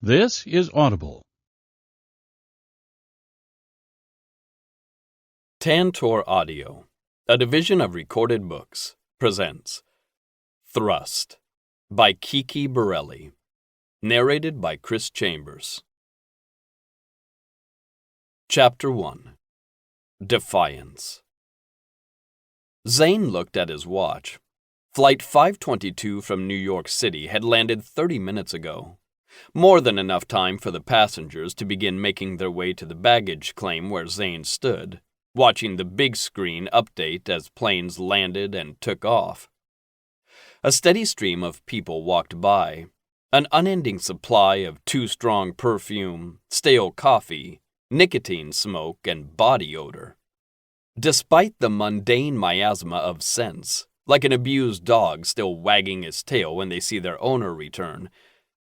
This is Audible. Tantor Audio, a division of Recorded Books, presents Thrust by Kiki Burrelli, narrated by Chris Chambers. Chapter 1. Defiance. Zane looked at his watch. Flight 522 from New York City had landed 30 minutes ago. More than enough time for the passengers to begin making their way to the baggage claim where Zane stood, watching the big screen update as planes landed and took off. A steady stream of people walked by, an unending supply of too-strong perfume, stale coffee, nicotine smoke, and body odor. Despite the mundane miasma of scents, like an abused dog still wagging his tail when they see their owner return,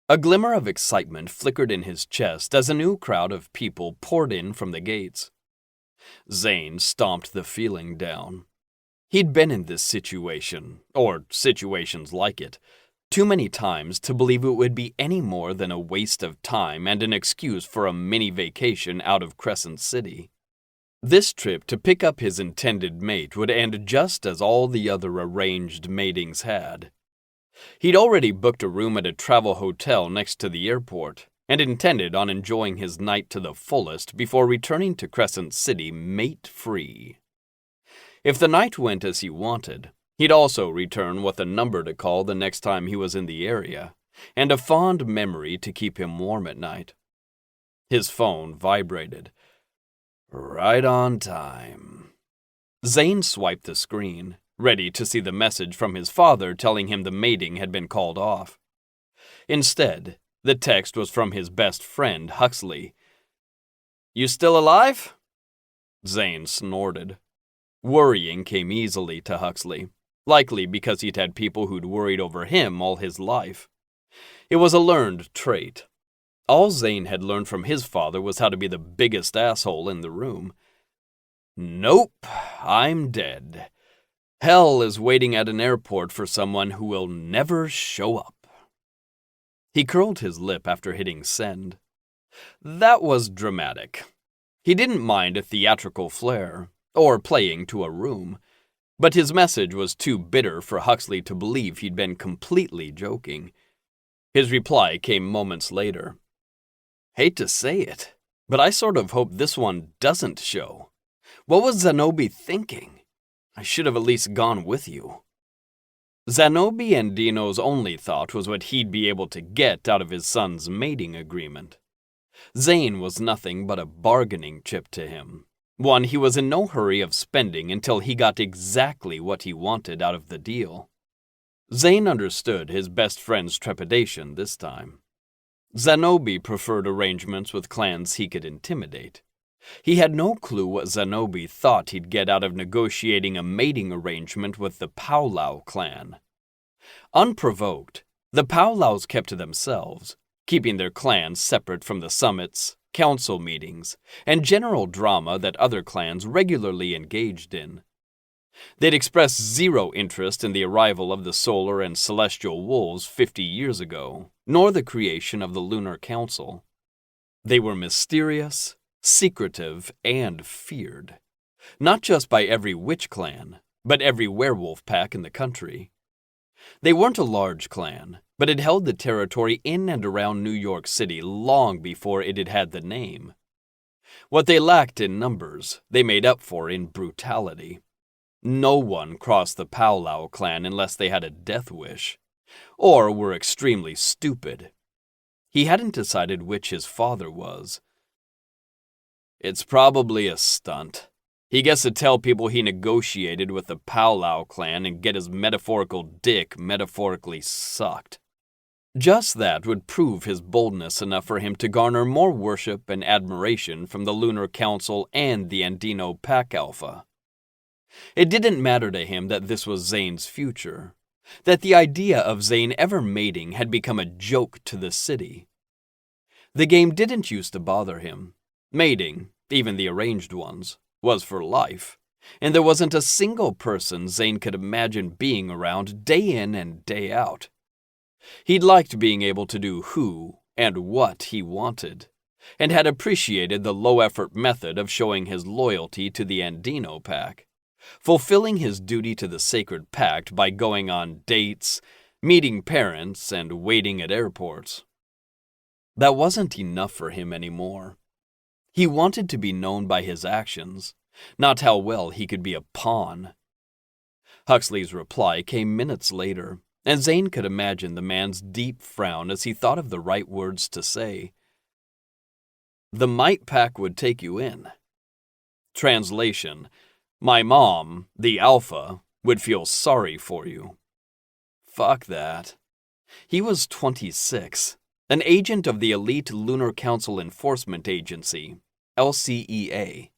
a glimmer of excitement flickered in his chest as a new crowd of people poured in from the gates. Zane stomped the feeling down. He'd been in this situation, or situations like it, too many times to believe it would be any more than a waste of time and an excuse for a mini vacation out of Crescent City. This trip to pick up his intended mate would end just as all the other arranged matings had. He'd already booked a room at a travel hotel next to the airport and intended on enjoying his night to the fullest before returning to Crescent City mate-free. If the night went as he wanted, he'd also return with a number to call the next time he was in the area, and a fond memory to keep him warm at night. His phone vibrated. Right on time. Zane swiped the screen, ready to see the message from his father telling him the mating had been called off. Instead, the text was from his best friend, Huxley. "You still alive?" Zane snorted. Worrying came easily to Huxley, likely because he'd had people who'd worried over him all his life. It was a learned trait. All Zane had learned from his father was how to be the biggest asshole in the room. "Nope, I'm dead. Hell is waiting at an airport for someone who will never show up." He curled his lip after hitting send. That was dramatic. He didn't mind a theatrical flair, or playing to a room, but his message was too bitter for Huxley to believe he'd been completely joking. His reply came moments later. "Hate to say it, but I sort of hope this one doesn't show. What was Zanobi thinking? I should have at least gone with you." Zanobi and Dino's only thought was what he'd be able to get out of his son's mating agreement. Zane was nothing but a bargaining chip to him, one he was in no hurry of spending until he got exactly what he wanted out of the deal. Zane understood his best friend's trepidation this time. Zanobi preferred arrangements with clans he could intimidate. He had no clue what Zanobi thought he'd get out of negotiating a mating arrangement with the Powlau clan. Unprovoked, the Powlaus kept to themselves, keeping their clans separate from the summits, council meetings, and general drama that other clans regularly engaged in. They'd expressed zero interest in the arrival of the solar and celestial wolves 50 years ago, nor the creation of the Lunar Council. They were mysterious, secretive, and feared, not just by every witch clan, but every werewolf pack in the country. They weren't a large clan, but it held the territory in and around New York City long before it had had the name. What they lacked in numbers, they made up for in brutality. No one crossed the Powlau clan unless they had a death wish, or were extremely stupid. He hadn't decided which his father was. "It's probably a stunt. He gets to tell people he negotiated with the Powlau clan and get his metaphorical dick metaphorically sucked." Just that would prove his boldness enough for him to garner more worship and admiration from the Lunar Council and the Andino Pack Alpha. It didn't matter to him that this was Zane's future, that the idea of Zane ever mating had become a joke to the city. The game didn't used to bother him. Mating, even the arranged ones, was for life, and there wasn't a single person Zane could imagine being around day in and day out. He'd liked being able to do who, and what he wanted, and had appreciated the low-effort method of showing his loyalty to the Andino Pack, fulfilling his duty to the sacred pact by going on dates, meeting parents, and waiting at airports. That wasn't enough for him anymore. He wanted to be known by his actions, not how well he could be a pawn. Huxley's reply came minutes later, and Zane could imagine the man's deep frown as he thought of the right words to say. The Might Pack would take you in. Translation: my mom, the Alpha, would feel sorry for you. Fuck that. He was 26, an agent of the elite Lunar Council Enforcement Agency, LCEA.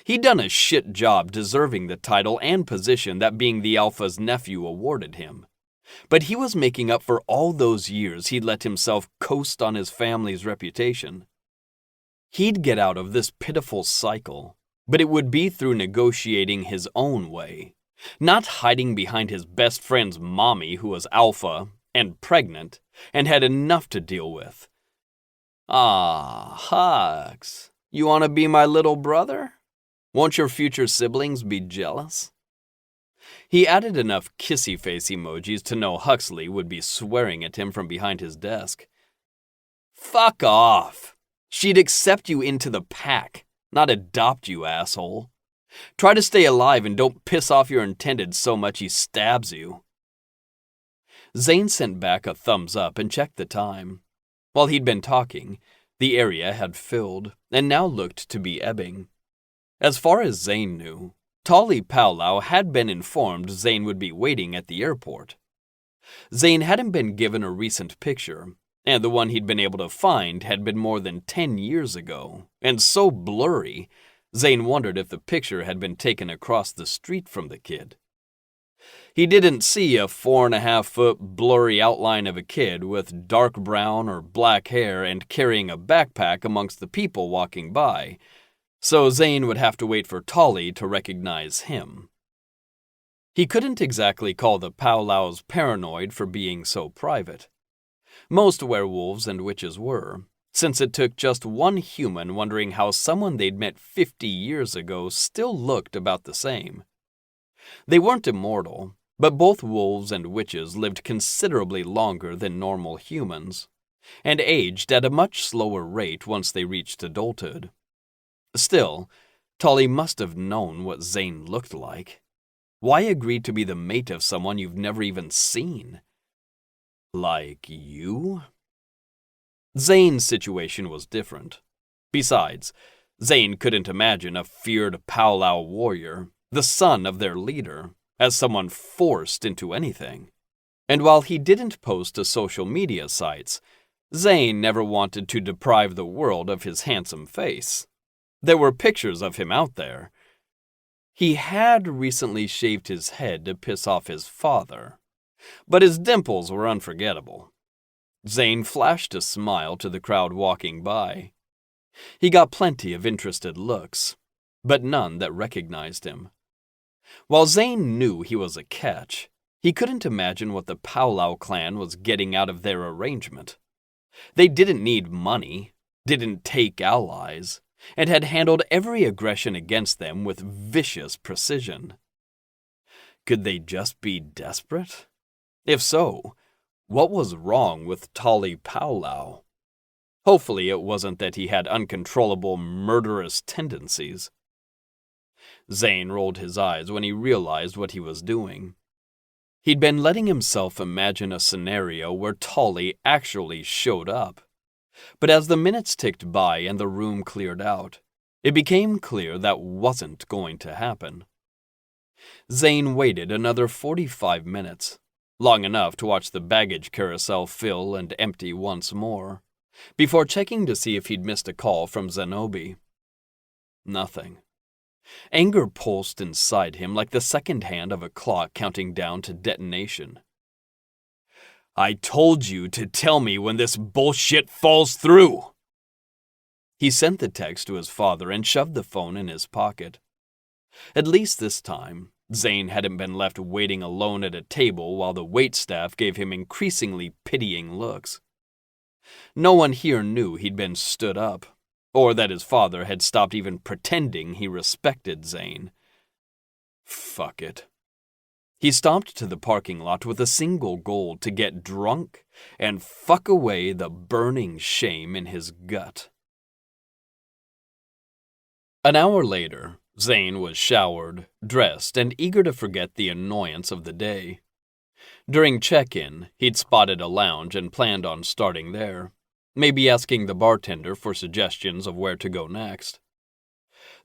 He'd done a shit job deserving the title and position that being the Alpha's nephew awarded him. But he was making up for all those years he'd let himself coast on his family's reputation. He'd get out of this pitiful cycle, but it would be through negotiating his own way, not hiding behind his best friend's mommy who was Alpha and pregnant and had enough to deal with. Ah, Hux, you want to be my little brother? Won't your future siblings be jealous? He added enough kissy face emojis to know Huxley would be swearing at him from behind his desk. Fuck off. She'd accept you into the pack, not adopt you, asshole. Try to stay alive and don't piss off your intended so much he stabs you. Zane sent back a thumbs up and checked the time. While he'd been talking, the area had filled and now looked to be ebbing. As far as Zane knew, Tolly Powlow had been informed Zane would be waiting at the airport. Zane hadn't been given a recent picture, and the one he'd been able to find had been more than 10 years ago, and so blurry, Zane wondered if the picture had been taken across the street from the kid. He didn't see a 4.5-foot blurry outline of a kid with dark brown or black hair and carrying a backpack amongst the people walking by, so Zane would have to wait for Tolly to recognize him. He couldn't exactly call the Powlows paranoid for being so private. Most werewolves and witches were, since it took just one human wondering how someone they'd met 50 years ago still looked about the same. They weren't immortal, but both wolves and witches lived considerably longer than normal humans, and aged at a much slower rate once they reached adulthood. Still, Tolly must have known what Zane looked like. Why agree to be the mate of someone you've never even seen? Like you? Zane's situation was different. Besides, Zane couldn't imagine a feared Powlow warrior, the son of their leader, as someone forced into anything. And while he didn't post to social media sites, Zane never wanted to deprive the world of his handsome face. There were pictures of him out there. He had recently shaved his head to piss off his father, but his dimples were unforgettable. Zane flashed a smile to the crowd walking by. He got plenty of interested looks, but none that recognized him. While Zane knew he was a catch, he couldn't imagine what the Powlow clan was getting out of their arrangement. They didn't need money, didn't take allies, and had handled every aggression against them with vicious precision. Could they just be desperate? If so, what was wrong with Tolly Powlow? Hopefully it wasn't that he had uncontrollable murderous tendencies. Zane rolled his eyes when he realized what he was doing. He'd been letting himself imagine a scenario where Tolly actually showed up. But as the minutes ticked by and the room cleared out, it became clear that wasn't going to happen. Zane waited another 45 minutes, long enough to watch the baggage carousel fill and empty once more, before checking to see if he'd missed a call from Zenobi. Nothing. Anger pulsed inside him like the second hand of a clock counting down to detonation. I told you to tell me when this bullshit falls through. He sent the text to his father and shoved the phone in his pocket. At least this time, Zane hadn't been left waiting alone at a table while the waitstaff gave him increasingly pitying looks. No one here knew he'd been stood up, or that his father had stopped even pretending he respected Zane. Fuck it. He stomped to the parking lot with a single goal to get drunk and fuck away the burning shame in his gut. An hour later, Zane was showered, dressed, and eager to forget the annoyance of the day. During check-in, he'd spotted a lounge and planned on starting there, maybe asking the bartender for suggestions of where to go next.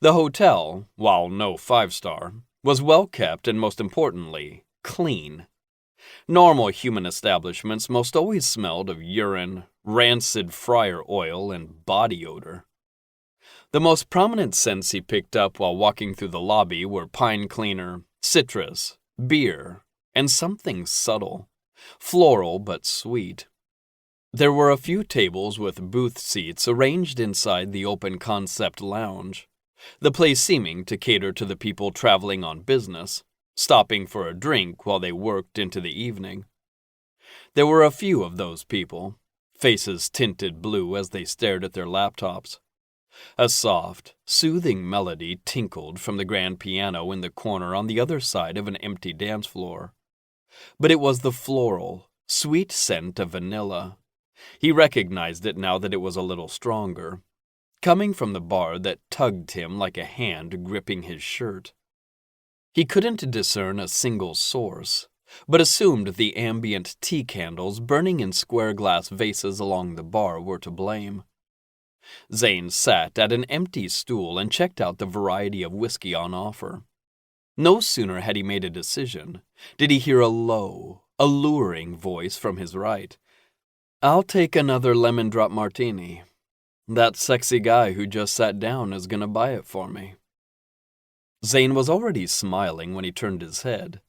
The hotel, while no 5-star, was well kept and, most importantly, clean. Normal human establishments most always smelled of urine, rancid fryer oil, and body odor. The most prominent scents he picked up while walking through the lobby were pine cleaner, citrus, beer, and something subtle, floral but sweet. There were a few tables with booth seats arranged inside the open-concept lounge, the place seeming to cater to the people traveling on business, stopping for a drink while they worked into the evening. There were a few of those people, faces tinted blue as they stared at their laptops. A soft, soothing melody tinkled from the grand piano in the corner on the other side of an empty dance floor. But it was the floral, sweet scent of vanilla. He recognized it now that it was a little stronger, coming from the bar that tugged him like a hand gripping his shirt. He couldn't discern a single source, but assumed the ambient tea candles burning in square glass vases along the bar were to blame. Zane sat at an empty stool and checked out the variety of whiskey on offer. No sooner had he made a decision did he hear a low, alluring voice from his right. "I'll take another lemon drop martini. That sexy guy who just sat down is gonna buy it for me." Zane was already smiling when he turned his head.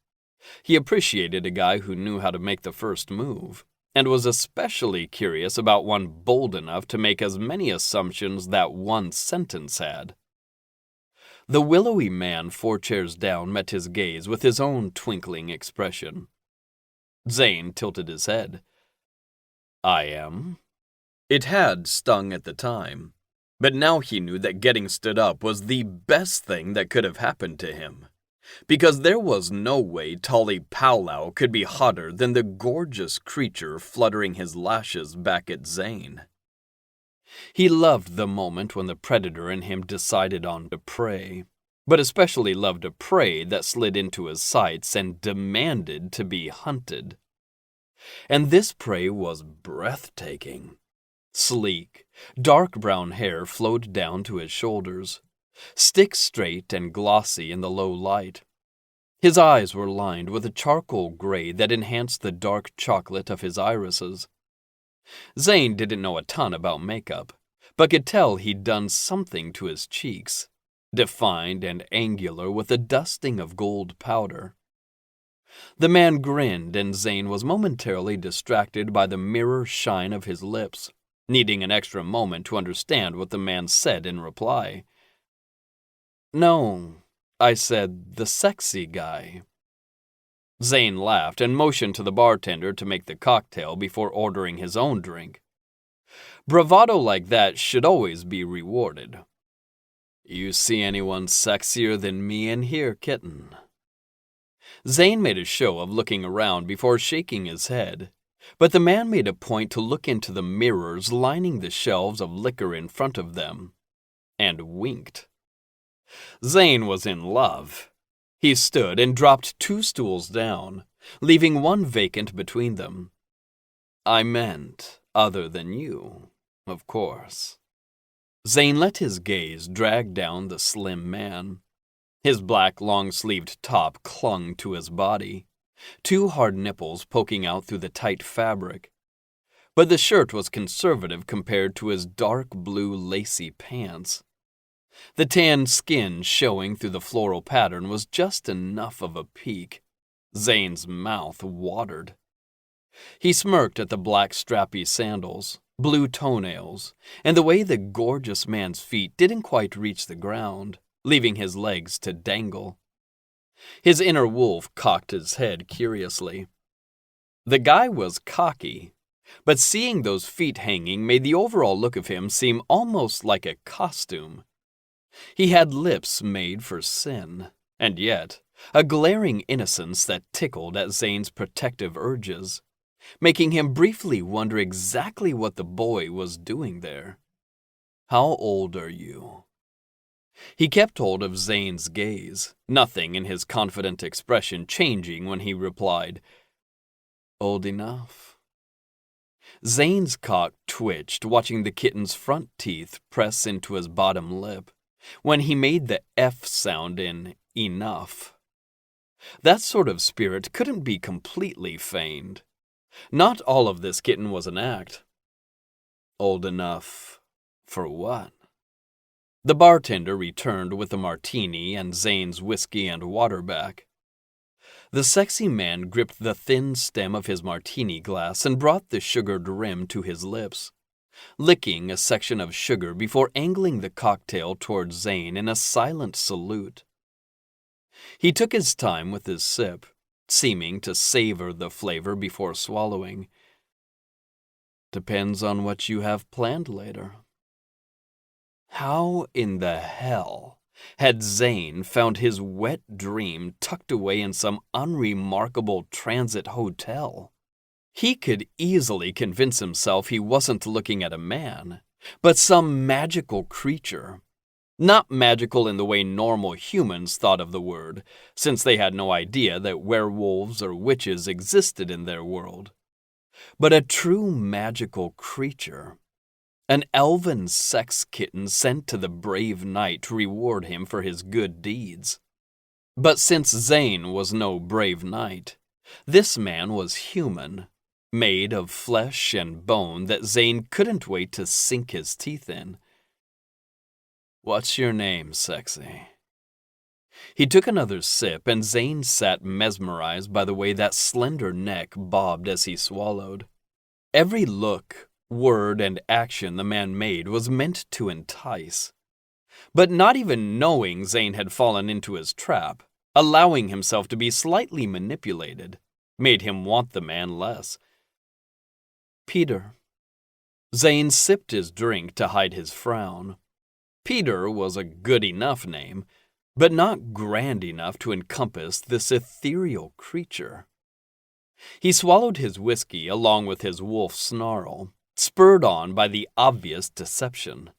He appreciated a guy who knew how to make the first move, and was especially curious about one bold enough to make as many assumptions that one sentence had. The willowy man 4 chairs down met his gaze with his own twinkling expression. Zane tilted his head. "I am." It had stung at the time, but now he knew that getting stood up was the best thing that could have happened to him, because there was no way Tolly Powwow could be hotter than the gorgeous creature fluttering his lashes back at Zane. He loved the moment when the predator in him decided on a prey, but especially loved a prey that slid into his sights and demanded to be hunted. And this prey was breathtaking. Sleek, dark brown hair flowed down to his shoulders, stick straight and glossy in the low light. His eyes were lined with a charcoal gray that enhanced the dark chocolate of his irises. Zane didn't know a ton about makeup, but could tell he'd done something to his cheeks, defined and angular with a dusting of gold powder. The man grinned, and Zane was momentarily distracted by the mirror shine of his lips, needing an extra moment to understand what the man said in reply. "No, I said the sexy guy." Zane laughed and motioned to the bartender to make the cocktail before ordering his own drink. Bravado like that should always be rewarded. "You see anyone sexier than me in here, kitten?" Zane made a show of looking around before shaking his head, but the man made a point to look into the mirrors lining the shelves of liquor in front of them, and winked. Zane was in love. He stood and dropped 2 stools down, leaving one vacant between them. "I meant other than you, of course." Zane let his gaze drag down the slim man. His black long-sleeved top clung to his body, 2 hard nipples poking out through the tight fabric. But the shirt was conservative compared to his dark blue lacy pants. The tan skin showing through the floral pattern was just enough of a peek. Zane's mouth watered. He smirked at the black strappy sandals, blue toenails, and the way the gorgeous man's feet didn't quite reach the ground, leaving his legs to dangle. His inner wolf cocked his head curiously. The guy was cocky, But seeing those feet hanging made the overall look of him seem almost like a costume. He had lips made for sin, and yet a glaring innocence that tickled at Zane's protective urges, making him briefly wonder exactly what the boy was doing there. "How old are you?" He kept hold of Zane's gaze, nothing in his confident expression changing when he replied, "Old enough." Zane's cock twitched, watching the kitten's front teeth press into his bottom lip when he made the F sound in enough. That sort of spirit couldn't be completely feigned. Not all of this kitten was an act. Old enough for what? The bartender returned with a martini and Zane's whiskey and water back. The sexy man gripped the thin stem of his martini glass and brought the sugared rim to his lips, licking a section of sugar before angling the cocktail towards Zane in a silent salute. He took his time with his sip, seeming to savor the flavor before swallowing. "Depends on what you have planned later." How in the hell had Zane found his wet dream tucked away in some unremarkable transit hotel? He could easily convince himself he wasn't looking at a man, but some magical creature. Not magical in the way normal humans thought of the word, since they had no idea that werewolves or witches existed in their world. But a true magical creature. An elven sex kitten sent to the brave knight to reward him for his good deeds. But since Zane was no brave knight, this man was human, made of flesh and bone that Zane couldn't wait to sink his teeth in. "What's your name, sexy?" He took another sip, and Zane sat mesmerized by the way that slender neck bobbed as he swallowed. Every look, word, and action the man made was meant to entice. But not even knowing Zane had fallen into his trap, allowing himself to be slightly manipulated, made him want the man less. "Peter." Zane sipped his drink to hide his frown. Peter was a good enough name, but not grand enough to encompass this ethereal creature. He swallowed his whiskey along with his wolf snarl, spurred on by the obvious deception.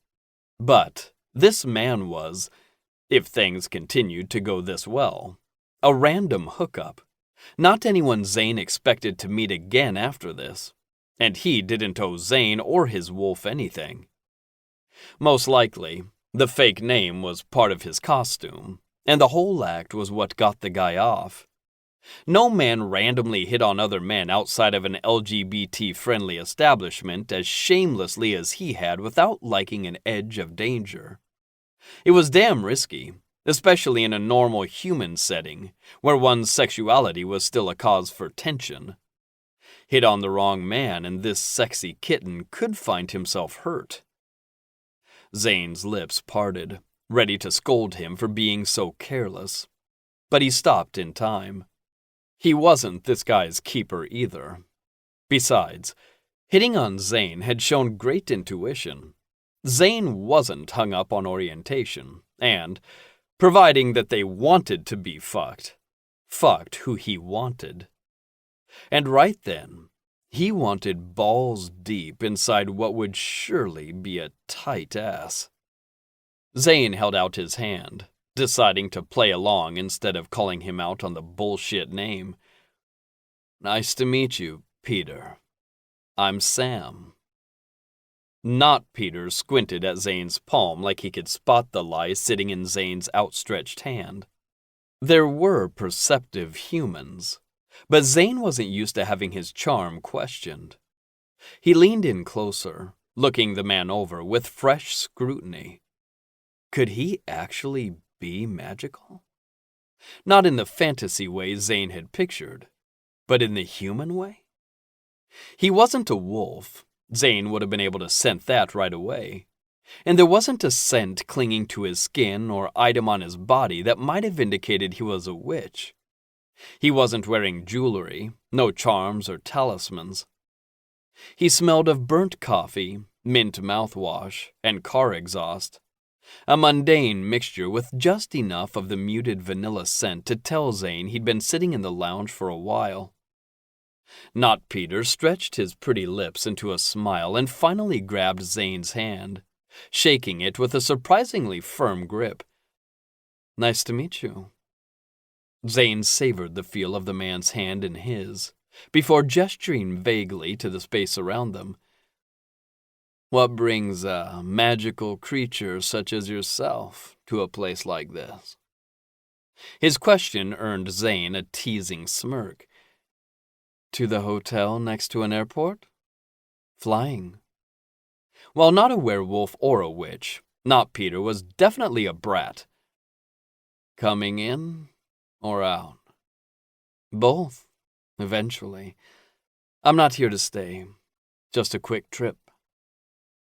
But this man was, if things continued to go this well, a random hookup, not anyone Zane expected to meet again after this, and he didn't owe Zane or his wolf anything. Most likely, the fake name was part of his costume, and the whole act was what got the guy off. No man randomly hit on other men outside of an LGBT-friendly establishment as shamelessly as he had without liking an edge of danger. It was damn risky, especially in a normal human setting, where one's sexuality was still a cause for tension. Hit on the wrong man and this sexy kitten could find himself hurt. Zane's lips parted, ready to scold him for being so careless. But he stopped in time. He wasn't this guy's keeper either. Besides, hitting on Zane had shown great intuition. Zane wasn't hung up on orientation, and, providing that they wanted to be fucked who he wanted. And right then, he wanted balls deep inside what would surely be a tight ass. Zane held out his hand, deciding to play along instead of calling him out on the bullshit name. "Nice to meet you, Peter. I'm Sam." Not Peter squinted at Zane's palm like he could spot the lie sitting in Zane's outstretched hand. There were perceptive humans, but Zane wasn't used to having his charm questioned. He leaned in closer, looking the man over with fresh scrutiny. Could he actually be magical? Not in the fantasy way Zane had pictured, but in the human way? He wasn't a wolf. Zane would have been able to scent that right away. And there wasn't a scent clinging to his skin or item on his body that might have indicated he was a witch. He wasn't wearing jewelry, no charms or talismans. He smelled of burnt coffee, mint mouthwash, and car exhaust. A mundane mixture with just enough of the muted vanilla scent to tell Zane he'd been sitting in the lounge for a while. Not Peter stretched his pretty lips into a smile and finally grabbed Zane's hand, shaking it with a surprisingly firm grip. "Nice to meet you." Zane savored the feel of the man's hand in his, before gesturing vaguely to the space around them. "What brings a magical creature such as yourself to a place like this?" His question earned Zane a teasing smirk. "To the hotel next to an airport? Flying." While not a werewolf or a witch, Not Peter was definitely a brat. "Coming in or out?" "Both, eventually. I'm not here to stay. Just a quick trip."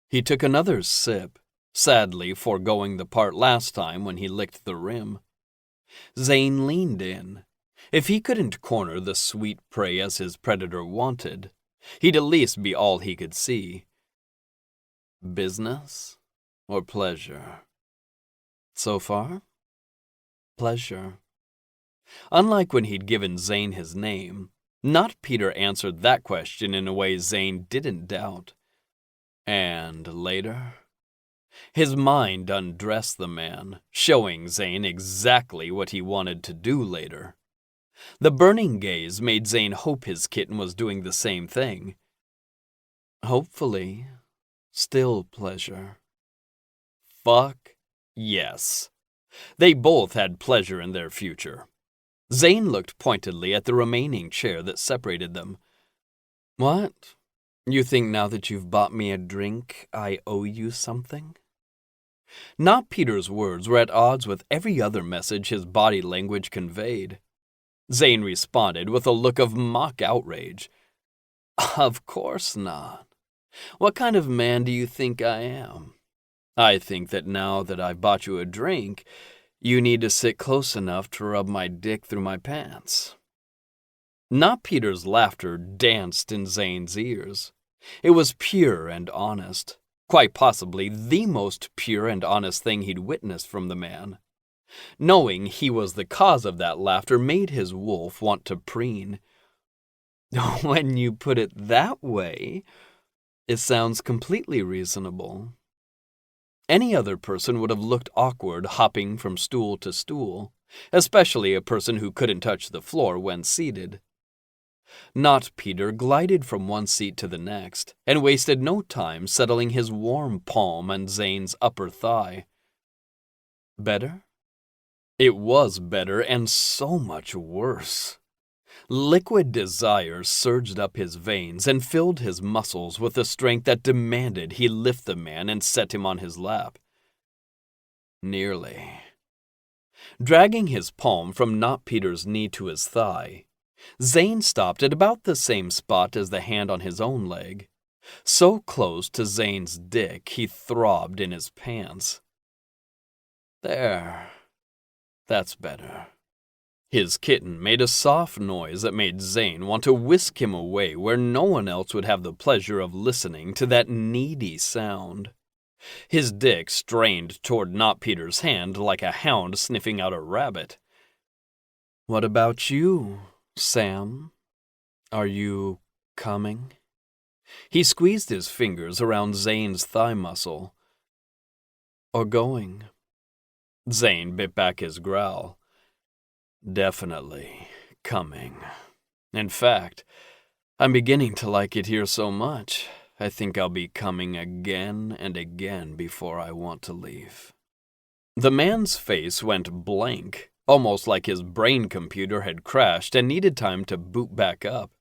He took another sip, sadly foregoing the part last time when he licked the rim. Zane leaned in. If he couldn't corner the sweet prey as his predator wanted, he'd at least be all he could see. "Business or pleasure?" "So far, pleasure." Unlike when he'd given Zane his name, Not Peter answered that question in a way Zane didn't doubt. "And later?" His mind undressed the man, showing Zane exactly what he wanted to do later. The burning gaze made Zane hope his kitten was doing the same thing. "Hopefully, still pleasure." Fuck yes. They both had pleasure in their future. Zane looked pointedly at the remaining chair that separated them. "What? You think now that you've bought me a drink, I owe you something?" Not Peter's words were at odds with every other message his body language conveyed. Zane responded with a look of mock outrage. "Of course not. What kind of man do you think I am? I think that now that I've bought you a drink, you need to sit close enough to rub my dick through my pants." Not Peter's laughter danced in Zane's ears. It was pure and honest, quite possibly the most pure and honest thing he'd witnessed from the man. Knowing he was the cause of that laughter made his wolf want to preen. "When you put it that way, it sounds completely reasonable." Any other person would have looked awkward hopping from stool to stool, especially a person who couldn't touch the floor when seated. Not Peter glided from one seat to the next, and wasted no time settling his warm palm on Zane's upper thigh. Better? It was better, and so much worse. Liquid desire surged up his veins and filled his muscles with a strength that demanded he lift the man and set him on his lap. Nearly. Dragging his palm from Not Peter's knee to his thigh, Zane stopped at about the same spot as the hand on his own leg. So close to Zane's dick he throbbed in his pants. "There. That's better." His kitten made a soft noise that made Zane want to whisk him away where no one else would have the pleasure of listening to that needy sound. His dick strained toward Not Peter's hand like a hound sniffing out a rabbit. "What about you, Sam? Are you coming?" He squeezed his fingers around Zane's thigh muscle. "Or going?" Zane bit back his growl. "Definitely coming. In fact, I'm beginning to like it here so much, I think I'll be coming again and again before I want to leave." The man's face went blank, almost like his brain computer had crashed and needed time to boot back up.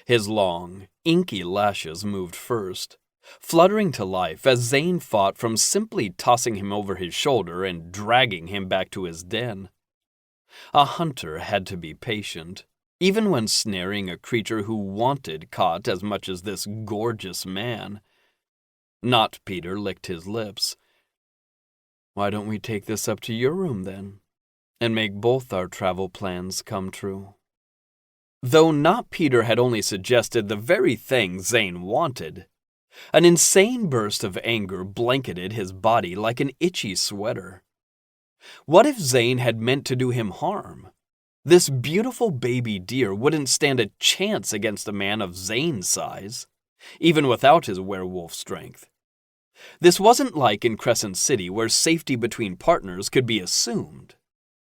His long, inky lashes moved first, fluttering to life as Zane fought from simply tossing him over his shoulder and dragging him back to his den. A hunter had to be patient, even when snaring a creature who wanted caught as much as this gorgeous man. Not Peter licked his lips. "Why don't we take this up to your room then, and make both our travel plans come true?" Though not Peter had only suggested the very thing Zane wanted. An insane burst of anger blanketed his body like an itchy sweater. What if Zane had meant to do him harm? This beautiful baby deer wouldn't stand a chance against a man of Zane's size, even without his werewolf strength. This wasn't like in Crescent City where safety between partners could be assumed.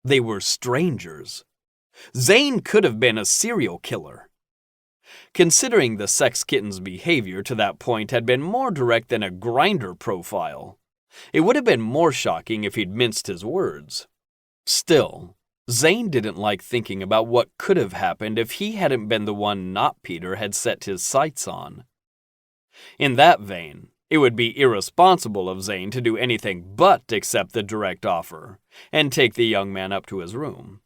They were strangers. Zane could have been a serial killer. Considering the sex kitten's behavior to that point had been more direct than a Grindr profile, it would have been more shocking if he'd minced his words. Still, Zane didn't like thinking about what could have happened if he hadn't been the one not Peter had set his sights on. In that vein, it would be irresponsible of Zane to do anything but accept the direct offer and take the young man up to his room.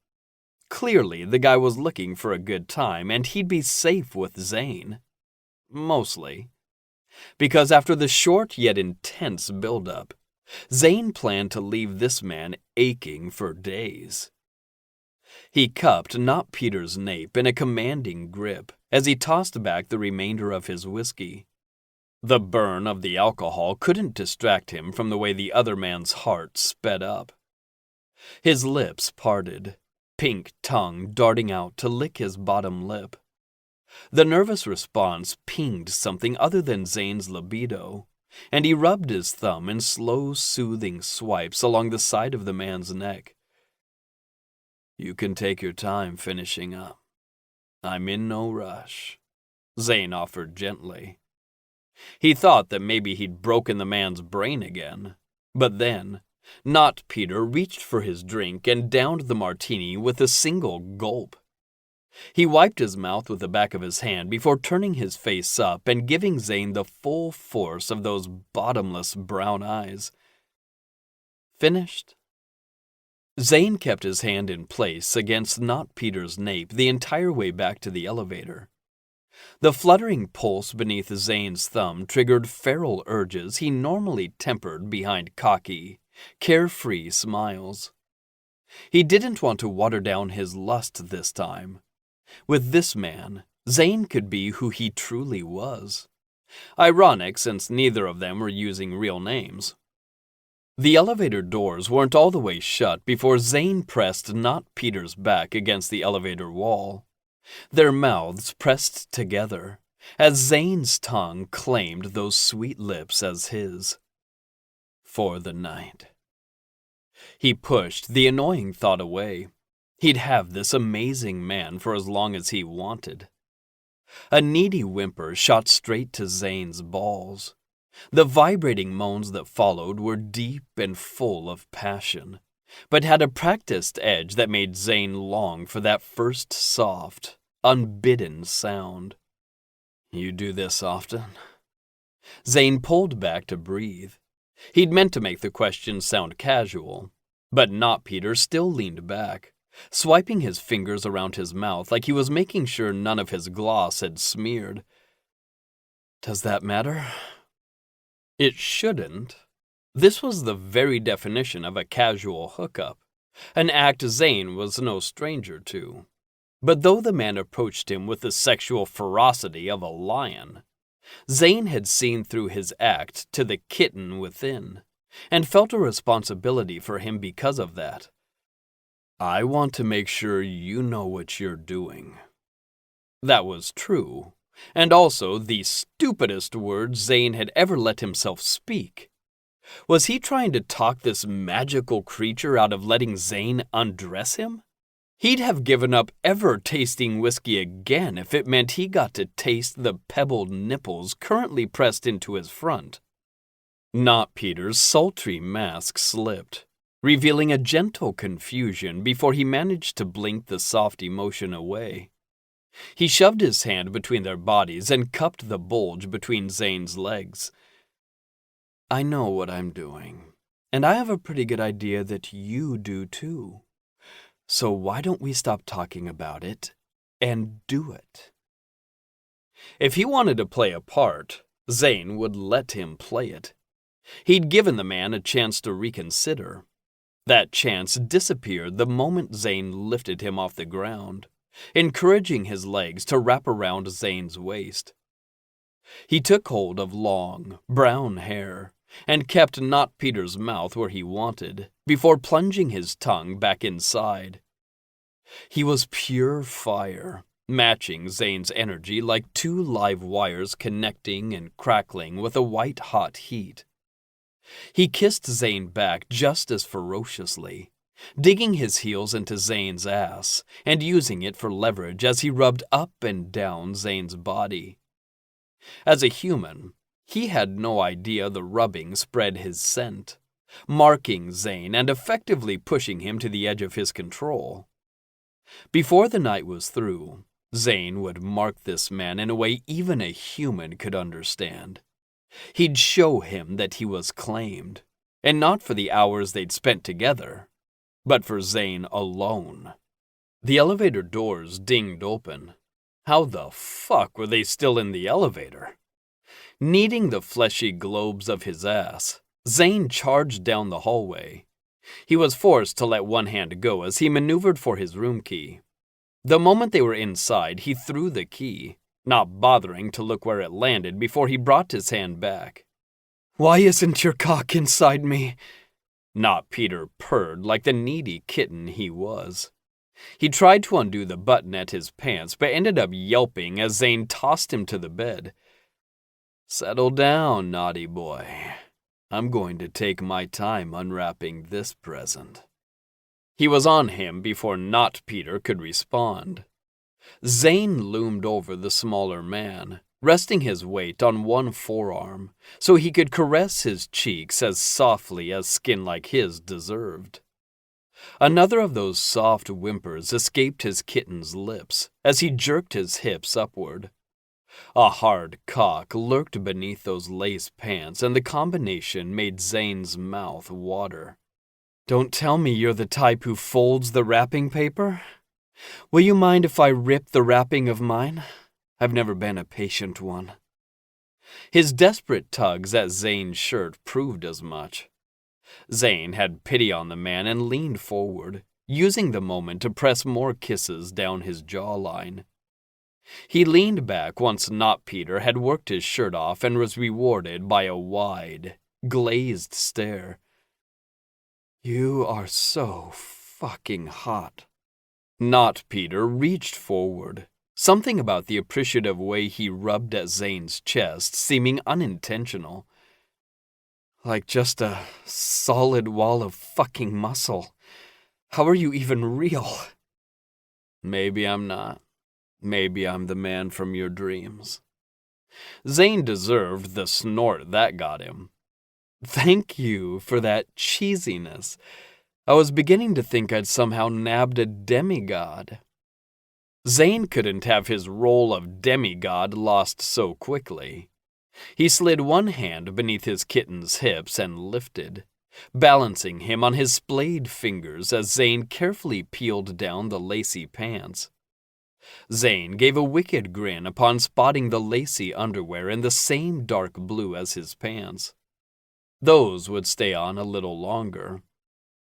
Clearly, the guy was looking for a good time, and he'd be safe with Zane. Mostly. Because after the short yet intense build-up, Zane planned to leave this man aching for days. He cupped not Peter's nape in a commanding grip as he tossed back the remainder of his whiskey. The burn of the alcohol couldn't distract him from the way the other man's heart sped up. His lips parted, pink tongue darting out to lick his bottom lip. The nervous response pinged something other than Zane's libido, and he rubbed his thumb in slow, soothing swipes along the side of the man's neck. "You can take your time finishing up. I'm in no rush," Zane offered gently. He thought that maybe he'd broken the man's brain again, but then, not Peter reached for his drink and downed the martini with a single gulp. He wiped his mouth with the back of his hand before turning his face up and giving Zane the full force of those bottomless brown eyes. "Finished?" Zane kept his hand in place against not Peter's nape the entire way back to the elevator. The fluttering pulse beneath Zane's thumb triggered feral urges he normally tempered behind cocky, carefree smiles. He didn't want to water down his lust this time. With this man, Zane could be who he truly was. Ironic since neither of them were using real names. The elevator doors weren't all the way shut before Zane pressed not Peter's back against the elevator wall. Their mouths pressed together, as Zane's tongue claimed those sweet lips as his. For the night. He pushed the annoying thought away. He'd have this amazing man for as long as he wanted. A needy whimper shot straight to Zane's balls. The vibrating moans that followed were deep and full of passion, but had a practiced edge that made Zane long for that first soft, unbidden sound. "You do this often?" Zane pulled back to breathe. He'd meant to make the question sound casual, but not Peter still leaned back, swiping his fingers around his mouth like he was making sure none of his gloss had smeared. "Does that matter?" It shouldn't. This was the very definition of a casual hookup, an act Zane was no stranger to. But though the man approached him with the sexual ferocity of a lion, Zane had seen through his act to the kitten within, and felt a responsibility for him because of that. "I want to make sure you know what you're doing." That was true, and also the stupidest words Zane had ever let himself speak. Was he trying to talk this magical creature out of letting Zane undress him? He'd have given up ever tasting whiskey again if it meant he got to taste the pebbled nipples currently pressed into his front. Not Peter's sultry mask slipped, revealing a gentle confusion before he managed to blink the soft emotion away. He shoved his hand between their bodies and cupped the bulge between Zane's legs. "I know what I'm doing, and I have a pretty good idea that you do too. So why don't we stop talking about it and do it?" If he wanted to play a part, Zane would let him play it. He'd given the man a chance to reconsider. That chance disappeared the moment Zane lifted him off the ground, encouraging his legs to wrap around Zane's waist. He took hold of long, brown hair and kept not Peter's mouth where he wanted before plunging his tongue back inside. He was pure fire, matching Zane's energy like two live wires connecting and crackling with a white-hot heat. He kissed Zane back just as ferociously, digging his heels into Zane's ass and using it for leverage as he rubbed up and down Zane's body. As a human, he had no idea the rubbing spread his scent, marking Zane and effectively pushing him to the edge of his control. Before the night was through, Zane would mark this man in a way even a human could understand. He'd show him that he was claimed, and not for the hours they'd spent together, but for Zane alone. The elevator doors dinged open. How the fuck were they still in the elevator? Kneading the fleshy globes of his ass, Zane charged down the hallway. He was forced to let one hand go as he maneuvered for his room key. The moment they were inside, he threw the key, not bothering to look where it landed before he brought his hand back. "Why isn't your cock inside me?" Not Peter purred like the needy kitten he was. He tried to undo the button at his pants, but ended up yelping as Zane tossed him to the bed. "Settle down, naughty boy. I'm going to take my time unwrapping this present." He was on him before Not Peter could respond. Zane loomed over the smaller man, resting his weight on one forearm so he could caress his cheeks as softly as skin like his deserved. Another of those soft whimpers escaped his kitten's lips as he jerked his hips upward. A hard cock lurked beneath those lace pants, and the combination made Zane's mouth water. "Don't tell me you're the type who folds the wrapping paper? Will you mind if I rip the wrapping of mine? I've never been a patient one." His desperate tugs at Zane's shirt proved as much. Zane had pity on the man and leaned forward, using the moment to press more kisses down his jawline. He leaned back once Not Peter had worked his shirt off and was rewarded by a wide, glazed stare. "You are so fucking hot." Not Peter reached forward, something about the appreciative way he rubbed at Zane's chest seeming unintentional. "Like just a solid wall of fucking muscle. How are you even real?" "Maybe I'm not. Maybe I'm the man from your dreams." Zane deserved the snort that got him. "Thank you for that cheesiness. I was beginning to think I'd somehow nabbed a demigod." Zane couldn't have his role of demigod lost so quickly. He slid one hand beneath his kitten's hips and lifted, balancing him on his splayed fingers as Zane carefully peeled down the lacy pants. Zane gave a wicked grin upon spotting the lacy underwear in the same dark blue as his pants. Those would stay on a little longer.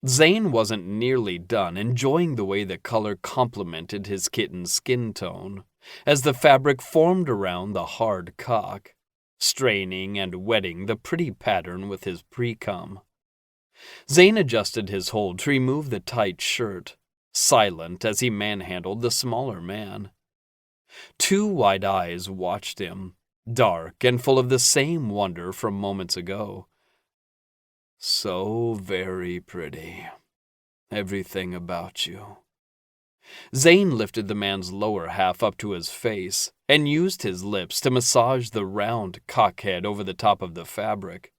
Zane wasn't nearly done enjoying the way the color complemented his kitten's skin tone, as the fabric formed around the hard cock, straining and wetting the pretty pattern with his pre-cum. Zane adjusted his hold to remove the tight shirt, silent as he manhandled the smaller man. Two wide eyes watched him, dark and full of the same wonder from moments ago. "So very pretty. Everything about you." Zane lifted the man's lower half up to his face and used his lips to massage the round cockhead over the top of the fabric.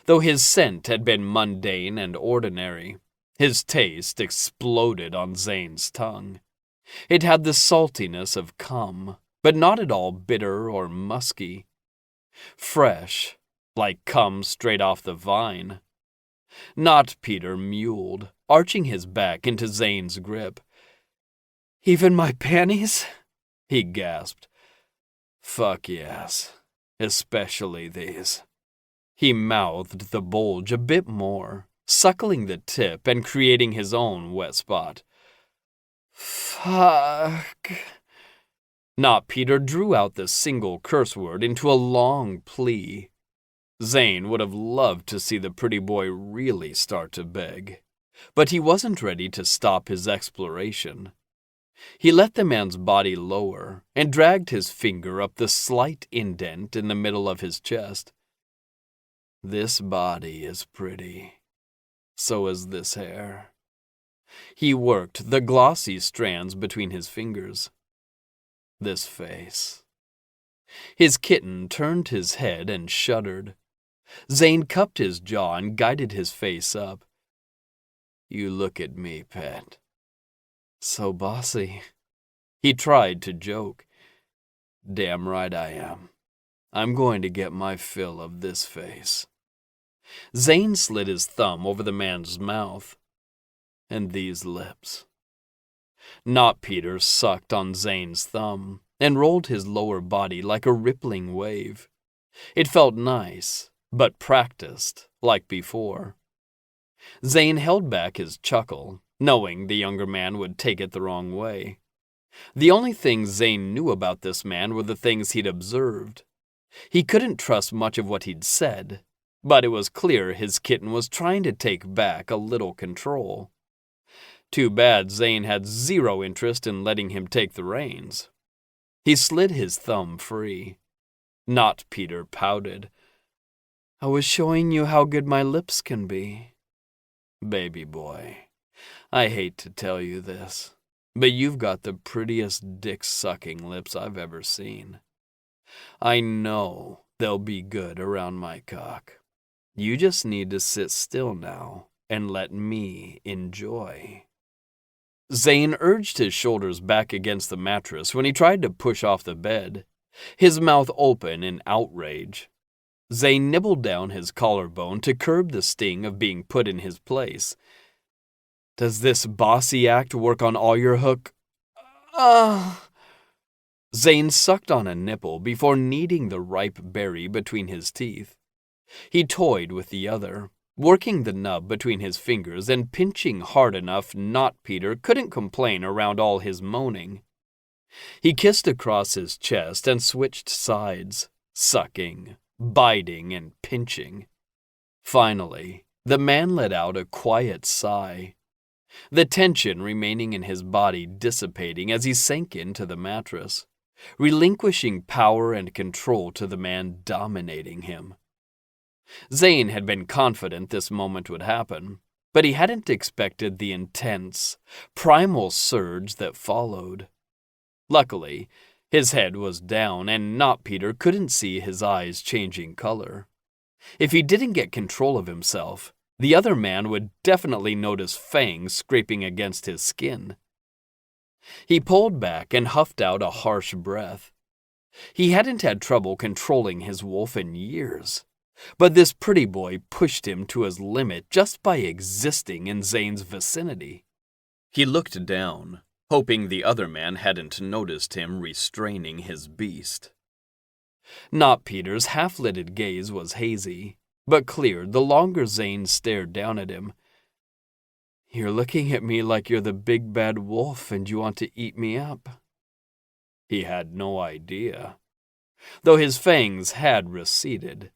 Though his scent had been mundane and ordinary, his taste exploded on Zane's tongue. It had the saltiness of cum, but not at all bitter or musky. Fresh, like cum straight off the vine. Not Peter mewled, arching his back into Zane's grip. "Even my panties?" he gasped. "Fuck yes, especially these." He mouthed the bulge a bit more, suckling the tip and creating his own wet spot. Fuck. Not Peter drew out the single curse word into a long plea. Zane would have loved to see the pretty boy really start to beg, but he wasn't ready to stop his exploration. He let the man's body lower and dragged his finger up the slight indent in the middle of his chest. This body is pretty. So is this hair. He worked the glossy strands between his fingers. This face. His kitten turned his head and shuddered. Zane cupped his jaw and guided his face up. You look at me, pet. So bossy. He tried to joke. Damn right I am. I'm going to get my fill of this face. Zane slid his thumb over the man's mouth. And these lips. Not Peter sucked on Zane's thumb and rolled his lower body like a rippling wave. It felt nice, but practiced, like before. Zane held back his chuckle, knowing the younger man would take it the wrong way. The only things Zane knew about this man were the things he'd observed. He couldn't trust much of what he'd said, but it was clear his kitten was trying to take back a little control. Too bad Zane had zero interest in letting him take the reins. He slid his thumb free. Not Peter pouted. I was showing you how good my lips can be. Baby boy, I hate to tell you this, but you've got the prettiest dick-sucking lips I've ever seen. I know they'll be good around my cock. You just need to sit still now and let me enjoy. Zane urged his shoulders back against the mattress when he tried to push off the bed, his mouth open in outrage. Zane nibbled down his collarbone to curb the sting of being put in his place. Does this bossy act work on all your hook? Zane sucked on a nipple before kneading the ripe berry between his teeth. He toyed with the other, working the nub between his fingers and pinching hard enough Not Peter couldn't complain around all his moaning. He kissed across his chest and switched sides, sucking, biting, and pinching. Finally, the man let out a quiet sigh, the tension remaining in his body dissipating as he sank into the mattress, relinquishing power and control to the man dominating him. Zane had been confident this moment would happen, but he hadn't expected the intense, primal surge that followed. Luckily, his head was down and Not Peter couldn't see his eyes changing color. If he didn't get control of himself, the other man would definitely notice fangs scraping against his skin. He pulled back and huffed out a harsh breath. He hadn't had trouble controlling his wolf in years, but this pretty boy pushed him to his limit just by existing in Zane's vicinity. He looked down, hoping the other man hadn't noticed him restraining his beast. Not Peter's half-lidded gaze was hazy, but cleared the longer Zane stared down at him. You're looking at me like you're the big bad wolf and you want to eat me up. He had no idea. Though his fangs had receded,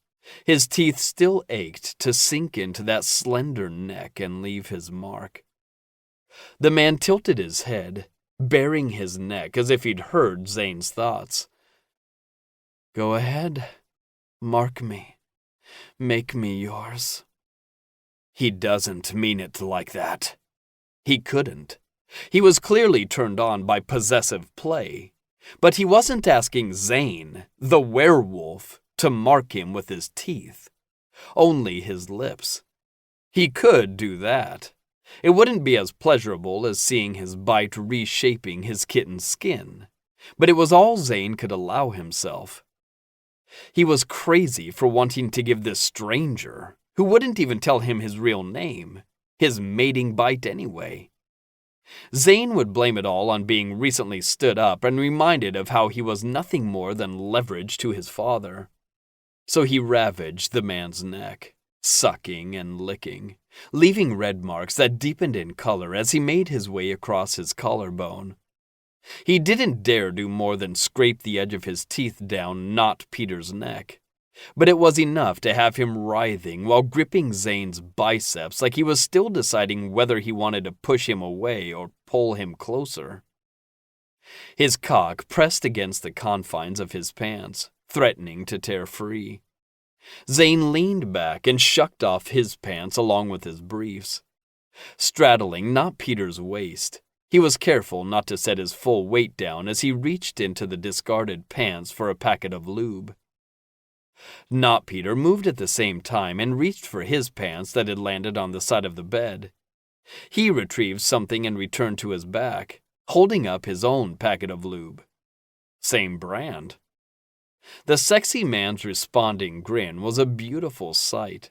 his teeth still ached to sink into that slender neck and leave his mark. The man tilted his head, baring his neck as if he'd heard Zane's thoughts. Go ahead. Mark me. Make me yours. He doesn't mean it like that. He couldn't. He was clearly turned on by possessive play, but he wasn't asking Zane, the werewolf, to mark him with his teeth. Only his lips. He could do that. It wouldn't be as pleasurable as seeing his bite reshaping his kitten's skin, but it was all Zane could allow himself. He was crazy for wanting to give this stranger, who wouldn't even tell him his real name, his mating bite anyway. Zane would blame it all on being recently stood up and reminded of how he was nothing more than leverage to his father. So he ravaged the man's neck, sucking and licking, leaving red marks that deepened in color as he made his way across his collarbone. He didn't dare do more than scrape the edge of his teeth down Not Peter's neck, but it was enough to have him writhing while gripping Zane's biceps like he was still deciding whether he wanted to push him away or pull him closer. His cock pressed against the confines of his pants, threatening to tear free. Zane leaned back and shucked off his pants along with his briefs. Straddling Not Peter's waist, he was careful not to set his full weight down as he reached into the discarded pants for a packet of lube. Not Peter moved at the same time and reached for his pants that had landed on the side of the bed. He retrieved something and returned to his back, holding up his own packet of lube. Same brand. The sexy man's responding grin was a beautiful sight,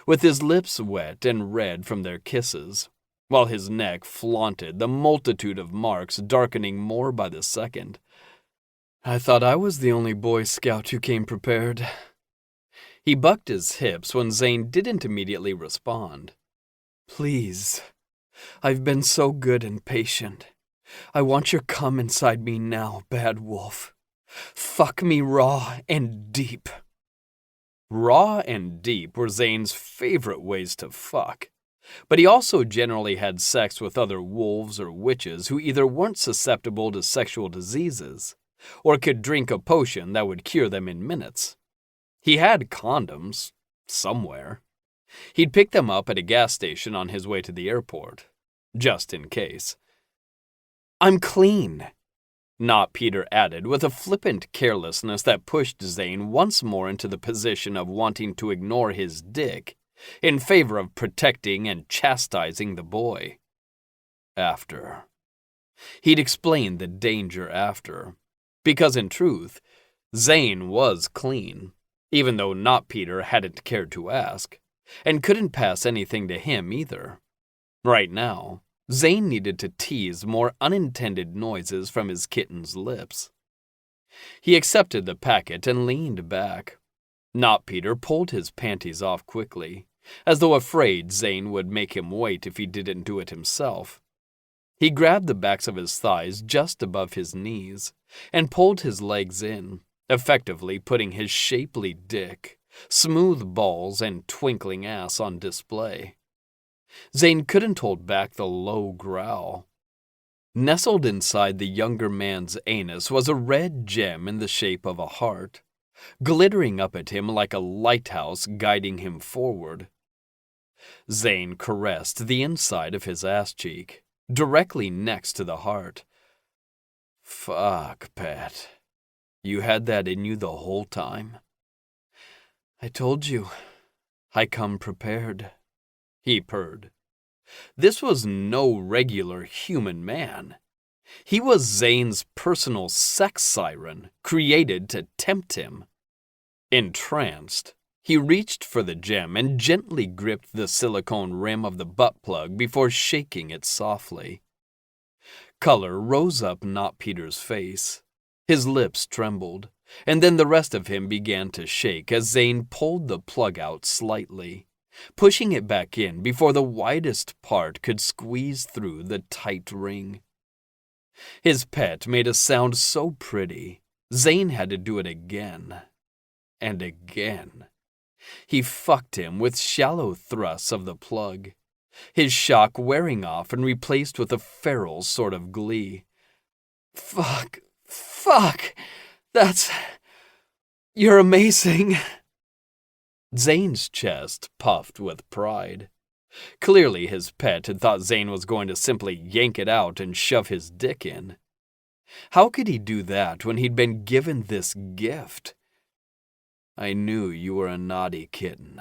with his lips wet and red from their kisses, while his neck flaunted the multitude of marks darkening more by the second. I thought I was the only Boy Scout who came prepared. He bucked his hips when Zane didn't immediately respond. Please, I've been so good and patient. I want your cum inside me now, bad wolf. Fuck me raw and deep. Raw and deep were Zane's favorite ways to fuck, but he also generally had sex with other wolves or witches who either weren't susceptible to sexual diseases or could drink a potion that would cure them in minutes. He had condoms, somewhere. He'd pick them up at a gas station on his way to the airport, just in case. I'm clean, Not Peter added with a flippant carelessness that pushed Zane once more into the position of wanting to ignore his dick in favor of protecting and chastising the boy. After. He'd explain the danger after, because in truth, Zane was clean, even though Not Peter hadn't cared to ask, and couldn't pass anything to him either. Right now, Zane needed to tease more unintended noises from his kitten's lips. He accepted the packet and leaned back. Not Peter pulled his panties off quickly, as though afraid Zane would make him wait if he didn't do it himself. He grabbed the backs of his thighs just above his knees and pulled his legs in, effectively putting his shapely dick, smooth balls, and twinkling ass on display. Zane couldn't hold back the low growl. Nestled inside the younger man's anus was a red gem in the shape of a heart, glittering up at him like a lighthouse guiding him forward. Zane caressed the inside of his ass cheek, directly next to the heart. Fuck, Pat. You had that in you the whole time? I told you. I come prepared, he purred. This was no regular human man. He was Zane's personal sex siren, created to tempt him. Entranced, he reached for the gem and gently gripped the silicone rim of the butt plug before shaking it softly. Color rose up Not Peter's face. His lips trembled, and then the rest of him began to shake as Zane pulled the plug out slightly, pushing it back in before the widest part could squeeze through the tight ring. His pet made a sound so pretty, Zane had to do it again. And again. He fucked him with shallow thrusts of the plug, his shock wearing off and replaced with a feral sort of glee. Fuck, you're amazing. Zane's chest puffed with pride. Clearly his pet had thought Zane was going to simply yank it out and shove his dick in. How could he do that when he'd been given this gift? I knew you were a naughty kitten,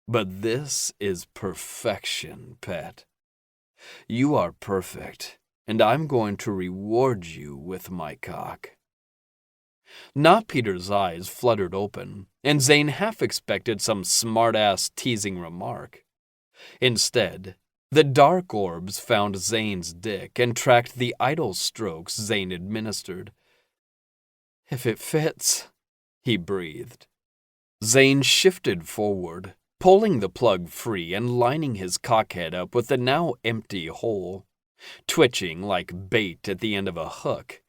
but this is perfection, pet. You are perfect, and I'm going to reward you with my cock. Not Peter's eyes fluttered open, and Zane half expected some smart-ass teasing remark. Instead, the dark orbs found Zane's dick and tracked the idle strokes Zane administered. If it fits, he breathed. Zane shifted forward, pulling the plug free and lining his cockhead up with the now empty hole, twitching like bait at the end of a hook.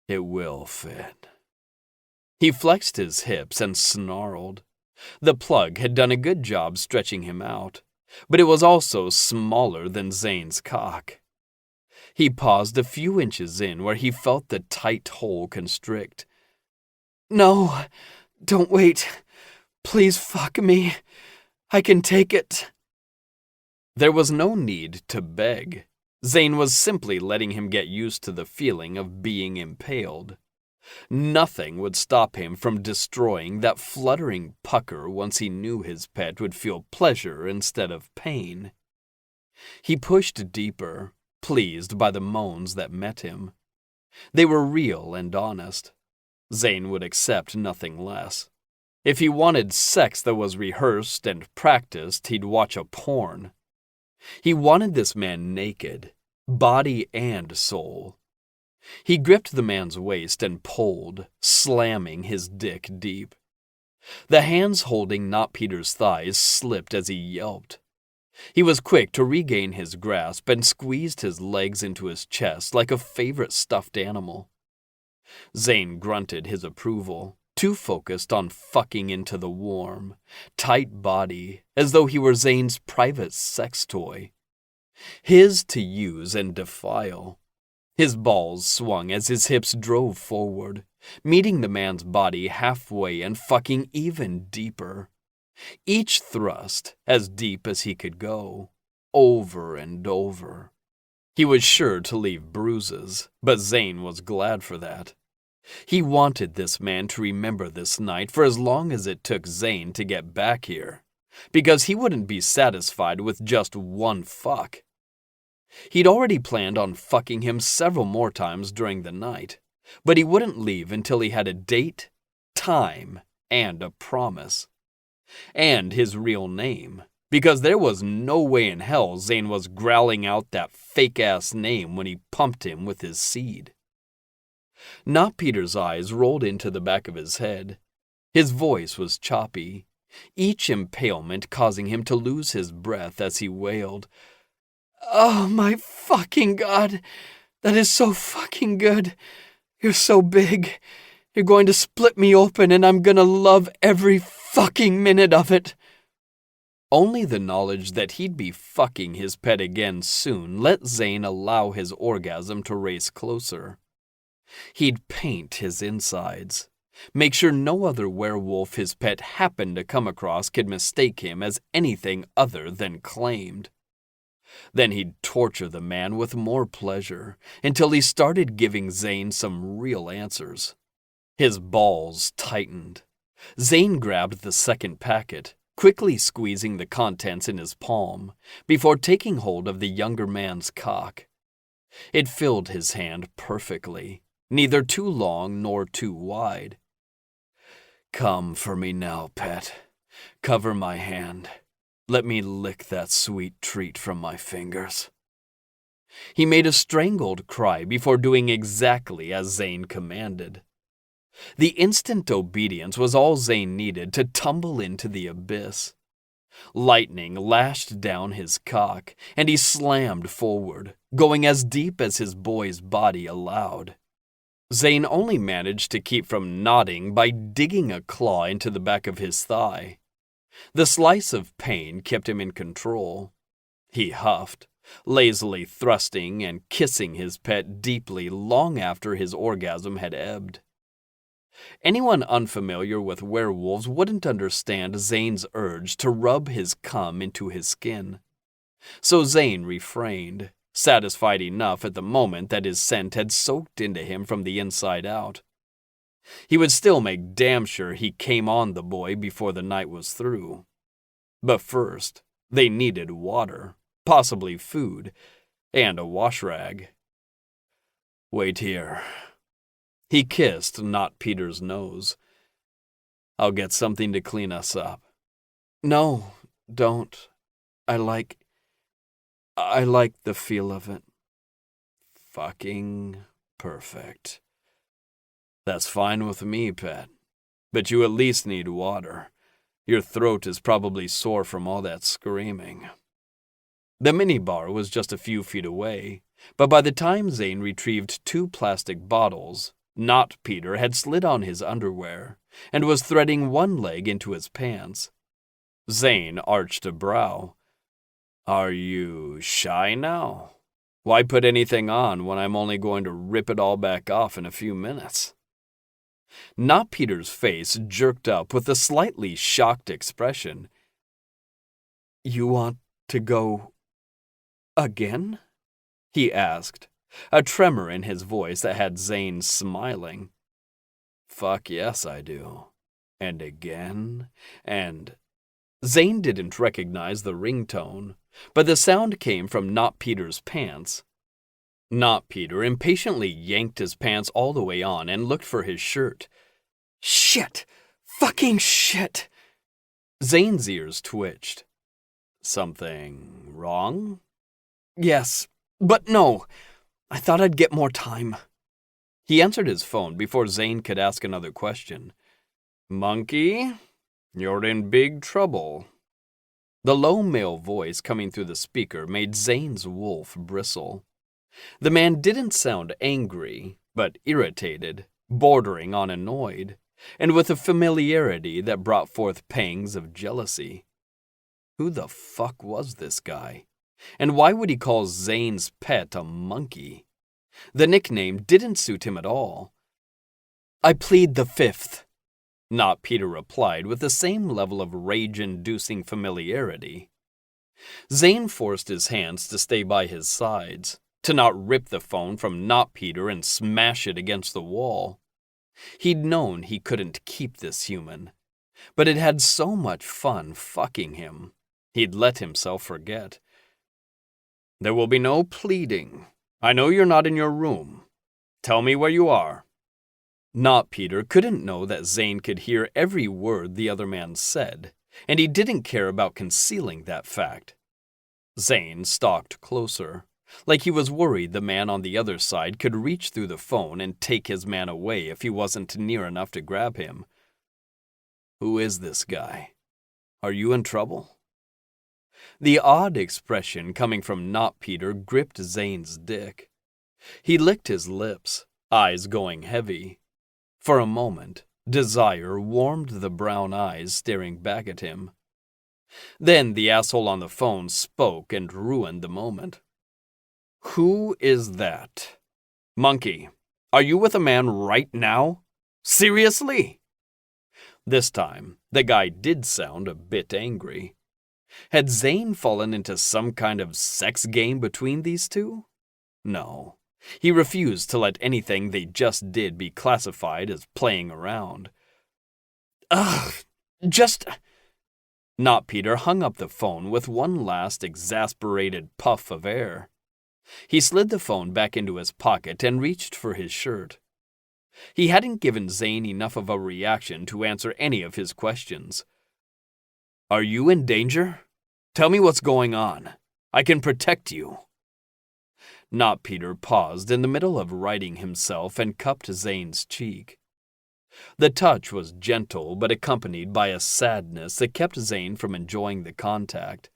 It will fit. He flexed his hips and snarled. The plug had done a good job stretching him out, but it was also smaller than Zane's cock. He paused a few inches in where he felt the tight hole constrict. No, don't wait. Please fuck me. I can take it. There was no need to beg. Zane was simply letting him get used to the feeling of being impaled. Nothing would stop him from destroying that fluttering pucker once he knew his pet would feel pleasure instead of pain. He pushed deeper, pleased by the moans that met him. They were real and honest. Zane would accept nothing less. If he wanted sex that was rehearsed and practiced, he'd watch a porn. He wanted this man naked, body and soul. He gripped the man's waist and pulled, slamming his dick deep. The hands holding Not Peter's thighs slipped as he yelped. He was quick to regain his grasp and squeezed his legs into his chest like a favorite stuffed animal. Zane grunted his approval, too focused on fucking into the warm, tight body as though he were Zane's private sex toy. His to use and defile. His balls swung as his hips drove forward, meeting the man's body halfway and fucking even deeper. Each thrust as deep as he could go, over and over. He was sure to leave bruises, but Zane was glad for that. He wanted this man to remember this night for as long as it took Zane to get back here, because he wouldn't be satisfied with just one fuck. He'd already planned on fucking him several more times during the night, but he wouldn't leave until he had a date, time, and a promise. And his real name, because there was no way in hell Zane was growling out that fake-ass name when he pumped him with his seed. Not Peter's eyes rolled into the back of his head. His voice was choppy, each impalement causing him to lose his breath as he wailed, "Oh my fucking God, that is so fucking good. You're so big. You're going to split me open and I'm gonna love every fucking minute of it." Only the knowledge that he'd be fucking his pet again soon let Zane allow his orgasm to race closer. He'd paint his insides, make sure no other werewolf his pet happened to come across could mistake him as anything other than claimed. Then he'd torture the man with more pleasure until he started giving Zane some real answers. His balls tightened. Zane grabbed the second packet, quickly squeezing the contents in his palm before taking hold of the younger man's cock. It filled his hand perfectly, neither too long nor too wide. "Come for me now, pet. Cover my hand. Let me lick that sweet treat from my fingers." He made a strangled cry before doing exactly as Zane commanded. The instant obedience was all Zane needed to tumble into the abyss. Lightning lashed down his cock, and he slammed forward, going as deep as his boy's body allowed. Zane only managed to keep from nodding by digging a claw into the back of his thigh. The slice of pain kept him in control. He huffed, lazily thrusting and kissing his pet deeply long after his orgasm had ebbed. Anyone unfamiliar with werewolves wouldn't understand Zane's urge to rub his cum into his skin. So Zane refrained, satisfied enough at the moment that his scent had soaked into him from the inside out. He would still make damn sure he came on the boy before the night was through. But first, they needed water, possibly food, and a wash rag. "Wait here." He kissed Not Peter's nose. "I'll get something to clean us up." "No, don't. I like the feel of it." "Fucking perfect." "That's fine with me, pet. But you at least need water. Your throat is probably sore from all that screaming. The minibar was just a few feet away, but by the time Zane retrieved 2 plastic bottles, Not Peter had slid on his underwear and was threading one leg into his pants. Zane arched a brow. Are you shy now? Why put anything on when I'm only going to rip it all back off in a few minutes? Not Peter's face jerked up with a slightly shocked expression. You want to go again? He asked, a tremor in his voice that had Zane smiling. Fuck yes, I do. And again, and... Zane didn't recognize the ringtone, but the sound came from Not Peter's pants. Not Peter impatiently yanked his pants all the way on and looked for his shirt. Shit! Fucking shit! Zane's ears twitched. Something wrong? Yes, but no. I thought I'd get more time. He answered his phone before Zane could ask another question. Monkey, you're in big trouble. The low male voice coming through the speaker made Zane's wolf bristle. The man didn't sound angry, but irritated, bordering on annoyed, and with a familiarity that brought forth pangs of jealousy. Who the fuck was this guy? And why would he call Zane's pet a monkey? The nickname didn't suit him at all. I plead the fifth, Not Peter replied with the same level of rage-inducing familiarity. Zane forced his hands to stay by his sides, to not rip the phone from Not Peter and smash it against the wall. He'd known he couldn't keep this human, but it had so much fun fucking him, he'd let himself forget. There will be no pleading. I know you're not in your room. Tell me where you are. Not Peter couldn't know that Zane could hear every word the other man said, and he didn't care about concealing that fact. Zane stalked closer, like he was worried the man on the other side could reach through the phone and take his man away if he wasn't near enough to grab him. Who is this guy? Are you in trouble? The odd expression coming from Not Peter gripped Zane's dick. He licked his lips, eyes going heavy. For a moment, desire warmed the brown eyes staring back at him. Then the asshole on the phone spoke and ruined the moment. Who is that? Monkey, are you with a man right now? Seriously? This time, the guy did sound a bit angry. Had Zane fallen into some kind of sex game between these two? No. He refused to let anything they just did be classified as playing around. Ugh, just... Not Peter hung up the phone with one last exasperated puff of air. He slid the phone back into his pocket and reached for his shirt. He hadn't given Zane enough of a reaction to answer any of his questions. Are you in danger? Tell me what's going on. I can protect you. Not Peter paused in the middle of righting himself and cupped Zane's cheek. The touch was gentle but accompanied by a sadness that kept Zane from enjoying the contact.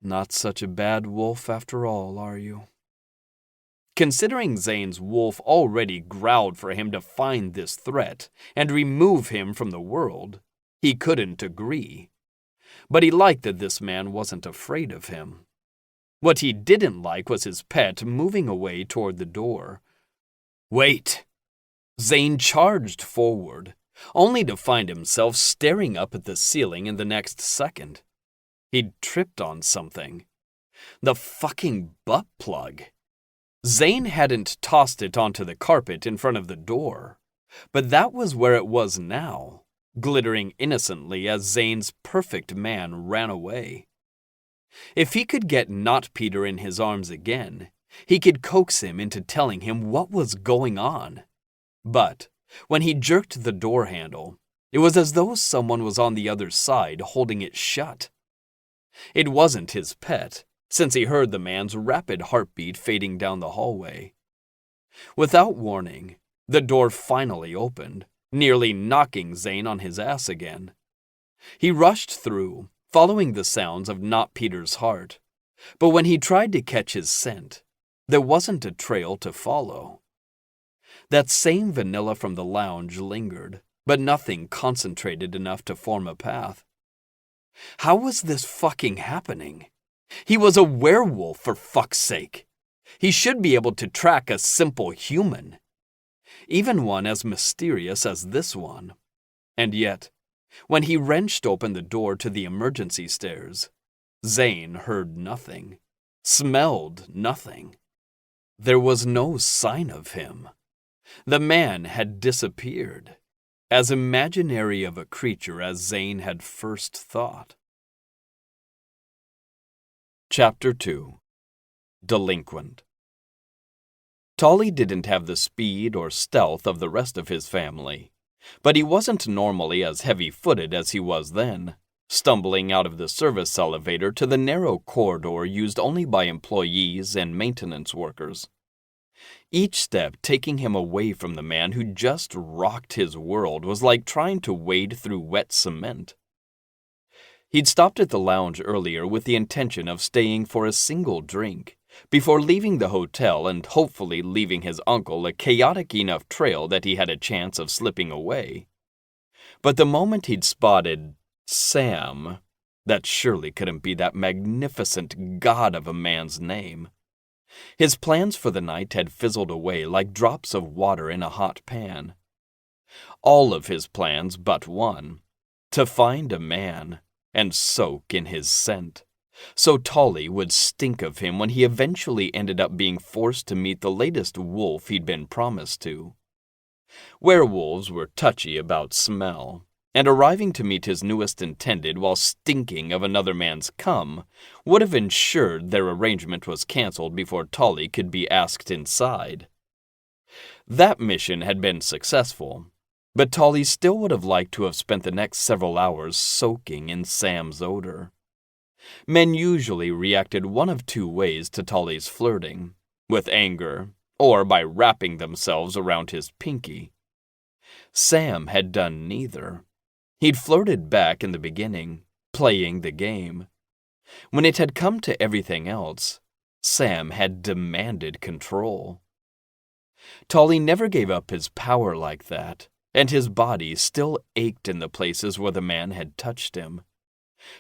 Not such a bad wolf after all, are you? Considering Zane's wolf already growled for him to find this threat and remove him from the world, he couldn't agree. But he liked that this man wasn't afraid of him. What he didn't like was his pet moving away toward the door. Wait! Zane charged forward, only to find himself staring up at the ceiling in the next second. He'd tripped on something. The fucking butt plug. Zane hadn't tossed it onto the carpet in front of the door, but that was where it was now, glittering innocently as Zane's perfect man ran away. If he could get Not Peter in his arms again, he could coax him into telling him what was going on. But when he jerked the door handle, it was as though someone was on the other side holding it shut. It wasn't his pet, since he heard the man's rapid heartbeat fading down the hallway. Without warning, the door finally opened, nearly knocking Zane on his ass again. He rushed through, following the sounds of Not Peter's heart. But when he tried to catch his scent, there wasn't a trail to follow. That same vanilla from the lounge lingered, but nothing concentrated enough to form a path. How was this fucking happening? He was a werewolf, for fuck's sake. He should be able to track a simple human, even one as mysterious as this one. And yet, when he wrenched open the door to the emergency stairs, Zane heard nothing, smelled nothing. There was no sign of him. The man had disappeared, as imaginary of a creature as Zane had first thought. Chapter 2. Delinquent. Tolly didn't have the speed or stealth of the rest of his family, but he wasn't normally as heavy-footed as he was then, stumbling out of the service elevator to the narrow corridor used only by employees and maintenance workers. Each step taking him away from the man who just rocked his world was like trying to wade through wet cement. He'd stopped at the lounge earlier with the intention of staying for a single drink, before leaving the hotel and hopefully leaving his uncle a chaotic enough trail that he had a chance of slipping away. But the moment he'd spotted Sam, that surely couldn't be that magnificent god of a man's name. His plans for the night had fizzled away like drops of water in a hot pan. All of his plans but one, to find a man and soak in his scent, so Tolly would stink of him when he eventually ended up being forced to meet the latest wolf he'd been promised to. Werewolves were touchy about smell, and arriving to meet his newest intended while stinking of another man's cum would have ensured their arrangement was cancelled before Tolly could be asked inside. That mission had been successful, but Tolly still would have liked to have spent the next several hours soaking in Sam's odor. Men usually reacted one of two ways to Tolly's flirting, with anger, or by wrapping themselves around his pinky. Sam had done neither. He'd flirted back in the beginning, playing the game. When it had come to everything else, Sam had demanded control. Tolly never gave up his power like that, and his body still ached in the places where the man had touched him.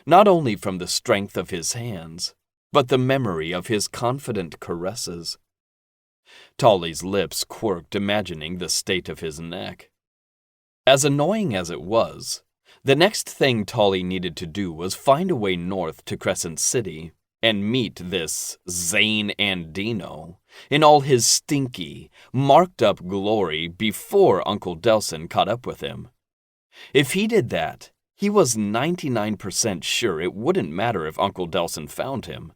Not only from the strength of his hands, but the memory of his confident caresses. Tolly's lips quirked, imagining the state of his neck. As annoying as it was, the next thing Tolly needed to do was find a way north to Crescent City and meet this Zane Andino in all his stinky, marked-up glory before Uncle Delson caught up with him. If he did that, he was 99% sure it wouldn't matter if Uncle Delson found him.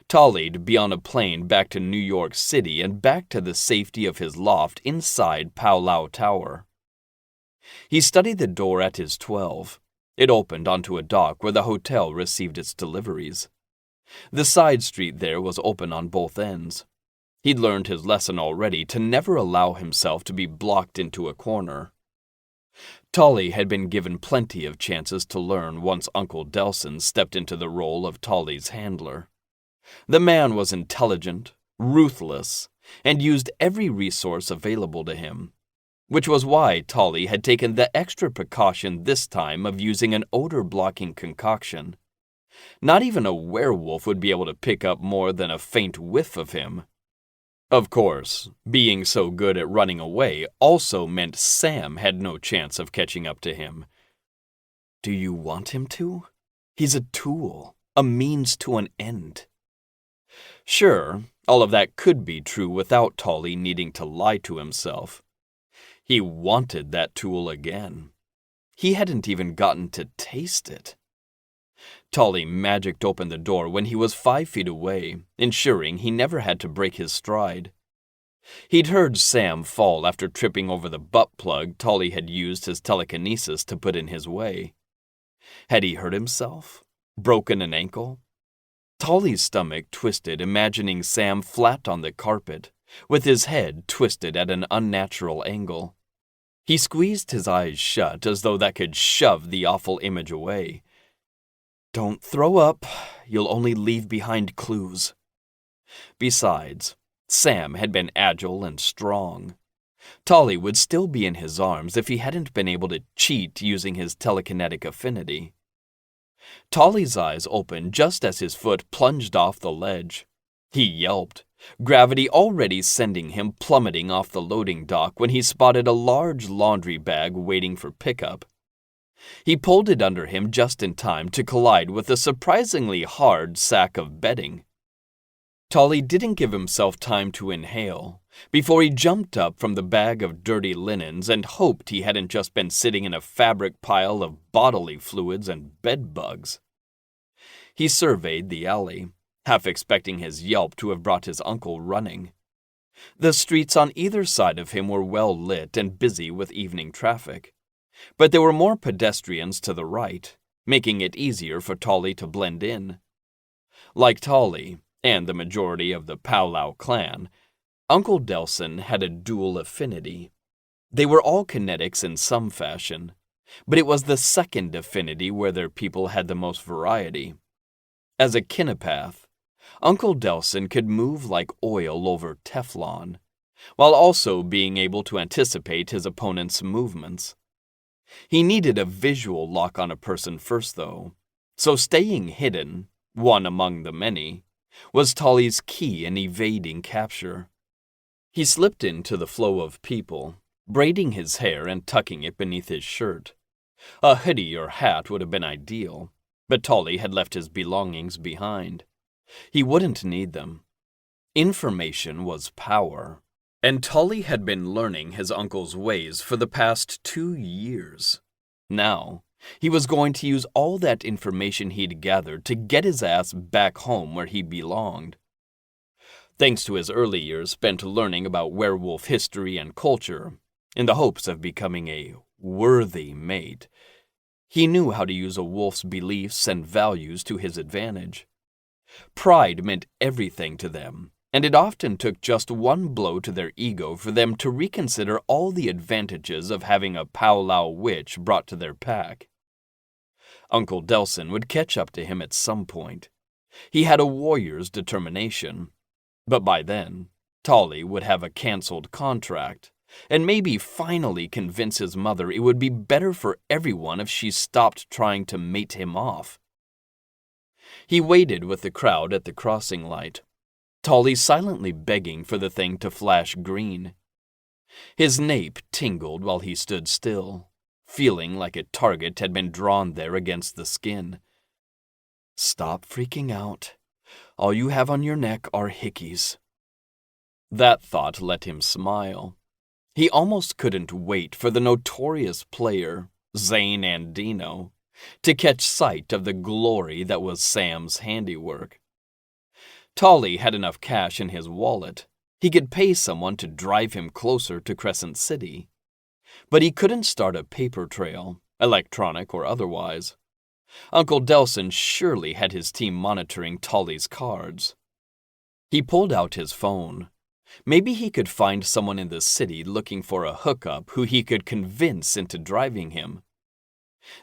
Tolly'd be on a plane back to New York City and back to the safety of his loft inside Powwow Tower. He studied the door at his 12. It opened onto a dock where the hotel received its deliveries. The side street there was open on both ends. He'd learned his lesson already to never allow himself to be blocked into a corner. Tolly had been given plenty of chances to learn once Uncle Delson stepped into the role of Tolly's handler. The man was intelligent, ruthless, and used every resource available to him, which was why Tolly had taken the extra precaution this time of using an odor-blocking concoction. Not even a werewolf would be able to pick up more than a faint whiff of him. Of course, being so good at running away also meant Sam had no chance of catching up to him. Do you want him to? He's a tool, a means to an end. Sure, all of that could be true without Tolly needing to lie to himself. He wanted that tool again. He hadn't even gotten to taste it. Tolly magicked open the door when he was 5 feet away, ensuring he never had to break his stride. He'd heard Sam fall after tripping over the butt plug Tolly had used his telekinesis to put in his way. Had he hurt himself? Broken an ankle? Tolly's stomach twisted, imagining Sam flat on the carpet, with his head twisted at an unnatural angle. He squeezed his eyes shut as though that could shove the awful image away. "Don't throw up. You'll only leave behind clues." Besides, Sam had been agile and strong. Tolly would still be in his arms if he hadn't been able to cheat using his telekinetic affinity. Tolly's eyes opened just as his foot plunged off the ledge. He yelped, gravity already sending him plummeting off the loading dock when he spotted a large laundry bag waiting for pickup. He pulled it under him just in time to collide with a surprisingly hard sack of bedding. Tolly didn't give himself time to inhale before he jumped up from the bag of dirty linens and hoped he hadn't just been sitting in a fabric pile of bodily fluids and bed bugs. He surveyed the alley, half expecting his yelp to have brought his uncle running. The streets on either side of him were well lit and busy with evening traffic, but there were more pedestrians to the right, making it easier for Tolly to blend in. Like Tolly, and the majority of the Powwow clan, Uncle Delson had a dual affinity. They were all kinetics in some fashion, but it was the second affinity where their people had the most variety. As a kinepath, Uncle Delson could move like oil over Teflon, while also being able to anticipate his opponent's movements. He needed a visual lock on a person first, though, so staying hidden, one among the many, was Tolly's key in evading capture. He slipped into the flow of people, braiding his hair and tucking it beneath his shirt. A hoodie or hat would have been ideal, but Tolly had left his belongings behind. He wouldn't need them. Information was power, and Tolly had been learning his uncle's ways for the past 2 years. Now, he was going to use all that information he'd gathered to get his ass back home where he belonged. Thanks to his early years spent learning about werewolf history and culture, in the hopes of becoming a worthy mate, he knew how to use a wolf's beliefs and values to his advantage. Pride meant everything to them, and it often took just one blow to their ego for them to reconsider all the advantages of having a powwow witch brought to their pack. Uncle Delson would catch up to him at some point. He had a warrior's determination, but by then, Tolly would have a canceled contract, and maybe finally convince his mother it would be better for everyone if she stopped trying to mate him off. He waited with the crowd at the crossing light, Tolly silently begging for the thing to flash green. His nape tingled while he stood still, feeling like a target had been drawn there against the skin. "Stop freaking out. All you have on your neck are hickeys." That thought let him smile. He almost couldn't wait for the notorious player, Zane Andino, to catch sight of the glory that was Sam's handiwork. Tolly had enough cash in his wallet. He could pay someone to drive him closer to Crescent City. But he couldn't start a paper trail, electronic or otherwise. Uncle Delson surely had his team monitoring Tolly's cards. He pulled out his phone. Maybe he could find someone in the city looking for a hookup who he could convince into driving him.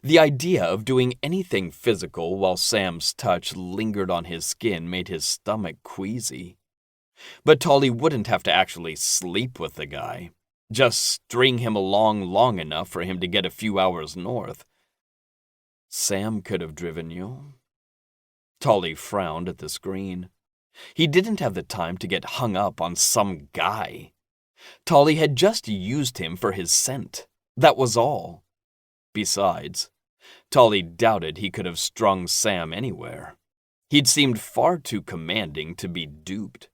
The idea of doing anything physical while Sam's touch lingered on his skin made his stomach queasy. But Tolly wouldn't have to actually sleep with the guy. Just string him along long enough for him to get a few hours north. Sam could have driven you. Tolly frowned at the screen. He didn't have the time to get hung up on some guy. Tolly had just used him for his scent. That was all. Besides, Tolly doubted he could have strung Sam anywhere. He'd seemed far too commanding to be duped.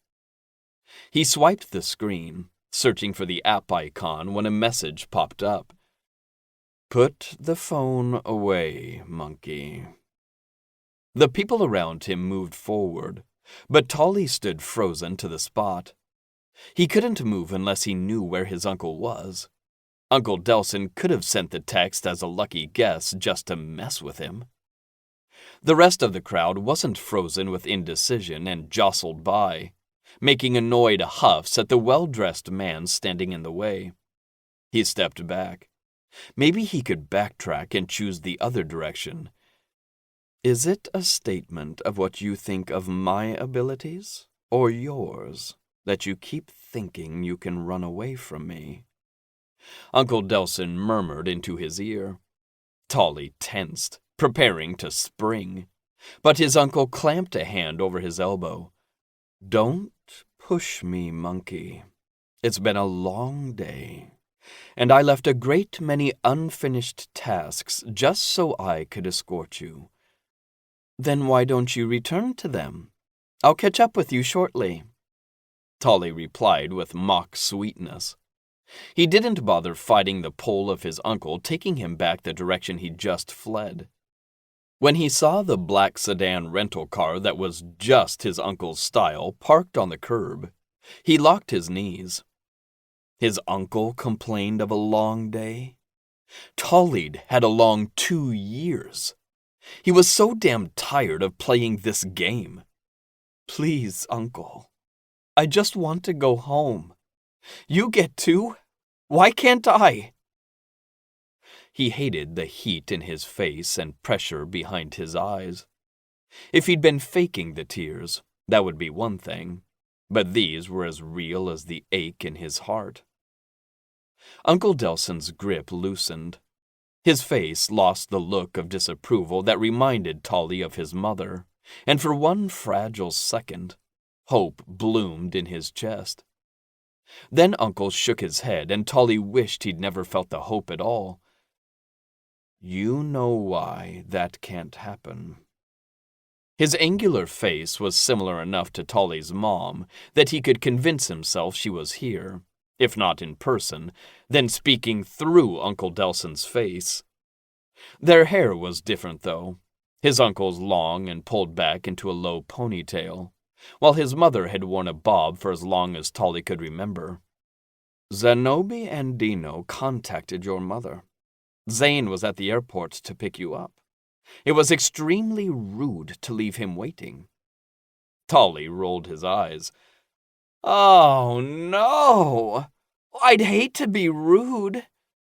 He swiped the screen, searching for the app icon when a message popped up. "Put the phone away, monkey." The people around him moved forward, but Tolly stood frozen to the spot. He couldn't move unless he knew where his uncle was. Uncle Delson could have sent the text as a lucky guess just to mess with him. The rest of the crowd wasn't frozen with indecision and jostled by, making annoyed huffs at the well-dressed man standing in the way. He stepped back. Maybe he could backtrack and choose the other direction. Is it a statement of what you think of my abilities, or yours, that you keep thinking you can run away from me? Uncle Delson murmured into his ear. Tolly tensed, preparing to spring, but his uncle clamped a hand over his elbow. Don't push me, monkey. It's been a long day, and I left a great many unfinished tasks just so I could escort you. Then why don't you return to them? I'll catch up with you shortly. Tolly replied with mock sweetness. He didn't bother fighting the pull of his uncle, taking him back the direction he'd just fled. When he saw the black sedan rental car that was just his uncle's style parked on the curb, he locked his knees. His uncle complained of a long day? Tolly'd had a long 2 years. He was so damn tired of playing this game. Please, Uncle. I just want to go home. You get to. Why can't I? He hated the heat in his face and pressure behind his eyes. If he'd been faking the tears, that would be one thing, but these were as real as the ache in his heart. Uncle Delson's grip loosened. His face lost the look of disapproval that reminded Tolly of his mother, and for one fragile second, hope bloomed in his chest. Then Uncle shook his head, and Tolly wished he'd never felt the hope at all. You know why that can't happen. His angular face was similar enough to Tolly's mom that he could convince himself she was here, if not in person, then speaking through Uncle Delson's face. Their hair was different, though, his uncle's long and pulled back into a low ponytail, while his mother had worn a bob for as long as Tolly could remember. Zenobi and Dino contacted your mother. Zane was at the airport to pick you up. It was extremely rude to leave him waiting. Tolly rolled his eyes. Oh, no! I'd hate to be rude.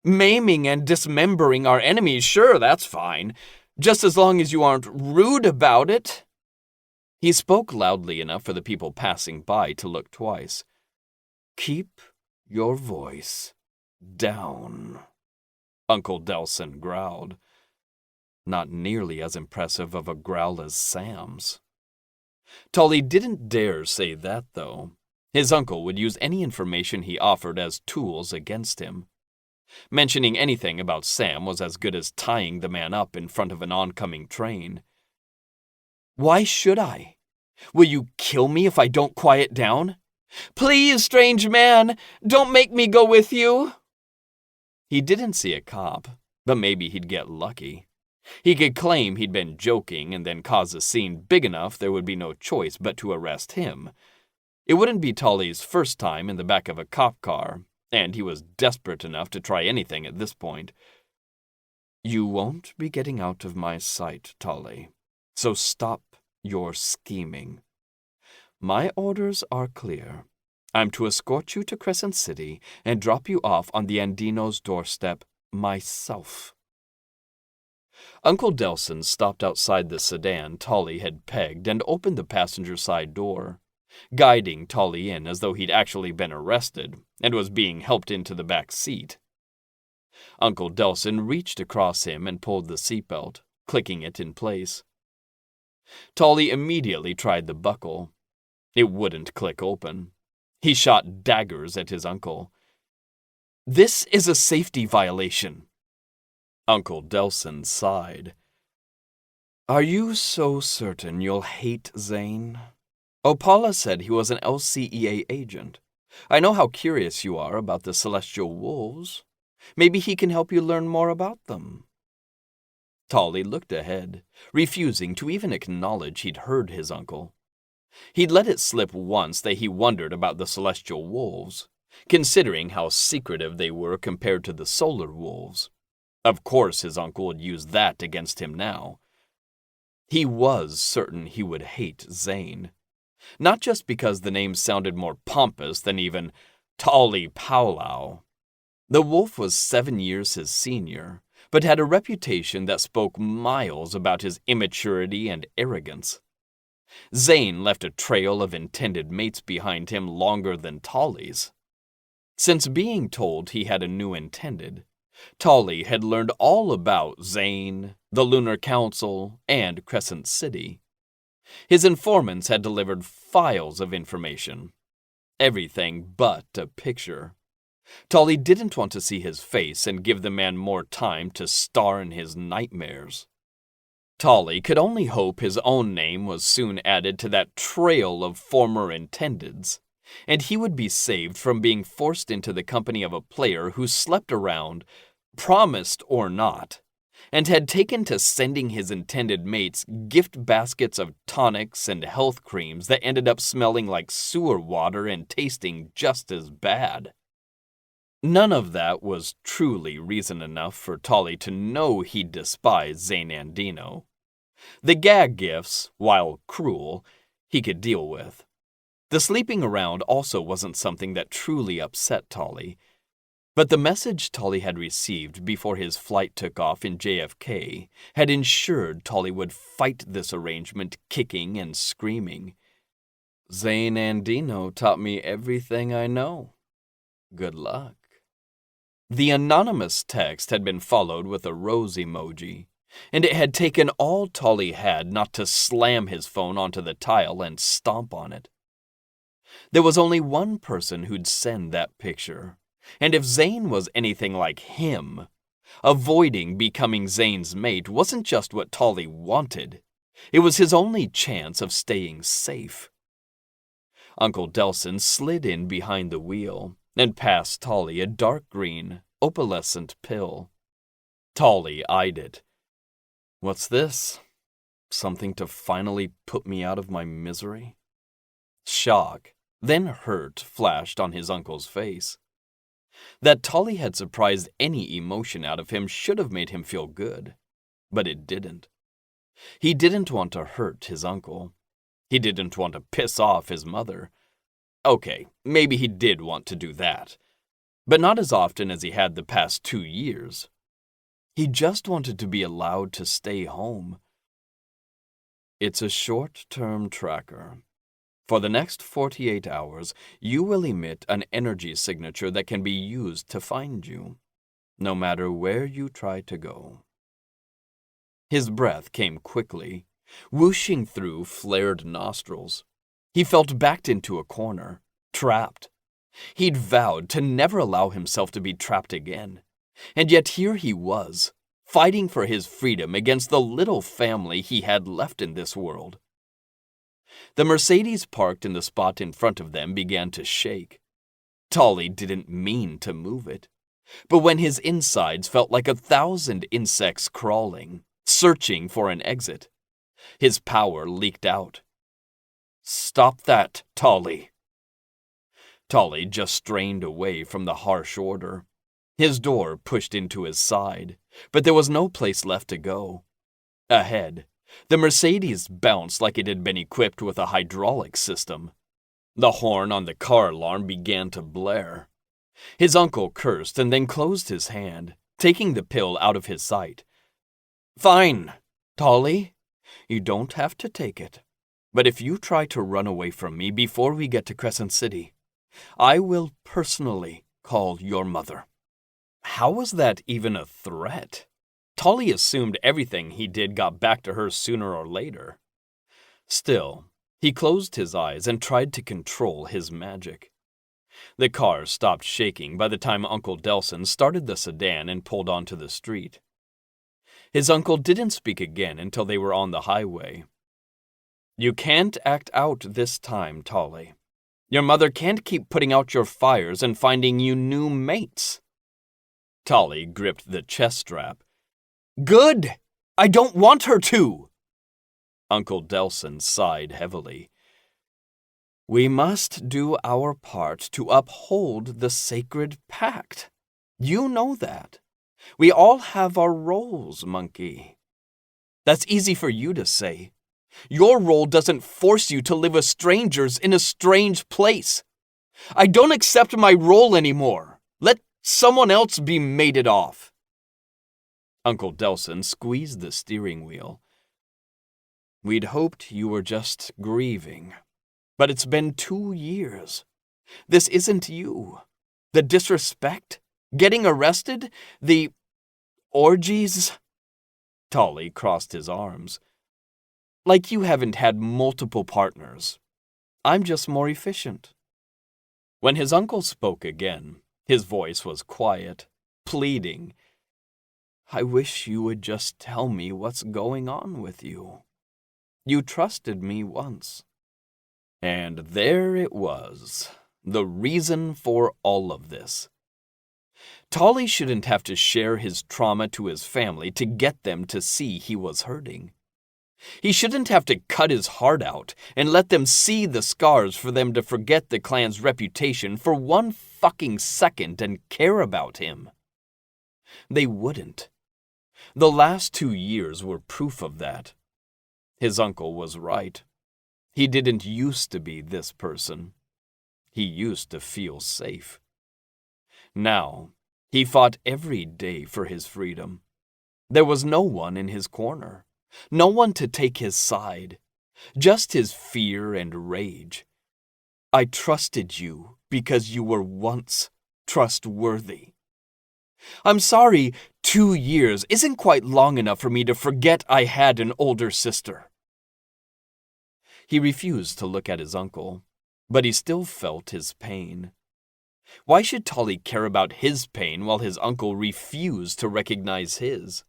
Maiming and dismembering our enemies, sure, that's fine, just as long as you aren't rude about it. He spoke loudly enough for the people passing by to look twice. Keep your voice down, Uncle Delson growled. Not nearly as impressive of a growl as Sam's. Tolly didn't dare say that, though. His uncle would use any information he offered as tools against him. Mentioning anything about Sam was as good as tying the man up in front of an oncoming train. Why should I? Will you kill me if I don't quiet down? Please, strange man, don't make me go with you. He didn't see a cop, but maybe he'd get lucky. He could claim he'd been joking and then cause a scene big enough there would be no choice but to arrest him. It wouldn't be Tolly's first time in the back of a cop car, and he was desperate enough to try anything at this point. You won't be getting out of my sight, Tolly, so stop your scheming. My orders are clear. I'm to escort you to Crescent City and drop you off on the Andino's doorstep myself. Uncle Delson stopped outside the sedan Tolly had pegged and opened the passenger side door, guiding Tolly in as though he'd actually been arrested and was being helped into the back seat. Uncle Delson reached across him and pulled the seatbelt, clicking it in place. Tolly immediately tried the buckle. It wouldn't click open. He shot daggers at his uncle. This is a safety violation. Uncle Delson sighed. Are you so certain you'll hate Zane? Opala said he was an LCEA agent. I know how curious you are about the celestial wolves. Maybe he can help you learn more about them. Tolly looked ahead, refusing to even acknowledge he'd heard his uncle. He'd let it slip once that he wondered about the celestial wolves, considering how secretive they were compared to the solar wolves. Of course his uncle would use that against him now. He was certain he would hate Zane. Not just because the name sounded more pompous than even Tolly Powlow. The wolf was 7 years his senior, but had a reputation that spoke miles about his immaturity and arrogance. Zane left a trail of intended mates behind him longer than Tolly's. Since being told he had a new intended, Tolly had learned all about Zane, the Lunar Council, and Crescent City. His informants had delivered files of information. Everything but a picture. Tolly didn't want to see his face and give the man more time to star in his nightmares. Tolly could only hope his own name was soon added to that trail of former intendeds, and he would be saved from being forced into the company of a player who slept around, promised or not, and had taken to sending his intended mates gift baskets of tonics and health creams that ended up smelling like sewer water and tasting just as bad. None of that was truly reason enough for Tolly to know he despised Zane Andino. The gag gifts, while cruel, he could deal with. The sleeping around also wasn't something that truly upset Tolly. But the message Tolly had received before his flight took off in JFK had ensured Tolly would fight this arrangement kicking and screaming. Zane Andino taught me everything I know. Good luck. The anonymous text had been followed with a rose emoji, and it had taken all Tolly had not to slam his phone onto the tile and stomp on it. There was only one person who'd send that picture, and if Zane was anything like him, avoiding becoming Zane's mate wasn't just what Tolly wanted, it was his only chance of staying safe. Uncle Delson slid in behind the wheel and passed Tolly a dark green, opalescent pill. Tolly eyed it. What's this? Something to finally put me out of my misery? Shock, then hurt, flashed on his uncle's face. That Tolly had surprised any emotion out of him should have made him feel good, but it didn't. He didn't want to hurt his uncle. He didn't want to piss off his mother. Okay, maybe he did want to do that, but not as often as he had the past 2 years. He just wanted to be allowed to stay home. It's a short-term tracker. For the next 48 hours, you will emit an energy signature that can be used to find you, no matter where you try to go. His breath came quickly, whooshing through flared nostrils. He felt backed into a corner, trapped. He'd vowed to never allow himself to be trapped again, and yet here he was, fighting for his freedom against the little family he had left in this world. The Mercedes parked in the spot in front of them began to shake. Tolly didn't mean to move it, but when his insides felt like 1,000 insects crawling, searching for an exit, his power leaked out. Stop that, Tolly. Tolly just strained away from the harsh order. His door pushed into his side, but there was no place left to go. Ahead, the Mercedes bounced like it had been equipped with a hydraulic system. The horn on the car alarm began to blare. His uncle cursed and then closed his hand, taking the pill out of his sight. Fine, Tolly. You don't have to take it. But if you try to run away from me before we get to Crescent City, I will personally call your mother. How was that even a threat? Tolly assumed everything he did got back to her sooner or later. Still, he closed his eyes and tried to control his magic. The car stopped shaking by the time Uncle Delson started the sedan and pulled onto the street. His uncle didn't speak again until they were on the highway. You can't act out this time, Tolly. Your mother can't keep putting out your fires and finding you new mates. Tolly gripped the chest strap. Good! I don't want her to! Uncle Delson sighed heavily. We must do our part to uphold the sacred pact. You know that. We all have our roles, monkey. That's easy for you to say. Your role doesn't force you to live with strangers in a strange place. I don't accept my role anymore. Let Someone else be mated off. Uncle Delson squeezed the steering wheel. We'd hoped you were just grieving, but it's been 2 years. This isn't you. The disrespect, getting arrested, the orgies. Tolly crossed his arms. Like you haven't had multiple partners. I'm just more efficient. When his uncle spoke again, his voice was quiet, pleading. I wish you would just tell me what's going on with you. You trusted me once. And there it was, the reason for all of this. Tolly shouldn't have to share his trauma to his family to get them to see he was hurting. He shouldn't have to cut his heart out and let them see the scars for them to forget the clan's reputation for 1 fucking second and care about him. They wouldn't. The last 2 years were proof of that. His uncle was right. He didn't used to be this person. He used to feel safe. Now, he fought every day for his freedom. There was no one in his corner. No one to take his side. Just his fear and rage. I trusted you because you were once trustworthy. I'm sorry, 2 years isn't quite long enough for me to forget I had an older sister. He refused to look at his uncle, but he still felt his pain. Why should Tolly care about his pain while his uncle refused to recognize his?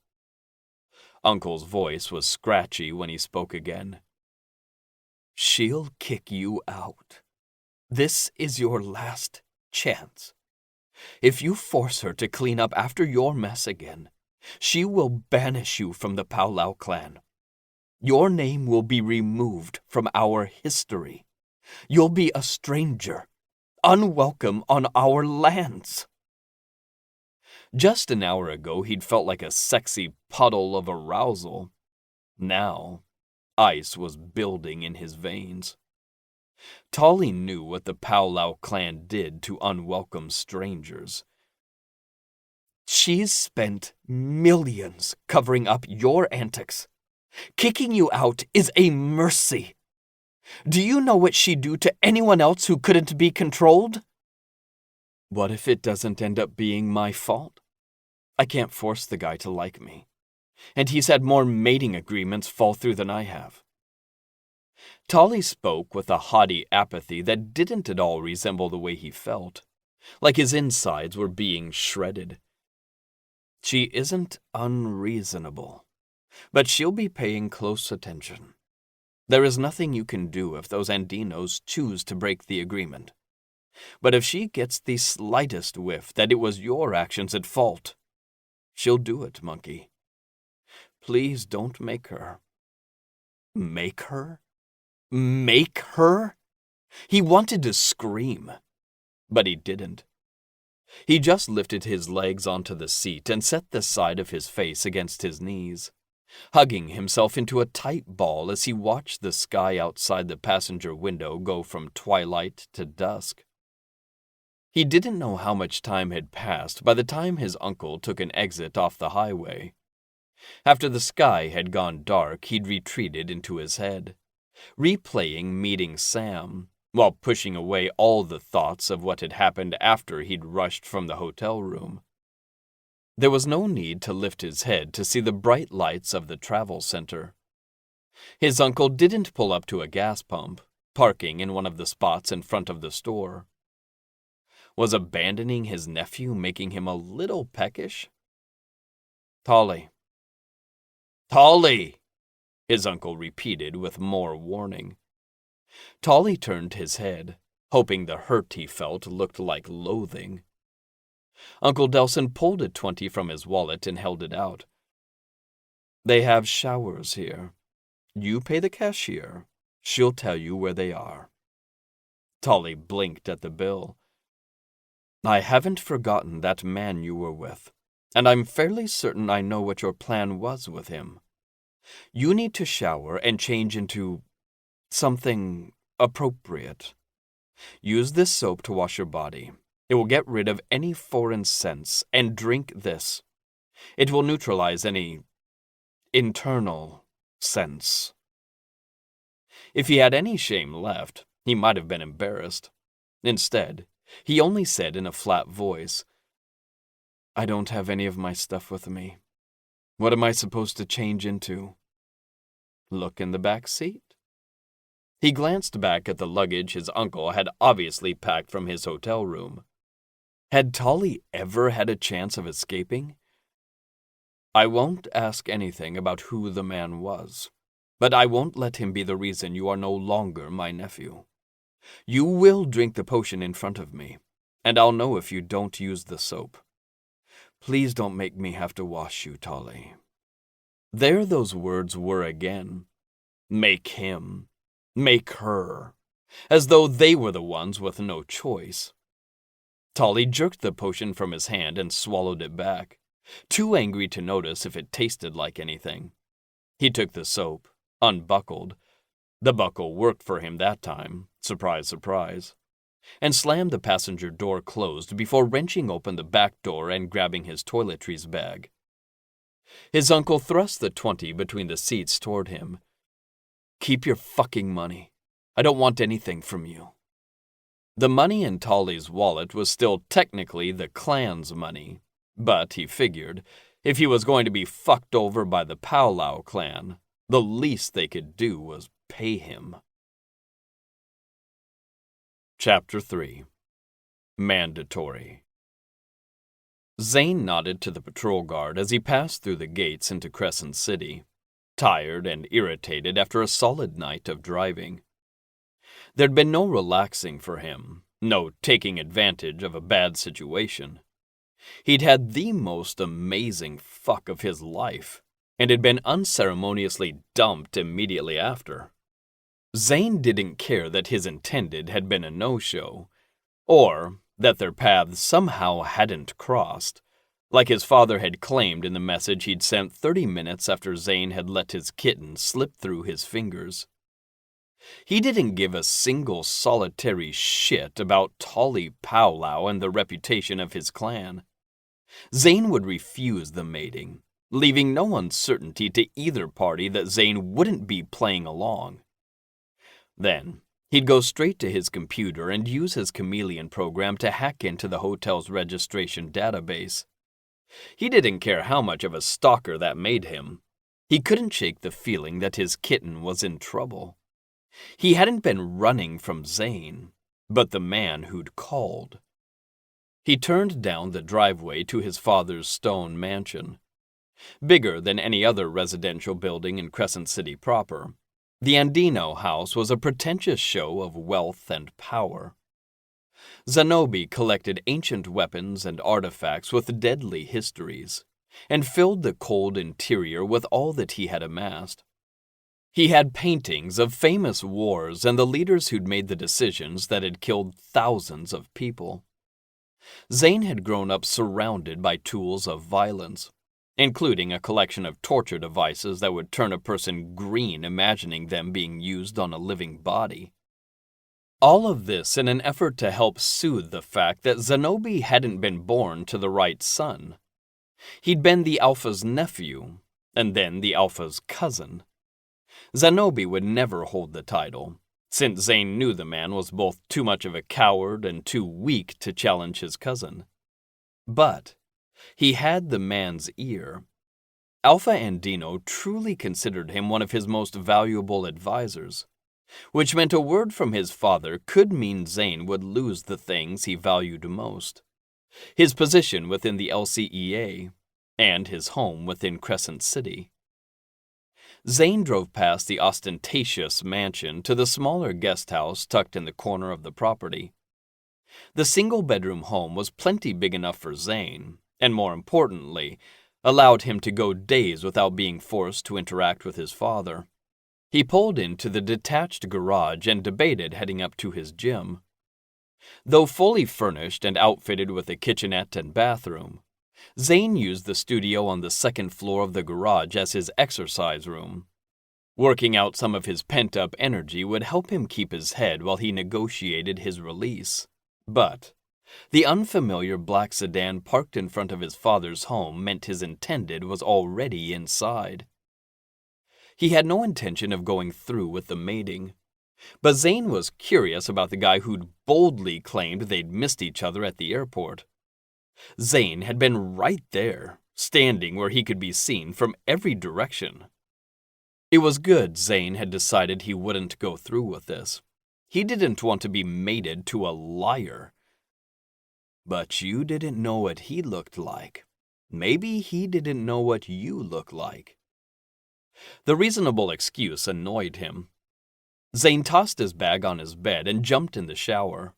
Uncle's voice was scratchy when he spoke again. She'll kick you out. This is your last chance. If you force her to clean up after your mess again, she will banish you from the Powlau clan. Your name will be removed from our history. You'll be a stranger, unwelcome on our lands. Just an hour ago, he'd felt like a sexy puddle of arousal. Now, ice was building in his veins. Tolly knew what the Powlau clan did to unwelcome strangers. She's spent millions covering up your antics. Kicking you out is a mercy. Do you know what she'd do to anyone else who couldn't be controlled? What if it doesn't end up being my fault? I can't force the guy to like me. And he's had more mating agreements fall through than I have. Tolly spoke with a haughty apathy that didn't at all resemble the way he felt, like his insides were being shredded. She isn't unreasonable, but she'll be paying close attention. There is nothing you can do if those Andinos choose to break the agreement. But if she gets the slightest whiff that it was your actions at fault, she'll do it, monkey. Please don't make her. Make her? Make her? He wanted to scream, but he didn't. He just lifted his legs onto the seat and set the side of his face against his knees, hugging himself into a tight ball as he watched the sky outside the passenger window go from twilight to dusk. He didn't know how much time had passed by the time his uncle took an exit off the highway. After the sky had gone dark, he'd retreated into his head, replaying meeting Sam, while pushing away all the thoughts of what had happened after he'd rushed from the hotel room. There was no need to lift his head to see the bright lights of the travel center. His uncle didn't pull up to a gas pump, parking in one of the spots in front of the store. Was abandoning his nephew making him a little peckish? Tolly. Tolly! His uncle repeated with more warning. Tolly turned his head, hoping the hurt he felt looked like loathing. Uncle Delson pulled a 20 from his wallet and held it out. They have showers here. You pay the cashier. She'll tell you where they are. Tolly blinked at the bill. I haven't forgotten that man you were with, and I'm fairly certain I know what your plan was with him. You need to shower and change into something appropriate. Use this soap to wash your body, It will get rid of any foreign sense, and drink this. It will neutralize any internal sense. If he had any shame left, he might have been embarrassed. Instead, he only said in a flat voice, "I don't have any of my stuff with me. What am I supposed to change into?" "Look in the back seat." He glanced back at the luggage his uncle had obviously packed from his hotel room. Had Tolly ever had a chance of escaping? "I won't ask anything about who the man was, but I won't let him be the reason you are no longer my nephew. You will drink the potion in front of me, and I'll know if you don't use the soap. Please don't make me have to wash you, Tolly." There those words were again. Make him. Make her. As though they were the ones with no choice. Tolly jerked the potion from his hand and swallowed it back, too angry to notice if it tasted like anything. He took the soap, unbuckled. The buckle worked for him that time, surprise, surprise, and slammed the passenger door closed before wrenching open the back door and grabbing his toiletries bag. His uncle thrust the 20 between the seats toward him. "Keep your fucking money. I don't want anything from you." The money in Tolly's wallet was still technically the clan's money, but he figured, if he was going to be fucked over by the Powwow clan, the least they could do was pay him. Chapter 3. Mandatory. Zane nodded to the patrol guard as he passed through the gates into Crescent City, tired and irritated after a solid night of driving. There'd been no relaxing for him, no taking advantage of a bad situation. He'd had the most amazing fuck of his life, and had been unceremoniously dumped immediately after. Zane didn't care that his intended had been a no-show, or that their paths somehow hadn't crossed, like his father had claimed in the message he'd sent 30 minutes after Zane had let his kitten slip through his fingers. He didn't give a single solitary shit about Tolly Powwow and the reputation of his clan. Zane would refuse the mating, leaving no uncertainty to either party that Zane wouldn't be playing along. Then, he'd go straight to his computer and use his chameleon program to hack into the hotel's registration database. He didn't care how much of a stalker that made him. He couldn't shake the feeling that his kitten was in trouble. He hadn't been running from Zane, but the man who'd called. He turned down the driveway to his father's stone mansion. Bigger than any other residential building in Crescent City proper, the Andino house was a pretentious show of wealth and power. Zanobi collected ancient weapons and artifacts with deadly histories, and filled the cold interior with all that he had amassed. He had paintings of famous wars and the leaders who'd made the decisions that had killed thousands of people. Zane had grown up surrounded by tools of violence, including a collection of torture devices that would turn a person green imagining them being used on a living body. All of this in an effort to help soothe the fact that Zanobi hadn't been born to the right son. He'd been the Alpha's nephew, and then the Alpha's cousin. Zanobi would never hold the title, since Zane knew the man was both too much of a coward and too weak to challenge his cousin. But he had the man's ear. Alpha Andino truly considered him one of his most valuable advisors, which meant a word from his father could mean Zane would lose the things he valued most: his position within the LCEA, and his home within Crescent City. Zane drove past the ostentatious mansion to the smaller guest house tucked in the corner of the property. The single-bedroom home was plenty big enough for Zane, and more importantly, allowed him to go days without being forced to interact with his father. He pulled into the detached garage and debated heading up to his gym. Though fully furnished and outfitted with a kitchenette and bathroom, Zane used the studio on the second floor of the garage as his exercise room. Working out some of his pent-up energy would help him keep his head while he negotiated his release. But The unfamiliar black sedan parked in front of his father's home meant his intended was already inside. He had no intention of going through with the mating, but Zane was curious about the guy who'd boldly claimed they'd missed each other at the airport. Zane had been right there, standing where he could be seen from every direction. It was good Zane had decided he wouldn't go through with this. He didn't want to be mated to a liar. But you didn't know what he looked like. Maybe he didn't know what you look like. The reasonable excuse annoyed him. Zane tossed his bag on his bed and jumped in the shower.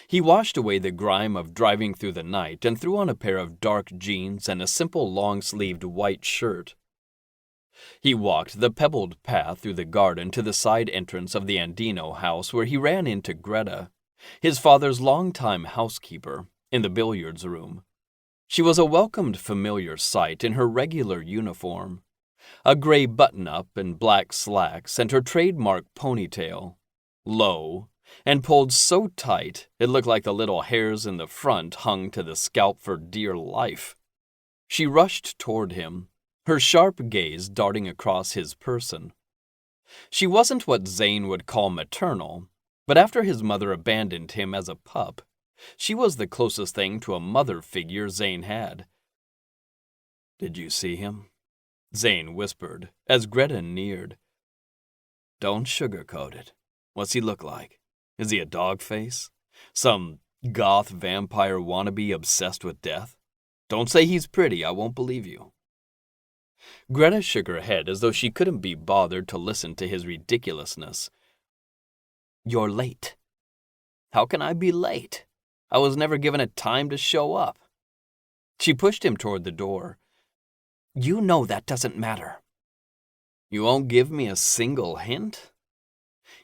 He washed away the grime of driving through the night and threw on a pair of dark jeans and a simple long-sleeved white shirt. He walked the pebbled path through the garden to the side entrance of the Andino house where he ran into Greta, his father's longtime housekeeper, in the billiards room. She was a welcomed familiar sight in her regular uniform, a gray button-up and black slacks and her trademark ponytail, low, and pulled so tight it looked like the little hairs in the front hung to the scalp for dear life. She rushed toward him, her sharp gaze darting across his person. She wasn't what Zane would call maternal, but after his mother abandoned him as a pup, she was the closest thing to a mother figure Zane had. "Did you see him?" Zane whispered as Greta neared. "Don't sugarcoat it. What's he look like? Is he a dog face? Some goth vampire wannabe obsessed with death? Don't say he's pretty, I won't believe you." Greta shook her head as though she couldn't be bothered to listen to his ridiculousness. "You're late." "How can I be late? I was never given a time to show up." She pushed him toward the door. "You know that doesn't matter." "You won't give me a single hint?"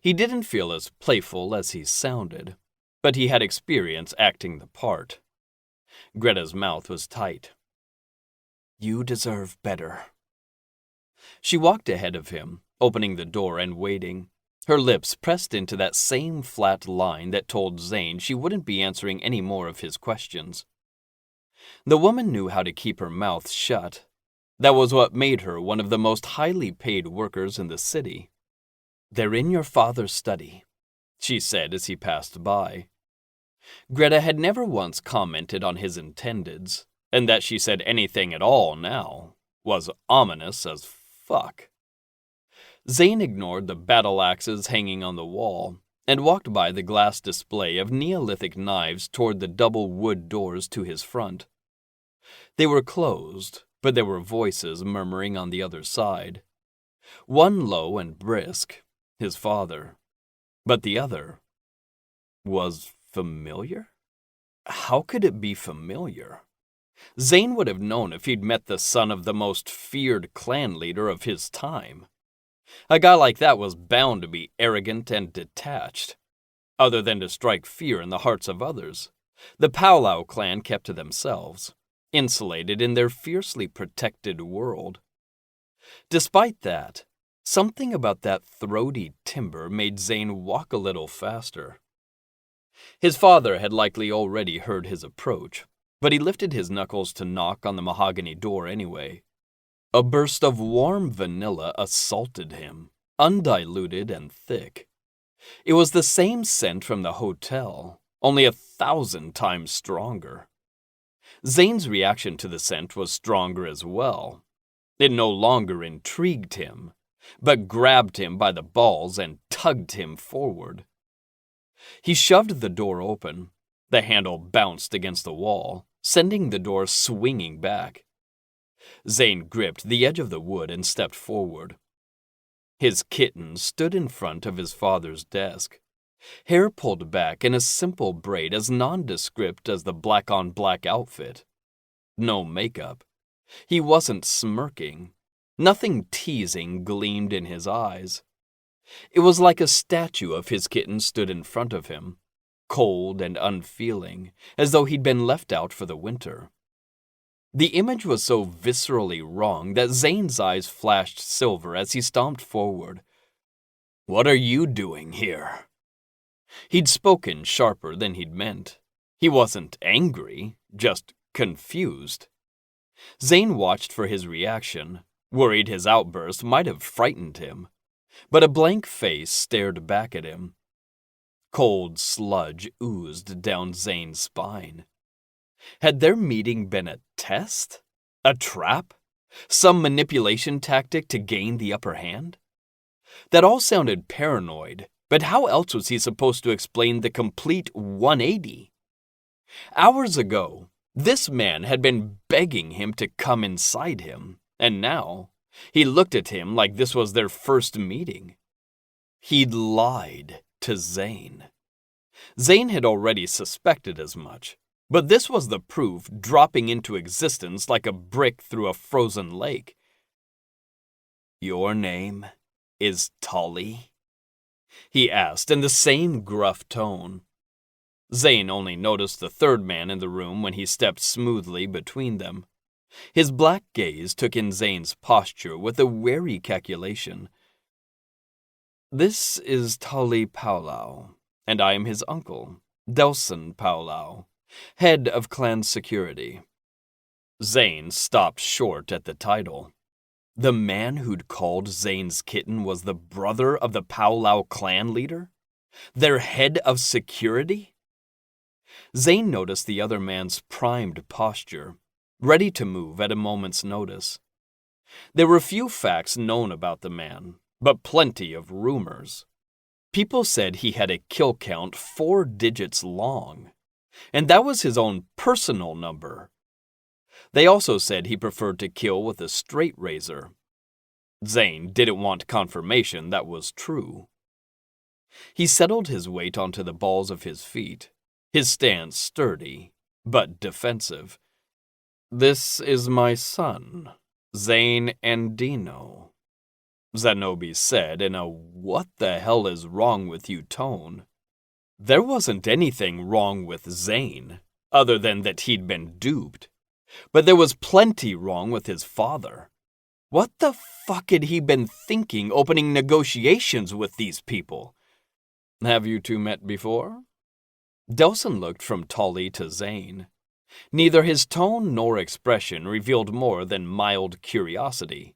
He didn't feel as playful as he sounded, but he had experience acting the part. Greta's mouth was tight. "You deserve better." She walked ahead of him, opening the door and waiting, her lips pressed into that same flat line that told Zane she wouldn't be answering any more of his questions. The woman knew how to keep her mouth shut. That was what made her one of the most highly paid workers in the city. "They're in your father's study," she said as he passed by. Greta had never once commented on his intendeds, and that she said anything at all now was ominous as fuck. Zane ignored the battle axes hanging on the wall and walked by the glass display of Neolithic knives toward the double wood doors to his front. They were closed, but there were voices murmuring on the other side. One low and brisk, his father, but the other was familiar? How could it be familiar? Zane would have known if he'd met the son of the most feared clan leader of his time. A guy like that was bound to be arrogant and detached. Other than to strike fear in the hearts of others, the Powwow clan kept to themselves, insulated in their fiercely protected world. Despite that, something about that throaty timbre made Zane walk a little faster. His father had likely already heard his approach, but he lifted his knuckles to knock on the mahogany door anyway. A burst of warm vanilla assaulted him, undiluted and thick. It was the same scent from the hotel, only 1,000 times stronger. Zane's reaction to the scent was stronger as well. It no longer intrigued him, but grabbed him by the balls and tugged him forward. He shoved the door open. The handle bounced against the wall, sending the door swinging back. Zane gripped the edge of the wood and stepped forward. His kitten stood in front of his father's desk, hair pulled back in a simple braid as nondescript as the black-on-black outfit. No makeup. He wasn't smirking. Nothing teasing gleamed in his eyes. It was like a statue of his kitten stood in front of him, cold and unfeeling, as though he'd been left out for the winter. The image was so viscerally wrong that Zane's eyes flashed silver as he stomped forward. "What are you doing here?" He'd spoken sharper than he'd meant. He wasn't angry, just confused. Zane watched for his reaction, worried his outburst might have frightened him, but a blank face stared back at him. Cold sludge oozed down Zane's spine. Had their meeting been a test? A trap? Some manipulation tactic to gain the upper hand? That all sounded paranoid, but how else was he supposed to explain the complete 180? Hours ago, this man had been begging him to come inside him, and now he looked at him like this was their first meeting. He'd lied to Zane. Zane had already suspected as much, but this was the proof dropping into existence like a brick through a frozen lake. "Your name is Tully?" he asked in the same gruff tone. Zane only noticed the third man in the room when he stepped smoothly between them. His black gaze took in Zane's posture with a wary calculation. "This is Tully Paulau, and I am his uncle, Delson Paulau, head of clan security." Zane stopped short at the title. The man who'd called Zane's kitten was the brother of the Paulau clan leader? Their head of security? Zane noticed the other man's primed posture, ready to move at a moment's notice. There were few facts known about the man, but plenty of rumors. People said he had a kill count 4 digits long, and that was his own personal number. They also said he preferred to kill with a straight razor. Zane didn't want confirmation that was true. He settled his weight onto the balls of his feet, his stance sturdy, but defensive. "This is my son, Zane Andino," Zanobi said in a "what the hell is wrong with you" tone. There wasn't anything wrong with Zane, other than that he'd been duped. But there was plenty wrong with his father. What the fuck had he been thinking opening negotiations with these people? "Have you two met before?" Delson looked from Tully to Zane. Neither his tone nor expression revealed more than mild curiosity.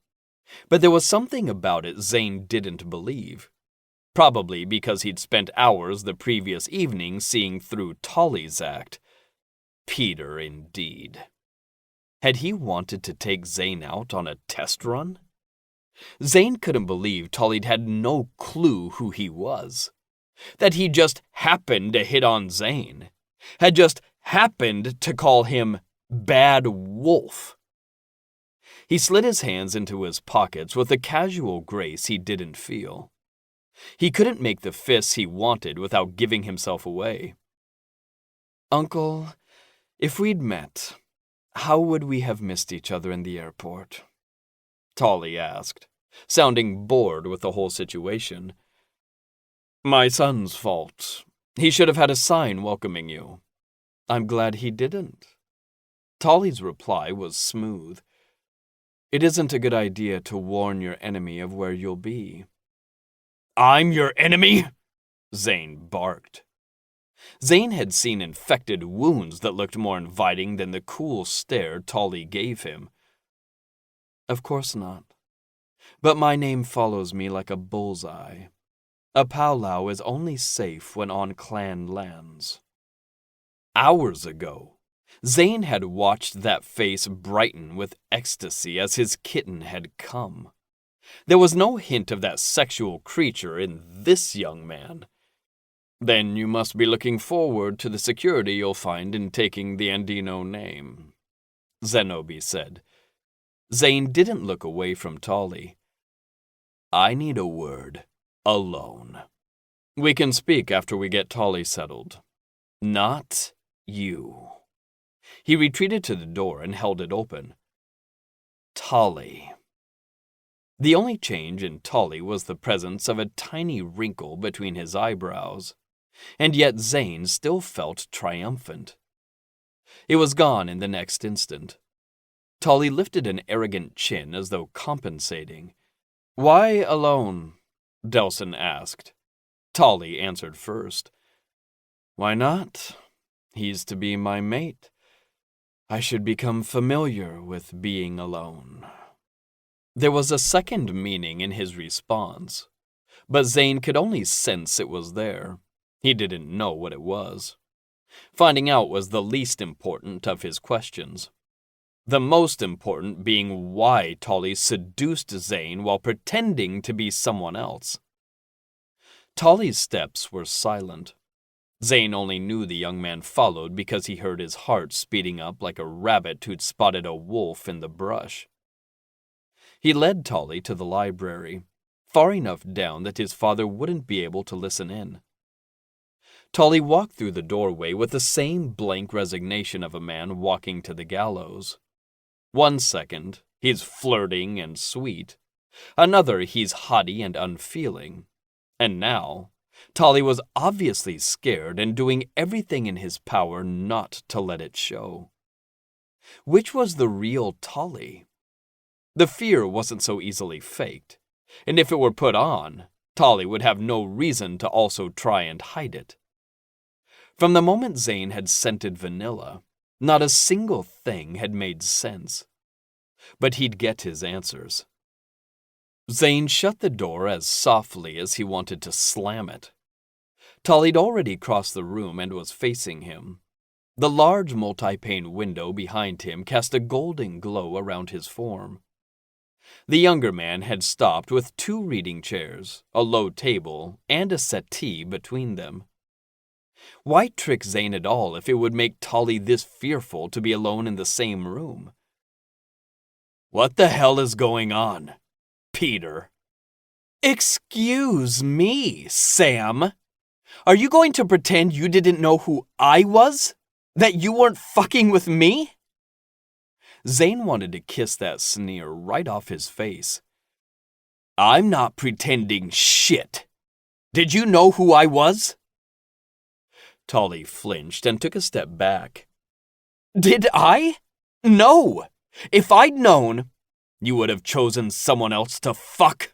But there was something about it Zane didn't believe. Probably because he'd spent hours the previous evening seeing through Tully's act. Peter, indeed. Had he wanted to take Zane out on a test run? Zane couldn't believe Tully'd had no clue who he was. That he just happened to hit on Zane. Had just happened to call him Bad Wolf. He slid his hands into his pockets with a casual grace he didn't feel. He couldn't make the fists he wanted without giving himself away. "Uncle, if we'd met, how would we have missed each other in the airport?" Tully asked, sounding bored with the whole situation. "My son's fault. He should have had a sign welcoming you." "I'm glad he didn't." Tully's reply was smooth. "It isn't a good idea to warn your enemy of where you'll be." "I'm your enemy?" Zane barked. Zane had seen infected wounds that looked more inviting than the cool stare Tully gave him. "Of course not. But my name follows me like a bullseye. A powwow is only safe when on clan lands." Hours ago, Zane had watched that face brighten with ecstasy as his kitten had come. There was no hint of that sexual creature in this young man. "Then you must be looking forward to the security you'll find in taking the Andino name," Zanobi said. Zane didn't look away from Tully. "I need a word. Alone. We can speak after we get Tully settled. Not you." He retreated to the door and held it open. "Tully." The only change in Tully was the presence of a tiny wrinkle between his eyebrows, and yet Zane still felt triumphant. It was gone in the next instant. Tully lifted an arrogant chin as though compensating. "Why alone?" Delson asked. Tully answered first. "Why not? He's to be my mate. I should become familiar with being alone. There was a second meaning in his response, but Zane could only sense it was there. He didn't know what it was. Finding out was the least important of his questions. The most important being why Tolly seduced Zane while pretending to be someone else. Tolly's steps were silent. Zane only knew the young man followed because he heard his heart speeding up like a rabbit who'd spotted a wolf in the brush. He led Tolly to the library, far enough down that his father wouldn't be able to listen in. Tolly walked through the doorway with the same blank resignation of a man walking to the gallows. 1 second, he's flirting and sweet. Another, he's haughty and unfeeling. And now, Tolly was obviously scared and doing everything in his power not to let it show. Which was the real Tolly? The fear wasn't so easily faked, and if it were put on, Tolly would have no reason to also try and hide it. From the moment Zane had scented vanilla, not a single thing had made sense. But he'd get his answers. Zane shut the door as softly as he wanted to slam it. Tolly'd already crossed the room and was facing him. The large multi-pane window behind him cast a golden glow around his form. The younger man had stopped with 2 reading chairs, a low table, and a settee between them. Why trick Zane at all if it would make Tolly this fearful to be alone in the same room? "What the hell is going on, Peter?" "Excuse me, Sam. Are you going to pretend you didn't know who I was? That you weren't fucking with me?" Zane wanted to kiss that sneer right off his face. "I'm not pretending shit. Did you know who I was?" Tolly flinched and took a step back. "Did I? No! If I'd known, you would have chosen someone else to fuck."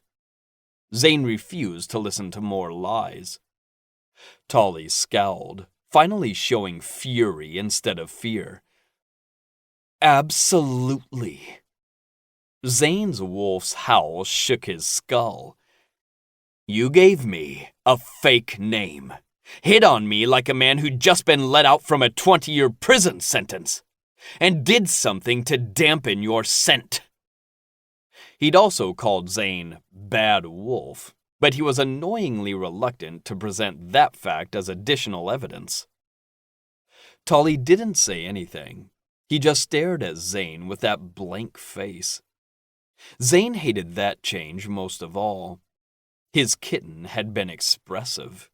Zane refused to listen to more lies. Tolly scowled, finally showing fury instead of fear. "Absolutely." Zane's wolf's howl shook his skull. "You gave me a fake name. Hit on me like a man who'd just been let out from a 20-year prison sentence, and did something to dampen your scent." He'd also called Zane Bad Wolf, but he was annoyingly reluctant to present that fact as additional evidence. Tolly didn't say anything. He just stared at Zane with that blank face. Zane hated that change most of all. His kitten had been expressive,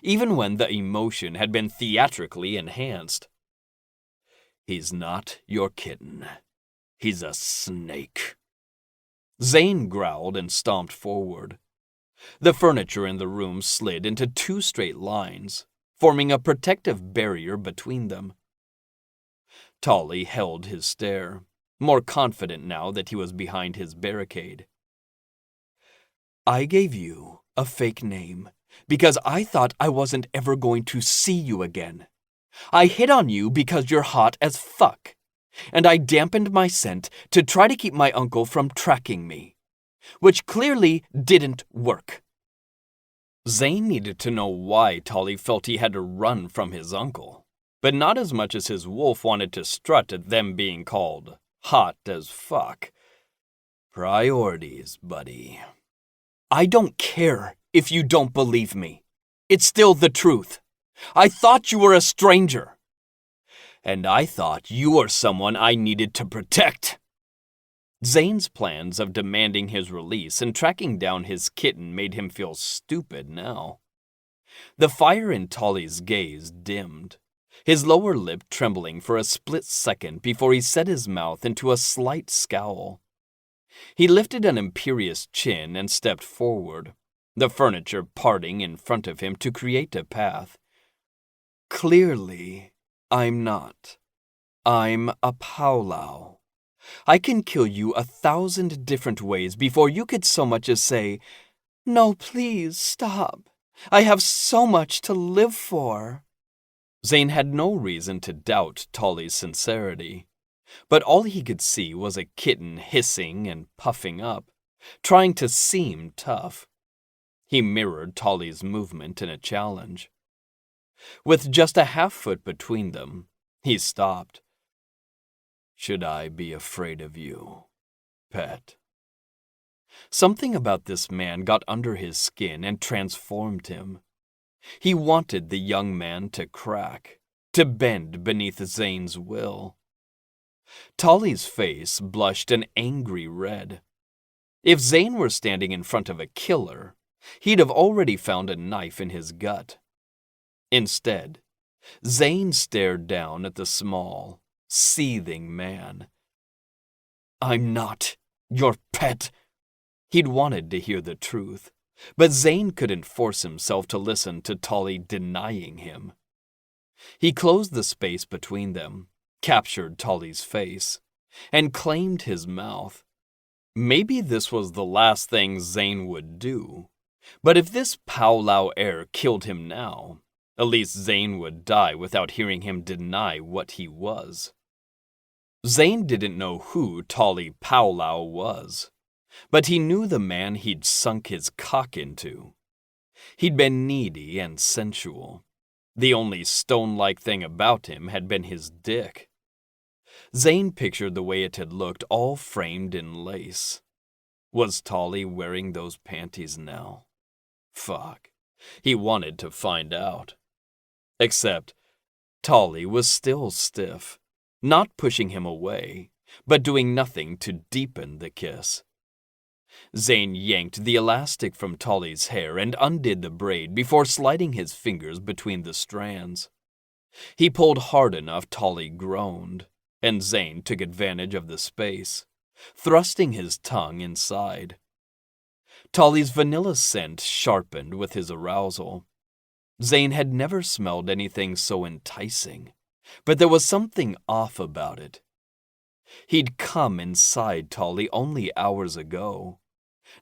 even when the emotion had been theatrically enhanced. "He's not your kitten. He's a snake." Zane growled and stomped forward. The furniture in the room slid into 2 straight lines, forming a protective barrier between them. Tolly held his stare, more confident now that he was behind his barricade. "I gave you a fake name because I thought I wasn't ever going to see you again. I hit on you because you're hot as fuck, and I dampened my scent to try to keep my uncle from tracking me, which clearly didn't work." Zane needed to know why Tolly felt he had to run from his uncle, but not as much as his wolf wanted to strut at them being called hot as fuck. Priorities, buddy. "I don't care if you don't believe me. It's still the truth. I thought you were a stranger. And I thought you were someone I needed to protect." Zane's plans of demanding his release and tracking down his kitten made him feel stupid now. The fire in Tolly's gaze dimmed, his lower lip trembling for a split second before he set his mouth into a slight scowl. He lifted an imperious chin and stepped forward, the furniture parting in front of him to create a path. "Clearly, I'm not. I'm a powwow. I can kill you 1,000 different ways before you could so much as say, 'No, please, stop. I have so much to live for.'" Zane had no reason to doubt Tolly's sincerity, but all he could see was a kitten hissing and puffing up, trying to seem tough. He mirrored Tolly's movement in a challenge. With just a half-foot between them, he stopped. "Should I be afraid of you, pet?" Something about this man got under his skin and transformed him. He wanted the young man to crack, to bend beneath Zane's will. Tolly's face blushed an angry red. If Zane were standing in front of a killer, he'd have already found a knife in his gut. Instead, Zane stared down at the small, seething man. "I'm not your pet." He'd wanted to hear the truth, but Zane couldn't force himself to listen to Tolly denying him. He closed the space between them, captured Tolly's face, and claimed his mouth. Maybe this was the last thing Zane would do, but if this powwow air killed him now, at least Zane would die without hearing him deny what he was. Zane didn't know who Tolly Powwow was, but he knew the man he'd sunk his cock into. He'd been needy and sensual. The only stone-like thing about him had been his dick. Zane pictured the way it had looked, all framed in lace. Was Tolly wearing those panties now? Fuck. He wanted to find out. Except, Tolly was still stiff, not pushing him away, but doing nothing to deepen the kiss. Zane yanked the elastic from Tolly's hair and undid the braid before sliding his fingers between the strands. He pulled hard enough Tolly groaned, and Zane took advantage of the space, thrusting his tongue inside. Tolly's vanilla scent sharpened with his arousal. Zane had never smelled anything so enticing, but there was something off about it. He'd come inside Tolly only hours ago,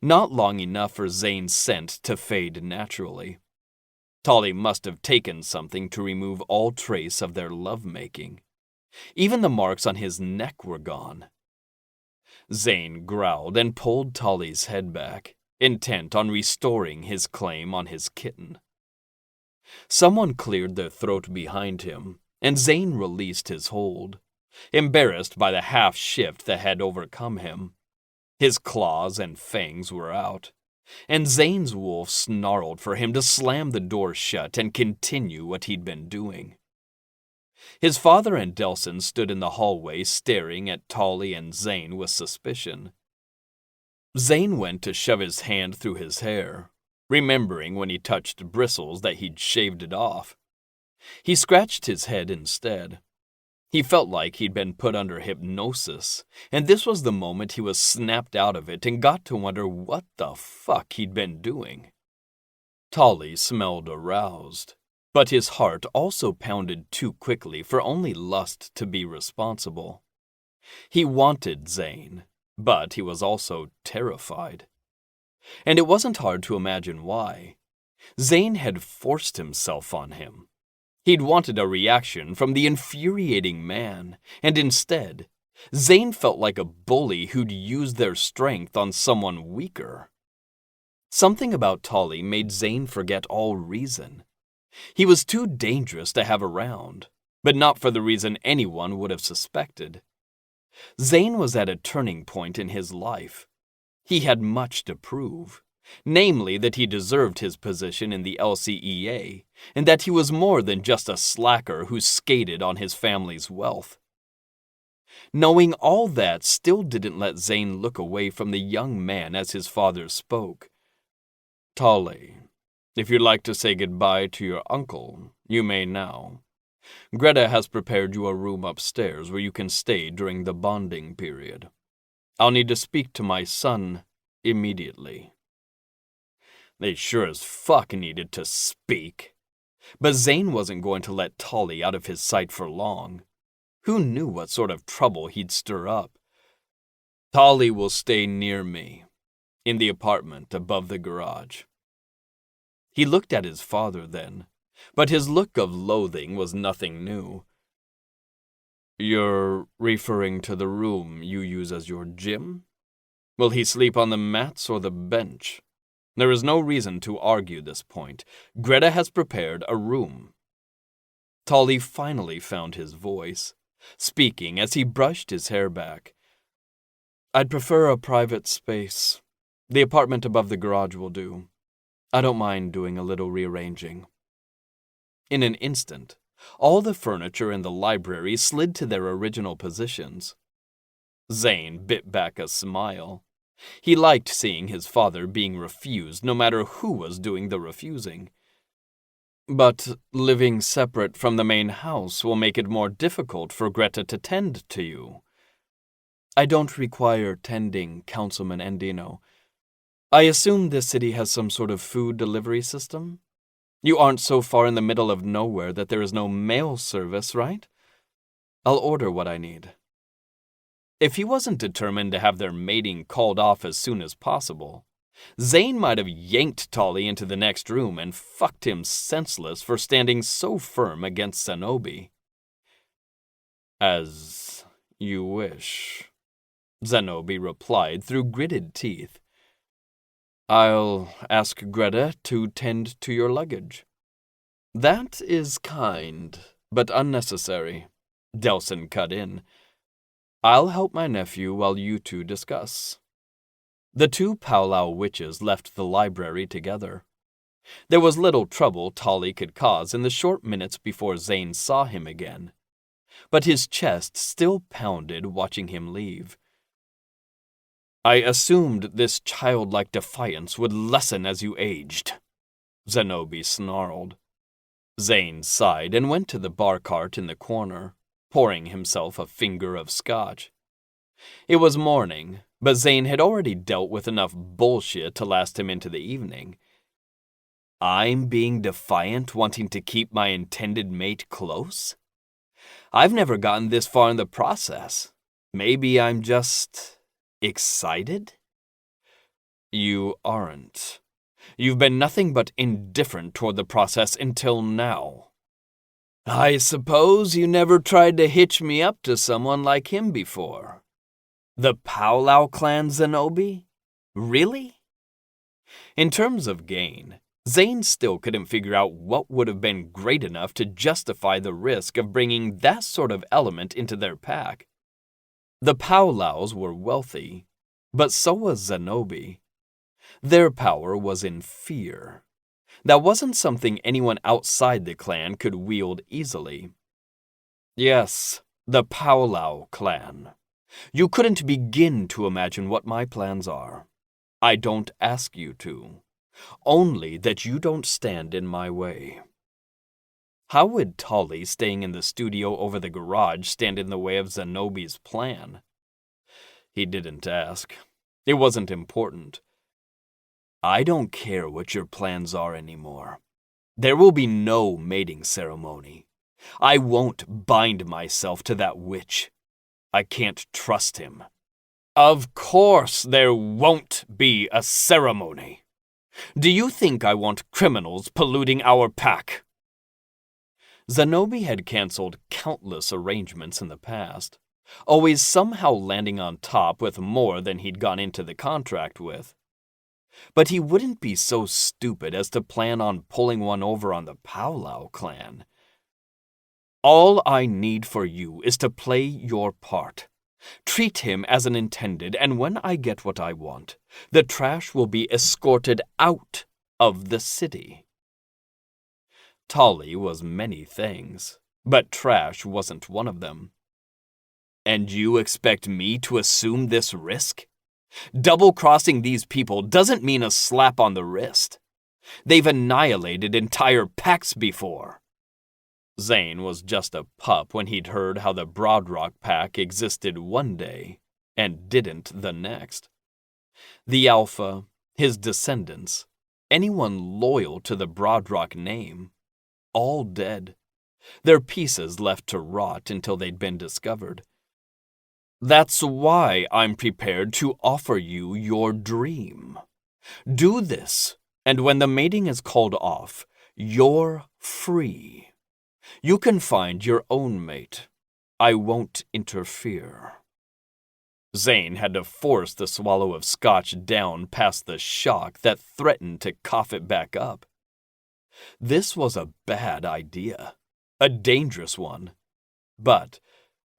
not long enough for Zane's scent to fade naturally. Tolly must have taken something to remove all trace of their lovemaking. Even the marks on his neck were gone. Zane growled and pulled Tolly's head back, intent on restoring his claim on his kitten. Someone cleared their throat behind him, and Zane released his hold, embarrassed by the half-shift that had overcome him. His claws and fangs were out, and Zane's wolf snarled for him to slam the door shut and continue what he'd been doing. His father and Delson stood in the hallway staring at Tolly and Zane with suspicion. Zane went to shove his hand through his hair, remembering when he touched bristles that he'd shaved it off. He scratched his head instead. He felt like he'd been put under hypnosis, and this was the moment he was snapped out of it and got to wonder what the fuck he'd been doing. Tolly smelled aroused, but his heart also pounded too quickly for only lust to be responsible. He wanted Zane, but he was also terrified. And it wasn't hard to imagine why. Zane had forced himself on him. He'd wanted a reaction from the infuriating man, and instead, Zane felt like a bully who'd used their strength on someone weaker. Something about Tolly made Zane forget all reason. He was too dangerous to have around, but not for the reason anyone would have suspected. Zane was at a turning point in his life. He had much to prove. Namely that he deserved his position in the LCEA, and that he was more than just a slacker who skated on his family's wealth. Knowing all that still didn't let Zane look away from the young man as his father spoke. "Tolly, if you'd like to say goodbye to your uncle, you may now. Greta has prepared you a room upstairs where you can stay during the bonding period. I'll need to speak to my son immediately." They sure as fuck needed to speak. But Zane wasn't going to let Tolly out of his sight for long. Who knew what sort of trouble he'd stir up? "Tolly will stay near me, in the apartment above the garage." He looked at his father then, but his look of loathing was nothing new. "You're referring to the room you use as your gym? Will he sleep on the mats or the bench? There is no reason to argue this point. Greta has prepared a room." Tolly finally found his voice, speaking as he brushed his hair back. "I'd prefer a private space. The apartment above the garage will do. I don't mind doing a little rearranging." In an instant, all the furniture in the library slid to their original positions. Zane bit back a smile. He liked seeing his father being refused, no matter who was doing the refusing. "But living separate from the main house will make it more difficult for Greta to tend to you." "I don't require tending, Councilman Andino. I assume this city has some sort of food delivery system? You aren't so far in the middle of nowhere that there is no mail service, right? I'll order what I need." If he wasn't determined to have their mating called off as soon as possible, Zane might have yanked Tolly into the next room and fucked him senseless for standing so firm against Zenobi. "As you wish," Zenobi replied through gritted teeth. "I'll ask Greta to tend to your luggage." "That is kind, but unnecessary," Delson cut in. "I'll help my nephew while you two discuss." The two powwow witches left the library together. There was little trouble Tolly could cause in the short minutes before Zane saw him again, but his chest still pounded watching him leave. "I assumed this childlike defiance would lessen as you aged," Zenobi snarled. Zane sighed and went to the bar cart in the corner, pouring himself a finger of scotch. It was morning, but Zane had already dealt with enough bullshit to last him into the evening. "I'm being defiant, wanting to keep my intended mate close? I've never gotten this far in the process. Maybe I'm just excited?" "You aren't. You've been nothing but indifferent toward the process until now." "I suppose you never tried to hitch me up to someone like him before. The Powwow clan, Zenobi? Really?" In terms of gain, Zane still couldn't figure out what would have been great enough to justify the risk of bringing that sort of element into their pack. The Powwows were wealthy, but so was Zenobi. Their power was in fear. That wasn't something anyone outside the clan could wield easily. Yes, the Powwow clan. You couldn't begin to imagine what my plans are. I don't ask you to. Only that you don't stand in my way. How would Tolly staying in the studio over the garage stand in the way of Zenobi's plan? He didn't ask. It wasn't important. "I don't care what your plans are anymore. There will be no mating ceremony. I won't bind myself to that witch. I can't trust him." "Of course there won't be a ceremony. Do you think I want criminals polluting our pack?" Zenobi had canceled countless arrangements in the past, always somehow landing on top with more than he'd gone into the contract with. But he wouldn't be so stupid as to plan on pulling one over on the Powwow clan. "All I need for you is to play your part. Treat him as an intended, and when I get what I want, the trash will be escorted out of the city." Tolly was many things, but trash wasn't one of them. "And you expect me to assume this risk? Double-crossing these people doesn't mean a slap on the wrist. They've annihilated entire packs before." Zane was just a pup when he'd heard how the Broadrock pack existed one day and didn't the next. The Alpha, his descendants, anyone loyal to the Broadrock name, all dead, their pieces left to rot until they'd been discovered. "That's why I'm prepared to offer you your dream. Do this, and when the mating is called off, You're free. You can find your own mate. I won't interfere. Zane had to force the swallow of scotch down past the shock that threatened to cough it back up. This was a bad idea, a dangerous one. But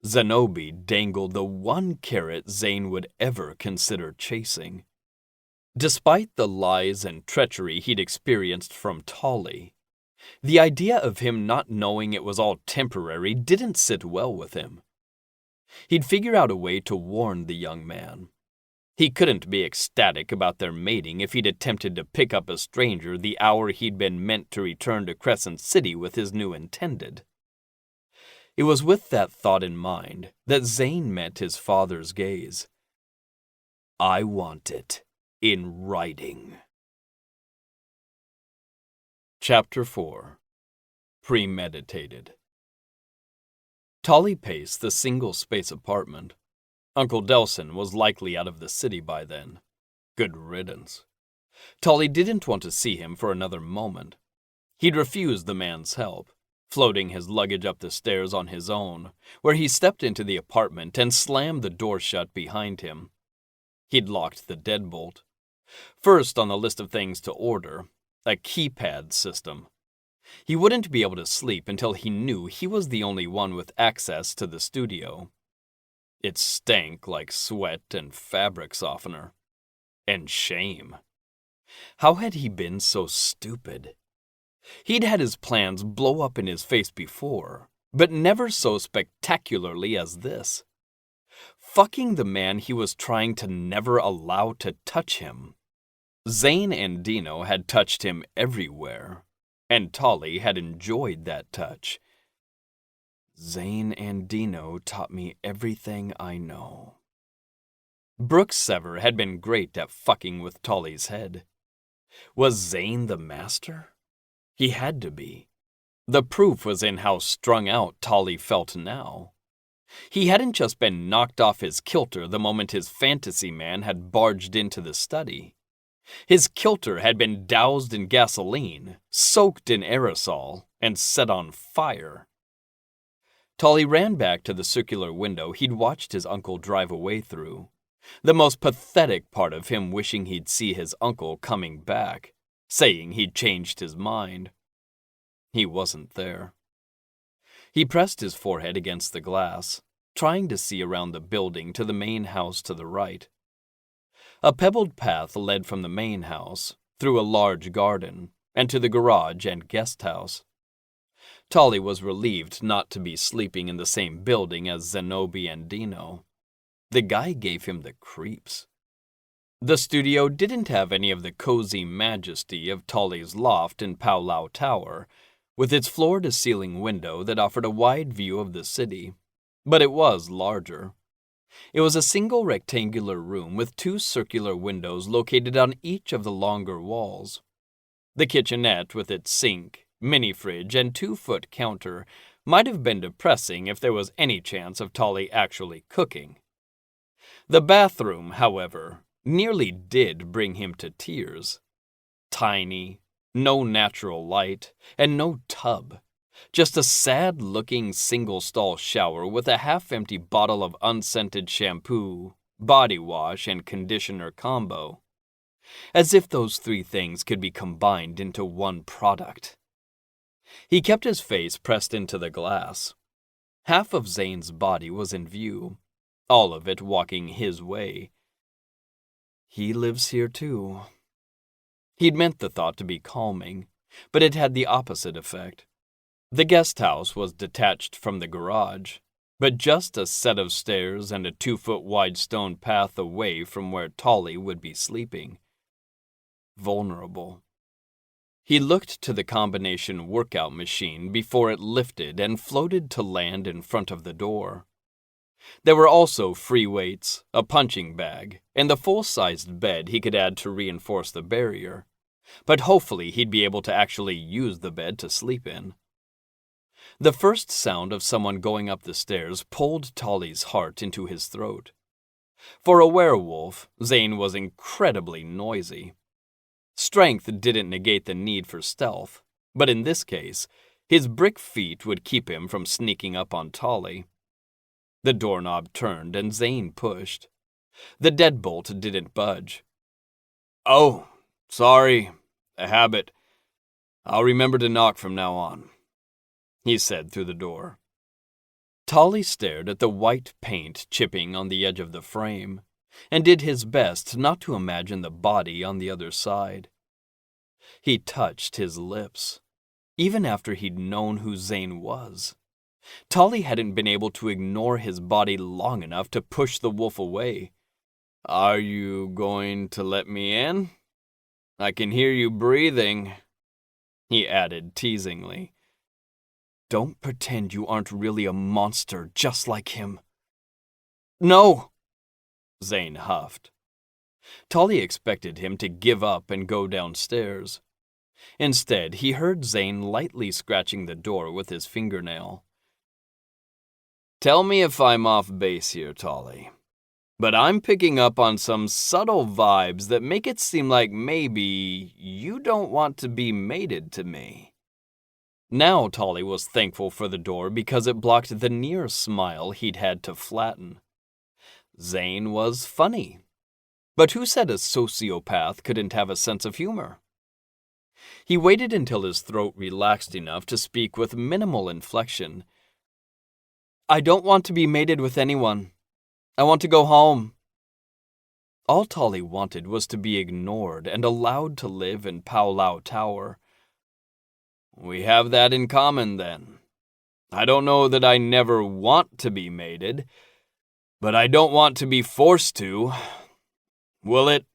Zenobi dangled the one carrot Zane would ever consider chasing. Despite the lies and treachery he'd experienced from Tolly, the idea of him not knowing it was all temporary didn't sit well with him. He'd figure out a way to warn the young man. He couldn't be ecstatic about their mating if he'd attempted to pick up a stranger the hour he'd been meant to return to Crescent City with his new intended. It was with that thought in mind that Zane met his father's gaze. I want it in writing. Chapter 4. Premeditated. Tolly paced the single-space apartment. Uncle Delson was likely out of the city by then. Good riddance. Tolly didn't want to see him for another moment. He'd refused the man's help, floating his luggage up the stairs on his own, where he stepped into the apartment and slammed the door shut behind him. He'd locked the deadbolt. First on the list of things to order, a keypad system. He wouldn't be able to sleep until he knew he was the only one with access to the studio. It stank like sweat and fabric softener. And shame. How had he been so stupid? He'd had his plans blow up in his face before, but never so spectacularly as this. Fucking the man he was trying to never allow to touch him. Zane and Dino had touched him everywhere, and Tolly had enjoyed that touch. Zane and Dino taught me everything I know. Brooks Sever had been great at fucking with Tolly's head. Was Zane the master? He had to be. The proof was in how strung out Tolly felt now. He hadn't just been knocked off his kilter the moment his fantasy man had barged into the study. His kilter had been doused in gasoline, soaked in aerosol, and set on fire. Tolly ran back to the circular window he'd watched his uncle drive away through, the most pathetic part of him wishing he'd see his uncle coming back, saying he'd changed his mind. He wasn't there. He pressed his forehead against the glass, trying to see around the building to the main house to the right. A pebbled path led from the main house, through a large garden, and to the garage and guest house. Tolly was relieved not to be sleeping in the same building as Zenobi and Dino. The guy gave him the creeps. The studio didn't have any of the cozy majesty of Tolly's loft in Powlau Tower, with its floor-to-ceiling window that offered a wide view of the city, but it was larger. It was a single rectangular room with two circular windows located on each of the longer walls. The kitchenette with its sink, mini-fridge, and 2-foot counter might have been depressing if there was any chance of Tolly actually cooking. The bathroom, however, nearly did bring him to tears. Tiny, no natural light, and no tub. Just a sad-looking single-stall shower with a half-empty bottle of unscented shampoo, body wash, and conditioner combo. As if those three things could be combined into one product. He kept his face pressed into the glass. Half of Zane's body was in view, all of it walking his way. He lives here too. He'd meant the thought to be calming, but it had the opposite effect. The guest house was detached from the garage, but just a set of stairs and a 2-foot wide stone path away from where Tolly would be sleeping. Vulnerable. He looked to the combination workout machine before it lifted and floated to land in front of the door. There were also free weights, a punching bag, and the full-sized bed he could add to reinforce the barrier. But hopefully he'd be able to actually use the bed to sleep in. The first sound of someone going up the stairs pulled Tolly's heart into his throat. For a werewolf, Zane was incredibly noisy. Strength didn't negate the need for stealth, But in this case, his brick feet would keep him from sneaking up on Tolly. The doorknob turned and Zane pushed. The deadbolt didn't budge. "Oh, sorry. A habit. I'll remember to knock from now on," he said through the door. Tolly stared at the white paint chipping on the edge of the frame, and did his best not to imagine the body on the other side. He touched his lips, even after he'd known who Zane was. Tolly hadn't been able to ignore his body long enough to push the wolf away. "Are you going to let me in? I can hear you breathing," he added teasingly. "Don't pretend you aren't really a monster just like him." "No," Zane huffed. Tolly expected him to give up and go downstairs. Instead, he heard Zane lightly scratching the door with his fingernail. "Tell me if I'm off base here, Tolly, but I'm picking up on some subtle vibes that make it seem like maybe you don't want to be mated to me." Now Tolly was thankful for the door because it blocked the near smile he'd had to flatten. Zane was funny. But who said a sociopath couldn't have a sense of humor? He waited until his throat relaxed enough to speak with minimal inflection. "I don't want to be mated with anyone. I want to go home." All Tolly wanted was to be ignored and allowed to live in Powlau Tower. "We have that in common, then. I don't know that I never want to be mated, but I don't want to be forced to. Will it?"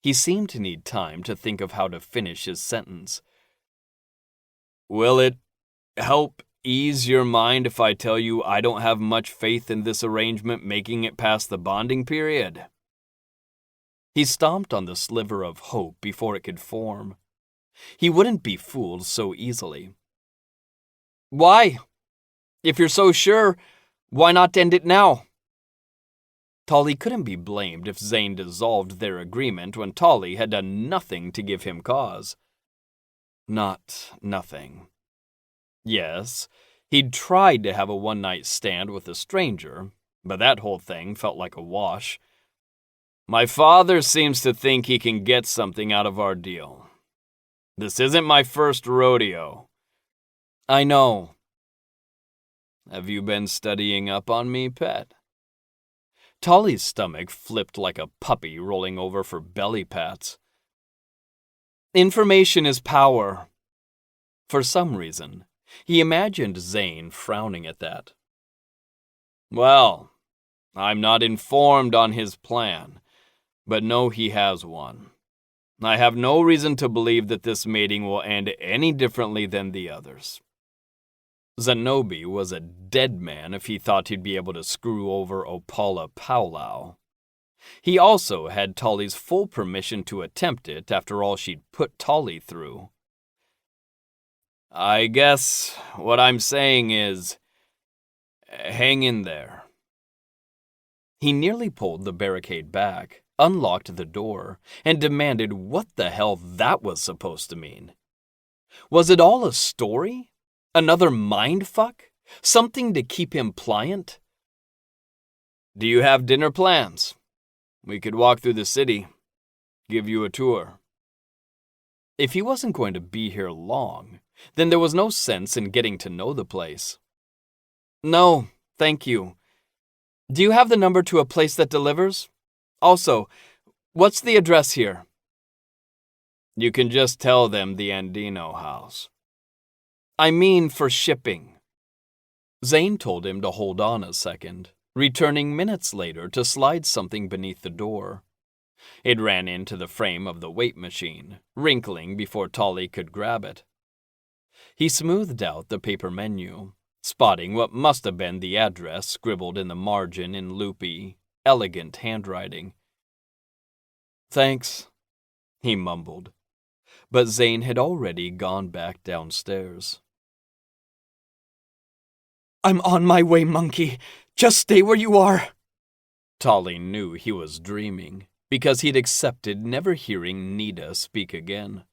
He seemed to need time to think of how to finish his sentence. "Will it help ease your mind if I tell you I don't have much faith in this arrangement making it past the bonding period?" He stomped on the sliver of hope before it could form. He wouldn't be fooled so easily. "Why? If you're so sure, why not end it now?" Tolly couldn't be blamed if Zane dissolved their agreement when Tolly had done nothing to give him cause. Not nothing. Yes, he'd tried to have a one-night stand with a stranger, but that whole thing felt like a wash. "My father seems to think he can get something out of our deal. This isn't my first rodeo." "I know." "Have you been studying up on me, pet?" Tolly's stomach flipped like a puppy rolling over for belly pats. "Information is power." For some reason, he imagined Zane frowning at that. "Well, I'm not informed on his plan, but know he has one. I have no reason to believe that this mating will end any differently than the others." Zenobi was a dead man if he thought he'd be able to screw over Opala Powlau. He also had Tolly's full permission to attempt it after all she'd put Tolly through. "I guess what I'm saying is, hang in there." He nearly pulled the barricade back, unlocked the door, and demanded what the hell that was supposed to mean. Was it all a story? Another mindfuck? Something to keep him pliant? "Do you have dinner plans? We could walk through the city, give you a tour." If he wasn't going to be here long, then there was no sense in getting to know the place. "No, thank you. Do you have the number to a place that delivers? Also, what's the address here?" "You can just tell them the Andino house." "I mean for shipping." Zane told him to hold on a second, returning minutes later to slide something beneath the door. It ran into the frame of the weight machine, wrinkling before Tolly could grab it. He smoothed out the paper menu, spotting what must have been the address scribbled in the margin in loopy, elegant handwriting. "Thanks," he mumbled, but Zane had already gone back downstairs. "I'm on my way, monkey. Just stay where you are." Tolly knew he was dreaming, because he'd accepted never hearing Nita speak again.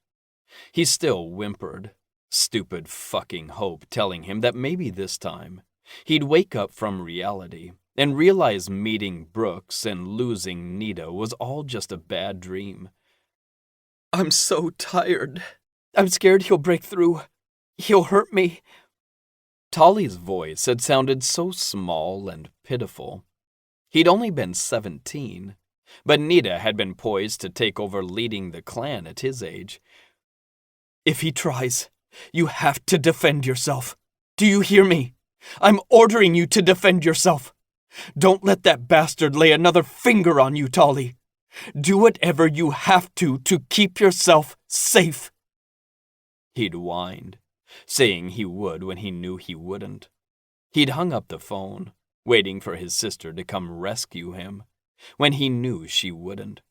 He still whimpered, stupid fucking hope telling him that maybe this time he'd wake up from reality and realize meeting Brooks and losing Nita was all just a bad dream. "I'm so tired. I'm scared he'll break through. He'll hurt me." Tolly's voice had sounded so small and pitiful. He'd only been 17, but Nita had been poised to take over leading the clan at his age. "If he tries, you have to defend yourself. Do you hear me? I'm ordering you to defend yourself. Don't let that bastard lay another finger on you, Tolly. Do whatever you have to keep yourself safe." He'd whined, saying he would when he knew he wouldn't. He'd hung up the phone, waiting for his sister to come rescue him, when he knew she wouldn't.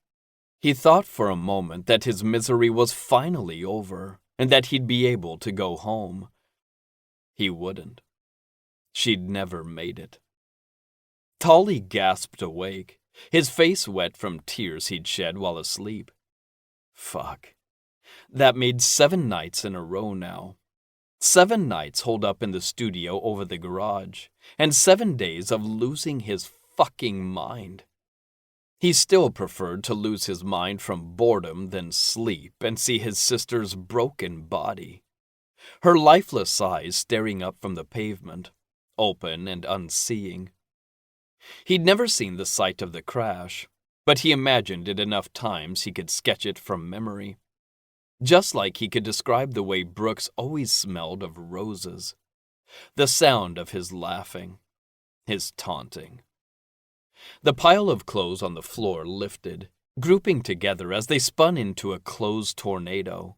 He thought for a moment that his misery was finally over, and that he'd be able to go home. He wouldn't. She'd never made it. Tolly gasped awake, his face wet from tears he'd shed while asleep. Fuck. That made 7 nights in a row now. 7 nights holed up in the studio over the garage, and 7 days of losing his fucking mind. He still preferred to lose his mind from boredom than sleep and see his sister's broken body. Her lifeless eyes staring up from the pavement, open and unseeing. He'd never seen the site of the crash, but he imagined it enough times he could sketch it from memory. Just like he could describe the way Brooks always smelled of roses, the sound of his laughing, his taunting. The pile of clothes on the floor lifted, grouping together as they spun into a clothes tornado.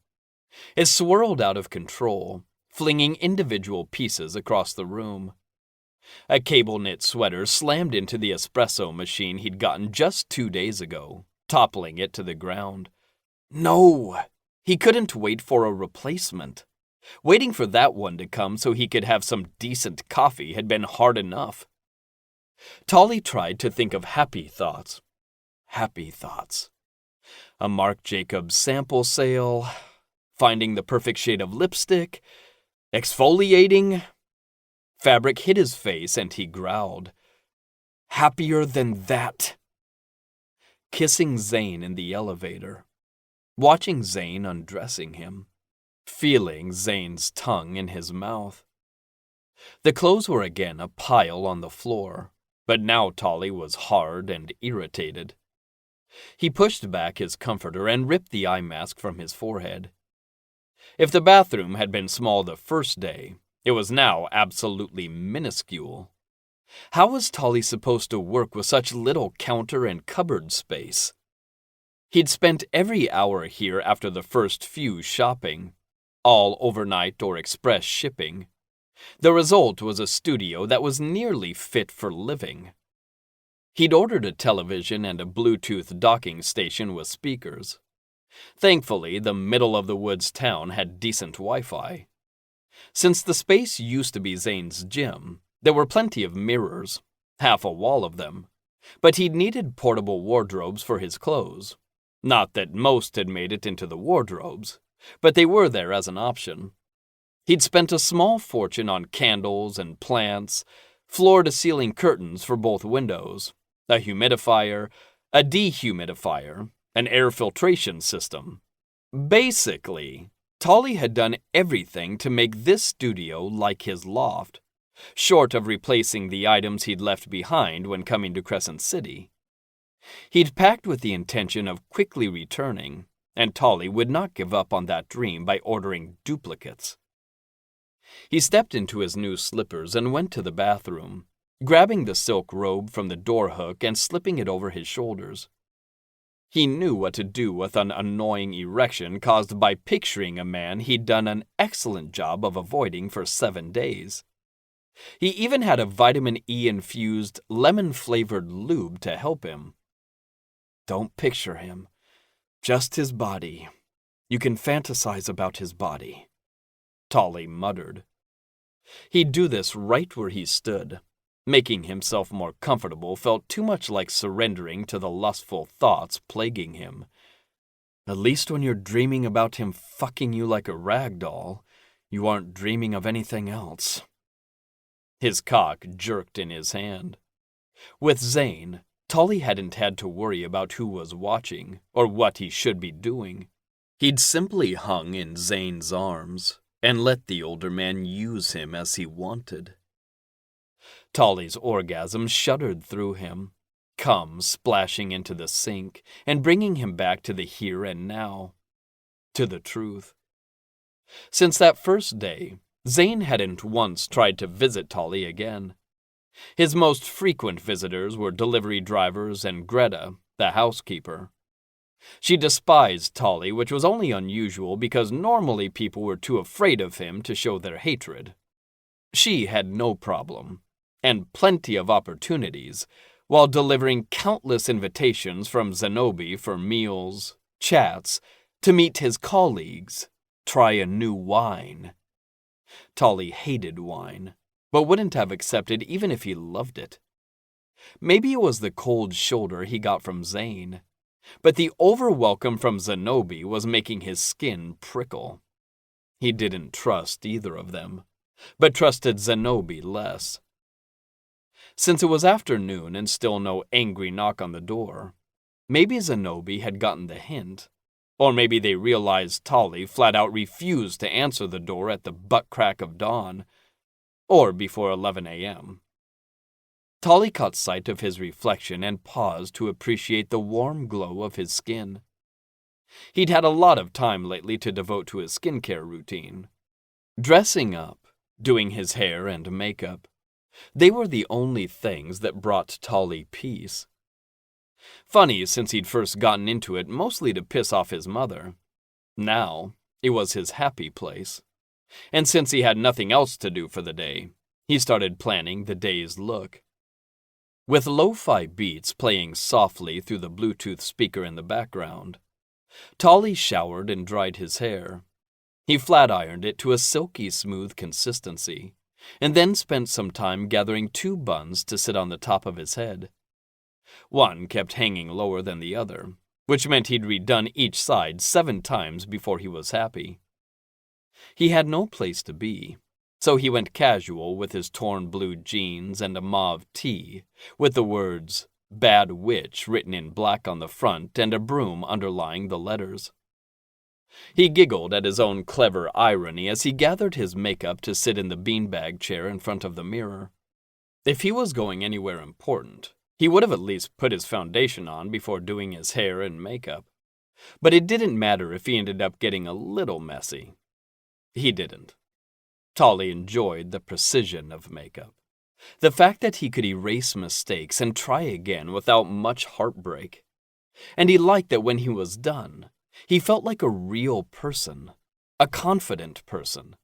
It swirled out of control, flinging individual pieces across the room. A cable-knit sweater slammed into the espresso machine he'd gotten just 2 days ago, toppling it to the ground. No! He couldn't wait for a replacement. Waiting for that one to come so he could have some decent coffee had been hard enough. Tolly tried to think of happy thoughts. Happy thoughts. A Marc Jacobs sample sale, finding the perfect shade of lipstick, exfoliating. Fabric hit his face and he growled. Happier than that. Kissing Zane in the elevator. Watching Zane undressing him. Feeling Zane's tongue in his mouth. The clothes were again a pile on the floor, but now Tolly was hard and irritated. He pushed back his comforter and ripped the eye mask from his forehead. If the bathroom had been small the first day, it was now absolutely minuscule. How was Tolly supposed to work with such little counter and cupboard space? He'd spent every hour here after the first few shopping, all overnight or express shipping. The result was a studio that was nearly fit for living. He'd ordered a television and a Bluetooth docking station with speakers. Thankfully, the middle-of-the-woods town had decent Wi-Fi. Since the space used to be Zane's gym, there were plenty of mirrors, half a wall of them, but he'd needed portable wardrobes for his clothes. Not that most had made it into the wardrobes, but they were there as an option. He'd spent a small fortune on candles and plants, floor-to-ceiling curtains for both windows, a humidifier, a dehumidifier, an air filtration system. Basically, Tolly had done everything to make this studio like his loft, short of replacing the items he'd left behind when coming to Crescent City. He'd packed with the intention of quickly returning, and Tolly would not give up on that dream by ordering duplicates. He stepped into his new slippers and went to the bathroom, grabbing the silk robe from the door hook and slipping it over his shoulders. He knew what to do with an annoying erection caused by picturing a man he'd done an excellent job of avoiding for 7 days. He even had a vitamin E-infused, lemon-flavored lube to help him. Don't picture him. Just his body. You can fantasize about his body, Tolly muttered. He'd do this right where he stood. Making himself more comfortable felt too much like surrendering to the lustful thoughts plaguing him. At least when you're dreaming about him fucking you like a rag doll, you aren't dreaming of anything else. His cock jerked in his hand. With Zane, Tully hadn't had to worry about who was watching or what he should be doing. He'd simply hung in Zane's arms and let the older man use him as he wanted. Tully's orgasm shuddered through him, cum splashing into the sink and bringing him back to the here and now, to the truth. Since that first day, Zane hadn't once tried to visit Tully again. His most frequent visitors were delivery drivers and Greta, the housekeeper. She despised Tully, which was only unusual because normally people were too afraid of him to show their hatred. She had no problem, and plenty of opportunities, while delivering countless invitations from Zenobi for meals, chats, to meet his colleagues, try a new wine. Tully hated wine, but wouldn't have accepted even if he loved it. Maybe it was the cold shoulder he got from Zane, but the overwelcome from Zenobi was making his skin prickle. He didn't trust either of them, but trusted Zenobi less. Since it was afternoon and still no angry knock on the door, maybe Zenobi had gotten the hint, or maybe they realized Tully flat out refused to answer the door at the butt crack of dawn, or before 11 a.m. Tully caught sight of his reflection and paused to appreciate the warm glow of his skin. He'd had a lot of time lately to devote to his skincare routine. Dressing up, doing his hair and makeup, they were the only things that brought Tully peace. Funny, since he'd first gotten into it mostly to piss off his mother. Now, it was his happy place. And since he had nothing else to do for the day, he started planning the day's look. With lo-fi beats playing softly through the Bluetooth speaker in the background, Tully showered and dried his hair. He flat-ironed it to a silky smooth consistency, and then spent some time gathering 2 buns to sit on the top of his head. One kept hanging lower than the other, which meant he'd redone each side 7 times before he was happy. He had no place to be, so he went casual with his torn blue jeans and a mauve tee, with the words, "Bad Witch" written in black on the front and a broom underlying the letters. He giggled at his own clever irony as he gathered his makeup to sit in the beanbag chair in front of the mirror. If he was going anywhere important, he would have at least put his foundation on before doing his hair and makeup. But it didn't matter if he ended up getting a little messy. He didn't. Tully enjoyed the precision of makeup. The fact that he could erase mistakes and try again without much heartbreak. And he liked that when he was done, he felt like a real person, a confident person.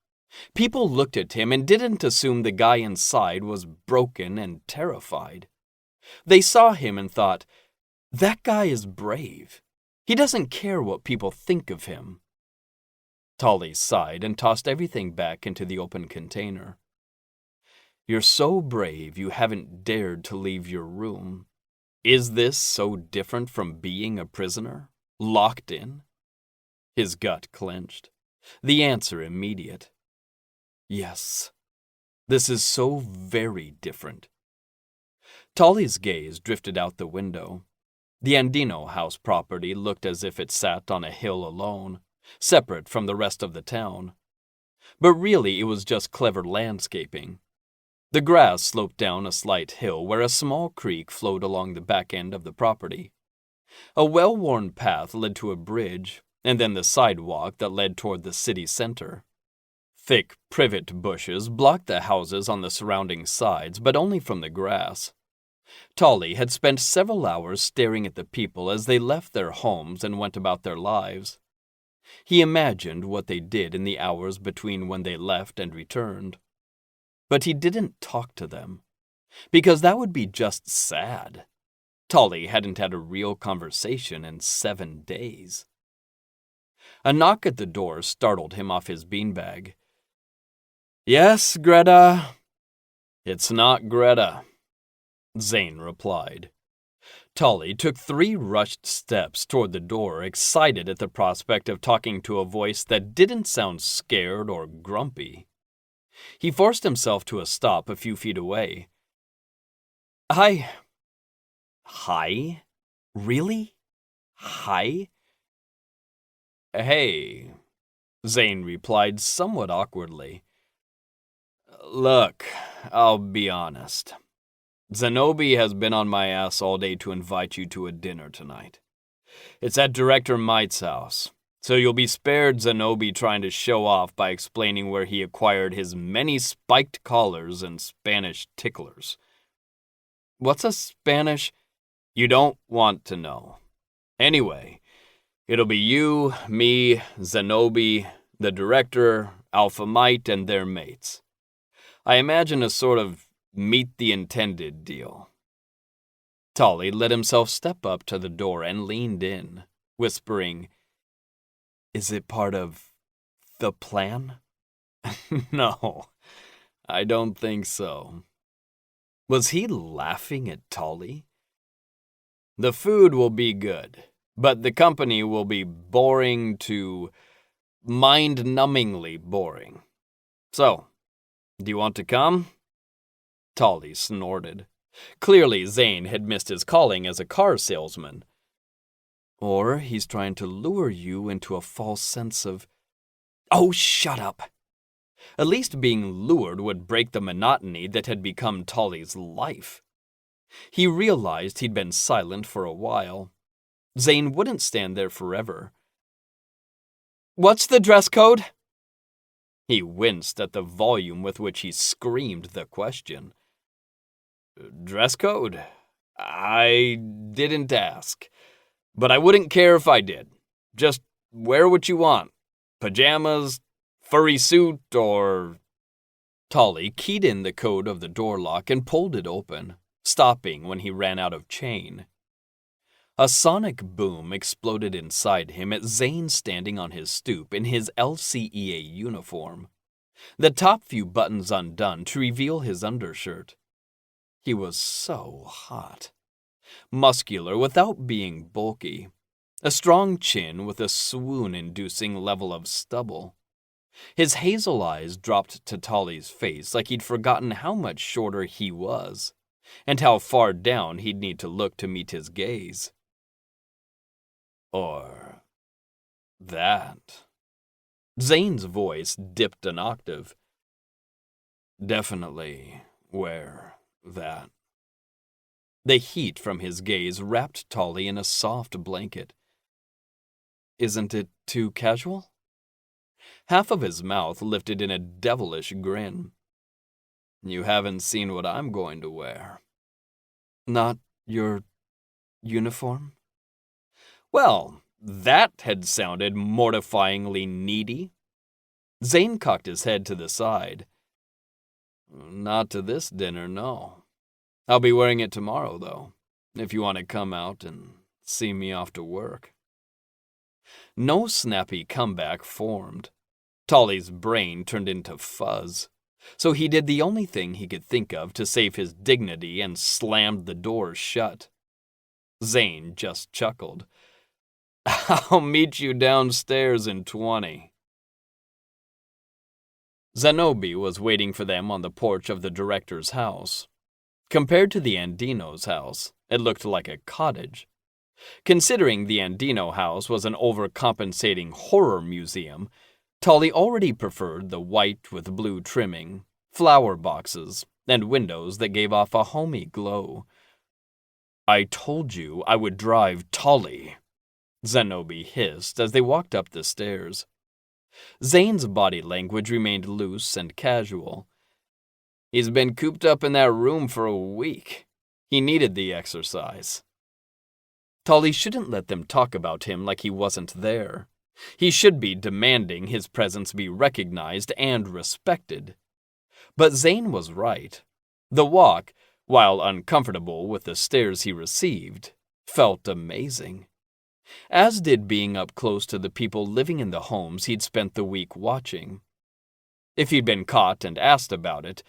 People looked at him and didn't assume the guy inside was broken and terrified. They saw him and thought, that guy is brave. He doesn't care what people think of him. Tully sighed and tossed everything back into the open container. You're so brave you haven't dared to leave your room. Is this so different from being a prisoner? Locked in? His gut clenched. The answer immediate. Yes. This is so very different. Tully's gaze drifted out the window. The Andino house property looked as if it sat on a hill alone, separate from the rest of the town. But really it was just clever landscaping. The grass sloped down a slight hill where a small creek flowed along the back end of the property. A well-worn path led to a bridge, and then the sidewalk that led toward the city center. Thick privet bushes blocked the houses on the surrounding sides, but only from the grass. Tully had spent several hours staring at the people as they left their homes and went about their lives. He imagined what they did in the hours between when they left and returned. But he didn't talk to them, because that would be just sad. Tully hadn't had a real conversation in 7 days. A knock at the door startled him off his beanbag. Yes, Greta. It's not Greta, Zane replied. Tully took 3 rushed steps toward the door, excited at the prospect of talking to a voice that didn't sound scared or grumpy. He forced himself to a stop a few feet away. Hi. Hi? Really? Hi? Hey, Zane replied somewhat awkwardly. Look, I'll be honest. Zenobi has been on my ass all day to invite you to a dinner tonight. It's at Director Might's house, so you'll be spared Zenobi trying to show off by explaining where he acquired his many spiked collars and Spanish ticklers. What's a Spanish? You don't want to know. Anyway, it'll be you, me, Zenobi, the director, Alpha Might, and their mates. I imagine a sort of meet the intended deal. Tully let himself step up to the door and leaned in, whispering, Is it part of the plan? No, I don't think so. Was he laughing at Tully? The food will be good, but the company will be boring to mind-numbingly boring. So, do you want to come? Tully snorted. Clearly, Zane had missed his calling as a car salesman. Or he's trying to lure you into a false sense of... Oh, shut up! At least being lured would break the monotony that had become Tully's life. He realized he'd been silent for a while. Zane wouldn't stand there forever. What's the dress code? He winced at the volume with which he screamed the question. Dress code? I didn't ask. But I wouldn't care if I did. Just wear what you want. Pajamas, furry suit, or... Tully keyed in the code of the door lock and pulled it open, stopping when he ran out of chain. A sonic boom exploded inside him at Zane standing on his stoop in his LCEA uniform, the top few buttons undone to reveal his undershirt. He was so hot. Muscular without being bulky, a strong chin with a swoon-inducing level of stubble. His hazel eyes dropped to Tully's face like he'd forgotten how much shorter he was, and how far down he'd need to look to meet his gaze. Or that. Zane's voice dipped an octave. Definitely wear that. The heat from his gaze wrapped Tully in a soft blanket. Isn't it too casual? Half of his mouth lifted in a devilish grin. You haven't seen what I'm going to wear. Not your uniform? Well, that had sounded mortifyingly needy. Zane cocked his head to the side. Not to this dinner, no. I'll be wearing it tomorrow, though, if you want to come out and see me off to work. No snappy comeback formed. Tully's brain turned into fuzz, so he did the only thing he could think of to save his dignity and slammed the door shut. Zane just chuckled. I'll meet you downstairs in 20. Zenobi was waiting for them on the porch of the director's house. Compared to the Andino's house, it looked like a cottage. Considering the Andino house was an overcompensating horror museum, Tully already preferred the white with blue trimming, flower boxes, and windows that gave off a homey glow. I told you I would drive Tully, Zenobi hissed as they walked up the stairs. Zane's body language remained loose and casual. He's been cooped up in that room for a week. He needed the exercise. Tully shouldn't let them talk about him like he wasn't there. He should be demanding his presence be recognized and respected. But Zane was right. The walk, while uncomfortable with the stares he received, felt amazing. As did being up close to the people living in the homes he'd spent the week watching. If he'd been caught and asked about it,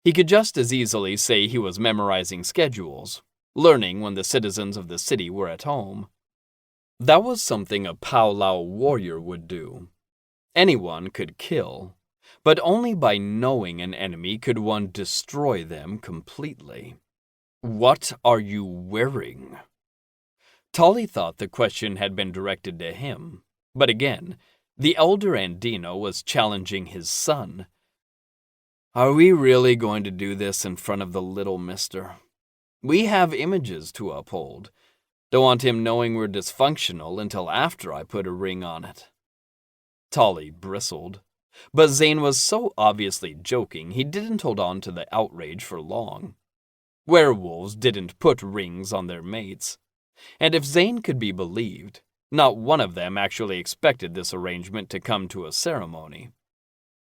he could just as easily say he was memorizing schedules, learning when the citizens of the city were at home. That was something a powwow warrior would do. Anyone could kill, but only by knowing an enemy could one destroy them completely. "What are you wearing?" Tolly thought the question had been directed to him, but again, the elder Andino was challenging his son. "Are we really going to do this in front of the little mister? We have images to uphold. Don't want him knowing we're dysfunctional until after I put a ring on it." Tolly bristled, but Zane was so obviously joking he didn't hold on to the outrage for long. Werewolves didn't put rings on their mates, and if Zane could be believed, not one of them actually expected this arrangement to come to a ceremony.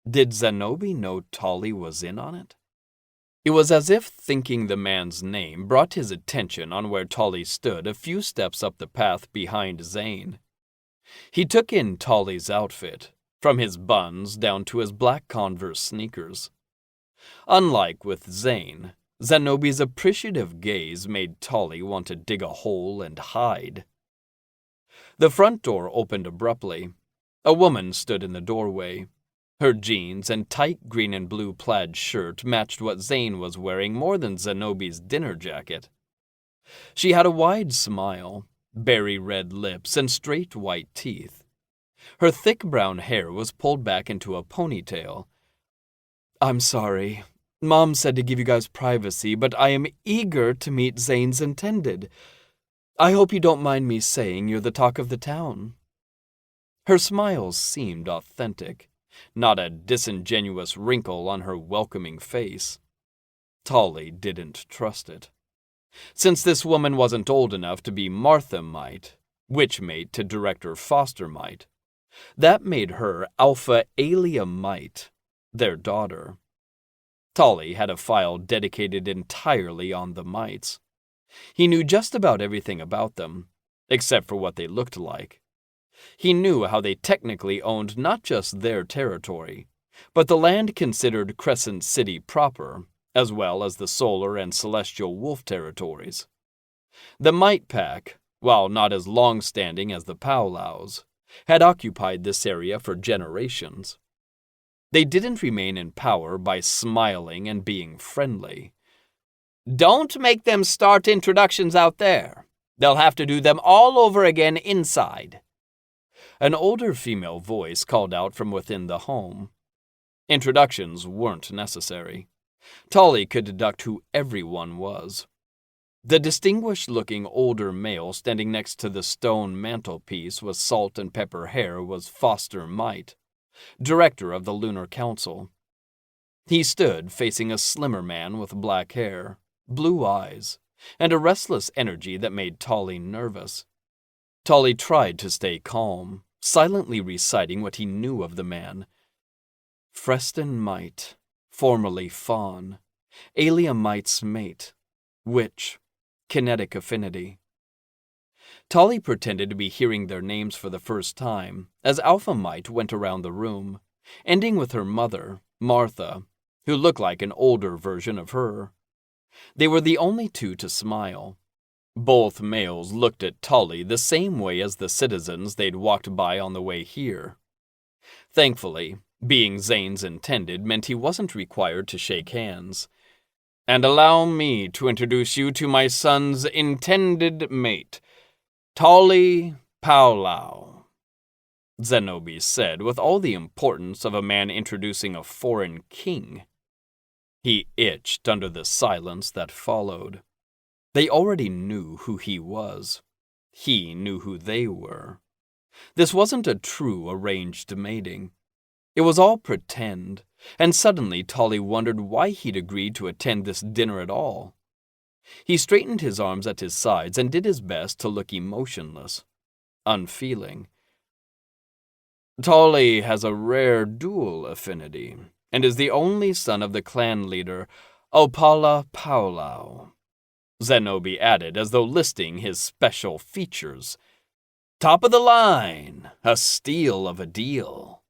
Did Zenobi know Tolly was in on it? It was as if thinking the man's name brought his attention on where Tolly stood a few steps up the path behind Zane. He took in Tolly's outfit, from his buns down to his black Converse sneakers. Unlike with Zane, Zenobi's appreciative gaze made Tolly want to dig a hole and hide. The front door opened abruptly. A woman stood in the doorway. Her jeans and tight green and blue plaid shirt matched what Zane was wearing more than Zenobi's dinner jacket. She had a wide smile, berry red lips, and straight white teeth. Her thick brown hair was pulled back into a ponytail. "I'm sorry. Mom said to give you guys privacy, but I am eager to meet Zane's intended. I hope you don't mind me saying you're the talk of the town." Her smile seemed authentic, not a disingenuous wrinkle on her welcoming face. Tolly didn't trust it. Since this woman wasn't old enough to be Martha Mite, witchmate to Director Foster Mite, that made her Alpha Alia Mite, their daughter. Tolly had a file dedicated entirely on the mites. He knew just about everything about them, except for what they looked like. He knew how they technically owned not just their territory, but the land considered Crescent City proper, as well as the Solar and Celestial Wolf territories. The Mite Pack, while not as long-standing as the Powwows, had occupied this area for generations. They didn't remain in power by smiling and being friendly. "Don't make them start introductions out there. They'll have to do them all over again inside." An older female voice called out from within the home. Introductions weren't necessary. Tolly could deduct who everyone was. The distinguished-looking older male standing next to the stone mantelpiece with salt and pepper hair was Foster Mite, director of the Lunar Council. He stood facing a slimmer man with black hair, blue eyes, and a restless energy that made Tolly nervous. Tolly tried to stay calm, silently reciting what he knew of the man. Freston Mite, formerly Fawn, Alia Mite's mate, witch, kinetic affinity. Tolly pretended to be hearing their names for the first time as Alpha Mite went around the room, ending with her mother, Martha, who looked like an older version of her. They were the only two to smile. Both males looked at Tolly the same way as the citizens they'd walked by on the way here. Thankfully, being Zane's intended meant he wasn't required to shake hands. "And allow me to introduce you to my son's intended mate, Tolly Powwow," Zenobi said with all the importance of a man introducing a foreign king. He itched under the silence that followed. They already knew who he was. He knew who they were. This wasn't a true arranged mating. It was all pretend, and suddenly Tolly wondered why he'd agreed to attend this dinner at all. He straightened his arms at his sides and did his best to look emotionless, unfeeling. "Tolly has a rare dual affinity, and is the only son of the clan leader, Opala Powwow," Zenobi added as though listing his special features. "Top of the line, a steal of a deal."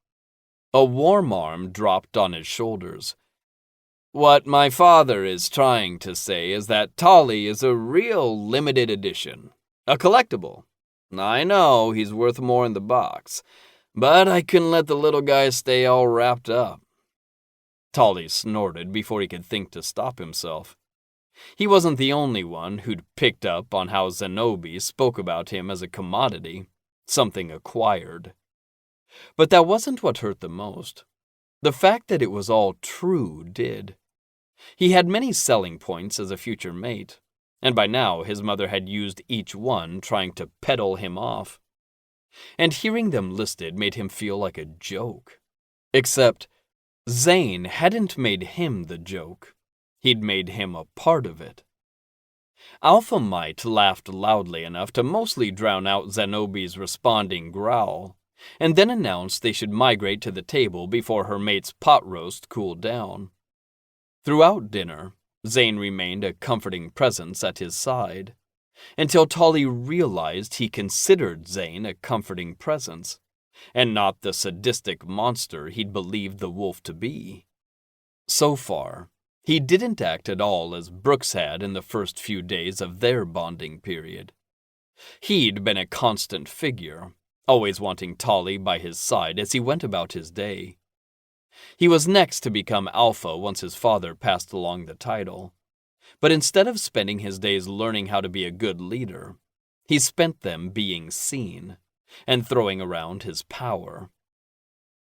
A warm arm dropped on his shoulders. What my father is trying to say is that Tolly is a real limited edition, a collectible. I know he's worth more in the box, but I couldn't let the little guy stay all wrapped up. Tolly snorted before he could think to stop himself. He wasn't the only one who'd picked up on how Zenobi spoke about him as a commodity, something acquired. But that wasn't what hurt the most. The fact that it was all true did. He had many selling points as a future mate, and by now his mother had used each one trying to peddle him off. And hearing them listed made him feel like a joke. Except Zane hadn't made him the joke. He'd made him a part of it. Alpha Mite laughed loudly enough to mostly drown out Zenobi's responding growl, and then announced they should migrate to the table before her mate's pot roast cooled down. Throughout dinner, Zane remained a comforting presence at his side, until Tolly realized he considered Zane a comforting presence, and not the sadistic monster he'd believed the wolf to be. So far, he didn't act at all as Brooks had in the first few days of their bonding period. He'd been a constant figure, always wanting Tolly by his side as he went about his day. He was next to become Alpha once his father passed along the title, but instead of spending his days learning how to be a good leader, he spent them being seen and throwing around his power.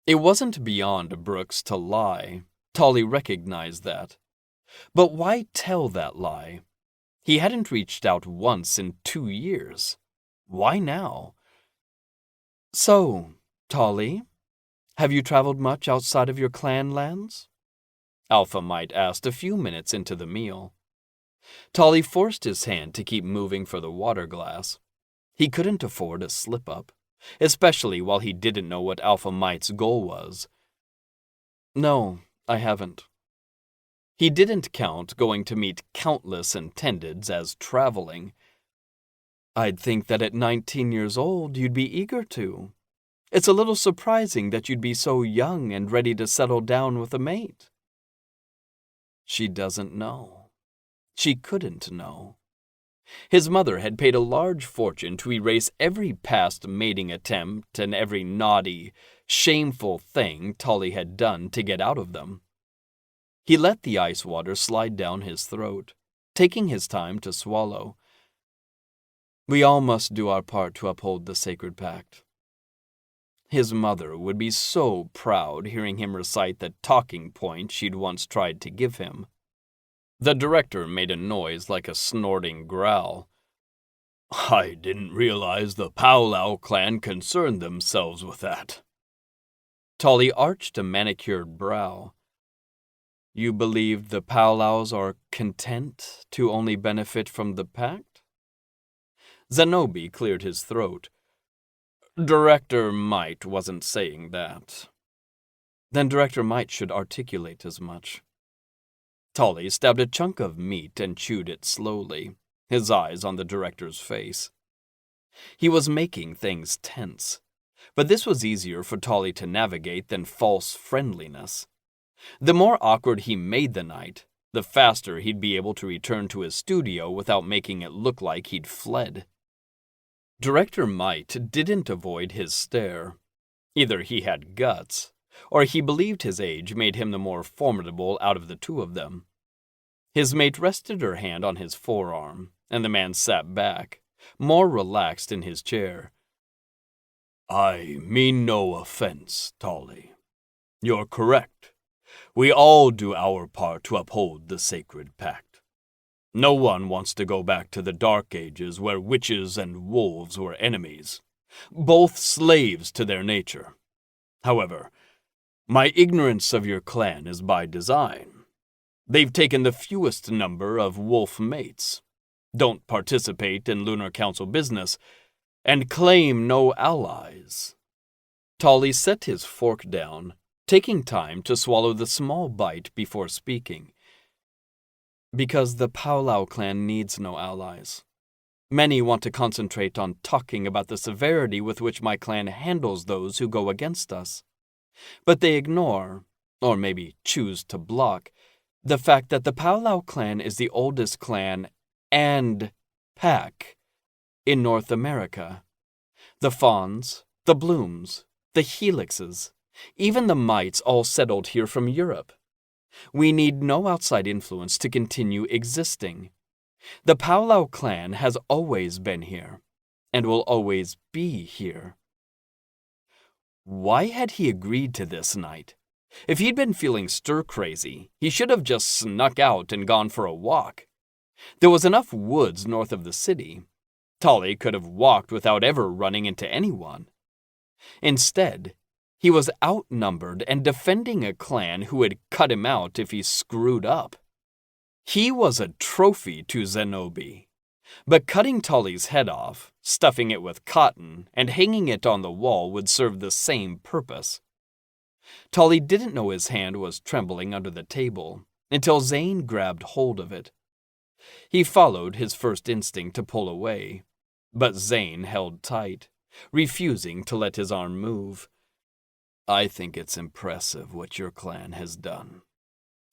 It wasn't beyond Brooks to lie. Tolly recognized that. But why tell that lie? He hadn't reached out once in 2 years. Why now? So, Tolly, have you traveled much outside of your clan lands? Alpha Mite asked a few minutes into the meal. Tolly forced his hand to keep moving for the water glass. He couldn't afford a slip-up, especially while he didn't know what Alpha Mite's goal was. No, I haven't. He didn't count going to meet countless intendeds as traveling. I'd think that at 19 years old you'd be eager to. It's a little surprising that you'd be so young and ready to settle down with a mate. She doesn't know. She couldn't know. His mother had paid a large fortune to erase every past mating attempt and every naughty, shameful thing Tolly had done to get out of them. He let the ice water slide down his throat, taking his time to swallow. We all must do our part to uphold the sacred pact. His mother would be so proud hearing him recite the talking point she'd once tried to give him. The director made a noise like a snorting growl. I didn't realize the Powwow clan concerned themselves with that. Tolly arched a manicured brow. You believe the Powwows are content to only benefit from the pact? Zenobi cleared his throat. Director Mite wasn't saying that. Then Director Mite should articulate as much. Tolly stabbed a chunk of meat and chewed it slowly, his eyes on the director's face. He was making things tense, but this was easier for Tolly to navigate than false friendliness. The more awkward he made the night, the faster he'd be able to return to his studio without making it look like he'd fled. Director Mite didn't avoid his stare. Either he had guts, or he believed his age made him the more formidable out of the two of them. His mate rested her hand on his forearm, and the man sat back, more relaxed in his chair. I mean no offense, Tolly. You're correct. We all do our part to uphold the sacred pact. No one wants to go back to the Dark Ages where witches and wolves were enemies, both slaves to their nature. However, my ignorance of your clan is by design. They've taken the fewest number of wolf mates, don't participate in Lunar Council business, and claim no allies. Tolly set his fork down, taking time to swallow the small bite before speaking. Because the Powwow clan needs no allies. Many want to concentrate on talking about the severity with which my clan handles those who go against us. But they ignore, or maybe choose to block, The fact that the Powwow clan is the oldest clan and pack in North America. The Fawns, the Blooms, the Helixes, even the Mites all settled here from Europe. We need no outside influence to continue existing. The Powwow clan has always been here, and will always be here. Why had he agreed to this night? If he'd been feeling stir-crazy, he should have just snuck out and gone for a walk. There was enough woods north of the city. Tolly could have walked without ever running into anyone. Instead, he was outnumbered and defending a clan who would cut him out if he screwed up. He was a trophy to Zenobia, but cutting Tolly's head off, stuffing it with cotton, and hanging it on the wall would serve the same purpose. Tolly didn't know his hand was trembling under the table until Zane grabbed hold of it. He followed his first instinct to pull away, but Zane held tight, refusing to let his arm move. "I think it's impressive what your clan has done,"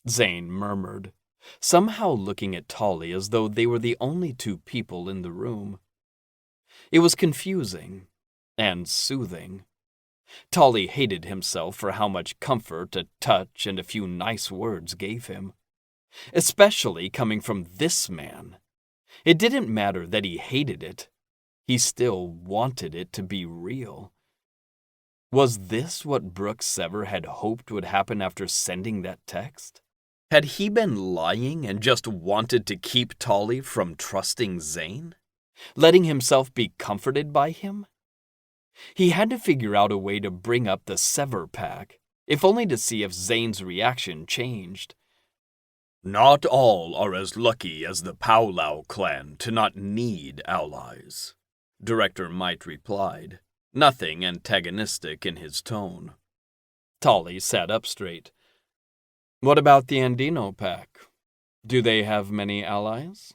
Zane murmured, somehow looking at Tolly as though they were the only two people in the room. It was confusing and soothing. Tolly hated himself for how much comfort a touch and a few nice words gave him, especially coming from this man. It didn't matter that he hated it. He still wanted it to be real. Was this what Brooke Sever had hoped would happen after sending that text? Had he been lying and just wanted to keep Tolly from trusting Zane? Letting himself be comforted by him? He had to figure out a way to bring up the Sever pack, if only to see if Zane's reaction changed. "Not all are as lucky as the Powwow clan to not need allies," Director Mite replied, nothing antagonistic in his tone. Tolly sat up straight. "What about the Andino pack? Do they have many allies?"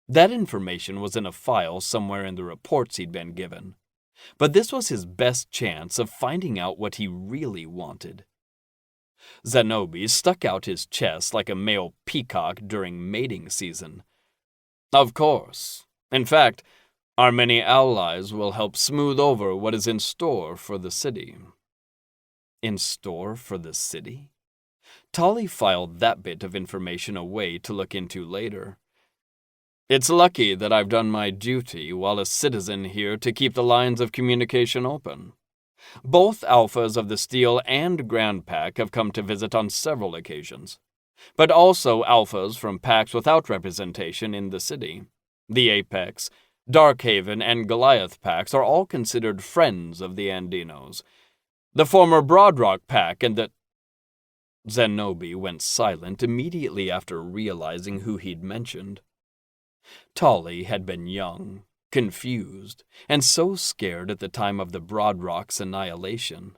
That information was in a file somewhere in the reports he'd been given, but this was his best chance of finding out what he really wanted. Zenobia stuck out his chest like a male peacock during mating season. "Of course. In fact, our many allies will help smooth over what is in store for the city." In store for the city? Tolly filed that bit of information away to look into later. "It's lucky that I've done my duty while a citizen here to keep the lines of communication open. Both alphas of the Steel and Grand Pack have come to visit on several occasions, but also alphas from packs without representation in the city. The Apex, Darkhaven, and Goliath packs are all considered friends of the Andinos. The former Broadrock pack and the—" Zenobia went silent immediately after realizing who he'd mentioned. Tolly had been young, confused, and so scared at the time of the Broadrock's annihilation.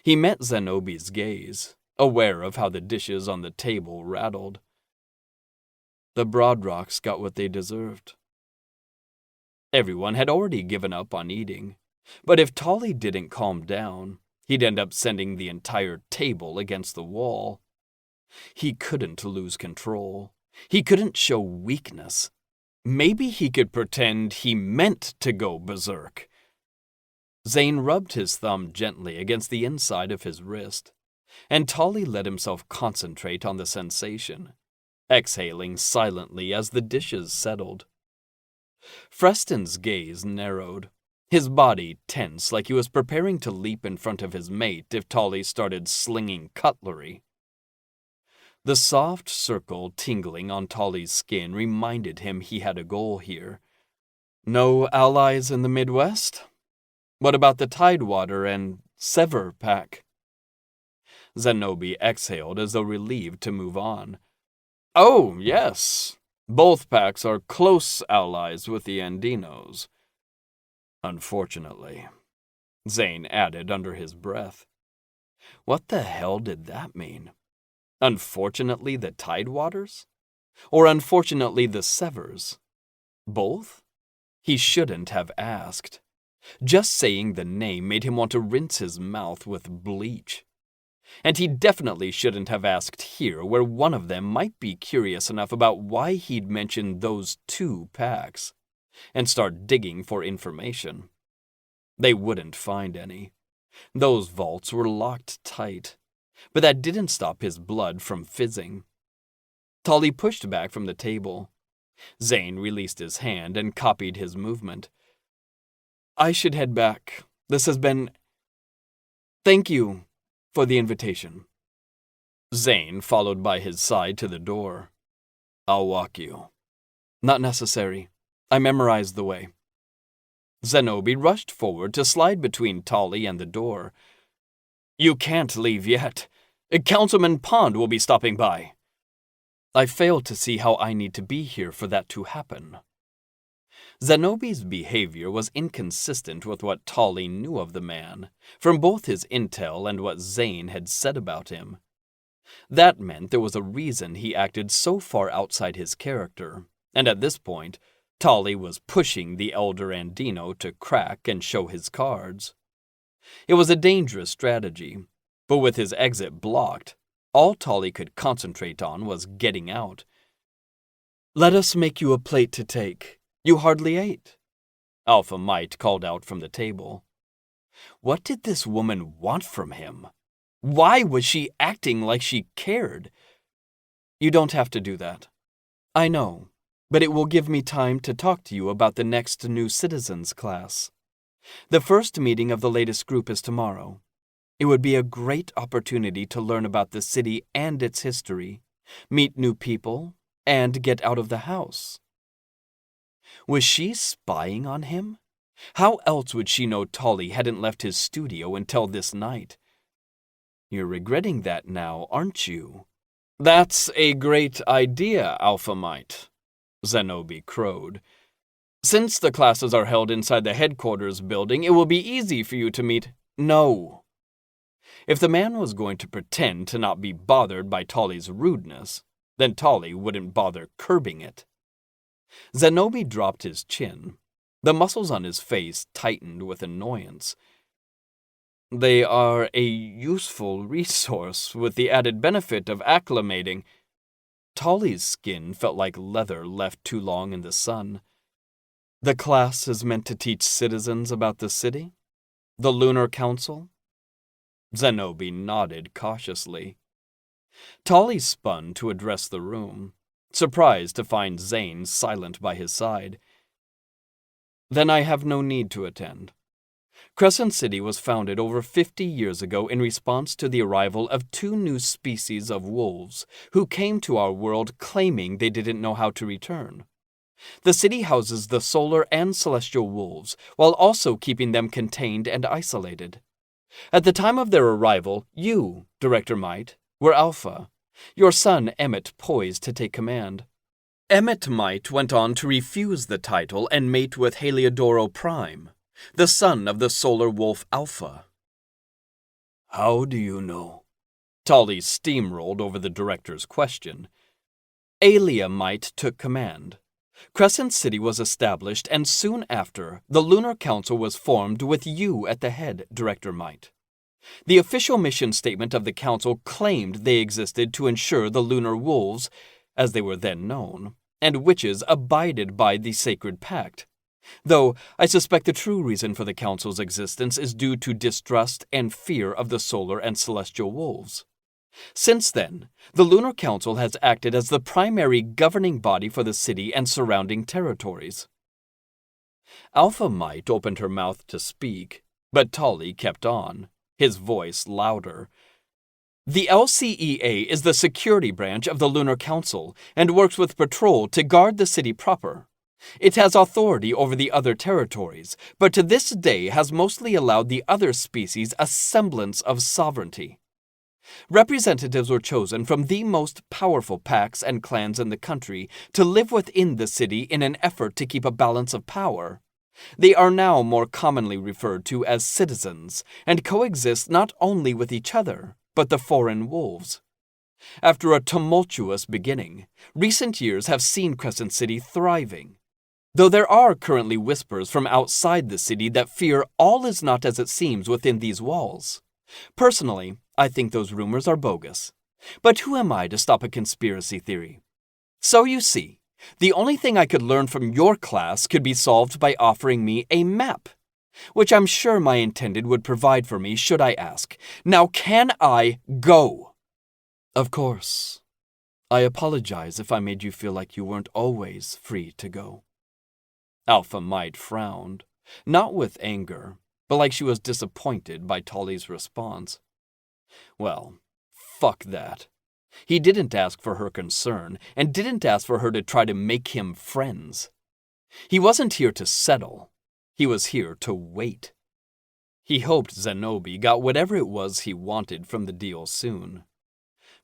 He met Zenobia's gaze, aware of how the dishes on the table rattled. The Broadrocks got what they deserved. Everyone had already given up on eating, but if Tolly didn't calm down, he'd end up sending the entire table against the wall. He couldn't lose control. He couldn't show weakness. Maybe he could pretend he meant to go berserk. Zane rubbed his thumb gently against the inside of his wrist, and Tolly let himself concentrate on the sensation, exhaling silently as the dishes settled. Freston's gaze narrowed, his body tense like he was preparing to leap in front of his mate if Tolly started slinging cutlery. The soft circle tingling on Tolly's skin reminded him he had a goal here. No allies in the Midwest? What about the Tidewater and Sever pack? Zenobia exhaled as though relieved to move on. "Oh, yes. Both packs are close allies with the Andinos. Unfortunately," Zane added under his breath. What the hell did that mean? Unfortunately the Tidewaters? Or unfortunately the Severs? Both? He shouldn't have asked. Just saying the name made him want to rinse his mouth with bleach. And he definitely shouldn't have asked here, where one of them might be curious enough about why he'd mentioned those 2 packs, and start digging for information. They wouldn't find any. Those vaults were locked tight, but that didn't stop his blood from fizzing. Tolly pushed back from the table. Zane released his hand and copied his movement. I should head back. This has been... Thank you for the invitation. Zane followed by his side to the door. I'll walk you. Not necessary. I memorized the way. Zenobi rushed forward to slide between Tolly and the door. You can't leave yet. Councilman Pond will be stopping by. I fail to see how I need to be here for that to happen. Zenobi's behavior was inconsistent with what Tolly knew of the man, from both his intel and what Zane had said about him. That meant there was a reason he acted so far outside his character, and at this point, Tolly was pushing the elder Andino to crack and show his cards. It was a dangerous strategy, but with his exit blocked, all Tolly could concentrate on was getting out. Let us make you a plate to take. You hardly ate. Alpha Mite called out from the table. What did this woman want from him? Why was she acting like she cared? You don't have to do that. I know, but it will give me time to talk to you about the next new citizens class. The first meeting of the latest group is tomorrow. It would be a great opportunity to learn about the city and its history, meet new people, and get out of the house. Was she spying on him? How else would she know Tolly hadn't left his studio until this night? You're regretting that now, aren't you? That's a great idea, Alpha Mite, Zenobi crowed. Since the classes are held inside the headquarters building, it will be easy for you to meet. No. If the man was going to pretend to not be bothered by Tolly's rudeness, then Tolly wouldn't bother curbing it. Zenobi dropped his chin. The muscles on his face tightened with annoyance. They are a useful resource with the added benefit of acclimating. Tolly's skin felt like leather left too long in the sun. The class is meant to teach citizens about the city? The Lunar Council? Zenobi nodded cautiously. Tolly spun to address the room, surprised to find Zane silent by his side. Then I have no need to attend. Crescent City was founded over 50 years ago in response to the arrival of 2 new species of wolves who came to our world claiming they didn't know how to return. The city houses the solar and celestial wolves, while also keeping them contained and isolated. At the time of their arrival, you, Director Mite, were Alpha, your son Emmett poised to take command. Emmett Mite went on to refuse the title and mate with Heliodoro Prime, the son of the solar wolf Alpha. How do you know? Tolly steamrolled over the director's question. Alia Mite took command. Crescent City was established, and soon after, the Lunar Council was formed with you at the head, Director Mite. The official mission statement of the Council claimed they existed to ensure the Lunar Wolves, as they were then known, and witches abided by the Sacred Pact. Though I suspect the true reason for the Council's existence is due to distrust and fear of the solar and celestial wolves. Since then, the Lunar Council has acted as the primary governing body for the city and surrounding territories. Alpha Mite opened her mouth to speak, but Tolly kept on, his voice louder. The LCEA is the security branch of the Lunar Council and works with patrol to guard the city proper. It has authority over the other territories, but to this day has mostly allowed the other species a semblance of sovereignty. Representatives were chosen from the most powerful packs and clans in the country to live within the city in an effort to keep a balance of power. They are now more commonly referred to as citizens, and coexist not only with each other, but the foreign wolves. After a tumultuous beginning, recent years have seen Crescent City thriving. Though there are currently whispers from outside the city that fear all is not as it seems within these walls. Personally, I think those rumors are bogus. But who am I to stop a conspiracy theory? So you see, the only thing I could learn from your class could be solved by offering me a map, which I'm sure my intended would provide for me should I ask. Now can I go? Of course. I apologize if I made you feel like you weren't always free to go. Alpha Mite frowned, not with anger, but like she was disappointed by Tolly's response. Well, fuck that. He didn't ask for her concern, and didn't ask for her to try to make him friends. He wasn't here to settle. He was here to wait. He hoped Zenobi got whatever it was he wanted from the deal soon,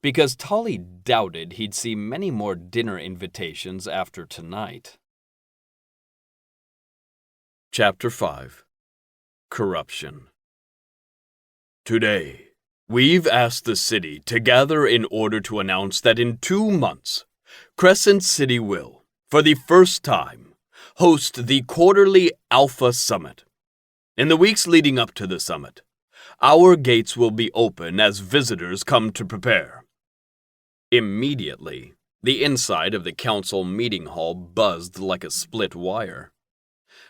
because Tolly doubted he'd see many more dinner invitations after tonight. Chapter 5. Corruption. Today, we've asked the city to gather in order to announce that in 2 months, Crescent City will, for the first time, host the quarterly Alpha Summit. In the weeks leading up to the summit, our gates will be open as visitors come to prepare. Immediately, the inside of the council meeting hall buzzed like a split wire.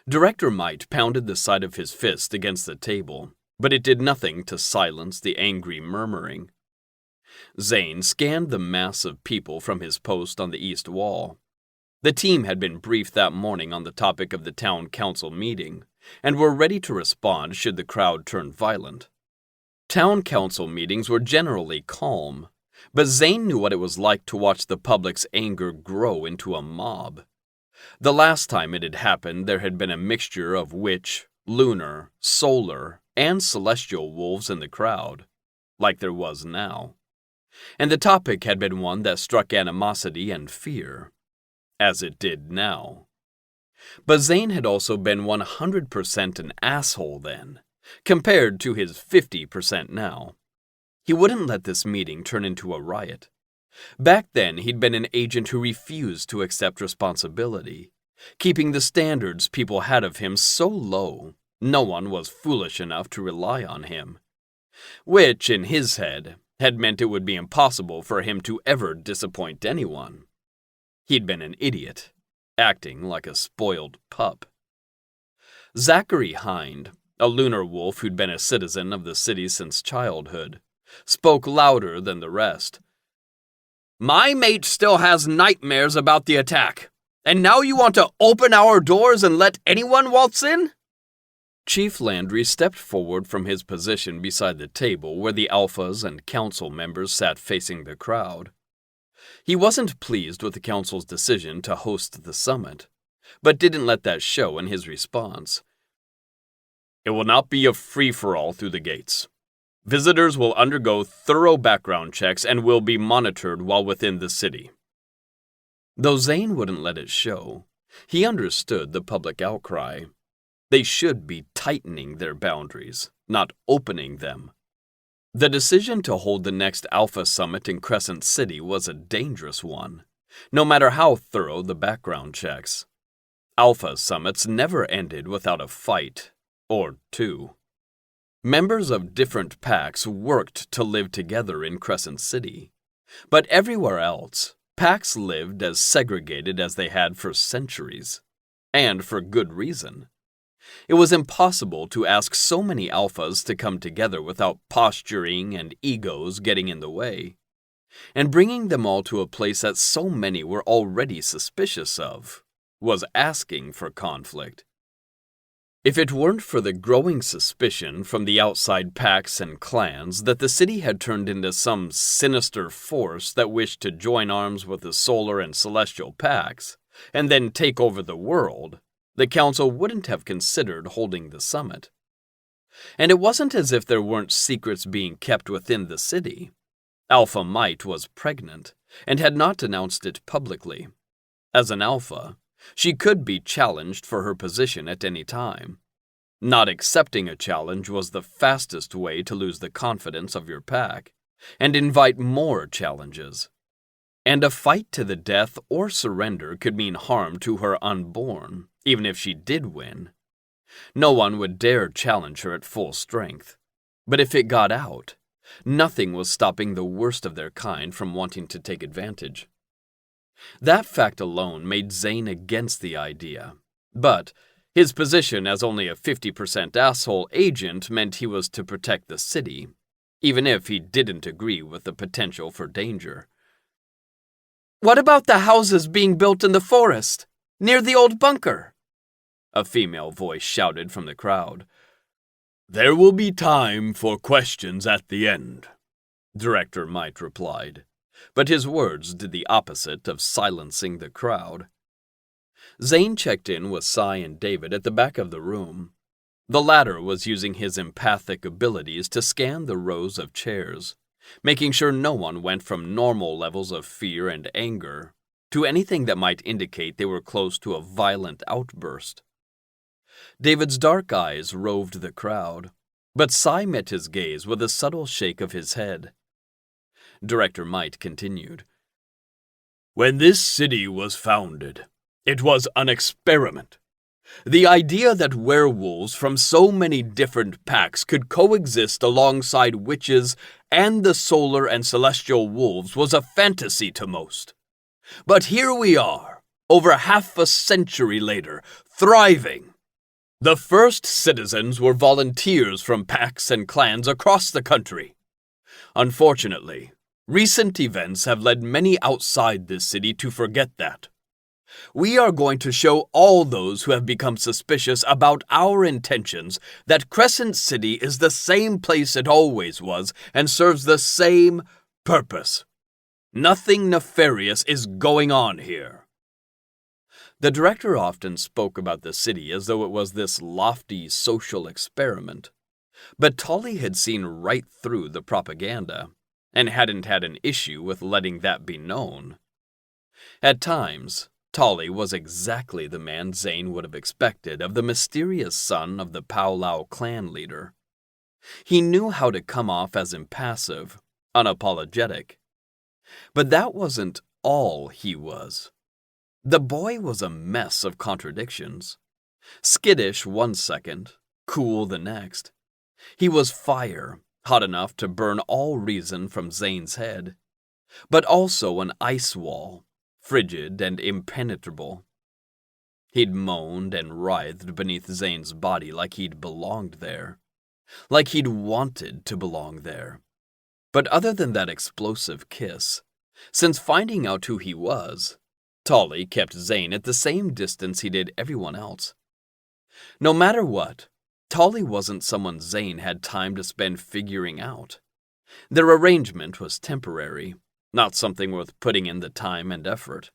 Director Mite pounded the side of his fist against the table, but it did nothing to silence the angry murmuring. Zane scanned the mass of people from his post on the east wall. The team had been briefed that morning on the topic of the town council meeting, and were ready to respond should the crowd turn violent. Town council meetings were generally calm, but Zane knew what it was like to watch the public's anger grow into a mob. The last time it had happened, there had been a mixture of witch, lunar, solar, and celestial wolves in the crowd, like there was now. And the topic had been one that struck animosity and fear, as it did now. But Zane had also been 100% an asshole then, compared to his 50% now. He wouldn't let this meeting turn into a riot. Back then, he'd been an agent who refused to accept responsibility, keeping the standards people had of him so low, no one was foolish enough to rely on him. Which, in his head, had meant it would be impossible for him to ever disappoint anyone. He'd been an idiot, acting like a spoiled pup. Zachary Hind, a lunar wolf who'd been a citizen of the city since childhood, spoke louder than the rest. My mate still has nightmares about the attack, and now you want to open our doors and let anyone waltz in? Chief Landry stepped forward from his position beside the table where the alphas and council members sat facing the crowd. He wasn't pleased with the council's decision to host the summit, but didn't let that show in his response. It will not be a free-for-all through the gates. Visitors will undergo thorough background checks and will be monitored while within the city. Though Zane wouldn't let it show, he understood the public outcry. They should be tightening their boundaries, not opening them. The decision to hold the next Alpha Summit in Crescent City was a dangerous one, no matter how thorough the background checks. Alpha Summits never ended without a fight, or two. Members of different packs worked to live together in Crescent City, but everywhere else, packs lived as segregated as they had for centuries, and for good reason. It was impossible to ask so many alphas to come together without posturing and egos getting in the way, and bringing them all to a place that so many were already suspicious of was asking for conflict. If it weren't for the growing suspicion from the outside packs and clans that the city had turned into some sinister force that wished to join arms with the solar and celestial packs, and then take over the world, the council wouldn't have considered holding the summit. And it wasn't as if there weren't secrets being kept within the city. Alpha Mite was pregnant, and had not announced it publicly. As an alpha, she could be challenged for her position at any time. Not accepting a challenge was the fastest way to lose the confidence of your pack, and invite more challenges. And a fight to the death or surrender could mean harm to her unborn, even if she did win. No one would dare challenge her at full strength. But if it got out, Nothing was stopping the worst of their kind from wanting to take advantage. That fact alone made Zane against the idea, but his position as only a 50% asshole agent meant he was to protect the city, even if he didn't agree with the potential for danger. "What about the houses being built in the forest, near the old bunker?" a female voice shouted from the crowd. "There will be time for questions at the end," Director Might replied, but his words did the opposite of silencing the crowd. Zane checked in with Cy and David at the back of the room. The latter was using his empathic abilities to scan the rows of chairs, making sure no one went from normal levels of fear and anger to anything that might indicate they were close to a violent outburst. David's dark eyes roved the crowd, but Cy met his gaze with a subtle shake of his head. Director Might continued. "When this city was founded, it was an experiment. The idea that werewolves from so many different packs could coexist alongside witches and the solar and celestial wolves was a fantasy to most. But here we are, over half a century later, thriving. The first citizens were volunteers from packs and clans across the country. Unfortunately, recent events have led many outside this city to forget that. We are going to show all those who have become suspicious about our intentions that Crescent City is the same place it always was and serves the same purpose. Nothing nefarious is going on here." The director often spoke about the city as though it was this lofty social experiment, but Tully had seen right through the propaganda and hadn't had an issue with letting that be known. At times, Tully was exactly the man Zane would have expected of the mysterious son of the Powwow clan leader. He knew how to come off as impassive, unapologetic. But that wasn't all he was. The boy was a mess of contradictions. Skittish one second, cool the next. He was fire, hot enough to burn all reason from Zane's head, but also an ice wall, frigid and impenetrable. He'd moaned and writhed beneath Zane's body like he'd belonged there, like he'd wanted to belong there. But other than that explosive kiss, since finding out who he was, Tully kept Zane at the same distance he did everyone else. No matter what, Tully wasn't someone Zane had time to spend figuring out. Their arrangement was temporary, not something worth putting in the time and effort.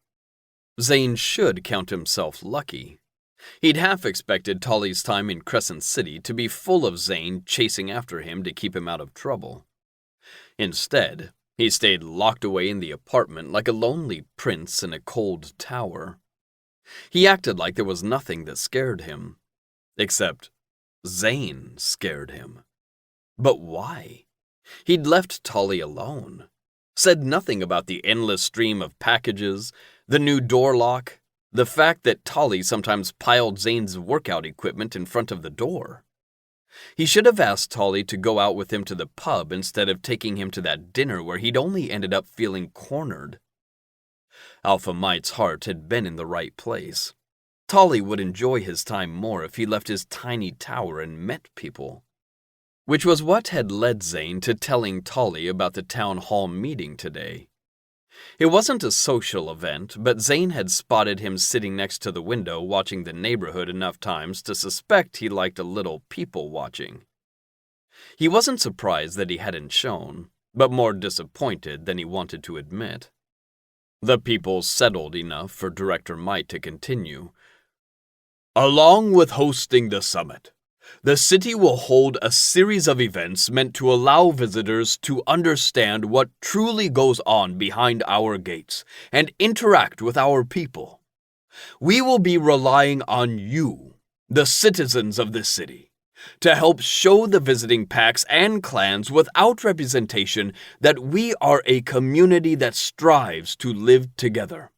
Zane should count himself lucky. He'd half expected Tully's time in Crescent City to be full of Zane chasing after him to keep him out of trouble. Instead, he stayed locked away in the apartment like a lonely prince in a cold tower. He acted like there was nothing that scared him, except Zane scared him. But why? He'd left Tully alone, said nothing about the endless stream of packages, the new door lock, the fact that Tully sometimes piled Zane's workout equipment in front of the door. He should have asked Tully to go out with him to the pub instead of taking him to that dinner where he'd only ended up feeling cornered. Alpha Might's heart had been in the right place. Tully would enjoy his time more if he left his tiny tower and met people. Which was what had led Zane to telling Tully about the town hall meeting today. It wasn't a social event, but Zane had spotted him sitting next to the window watching the neighborhood enough times to suspect he liked a little people watching. He wasn't surprised that he hadn't shown, but more disappointed than he wanted to admit. The people settled enough for Director Might to continue. "Along with hosting the summit, the city will hold a series of events meant to allow visitors to understand what truly goes on behind our gates and interact with our people. We will be relying on you, the citizens of this city, to help show the visiting packs and clans without representation that we are a community that strives to live together,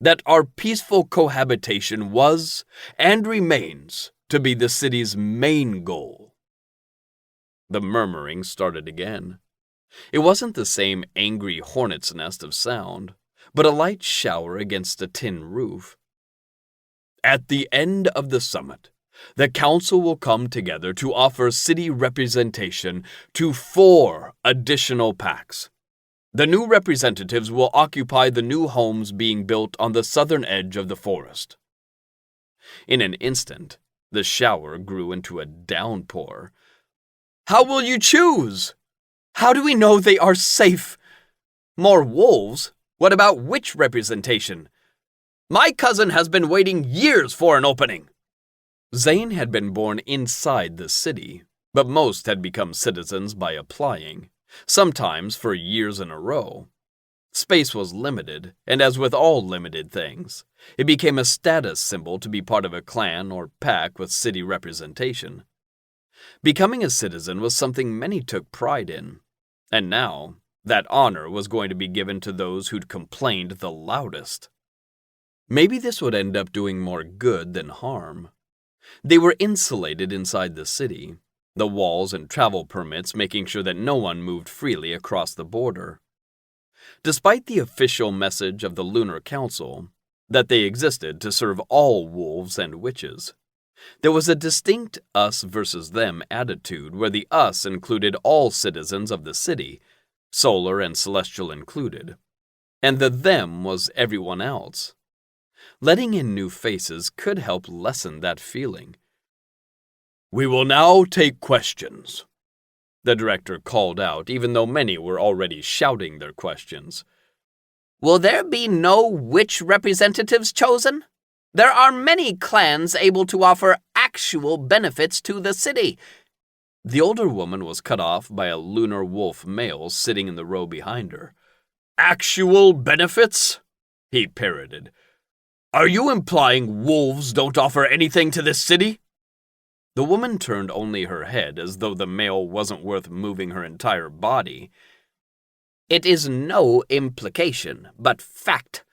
that our peaceful cohabitation was and remains to be the city's main goal." The murmuring started again. It wasn't the same angry hornet's nest of sound, but a light shower against a tin roof. At the end of the summit, the council will come together to offer city representation to 4 additional packs. The new representatives will occupy the new homes being built on the southern edge of the forest. In an instant, the shower grew into a downpour. How will you choose? How do we know they are safe? More wolves? What about witch representation? My cousin has been waiting years for an opening. Zane had been born inside the city, but most had become citizens by applying, sometimes for years in a row. Space was limited, and as with all limited things, it became a status symbol to be part of a clan or pack with city representation. Becoming a citizen was something many took pride in, and now that honor was going to be given to those who'd complained the loudest. Maybe this would end up doing more good than harm. They were insulated inside the city, the walls and travel permits making sure that no one moved freely across the border. Despite the official message of the Lunar Council, that they existed to serve all wolves and witches, there was a distinct us versus them attitude where the us included all citizens of the city, solar and celestial included, and the them was everyone else. Letting in new faces could help lessen that feeling. "We will now take questions," the director called out, even though many were already shouting their questions. Will there be no witch representatives chosen? There are many clans able to offer actual benefits to the city. The older woman was cut off by a lunar wolf male sitting in the row behind her. "Actual benefits?" he parroted. "Are you implying wolves don't offer anything to this city?" The woman turned only her head as though the male wasn't worth moving her entire body. It is no implication, but fact.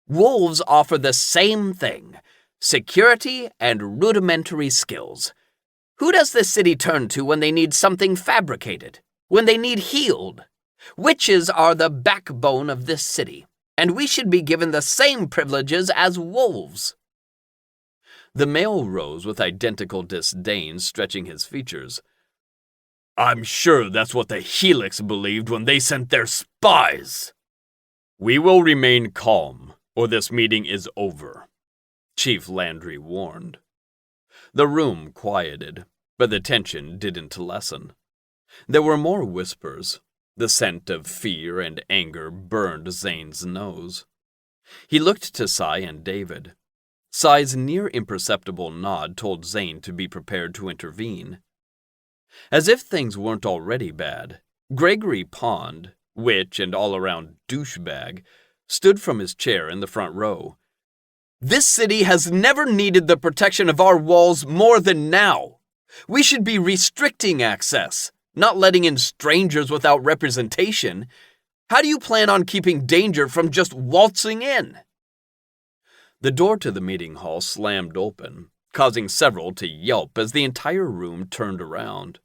Wolves offer the same thing, security and rudimentary skills. Who does the city turn to when they need something fabricated, when they need healed? Witches are the backbone of this city, and we should be given the same privileges as wolves. The male rose with identical disdain stretching his features. "I'm sure that's what the Helix believed when they sent their spies." "We will remain calm, or this meeting is over," Chief Landry warned. The room quieted, but the tension didn't lessen. There were more whispers. The scent of fear and anger burned Zane's nose. He looked to Sai and David. Sai's near imperceptible nod told Zane to be prepared to intervene. As if things weren't already bad, Gregory Pond, witch and all-around douchebag, stood from his chair in the front row. This city has never needed the protection of our walls more than now. We should be restricting access, not letting in strangers without representation. How do you plan on keeping danger from just waltzing in? The door to the meeting hall slammed open, causing several to yelp as the entire room turned around.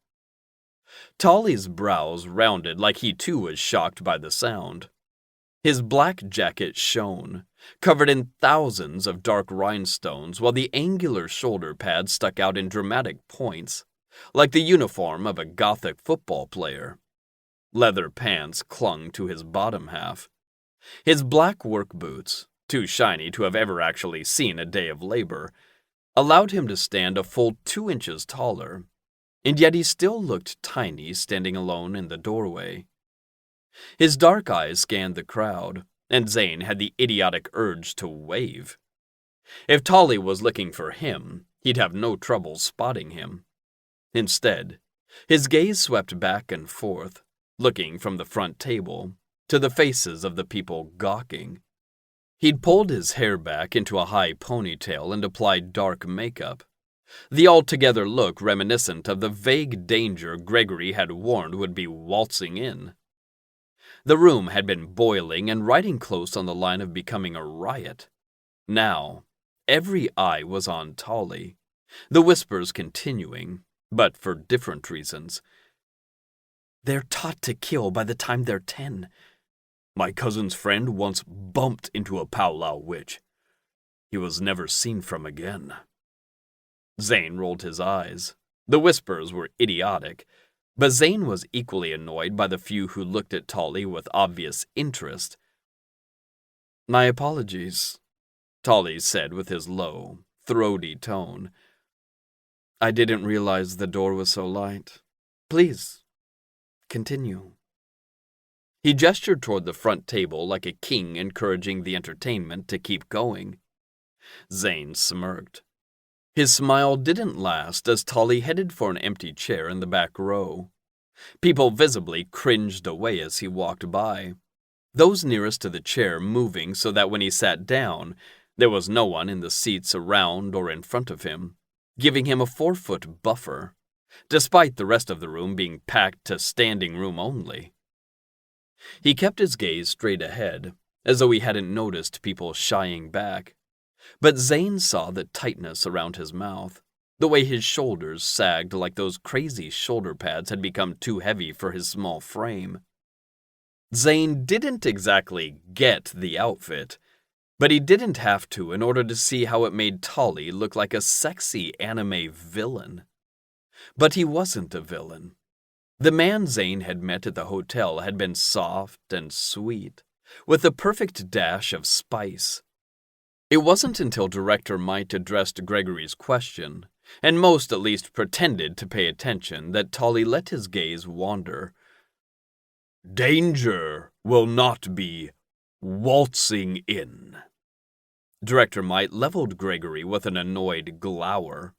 Tolly's brows rounded like he too was shocked by the sound. His black jacket shone, covered in thousands of dark rhinestones, while the angular shoulder pads stuck out in dramatic points, like the uniform of a Gothic football player. Leather pants clung to his bottom half. His black work boots, too shiny to have ever actually seen a day of labor, allowed him to stand a full 2 inches taller, and yet he still looked tiny standing alone in the doorway. His dark eyes scanned the crowd, and Zane had the idiotic urge to wave. If Tolly was looking for him, he'd have no trouble spotting him. Instead, his gaze swept back and forth, looking from the front table to the faces of the people gawking. He'd pulled his hair back into a high ponytail and applied dark makeup, the altogether look reminiscent of the vague danger Gregory had warned would be waltzing in. The room had been boiling and riding close on the line of becoming a riot. Now, every eye was on Tolly, the whispers continuing, but for different reasons. They're taught to kill by the time they're 10. My cousin's friend once bumped into a powwow witch. He was never seen from again. Zane rolled his eyes. The whispers were idiotic, but Zane was equally annoyed by the few who looked at Tolly with obvious interest. My apologies, Tolly said with his low, throaty tone. I didn't realize the door was so light. Please, continue. He gestured toward the front table like a king encouraging the entertainment to keep going. Zane smirked. His smile didn't last as Tolly headed for an empty chair in the back row. People visibly cringed away as he walked by, those nearest to the chair moving so that when he sat down, there was no one in the seats around or in front of him, giving him a 4-foot buffer, despite the rest of the room being packed to standing room only. He kept his gaze straight ahead, as though he hadn't noticed people shying back. But Zane saw the tightness around his mouth, the way his shoulders sagged like those crazy shoulder pads had become too heavy for his small frame. Zane didn't exactly get the outfit, but he didn't have to in order to see how it made Tolly look like a sexy anime villain. But he wasn't a villain. The man Zane had met at the hotel had been soft and sweet, with a perfect dash of spice. It wasn't until Director Might addressed Gregory's question, and most at least pretended to pay attention, that Tolly let his gaze wander. Danger will not be waltzing in. Director Might leveled Gregory with an annoyed glower.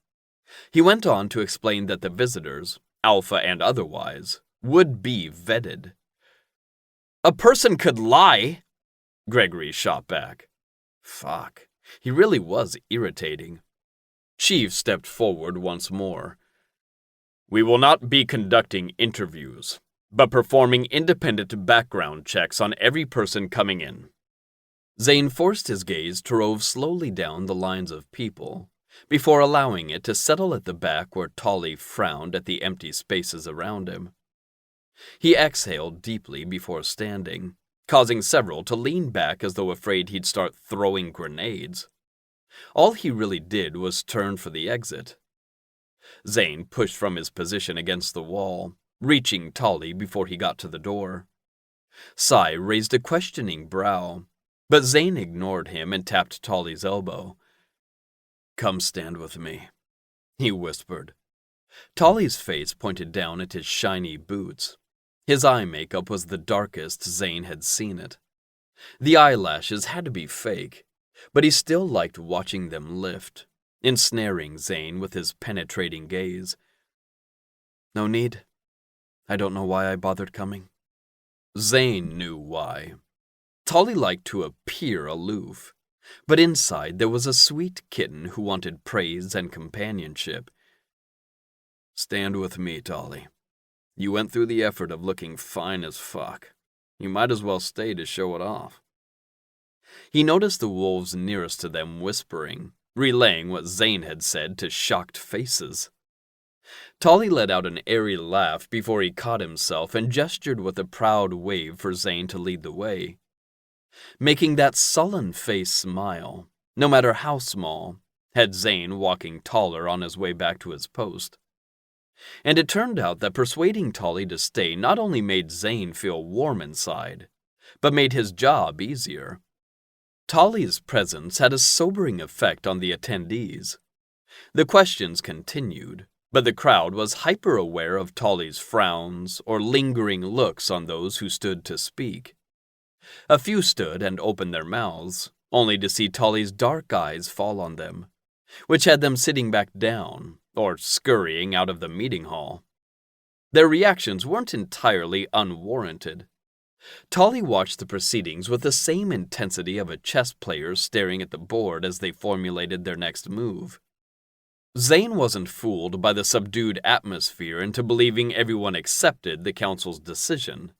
He went on to explain that the visitors, alpha and otherwise, would be vetted. A person could lie, Gregory shot back. Fuck, he really was irritating. Chief stepped forward once more. We will not be conducting interviews, but performing independent background checks on every person coming in. Zane forced his gaze to rove slowly down the lines of people, before allowing it to settle at the back where Tolly frowned at the empty spaces around him. He exhaled deeply before standing, causing several to lean back as though afraid he'd start throwing grenades. All he really did was turn for the exit. Zane pushed from his position against the wall, reaching Tolly before he got to the door. Sai raised a questioning brow, but Zane ignored him and tapped Tolly's elbow. Come stand with me, he whispered. Tolly's face pointed down at his shiny boots. His eye makeup was the darkest Zane had seen it. The eyelashes had to be fake, but he still liked watching them lift, ensnaring Zane with his penetrating gaze. No need. I don't know why I bothered coming. Zane knew why. Tolly liked to appear aloof, but inside there was a sweet kitten who wanted praise and companionship. Stand with me, Tolly. You went through the effort of looking fine as fuck. You might as well stay to show it off. He noticed the wolves nearest to them whispering, relaying what Zane had said to shocked faces. Tolly let out an airy laugh before he caught himself and gestured with a proud wave for Zane to lead the way. Making that sullen face smile, no matter how small, had Zane walking taller on his way back to his post. And it turned out that persuading Tolly to stay not only made Zane feel warm inside, but made his job easier. Tolly's presence had a sobering effect on the attendees. The questions continued, but the crowd was hyper-aware of Tolly's frowns or lingering looks on those who stood to speak. A few stood and opened their mouths, only to see Tolly's dark eyes fall on them, which had them sitting back down or scurrying out of the meeting hall. Their reactions weren't entirely unwarranted. Tolly watched the proceedings with the same intensity of a chess player staring at the board as they formulated their next move. Zane wasn't fooled by the subdued atmosphere into believing everyone accepted the council's decision.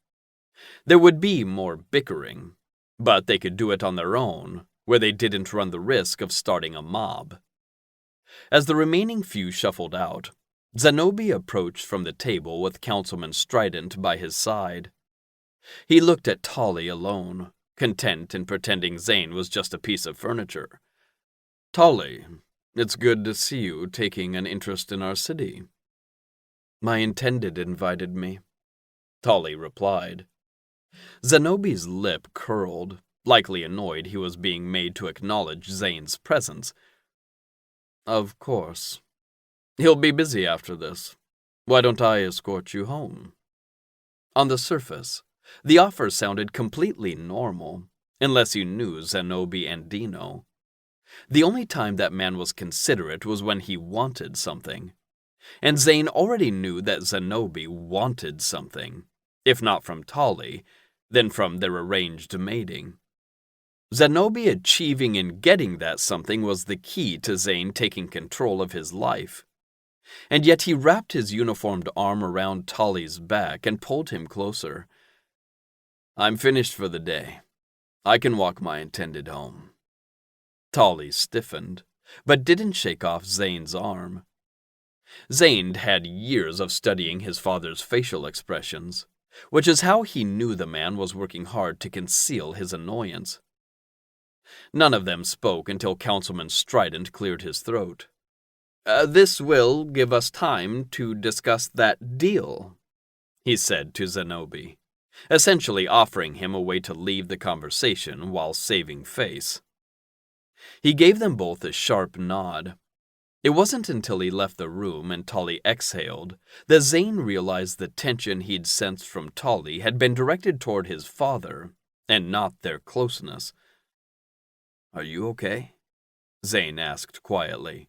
There would be more bickering, but they could do it on their own, where they didn't run the risk of starting a mob. As the remaining few shuffled out, Zenobi approached from the table with Councilman Strident by his side. He looked at Tolly alone, content in pretending Zane was just a piece of furniture. "Tolly, it's good to see you taking an interest in our city." "My intended invited me," Tolly replied. Zenobi's lip curled, likely annoyed he was being made to acknowledge Zane's presence. "Of course. He'll be busy after this. Why don't I escort you home?" On the surface, the offer sounded completely normal, unless you knew Zenobi and Dino. The only time that man was considerate was when he wanted something. And Zane already knew that Zenobi wanted something, if not from Tolly, then from their arranged mating. Zenobi achieving and getting that something was the key to Zane taking control of his life. And yet he wrapped his uniformed arm around Tolly's back and pulled him closer. "I'm finished for the day. I can walk my intended home." Tolly stiffened, but didn't shake off Zane's arm. Zane had years of studying his father's facial expressions, which is how he knew the man was working hard to conceal his annoyance. None of them spoke until Councilman Strident cleared his throat. This will give us time to discuss that deal," he said to Zenobi, essentially offering him a way to leave the conversation while saving face. He gave them both a sharp nod. It wasn't until he left the room and Tolly exhaled that Zane realized the tension he'd sensed from Tolly had been directed toward his father, and not their closeness. "Are you okay?" Zane asked quietly.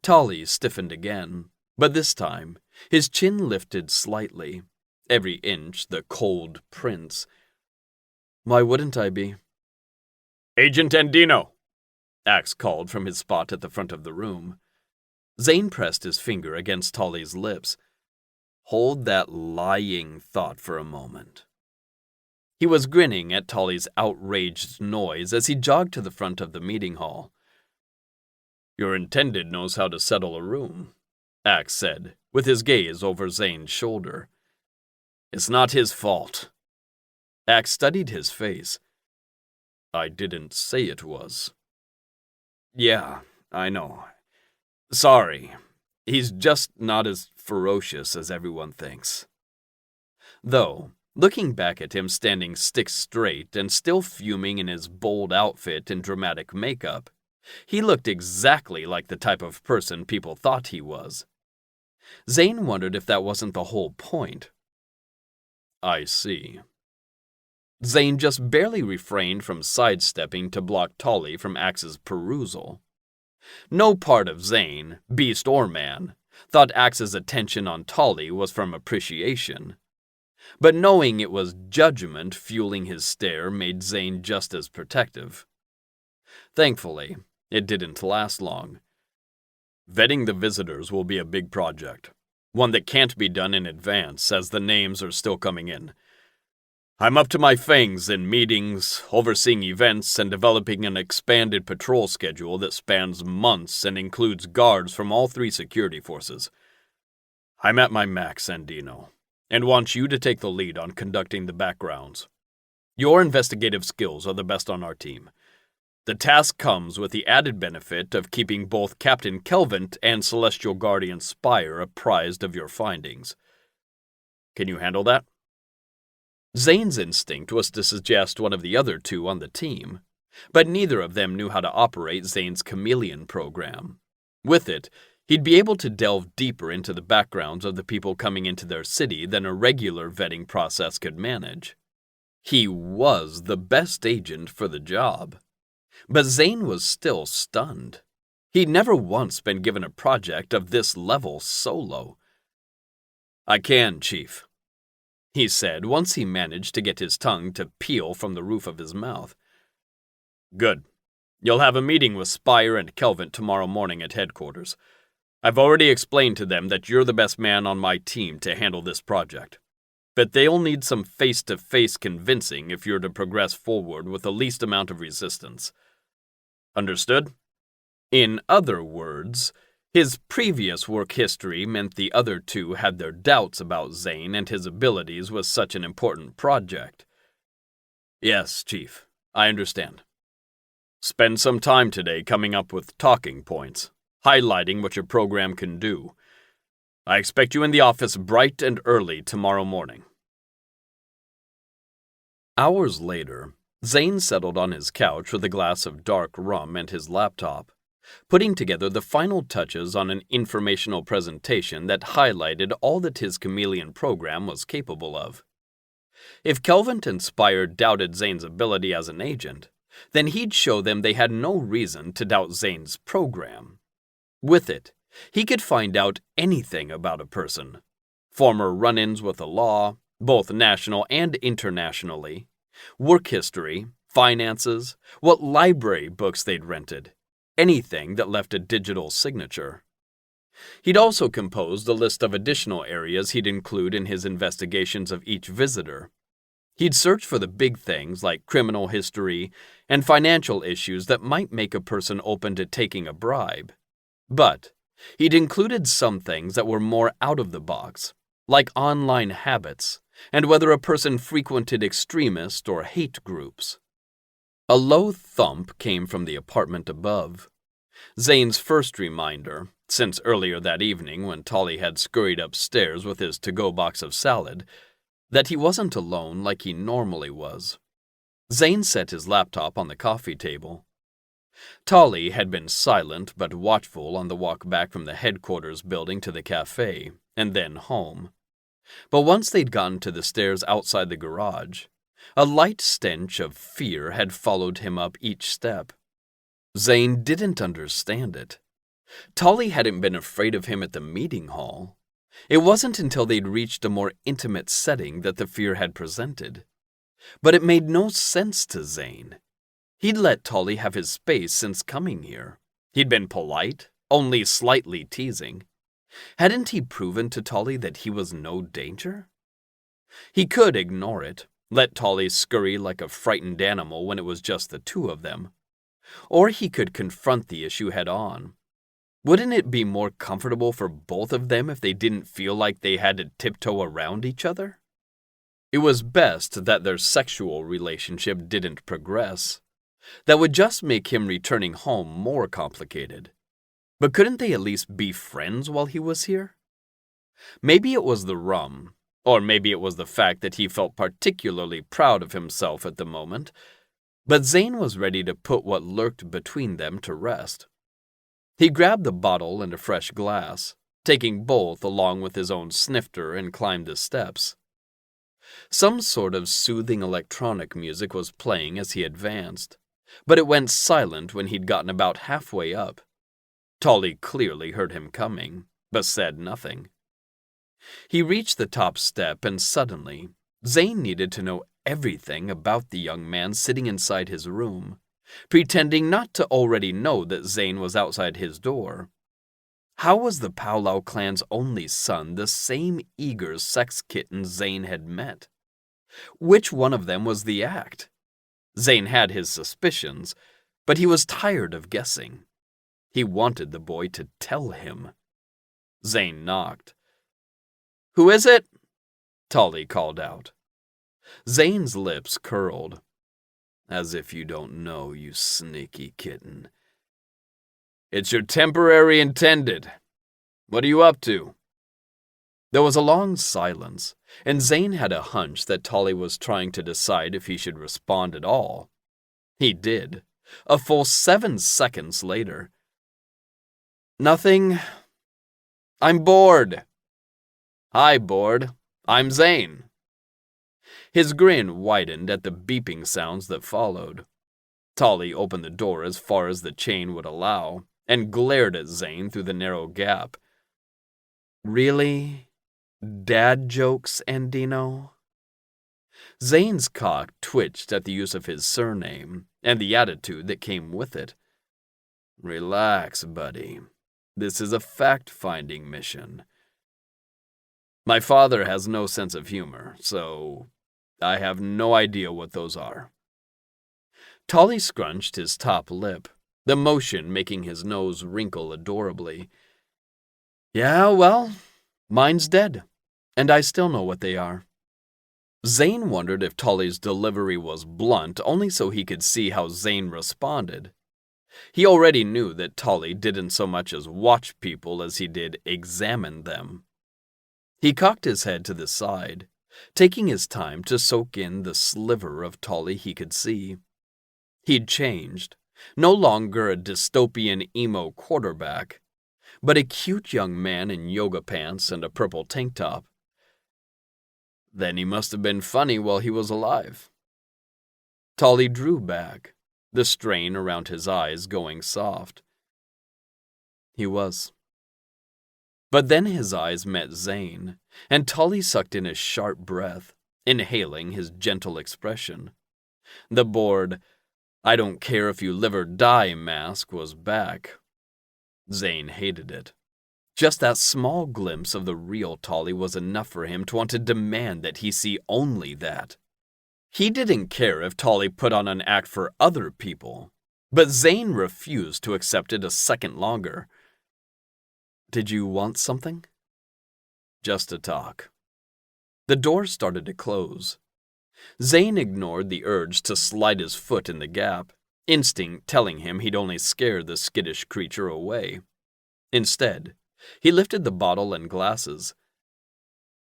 Tolly stiffened again, but this time his chin lifted slightly, every inch the cold prince. "Why wouldn't I be?" "Agent Andino," Axe called from his spot at the front of the room. Zane pressed his finger against Tolly's lips. "Hold that lying thought for a moment." He was grinning at Tolly's outraged noise as he jogged to the front of the meeting hall. "Your intended knows how to settle a room," Axe said, with his gaze over Zane's shoulder. "It's not his fault." Axe studied his face. "I didn't say it was." "Yeah, I know. Sorry. He's just not as ferocious as everyone thinks." Though, looking back at him standing stick straight and still fuming in his bold outfit and dramatic makeup, he looked exactly like the type of person people thought he was. Zane wondered if that wasn't the whole point. "I see." Zane just barely refrained from sidestepping to block Tolly from Axe's perusal. No part of Zane, beast or man, thought Axe's attention on Tolly was from appreciation. But knowing it was judgment fueling his stare made Zane just as protective. Thankfully, it didn't last long. "Vetting the visitors will be a big project, one that can't be done in advance as the names are still coming in. I'm up to my fangs in meetings, overseeing events, and developing an expanded patrol schedule that spans months and includes guards from all 3 security forces. I'm at my max, Andino, and want you to take the lead on conducting the backgrounds. Your investigative skills are the best on our team. The task comes with the added benefit of keeping both Captain Kelvin and Celestial Guardian Spire apprised of your findings. Can you handle that?" Zane's instinct was to suggest one of the other 2 on the team, but neither of them knew how to operate Zane's chameleon program. With it, he'd be able to delve deeper into the backgrounds of the people coming into their city than a regular vetting process could manage. He was the best agent for the job. But Zane was still stunned. He'd never once been given a project of this level solo. "I can, Chief," he said once he managed to get his tongue to peel from the roof of his mouth. "Good. You'll have a meeting with Spire and Kelvin tomorrow morning at headquarters. I've already explained to them that you're the best man on my team to handle this project. But they'll need some face-to-face convincing if you're to progress forward with the least amount of resistance. Understood? In other words, His previous work history meant the other two had their doubts about Zane and his abilities with such an important project. Yes, Chief, I understand. Spend some time today coming up with talking points, highlighting what your program can do. I expect you in the office bright and early tomorrow morning. Hours later, Zane settled on his couch with a glass of dark rum and his laptop, putting together the final touches on an informational presentation that highlighted all that his chameleon program was capable of. If Kelvin and Spire doubted Zane's ability as an agent, then he'd show them they had no reason to doubt Zane's program. With it, he could find out anything about a person. Former run-ins with the law, both national and internationally, work history, finances, what library books they'd rented, anything that left a digital signature. He'd also composed a list of additional areas he'd include in his investigations of each visitor. He'd search for the big things like criminal history and financial issues that might make a person open to taking a bribe. But he'd included some things that were more out of the box, like online habits and whether a person frequented extremist or hate groups. A low thump came from the apartment above. Zane's first reminder, since earlier that evening when Tolly had scurried upstairs with his to-go box of salad, that he wasn't alone like he normally was. Zane set his laptop on the coffee table. Tolly had been silent but watchful on the walk back from the headquarters building to the cafe, and then home. But once they'd gotten to the stairs outside the garage, a light stench of fear had followed him up each step. Zane didn't understand it. Tolly hadn't been afraid of him at the meeting hall. It wasn't until they'd reached a more intimate setting that the fear had presented. But it made no sense to Zane. He'd let Tolly have his space since coming here. He'd been polite, only slightly teasing. Hadn't he proven to Tolly that he was no danger? He could ignore it, let Tolly scurry like a frightened animal when it was just the two of them. Or he could confront the issue head-on. Wouldn't it be more comfortable for both of them if they didn't feel like they had to tiptoe around each other? It was best that their sexual relationship didn't progress. That would just make him returning home more complicated. But couldn't they at least be friends while he was here? Maybe it was the rum, or maybe it was the fact that he felt particularly proud of himself at the moment, but Zane was ready to put what lurked between them to rest. He grabbed the bottle and a fresh glass, taking both along with his own snifter, and climbed the steps. Some sort of soothing electronic music was playing as he advanced, but it went silent when he'd gotten about halfway up. Tolly clearly heard him coming, but said nothing. He reached the top step, and suddenly, Zane needed to know everything about the young man sitting inside his room, pretending not to already know that Zane was outside his door. How was the Powwow clan's only son the same eager sex kitten Zane had met? Which one of them was the act? Zane had his suspicions, but he was tired of guessing. He wanted the boy to tell him. Zane knocked. "Who is it?" Tolly called out. Zane's lips curled. "As if you don't know, you sneaky kitten." "It's your temporary intended. What are you up to?" There was a long silence, and Zane had a hunch that Tolly was trying to decide if he should respond at all. He did, a full 7 seconds later. "Nothing. I'm bored." "Hi, bored. I'm Zane." His grin widened at the beeping sounds that followed. Tolly opened the door as far as the chain would allow and glared at Zane through the narrow gap. "Really? Dad jokes, Andino?" Zane's cock twitched at the use of his surname and the attitude that came with it. "Relax, buddy. This is a fact-finding mission. My father has no sense of humor, so I have no idea what those are." Tolly scrunched his top lip, the motion making his nose wrinkle adorably. Yeah, well, mine's dead, and I still know what they are. Zane wondered if Tolly's delivery was blunt only so he could see how Zane responded. He already knew that Tolly didn't so much as watch people as he did examine them. He cocked his head to the side, taking his time to soak in the sliver of Tolly he could see. He'd changed, no longer a dystopian emo quarterback, but a cute young man in yoga pants and a purple tank top. Then he must have been funny while he was alive. Tolly drew back, the strain around his eyes going soft. He was. But then his eyes met Zane, and Tolly sucked in a sharp breath, inhaling his gentle expression. The bored, "I don't care if you live or die" mask was back. Zane hated it. Just that small glimpse of the real Tolly was enough for him to want to demand that he see only that. He didn't care if Tolly put on an act for other people, but Zane refused to accept it a second longer. "Did you want something?" "Just to talk." The door started to close. Zane ignored the urge to slide his foot in the gap, instinct telling him he'd only scare the skittish creature away. Instead, he lifted the bottle and glasses.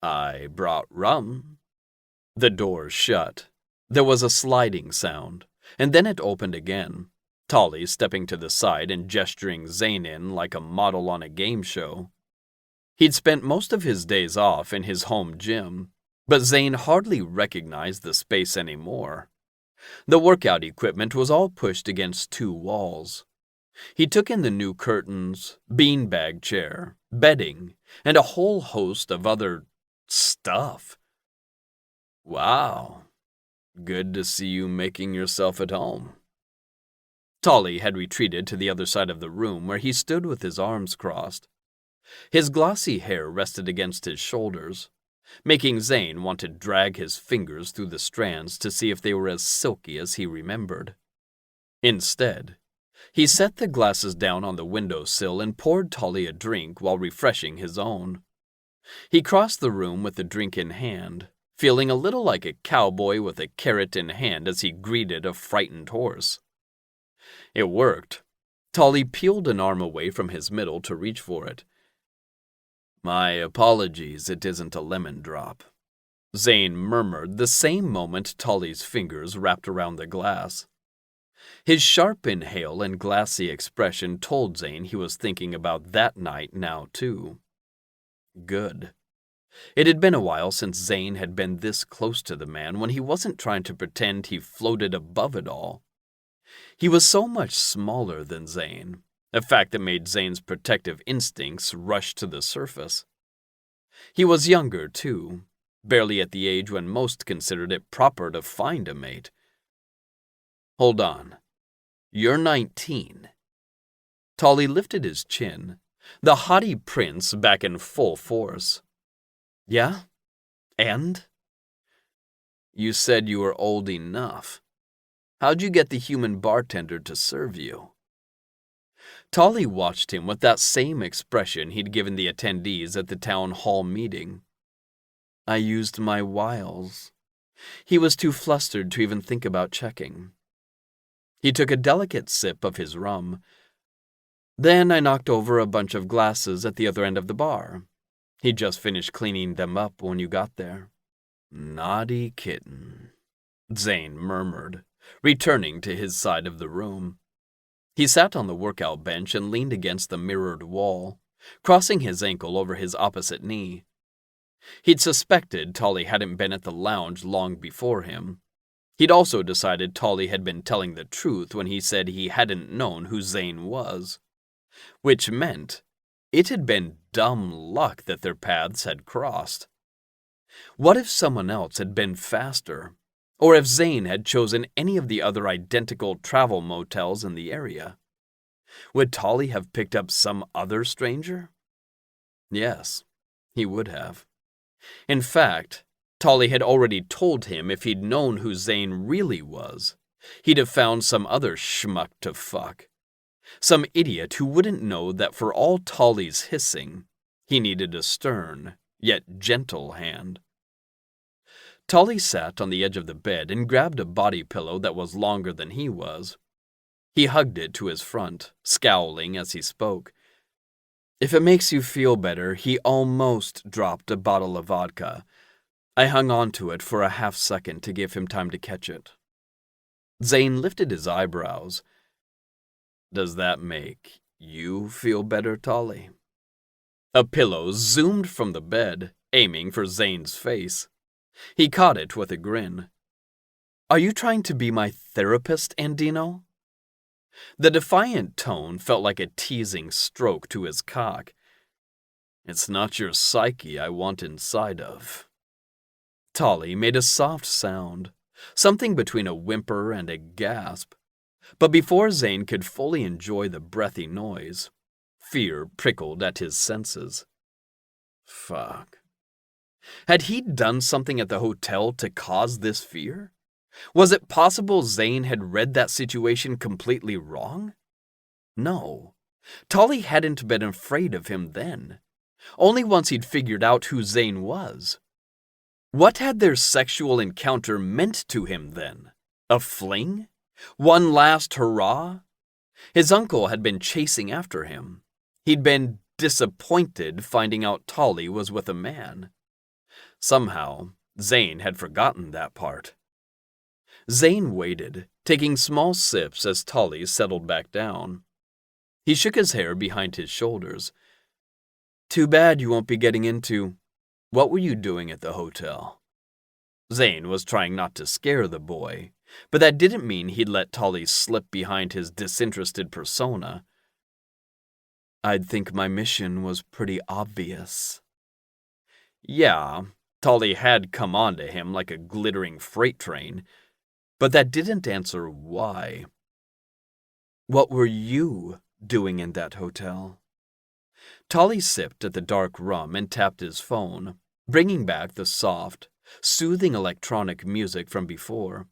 "I brought rum." The door shut. There was a sliding sound, and then it opened again, Tolly stepping to the side and gesturing Zane in like a model on a game show. He'd spent most of his days off in his home gym, but Zane hardly recognized the space anymore. The workout equipment was all pushed against two walls. He took in the new curtains, beanbag chair, bedding, and a whole host of other stuff. "Wow. Good to see you making yourself at home." Tolly had retreated to the other side of the room where he stood with his arms crossed. His glossy hair rested against his shoulders, making Zane want to drag his fingers through the strands to see if they were as silky as he remembered. Instead, he set the glasses down on the windowsill and poured Tolly a drink while refreshing his own. He crossed the room with the drink in hand, feeling a little like a cowboy with a carrot in hand as he greeted a frightened horse. It worked. Tolly peeled an arm away from his middle to reach for it. "My apologies, it isn't a lemon drop," Zane murmured the same moment Tolly's fingers wrapped around the glass. His sharp inhale and glassy expression told Zane he was thinking about that night now, too. Good. It had been a while since Zane had been this close to the man when he wasn't trying to pretend he floated above it all. He was so much smaller than Zane, a fact that made Zane's protective instincts rush to the surface. He was younger, too, barely at the age when most considered it proper to find a mate. "Hold on. You're 19. Tolly lifted his chin, the haughty prince back in full force. "Yeah? And?" "You said you were old enough. How'd you get the human bartender to serve you?" Tolly watched him with that same expression he'd given the attendees at the town hall meeting. "I used my wiles." He was too flustered to even think about checking. He took a delicate sip of his rum. "Then I knocked over a bunch of glasses at the other end of the bar. He'd just finished cleaning them up when you got there." "Naughty kitten," Zane murmured, returning to his side of the room. He sat on the workout bench and leaned against the mirrored wall, crossing his ankle over his opposite knee. He'd suspected Tolly hadn't been at the lounge long before him. He'd also decided Tolly had been telling the truth when he said he hadn't known who Zane was, which meant it had been dumb luck that their paths had crossed. What if someone else had been faster? Or if Zane had chosen any of the other identical travel motels in the area? Would Tolly have picked up some other stranger? Yes, he would have. In fact, Tolly had already told him if he'd known who Zane really was, he'd have found some other schmuck to fuck. Some idiot who wouldn't know that for all Tolly's hissing, He needed a stern, yet gentle hand. Tolly sat on the edge of the bed and grabbed a body pillow that was longer than he was. He hugged it to his front, scowling as he spoke. If it makes you feel better, he almost dropped a bottle of vodka. I hung on to it for a half-second to give him time to catch it. Zane lifted his eyebrows. Does that make you feel better, Tolly? A pillow zoomed from the bed, aiming for Zane's face. He caught it with a grin. Are you trying to be my therapist, Andino? The defiant tone felt like a teasing stroke to his cock. It's not your psyche I want inside of. Tolly made a soft sound, something between a whimper and a gasp. But before Zane could fully enjoy the breathy noise, fear prickled at his senses. Fuck. Had he done something at the hotel to cause this fear? Was it possible Zane had read that situation completely wrong? No. Tolly hadn't been afraid of him then. Only once he'd figured out who Zane was. What had their sexual encounter meant to him then? A fling? One last hurrah? His uncle had been chasing after him. He'd been disappointed finding out Tolly was with a man. Somehow, Zane had forgotten that part. Zane waited, taking small sips as Tolly settled back down. He shook his hair behind his shoulders. Too bad you won't be getting into... What were you doing at the hotel? Zane was trying not to scare the boy, but that didn't mean he'd let Tolly slip behind his disinterested persona. I'd think my mission was pretty obvious. Yeah, Tolly had come on to him like a glittering freight train, but that didn't answer why. What were you doing in that hotel? Tolly sipped at the dark rum and tapped his phone, bringing back the soft, soothing electronic music from before.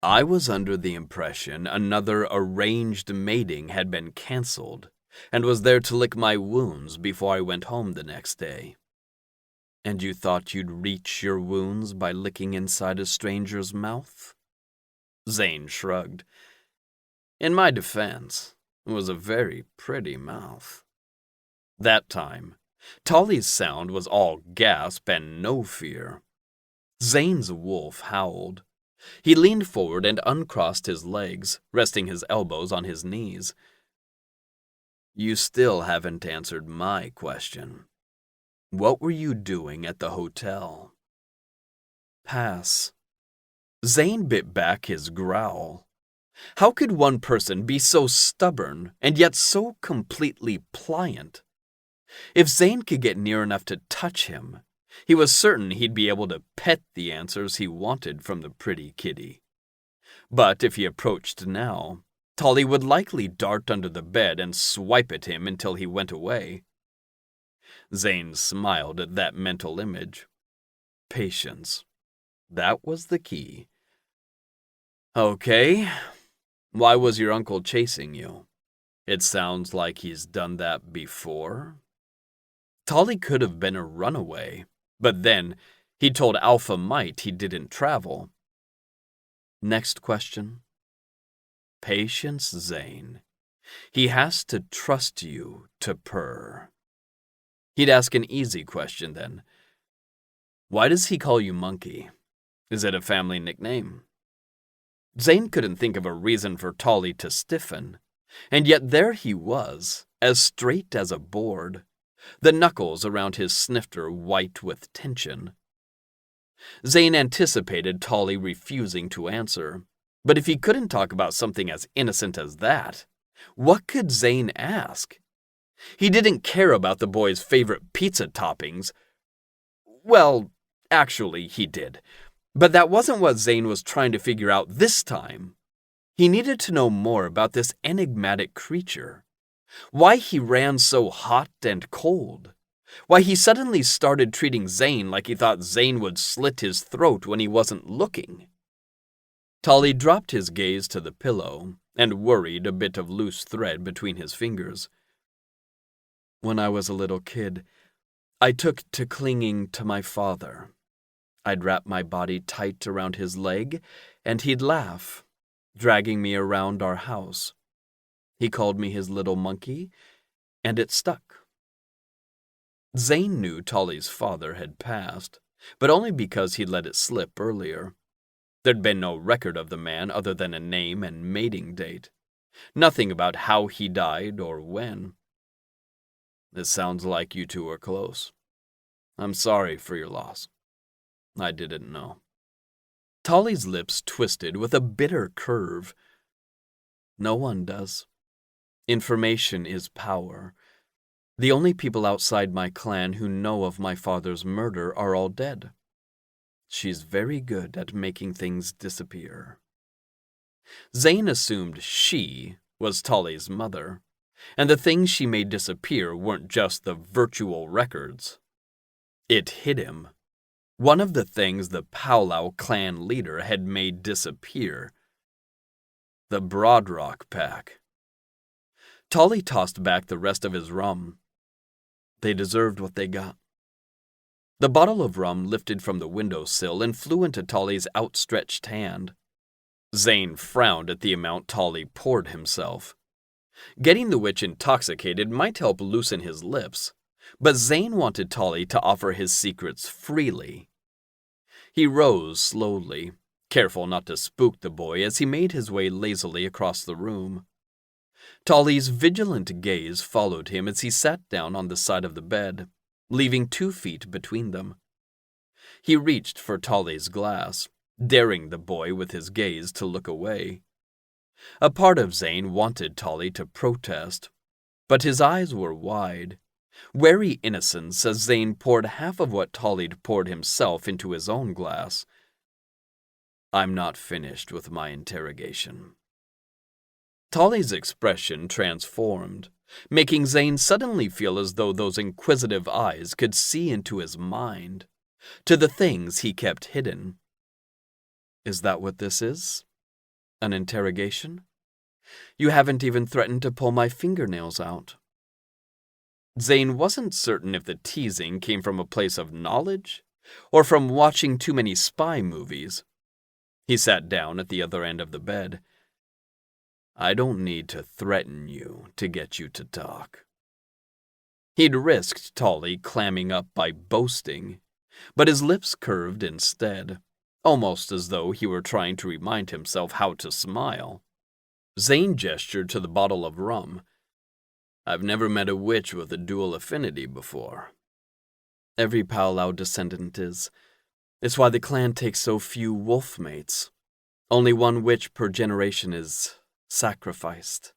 I was under the impression another arranged mating had been cancelled and was there to lick my wounds before I went home the next day. And you thought you'd reach your wounds by licking inside a stranger's mouth? Zane shrugged. In my defense, it was a very pretty mouth. That time, Tolly's sound was all gasp and no fear. Zane's wolf howled. He leaned forward and uncrossed his legs, resting his elbows on his knees. You still haven't answered my question. What were you doing at the hotel? Pass. Zane bit back his growl. How could one person be so stubborn and yet so completely pliant? If Zane could get near enough to touch him, he was certain he'd be able to pet the answers he wanted from the pretty kitty. But if he approached now, Tolly would likely dart under the bed and swipe at him until he went away. Zane smiled at that mental image. Patience. That was the key. Okay. Why was your uncle chasing you? It sounds like he's done that before. Tolly could have been a runaway, but then he told Alpha Mite he didn't travel. Next question. Patience, Zane. He has to trust you to purr. He'd ask an easy question then. Why does he call you Monkey? Is it a family nickname? Zane couldn't think of a reason for Tolly to stiffen, and yet there he was, as straight as a board, the knuckles around his snifter white with tension. Zane anticipated Tolly refusing to answer, but if he couldn't talk about something as innocent as that, what could Zane ask? He didn't care about the boy's favorite pizza toppings. Well, actually, he did. But that wasn't what Zane was trying to figure out this time. He needed to know more about this enigmatic creature. Why he ran so hot and cold. Why he suddenly started treating Zane like he thought Zane would slit his throat when he wasn't looking. Tolly dropped his gaze to the pillow and worried a bit of loose thread between his fingers. When I was a little kid, I took to clinging to my father. I'd wrap my body tight around his leg, and he'd laugh, dragging me around our house. He called me his little monkey, and it stuck. Zane knew Tolly's father had passed, but only because he'd let it slip earlier. There'd been no record of the man other than a name and mating date. Nothing about how he died or when. It sounds like you two are close. I'm sorry for your loss. I didn't know. Tolly's lips twisted with a bitter curve. No one does. Information is power. The only people outside my clan who know of my father's murder are all dead. She's very good at making things disappear. Zane assumed she was Tolly's mother, and the things she made disappear weren't just the virtual records. It hit him. One of the things the Powwow clan leader had made disappear. The Broadrock pack. Tolly tossed back the rest of his rum. They deserved what they got. The bottle of rum lifted from the windowsill and flew into Tolly's outstretched hand. Zane frowned at the amount Tolly poured himself. Getting the witch intoxicated might help loosen his lips, but Zane wanted Tolly to offer his secrets freely. He rose slowly, careful not to spook the boy as he made his way lazily across the room. Tolly's vigilant gaze followed him as he sat down on the side of the bed, leaving 2 feet between them. He reached for Tolly's glass, daring the boy with his gaze to look away. A part of Zane wanted Tolly to protest, but his eyes were wide, wary innocence as Zane poured half of what Tolly'd poured himself into his own glass. I'm not finished with my interrogation. Tolly's expression transformed, making Zane suddenly feel as though those inquisitive eyes could see into his mind, to the things he kept hidden. Is that what this is? An interrogation? You haven't even threatened to pull my fingernails out. Zane wasn't certain if the teasing came from a place of knowledge or from watching too many spy movies. He sat down at the other end of the bed. I don't need to threaten you to get you to talk. He'd risked Tolly clamming up by boasting, but his lips curved instead, almost as though he were trying to remind himself how to smile. Zane gestured to the bottle of rum. I've never met a witch with a dual affinity before. Every Powwow descendant is. It's why the clan takes so few wolf mates. Only one witch per generation is sacrificed.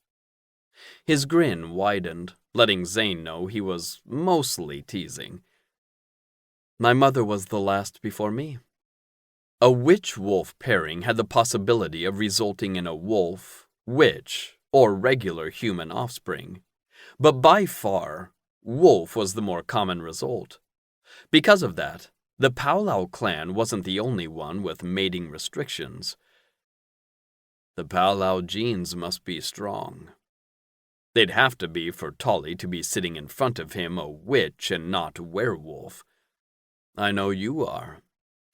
His grin widened, letting Zane know he was mostly teasing. My mother was the last before me. A witch-wolf pairing had the possibility of resulting in a wolf, witch, or regular human offspring. But by far, wolf was the more common result. Because of that, the Powwow clan wasn't the only one with mating restrictions. The Powwow genes must be strong. They'd have to be for Tolly to be sitting in front of him a witch and not werewolf. I know you are.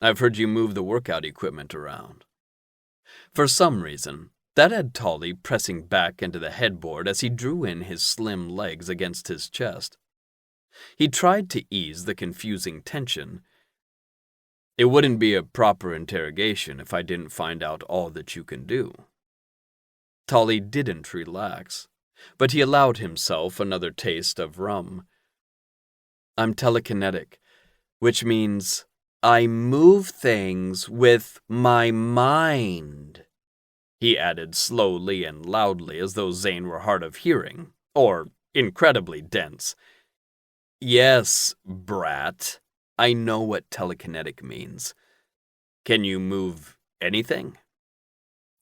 I've heard you move the workout equipment around. For some reason, that had Tolly pressing back into the headboard as he drew in his slim legs against his chest. He tried to ease the confusing tension. It wouldn't be a proper interrogation if I didn't find out all that you can do. Tolly didn't relax, but he allowed himself another taste of rum. I'm telekinetic, which means I move things with my mind, he added slowly and loudly as though Zane were hard of hearing, or incredibly dense. Yes, brat, I know what telekinetic means. Can you move anything?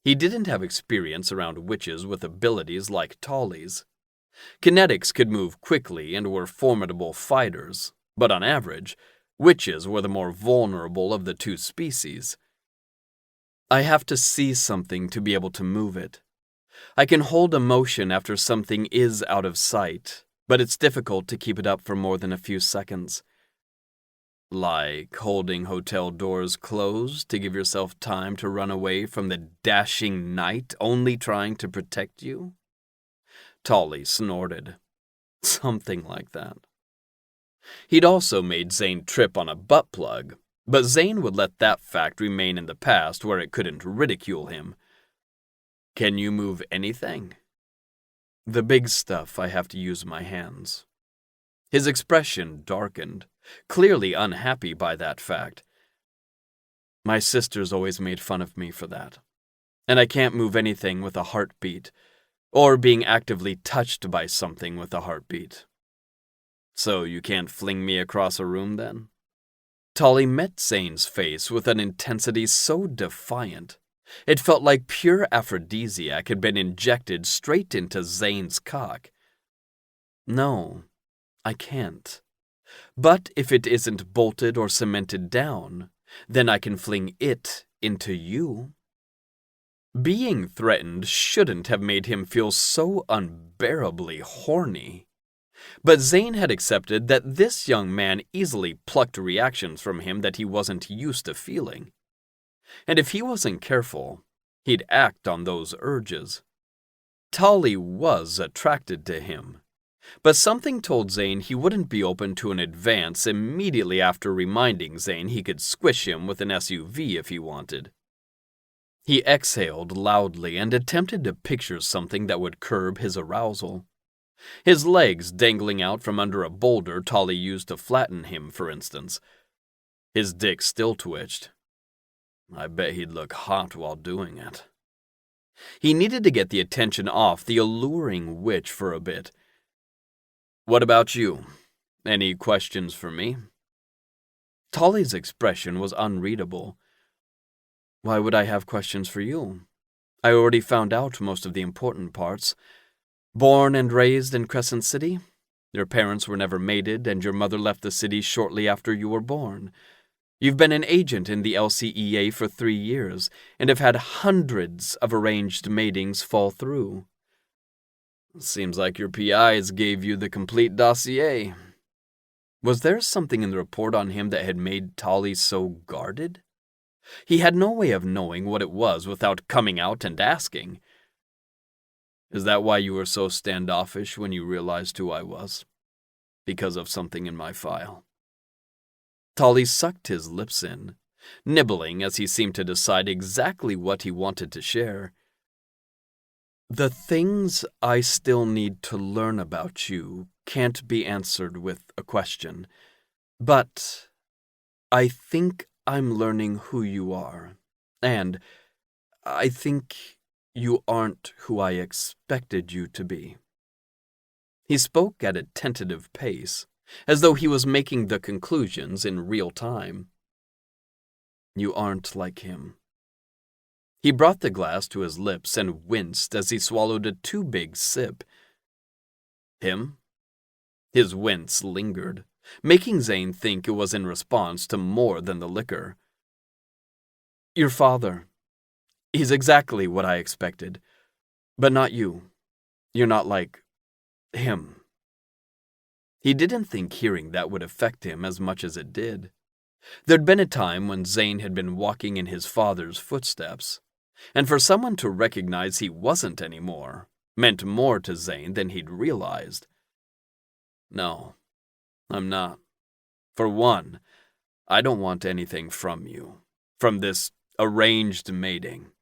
He didn't have experience around witches with abilities like Tolly's. Kinetics could move quickly and were formidable fighters, but on average, witches were the more vulnerable of the two species. I have to see something to be able to move it. I can hold emotion after something is out of sight, but it's difficult to keep it up for more than a few seconds. Like holding hotel doors closed to give yourself time to run away from the dashing night only trying to protect you? Tolly snorted. Something like that. He'd also made Zane trip on a butt plug, but Zane would let that fact remain in the past where it couldn't ridicule him. Can you move anything? The big stuff, I have to use my hands. His expression darkened, clearly unhappy by that fact. My sisters always made fun of me for that, and I can't move anything with a heartbeat, or being actively touched by something with a heartbeat. So you can't fling me across a room then? Tolly met Zane's face with an intensity so defiant, it felt like pure aphrodisiac had been injected straight into Zane's cock. No, I can't. But if it isn't bolted or cemented down, then I can fling it into you. Being threatened shouldn't have made him feel so unbearably horny. But Zane had accepted that this young man easily plucked reactions from him that he wasn't used to feeling. And if he wasn't careful, he'd act on those urges. Tolly was attracted to him, but something told Zane he wouldn't be open to an advance immediately after reminding Zane he could squish him with an SUV if he wanted. He exhaled loudly and attempted to picture something that would curb his arousal. His legs dangling out from under a boulder Tolly used to flatten him, for instance. His dick still twitched. I bet he'd look hot while doing it. He needed to get the attention off the alluring witch for a bit. What about you? Any questions for me? Tolly's expression was unreadable. Why would I have questions for you? I already found out most of the important parts. Born and raised in Crescent City? Your parents were never mated, and your mother left the city shortly after you were born. You've been an agent in the LCEA for 3 years, and have had hundreds of arranged matings fall through. Seems like your PIs gave you the complete dossier. Was there something in the report on him that had made Tolly so guarded? He had no way of knowing what it was without coming out and asking. Is that why you were so standoffish when you realized who I was? Because of something in my file? Tolly sucked his lips in, nibbling as he seemed to decide exactly what he wanted to share. The things I still need to learn about you can't be answered with a question, but I think I'm learning who you are, and I think you aren't who I expected you to be. He spoke at a tentative pace, as though he was making the conclusions in real time. You aren't like him. He brought the glass to his lips and winced as he swallowed a too big sip. Him? His wince lingered, making Zane think it was in response to more than the liquor. Your father. He's exactly what I expected. But not you. You're not like him. He didn't think hearing that would affect him as much as it did. There'd been a time when Zane had been walking in his father's footsteps, and for someone to recognize he wasn't anymore meant more to Zane than he'd realized. No, I'm not. For one, I don't want anything from you, from this arranged mating.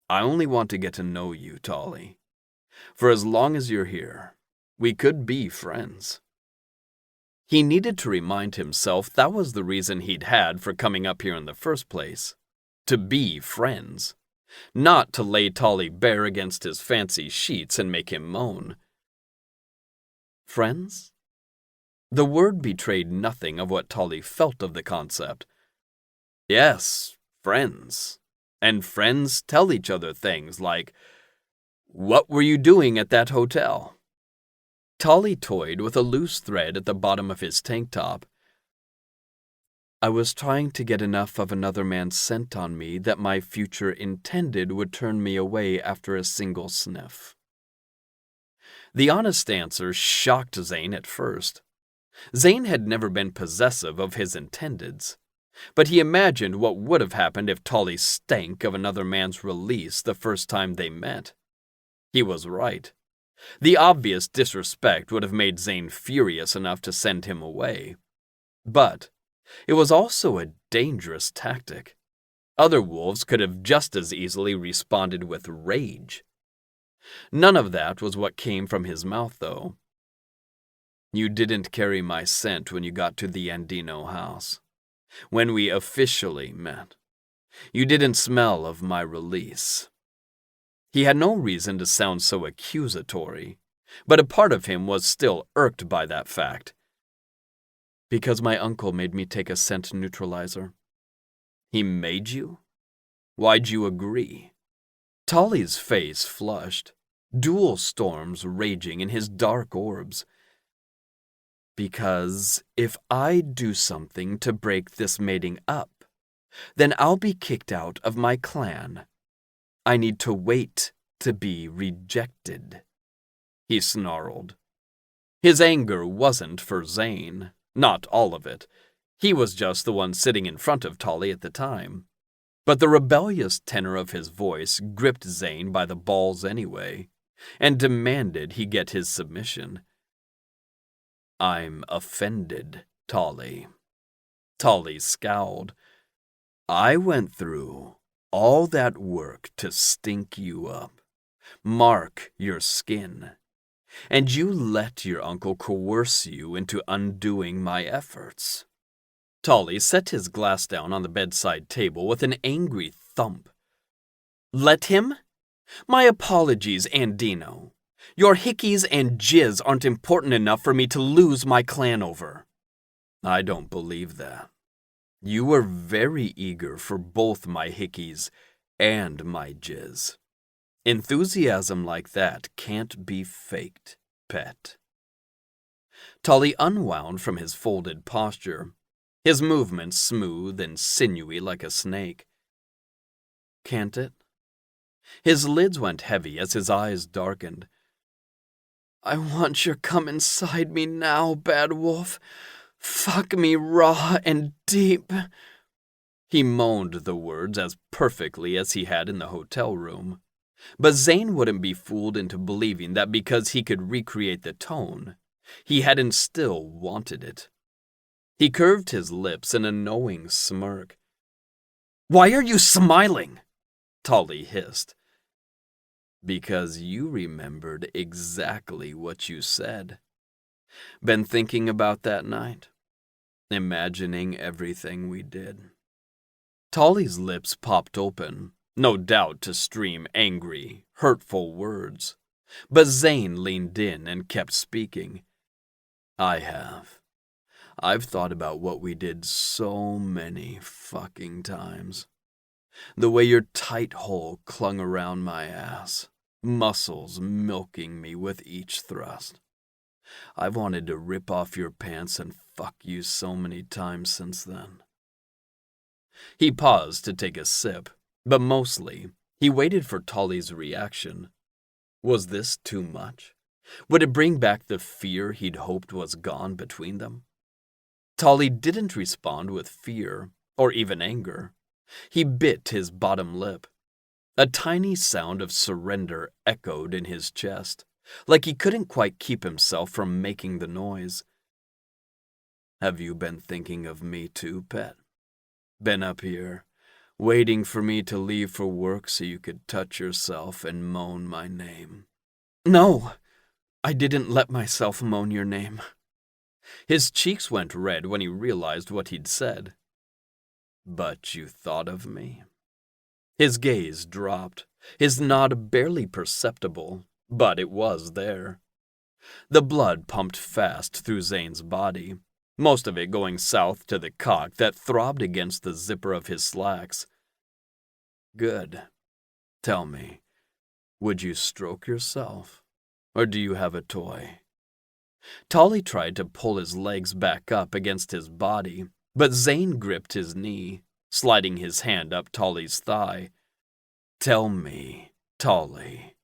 I only want to get to know you, Tolly. For as long as you're here, we could be friends. He needed to remind himself that was the reason he'd had for coming up here in the first place. To be friends. Not to lay Tolly bare against his fancy sheets and make him moan. Friends? The word betrayed nothing of what Tolly felt of the concept. Yes, friends. And friends tell each other things like, "What were you doing at that hotel?" Tolly toyed with a loose thread at the bottom of his tank top. I was trying to get enough of another man's scent on me that my future intended would turn me away after a single sniff. The honest answer shocked Zane at first. Zane had never been possessive of his intendeds, but he imagined what would have happened if Tolly stank of another man's release the first time they met. He was right. The obvious disrespect would have made Zane furious enough to send him away. But it was also a dangerous tactic. Other wolves could have just as easily responded with rage. None of that was what came from his mouth, though. You didn't carry my scent when you got to the Andino house. When we officially met. You didn't smell of my release. He had no reason to sound so accusatory, but a part of him was still irked by that fact. Because my uncle made me take a scent neutralizer. He made you? Why'd you agree? Tolly's face flushed, dual storms raging in his dark orbs. Because if I do something to break this mating up, then I'll be kicked out of my clan. I need to wait to be rejected, he snarled. His anger wasn't for Zane, not all of it. He was just the one sitting in front of Tolly at the time. But the rebellious tenor of his voice gripped Zane by the balls anyway, and demanded he get his submission. I'm offended, Tolly. Tolly scowled. I went through all that work to stink you up, mark your skin, and you let your uncle coerce you into undoing my efforts. Tolly set his glass down on the bedside table with an angry thump. Let him? My apologies, Andino. Your hickeys and jizz aren't important enough for me to lose my clan over. I don't believe that. You were very eager for both my hickeys and my jizz. Enthusiasm like that can't be faked, pet. Tolly unwound from his folded posture, his movements smooth and sinewy like a snake. Can't it? His lids went heavy as his eyes darkened. I want you to come inside me now, bad wolf. Fuck me raw and deep. He moaned the words as perfectly as he had in the hotel room. But Zane wouldn't be fooled into believing that because he could recreate the tone, he hadn't still wanted it. He curved his lips in a knowing smirk. Why are you smiling? Tolly hissed. Because you remembered exactly what you said. Been thinking about that night? Imagining everything we did. Tolly's lips popped open, no doubt to stream angry, hurtful words. But Zane leaned in and kept speaking. I have. I've thought about what we did so many fucking times. The way your tight hole clung around my ass, muscles milking me with each thrust. I've wanted to rip off your pants and fuck you so many times since then. He paused to take a sip, but mostly he waited for Tolly's reaction. Was this too much? Would it bring back the fear he'd hoped was gone between them? Tolly didn't respond with fear or even anger. He bit his bottom lip. A tiny sound of surrender echoed in his chest, like he couldn't quite keep himself from making the noise. Have you been thinking of me too, pet? Been up here, waiting for me to leave for work so you could touch yourself and moan my name? No, I didn't let myself moan your name. His cheeks went red when he realized what he'd said. But you thought of me? His gaze dropped, his nod barely perceptible, but it was there. The blood pumped fast through Zane's body, most of it going south to the cock that throbbed against the zipper of his slacks. Good. Tell me, would you stroke yourself, or do you have a toy? Tolly tried to pull his legs back up against his body, but Zane gripped his knee, sliding his hand up Tolly's thigh. Tell me, Tolly,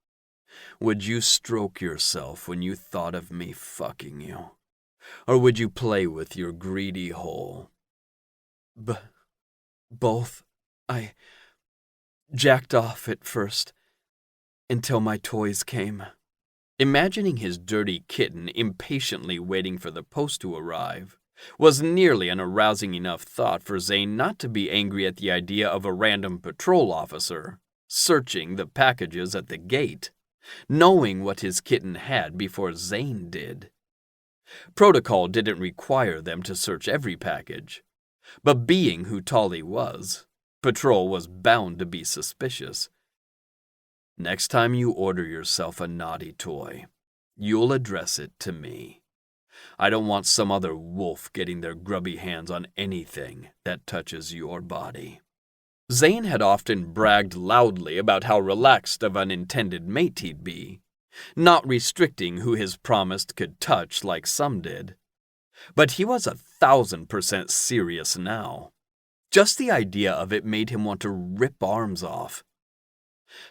Would you stroke yourself when you thought of me fucking you? Or would you play with your greedy hole? Both. I jacked off at first, until my toys came. Imagining his dirty kitten impatiently waiting for the post to arrive was nearly an arousing enough thought for Zane not to be angry at the idea of a random patrol officer searching the packages at the gate, knowing what his kitten had before Zane did. Protocol didn't require them to search every package, but being who Tolly was, Patrol was bound to be suspicious. Next time you order yourself a naughty toy, you'll address it to me. I don't want some other wolf getting their grubby hands on anything that touches your body. Zane had often bragged loudly about how relaxed of an intended mate he'd be, not restricting who his promised could touch like some did. But he was 1,000% serious now. Just the idea of it made him want to rip arms off.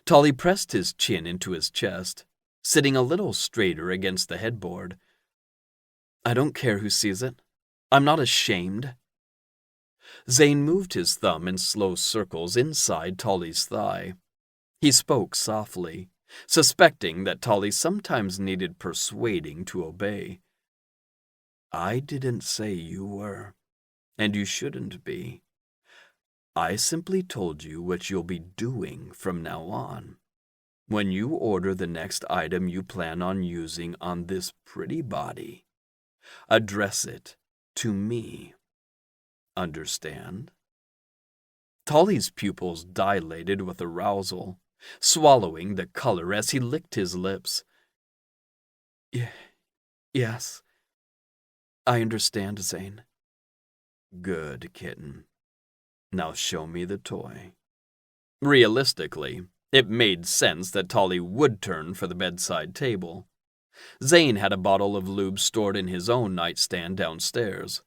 Tolly pressed his chin into his chest, sitting a little straighter against the headboard. I don't care who sees it. I'm not ashamed. Zane moved his thumb in slow circles inside Tolly's thigh. He spoke softly, suspecting that Tolly sometimes needed persuading to obey. I didn't say you were, and you shouldn't be. I simply told you what you'll be doing from now on. When you order the next item you plan on using on this pretty body, address it to me. Understand? Tolly's pupils dilated with arousal, swallowing the color as he licked his lips. Yes. I understand, Zane. Good, kitten. Now show me the toy. Realistically, it made sense that Tolly would turn for the bedside table. Zane had a bottle of lube stored in his own nightstand downstairs.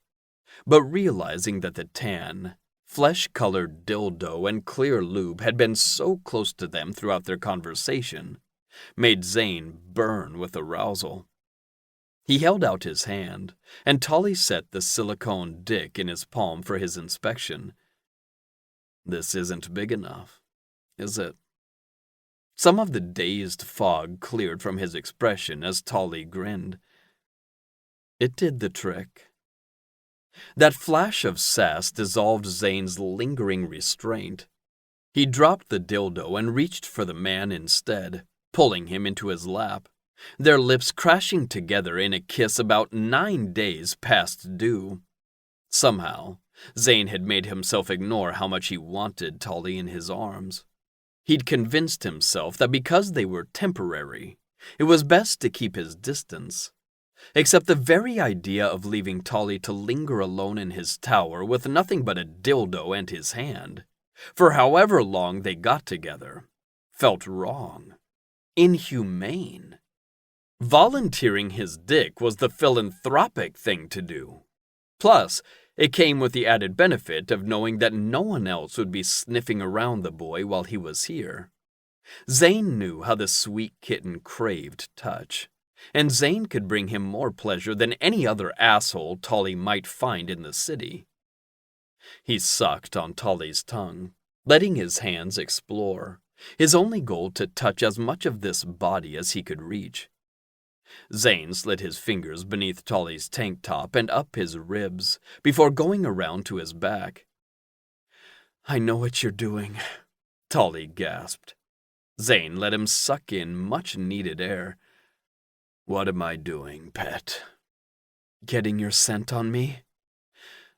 But realizing that the tan, flesh-colored dildo and clear lube had been so close to them throughout their conversation, made Zane burn with arousal. He held out his hand, and Tolly set the silicone dick in his palm for his inspection. This isn't big enough, is it? Some of the dazed fog cleared from his expression as Tolly grinned. It did the trick. That flash of sass dissolved Zane's lingering restraint. He dropped the dildo and reached for the man instead, pulling him into his lap, their lips crashing together in a kiss about 9 days past due. Somehow, Zane had made himself ignore how much he wanted Tolly in his arms. He'd convinced himself that because they were temporary, it was best to keep his distance. Except the very idea of leaving Tolly to linger alone in his tower with nothing but a dildo and his hand, for however long they got together, felt wrong, inhumane. Volunteering his dick was the philanthropic thing to do. Plus, it came with the added benefit of knowing that no one else would be sniffing around the boy while he was here. Zane knew how the sweet kitten craved touch, and Zane could bring him more pleasure than any other asshole Tolly might find in the city. He sucked on Tolly's tongue, letting his hands explore, his only goal to touch as much of this body as he could reach. Zane slid his fingers beneath Tolly's tank top and up his ribs before going around to his back. I know what you're doing, Tolly gasped. Zane let him suck in much-needed air. What am I doing, pet? Getting your scent on me?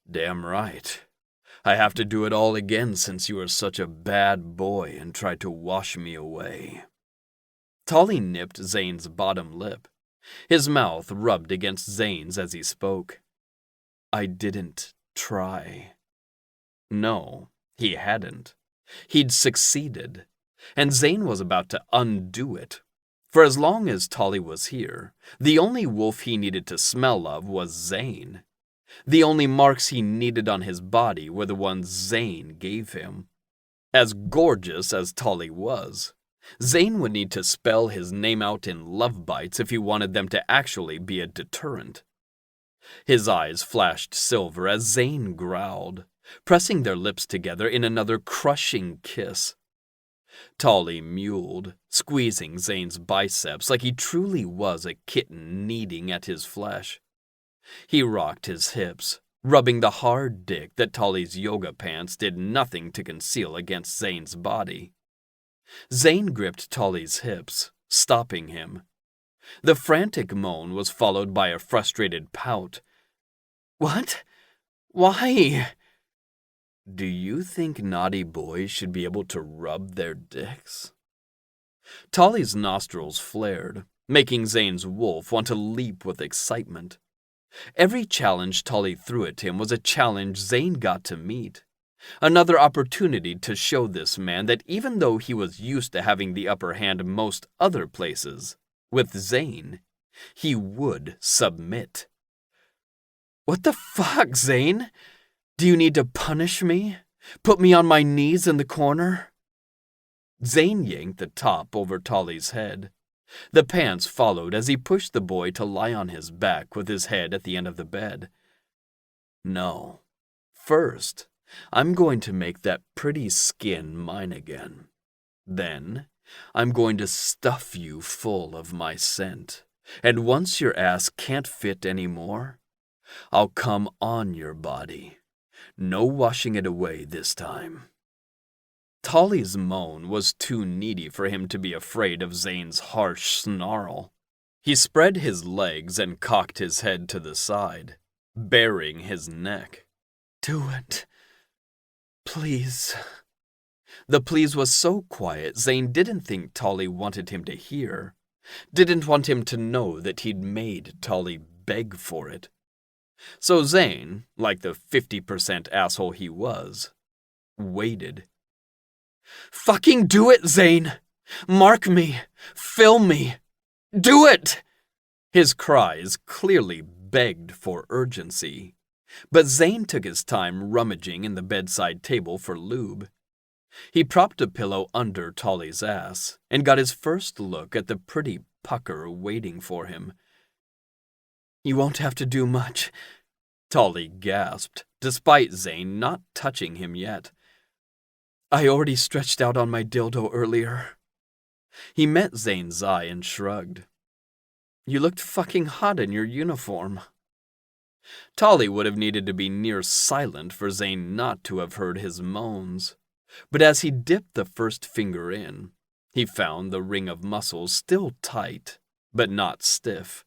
Damn right. I have to do it all again since you are such a bad boy and tried to wash me away. Tolly nipped Zane's bottom lip. His mouth rubbed against Zane's as he spoke. I didn't try. No, he hadn't. He'd succeeded, and Zane was about to undo it. For as long as Tolly was here, the only wolf he needed to smell of was Zane. The only marks he needed on his body were the ones Zane gave him. As gorgeous as Tolly was, Zane would need to spell his name out in love bites if he wanted them to actually be a deterrent. His eyes flashed silver as Zane growled, pressing their lips together in another crushing kiss. Tolly mewed, squeezing Zane's biceps like he truly was a kitten kneading at his flesh. He rocked his hips, rubbing the hard dick that Tolly's yoga pants did nothing to conceal against Zane's body. Zane gripped Tolly's hips, stopping him. The frantic moan was followed by a frustrated pout. What? Why? Do you think naughty boys should be able to rub their dicks? Tolly's nostrils flared, making Zane's wolf want to leap with excitement. Every challenge Tolly threw at him was a challenge Zane got to meet. Another opportunity to show this man that even though he was used to having the upper hand most other places, with Zane, he would submit. What the fuck, Zane? Do you need to punish me? Put me on my knees in the corner? Zane yanked the top over Tolly's head. The pants followed as he pushed the boy to lie on his back with his head at the end of the bed. No. First, I'm going to make that pretty skin mine again. Then, I'm going to stuff you full of my scent. And once your ass can't fit anymore, I'll come on your body. No washing it away this time. Tolly's moan was too needy for him to be afraid of Zane's harsh snarl. He spread his legs and cocked his head to the side, baring his neck. Do it. Please. The please was so quiet Zane didn't think Tolly wanted him to hear, didn't want him to know that he'd made Tolly beg for it. So Zane, like the 50% asshole he was, waited. Fucking do it, Zane! Mark me! Film me! Do it! His cries clearly begged for urgency, but Zane took his time rummaging in the bedside table for lube. He propped a pillow under Tolly's ass and got his first look at the pretty pucker waiting for him. You won't have to do much, Tolly gasped, despite Zane not touching him yet. I already stretched out on my dildo earlier. He met Zane's eye and shrugged. You looked fucking hot in your uniform. Tolly would have needed to be near silent for Zane not to have heard his moans. But as he dipped the first finger in, he found the ring of muscles still tight, but not stiff.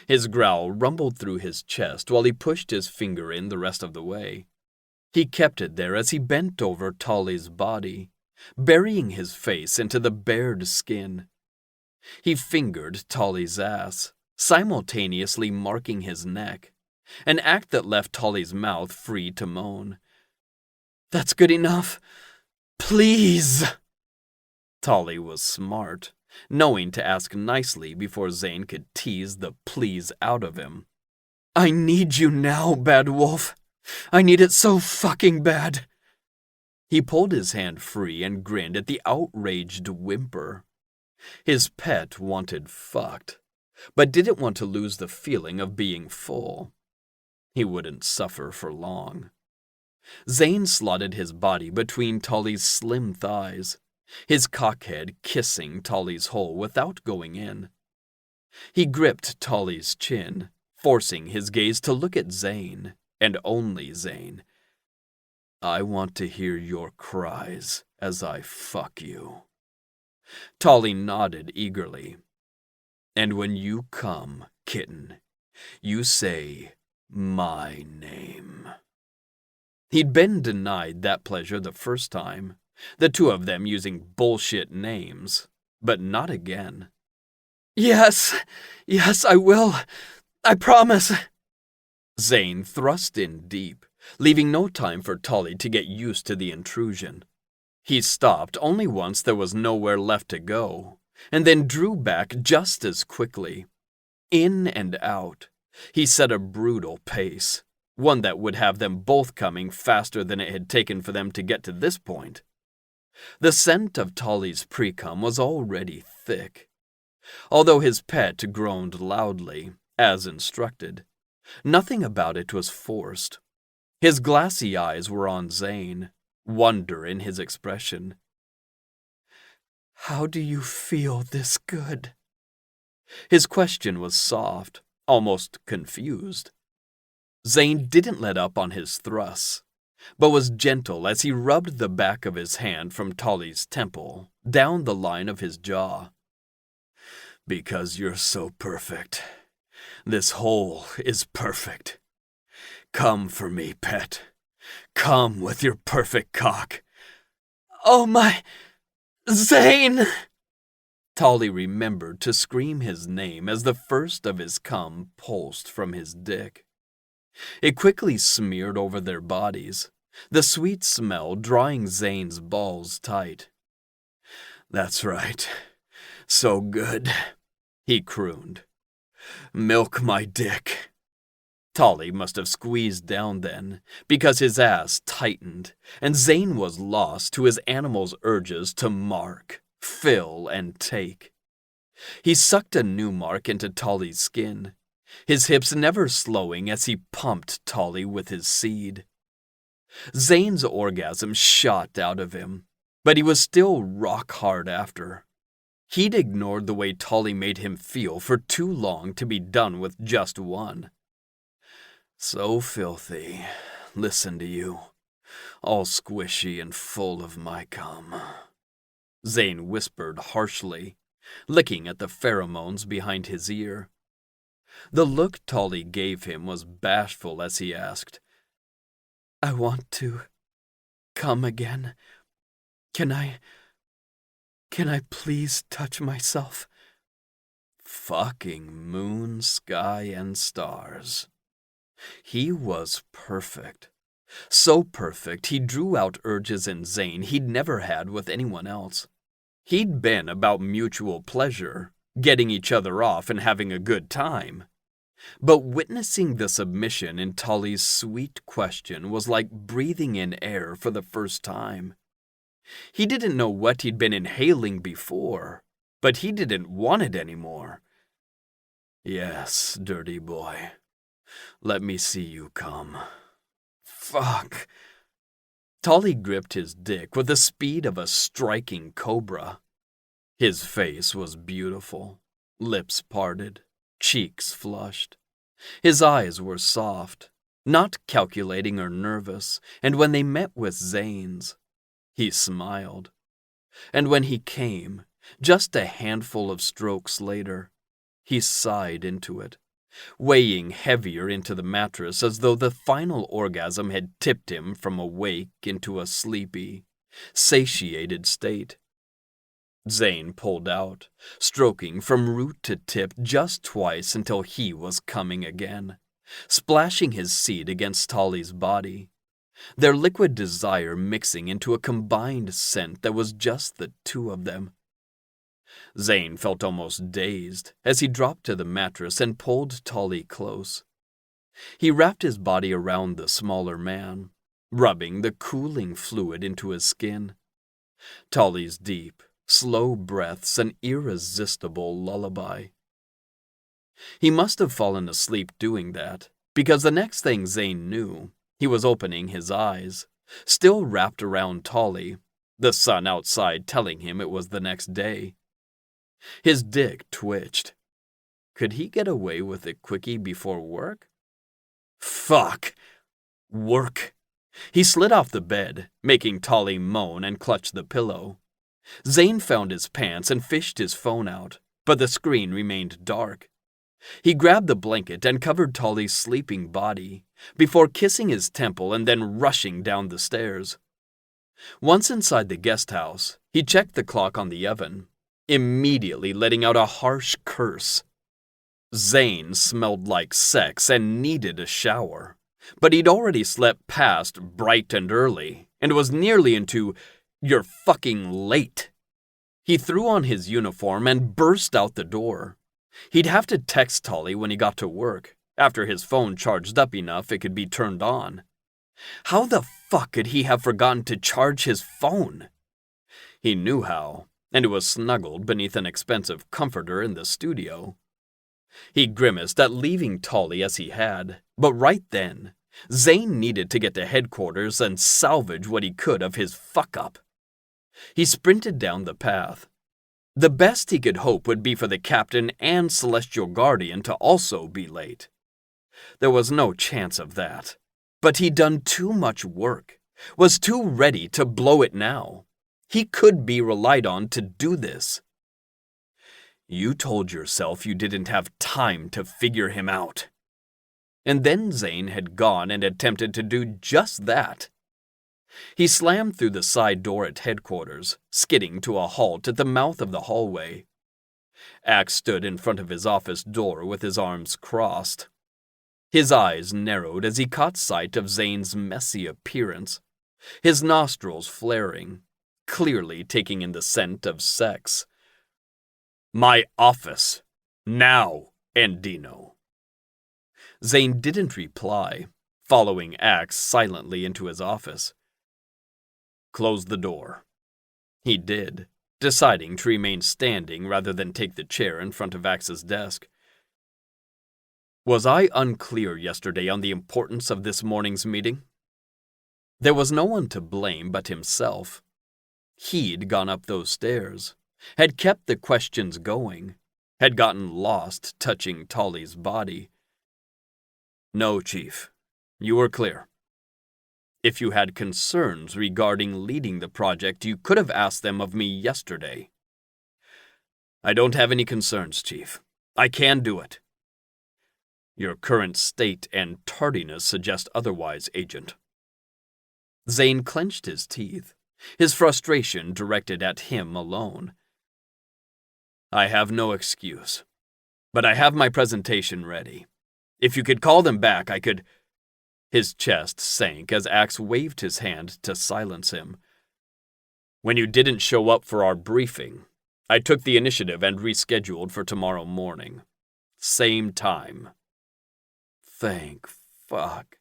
His growl rumbled through his chest while he pushed his finger in the rest of the way. He kept it there as he bent over Tolly's body, burying his face into the bared skin. He fingered Tolly's ass, simultaneously marking his neck, an act that left Tolly's mouth free to moan. That's good enough. Please! Tolly was smart, knowing to ask nicely before Zane could tease the please out of him. I need you now, bad wolf. I need it so fucking bad. He pulled his hand free and grinned at the outraged whimper. His pet wanted fucked, but didn't want to lose the feeling of being full. He wouldn't suffer for long. Zane slotted his body between Tolly's slim thighs, his cockhead kissing Tolly's hole without going in. He gripped Tolly's chin, forcing his gaze to look at Zane, and only Zane. I want to hear your cries as I fuck you. Tolly nodded eagerly. And when you come, kitten, you say my name. He'd been denied that pleasure the first time, the two of them using bullshit names, but not again. Yes, I will. I promise. Zane thrust in deep, leaving no time for Tolly to get used to the intrusion. He stopped only once there was nowhere left to go, and then drew back just as quickly. In and out, he set a brutal pace, one that would have them both coming faster than it had taken for them to get to this point. The scent of Tolly's pre-cum was already thick. Although his pet groaned loudly, as instructed, nothing about it was forced. His glassy eyes were on Zane, wonder in his expression. "How do you feel this good?" His question was soft, almost confused. Zane didn't let up on his thrusts, but was gentle as he rubbed the back of his hand from Tolly's temple, down the line of his jaw. "Because you're so perfect. This hole is perfect. Come for me, pet. Come with your perfect cock." "Oh my... Zane!" Tolly remembered to scream his name as the first of his cum pulsed from his dick. It quickly smeared over their bodies, the sweet smell drawing Zane's balls tight. "That's right. So good," he crooned. "Milk my dick." Tolly must have squeezed down then, because his ass tightened, and Zane was lost to his animal's urges to mark, fill, and take. He sucked a new mark into Tolly's skin, his hips never slowing as he pumped Tolly with his seed. Zane's orgasm shot out of him, but he was still rock hard after. He'd ignored the way Tolly made him feel for too long to be done with just one. "So filthy, listen to you, all squishy and full of my cum," Zane whispered harshly, licking at the pheromones behind his ear. The look Tolly gave him was bashful as he asked, "I want to come again. Can I please touch myself?" Fucking moon, sky, and stars. He was perfect. So perfect he drew out urges in Zane he'd never had with anyone else. He'd been about mutual pleasure, getting each other off and having a good time. But witnessing the submission in Tolly's sweet question was like breathing in air for the first time. He didn't know what he'd been inhaling before, but he didn't want it anymore. "Yes, dirty boy. Let me see you come." Fuck. Tolly gripped his dick with the speed of a striking cobra. His face was beautiful, lips parted, cheeks flushed. His eyes were soft, not calculating or nervous, and when they met with Zane's, he smiled. And when he came, just a handful of strokes later, he sighed into it, weighing heavier into the mattress as though the final orgasm had tipped him from awake into a sleepy, satiated state. Zane pulled out, stroking from root to tip just twice until he was coming again, splashing his seed against Tolly's body, their liquid desire mixing into a combined scent that was just the two of them. Zane felt almost dazed as he dropped to the mattress and pulled Tolly close. He wrapped his body around the smaller man, rubbing the cooling fluid into his skin. Tolly's deep, slow breaths an irresistible lullaby. He must have fallen asleep doing that, because the next thing Zane knew, he was opening his eyes, still wrapped around Tolly, the sun outside telling him it was the next day. His dick twitched. Could he get away with a quickie before work? Fuck! Work! He slid off the bed, making Tolly moan and clutch the pillow. Zane found his pants and fished his phone out, but the screen remained dark. He grabbed the blanket and covered Tolly's sleeping body, before kissing his temple and then rushing down the stairs. Once inside the guest house, he checked the clock on the oven, immediately letting out a harsh curse. Zane smelled like sex and needed a shower, but he'd already slept past bright and early, and was nearly into, "You're fucking late." He threw on his uniform and burst out the door. He'd have to text Tolly when he got to work, after his phone charged up enough it could be turned on. How the fuck could he have forgotten to charge his phone? He knew how, and it was snuggled beneath an expensive comforter in the studio. He grimaced at leaving Tolly as he had, but right then, Zane needed to get to headquarters and salvage what he could of his fuck-up. He sprinted down the path. The best he could hope would be for the captain and Celestial Guardian to also be late. There was no chance of that, but he'd done too much work, was too ready to blow it now. He could be relied on to do this. You told yourself you didn't have time to figure him out. And then Zane had gone and attempted to do just that. He slammed through the side door at headquarters, skidding to a halt at the mouth of the hallway. Axe stood in front of his office door with his arms crossed. His eyes narrowed as he caught sight of Zane's messy appearance, his nostrils flaring, clearly taking in the scent of sex. "My office. Now, Andino." Zane didn't reply, following Axe silently into his office. "Close the door." He did, deciding to remain standing rather than take the chair in front of Axe's desk. Was I unclear yesterday on the importance of this morning's meeting? There was no one to blame but himself. He'd gone up those stairs, had kept the questions going, had gotten lost touching Tolly's body. No, Chief, you were clear. If you had concerns regarding leading the project, you could have asked them of me yesterday. I don't have any concerns, Chief. I can do it. Your current state and tardiness suggest otherwise, Agent. Zane clenched his teeth, his frustration directed at him alone. I have no excuse, but I have my presentation ready. If you could call them back, I could... His chest sank as Axe waved his hand to silence him. When you didn't show up for our briefing, I took the initiative and rescheduled for tomorrow morning. Same time. Thank fuck.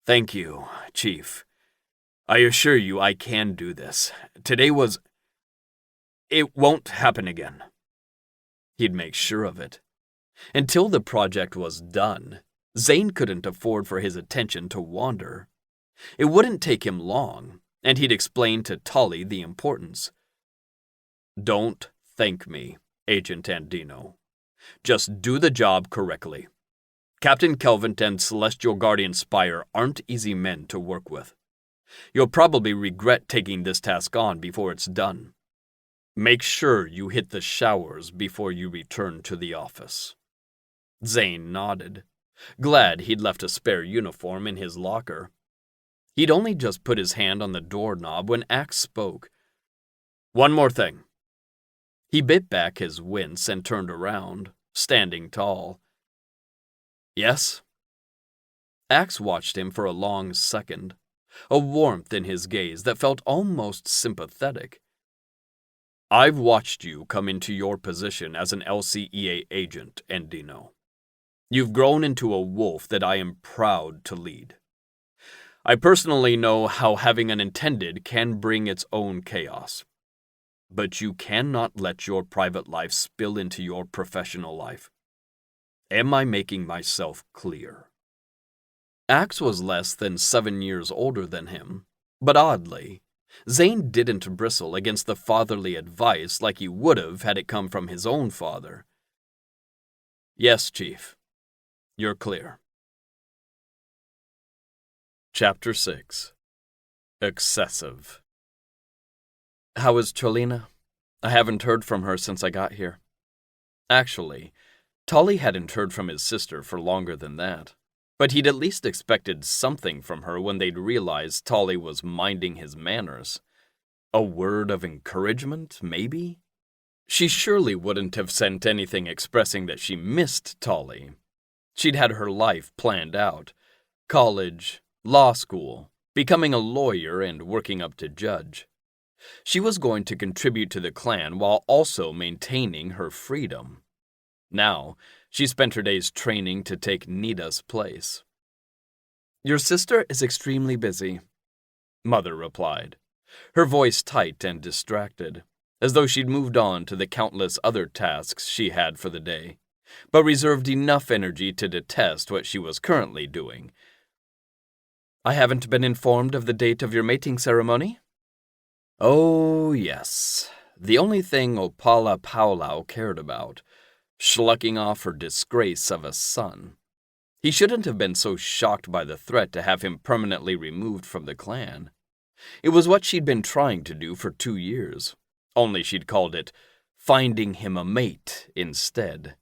Thank you, Chief. I assure you I can do this. Today was... It won't happen again. He'd make sure of it. Until the project was done, Zane couldn't afford for his attention to wander. It wouldn't take him long, and he'd explain to Tolly the importance. Don't thank me, Agent Andino. Just do the job correctly. Captain Kelvin and Celestial Guardian Spire aren't easy men to work with. You'll probably regret taking this task on before it's done. Make sure you hit the showers before you return to the office. Zane nodded, glad he'd left a spare uniform in his locker. He'd only just put his hand on the doorknob when Axe spoke. One more thing. He bit back his wince and turned around, standing tall. Yes? Axe watched him for a long second, a warmth in his gaze that felt almost sympathetic. I've watched you come into your position as an LCEA agent, Andino. You've grown into a wolf that I am proud to lead. I personally know how having an intended can bring its own chaos. But you cannot let your private life spill into your professional life. Am I making myself clear? Axe was less than 7 years older than him, but oddly, Zane didn't bristle against the fatherly advice like he would have had it come from his own father. Yes, Chief. You're clear. Chapter 6. Excessive. How is Trelina? I haven't heard from her since I got here. Actually, Tolly hadn't heard from his sister for longer than that, but he'd at least expected something from her when they'd realized Tolly was minding his manners. A word of encouragement, maybe? She surely wouldn't have sent anything expressing that she missed Tolly. She'd had her life planned out. College, law school, becoming a lawyer and working up to judge. She was going to contribute to the clan while also maintaining her freedom. Now, she spent her days training to take Nita's place. Your sister is extremely busy, Mother replied, her voice tight and distracted, as though she'd moved on to the countless other tasks she had for the day, but reserved enough energy to detest what she was currently doing. "I haven't been informed of the date of your mating ceremony?" Oh, yes. The only thing Opala Paulau cared about, schlucking off her disgrace of a son. He shouldn't have been so shocked by the threat to have him permanently removed from the clan. It was what she'd been trying to do for 2 years, only she'd called it finding him a mate instead.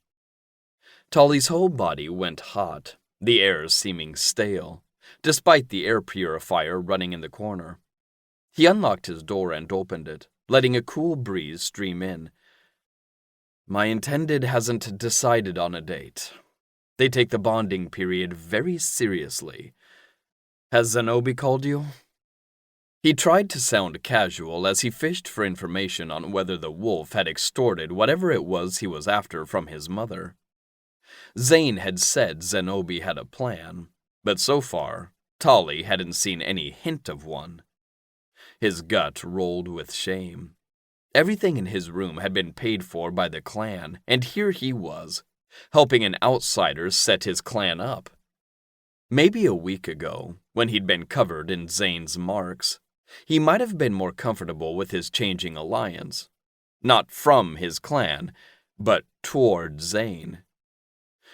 Tolly's whole body went hot, the air seeming stale, despite the air purifier running in the corner. He unlocked his door and opened it, letting a cool breeze stream in. "My intended hasn't decided on a date. They take the bonding period very seriously. Has Zenobi called you?" He tried to sound casual as he fished for information on whether the wolf had extorted whatever it was he was after from his mother. Zane had said Zenobi had a plan, but so far, Tolly hadn't seen any hint of one. His gut rolled with shame. Everything in his room had been paid for by the clan, and here he was, helping an outsider set his clan up. Maybe a week ago, when he'd been covered in Zane's marks, he might have been more comfortable with his changing alliance. Not from his clan, but toward Zane.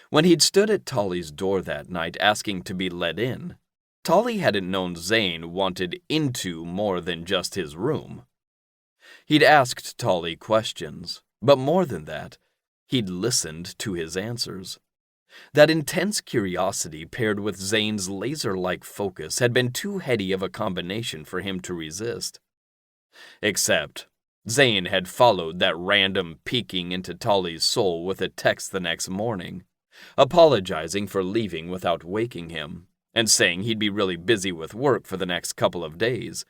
When he'd stood at Tolly's door that night asking to be let in, Tolly hadn't known Zane wanted into more than just his room. He'd asked Tolly questions, but more than that, he'd listened to his answers. That intense curiosity paired with Zane's laser-like focus had been too heady of a combination for him to resist. Except, Zane had followed that random peeking into Tolly's soul with a text the next morning, apologizing for leaving without waking him, and saying he'd be really busy with work for the next couple of days.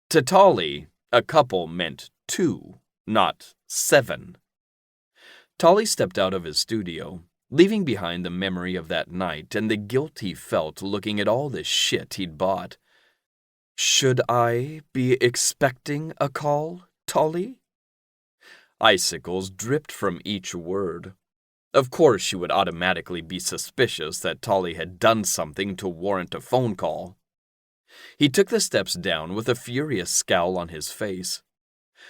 To Tolly, a couple meant 2, not 7. Tolly stepped out of his studio, leaving behind the memory of that night and the guilt he felt looking at all the shit he'd bought. "Should I be expecting a call, Tolly?" Icicles dripped from each word. Of course she would automatically be suspicious that Tolly had done something to warrant a phone call. He took the steps down with a furious scowl on his face.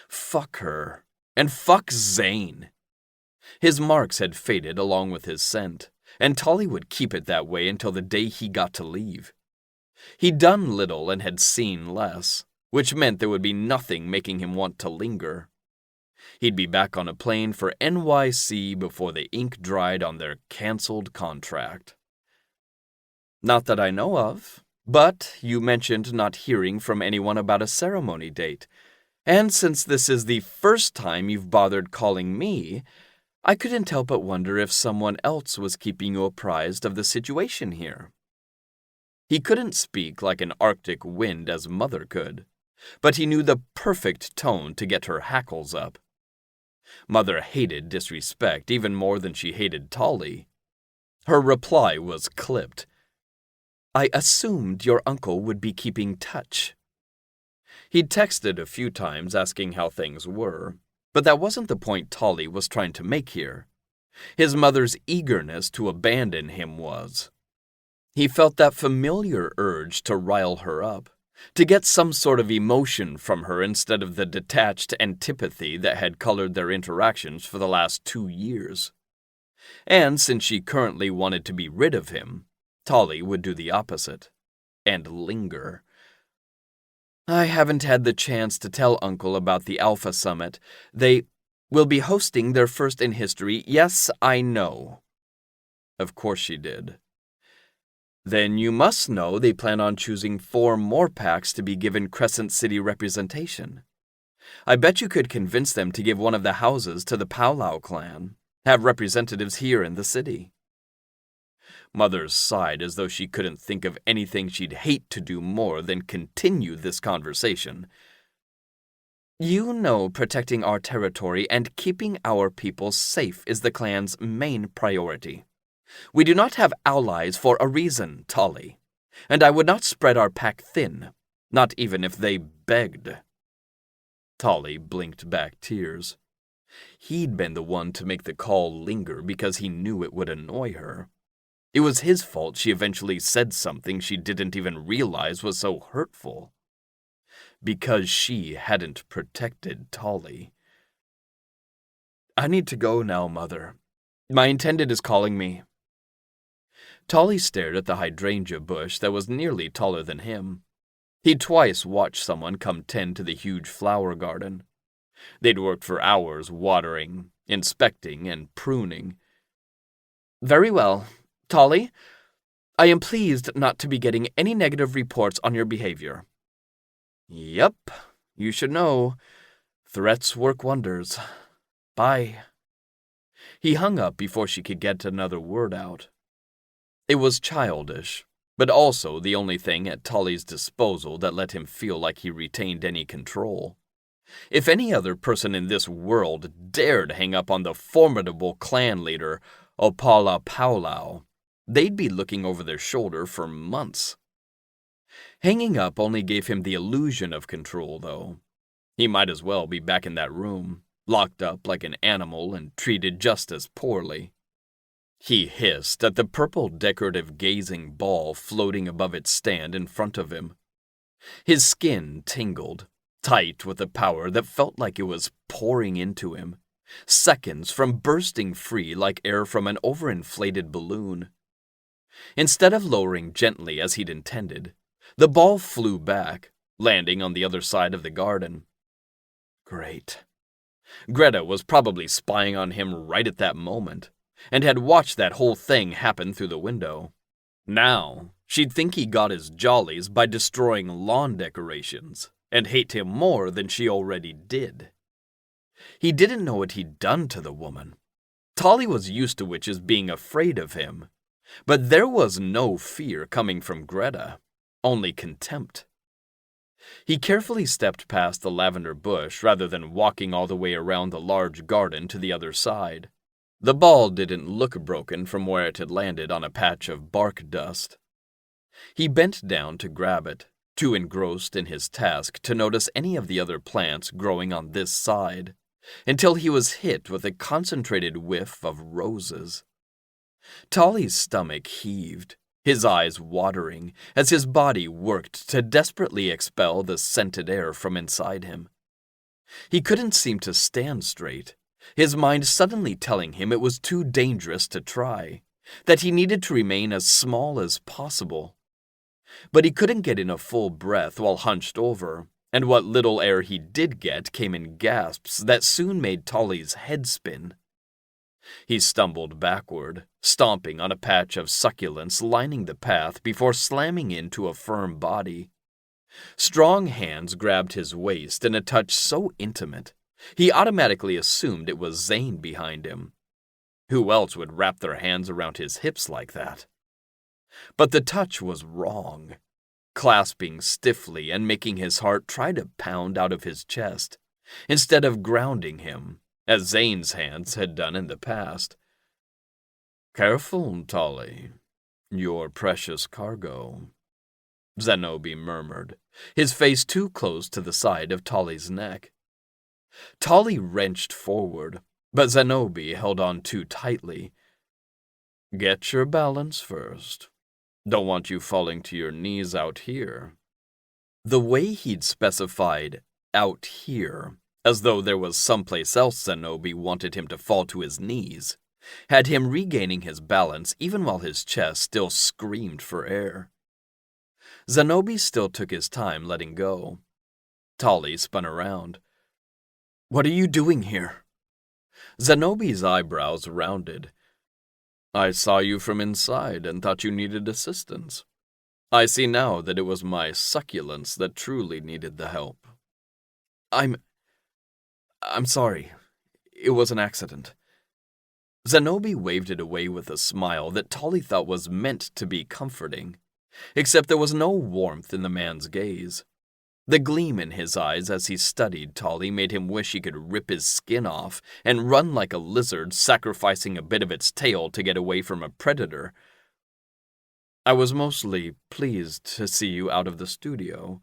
Fuck her. And fuck Zane. His marks had faded along with his scent, and Tolly would keep it that way until the day he got to leave. He'd done little and had seen less, which meant there would be nothing making him want to linger. He'd be back on a plane for NYC before the ink dried on their canceled contract. "Not that I know of, but you mentioned not hearing from anyone about a ceremony date, and since this is the first time you've bothered calling me, I couldn't help but wonder if someone else was keeping you apprised of the situation here." He couldn't speak like an Arctic wind as Mother could, but he knew the perfect tone to get her hackles up. Mother hated disrespect even more than she hated Tolly. Her reply was clipped. "I assumed your uncle would be keeping touch." He'd texted a few times asking how things were, but that wasn't the point Tolly was trying to make here. His mother's eagerness to abandon him was. He felt that familiar urge to rile her up, to get some sort of emotion from her instead of the detached antipathy that had colored their interactions for the last 2 years. And since she currently wanted to be rid of him, Tolly would do the opposite, and linger. "I haven't had the chance to tell Uncle about the Alpha Summit. They will be hosting their first in history. Yes, I know." Of course she did. "Then you must know they plan on choosing 4 more packs to be given Crescent City representation. I bet you could convince them to give one of the houses to the Paulau clan, have representatives here in the city." Mother sighed as though she couldn't think of anything she'd hate to do more than continue this conversation. "You know protecting our territory and keeping our people safe is the clan's main priority. We do not have allies for a reason, Tolly, and I would not spread our pack thin. Not even if they begged. Tolly blinked back tears. He'd been the one to make the call linger because he knew it would annoy her. It was his fault she eventually said something she didn't even realize was so hurtful. Because she hadn't protected Tolly. "I need to go now, Mother. My intended is calling me." Tolly stared at the hydrangea bush that was nearly taller than him. He'd twice watched someone come tend to the huge flower garden. They'd worked for hours watering, inspecting, and pruning. "Very well. Tolly, I am pleased not to be getting any negative reports on your behavior." "Yep, you should know. Threats work wonders. Bye." He hung up before she could get another word out. It was childish, but also the only thing at Tolly's disposal that let him feel like he retained any control. If any other person in this world dared hang up on the formidable clan leader, Opala Paulau, they'd be looking over their shoulder for months. Hanging up only gave him the illusion of control, though. He might as well be back in that room, locked up like an animal and treated just as poorly. He hissed at the purple decorative gazing ball floating above its stand in front of him. His skin tingled, tight with a power that felt like it was pouring into him, seconds from bursting free like air from an overinflated balloon. Instead of lowering gently as he'd intended, the ball flew back, landing on the other side of the garden. Great. Greta was probably spying on him right at that moment, and had watched that whole thing happen through the window. Now, she'd think he got his jollies by destroying lawn decorations, and hate him more than she already did. He didn't know what he'd done to the woman. Tolly was used to witches being afraid of him, but there was no fear coming from Greta, only contempt. He carefully stepped past the lavender bush rather than walking all the way around the large garden to the other side. The ball didn't look broken from where it had landed on a patch of bark dust. He bent down to grab it, too engrossed in his task to notice any of the other plants growing on this side, until he was hit with a concentrated whiff of roses. Tolly's stomach heaved, his eyes watering, as his body worked to desperately expel the scented air from inside him. He couldn't seem to stand straight, his mind suddenly telling him it was too dangerous to try, that he needed to remain as small as possible. But he couldn't get in a full breath while hunched over, and what little air he did get came in gasps that soon made Tolly's head spin. He stumbled backward, stomping on a patch of succulents lining the path before slamming into a firm body. Strong hands grabbed his waist in a touch so intimate, he automatically assumed it was Zane behind him. Who else would wrap their hands around his hips like that? But the touch was wrong, clasping stiffly and making his heart try to pound out of his chest, instead of grounding him, as Zane's hands had done in the past. "Careful, Tolly. Your precious cargo," Zenobi murmured, his face too close to the side of Tolly's neck. Tolly wrenched forward, but Zenobi held on too tightly. "Get your balance first. Don't want you falling to your knees out here." The way he'd specified "out here," as though there was someplace else Zenobi wanted him to fall to his knees, had him regaining his balance even while his chest still screamed for air. Zenobi still took his time letting go. Tolly spun around. "What are you doing here?" Zenobi's eyebrows rounded. "I saw you from inside and thought you needed assistance. I see now that it was my succulents that truly needed the help." I'm sorry. It was an accident." Zenobi waved it away with a smile that Tolly thought was meant to be comforting, except there was no warmth in the man's gaze. The gleam in his eyes as he studied Tolly made him wish he could rip his skin off and run like a lizard, sacrificing a bit of its tail to get away from a predator. "I was mostly pleased to see you out of the studio.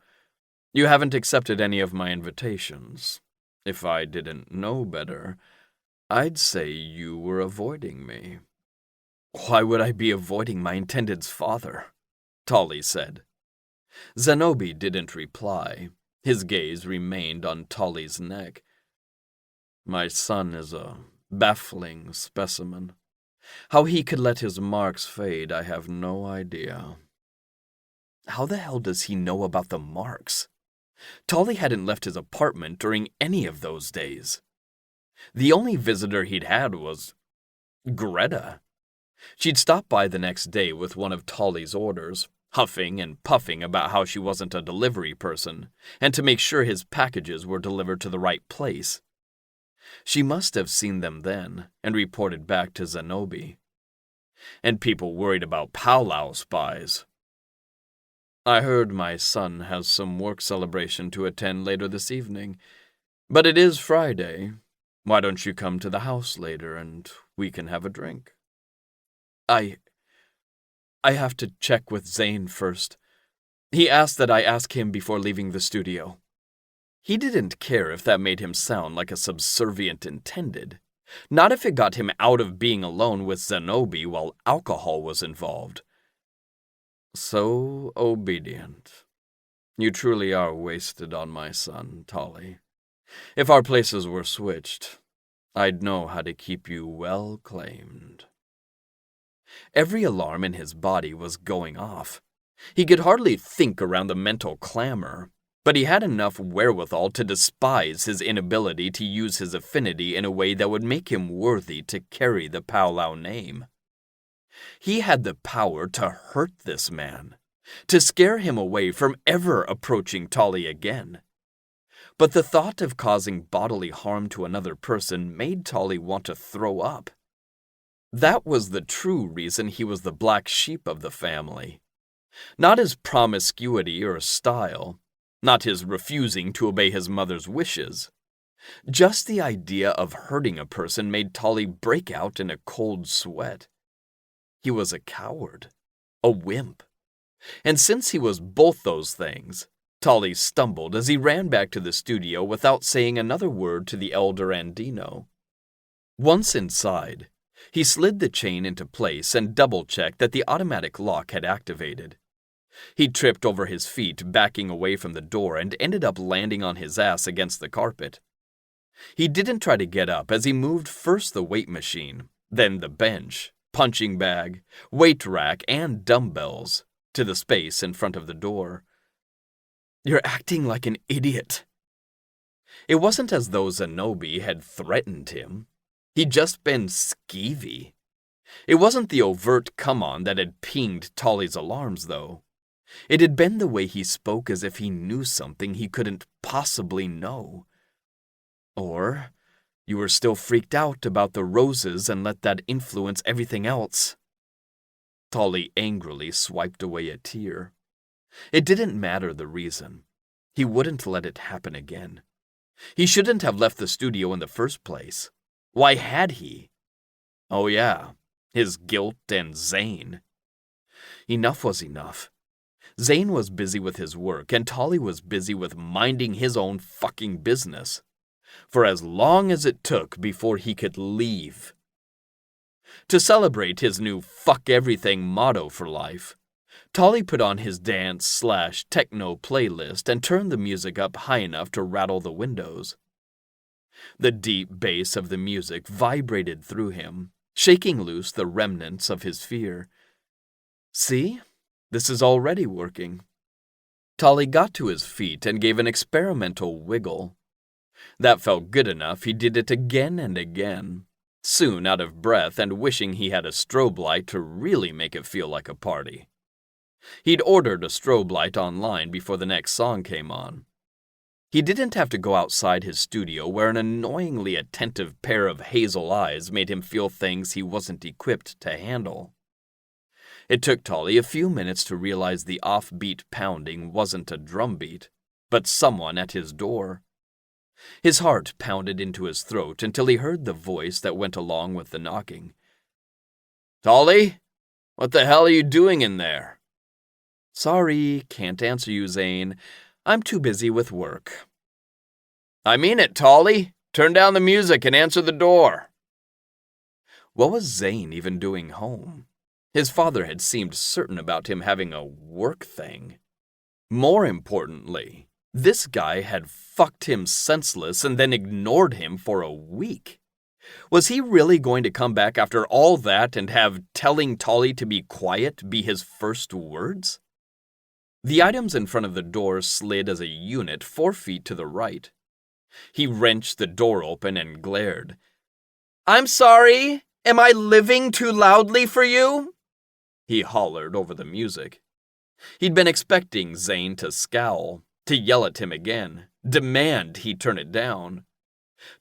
You haven't accepted any of my invitations. If I didn't know better, I'd say you were avoiding me." "Why would I be avoiding my intended's father?" Tolly said. Zenobi didn't reply. His gaze remained on Tolly's neck. "My son is a baffling specimen. How he could let his marks fade, I have no idea." How the hell does he know about the marks? Tolly hadn't left his apartment during any of those days. The only visitor he'd had was Greta. She'd stopped by the next day with one of Tolly's orders, huffing and puffing about how she wasn't a delivery person, and to make sure his packages were delivered to the right place. She must have seen them then and reported back to Zenobi. And people worried about powwow spies. "I heard my son has some work celebration to attend later this evening, but it is Friday. Why don't you come to the house later and we can have a drink?" I have to check with Zane first. He asked that I ask him before leaving the studio." He didn't care if that made him sound like a subservient intended. Not if it got him out of being alone with Zenobi while alcohol was involved. "So obedient. You truly are wasted on my son, Tolly. If our places were switched, I'd know how to keep you well claimed." Every alarm in his body was going off. He could hardly think around the mental clamor, but he had enough wherewithal to despise his inability to use his affinity in a way that would make him worthy to carry the powwow name. He had the power to hurt this man, to scare him away from ever approaching Tolly again. But the thought of causing bodily harm to another person made Tolly want to throw up. That was the true reason he was the black sheep of the family. Not his promiscuity or style, not his refusing to obey his mother's wishes. Just the idea of hurting a person made Tolly break out in a cold sweat. He was a coward, a wimp. And since he was both those things, Tolly stumbled as he ran back to the studio without saying another word to the elder Andino. Once inside, he slid the chain into place and double-checked that the automatic lock had activated. He tripped over his feet, backing away from the door, and ended up landing on his ass against the carpet. He didn't try to get up as he moved first the weight machine, then the bench, punching bag, weight rack, and dumbbells to the space in front of the door. "You're acting like an idiot." It wasn't as though Zenobi had threatened him. He'd just been skeevy. It wasn't the overt come-on that had pinged Tolly's alarms, though. It had been the way he spoke as if he knew something he couldn't possibly know. Or you were still freaked out about the roses and let that influence everything else. Tolly angrily swiped away a tear. It didn't matter the reason. He wouldn't let it happen again. He shouldn't have left the studio in the first place. Why had he? Oh yeah, his guilt and Zane. Enough was enough. Zane was busy with his work, and Tolly was busy with minding his own fucking business. For as long as it took before he could leave. To celebrate his new fuck everything motto for life, Tolly put on his dance/techno playlist and turned the music up high enough to rattle the windows. The deep bass of the music vibrated through him, shaking loose the remnants of his fear. See? This is already working. Tolly got to his feet and gave an experimental wiggle. That felt good enough he did it again and again, soon out of breath and wishing he had a strobe light to really make it feel like a party. He'd ordered a strobe light online before the next song came on. He didn't have to go outside his studio where an annoyingly attentive pair of hazel eyes made him feel things he wasn't equipped to handle. It took Tolly a few minutes to realize the offbeat pounding wasn't a drumbeat, but someone at his door. His heart pounded into his throat until he heard the voice that went along with the knocking. "Tolly? What the hell are you doing in there?" "Sorry, can't answer you, Zane. I'm too busy with work. I mean it, Tolly. Turn down the music and answer the door. What was Zane even doing home? His father had seemed certain about him having a work thing. More importantly, this guy had fucked him senseless and then ignored him for a week. Was he really going to come back after all that and have telling Tolly to be quiet be his first words? The items in front of the door slid as a unit 4 feet to the right. He wrenched the door open and glared. I'm sorry, am I living too loudly for you? He hollered over the music. He'd been expecting Zane to scowl, to yell at him again, demand he turn it down.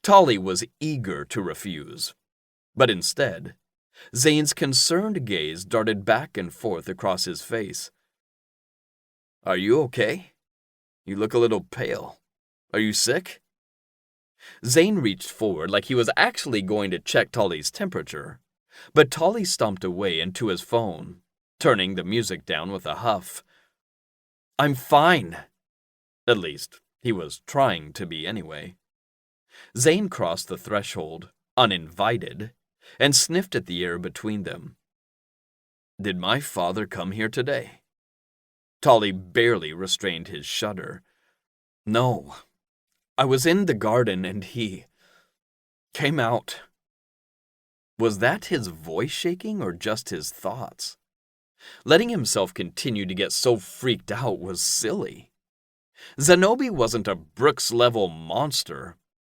Tolly was eager to refuse. But instead, Zane's concerned gaze darted back and forth across his face. Are you okay? You look a little pale. Are you sick? Zane reached forward like he was actually going to check Tolly's temperature, but Tolly stomped away and to his phone, turning the music down with a huff. I'm fine. At least, he was trying to be anyway. Zane crossed the threshold, uninvited, and sniffed at the air between them. Did my father come here today? Tolly barely restrained his shudder. No. I was in the garden and he came out. Was that his voice shaking or just his thoughts? Letting himself continue to get so freaked out was silly. Zenobi wasn't a Brooks-level monster.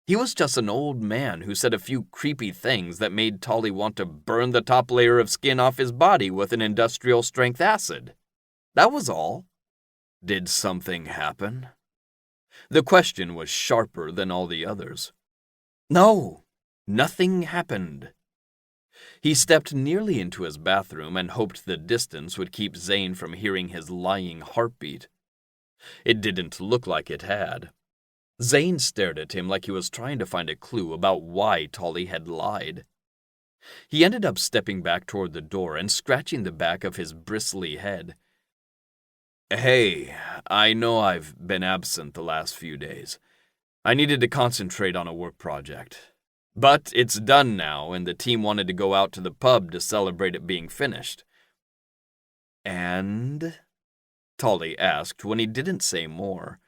He was just an old man who said a few creepy things that made Tolly want to burn the top layer of skin off his body with an industrial-strength acid. That was all. Did something happen? The question was sharper than all the others. No, nothing happened. He stepped nearly into his bathroom and hoped the distance would keep Zane from hearing his lying heartbeat. It didn't look like it had. Zane stared at him like he was trying to find a clue about why Tolly had lied. He ended up stepping back toward the door and scratching the back of his bristly head. Hey, I know I've been absent the last few days. I needed to concentrate on a work project. But it's done now, and the team wanted to go out to the pub to celebrate it being finished. And? Tolly asked when he didn't say more.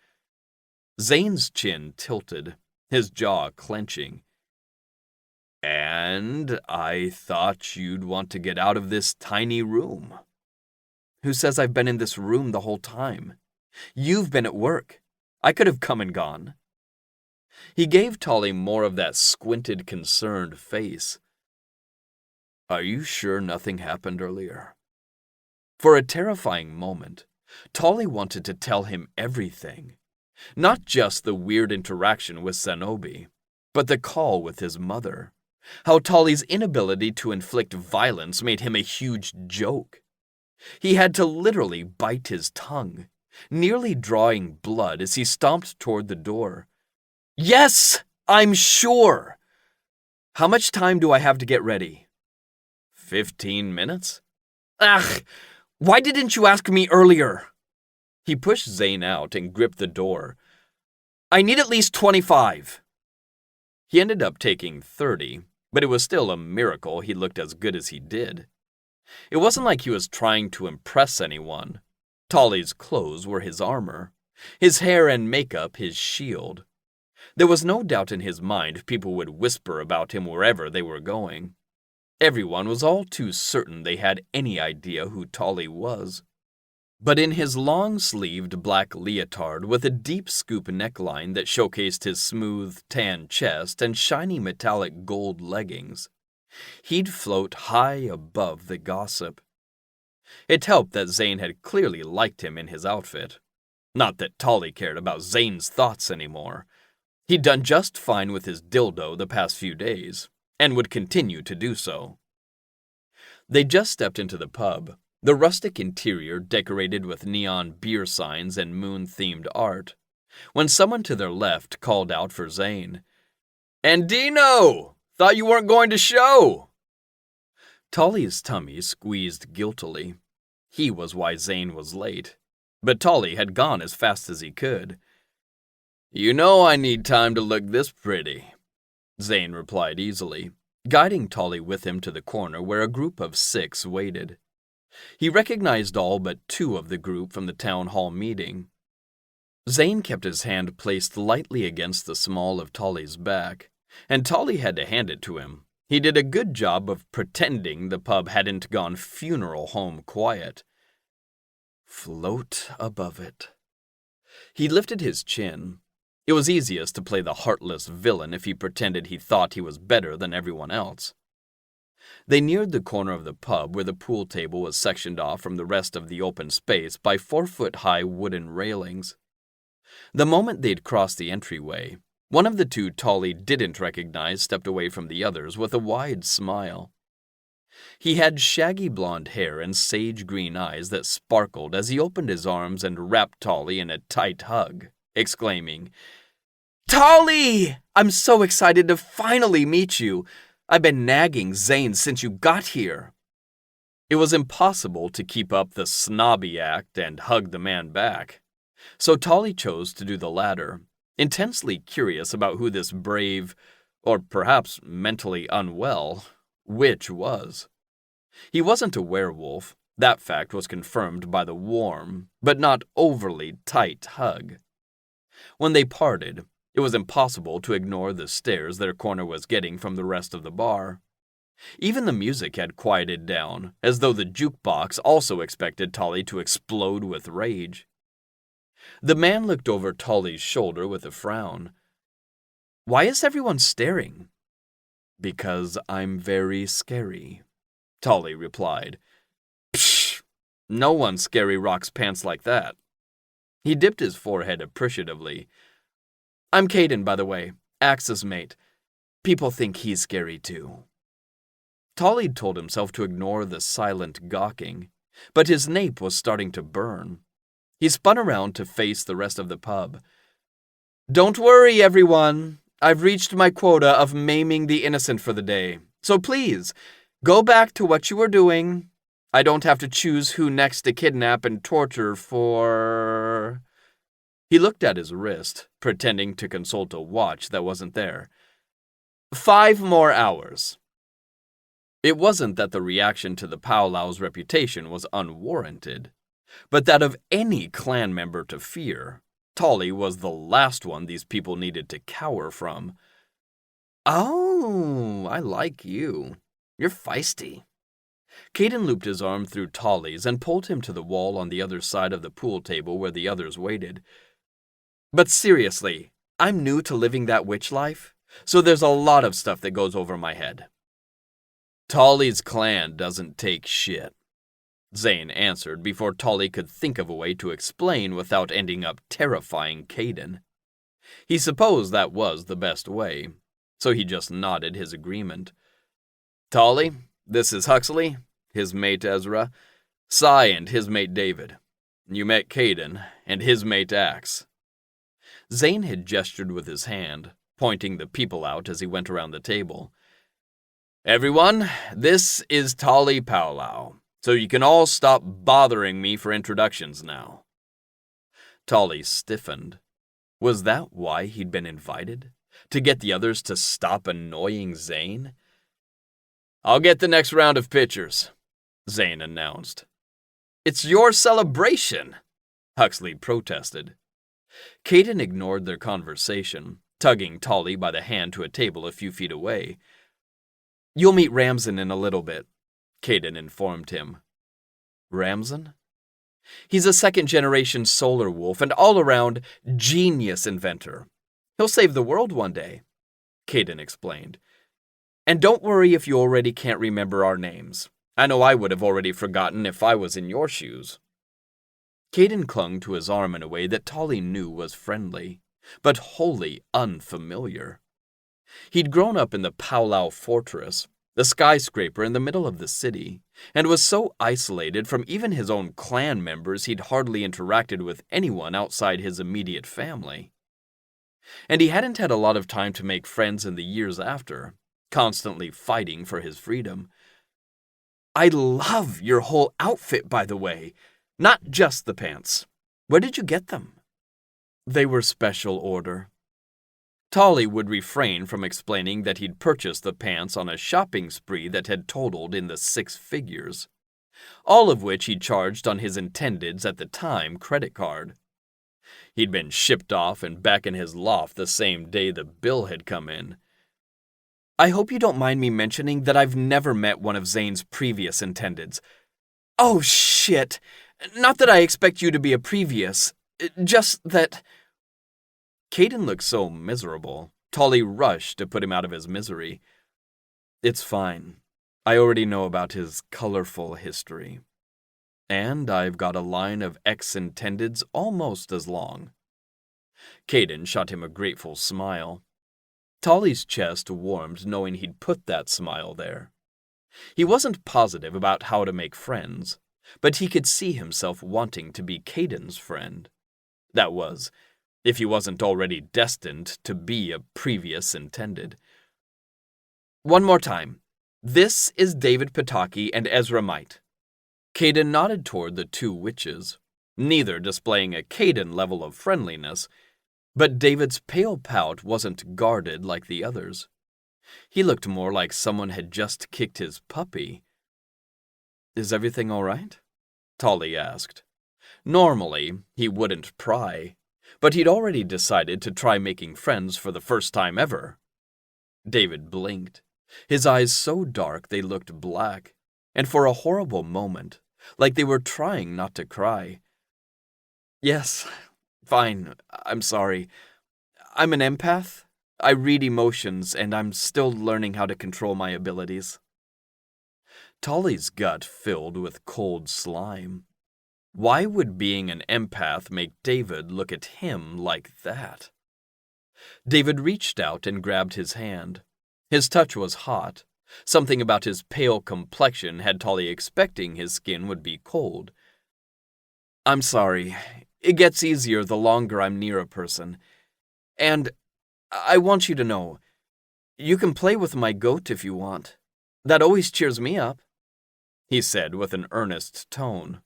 Zane's chin tilted, his jaw clenching. And I thought you'd want to get out of this tiny room. Who says I've been in this room the whole time? You've been at work. I could have come and gone. He gave Tolly more of that squinted, concerned face. Are you sure nothing happened earlier? For a terrifying moment, Tolly wanted to tell him everything. Not just the weird interaction with Zenobi, but the call with his mother. How Tolly's inability to inflict violence made him a huge joke. He had to literally bite his tongue, nearly drawing blood as he stomped toward the door. Yes, I'm sure. How much time do I have to get ready? 15 minutes? Ugh, why didn't you ask me earlier? He pushed Zane out and gripped the door. I need at least 25. He ended up taking 30, but it was still a miracle he looked as good as he did. It wasn't like he was trying to impress anyone. Tolly's clothes were his armor, his hair and makeup his shield. There was no doubt in his mind people would whisper about him wherever they were going. Everyone was all too certain they had any idea who Tolly was. But in his long-sleeved black leotard with a deep scoop neckline that showcased his smooth, tan chest and shiny metallic gold leggings, he'd float high above the gossip. It helped that Zane had clearly liked him in his outfit. Not that Tolly cared about Zane's thoughts anymore. He'd done just fine with his dildo the past few days, and would continue to do so. They just stepped into the pub, the rustic interior decorated with neon beer signs and moon-themed art, when someone to their left called out for Zane. And Dino! Thought you weren't going to show! Tolly's tummy squeezed guiltily. He was why Zane was late. but Tolly had gone as fast as he could. "You know I need time to look this pretty," Zane replied easily, guiding Tolly with him to the corner where a group of 6 waited. He recognized all but 2 of the group from the town hall meeting. Zane kept his hand placed lightly against the small of Tolly's back, and Tolly had to hand it to him. He did a good job of pretending the pub hadn't gone funeral home quiet. Float above it. He lifted his chin. It was easiest to play the heartless villain if he pretended he thought he was better than everyone else. They neared the corner of the pub where the pool table was sectioned off from the rest of the open space by 4-foot-high wooden railings. The moment they'd crossed the entryway, one of the 2 Tolly didn't recognize stepped away from the others with a wide smile. He had shaggy blonde hair and sage-green eyes that sparkled as he opened his arms and wrapped Tolly in a tight hug, exclaiming, "Tolly! I'm so excited to finally meet you. I've been nagging Zane since you got here." It was impossible to keep up the snobby act and hug the man back, so Tolly chose to do the latter, intensely curious about who this brave, or perhaps mentally unwell, witch was. He wasn't a werewolf. That fact was confirmed by the warm, but not overly tight hug. When they parted, it was impossible to ignore the stares their corner was getting from the rest of the bar. Even the music had quieted down, as though the jukebox also expected Tolly to explode with rage. The man looked over Tolly's shoulder with a frown. "Why is everyone staring?" "Because I'm very scary," Tolly replied. "Psh! No one scary rocks pants like that." He dipped his forehead appreciatively. "I'm Caden, by the way, Axe's mate. People think he's scary too." Tolly told himself to ignore the silent gawking, but his nape was starting to burn. He spun around to face the rest of the pub. "Don't worry, everyone. I've reached my quota of maiming the innocent for the day. So please, go back to what you were doing. I don't have to choose who next to kidnap and torture for..." He looked at his wrist, pretending to consult a watch that wasn't there. 5 more hours. It wasn't that the reaction to the powlow's reputation was unwarranted, but that of any clan member to fear. Tolly was the last one these people needed to cower from. "Oh, I like you. You're feisty." Caden looped his arm through Tolly's and pulled him to the wall on the other side of the pool table where the others waited. "But seriously, I'm new to living that witch life, so there's a lot of stuff that goes over my head." "Tolly's clan doesn't take shit," Zane answered before Tolly could think of a way to explain without ending up terrifying Caden. He supposed that was the best way, so he just nodded his agreement. "Tolly, this is Huxley, his mate Ezra, Cy and his mate David. You met Caden and his mate Axe." Zane had gestured with his hand, pointing the people out as he went around the table. "Everyone, this is Tolly Powlow, so you can all stop bothering me for introductions now." Tolly stiffened. Was that why he'd been invited? To get the others to stop annoying Zane? "I'll get the next round of pitchers," Zane announced. "It's your celebration," Huxley protested. Caden ignored their conversation, tugging Tolly by the hand to a table a few feet away. "You'll meet Ramsden in a little bit," Caden informed him. "Ramsden?" "He's a second-generation solar wolf and all-around genius inventor. He'll save the world one day," Caden explained. "And don't worry if you already can't remember our names. I know I would have already forgotten if I was in your shoes." Caden clung to his arm in a way that Tolly knew was friendly, but wholly unfamiliar. He'd grown up in the Powlow Fortress, the skyscraper in the middle of the city, and was so isolated from even his own clan members he'd hardly interacted with anyone outside his immediate family. And he hadn't had a lot of time to make friends in the years after, constantly fighting for his freedom. "I love your whole outfit, by the way. Not just the pants. Where did you get them? They were special order. Tolly would refrain from explaining that he'd purchased the pants on a shopping spree that had totaled in the 6 figures, all of which he charged on his intended's at the time credit card. He'd been shipped off and back in his loft the same day the bill had come in. I hope you don't mind me mentioning that I've never met one of Zane's previous intendeds. Oh, shit. Not that I expect you to be a previous, just that... Caden looked so miserable, Tolly rushed to put him out of his misery. It's fine. I already know about his colorful history. And I've got a line of ex-intendeds almost as long. Caden shot him a grateful smile. Tolly's chest warmed knowing he'd put that smile there. He wasn't positive about how to make friends, but he could see himself wanting to be Caden's friend. That was, if he wasn't already destined to be a previous intended. One more time. This is David Pataki and Ezra Might. Caden nodded toward the 2 witches, neither displaying a Caden level of friendliness, but David's pale pout wasn't guarded like the others. He looked more like someone had just kicked his puppy. Is everything all right? Tolly asked. Normally, he wouldn't pry, but he'd already decided to try making friends for the first time ever. David blinked, his eyes so dark they looked black, and for a horrible moment, like they were trying not to cry. Yes, fine, I'm sorry. I'm an empath. I read emotions, and I'm still learning how to control my abilities. Tolly's gut filled with cold slime. Why would being an empath make David look at him like that? David reached out and grabbed his hand. His touch was hot. Something about his pale complexion had Tolly expecting his skin would be cold. I'm sorry. It gets easier the longer I'm near a person. And I want you to know, you can play with my goat if you want. That always cheers me up, he said with an earnest tone.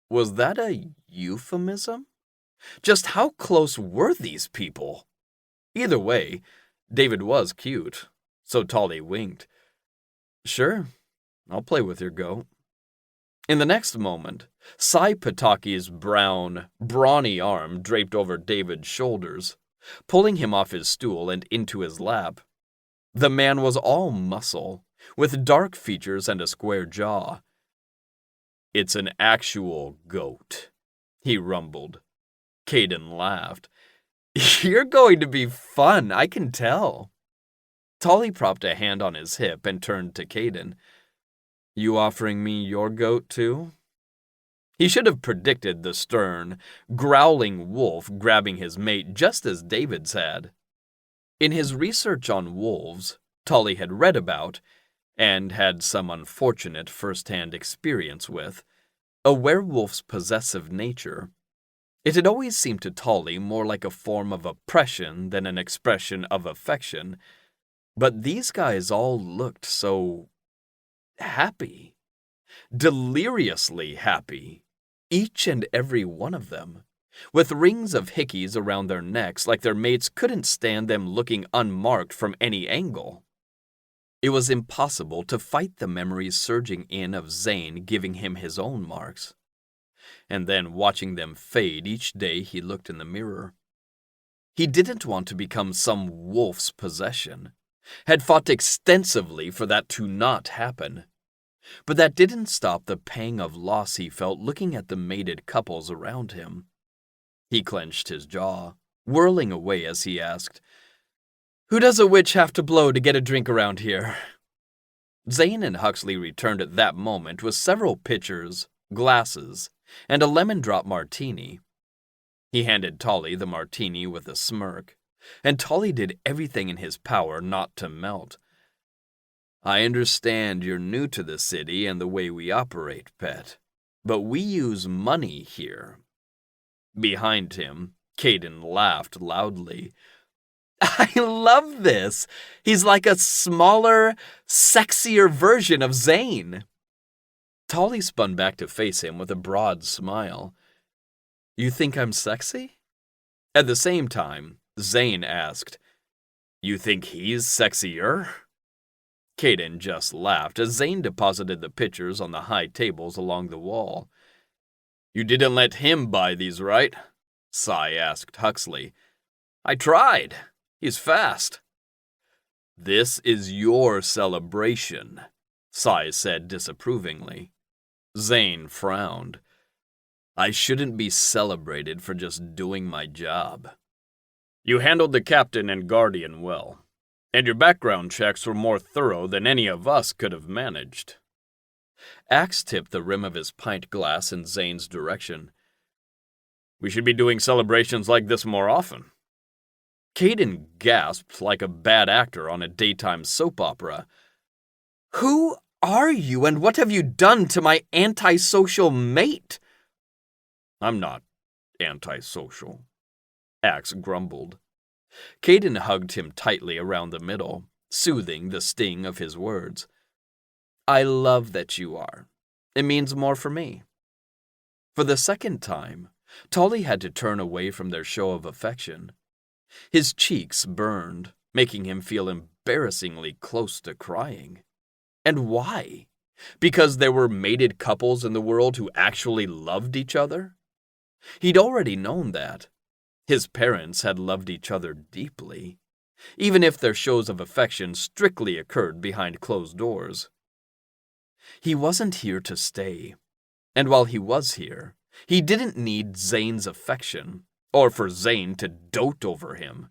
Was that a euphemism? Just how close were these people? Either way, David was cute, so Tolly winked. Sure, I'll play with your goat. In the next moment, Sai Pataki's brown, brawny arm draped over David's shoulders, pulling him off his stool and into his lap. The man was all muscle, with dark features and a square jaw. It's an actual goat, he rumbled. Caden laughed. You're going to be fun, I can tell. Tolly propped a hand on his hip and turned to Caden. You offering me your goat too? He should have predicted the stern, growling wolf grabbing his mate just as David's had. In his research on wolves, Tolly had read about, and had some unfortunate first-hand experience with, a werewolf's possessive nature. It had always seemed to Tolly more like a form of oppression than an expression of affection, but these guys all looked so happy, deliriously happy, each and every one of them, with rings of hickeys around their necks like their mates couldn't stand them looking unmarked from any angle. It was impossible to fight the memories surging in of Zane giving him his own marks, and then watching them fade each day he looked in the mirror. He didn't want to become some wolf's possession, had fought extensively for that to not happen. But that didn't stop the pang of loss he felt looking at the mated couples around him. He clenched his jaw, whirling away as he asked, Who does a witch have to blow to get a drink around here? Zane and Huxley returned at that moment with several pitchers, glasses, and a lemon drop martini. He handed Tolly the martini with a smirk, and Tolly did everything in his power not to melt. I understand you're new to the city and the way we operate, pet, but we use money here. Behind him, Caden laughed loudly. I love this. He's like a smaller, sexier version of Zane. Tolly spun back to face him with a broad smile. You think I'm sexy? At the same time, Zane asked, You think he's sexier? Caden just laughed as Zane deposited the pictures on the high tables along the wall. You didn't let him buy these, right? Cy asked Huxley. I tried. He's fast. This is your celebration, Cy said disapprovingly. Zane frowned. I shouldn't be celebrated for just doing my job. You handled the captain and guardian well, and your background checks were more thorough than any of us could have managed. Axe tipped the rim of his pint glass in Zane's direction. We should be doing celebrations like this more often. Caden gasped like a bad actor on a daytime soap opera. Who are you, and what have you done to my antisocial mate? I'm not antisocial, Axe grumbled. Caden hugged him tightly around the middle, soothing the sting of his words. I love that you are. It means more for me. For the second time, Tully had to turn away from their show of affection. His cheeks burned, making him feel embarrassingly close to crying. And why? Because there were mated couples in the world who actually loved each other? He'd already known that. His parents had loved each other deeply, even if their shows of affection strictly occurred behind closed doors. He wasn't here to stay, and while he was here, he didn't need Zane's affection, or for Zane to dote over him.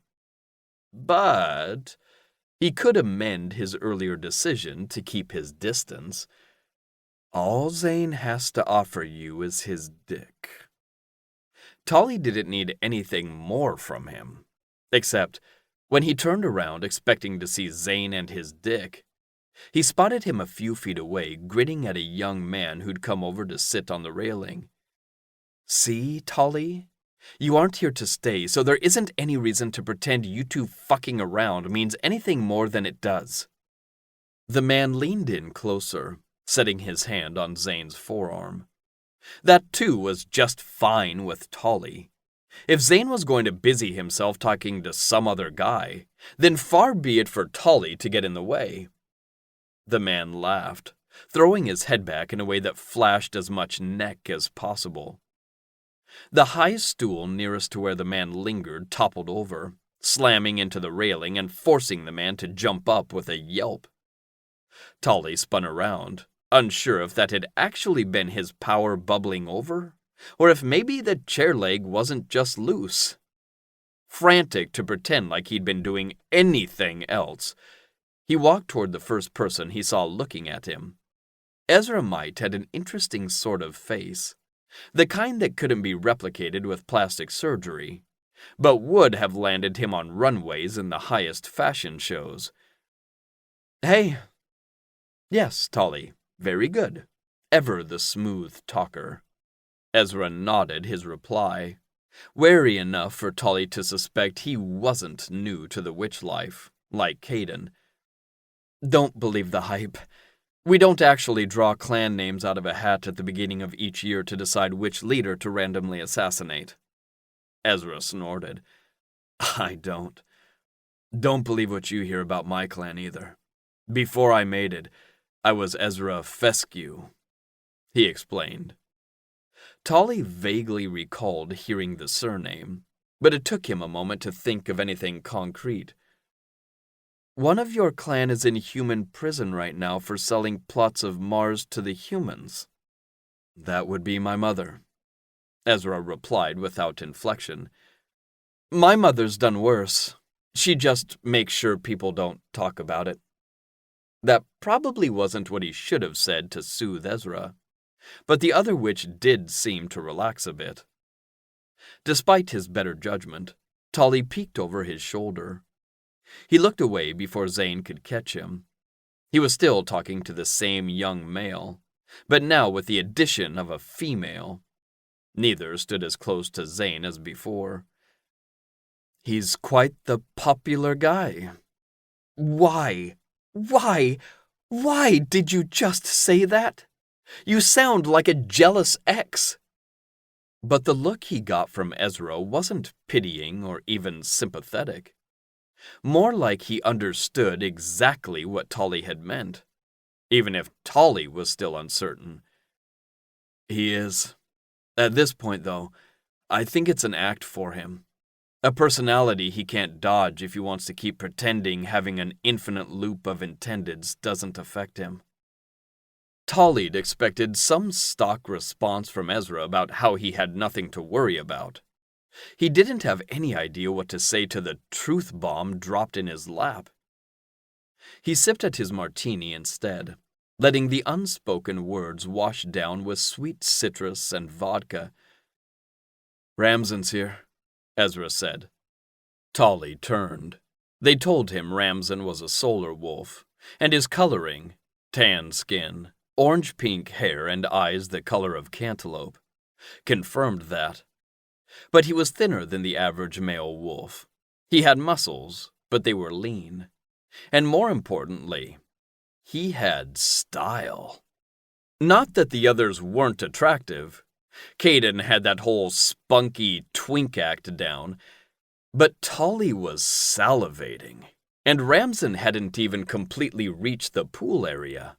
But he could amend his earlier decision to keep his distance. All Zane has to offer you is his dick. Tully didn't need anything more from him, except when he turned around expecting to see Zane and his dick, he spotted him a few feet away grinning at a young man who'd come over to sit on the railing. See, Tully? You aren't here to stay, so there isn't any reason to pretend you two fucking around means anything more than it does. The man leaned in closer, setting his hand on Zane's forearm. That, too, was just fine with Tully. If Zane was going to busy himself talking to some other guy, then far be it for Tully to get in the way. The man laughed, throwing his head back in a way that flashed as much neck as possible. The high stool nearest to where the man lingered toppled over, slamming into the railing and forcing the man to jump up with a yelp. Tully spun around, unsure if that had actually been his power bubbling over, or if maybe the chair leg wasn't just loose. Frantic to pretend like he'd been doing anything else, he walked toward the first person he saw looking at him. Ezra Might had an interesting sort of face, the kind that couldn't be replicated with plastic surgery, but would have landed him on runways in the highest fashion shows. Hey. Yes, Tully. Very good. Ever the smooth talker. Ezra nodded his reply, wary enough for Tully to suspect he wasn't new to the witch life, like Caden. Don't believe the hype. We don't actually draw clan names out of a hat at the beginning of each year to decide which leader to randomly assassinate. Ezra snorted. I don't. Don't believe what you hear about my clan either. Before I made it, I was Ezra Fescue, he explained. Tully vaguely recalled hearing the surname, but it took him a moment to think of anything concrete. One of your clan is in human prison right now for selling plots of Mars to the humans. That would be my mother, Ezra replied without inflection. My mother's done worse. She just makes sure people don't talk about it. That probably wasn't what he should have said to soothe Ezra, but the other witch did seem to relax a bit. Despite his better judgment, Tully peeked over his shoulder. He looked away before Zane could catch him. He was still talking to the same young male, but now with the addition of a female. Neither stood as close to Zane as before. He's quite the popular guy. Why did you just say that? You sound like a jealous ex. But the look he got from Ezra wasn't pitying or even sympathetic. More like he understood exactly what Tolly had meant, even if Tolly was still uncertain. He is. At this point, though, I think it's an act for him. A personality he can't dodge if he wants to keep pretending having an infinite loop of intendeds doesn't affect him. Tolly'd expected some stock response from Ezra about how he had nothing to worry about. He didn't have any idea what to say to the truth bomb dropped in his lap. He sipped at his martini instead, letting the unspoken words wash down with sweet citrus and vodka. "Ramson's here," Ezra said. Tolly turned. They told him Ramson was a solar wolf, and his coloring, tan skin, orange-pink hair and eyes the color of cantaloupe, confirmed that. But he was thinner than the average male wolf. He had muscles, but they were lean. And more importantly, he had style. Not that the others weren't attractive. Caden had that whole spunky twink act down. But Tolly was salivating, and Ramson hadn't even completely reached the pool area.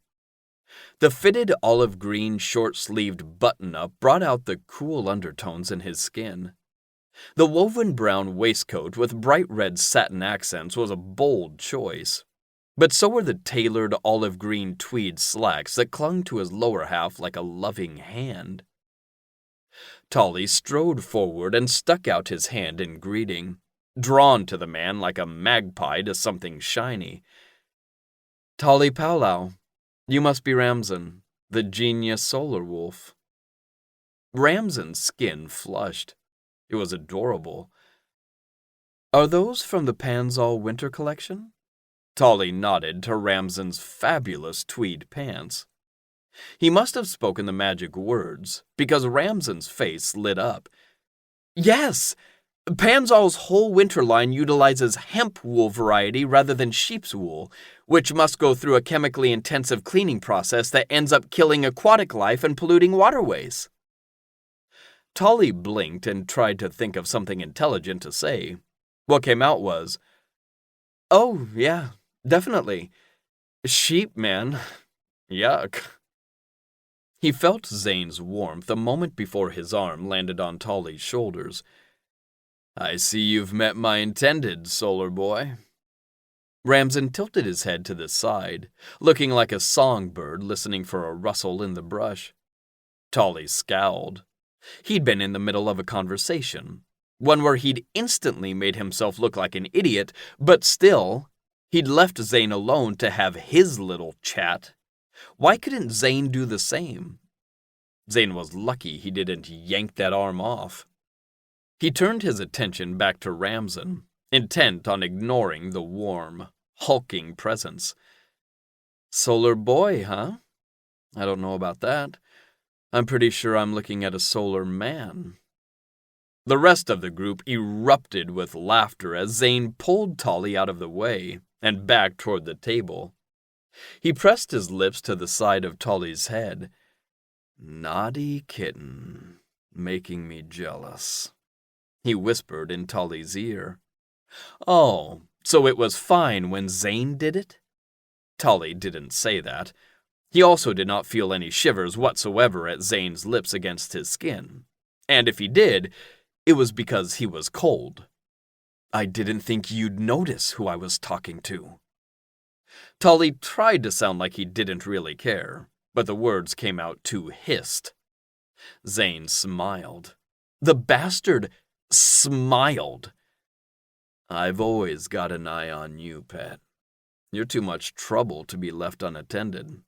The fitted olive-green short-sleeved button-up brought out the cool undertones in his skin. The woven brown waistcoat with bright red satin accents was a bold choice, but so were the tailored olive-green tweed slacks that clung to his lower half like a loving hand. Tolly strode forward and stuck out his hand in greeting, drawn to the man like a magpie to something shiny. "Tolly Powlow, you must be Ramson, the genius solar wolf." Ramson's skin flushed. It was adorable. "Are those from the Panzol winter collection?" Tolly nodded to Ramson's fabulous tweed pants. He must have spoken the magic words, because Ramson's face lit up. "Yes! Panzol's whole winter line utilizes hemp wool variety rather than sheep's wool, which must go through a chemically intensive cleaning process that ends up killing aquatic life and polluting waterways." Tolly blinked and tried to think of something intelligent to say. What came out was, "Oh, yeah, definitely. Sheep, man. Yuck." He felt Zane's warmth a moment before his arm landed on Tolly's shoulders. "I see you've met my intended, solar boy." Ramson tilted his head to the side, looking like a songbird listening for a rustle in the brush. Tolly scowled. He'd been in the middle of a conversation, one where he'd instantly made himself look like an idiot, but still, he'd left Zane alone to have his little chat. Why couldn't Zane do the same? Zane was lucky he didn't yank that arm off. He turned his attention back to Ramson, intent on ignoring the warm, hulking presence. "Solar boy, huh? I don't know about that. I'm pretty sure I'm looking at a solar man." The rest of the group erupted with laughter as Zane pulled Tolly out of the way and back toward the table. He pressed his lips to the side of Tolly's head. "Naughty kitten, making me jealous," he whispered in Tolly's ear. Oh, so it was fine when Zane did it? Tolly didn't say that. He also did not feel any shivers whatsoever at Zane's lips against his skin. And if he did, it was because he was cold. "I didn't think you'd notice who I was talking to." Tolly tried to sound like he didn't really care, but the words came out too hissed. Zane smiled. The bastard smiled. "I've always got an eye on you, pet. You're too much trouble to be left unattended."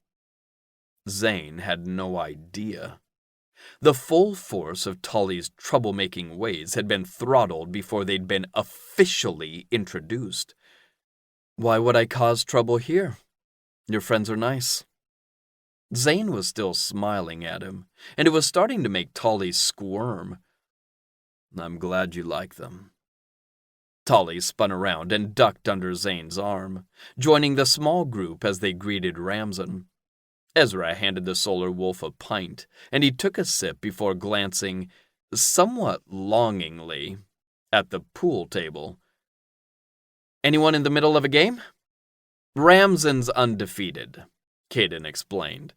Zane had no idea. The full force of Tolly's troublemaking ways had been throttled before they'd been officially introduced. "Why would I cause trouble here? Your friends are nice." Zane was still smiling at him, and it was starting to make Tolly squirm. "I'm glad you like them." Tolly spun around and ducked under Zane's arm, joining the small group as they greeted Ramson. Ezra handed the solar wolf a pint, and he took a sip before glancing somewhat longingly, at the pool table. "Anyone in the middle of a game?" "Ramsden's undefeated," Caden explained.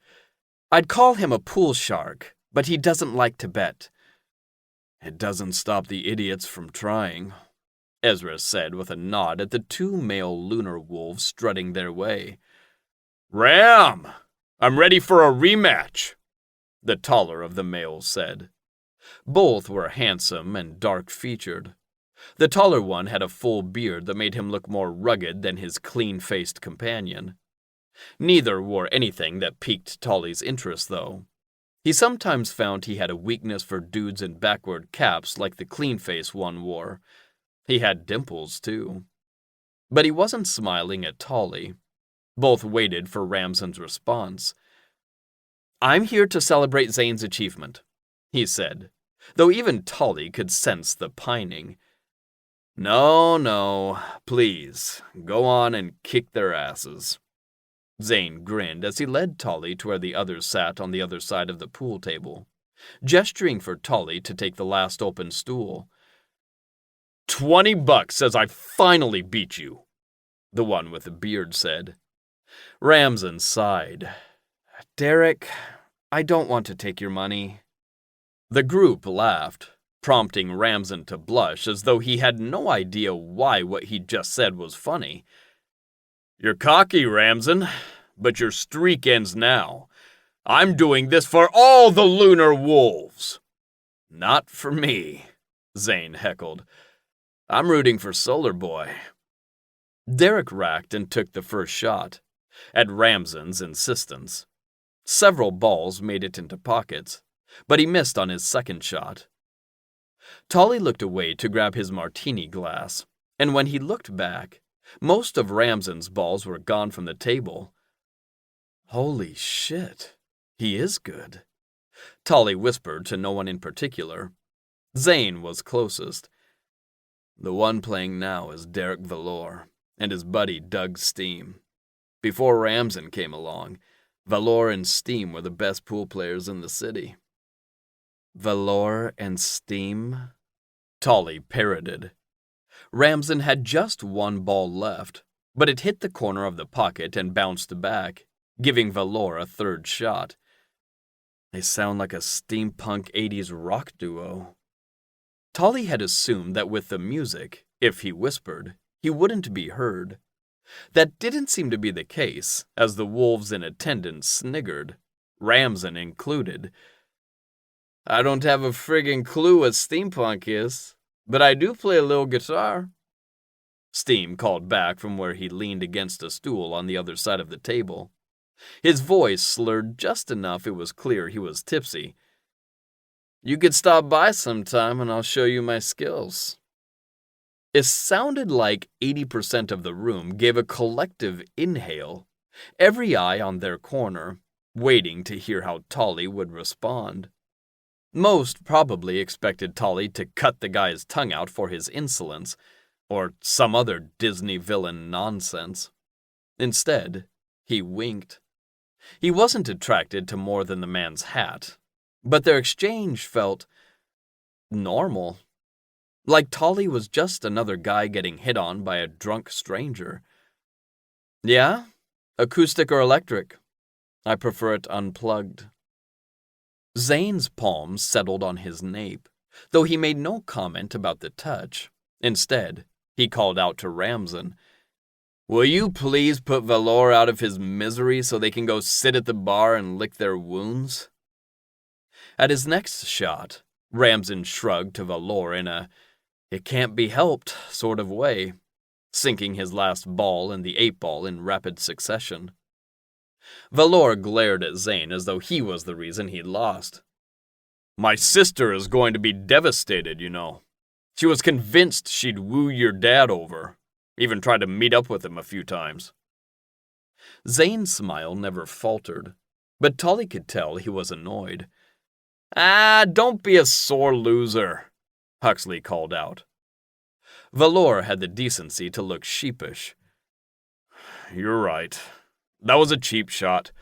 "I'd call him a pool shark, but he doesn't like to bet." "It doesn't stop the idiots from trying," Ezra said with a nod at the two male lunar wolves strutting their way. "Ram, I'm ready for a rematch," the taller of the males said. Both were handsome and dark-featured. The taller one had a full beard that made him look more rugged than his clean-faced companion. Neither wore anything that piqued Tolly's interest, though. He sometimes found he had a weakness for dudes in backward caps like the clean-faced one wore. He had dimples, too. But he wasn't smiling at Tolly. Both waited for Ramsden's response. "I'm here to celebrate Zane's achievement," he said, though even Tolly could sense the pining. No, please, go on and kick their asses." Zane grinned as he led Tolly to where the others sat on the other side of the pool table, gesturing for Tolly to take the last open stool. $20 says I finally beat you," the one with the beard said. Ramsden sighed. "Derek, I don't want to take your money." The group laughed, prompting Ramsden to blush as though he had no idea why what he'd just said was funny. "You're cocky, Ramsden, but your streak ends now. I'm doing this for all the lunar wolves." "Not for me," Zane heckled. "I'm rooting for Solar Boy." Derek racked and took the first shot, at Ramsden's insistence. Several balls made it into pockets, but he missed on his second shot. Tolly looked away to grab his martini glass, and when he looked back, most of Ramsden's balls were gone from the table. "Holy shit, he is good," Tolly whispered to no one in particular. Zane was closest. "The one playing now is Derek Valor and his buddy Doug Steam. Before Ramsden came along, Valor and Steam were the best pool players in the city." "Valor and Steam?" Tolly parroted. Ramsden had just one ball left, but it hit the corner of the pocket and bounced back, giving Valor a third shot. "They sound like a steampunk 80s rock duo." Tolly had assumed that with the music, if he whispered, he wouldn't be heard. That didn't seem to be the case, as the wolves in attendance sniggered, Ramsden included. "I don't have a friggin' clue what steampunk is, but I do play a little guitar," Steam called back from where he leaned against a stool on the other side of the table. His voice slurred just enough it was clear he was tipsy. "You could stop by sometime and I'll show you my skills." It sounded like 80% of the room gave a collective inhale, every eye on their corner, waiting to hear how Tolly would respond. Most probably expected Tolly to cut the guy's tongue out for his insolence, or some other Disney villain nonsense. Instead, he winked. He wasn't attracted to more than the man's hat, but their exchange felt normal. Like Tolly was just another guy getting hit on by a drunk stranger. "Yeah? Acoustic or electric? I prefer it unplugged." Zane's palms settled on his nape, though he made no comment about the touch. Instead, he called out to Ramsden, "Will you please put Valor out of his misery so they can go sit at the bar and lick their wounds?" At his next shot, Ramsden shrugged to Valor in a "it can't be helped" sort of way, sinking his last ball in the 8-ball in rapid succession. Valor glared at Zane as though he was the reason he'd lost. "My sister is going to be devastated, you know. She was convinced she'd woo your dad over. Even tried to meet up with him a few times." Zane's smile never faltered, but Tolly could tell he was annoyed. "Don't be a sore loser," Huxley called out. Valor had the decency to look sheepish. "You're right. That was a cheap shot.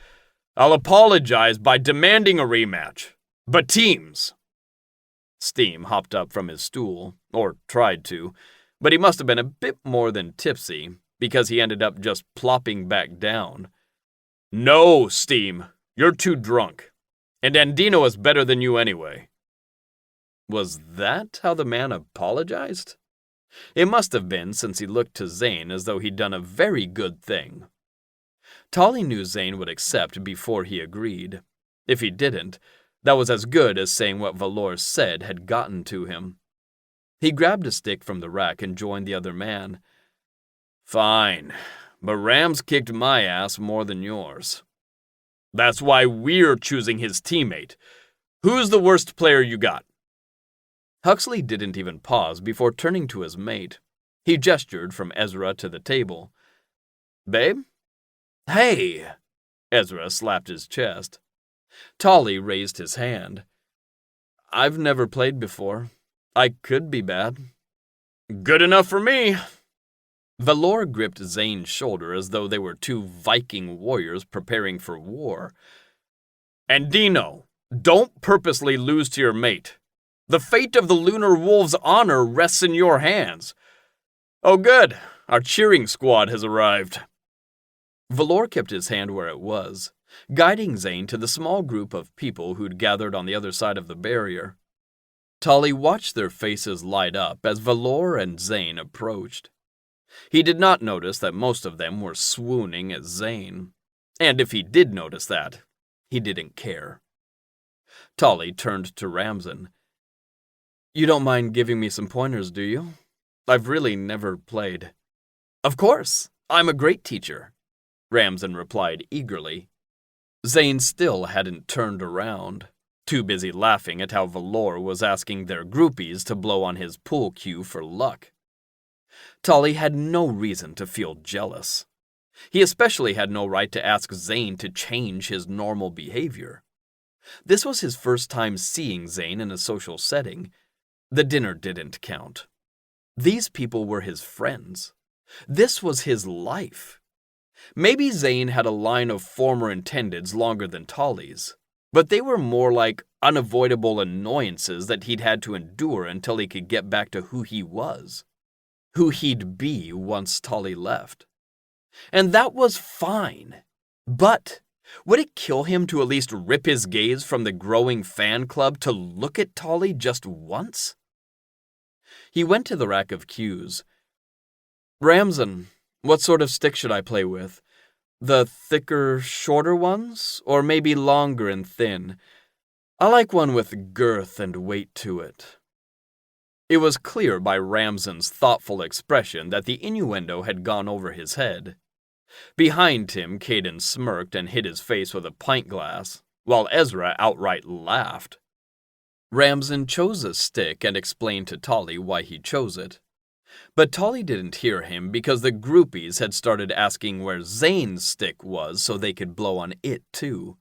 I'll apologize by demanding a rematch. But teams." Steam hopped up from his stool, or tried to, but he must have been a bit more than tipsy, because he ended up just plopping back down. No, Steam, you're too drunk. And Andino is better than you anyway. Was that how the man apologized? It must have been, since he looked to Zane as though he'd done a very good thing. Tolly knew Zane would accept before he agreed. If he didn't, that was as good as saying what Valor said had gotten to him. He grabbed a stick from the rack and joined the other man. Fine, but Rams kicked my ass more than yours. That's why we're choosing his teammate. Who's the worst player you got? Huxley didn't even pause before turning to his mate. He gestured from Ezra to the table. Babe? Hey! Ezra slapped his chest. Tolly raised his hand. I've never played before. I could be bad. Good enough for me. Valor gripped Zane's shoulder as though they were two Viking warriors preparing for war. And Dino, don't purposely lose to your mate. The fate of the Lunar Wolves' honor rests in your hands. Oh good, our cheering squad has arrived. Valor kept his hand where it was, guiding Zane to the small group of people who'd gathered on the other side of the barrier. Tolly watched their faces light up as Valor and Zane approached. He did not notice that most of them were swooning at Zane, and if he did notice that, he didn't care. Tolly turned to Ramsden. You don't mind giving me some pointers, do you? I've really never played. Of course, I'm a great teacher, Ramsden replied eagerly. Zane still hadn't turned around, too busy laughing at how Valor was asking their groupies to blow on his pool cue for luck. Tolly had no reason to feel jealous. He especially had no right to ask Zane to change his normal behavior. This was his first time seeing Zane in a social setting. The dinner didn't count. These people were his friends. This was his life. Maybe Zane had a line of former intendeds longer than Tolly's, but they were more like unavoidable annoyances that he'd had to endure until he could get back to who he was, who he'd be once Tolly left. And that was fine. But would it kill him to at least rip his gaze from the growing fan club to look at Tolly just once? He went to the rack of cues. Ramsden, what sort of stick should I play with? The thicker, shorter ones, or maybe longer and thin? I like one with girth and weight to it. It was clear by Ramsden's thoughtful expression that the innuendo had gone over his head. Behind him, Caden smirked and hid his face with a pint glass, while Ezra outright laughed. Ramsden chose a stick and explained to Tolly why he chose it. But Tolly didn't hear him because the groupies had started asking where Zane's stick was so they could blow on it too.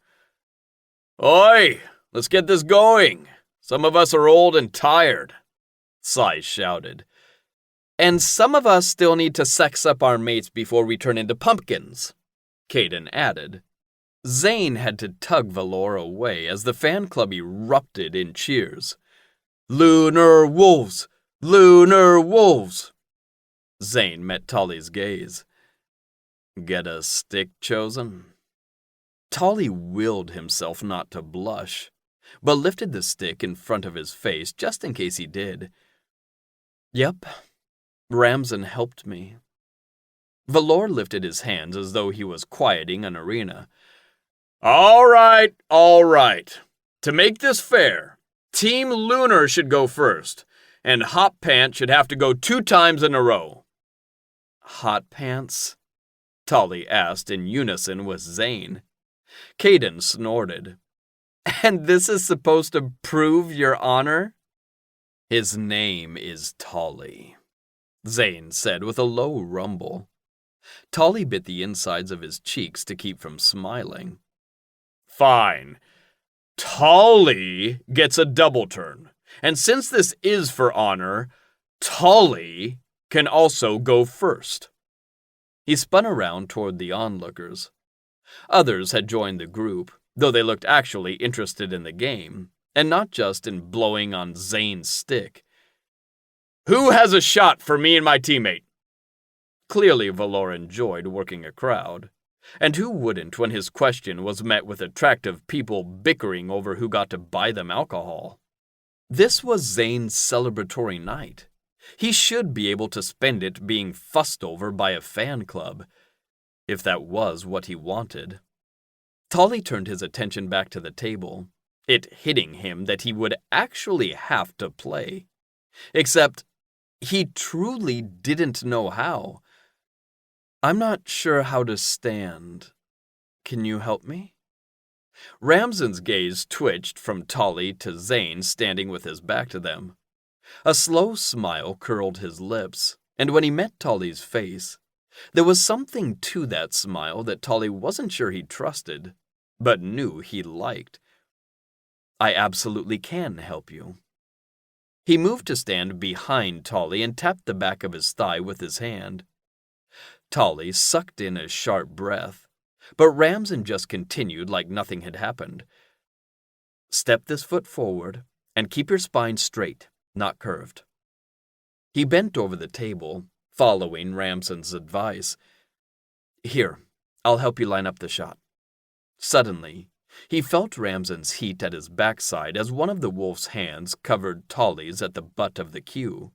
Oi, let's get this going. Some of us are old and tired, Cy shouted. And some of us still need to sex up our mates before we turn into pumpkins, Caden added. Zane had to tug Valor away as the fan club erupted in cheers. Lunar Wolves! Lunar Wolves! Zane met Tolly's gaze. Get a stick chosen? Tolly willed himself not to blush, but lifted the stick in front of his face just in case he did. Yep, Ramsden helped me. Valor lifted his hands as though he was quieting an arena. All right. To make this fair, Team Lunar should go first, and Hot Pants should have to go 2 times in a row. Hot Pants? Tolly asked in unison with Zane. Caden snorted. And this is supposed to prove your honor? His name is Tolly, Zane said with a low rumble. Tolly bit the insides of his cheeks to keep from smiling. Fine. Tolly gets a double turn. And since this is for honor, Tolly can also go first. He spun around toward the onlookers. Others had joined the group, though they looked actually interested in the game, and not just in blowing on Zane's stick. Who has a shot for me and my teammate? Clearly, Valor enjoyed working a crowd. And who wouldn't when his question was met with attractive people bickering over who got to buy them alcohol? This was Zane's celebratory night. He should be able to spend it being fussed over by a fan club, if that was what he wanted. Tolly turned his attention back to the table, it hitting him that he would actually have to play. Except, he truly didn't know how. I'm not sure how to stand. Can you help me? Ramsden's gaze twitched from Tolly to Zane standing with his back to them. A slow smile curled his lips, and when he met Tolly's face, there was something to that smile that Tolly wasn't sure he trusted, but knew he liked. I absolutely can help you. He moved to stand behind Tolly and tapped the back of his thigh with his hand. Tolly sucked in a sharp breath, but Ramsden just continued like nothing had happened. Step this foot forward and keep your spine straight, not curved. He bent over the table, following Ramsden's advice. Here, I'll help you line up the shot. Suddenly, he felt Ramsden's heat at his backside as one of the wolf's hands covered Tolly's at the butt of the cue.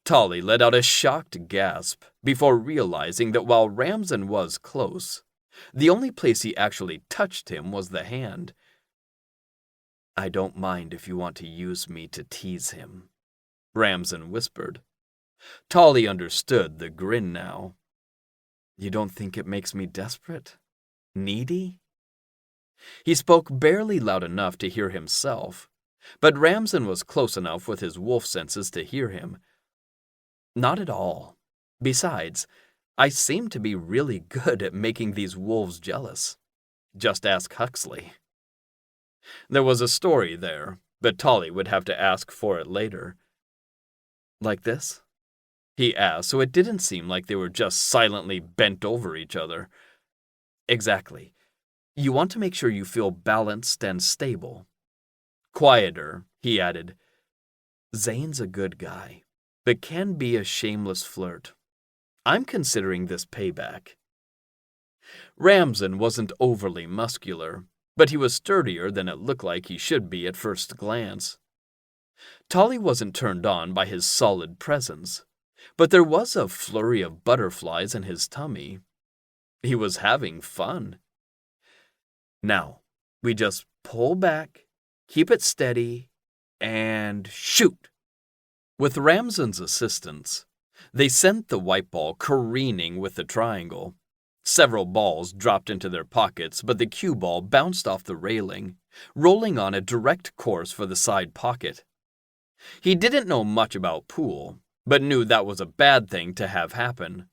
Tolly let out a shocked gasp before realizing that while Ramsden was close, the only place he actually touched him was the hand. I don't mind if you want to use me to tease him, Ramsden whispered. Tolly understood the grin now. You don't think it makes me desperate? Needy? He spoke barely loud enough to hear himself, but Ramsden was close enough with his wolf senses to hear him. Not at all. Besides, I seem to be really good at making these wolves jealous. Just ask Huxley. There was a story there, but Tolly would have to ask for it later. Like this? He asked, so it didn't seem like they were just silently bent over each other. Exactly. You want to make sure you feel balanced and stable. Quieter, he added. Zane's a good guy, but can be a shameless flirt. I'm considering this payback. Ramsden wasn't overly muscular, but he was sturdier than it looked like he should be at first glance. Tolly wasn't turned on by his solid presence, but there was a flurry of butterflies in his tummy. He was having fun. Now, we just pull back, keep it steady, and shoot. With Ramsden's assistance, they sent the white ball careening with the triangle. Several balls dropped into their pockets, but the cue ball bounced off the railing, rolling on a direct course for the side pocket. He didn't know much about pool, but knew that was a bad thing to have happen.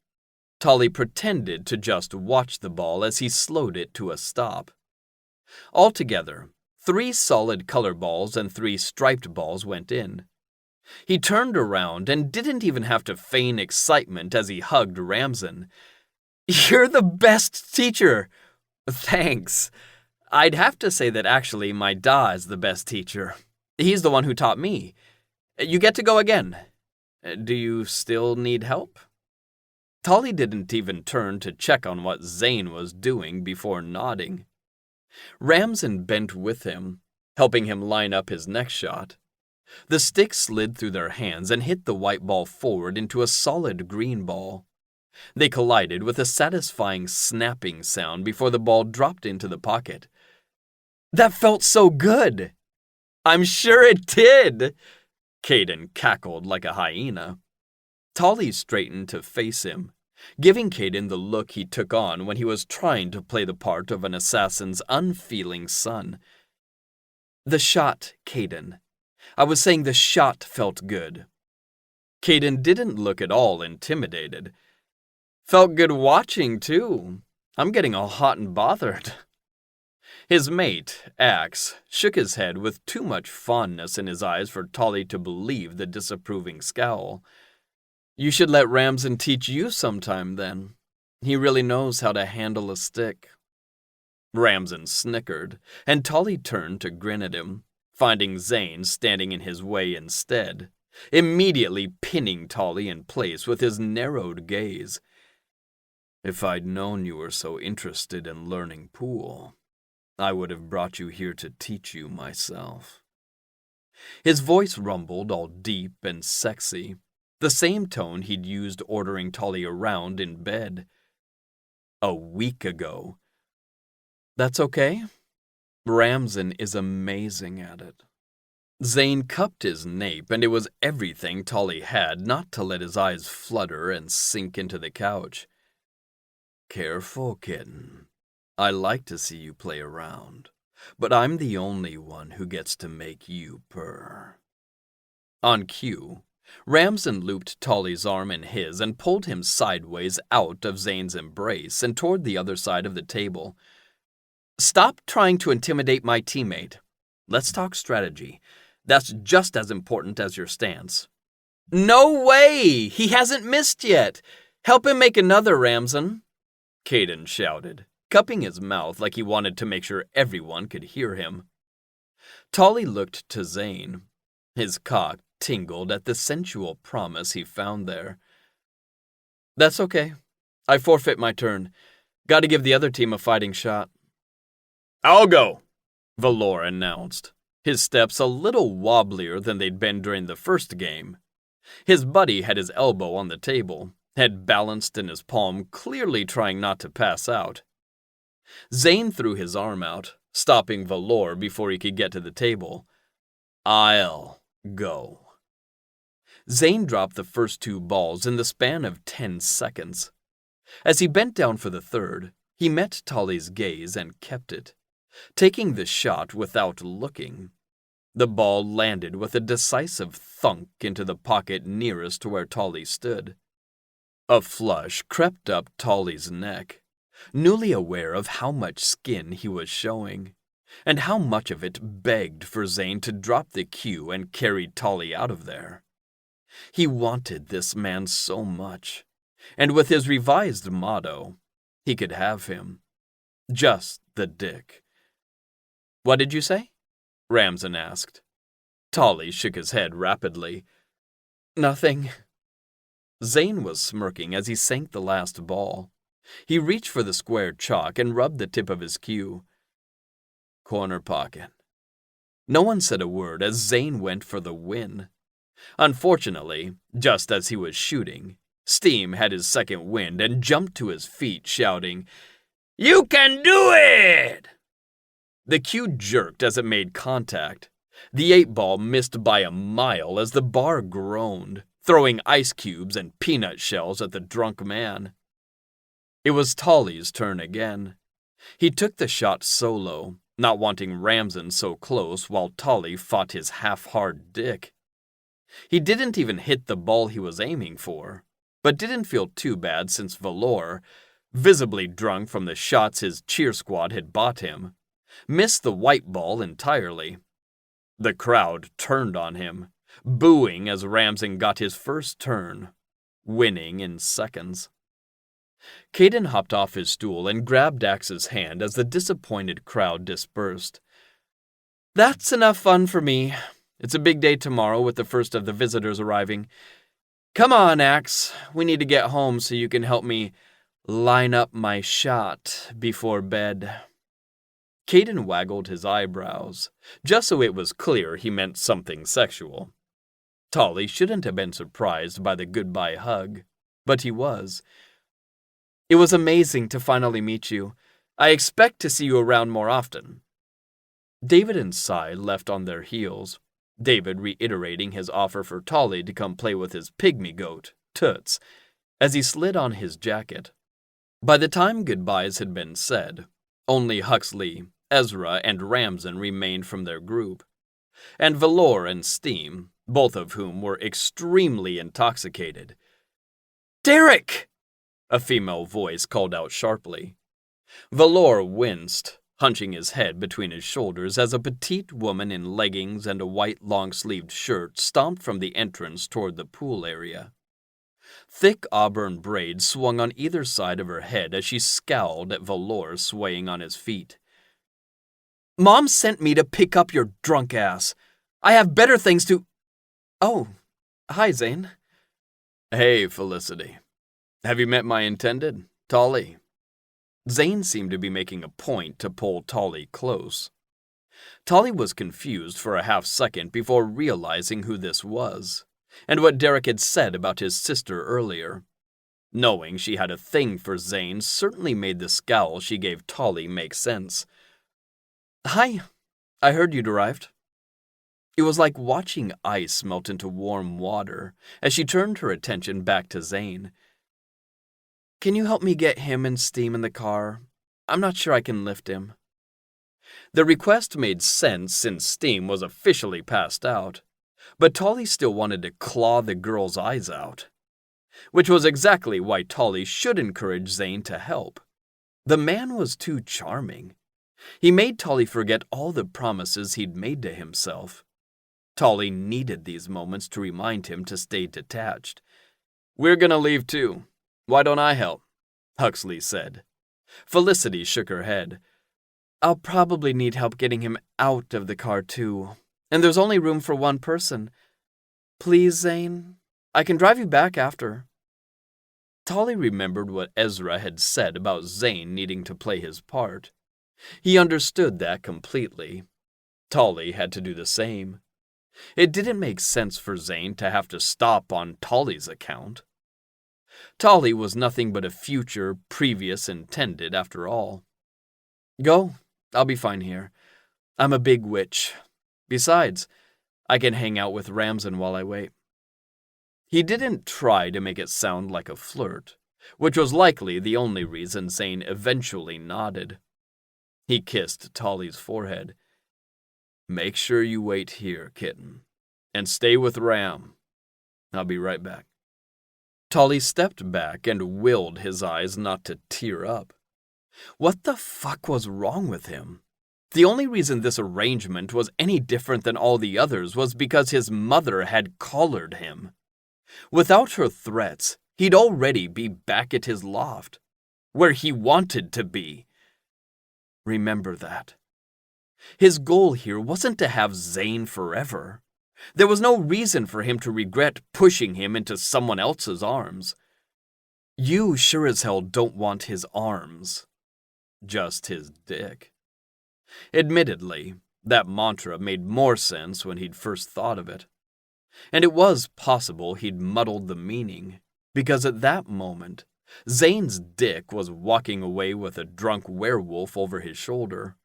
Tolly pretended to just watch the ball as he slowed it to a stop. Altogether, 3 solid color balls and 3 striped balls went in. He turned around and didn't even have to feign excitement as he hugged Ramsden. You're the best teacher! Thanks. I'd have to say that actually my Da is the best teacher. He's the one who taught me. You get to go again. Do you still need help? Tolly didn't even turn to check on what Zane was doing before nodding. Ramsden bent with him, helping him line up his next shot. The stick slid through their hands and hit the white ball forward into a solid green ball. They collided with a satisfying snapping sound before the ball dropped into the pocket. That felt so good! I'm sure it did! Caden cackled like a hyena. Tolly straightened to face him, giving Caden the look he took on when he was trying to play the part of an assassin's unfeeling son. The shot, Caden. I was saying the shot felt good. Caden didn't look at all intimidated. Felt good watching, too. I'm getting all hot and bothered. His mate, Axe, shook his head with too much fondness in his eyes for Tolly to believe the disapproving scowl. You should let Ramsden teach you sometime, then. He really knows how to handle a stick. Ramsden snickered, and Tolly turned to grin at him, finding Zane standing in his way instead, immediately pinning Tolly in place with his narrowed gaze. "If I'd known you were so interested in learning pool, I would have brought you here to teach you myself." His voice rumbled all deep and sexy, the same tone he'd used ordering Tolly around in bed a week ago. "That's okay. Ramsden is amazing at it." Zane cupped his nape, and it was everything Tolly had not to let his eyes flutter and sink into the couch. "Careful, kitten. I like to see you play around, but I'm the only one who gets to make you purr." On cue, Ramsden looped Tolly's arm in his and pulled him sideways out of Zane's embrace and toward the other side of the table. "Stop trying to intimidate my teammate. Let's talk strategy. That's just as important as your stance." "No way! He hasn't missed yet! Help him make another, Ramsden," Caden shouted, cupping his mouth like he wanted to make sure everyone could hear him. Tolly looked to Zane. His cock tingled at the sensual promise he found there. "That's okay. I forfeit my turn. Gotta give the other team a fighting shot." "I'll go," Valor announced, his steps a little wobblier than they'd been during the first game. His buddy had his elbow on the table, head balanced in his palm, clearly trying not to pass out. Zane threw his arm out, stopping Valor before he could get to the table. "I'll go." Zane dropped the first two balls in the span of 10 seconds. As he bent down for the third, he met Tolly's gaze and kept it, taking the shot without looking. The ball landed with a decisive thunk into the pocket nearest to where Tolly stood. A flush crept up Tolly's neck, newly aware of how much skin he was showing, and how much of it begged for Zane to drop the cue and carry Tolly out of there. He wanted this man so much, and with his revised motto, he could have him. Just the dick. "What did you say?" Ramsden asked. Tolly shook his head rapidly. "Nothing." Zane was smirking as he sank the last ball. He reached for the square chalk and rubbed the tip of his cue. "Corner pocket." No one said a word as Zane went for the win. Unfortunately, just as he was shooting, Steam had his second wind and jumped to his feet, shouting, "You can do it!" The cue jerked as it made contact. The 8-ball missed by a mile as the bar groaned, throwing ice cubes and peanut shells at the drunk man. It was Tolly's turn again. He took the shot solo, not wanting Ramsden so close while Tolly fought his half-hard dick. He didn't even hit the ball he was aiming for, but didn't feel too bad since Valor, visibly drunk from the shots his cheer squad had bought him, missed the white ball entirely. The crowd turned on him, booing as Ramsden got his first turn, winning in seconds. Caden hopped off his stool and grabbed Axe's hand as the disappointed crowd dispersed. "That's enough fun for me. It's a big day tomorrow with the first of the visitors arriving. Come on, Axe. We need to get home so you can help me line up my shot before bed." Caden waggled his eyebrows, just so it was clear he meant something sexual. Tolly shouldn't have been surprised by the goodbye hug, but he was. "It was amazing to finally meet you. I expect to see you around more often." David and Cy left on their heels, David reiterating his offer for Tolly to come play with his pygmy goat, Toots, as he slid on his jacket. By the time goodbyes had been said, only Huxley, Ezra, and Ramsden remained from their group, and Valor and Steam, both of whom were extremely intoxicated. "Derek!" a female voice called out sharply. Valor winced, hunching his head between his shoulders as a petite woman in leggings and a white long-sleeved shirt stomped from the entrance toward the pool area. Thick auburn braids swung on either side of her head as she scowled at Valor swaying on his feet. Mom sent me to pick up your drunk ass. I have better things to... Oh, hi, Zane. Hey, Felicity. Have you met my intended, Tolly? Zane seemed to be making a point to pull Tolly close. Tolly was confused for a half-second before realizing who this was, and what Derek had said about his sister earlier. Knowing she had a thing for Zane certainly made the scowl she gave Tolly make sense. Hi, I heard you'd arrived. It was like watching ice melt into warm water as she turned her attention back to Zane. Can you help me get him and Steam in the car? I'm not sure I can lift him. The request made sense since Steam was officially passed out, but Tolly still wanted to claw the girl's eyes out. Which was exactly why Tolly should encourage Zane to help. The man was too charming. He made Tolly forget all the promises he'd made to himself. Tolly needed these moments to remind him to stay detached. We're gonna leave too. Why don't I help? Huxley said. Felicity shook her head. I'll probably need help getting him out of the car too, and there's only room for one person. Please, Zane, I can drive you back after. Tolly remembered what Ezra had said about Zane needing to play his part. He understood that completely. Tolly had to do the same. It didn't make sense for Zane to have to stop on Tolly's account. Tolly was nothing but a future, previous intended after all. Go, I'll be fine here. I'm a big witch. Besides, I can hang out with Ramson while I wait. He didn't try to make it sound like a flirt, which was likely the only reason Zane eventually nodded. He kissed Tolly's forehead. Make sure you wait here, kitten, and stay with Ram. I'll be right back. Tolly stepped back and willed his eyes not to tear up. What the fuck was wrong with him? The only reason this arrangement was any different than all the others was because his mother had collared him. Without her threats, he'd already be back at his loft, where he wanted to be. Remember that. His goal here wasn't to have Zane forever. There was no reason for him to regret pushing him into someone else's arms. You sure as hell don't want his arms. Just his dick. Admittedly, that mantra made more sense when he'd first thought of it. And it was possible he'd muddled the meaning, because at that moment, Zane's dick was walking away with a drunk werewolf over his shoulder.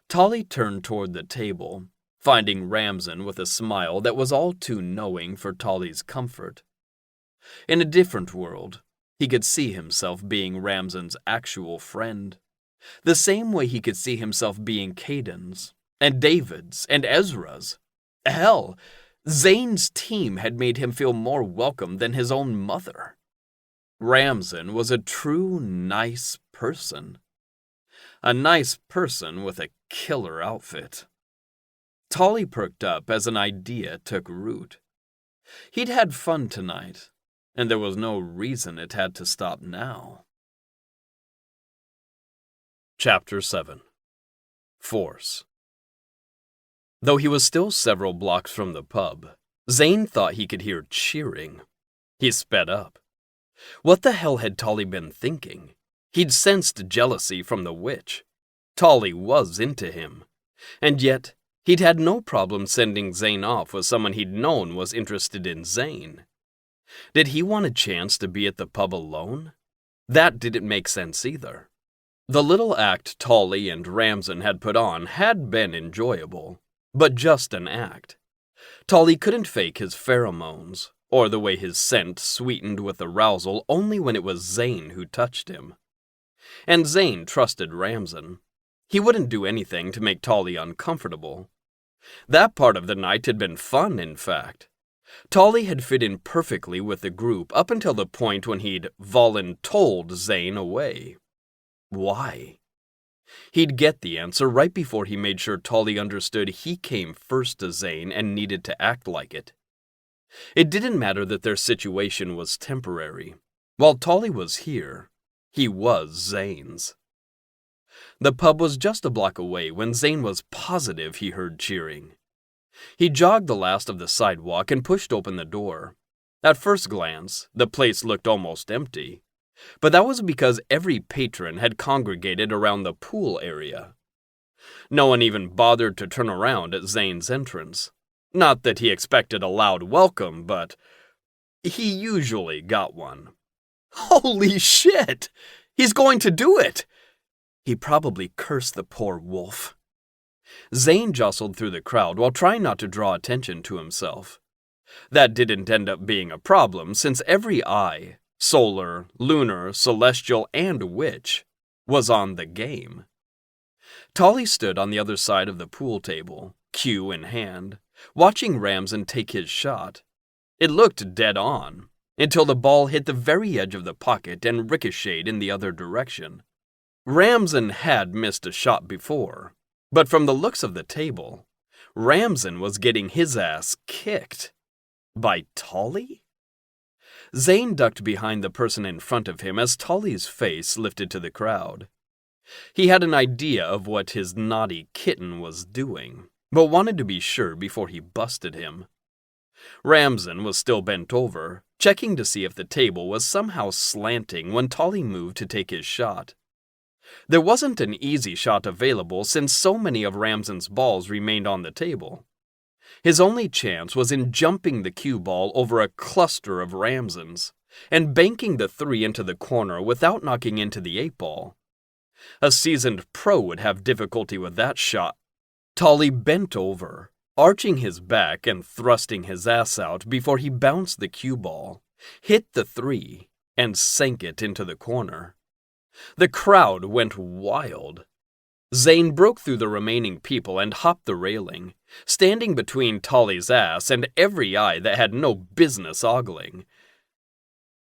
Tolly turned toward the table, finding Ramson with a smile that was all too knowing for Tolly's comfort. In a different world, he could see himself being Ramson's actual friend, the same way he could see himself being Caden's, and David's, and Ezra's. Hell, Zane's team had made him feel more welcome than his own mother. Ramson was a true nice person. A nice person with a killer outfit. Tolly perked up as an idea took root. He'd had fun tonight, and there was no reason it had to stop now. Chapter 7. Force. Though he was still several blocks from the pub, Zane thought he could hear cheering. He sped up. What the hell had Tolly been thinking? He'd sensed jealousy from the witch. Tolly was into him. And yet, he'd had no problem sending Zane off with someone he'd known was interested in Zane. Did he want a chance to be at the pub alone? That didn't make sense either. The little act Tolly and Ramson had put on had been enjoyable, but just an act. Tolly couldn't fake his pheromones, or the way his scent sweetened with arousal only when it was Zane who touched him. And Zane trusted Ramson. He wouldn't do anything to make Tolly uncomfortable. That part of the night had been fun, in fact. Tolly had fit in perfectly with the group up until the point when he'd voluntold Zane away. Why? He'd get the answer right before he made sure Tolly understood he came first to Zane and needed to act like it. It didn't matter that their situation was temporary. While Tolly was here, he was Zane's. The pub was just a block away when Zane was positive he heard cheering. He jogged the last of the sidewalk and pushed open the door. At first glance, the place looked almost empty, but that was because every patron had congregated around the pool area. No one even bothered to turn around at Zane's entrance. Not that he expected a loud welcome, but he usually got one. Holy shit! He's going to do it! He probably cursed the poor wolf. Zane jostled through the crowd while trying not to draw attention to himself. That didn't end up being a problem since every eye, solar, lunar, celestial, and witch, was on the game. Tolly stood on the other side of the pool table, cue in hand, watching Ramsden take his shot. It looked dead on, until the ball hit the very edge of the pocket and ricocheted in the other direction. Ramsden had missed a shot before, but from the looks of the table, Ramsden was getting his ass kicked. By Tolly? Zane ducked behind the person in front of him as Tolly's face lifted to the crowd. He had an idea of what his naughty kitten was doing, but wanted to be sure before he busted him. Ramsden was still bent over, checking to see if the table was somehow slanting when Tolly moved to take his shot. There wasn't an easy shot available since so many of Ramsden's balls remained on the table. His only chance was in jumping the cue ball over a cluster of Ramsdens and banking the 3 into the corner without knocking into the 8-ball. A seasoned pro would have difficulty with that shot. Tolly bent over, arching his back and thrusting his ass out before he bounced the cue ball, hit the 3, and sank it into the corner. The crowd went wild. Zane broke through the remaining people and hopped the railing, standing between Tolly's ass and every eye that had no business ogling.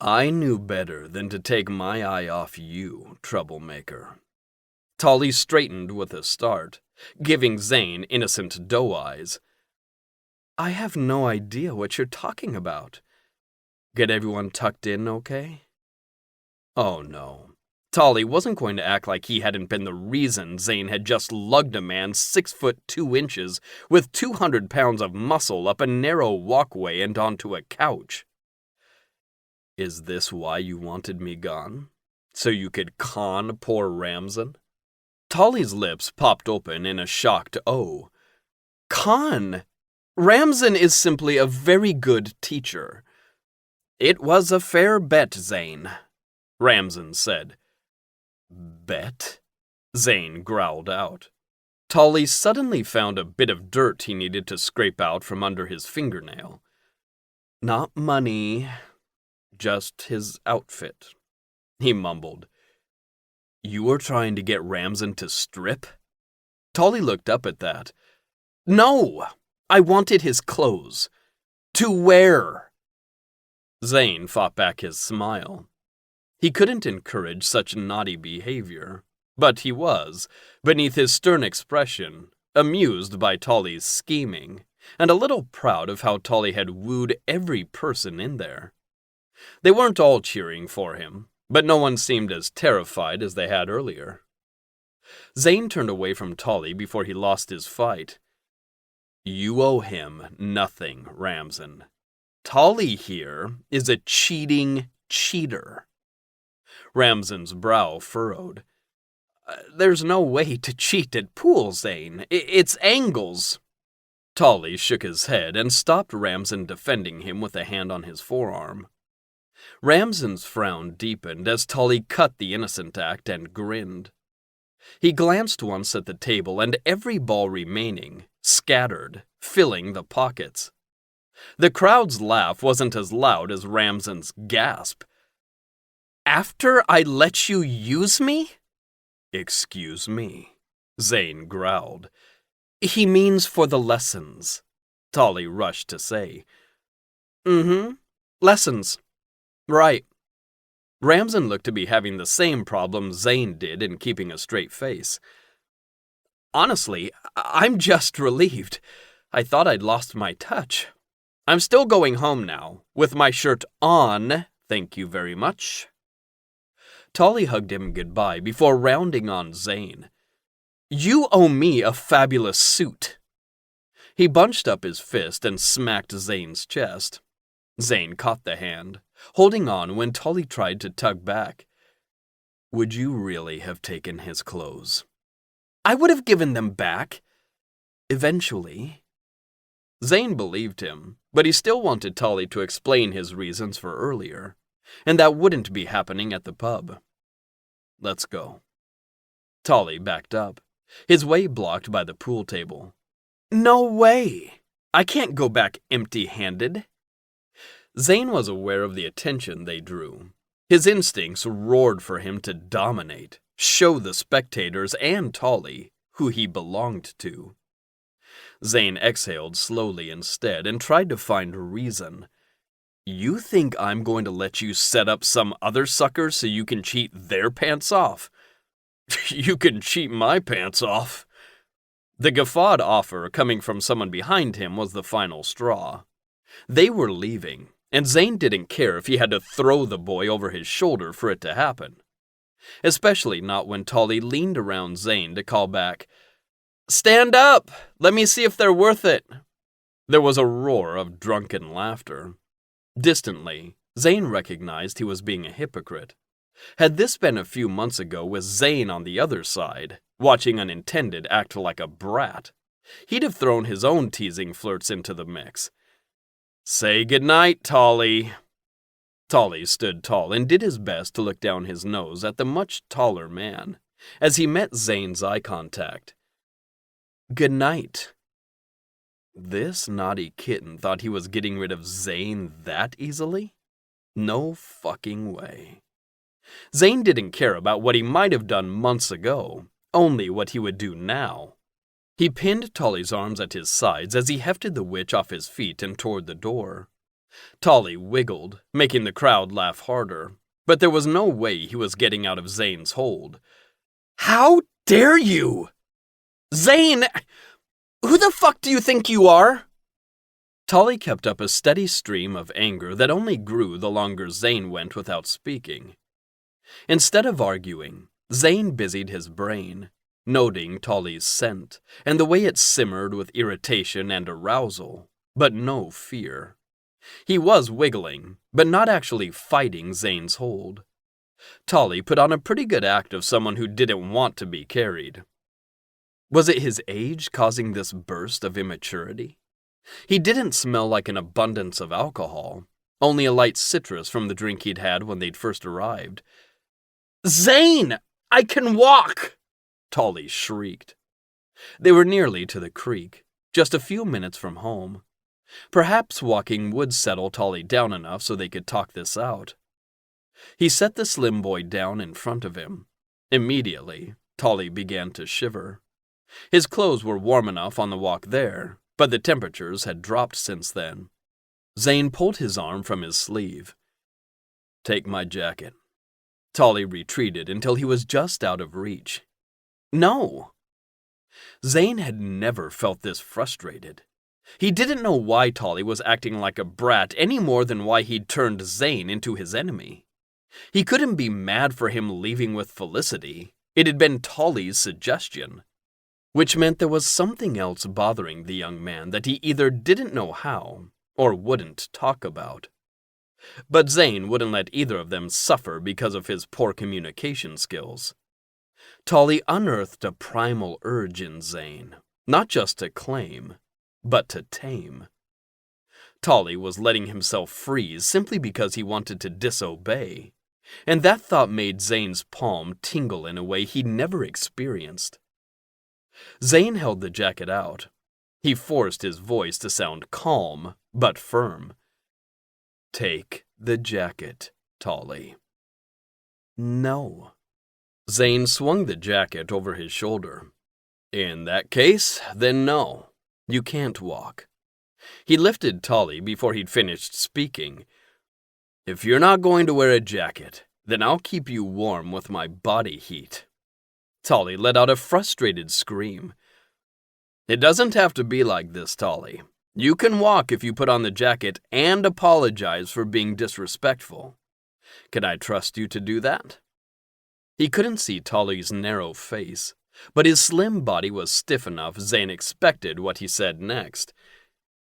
I knew better than to take my eye off you, troublemaker. Tolly straightened with a start, giving Zane innocent doe eyes. I have no idea what you're talking about. Get everyone tucked in, okay? Oh no. Tolly wasn't going to act like he hadn't been the reason Zane had just lugged a man 6 foot 2 inches with 200 pounds of muscle up a narrow walkway and onto a couch. Is this why you wanted me gone? So you could con poor Ramsden? Tolly's lips popped open in a shocked O. Con? Ramsden is simply a very good teacher. It was a fair bet, Zane, Ramsden said. Bet? Zane growled out. Tolly suddenly found a bit of dirt he needed to scrape out from under his fingernail. Not money, just his outfit, he mumbled. You were trying to get Ramsden to strip? Tolly looked up at that. No, I wanted his clothes. To wear. Zane fought back his smile. He couldn't encourage such naughty behavior, but he was, beneath his stern expression, amused by Tolly's scheming, and a little proud of how Tolly had wooed every person in there. They weren't all cheering for him, but no one seemed as terrified as they had earlier. Zane turned away from Tolly before he lost his fight. You owe him nothing, Ramsden. Tolly here is a cheating cheater. Ramsden's brow furrowed. There's no way to cheat at pool, Zane. It's angles. Tolly shook his head and stopped Ramsden defending him with a hand on his forearm. Ramsden's frown deepened as Tolly cut the innocent act and grinned. He glanced once at the table and every ball remaining scattered, filling the pockets. The crowd's laugh wasn't as loud as Ramsden's gasp. After I let you use me? Excuse me, Zane growled. He means for the lessons, Tolly rushed to say. Lessons. Right. Ramsden looked to be having the same problem Zane did in keeping a straight face. Honestly, I'm just relieved. I thought I'd lost my touch. I'm still going home now, with my shirt on, thank you very much. Tolly hugged him goodbye before rounding on Zane. "You owe me a fabulous suit." He bunched up his fist and smacked Zane's chest. Zane caught the hand, holding on when Tolly tried to tug back. "Would you really have taken his clothes?" "I would have given them back. Eventually." Zane believed him, but he still wanted Tolly to explain his reasons for earlier, and that wouldn't be happening at the pub. "Let's go." Tolly backed up, his way blocked by the pool table. "No way! I can't go back empty-handed." Zane was aware of the attention they drew. His instincts roared for him to dominate, show the spectators and Tolly who he belonged to. Zane exhaled slowly instead and tried to find a reason. "You think I'm going to let you set up some other sucker so you can cheat their pants off?" "You can cheat my pants off." The guffawed offer coming from someone behind him was the final straw. They were leaving, and Zane didn't care if he had to throw the boy over his shoulder for it to happen. Especially not when Tolly leaned around Zane to call back, "Stand up! Let me see if they're worth it." There was a roar of drunken laughter. Distantly, Zane recognized he was being a hypocrite. Had this been a few months ago with Zane on the other side, watching Unintended act like a brat, he'd have thrown his own teasing flirts into the mix. "Say goodnight, Tolly." Tolly stood tall and did his best to look down his nose at the much taller man, as he met Zane's eye contact. "Good night." This naughty kitten thought he was getting rid of Zane that easily? No fucking way. Zane didn't care about what he might have done months ago, only what he would do now. He pinned Tolly's arms at his sides as he hefted the witch off his feet and toward the door. Tolly wiggled, making the crowd laugh harder, but there was no way he was getting out of Zane's hold. "How dare you! Zane! Who the fuck do you think you are?" Tolly kept up a steady stream of anger that only grew the longer Zane went without speaking. Instead of arguing, Zane busied his brain, noting Tolly's scent and the way it simmered with irritation and arousal, but no fear. He was wiggling, but not actually fighting Zane's hold. Tolly put on a pretty good act of someone who didn't want to be carried. Was it his age causing this burst of immaturity? He didn't smell like an abundance of alcohol, only a light citrus from the drink he'd had when they'd first arrived. "Zane! I can walk!" Tolly shrieked. They were nearly to the creek, just a few minutes from home. Perhaps walking would settle Tolly down enough so they could talk this out. He set the slim boy down in front of him. Immediately, Tolly began to shiver. His clothes were warm enough on the walk there, but the temperatures had dropped since then. Zane pulled his arm from his sleeve. "Take my jacket." Tolly retreated until he was just out of reach. "No." Zane had never felt this frustrated. He didn't know why Tolly was acting like a brat any more than why he'd turned Zane into his enemy. He couldn't be mad for him leaving with Felicity. It had been Tolly's suggestion. Which meant there was something else bothering the young man that he either didn't know how or wouldn't talk about. But Zane wouldn't let either of them suffer because of his poor communication skills. Tolly unearthed a primal urge in Zane, not just to claim, but to tame. Tolly was letting himself freeze simply because he wanted to disobey, and that thought made Zane's palm tingle in a way he'd never experienced. Zane held the jacket out. He forced his voice to sound calm, but firm. "Take the jacket, Tolly." "No." Zane swung the jacket over his shoulder. "In that case, then no. You can't walk." He lifted Tolly before he'd finished speaking. "If you're not going to wear a jacket, then I'll keep you warm with my body heat." Tolly let out a frustrated scream. "It doesn't have to be like this, Tolly. You can walk if you put on the jacket and apologize for being disrespectful. Can I trust you to do that?" He couldn't see Tolly's narrow face, but his slim body was stiff enough Zane expected what he said next.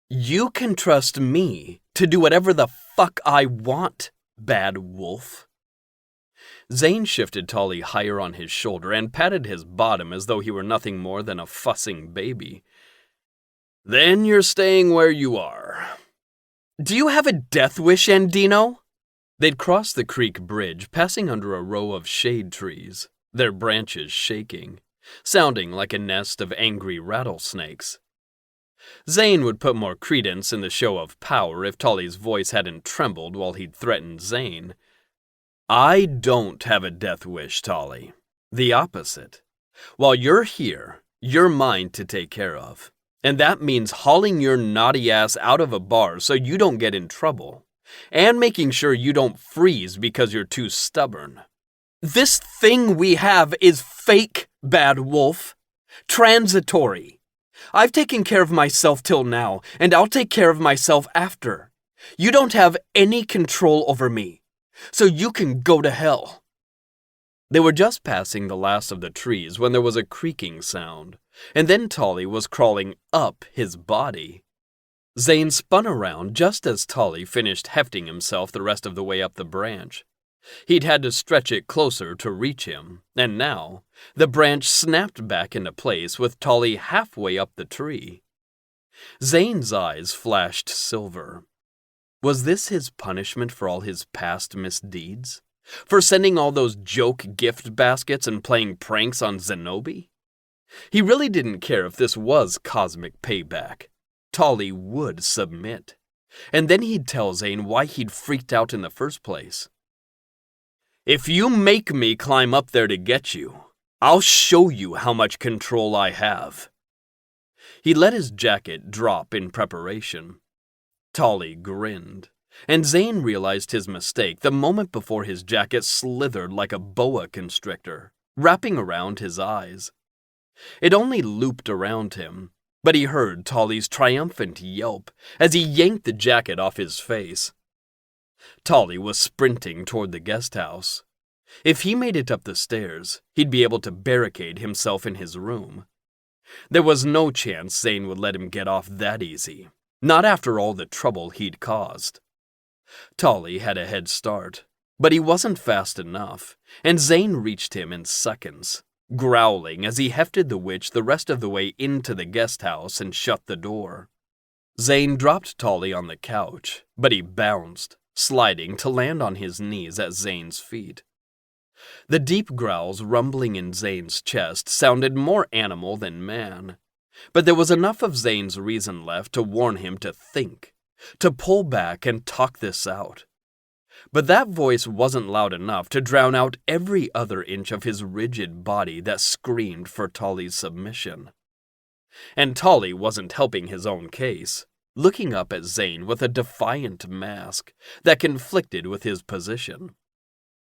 "You can trust me to do whatever the fuck I want, bad wolf." Zane shifted Tolly higher on his shoulder and patted his bottom as though he were nothing more than a fussing baby. "Then you're staying where you are." "Do you have a death wish, Andino?" They'd crossed the creek bridge, passing under a row of shade trees, their branches shaking, sounding like a nest of angry rattlesnakes. Zane would put more credence in the show of power if Tolly's voice hadn't trembled while he'd threatened Zane. "I don't have a death wish, Tolly. The opposite. While you're here, you're mine to take care of. And that means hauling your naughty ass out of a bar so you don't get in trouble. And making sure you don't freeze because you're too stubborn." "This thing we have is fake, bad wolf. Transitory. I've taken care of myself till now, and I'll take care of myself after. You don't have any control over me, so you can go to hell." They were just passing the last of the trees when there was a creaking sound, and then Tolly was crawling up his body. Zane spun around just as Tolly finished hefting himself the rest of the way up the branch. He'd had to stretch it closer to reach him, and now the branch snapped back into place with Tolly halfway up the tree. Zane's eyes flashed silver. Was this his punishment for all his past misdeeds? For sending all those joke gift baskets and playing pranks on Zenobi? He really didn't care if this was cosmic payback. Tolly would submit. And then he'd tell Zane why he'd freaked out in the first place. "If you make me climb up there to get you, I'll show you how much control I have." He let his jacket drop in preparation. Tolly grinned, and Zane realized his mistake the moment before his jacket slithered like a boa constrictor, wrapping around his eyes. It only looped around him, but he heard Tolly's triumphant yelp as he yanked the jacket off his face. Tolly was sprinting toward the guest house. If he made it up the stairs, he'd be able to barricade himself in his room. There was no chance Zane would let him get off that easy, not after all the trouble he'd caused. Tolly had a head start, but he wasn't fast enough, and Zane reached him in seconds, growling as he hefted the witch the rest of the way into the guest house and shut the door. Zane dropped Tolly on the couch, but he bounced, sliding to land on his knees at Zane's feet. The deep growls rumbling in Zane's chest sounded more animal than man, but there was enough of Zane's reason left to warn him to think, to pull back and talk this out. But that voice wasn't loud enough to drown out every other inch of his rigid body that screamed for Tolly's submission. And Tolly wasn't helping his own case, looking up at Zane with a defiant mask that conflicted with his position.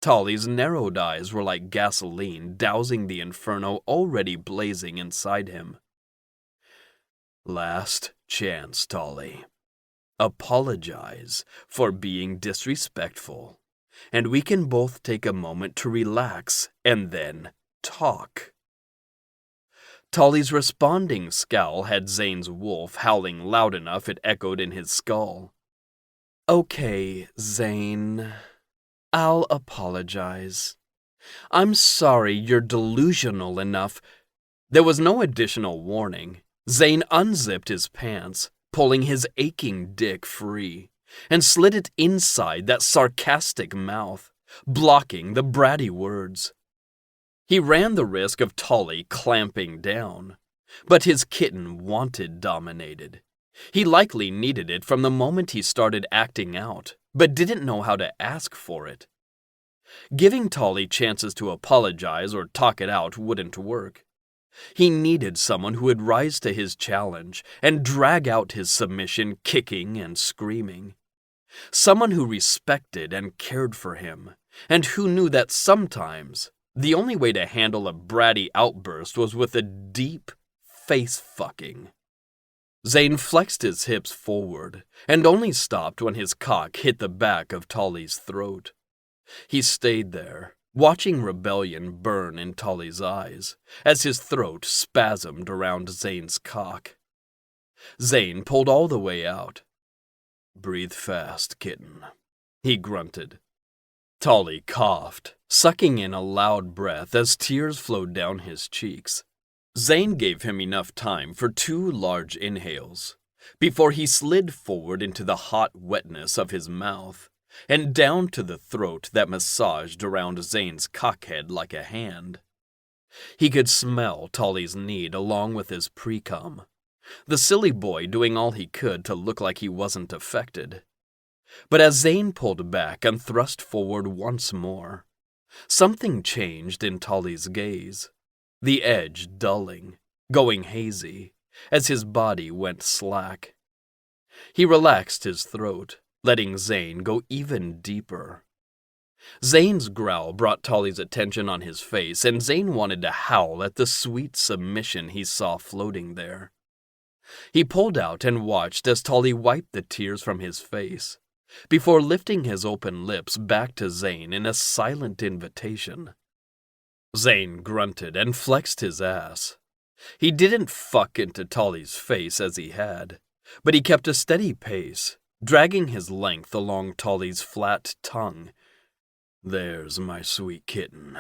Tolly's narrowed eyes were like gasoline dousing the inferno already blazing inside him. "Last chance, Tolly. Apologize for being disrespectful, and we can both take a moment to relax and then talk." Tolly's responding scowl had Zane's wolf howling loud enough it echoed in his skull. "Okay, Zane. I'll apologize. I'm sorry you're delusional enough." There was no additional warning. Zane unzipped his pants, pulling his aching dick free, and slid it inside that sarcastic mouth, blocking the bratty words. He ran the risk of Tolly clamping down, but his kitten wanted dominated. He likely needed it from the moment he started acting out, but didn't know how to ask for it. Giving Tolly chances to apologize or talk it out wouldn't work. He needed someone who would rise to his challenge and drag out his submission kicking and screaming. Someone who respected and cared for him, and who knew that sometimes the only way to handle a bratty outburst was with a deep face-fucking. Zane flexed his hips forward, and only stopped when his cock hit the back of Tolly's throat. He stayed there, watching rebellion burn in Tolly's eyes as his throat spasmed around Zane's cock. Zane pulled all the way out. "Breathe fast, kitten," he grunted. Tolly coughed, sucking in a loud breath as tears flowed down his cheeks. Zane gave him enough time for 2 large inhales before he slid forward into the hot wetness of his mouth and down to the throat that massaged around Zane's cockhead like a hand. He could smell Tolly's need along with his pre-cum, the silly boy doing all he could to look like he wasn't affected. But as Zane pulled back and thrust forward once more, something changed in Tolly's gaze, the edge dulling, going hazy, as his body went slack. He relaxed his throat, letting Zane go even deeper. Zane's growl brought Tolly's attention on his face, and Zane wanted to howl at the sweet submission he saw floating there. He pulled out and watched as Tolly wiped the tears from his face, before lifting his open lips back to Zane in a silent invitation. Zane grunted and flexed his ass. He didn't fuck into Tolly's face as he had, but he kept a steady pace, dragging his length along Tolly's flat tongue. "There's my sweet kitten,"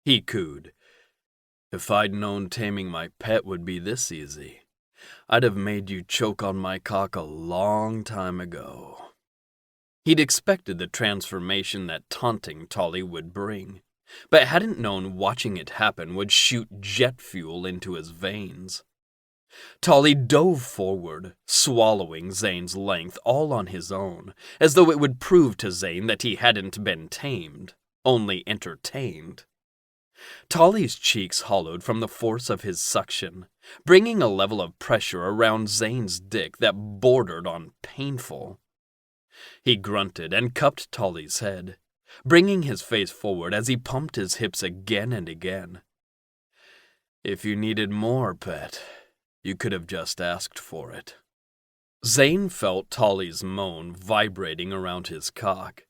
he cooed. "If I'd known taming my pet would be this easy, I'd have made you choke on my cock a long time ago." He'd expected the transformation that taunting Tolly would bring, but hadn't known watching it happen would shoot jet fuel into his veins. Tolly dove forward, swallowing Zane's length all on his own, as though it would prove to Zane that he hadn't been tamed, only entertained. Tolly's cheeks hollowed from the force of his suction, bringing a level of pressure around Zane's dick that bordered on painful. He grunted and cupped Tolly's head, bringing his face forward as he pumped his hips again and again. "If you needed more, pet, you could have just asked for it." Zane felt Tolly's moan vibrating around his cock.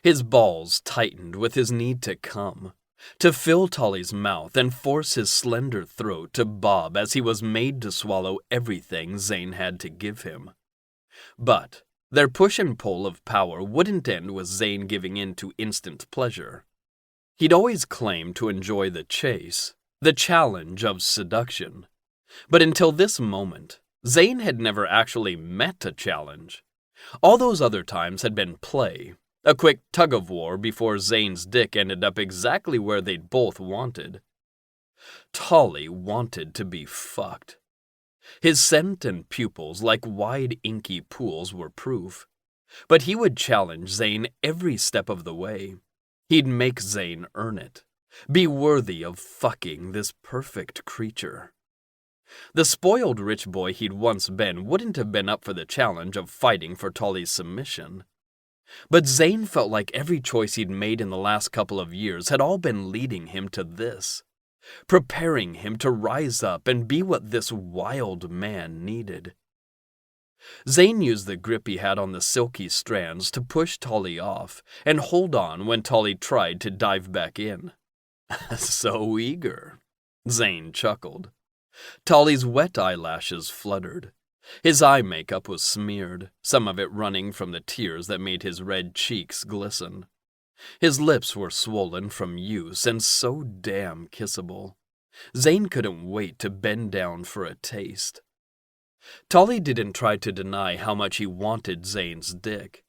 His balls tightened with his need to come, to fill Tolly's mouth and force his slender throat to bob as he was made to swallow everything Zane had to give him. But their push and pull of power wouldn't end with Zane giving in to instant pleasure. He'd always claimed to enjoy the chase, the challenge of seduction. But until this moment, Zane had never actually met a challenge. All those other times had been play, a quick tug-of-war before Zane's dick ended up exactly where they'd both wanted. Tolly wanted to be fucked. His scent and pupils, like wide inky pools, were proof. But he would challenge Zane every step of the way. He'd make Zane earn it, be worthy of fucking this perfect creature. The spoiled rich boy he'd once been wouldn't have been up for the challenge of fighting for Tolly's submission. But Zane felt like every choice he'd made in the last couple of years had all been leading him to this, preparing him to rise up and be what this wild man needed. Zane used the grip he had on the silky strands to push Tolly off and hold on when Tolly tried to dive back in. "So eager," Zane chuckled. Tolly's wet eyelashes fluttered. His eye makeup was smeared, some of it running from the tears that made his red cheeks glisten. His lips were swollen from use and so damn kissable. Zane couldn't wait to bend down for a taste. Tolly didn't try to deny how much he wanted Zane's dick.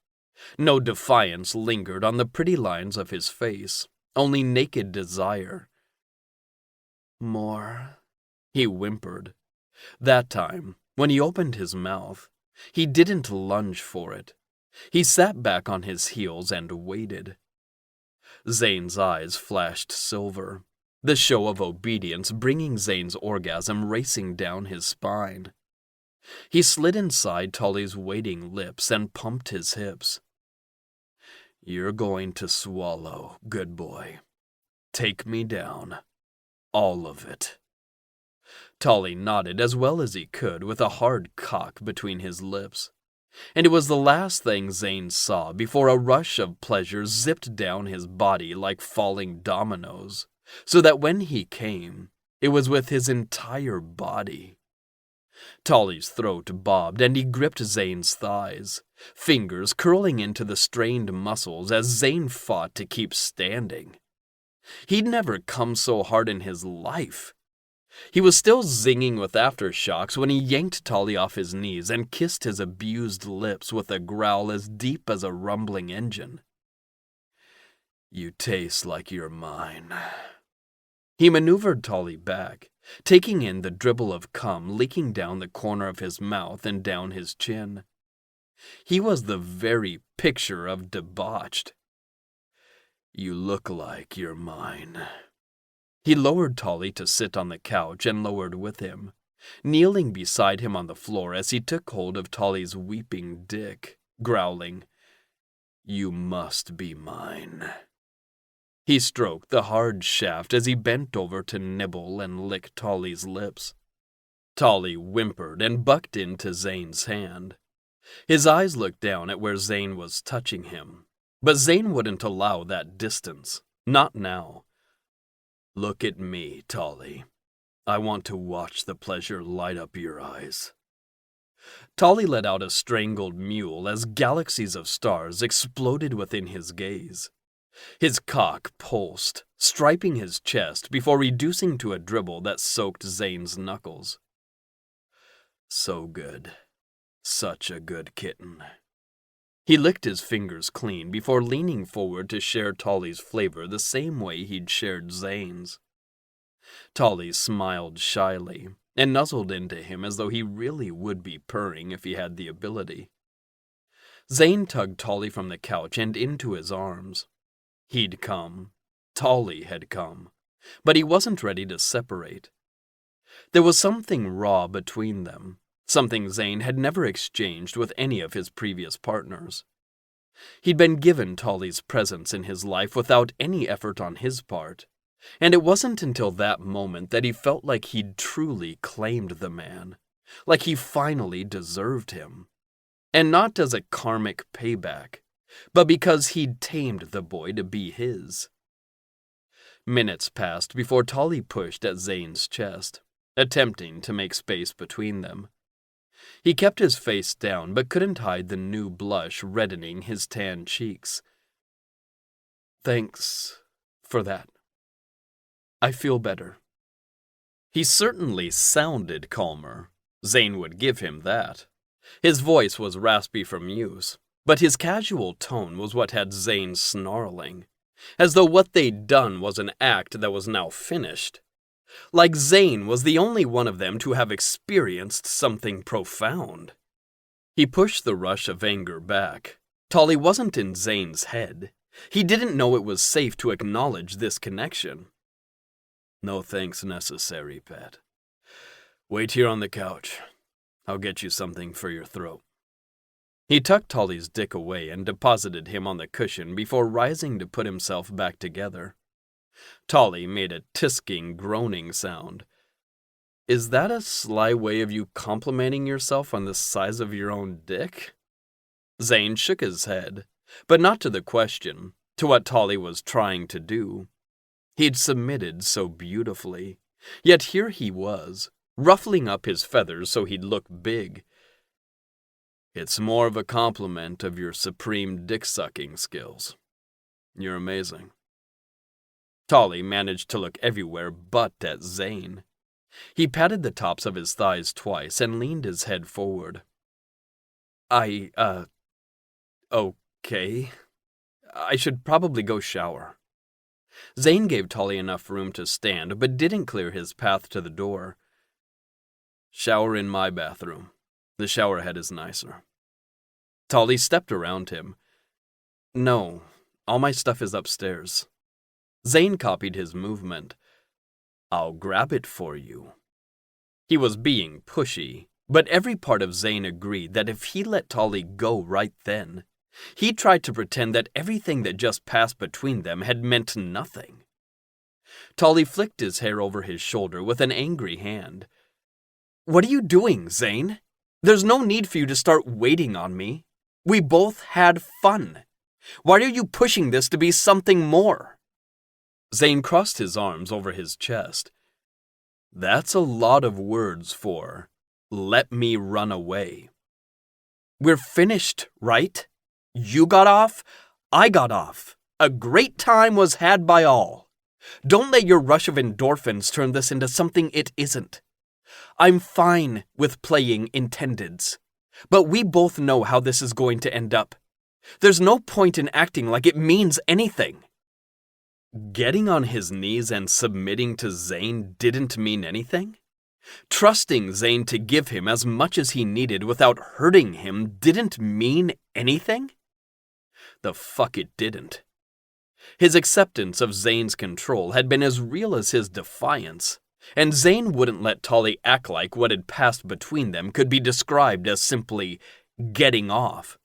No defiance lingered on the pretty lines of his face, only naked desire. "More," he whimpered. That time, when he opened his mouth, he didn't lunge for it. He sat back on his heels and waited. Zane's eyes flashed silver, the show of obedience bringing Zane's orgasm racing down his spine. He slid inside Tolly's waiting lips and pumped his hips. "You're going to swallow, good boy. Take me down. All of it." Tolly nodded as well as he could with a hard cock between his lips. And it was the last thing Zane saw before a rush of pleasure zipped down his body like falling dominoes, so that when he came, it was with his entire body. Tolly's throat bobbed and he gripped Zane's thighs, fingers curling into the strained muscles as Zane fought to keep standing. He'd never come so hard in his life. He was still zinging with aftershocks when he yanked Tolly off his knees and kissed his abused lips with a growl as deep as a rumbling engine. "You taste like you're mine." He maneuvered Tolly back, taking in the dribble of cum leaking down the corner of his mouth and down his chin. He was the very picture of debauched. "You look like you're mine." He lowered Tolly to sit on the couch and lowered with him, kneeling beside him on the floor as he took hold of Tolly's weeping dick, growling, "You must be mine." He stroked the hard shaft as he bent over to nibble and lick Tolly's lips. Tolly whimpered and bucked into Zane's hand. His eyes looked down at where Zane was touching him, but Zane wouldn't allow that distance, not now. "Look at me, Tolly. I want to watch the pleasure light up your eyes." Tolly let out a strangled mewl as galaxies of stars exploded within his gaze. His cock pulsed, striping his chest before reducing to a dribble that soaked Zane's knuckles. "So good. Such a good kitten." He licked his fingers clean before leaning forward to share Tolly's flavor the same way he'd shared Zane's. Tolly smiled shyly and nuzzled into him as though he really would be purring if he had the ability. Zane tugged Tolly from the couch and into his arms. He'd come. Tolly had come. But he wasn't ready to separate. There was something raw between them, something Zane had never exchanged with any of his previous partners. He'd been given Tolly's presence in his life without any effort on his part, and it wasn't until that moment that he felt like he'd truly claimed the man, like he finally deserved him. And not as a karmic payback, but because he'd tamed the boy to be his. Minutes passed before Tolly pushed at Zane's chest, attempting to make space between them. He kept his face down but couldn't hide the new blush reddening his tan cheeks. "Thanks for that. I feel better." He certainly sounded calmer. Zane would give him that. His voice was raspy from use, but his casual tone was what had Zane snarling, as though what they'd done was an act that was now finished. Like Zane was the only one of them to have experienced something profound. He pushed the rush of anger back. Tolly wasn't in Zane's head. He didn't know it was safe to acknowledge this connection. "No thanks necessary, pet. Wait here on the couch. I'll get you something for your throat." He tucked Tolly's dick away and deposited him on the cushion before rising to put himself back together. Tolly made a tisking, groaning sound. "Is that a sly way of you complimenting yourself on the size of your own dick?" Zane shook his head, but not to the question, to what Tolly was trying to do. He'd submitted so beautifully, yet here he was, ruffling up his feathers so he'd look big. "It's more of a compliment of your supreme dick-sucking skills. You're amazing." Tolly managed to look everywhere but at Zane. He patted the tops of his thighs twice and leaned his head forward. Okay. I should probably go shower." Zane gave Tolly enough room to stand, but didn't clear his path to the door. "Shower in my bathroom. The shower head is nicer." Tolly stepped around him. "No, all my stuff is upstairs." Zane copied his movement. "I'll grab it for you." He was being pushy, but every part of Zane agreed that if he let Tolly go right then, he tried to pretend that everything that just passed between them had meant nothing. Tolly flicked his hair over his shoulder with an angry hand. "What are you doing, Zane?" There's no need for you to start waiting on me. We both had fun. Why are you pushing this to be something more? Zane crossed his arms over his chest. That's a lot of words for, let me run away. We're finished, right? You got off, I got off. A great time was had by all. Don't let your rush of endorphins turn this into something it isn't. I'm fine with playing intendeds, but we both know how this is going to end up. There's no point in acting like it means anything. Getting on his knees and submitting to Zane didn't mean anything? Trusting Zane to give him as much as he needed without hurting him didn't mean anything? The fuck it didn't. His acceptance of Zane's control had been as real as his defiance, and Zane wouldn't let Tolly act like what had passed between them could be described as simply getting off.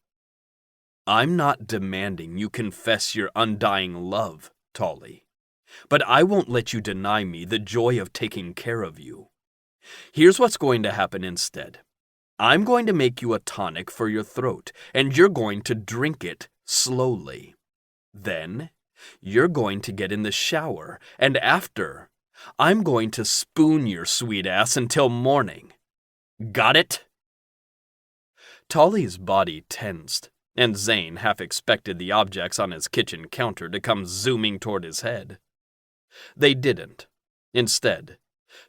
I'm not demanding you confess your undying love, Tolly, but I won't let you deny me the joy of taking care of you. Here's what's going to happen instead. I'm going to make you a tonic for your throat, and you're going to drink it slowly. Then, you're going to get in the shower, and after, I'm going to spoon your sweet ass until morning. Got it? Tolly's body tensed, and Zane half expected the objects on his kitchen counter to come zooming toward his head. They didn't. Instead,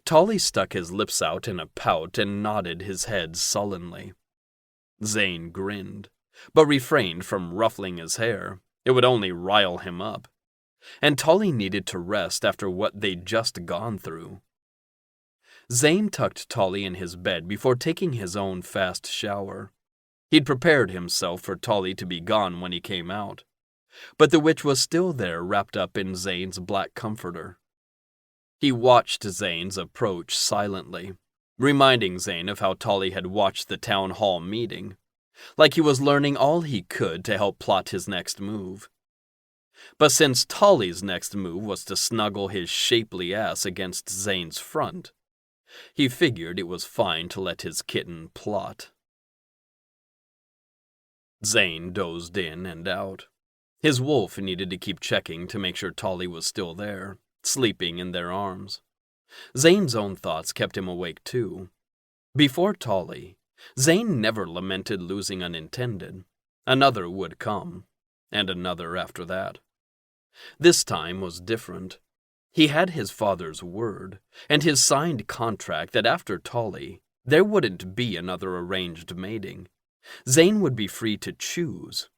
Tolly stuck his lips out in a pout and nodded his head sullenly. Zane grinned, but refrained from ruffling his hair. It would only rile him up. And Tolly needed to rest after what they'd just gone through. Zane tucked Tolly in his bed before taking his own fast shower. He'd prepared himself for Tolly to be gone when he came out, but the witch was still there wrapped up in Zane's black comforter. He watched Zane's approach silently, reminding Zane of how Tolly had watched the town hall meeting, like he was learning all he could to help plot his next move. But since Tolly's next move was to snuggle his shapely ass against Zane's front, he figured it was fine to let his kitten plot. Zane dozed in and out. His wolf needed to keep checking to make sure Tolly was still there, sleeping in their arms. Zane's own thoughts kept him awake too. Before Tolly, Zane never lamented losing unintended. Another would come, and another after that. This time was different. He had his father's word, and his signed contract that after Tolly, there wouldn't be another arranged mating. Zane would be free to choose,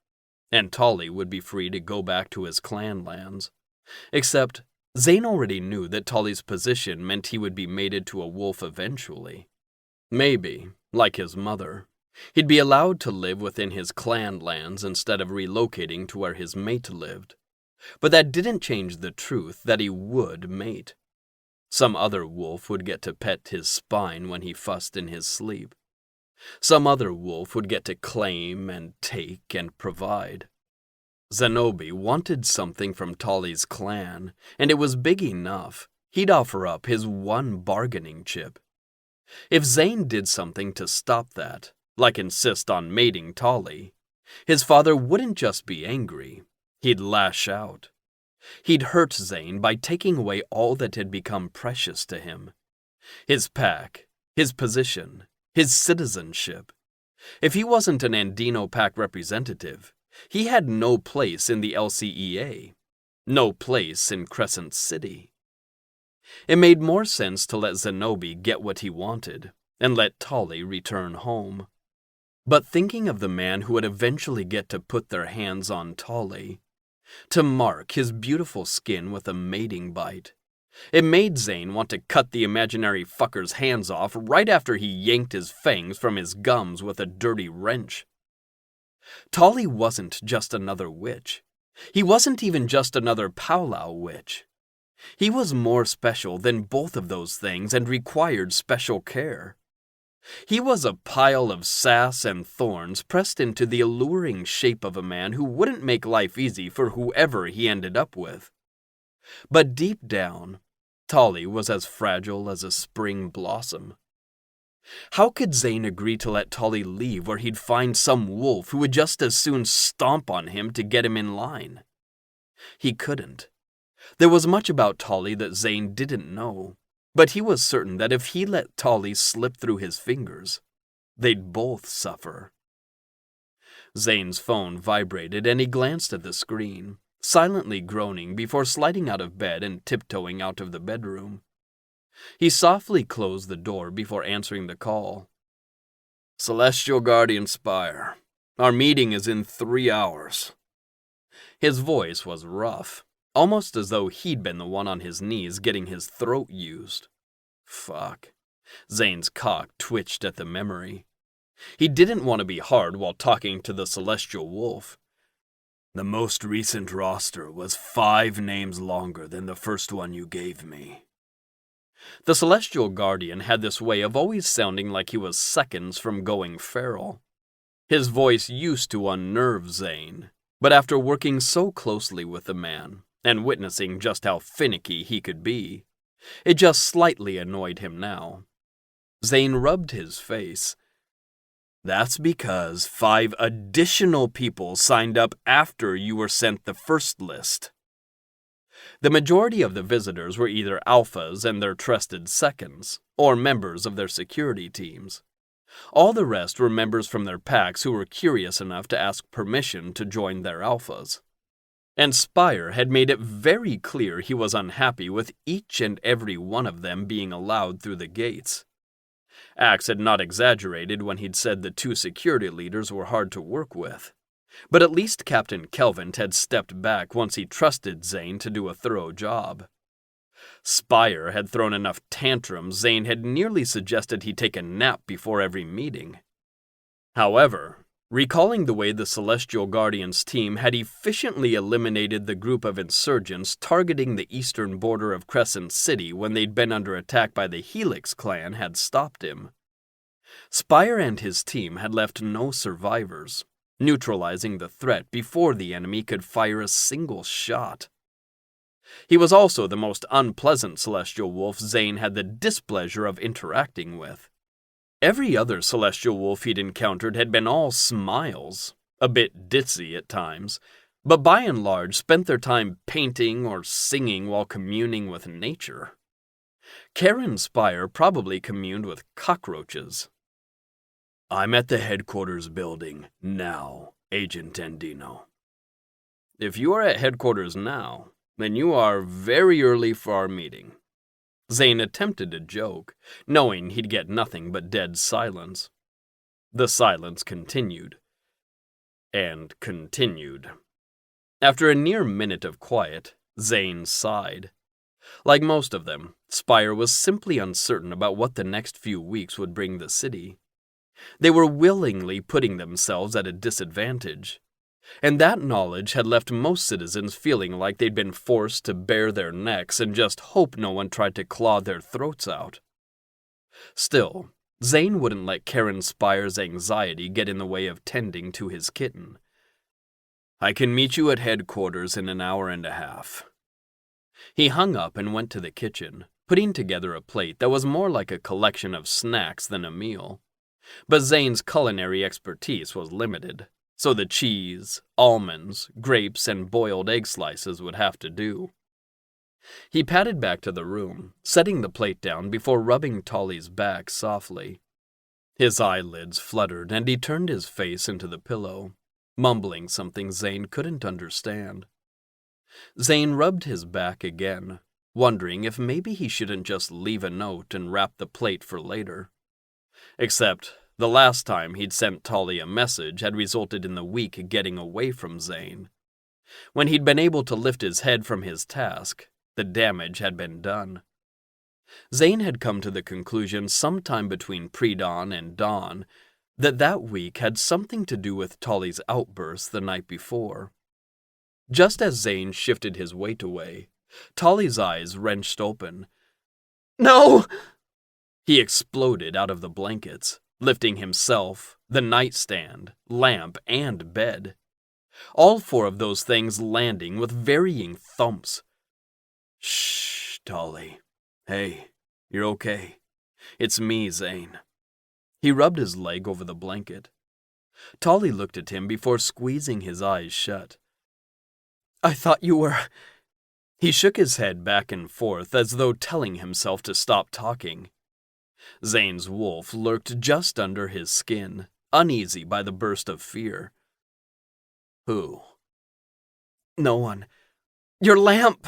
and Tolly would be free to go back to his clan lands. Except, Zane already knew that Tolly's position meant he would be mated to a wolf eventually. Maybe, like his mother, he'd be allowed to live within his clan lands instead of relocating to where his mate lived. But that didn't change the truth that he would mate. Some other wolf would get to pet his spine when he fussed in his sleep. Some other wolf would get to claim and take and provide. Zenobi wanted something from Tolly's clan, and it was big enough he'd offer up his one bargaining chip. If Zane did something to stop that, like insist on mating Tolly, his father wouldn't just be angry, he'd lash out. He'd hurt Zane by taking away all that had become precious to him. His pack, his position, his citizenship. If he wasn't an Andino Pack representative, he had no place in the LCEA, no place in Crescent City. It made more sense to let Zenobi get what he wanted, and let Tolly return home. But thinking of the man who would eventually get to put their hands on Tolly, to mark his beautiful skin with a mating bite, it made Zane want to cut the imaginary fucker's hands off right after he yanked his fangs from his gums with a dirty wrench. Tolly wasn't just another witch. He wasn't even just another powwow witch. He was more special than both of those things and required special care. He was a pile of sass and thorns pressed into the alluring shape of a man who wouldn't make life easy for whoever he ended up with. But deep down, Tolly was as fragile as a spring blossom. How could Zane agree to let Tolly leave where he'd find some wolf who would just as soon stomp on him to get him in line? He couldn't. There was much about Tolly that Zane didn't know, but he was certain that if he let Tolly slip through his fingers, they'd both suffer. Zane's phone vibrated and he glanced at the screen, silently groaning before sliding out of bed and tiptoeing out of the bedroom. He softly closed the door before answering the call. "Celestial Guardian Spire. Our meeting is in 3 hours. His voice was rough, almost as though he'd been the one on his knees getting his throat used. Fuck. Zane's cock twitched at the memory. He didn't want to be hard while talking to the Celestial Wolf. The most recent roster was 5 names longer than the first one you gave me. The Celestial Guardian had this way of always sounding like he was seconds from going feral. His voice used to unnerve Zane, but after working so closely with the man, and witnessing just how finicky he could be, it just slightly annoyed him now. Zane rubbed his face. That's because 5 additional people signed up after you were sent the first list. The majority of the visitors were either alphas and their trusted seconds, or members of their security teams. All the rest were members from their packs who were curious enough to ask permission to join their alphas. And Spire had made it very clear he was unhappy with each and every one of them being allowed through the gates. Axe had not exaggerated when he'd said the 2 security leaders were hard to work with. But at least Captain Kelvin had stepped back once he trusted Zane to do a thorough job. Spire had thrown enough tantrums Zane had nearly suggested he take a nap before every meeting. However, recalling the way the Celestial Guardians team had efficiently eliminated the group of insurgents targeting the eastern border of Crescent City when they'd been under attack by the Helix clan had stopped him. Spire and his team had left no survivors, neutralizing the threat before the enemy could fire a single shot. He was also the most unpleasant Celestial Wolf Zane had the displeasure of interacting with. Every other Celestial Wolf he'd encountered had been all smiles, a bit ditzy at times, but by and large spent their time painting or singing while communing with nature. Karen Spire probably communed with cockroaches. I'm at the headquarters building now, Agent Andino. If you are at headquarters now, then you are very early for our meeting. Zane attempted a joke, knowing he'd get nothing but dead silence. The silence continued. And continued. After a near minute of quiet, Zane sighed. Like most of them, Spire was simply uncertain about what the next few weeks would bring the city. They were willingly putting themselves at a disadvantage, and that knowledge had left most citizens feeling like they'd been forced to bare their necks and just hope no one tried to claw their throats out. Still, Zane wouldn't let Karen Spire's anxiety get in the way of tending to his kitten. I can meet you at headquarters in an hour and a half. He hung up and went to the kitchen, putting together a plate that was more like a collection of snacks than a meal. But Zane's culinary expertise was limited, so the cheese, almonds, grapes, and boiled egg slices would have to do. He padded back to the room, setting the plate down before rubbing Tolly's back softly. His eyelids fluttered and he turned his face into the pillow, mumbling something Zane couldn't understand. Zane rubbed his back again, wondering if maybe he shouldn't just leave a note and wrap the plate for later. Except, the last time he'd sent Tolly a message had resulted in the week getting away from Zane. When he'd been able to lift his head from his task, the damage had been done. Zane had come to the conclusion sometime between pre-dawn and dawn that week had something to do with Tolly's outburst the night before. Just as Zane shifted his weight away, Tolly's eyes wrenched open. No! He exploded out of the blankets, lifting himself, the nightstand, lamp, and bed. All 4 of those things landing with varying thumps. Shh, Tolly. Hey, you're okay. It's me, Zane. He rubbed his leg over the blanket. Tolly looked at him before squeezing his eyes shut. "I thought you were—" He shook his head back and forth as though telling himself to stop talking. Zane's wolf lurked just under his skin, uneasy by the burst of fear. "Who?" "No one. Your lamp!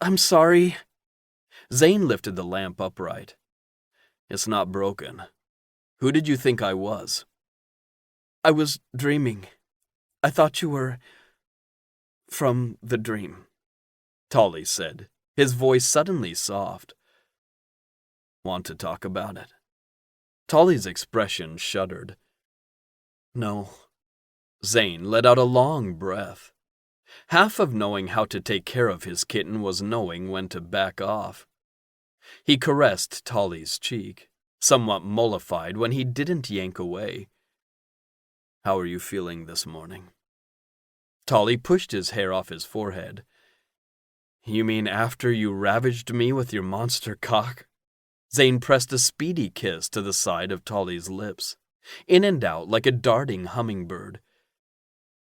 I'm sorry." Zane lifted the lamp upright. "It's not broken. Who did you think I was?" "I was dreaming. I thought you were from the dream," Tolly said, his voice suddenly soft. "Want to talk about it?" Tolly's expression shuddered. "No." Zane let out a long breath. Half of knowing how to take care of his kitten was knowing when to back off. He caressed Tolly's cheek, somewhat mollified when he didn't yank away. "How are you feeling this morning?" Tolly pushed his hair off his forehead. "You mean after you ravaged me with your monster cock?" Zane pressed a speedy kiss to the side of Tolly's lips, in and out like a darting hummingbird.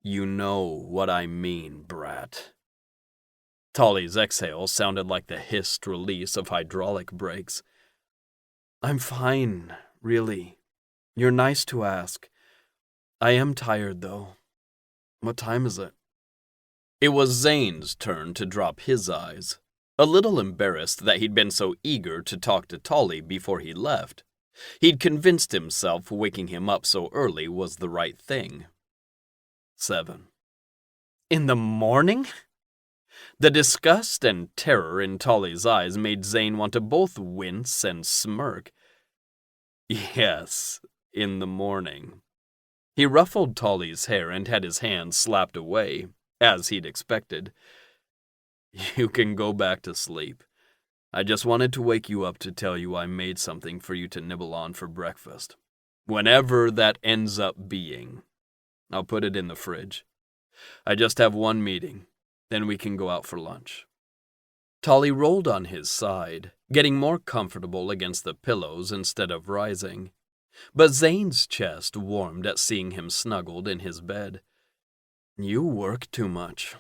"You know what I mean, brat." Tolly's exhale sounded like the hissed release of hydraulic brakes. "I'm fine, really. You're nice to ask. I am tired, though. What time is it?" It was Zane's turn to drop his eyes, a little embarrassed that he'd been so eager to talk to Tolly before he left. He'd convinced himself waking him up so early was the right thing. 7. "In the morning?" The disgust and terror in Tolly's eyes made Zane want to both wince and smirk. "Yes, in the morning." He ruffled Tolly's hair and had his hand slapped away, as he'd expected. "You can go back to sleep. I just wanted to wake you up to tell you I made something for you to nibble on for breakfast. Whenever that ends up being. I'll put it in the fridge. I just have one meeting, then we can go out for lunch." Tolly rolled on his side, getting more comfortable against the pillows instead of rising. But Zane's chest warmed at seeing him snuggled in his bed. "You work too much.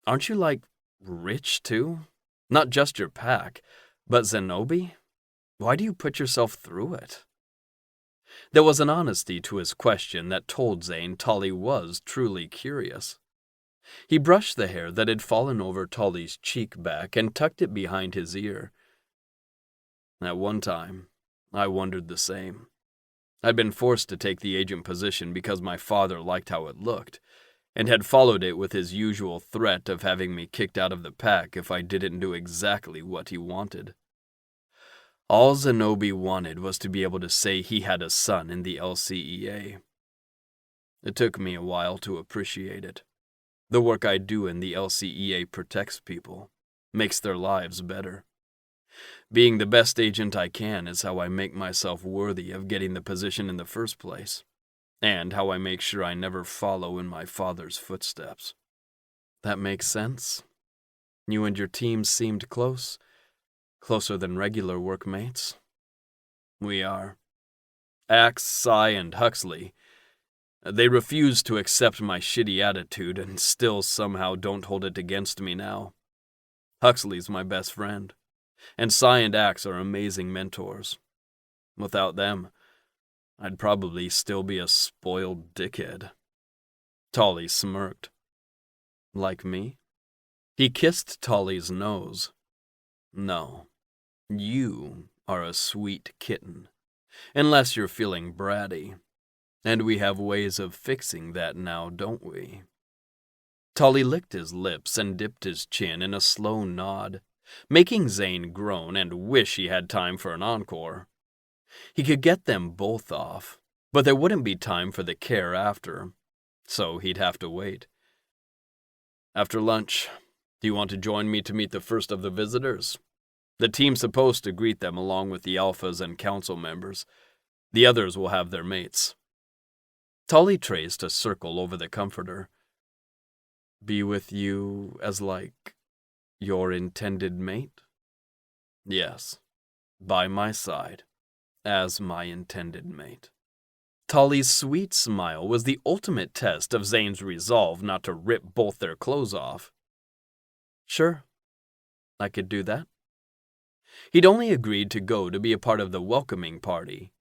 Aren't you, rich too? Not just your pack, but Zenobi? Why do you put yourself through it?" There was an honesty to his question that told Zane Tolly was truly curious. He brushed the hair that had fallen over Tolly's cheek back and tucked it behind his ear. "At one time, I wondered the same. I'd been forced to take the agent position because my father liked how it looked, and had followed it with his usual threat of having me kicked out of the pack if I didn't do exactly what he wanted. All Zenobi wanted was to be able to say he had a son in the LCEA. It took me a while to appreciate it. The work I do in the LCEA protects people, makes their lives better. Being the best agent I can is how I make myself worthy of getting the position in the first place, and how I make sure I never follow in my father's footsteps. That makes sense? You and your team seemed close, closer than regular workmates." "We are. Axe, Cy, and Huxley. They refuse to accept my shitty attitude and still somehow don't hold it against me now. Huxley's my best friend, and Cy and Axe are amazing mentors. Without them, I'd probably still be a spoiled dickhead." Tolly smirked. "Like me?" He kissed Tolly's nose. "No, you are a sweet kitten, unless you're feeling bratty. And we have ways of fixing that now, don't we?" Tolly licked his lips and dipped his chin in a slow nod, making Zane groan and wish he had time for an encore. He could get them both off, but there wouldn't be time for the care after, so he'd have to wait. "After lunch, do you want to join me to meet the first of the visitors? The team's supposed to greet them along with the alphas and council members. The others will have their mates." Tolly traced a circle over the comforter. "Be with you as your intended mate?" "Yes, by my side, as my intended mate." Tolly's sweet smile was the ultimate test of Zane's resolve not to rip both their clothes off. Sure, I could do that. He'd only agreed to go to be a part of the welcoming party,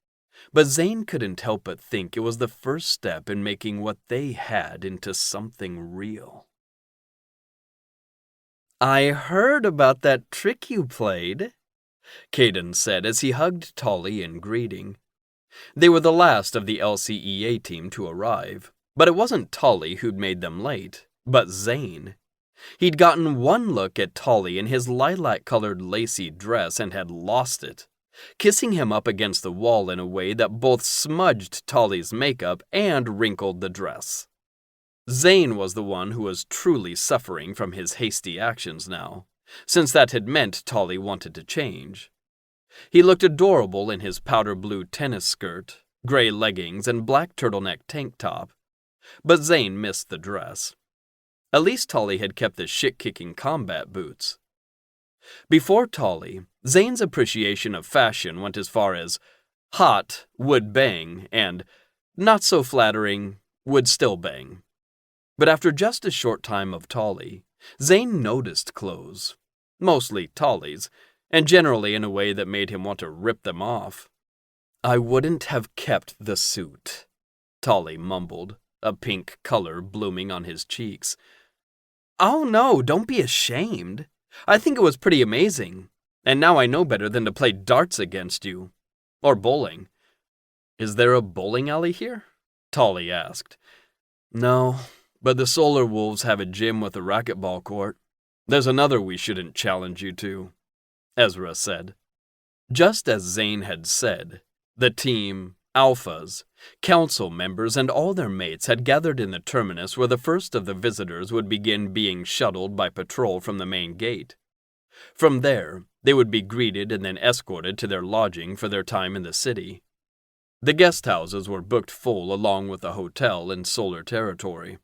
but Zane couldn't help but think it was the first step in making what they had into something real. I heard about that trick you played, Caden said as he hugged Tolly in greeting. They were the last of the LCEA team to arrive, but it wasn't Tolly who'd made them late, but Zane. He'd gotten one look at Tolly in his lilac-colored lacy dress and had lost it, kissing him up against the wall in a way that both smudged Tolly's makeup and wrinkled the dress. Zane was the one who was truly suffering from his hasty actions now, since that had meant Tolly wanted to change. He looked adorable in his powder blue tennis skirt, gray leggings, and black turtleneck tank top, but Zane missed the dress. At least Tolly had kept the shit-kicking combat boots. Before Tolly, Zane's appreciation of fashion went as far as hot, would bang, and not so flattering, would still bang. But after just a short time of Tolly, Zane noticed clothes, mostly Tolly's, and generally in a way that made him want to rip them off. I wouldn't have kept the suit, Tolly mumbled, a pink color blooming on his cheeks. Oh no, don't be ashamed. I think it was pretty amazing, and now I know better than to play darts against you. Or bowling. Is there a bowling alley here? Tolly asked. No, but the Solar Wolves have a gym with a racquetball court. There's another we shouldn't challenge you to, Ezra said. Just as Zane had said, the team, Alphas, council members, and all their mates had gathered in the terminus where the first of the visitors would begin being shuttled by patrol from the main gate. From there, they would be greeted and then escorted to their lodging for their time in the city. The guest houses were booked full along with the hotel in Solar Territory.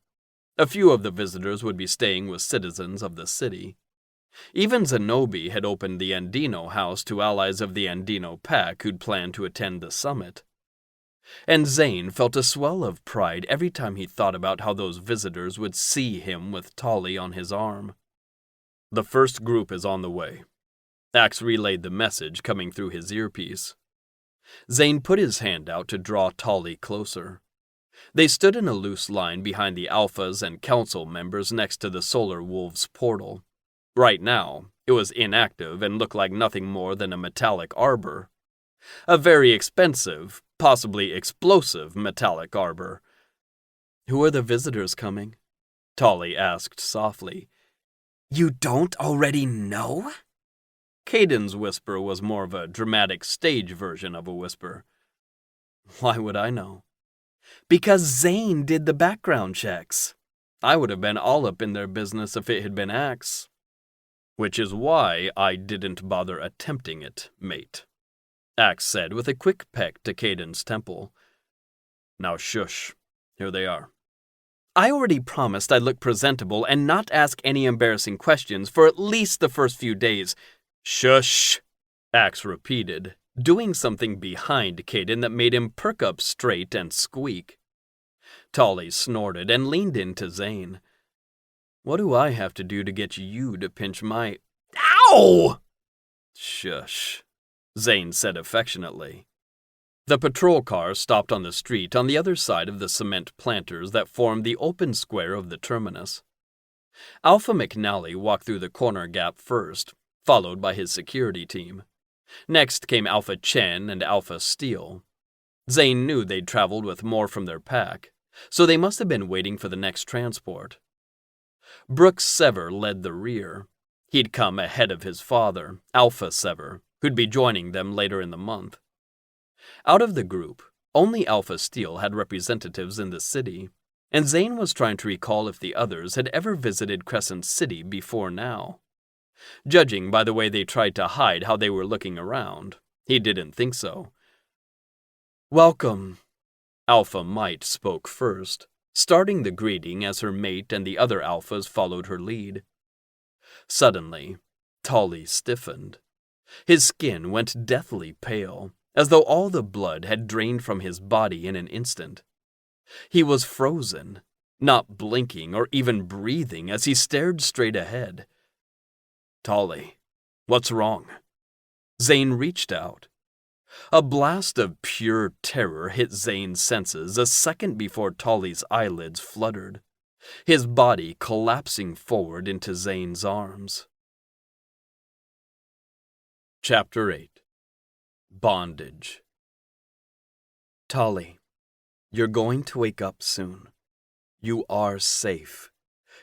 A few of the visitors would be staying with citizens of the city. Even Zenobi had opened the Andino house to allies of the Andino pack who'd planned to attend the summit. And Zane felt a swell of pride every time he thought about how those visitors would see him with Tolly on his arm. The first group is on the way. Axe relayed the message coming through his earpiece. Zane put his hand out to draw Tolly closer. They stood in a loose line behind the Alphas and council members next to the Solar Wolves portal. Right now, it was inactive and looked like nothing more than a metallic arbor. A very expensive, possibly explosive metallic arbor. Who are the visitors coming? Tolly asked softly. You don't already know? Caden's whisper was more of a dramatic stage version of a whisper. Why would I know? Because Zane did the background checks. I would have been all up in their business if it had been Axe. Which is why I didn't bother attempting it, mate, Axe said with a quick peck to Caden's temple. Now shush. Here they are. I already promised I'd look presentable and not ask any embarrassing questions for at least the first few days. Shush, Axe repeated, doing something behind Caden that made him perk up straight and squeak. Tolly snorted and leaned into Zane. What do I have to do to get you to pinch my... Ow! Shush, Zane said affectionately. The patrol car stopped on the street on the other side of the cement planters that formed the open square of the terminus. Alpha McNally walked through the corner gap first, followed by his security team. Next came Alpha Chen and Alpha Steel. Zane knew they'd traveled with more from their pack, so they must have been waiting for the next transport. Brooks Sever led the rear. He'd come ahead of his father, Alpha Sever, who'd be joining them later in the month. Out of the group, only Alpha Steel had representatives in the city, and Zane was trying to recall if the others had ever visited Crescent City before now. Judging by the way they tried to hide how they were looking around, he didn't think so. Welcome, Alpha Might spoke first, starting the greeting as her mate and the other Alphas followed her lead. Suddenly, Tolly stiffened. His skin went deathly pale, as though all the blood had drained from his body in an instant. He was frozen, not blinking or even breathing as he stared straight ahead. "Tolly, what's wrong?" Zane reached out. A blast of pure terror hit Zane's senses a second before Tolly's eyelids fluttered, his body collapsing forward into Zane's arms. Chapter 8. Bondage. "Tolly, you're going to wake up soon. You are safe.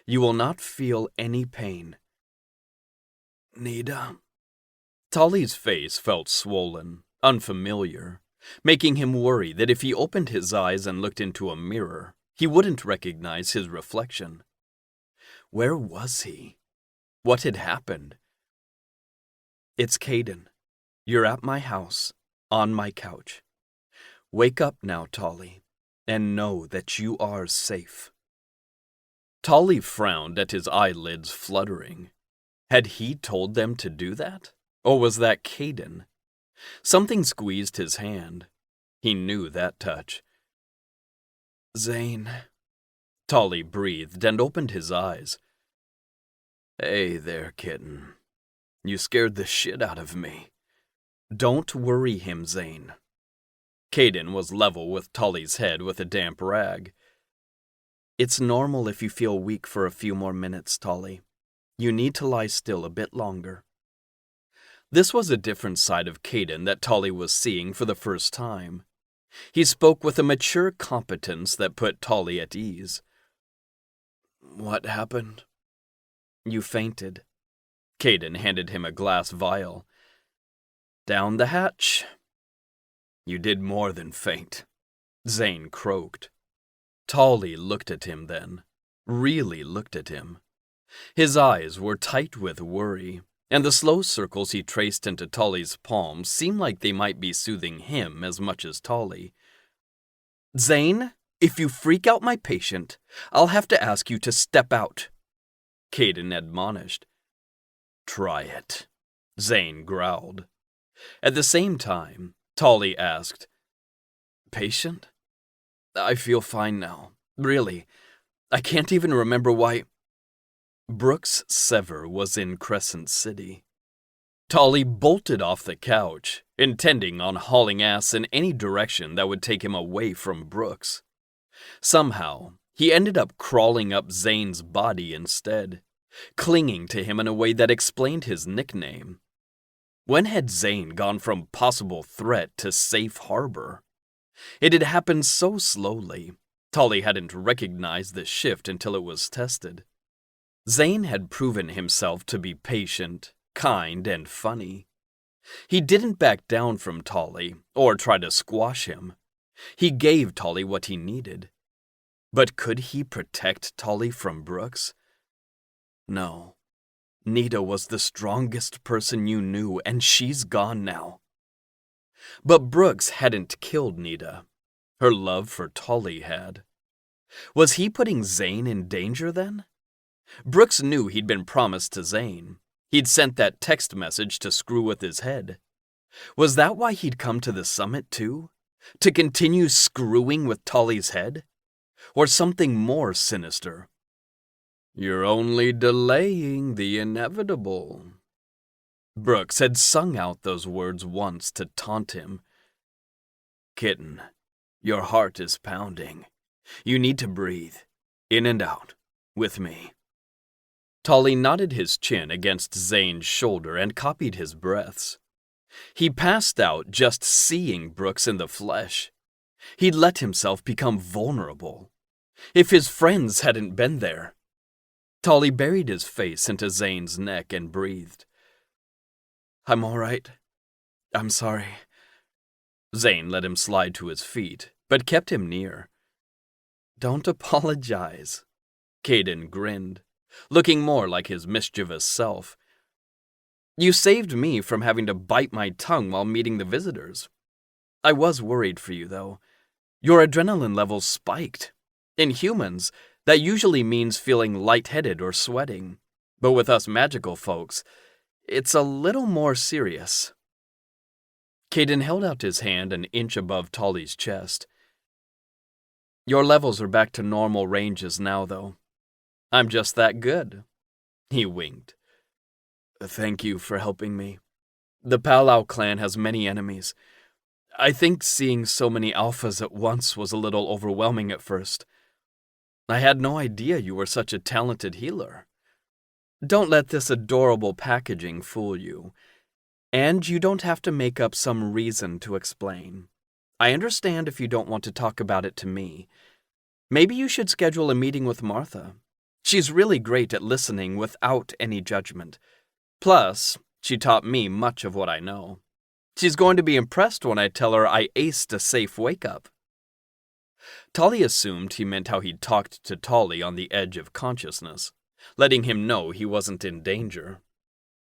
You will not feel any pain." "Nita?" Tolly's face felt swollen, unfamiliar, making him worry that if he opened his eyes and looked into a mirror, he wouldn't recognize his reflection. Where was he? What had happened? "It's Caden. You're at my house, on my couch. Wake up now, Tolly, and know that you are safe." Tolly frowned at his eyelids fluttering. Had he told them to do that? Or was that Caden? Something squeezed his hand. He knew that touch. "Zane," Tolly breathed and opened his eyes. "Hey there, kitten. You scared the shit out of me." "Don't worry him, Zane." Caden was level with Tolly's head with a damp rag. "It's normal if you feel weak for a few more minutes, Tolly. You need to lie still a bit longer." This was a different side of Caden that Tolly was seeing for the first time. He spoke with a mature competence that put Tolly at ease. "What happened?" "You fainted." Caden handed him a glass vial. "Down the hatch." "You did more than faint," Zane croaked. Tolly looked at him then, really looked at him. His eyes were tight with worry, and the slow circles he traced into Tolly's palm seemed like they might be soothing him as much as Tolly. "Zane, if you freak out my patient, I'll have to ask you to step out," Caden admonished. "Try it," Zane growled. At the same time, Tolly asked, "Patient? I feel fine now. Really. I can't even remember why." Brooks Sever was in Crescent City. Tolly bolted off the couch, intending on hauling ass in any direction that would take him away from Brooks. Somehow, he ended up crawling up Zane's body instead, clinging to him in a way that explained his nickname. When had Zane gone from possible threat to safe harbor? It had happened so slowly, Tolly hadn't recognized the shift until it was tested. Zane had proven himself to be patient, kind, and funny. He didn't back down from Tolly or try to squash him. He gave Tolly what he needed. But could he protect Tolly from Brooks? No. Nita was the strongest person you knew, and she's gone now. But Brooks hadn't killed Nita. Her love for Tolly had. Was he putting Zane in danger then? Brooks knew he'd been promised to Zane. He'd sent that text message to screw with his head. Was that why he'd come to the summit too? To continue screwing with Tolly's head? Or something more sinister? "You're only delaying the inevitable." Brooks had sung out those words once to taunt him. "Kitten, your heart is pounding. You need to breathe, in and out, with me." Tolly nodded his chin against Zane's shoulder and copied his breaths. He passed out just seeing Brooks in the flesh. He'd let himself become vulnerable. If his friends hadn't been there. Tolly buried his face into Zane's neck and breathed. "I'm all right. I'm sorry." Zane let him slide to his feet, but kept him near. "Don't apologize." Caden grinned, looking more like his mischievous self. "You saved me from having to bite my tongue while meeting the visitors. I was worried for you, though. Your adrenaline levels spiked. In humans, that usually means feeling lightheaded or sweating. But with us magical folks, it's a little more serious." Caden held out his hand an inch above Tolly's chest. Your levels are back to normal ranges now, though. I'm just that good. He winked. Thank you for helping me. The Palau clan has many enemies. I think seeing so many alphas at once was a little overwhelming at first. I had no idea you were such a talented healer. Don't let this adorable packaging fool you. And you don't have to make up some reason to explain. I understand if you don't want to talk about it to me. Maybe you should schedule a meeting with Martha. She's really great at listening without any judgment. Plus, she taught me much of what I know. She's going to be impressed when I tell her I aced a safe wake-up. Tolly assumed he meant how he'd talked to Tolly on the edge of consciousness, letting him know he wasn't in danger.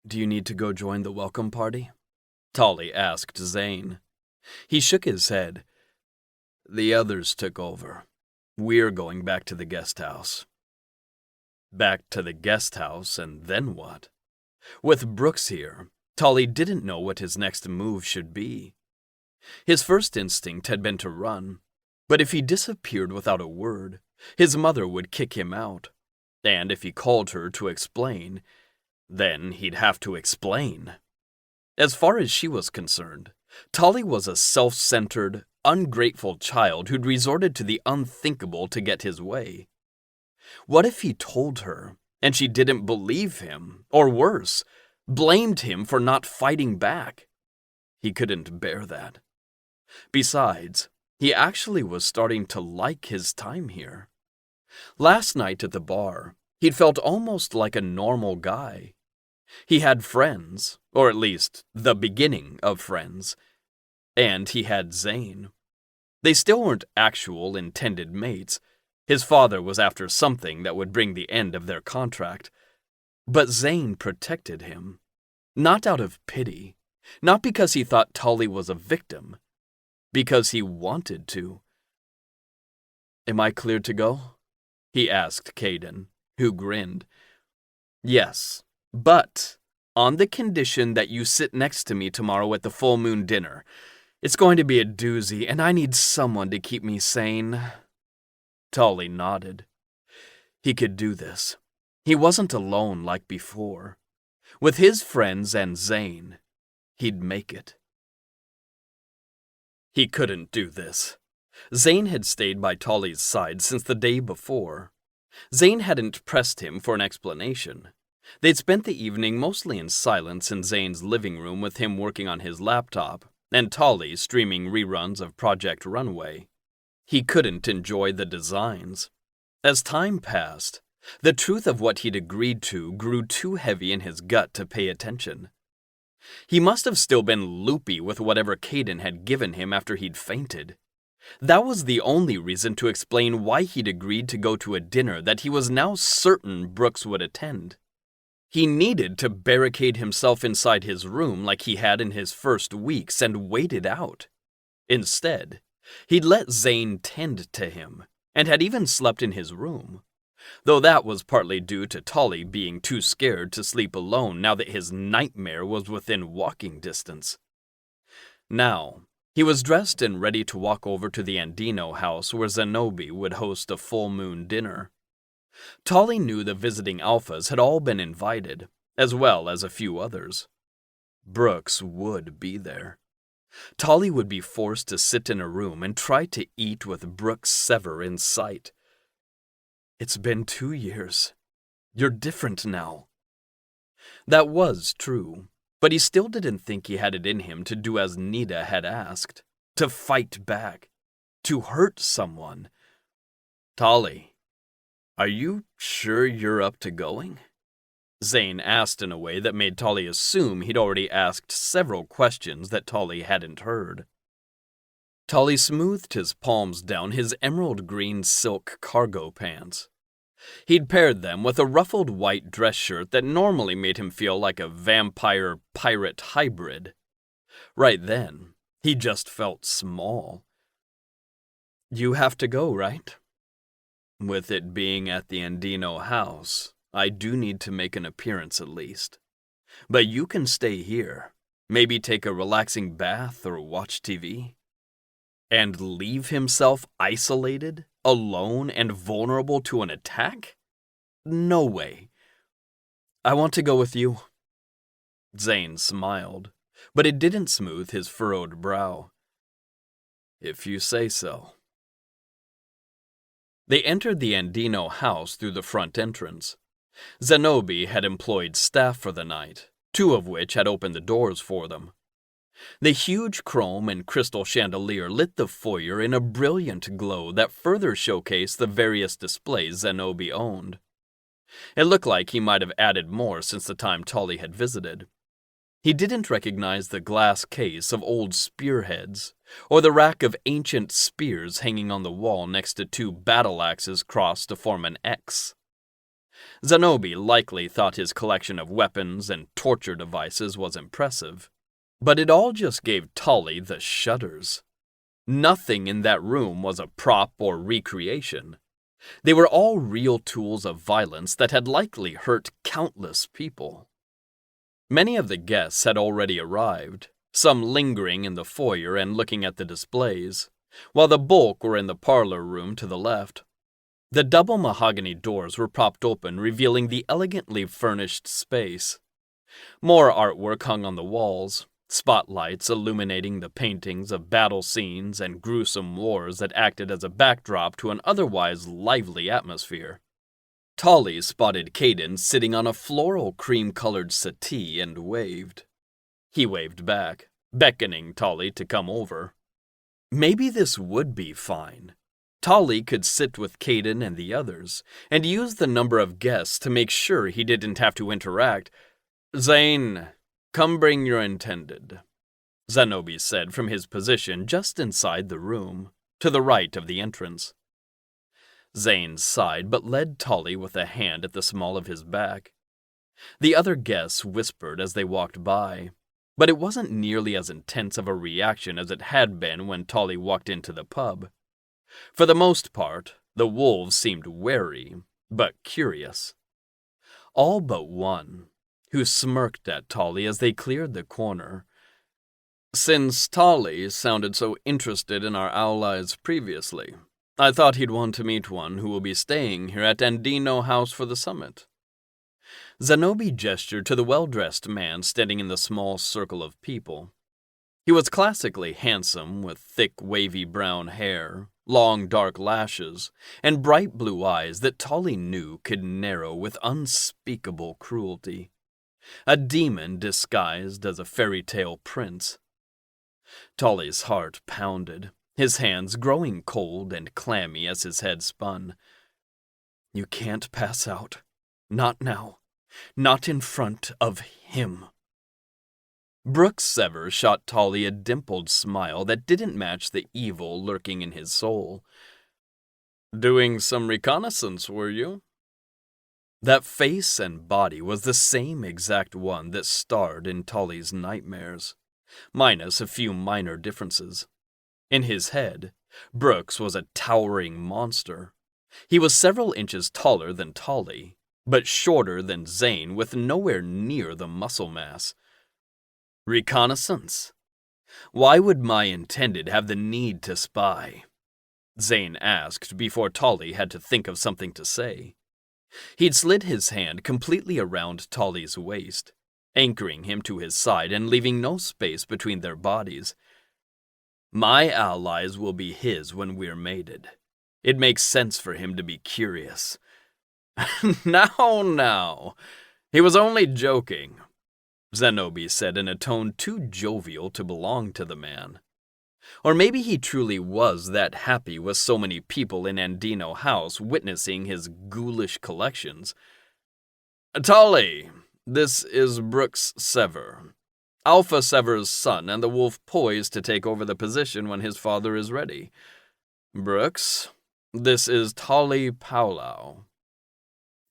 Do you need to go join the welcome party? Tolly asked Zane. He shook his head. The others took over. We're going back to the guest house. Back to the guest house, and then what? With Brooks here, Tolly didn't know what his next move should be. His first instinct had been to run, but if he disappeared without a word, his mother would kick him out, and if he called her to explain, then he'd have to explain. As far as she was concerned, Tolly was a self-centered, ungrateful child who'd resorted to the unthinkable to get his way. What if he told her, and she didn't believe him, or worse, blamed him for not fighting back? He couldn't bear that. Besides, he actually was starting to like his time here. Last night at the bar, he'd felt almost like a normal guy. He had friends, or at least the beginning of friends, and he had Zane. They still weren't actual intended mates. His father was after something that would bring the end of their contract. But Zane protected him. Not out of pity. Not because he thought Tolly was a victim. Because he wanted to. Am I cleared to go? He asked Caden, who grinned. Yes, but on the condition that you sit next to me tomorrow at the full moon dinner. It's going to be a doozy, and I need someone to keep me sane. Tolly nodded. He could do this. He wasn't alone like before. With his friends and Zane, he'd make it. He couldn't do this. Zane had stayed by Tolly's side since the day before. Zane hadn't pressed him for an explanation. They'd spent the evening mostly in silence in Zane's living room with him working on his laptop, and Tolly streaming reruns of Project Runway. He couldn't enjoy the designs. As time passed, the truth of what he'd agreed to grew too heavy in his gut to pay attention. He must have still been loopy with whatever Caden had given him after he'd fainted. That was the only reason to explain why he'd agreed to go to a dinner that he was now certain Brooks would attend. He needed to barricade himself inside his room like he had in his first weeks and wait it out. Instead, he'd let Zane tend to him, and had even slept in his room, though that was partly due to Tolly being too scared to sleep alone now that his nightmare was within walking distance. Now, he was dressed and ready to walk over to the Andino house where Zenobi would host a full moon dinner. Tolly knew the visiting alphas had all been invited, as well as a few others. Brooks would be there. Tolly would be forced to sit in a room and try to eat with Brooks' Sever in sight. It's been 2 years. You're different now. That was true, but he still didn't think he had it in him to do as Nita had asked, to fight back, to hurt someone. Tolly, are you sure you're up to going? Zane asked in a way that made Tolly assume he'd already asked several questions that Tolly hadn't heard. Tolly smoothed his palms down his emerald green silk cargo pants. He'd paired them with a ruffled white dress shirt that normally made him feel like a vampire-pirate hybrid. Right then, he just felt small. You have to go, right? With it being at the Andino house, I do need to make an appearance at least. But you can stay here. Maybe take a relaxing bath or watch TV? And leave himself isolated, alone, and vulnerable to an attack? No way. I want to go with you. Zane smiled, but it didn't smooth his furrowed brow. If you say so. They entered the Andino house through the front entrance. Zenobi had employed staff for the night, 2 of which had opened the doors for them. The huge chrome and crystal chandelier lit the foyer in a brilliant glow that further showcased the various displays Zenobi owned. It looked like he might have added more since the time Tolly had visited. He didn't recognize the glass case of old spearheads, or the rack of ancient spears hanging on the wall next to 2 battle axes crossed to form an X. Zenobi likely thought his collection of weapons and torture devices was impressive, but it all just gave Tolly the shudders. Nothing in that room was a prop or recreation. They were all real tools of violence that had likely hurt countless people. Many of the guests had already arrived, some lingering in the foyer and looking at the displays, while the bulk were in the parlor room to the left. The double mahogany doors were propped open, revealing the elegantly furnished space. More artwork hung on the walls, spotlights illuminating the paintings of battle scenes and gruesome wars that acted as a backdrop to an otherwise lively atmosphere. Tolly spotted Caden sitting on a floral cream-colored settee and waved. He waved back, beckoning Tolly to come over. Maybe this would be fine. Tolly could sit with Caden and the others, and use the number of guests to make sure he didn't have to interact. Zane, come bring your intended, Zenobi said from his position just inside the room, to the right of the entrance. Zane sighed but led Tolly with a hand at the small of his back. The other guests whispered as they walked by, but it wasn't nearly as intense of a reaction as it had been when Tolly walked into the pub. For the most part, the wolves seemed wary, but curious. All but one, who smirked at Tolly as they cleared the corner. Since Tolly sounded so interested in our allies previously, I thought he'd want to meet one who will be staying here at Andino House for the summit. Zenobi gestured to the well-dressed man standing in the small circle of people. He was classically handsome, with thick, wavy brown hair, long dark lashes, and bright blue eyes that Tolly knew could narrow with unspeakable cruelty. A demon disguised as a fairy tale prince. Tolly's heart pounded, his hands growing cold and clammy as his head spun. You can't pass out. Not now. Not in front of him. Brooks Sever shot Tolly a dimpled smile that didn't match the evil lurking in his soul. Doing some reconnaissance, were you? That face and body was the same exact one that starred in Tolly's nightmares, minus a few minor differences. In his head, Brooks was a towering monster. He was several inches taller than Tolly, but shorter than Zane with nowhere near the muscle mass. Reconnaissance? Why would my intended have the need to spy? Zane asked before Tolly had to think of something to say. He'd slid his hand completely around Tolly's waist, anchoring him to his side and leaving no space between their bodies. My allies will be his when we're mated. It makes sense for him to be curious. Now. He was only joking, Zenobi said in a tone too jovial to belong to the man. Or maybe he truly was that happy with so many people in Andino House witnessing his ghoulish collections. Tolly, this is Brooks Sever, Alpha Sever's son and the wolf poised to take over the position when his father is ready. Brooks, this is Tolly Paulau.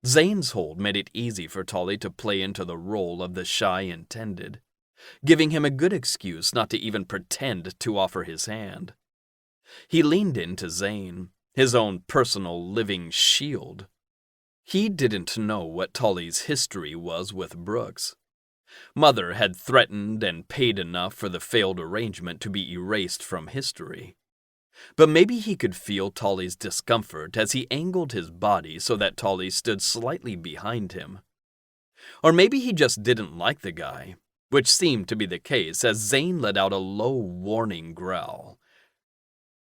Zane's hold made it easy for Tolly to play into the role of the shy intended, giving him a good excuse not to even pretend to offer his hand. He leaned into Zane, his own personal living shield. He didn't know what Tolly's history was with Brooks. Mother had threatened and paid enough for the failed arrangement to be erased from history. But maybe he could feel Tolly's discomfort as he angled his body so that Tolly stood slightly behind him. Or maybe he just didn't like the guy, which seemed to be the case as Zane let out a low warning growl.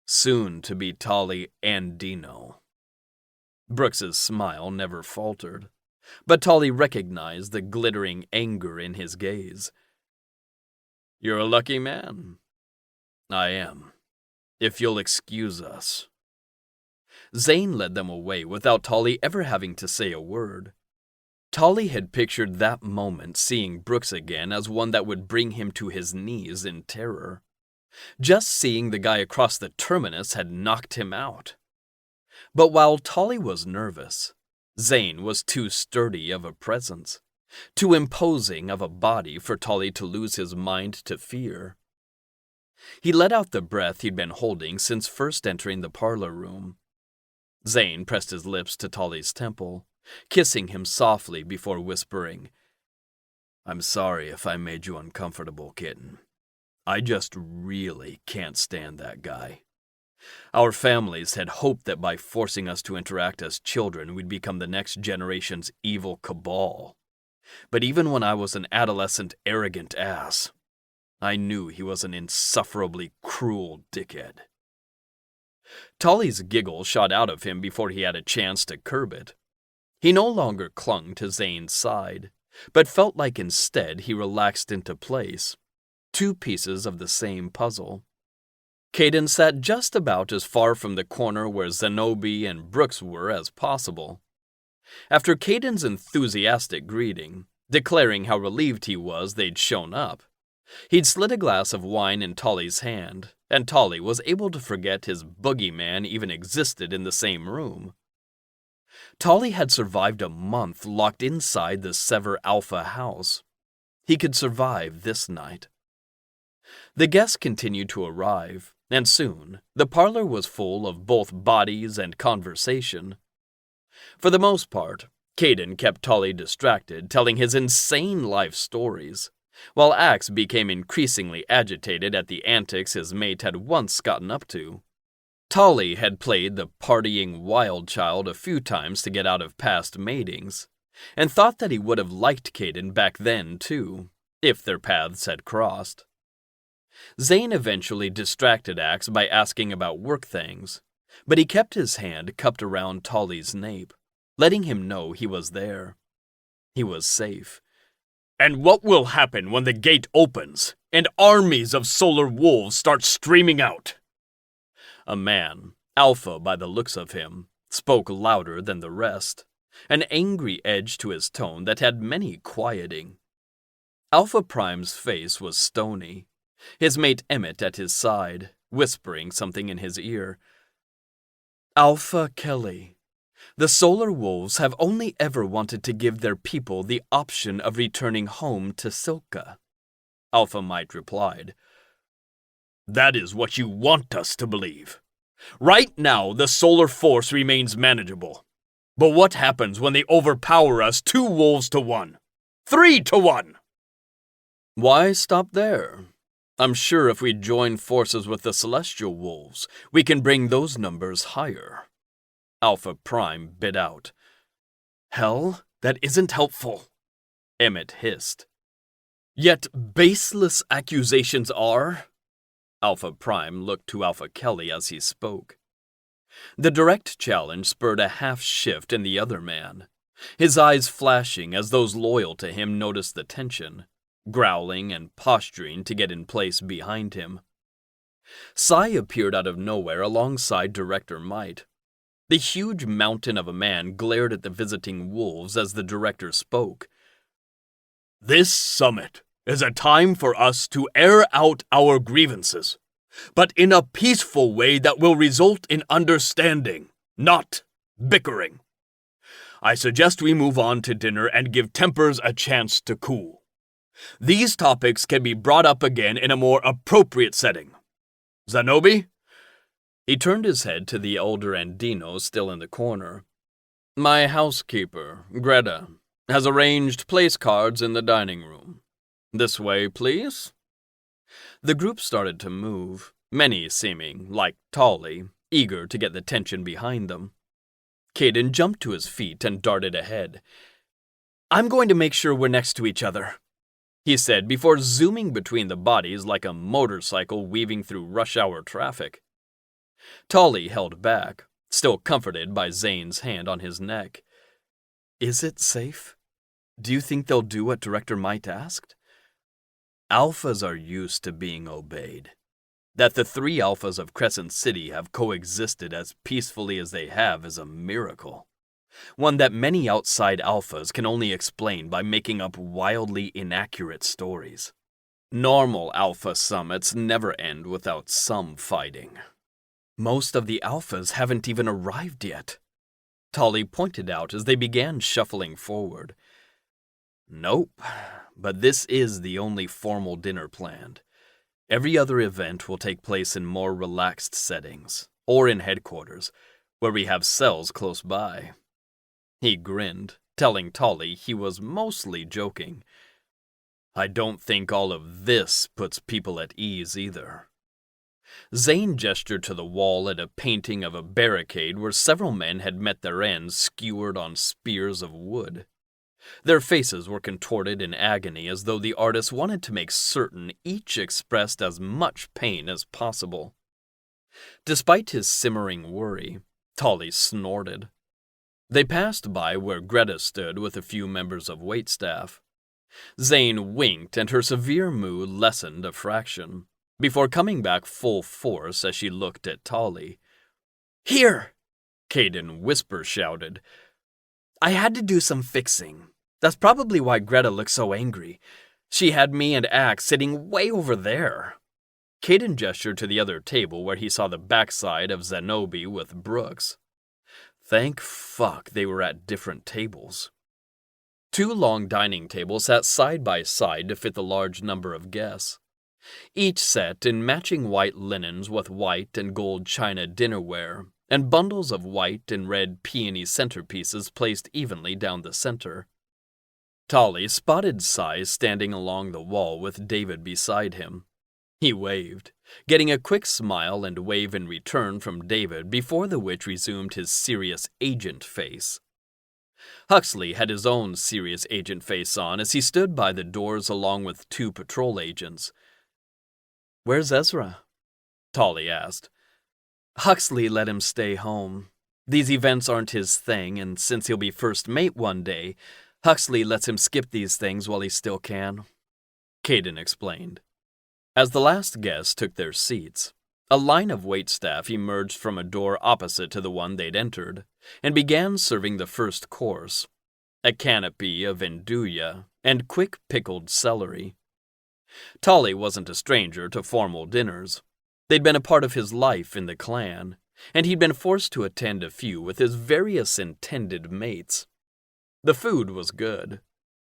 Soon to be Tolly and Dino. Brooks's smile never faltered, but Tolly recognized the glittering anger in his gaze. "You're a lucky man." "I am. If you'll excuse us." Zane led them away without Tolly ever having to say a word. Tolly had pictured that moment seeing Brooks again as one that would bring him to his knees in terror. Just seeing the guy across the terminus had knocked him out. But while Tolly was nervous, Zane was too sturdy of a presence, too imposing of a body for Tolly to lose his mind to fear. He let out the breath he'd been holding since first entering the parlor room. Zane pressed his lips to Tolly's temple, kissing him softly before whispering, "I'm sorry if I made you uncomfortable, kitten. I just really can't stand that guy. Our families had hoped that by forcing us to interact as children, we'd become the next generation's evil cabal. But even when I was an adolescent, arrogant ass, I knew he was an insufferably cruel dickhead." Tolly's giggle shot out of him before he had a chance to curb it. He no longer clung to Zane's side, but felt like instead he relaxed into place, two pieces of the same puzzle. Caden sat just about as far from the corner where Zenobi and Brooks were as possible. After Caden's enthusiastic greeting, declaring how relieved he was they'd shown up, he'd slid a glass of wine in Tolly's hand, and Tolly was able to forget his boogeyman even existed in the same room. Tolly had survived a month locked inside the Sever Alpha house. He could survive this night. The guests continued to arrive, and soon the parlor was full of both bodies and conversation. For the most part, Caden kept Tolly distracted, telling his insane life stories, while Axe became increasingly agitated at the antics his mate had once gotten up to. Tolly had played the partying wild child a few times to get out of past matings, and thought that he would have liked Caden back then too, if their paths had crossed. Zane eventually distracted Axe by asking about work things, but he kept his hand cupped around Tolly's nape, letting him know he was there. He was safe. "And what will happen when the gate opens and armies of solar wolves start streaming out?" A man, Alpha by the looks of him, spoke louder than the rest, an angry edge to his tone that had many quieting. Alpha Prime's face was stony, his mate Emmett at his side, whispering something in his ear. "Alpha Kelly, the solar wolves have only ever wanted to give their people the option of returning home to Silka," Alpha Mite replied. "That is what you want us to believe. Right now, the solar force remains manageable. But what happens when they overpower us 2 wolves to 1? 3 to 1? Why stop there? I'm sure if we join forces with the celestial wolves, we can bring those numbers higher," Alpha Prime bit out. "Hell, that isn't helpful," Emmett hissed. "Yet baseless accusations are." Alpha Prime looked to Alpha Kelly as he spoke. The direct challenge spurred a half shift in the other man, his eyes flashing as those loyal to him noticed the tension, growling and posturing to get in place behind him. Sai appeared out of nowhere alongside Director Might. The huge mountain of a man glared at the visiting wolves as the director spoke. "This summit is a time for us to air out our grievances, but in a peaceful way that will result in understanding, not bickering. I suggest we move on to dinner and give tempers a chance to cool. These topics can be brought up again in a more appropriate setting. Zenobi?" He turned his head to the elder Andino still in the corner. "My housekeeper, Greta, has arranged place cards in the dining room. This way, please. The group started to move, many seeming, like Tolly, eager to get the tension behind them. Caden jumped to his feet and darted ahead. "I'm going to make sure we're next to each other," he said before zooming between the bodies like a motorcycle weaving through rush-hour traffic. Tolly held back, still comforted by Zane's hand on his neck. "Is it safe? Do you think they'll do what Director Might asked?" "Alphas are used to being obeyed. That the 3 alphas of Crescent City have coexisted as peacefully as they have is a miracle. One that many outside alphas can only explain by making up wildly inaccurate stories. Normal alpha summits never end without some fighting. Most of the alphas haven't even arrived yet," Tolly pointed out as they began shuffling forward. "Nope, but this is the only formal dinner planned. Every other event will take place in more relaxed settings, or in headquarters, where we have cells close by." He grinned, telling Tolly he was mostly joking. "I don't think all of this puts people at ease either." Zane gestured to the wall at a painting of a barricade where several men had met their ends skewered on spears of wood. Their faces were contorted in agony as though the artist wanted to make certain each expressed as much pain as possible. Despite his simmering worry, Tolly snorted. They passed by where Greta stood with a few members of waitstaff. Zane winked and her severe mood lessened a fraction, before coming back full force as she looked at Tolly. "Here!" Caden whisper shouted. "I had to do some fixing. That's probably why Greta looked so angry. She had me and Axe sitting way over there." Caden gestured to the other table where he saw the backside of Zenobi with Brooks. Thank fuck they were at different tables. 2 long dining tables sat side by side to fit the large number of guests, each set in matching white linens with white and gold china dinnerware, and bundles of white and red peony centerpieces placed evenly down the center. Tolly spotted Sai standing along the wall with David beside him. He waved, getting a quick smile and wave in return from David before the witch resumed his serious agent face. Huxley had his own serious agent face on as he stood by the doors along with 2 patrol agents. "Where's Ezra?" Tolly asked. "Huxley let him stay home. These events aren't his thing, and since he'll be first mate one day, Huxley lets him skip these things while he still can," Caden explained. As the last guests took their seats, a line of waitstaff emerged from a door opposite to the one they'd entered, and began serving the first course, a canopy of andouille and quick pickled celery. Tolly wasn't a stranger to formal dinners. They'd been a part of his life in the clan, and he'd been forced to attend a few with his various intended mates. The food was good,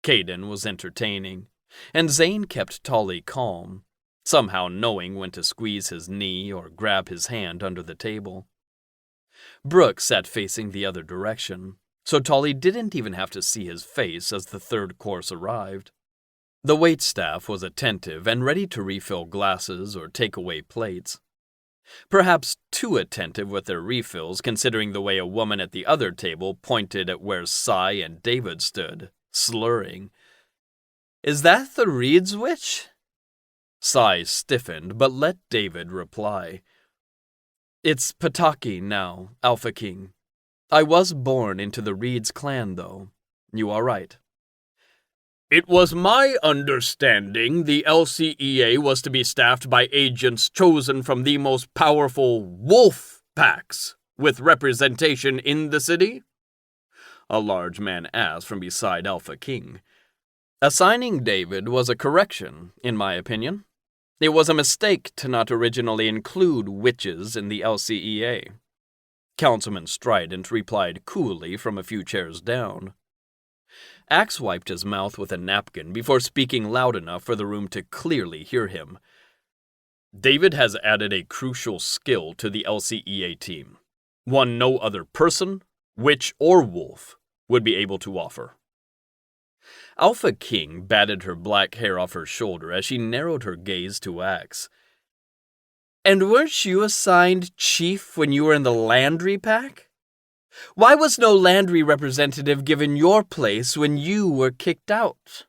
Caden was entertaining, and Zane kept Tolly calm, somehow knowing when to squeeze his knee or grab his hand under the table. Brooke sat facing the other direction, so Tolly didn't even have to see his face as the third course arrived. The waitstaff was attentive and ready to refill glasses or take away plates. Perhaps too attentive with their refills considering the way a woman at the other table pointed at where Sai and David stood, slurring. "Is that the Reed's witch?" Sai stiffened, but let David reply. "It's Pataki now, Alpha King. I was born into the Reed's clan, though. You are right." "It was my understanding the LCEA was to be staffed by agents chosen from the most powerful wolf packs, with representation in the city?" a large man asked from beside Alpha King. Assigning David was a correction, in my opinion. It was a mistake to not originally include witches in the LCEA. Councilman Strident replied coolly from a few chairs down. Axe wiped his mouth with a napkin before speaking loud enough for the room to clearly hear him. "David has added a crucial skill to the LCEA team, one no other person, witch, or wolf would be able to offer." Alpha King batted her black hair off her shoulder as she narrowed her gaze to Axe. And weren't you assigned chief when you were in the Landry pack? Why was no Landry representative given your place when you were kicked out?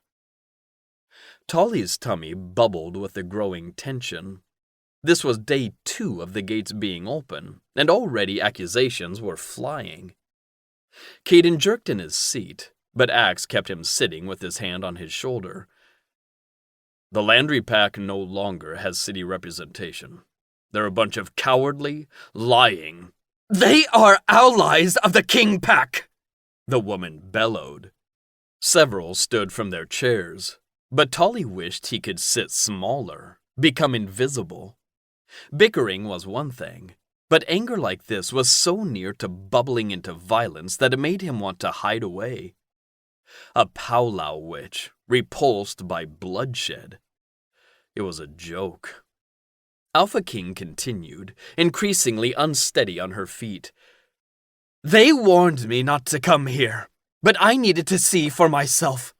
Tolly's tummy bubbled with the growing tension. This was day 2 of the gates being open, and already accusations were flying. Caden jerked in his seat, but Axe kept him sitting with his hand on his shoulder. The Landry pack no longer has city representation. They're a bunch of cowardly, lying... They are allies of the King Pack, the woman bellowed. Several stood from their chairs, but Tolly wished he could sit smaller, become invisible. Bickering was one thing, but anger like this was so near to bubbling into violence that it made him want to hide away. A powwow witch, repulsed by bloodshed. It was a joke. Alpha King continued, increasingly unsteady on her feet. They warned me not to come here, but I needed to see for myself.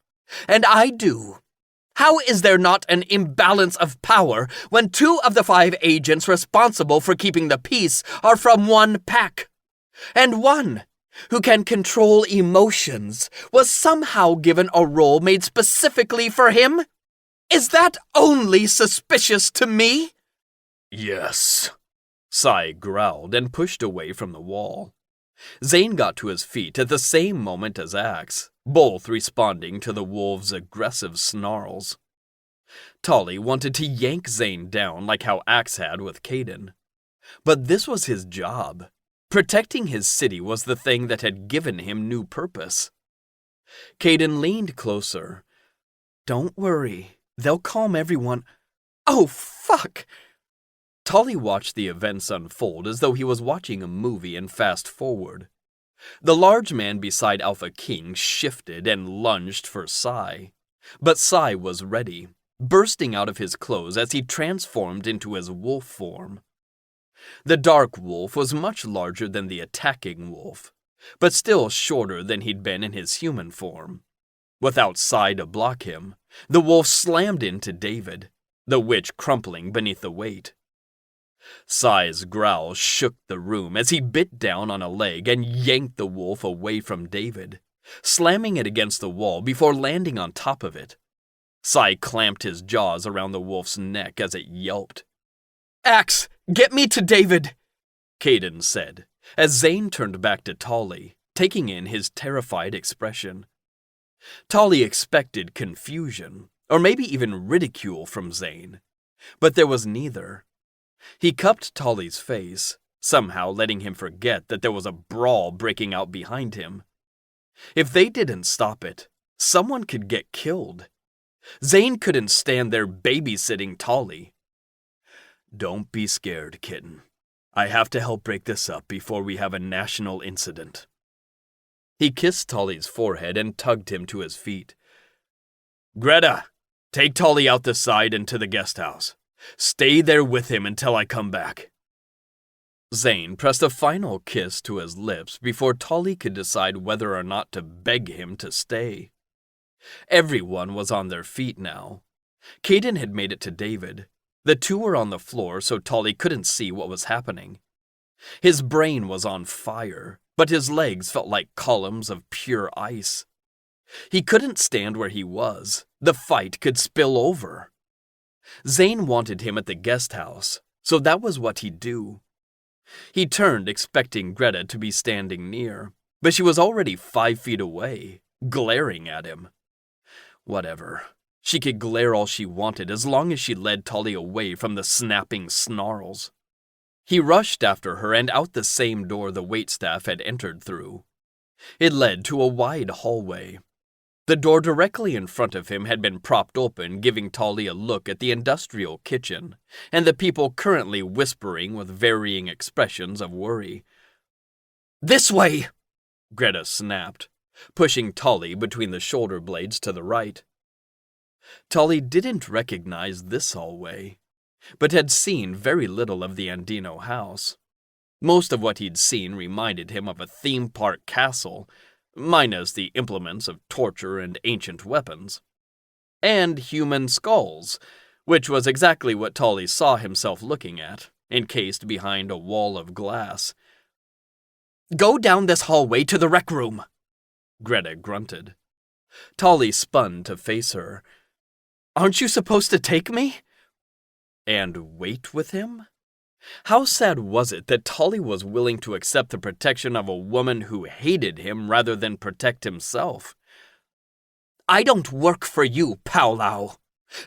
And I do. How is there not an imbalance of power when 2 of the 5 agents responsible for keeping the peace are from one pack? And one, who can control emotions, was somehow given a role made specifically for him? Is that only suspicious to me? Yes, Sai growled and pushed away from the wall. Zane got to his feet at the same moment as Axe, both responding to the wolf's aggressive snarls. Tolly wanted to yank Zane down like how Axe had with Caden. But this was his job. Protecting his city was the thing that had given him new purpose. Caden leaned closer. Don't worry, they'll calm everyone. Oh, fuck! Tolly watched the events unfold as though he was watching a movie in fast forward. The large man beside Alpha King shifted and lunged for Sai. But Sai was ready, bursting out of his clothes as he transformed into his wolf form. The dark wolf was much larger than the attacking wolf, but still shorter than he'd been in his human form. Without Sai to block him, the wolf slammed into David, the witch crumpling beneath the weight. Sai's growl shook the room as he bit down on a leg and yanked the wolf away from David, slamming it against the wall before landing on top of it. Sai clamped his jaws around the wolf's neck as it yelped. Axe, get me to David, Caden said, as Zane turned back to Tolly, taking in his terrified expression. Tolly expected confusion, or maybe even ridicule from Zane, but there was neither. He cupped Tolly's face, somehow letting him forget that there was a brawl breaking out behind him. If they didn't stop it, someone could get killed. Zane couldn't stand there babysitting Tolly. Don't be scared, kitten. I have to help break this up before we have a national incident. He kissed Tolly's forehead and tugged him to his feet. Greta, take Tolly out the side and to the guest house. Stay there with him until I come back. Zane pressed a final kiss to his lips before Tolly could decide whether or not to beg him to stay. Everyone was on their feet now. Caden had made it to David. The 2 were on the floor so Tolly couldn't see what was happening. His brain was on fire, but his legs felt like columns of pure ice. He couldn't stand where he was. The fight could spill over. Zane wanted him at the guest house, so that was what he'd do. He turned, expecting Greta to be standing near, but she was already 5 feet away, glaring at him. Whatever. She could glare all she wanted as long as she led Tolly away from the snapping snarls. He rushed after her and out the same door the waitstaff had entered through. It led to a wide hallway. The door directly in front of him had been propped open, giving Tolly a look at the industrial kitchen, and the people currently whispering with varying expressions of worry. This way, Greta snapped, pushing Tolly between the shoulder blades to the right. Tolly didn't recognize this hallway, but had seen very little of the Andino house. Most of what he'd seen reminded him of a theme park castle, minus the implements of torture and ancient weapons. And human skulls, which was exactly what Tolly saw himself looking at, encased behind a wall of glass. "Go down this hallway to the rec room," Greta grunted. Tolly spun to face her. "Aren't you supposed to take me?" And wait with him? How sad was it that Tolly was willing to accept the protection of a woman who hated him rather than protect himself? "I don't work for you, Powwow.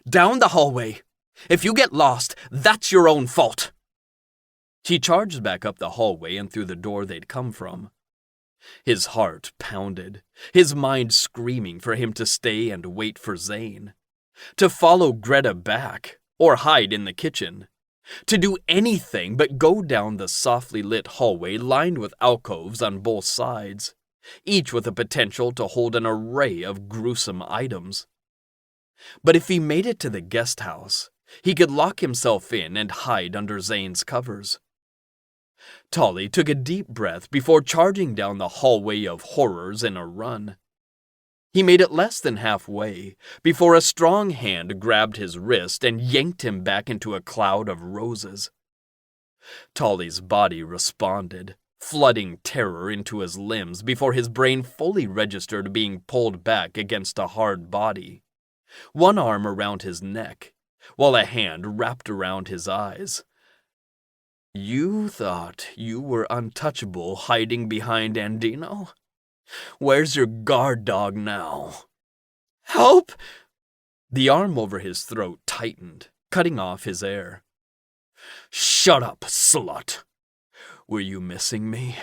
Down the hallway. If you get lost, that's your own fault." He charged back up the hallway and through the door they'd come from. His heart pounded, his mind screaming for him to stay and wait for Zane. To follow Greta back, or hide in the kitchen. To do anything but go down the softly lit hallway lined with alcoves on both sides, each with the potential to hold an array of gruesome items. But if he made it to the guest house, he could lock himself in and hide under Zane's covers. Tolly took a deep breath before charging down the hallway of horrors in a run. He made it less than halfway before a strong hand grabbed his wrist and yanked him back into a cloud of roses. Tolly's body responded, flooding terror into his limbs before his brain fully registered being pulled back against a hard body, one arm around his neck, while a hand wrapped around his eyes. "You thought you were untouchable hiding behind Andino? Where's your guard dog now?" "Help!" The arm over his throat tightened, cutting off his air. "Shut up, slut! Were you missing me?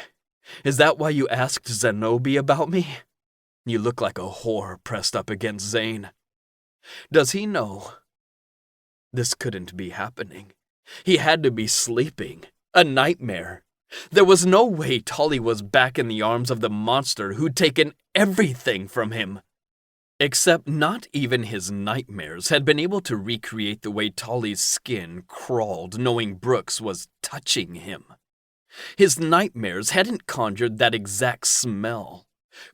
Is that why you asked Zenobi about me? You look like a whore pressed up against Zane. Does he know? This couldn't be happening. He had to be sleeping. A nightmare. There was no way Tolly was back in the arms of the monster who'd taken everything from him. Except not even his nightmares had been able to recreate the way Tolly's skin crawled knowing Brooks was touching him. His nightmares hadn't conjured that exact smell,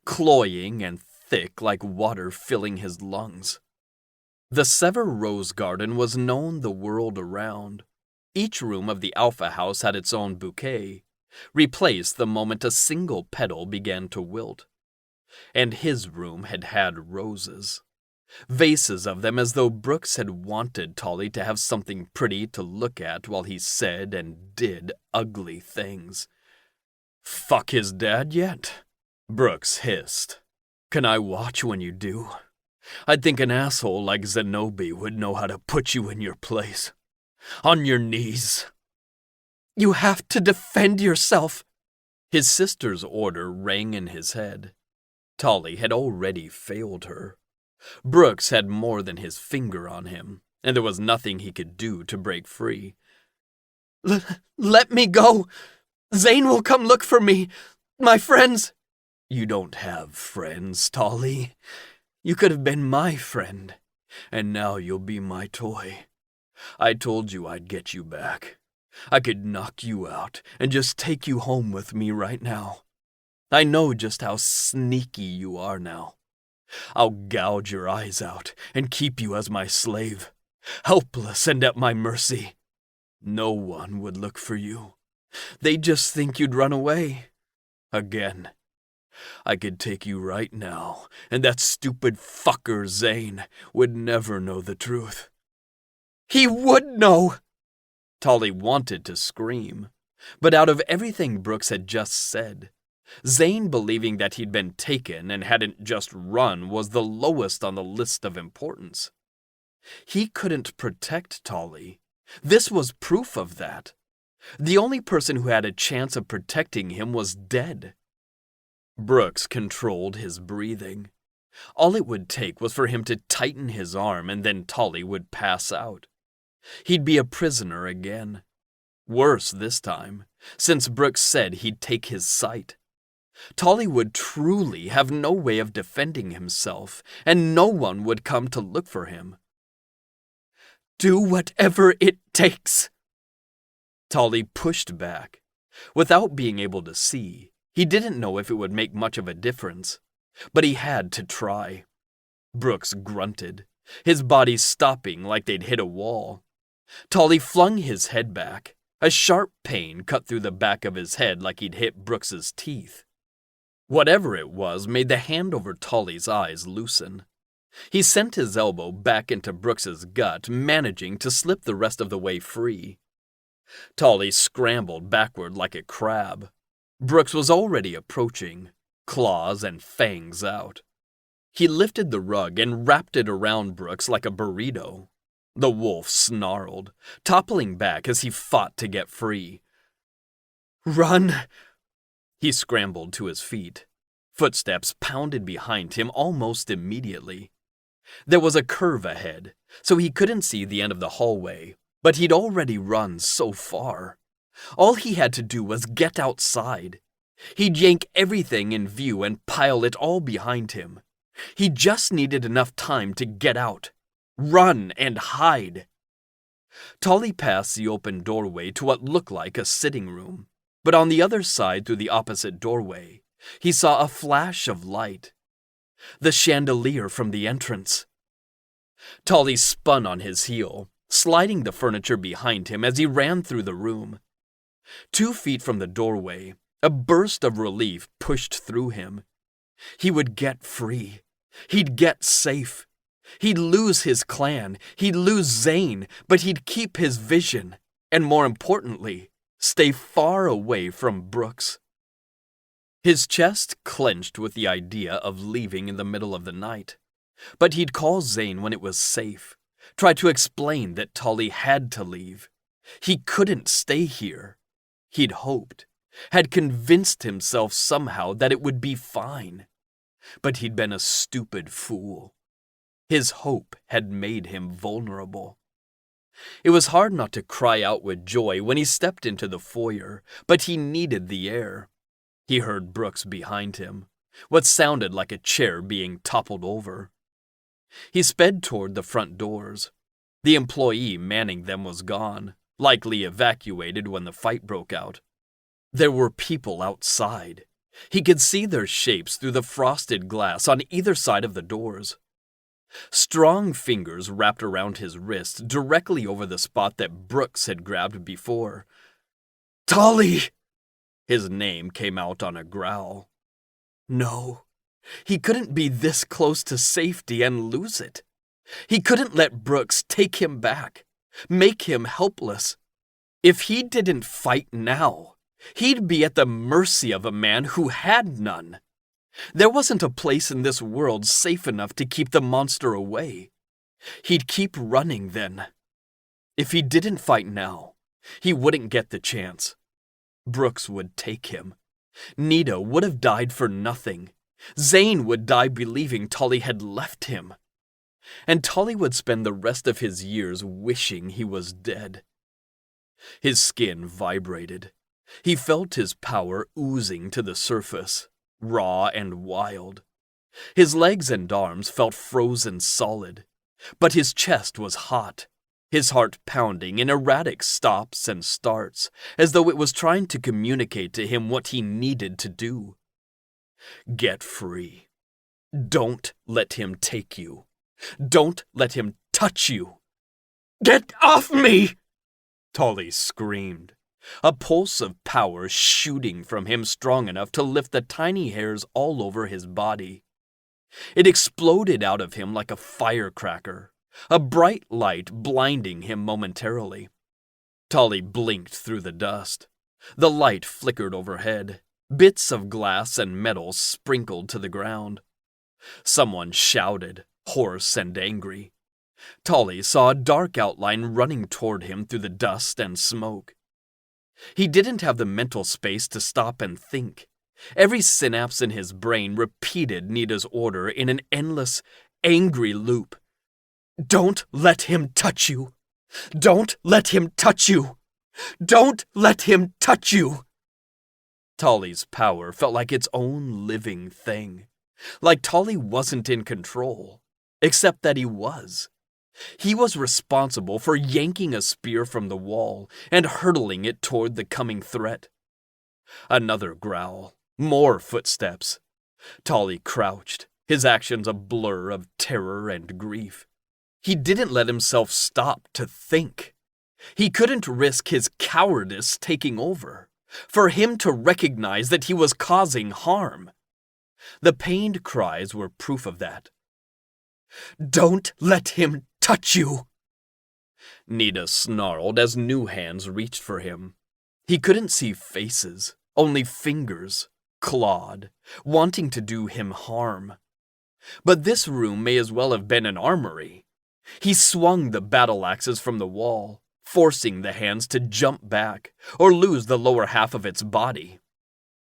cloying and thick like water filling his lungs. The Sever Rose Garden was known the world around. Each room of the Alpha House had its own bouquet, replaced the moment a single petal began to wilt. And his room had had roses. Vases of them as though Brooks had wanted Tolly to have something pretty to look at while he said and did ugly things. "Fuck his dad yet?" Brooks hissed. "Can I watch when you do? I'd think an asshole like Zenobi would know how to put you in your place. On your knees." "You have to defend yourself." His sister's order rang in his head. Tolly had already failed her. Brooks had more than his finger on him, and there was nothing he could do to break free. Let me go. Zane will come look for me. My friends." "You don't have friends, Tolly. You could have been my friend, and now you'll be my toy. I told you I'd get you back. I could knock you out and just take you home with me right now. I know just how sneaky you are now. I'll gouge your eyes out and keep you as my slave, helpless and at my mercy. No one would look for you. They'd just think you'd run away. Again. I could take you right now, and that stupid fucker Zane would never know the truth." "He would know!" Tolly wanted to scream, but out of everything Brooks had just said, Zane believing that he'd been taken and hadn't just run was the lowest on the list of importance. He couldn't protect Tolly. This was proof of that. The only person who had a chance of protecting him was dead. Brooks controlled his breathing. All it would take was for him to tighten his arm and then Tolly would pass out. He'd be a prisoner again. Worse this time, since Brooks said he'd take his sight. Tolly would truly have no way of defending himself, and no one would come to look for him. "Do whatever it takes." Tolly pushed back. Without being able to see, He didn't know if it would make much of a difference, but he had to try. Brooks grunted, his body stopping like they'd hit a wall. Tolly flung his head back. A sharp pain cut through the back of his head like he'd hit Brooks's teeth. Whatever it was made the hand over Tolly's eyes loosen. He sent his elbow back into Brooks's gut, managing to slip the rest of the way free. Tolly scrambled backward like a crab. Brooks was already approaching, claws and fangs out. He lifted the rug and wrapped it around Brooks like a burrito. The wolf snarled, toppling back as he fought to get free. "Run!" He scrambled to his feet. Footsteps pounded behind him almost immediately. There was a curve ahead, so he couldn't see the end of the hallway, but he'd already run so far. All he had to do was get outside. He'd yank everything in view and pile it all behind him. He just needed enough time to get out. Run and hide. Tolly passed the open doorway to what looked like a sitting room, but on the other side through the opposite doorway, he saw a flash of light. The chandelier from the entrance. Tolly spun on his heel, sliding the furniture behind him as he ran through the room. 2 feet from the doorway, a burst of relief pushed through him. He would get free. He'd get safe. He'd lose his clan, he'd lose Zane, but he'd keep his vision, and more importantly, stay far away from Brooks. His chest clenched with the idea of leaving in the middle of the night, but he'd call Zane when it was safe, try to explain that Tolly had to leave. He couldn't stay here. He'd hoped, had convinced himself somehow that it would be fine, but he'd been a stupid fool. His hope had made him vulnerable. It was hard not to cry out with joy when he stepped into the foyer, but he needed the air. He heard Brooks behind him, what sounded like a chair being toppled over. He sped toward the front doors. The employee manning them was gone, likely evacuated when the fight broke out. There were people outside. He could see their shapes through the frosted glass on either side of the doors. Strong fingers wrapped around his wrist directly over the spot that Brooks had grabbed before. "Tolly!" His name came out on a growl. No, he couldn't be this close to safety and lose it. He couldn't let Brooks take him back, make him helpless. If he didn't fight now, he'd be at the mercy of a man who had none. There wasn't a place in this world safe enough to keep the monster away. He'd keep running then. If he didn't fight now, he wouldn't get the chance. Brooks would take him. Nita would have died for nothing. Zane would die believing Tolly had left him. And Tolly would spend the rest of his years wishing he was dead. His skin vibrated. He felt his power oozing to the surface, raw and wild. His legs and arms felt frozen solid, but his chest was hot, his heart pounding in erratic stops and starts, as though it was trying to communicate to him what he needed to do. Get free. Don't let him take you. Don't let him touch you. Get off me! Tolly screamed, a pulse of power shooting from him strong enough to lift the tiny hairs all over his body. It exploded out of him like a firecracker, a bright light blinding him momentarily. Tolly blinked through the dust. The light flickered overhead. Bits of glass and metal sprinkled to the ground. Someone shouted, hoarse and angry. Tolly saw a dark outline running toward him through the dust and smoke. He didn't have the mental space to stop and think. Every synapse in his brain repeated Nita's order in an endless, angry loop. Don't let him touch you! Don't let him touch you! Don't let him touch you! Tolly's power felt like its own living thing. Like Tolly wasn't in control, except that he was. He was responsible for yanking a spear from the wall and hurtling it toward the coming threat. Another growl, More footsteps. Tolly crouched, his actions a blur of terror and grief. He didn't let himself stop to think. He couldn't risk his cowardice taking over, for him to recognize that he was causing harm. The pained cries were proof of that. "Don't let him touch you!" Nita snarled as new hands reached for him. He couldn't see faces, only fingers, clawed, wanting to do him harm. But this room may as well have been an armory. He swung the battle axes from the wall, forcing the hands to jump back or lose the lower half of its body.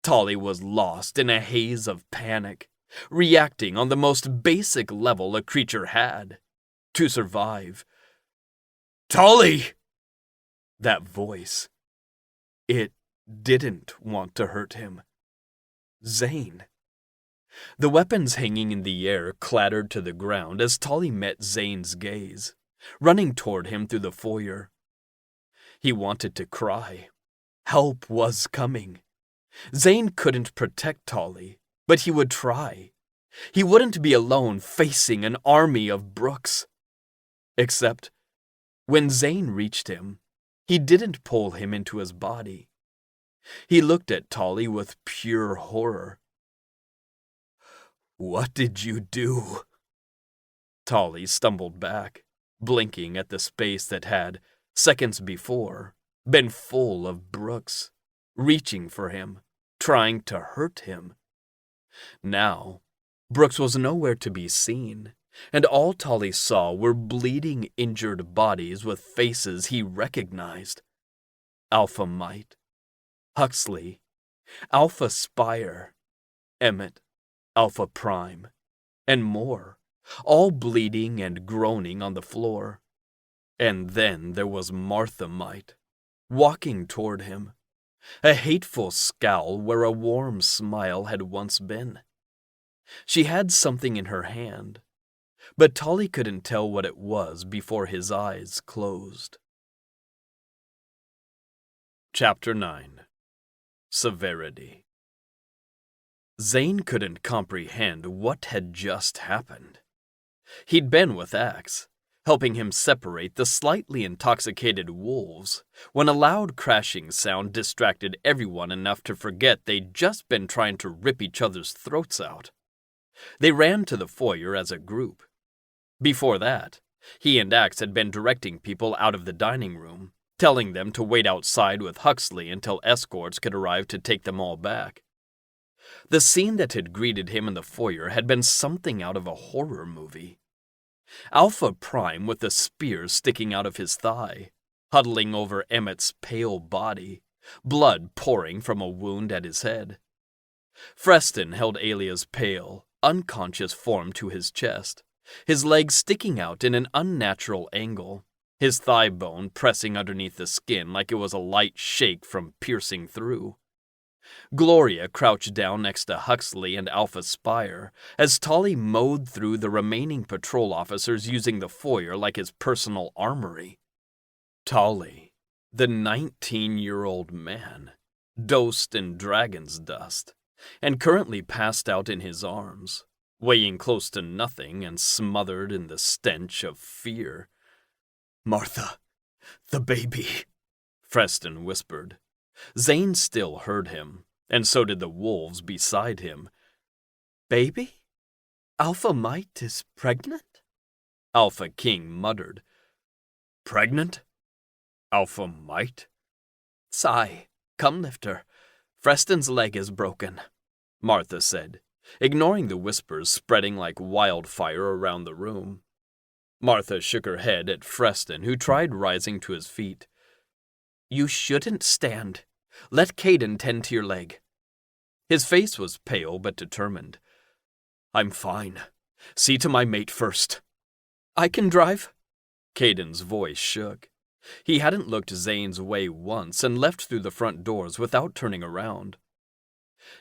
Tolly was lost in a haze of panic, reacting on the most basic level a creature had, to survive. "Tolly!" That voice. It didn't want to hurt him. Zane. The weapons hanging in the air clattered to the ground as Tolly met Zane's gaze, running toward him through the foyer. He wanted to cry. Help was coming. Zane couldn't protect Tolly, but he would try. He wouldn't be alone facing an army of Brooks. Except, when Zane reached him, he didn't pull him into his body. He looked at Tolly with pure horror. "What did you do?" Tolly stumbled back, blinking at the space that had, seconds before, been full of Brooks, reaching for him, trying to hurt him. Now, Brooks was nowhere to be seen, and all Tolly saw were bleeding, injured bodies with faces he recognized. Alpha Might, Huxley, Alpha Spire, Emmett, Alpha Prime, and more, all bleeding and groaning on the floor. And then there was Martha Might, walking toward him, a hateful scowl where a warm smile had once been. She had something in her hand, but Tolly couldn't tell what it was before his eyes closed. Chapter 9. Severity. Zane couldn't comprehend what had just happened. He'd been with Axe, helping him separate the slightly intoxicated wolves, when a loud crashing sound distracted everyone enough to forget they'd just been trying to rip each other's throats out. They ran to the foyer as a group. Before that, he and Axe had been directing people out of the dining room, telling them to wait outside with Huxley until escorts could arrive to take them all back. The scene that had greeted him in the foyer had been something out of a horror movie. Alpha Prime with a spear sticking out of his thigh, huddling over Emmett's pale body, blood pouring from a wound at his head. Freston held Alia's pale, unconscious form to his chest, his legs sticking out in an unnatural angle, his thigh bone pressing underneath the skin like it was a light shake from piercing through. Gloria crouched down next to Huxley and Alpha Spire as Tolly mowed through the remaining patrol officers using the foyer like his personal armory. Tolly, the 19-year-old man, dosed in dragon's dust, and currently passed out in his arms, weighing close to nothing and smothered in the stench of fear. "Martha, the baby," Freston whispered. Zane still heard him, and so did the wolves beside him. "Baby? Alpha Might is pregnant?" Alpha King muttered. "Pregnant? Alpha Might?" "Sigh, come lift her. Freston's leg is broken," Martha said, ignoring the whispers spreading like wildfire around the room. Martha shook her head at Freston, who tried rising to his feet. "You shouldn't stand. Let Caden tend to your leg." His face was pale but determined. "I'm fine. See to my mate first." "I can drive." Caden's voice shook. He hadn't looked Zane's way once and left through the front doors without turning around.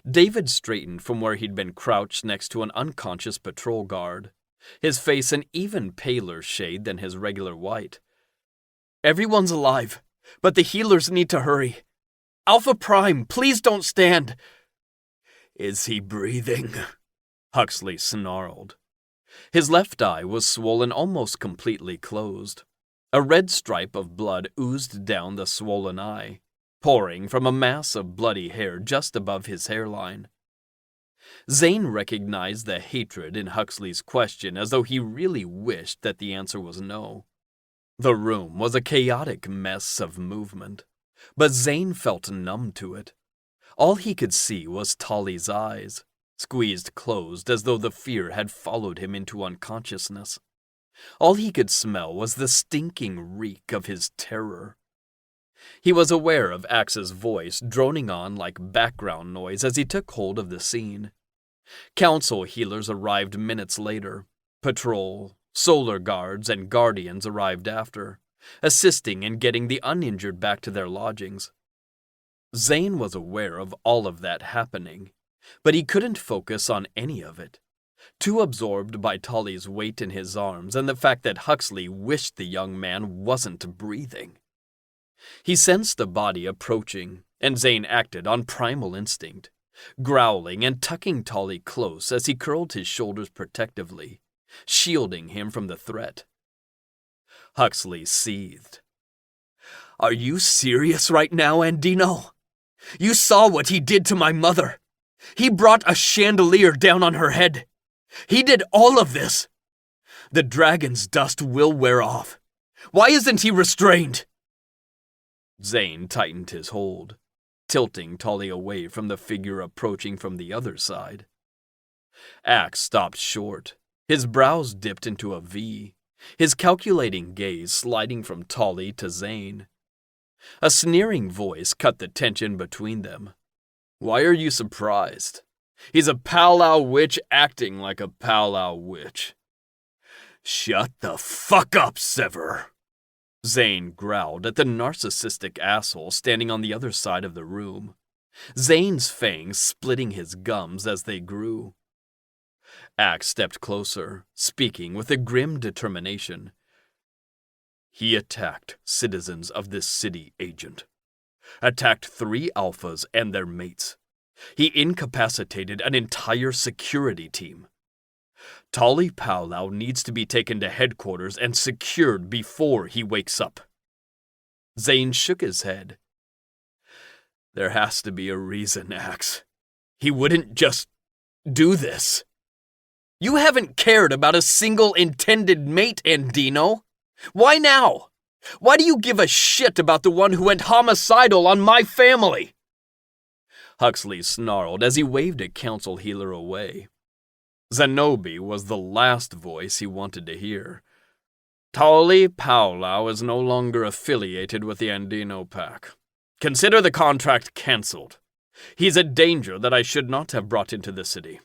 David straightened from where he'd been crouched next to an unconscious patrol guard, his face an even paler shade than his regular white. "Everyone's alive, but the healers need to hurry. Alpha Prime, please don't stand." Is he breathing? Huxley snarled. His left eye was swollen almost completely closed. A red stripe of blood oozed down the swollen eye, pouring from a mass of bloody hair just above his hairline. Zane recognized the hatred in Huxley's question as though he really wished that the answer was no. The room was a chaotic mess of movement, but Zane felt numb to it. All he could see was Tolly's eyes, squeezed closed as though the fear had followed him into unconsciousness. All he could smell was the stinking reek of his terror. He was aware of Axe's voice droning on like background noise as he took hold of the scene. Council healers arrived minutes later. Patrol, solar guards, and guardians arrived after, assisting in getting the uninjured back to their lodgings. Zane was aware of all of that happening, but he couldn't focus on any of it, too absorbed by Tolly's weight in his arms and the fact that Huxley wished the young man wasn't breathing. He sensed the body approaching, and Zane acted on primal instinct, growling and tucking Tolly close as he curled his shoulders protectively, shielding him from the threat. Huxley seethed. Are you serious right now, Andino? You saw what he did to my mother. He brought a chandelier down on her head. He did all of this. The dragon's dust will wear off. Why isn't he restrained? Zane tightened his hold, tilting Tolly away from the figure approaching from the other side. Axe stopped short, his brows dipped into a V, his calculating gaze sliding from Tolly to Zane. A sneering voice cut the tension between them. Why are you surprised? He's a powwow witch acting like a powwow witch. Shut the fuck up, Sever! Zane growled at the narcissistic asshole standing on the other side of the room, Zane's fangs splitting his gums as they grew. Axe stepped closer, speaking with a grim determination. He attacked citizens of this city, Agent. Attacked 3 alphas and their mates. He incapacitated an entire security team. Tolly Powwow needs to be taken to headquarters and secured before he wakes up. Zane shook his head. There has to be a reason, Axe. He wouldn't just do this. You haven't cared about a single intended mate, Andino. Why now? Why do you give a shit about the one who went homicidal on my family? Huxley snarled as he waved a council healer away. Zenobi was the last voice he wanted to hear. Tolly Powwow is no longer affiliated with the Andino Pack. Consider the contract cancelled. He's a danger that I should not have brought into the city.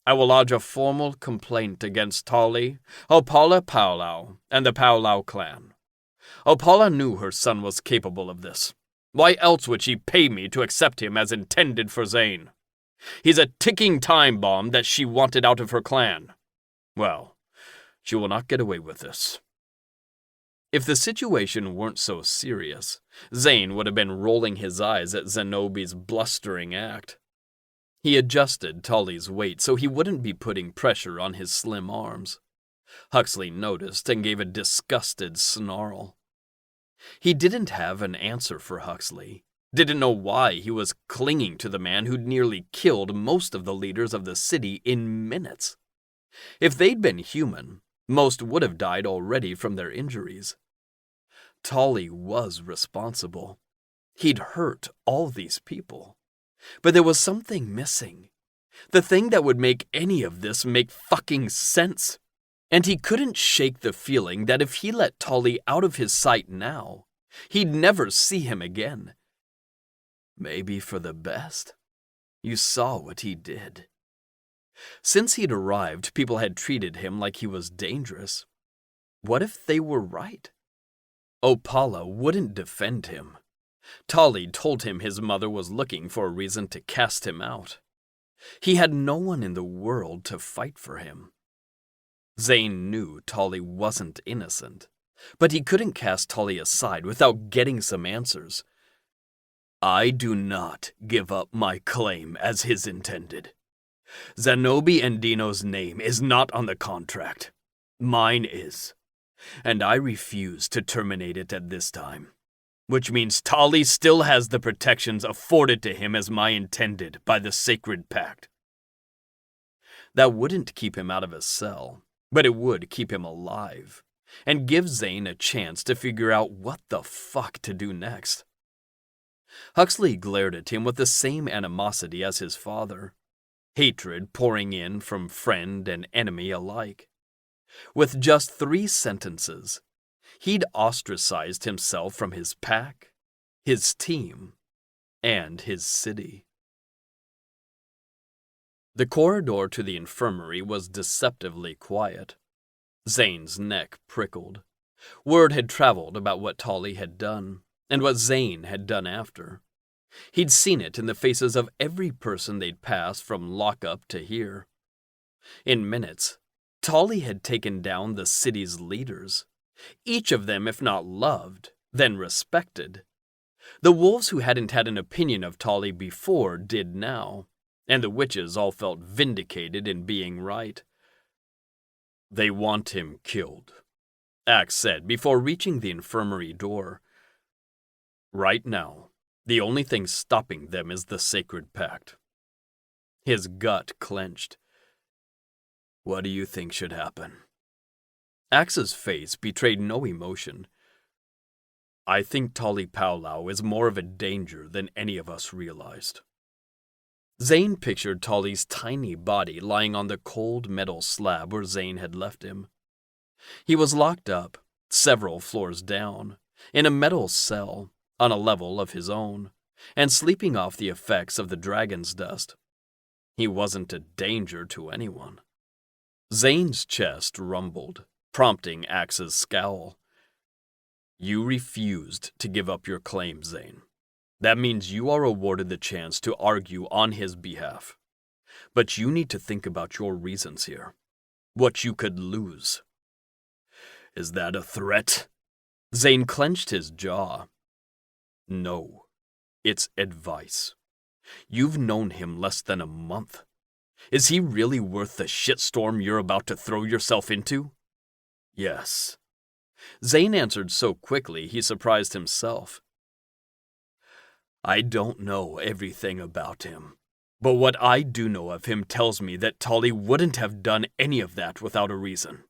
I will lodge a formal complaint against Tolly, Opala Powwow, and the Powwow clan. Opala knew her son was capable of this. Why else would she pay me to accept him as intended for Zane? He's a ticking time bomb that she wanted out of her clan. Well, she will not get away with this. If the situation weren't so serious, Zane would have been rolling his eyes at Zenobi's blustering act. He adjusted Tolly's weight so he wouldn't be putting pressure on his slim arms. Huxley noticed and gave a disgusted snarl. He didn't have an answer for Huxley. Didn't know why he was clinging to the man who'd nearly killed most of the leaders of the city in minutes. If they'd been human, most would have died already from their injuries. Tolly was responsible. He'd hurt all these people. But there was something missing. The thing that would make any of this make fucking sense. And he couldn't shake the feeling that if he let Tolly out of his sight now, he'd never see him again. Maybe for the best. You saw what he did. Since he'd arrived, people had treated him like he was dangerous. What if they were right? Opala wouldn't defend him. Tolly told him his mother was looking for a reason to cast him out. He had no one in the world to fight for him. Zane knew Tolly wasn't innocent, but he couldn't cast Tolly aside without getting some answers. I do not give up my claim as his intended, Zanobi and Dino's name is not on the contract. Mine is. And I refuse to terminate it at this time. Which means Tali still has the protections afforded to him as my intended by the Sacred Pact. That wouldn't keep him out of his cell, but it would keep him alive, and give Zane a chance to figure out what the fuck to do next. Huxley glared at him with the same animosity as his father, hatred pouring in from friend and enemy alike. With just 3 sentences, he'd ostracized himself from his pack, his team, and his city. The corridor to the infirmary was deceptively quiet. Zane's neck prickled. Word had traveled about what Tali had done, and what Zane had done after. He'd seen it in the faces of every person they'd passed from lockup to here. In minutes, Tali had taken down the city's leaders, each of them if not loved, then respected. The wolves who hadn't had an opinion of Tali before did now, and the witches all felt vindicated in being right. They want him killed, Axe said before reaching the infirmary door. Right now, the only thing stopping them is the Sacred Pact. His gut clenched. What do you think should happen? Axe's face betrayed no emotion. I think Tali Powlau is more of a danger than any of us realized. Zane pictured Tali's tiny body lying on the cold metal slab where Zane had left him. He was locked up, several floors down, in a metal cell, on a level of his own, and sleeping off the effects of the dragon's dust. He wasn't a danger to anyone. Zane's chest rumbled, prompting Axe's scowl. You refused to give up your claim, Zane. That means you are awarded the chance to argue on his behalf. But you need to think about your reasons here. What you could lose. Is that a threat? Zane clenched his jaw. No, it's advice. You've known him less than a month. Is he really worth the shitstorm you're about to throw yourself into? Yes. Zane answered so quickly he surprised himself. I don't know everything about him, but what I do know of him tells me that Tali wouldn't have done any of that without a reason.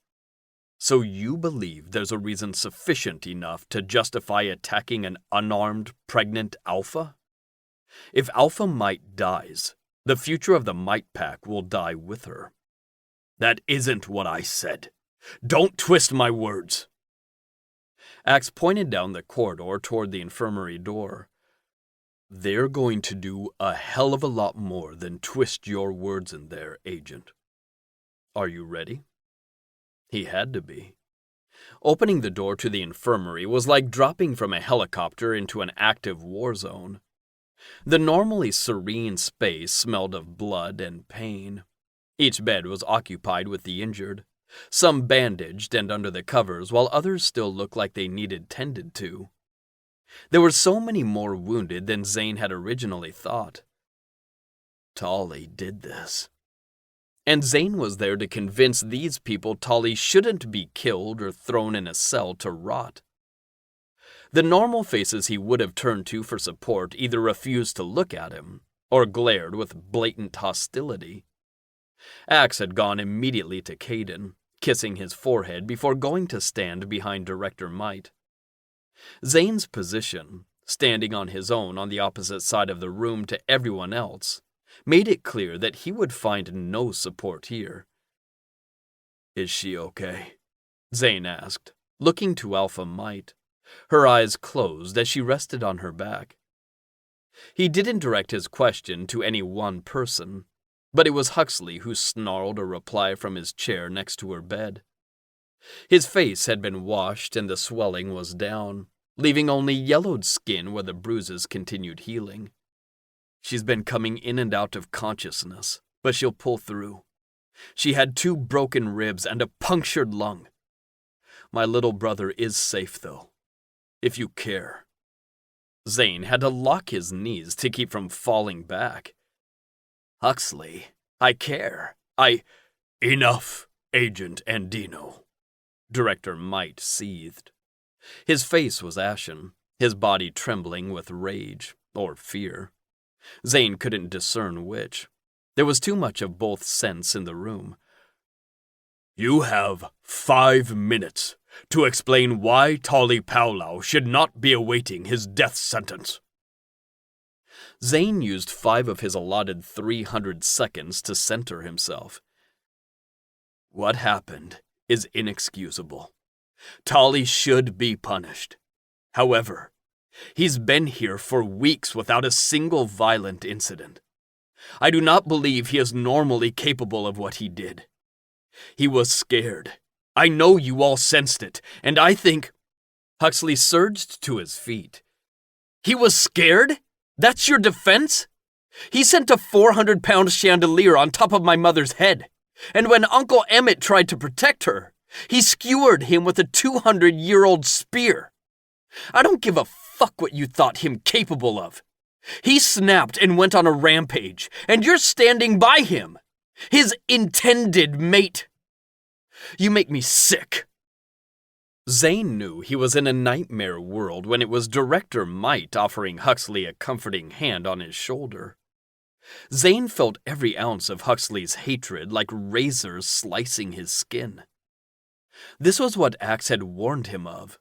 So you believe there's a reason sufficient enough to justify attacking an unarmed, pregnant Alpha? If Alpha Might dies, the future of the Might Pack will die with her. That isn't what I said. Don't twist my words. Axe pointed down the corridor toward the infirmary door. They're going to do a hell of a lot more than twist your words in there, Agent. Are you ready? He had to be. Opening the door to the infirmary was like dropping from a helicopter into an active war zone. The normally serene space smelled of blood and pain. Each bed was occupied with the injured, some bandaged and under the covers, while others still looked like they needed tended to. There were so many more wounded than Zane had originally thought. Tali did this. And Zane was there to convince these people Tali shouldn't be killed or thrown in a cell to rot. The normal faces he would have turned to for support either refused to look at him or glared with blatant hostility. Axe had gone immediately to Caden, kissing his forehead before going to stand behind Director Might. Zane's position, standing on his own on the opposite side of the room to everyone else, made it clear that he would find no support here. Is she okay? Zane asked, looking to Alpha Might, her eyes closed as she rested on her back. He didn't direct his question to any one person, but it was Huxley who snarled a reply from his chair next to her bed. His face had been washed and the swelling was down, leaving only yellowed skin where the bruises continued healing. She's been coming in and out of consciousness, but she'll pull through. She had 2 broken ribs and a punctured lung. My little brother is safe, though, if you care. Zane had to lock his knees to keep from falling back. Huxley, I care. Enough, Agent Andino. Director Might seethed. His face was ashen, his body trembling with rage or fear. Zane couldn't discern which. There was too much of both scents in the room. You have 5 minutes to explain why Tali Paulau should not be awaiting his death sentence. Zane used 5 of his allotted 300 seconds to center himself. What happened is inexcusable. Tali should be punished. However, he's been here for weeks without a single violent incident. I do not believe he is normally capable of what he did. He was scared. I know you all sensed it, and I think... Huxley surged to his feet. He was scared? That's your defense? He sent a 400-pound chandelier on top of my mother's head, and when Uncle Emmett tried to protect her, he skewered him with a 200-year-old spear. I don't give a fuck what you thought him capable of. He snapped and went on a rampage, and you're standing by him, his intended mate. You make me sick. Zane knew he was in a nightmare world when it was Director Might offering Huxley a comforting hand on his shoulder. Zane felt every ounce of Huxley's hatred like razors slicing his skin. This was what Axe had warned him of,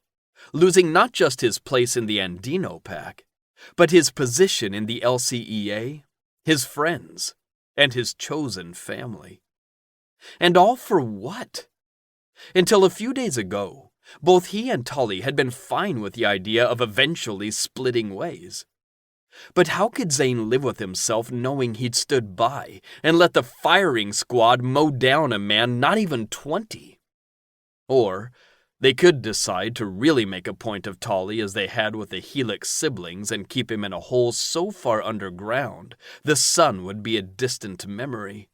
losing not just his place in the Andino Pack, but his position in the LCEA, his friends, and his chosen family. And all for what? Until a few days ago, both he and Tali had been fine with the idea of eventually splitting ways. But how could Zane live with himself knowing he'd stood by and let the firing squad mow down a man not even 20? Or they could decide to really make a point of Tali as they had with the Helix siblings and keep him in a hole so far underground the sun would be a distant memory.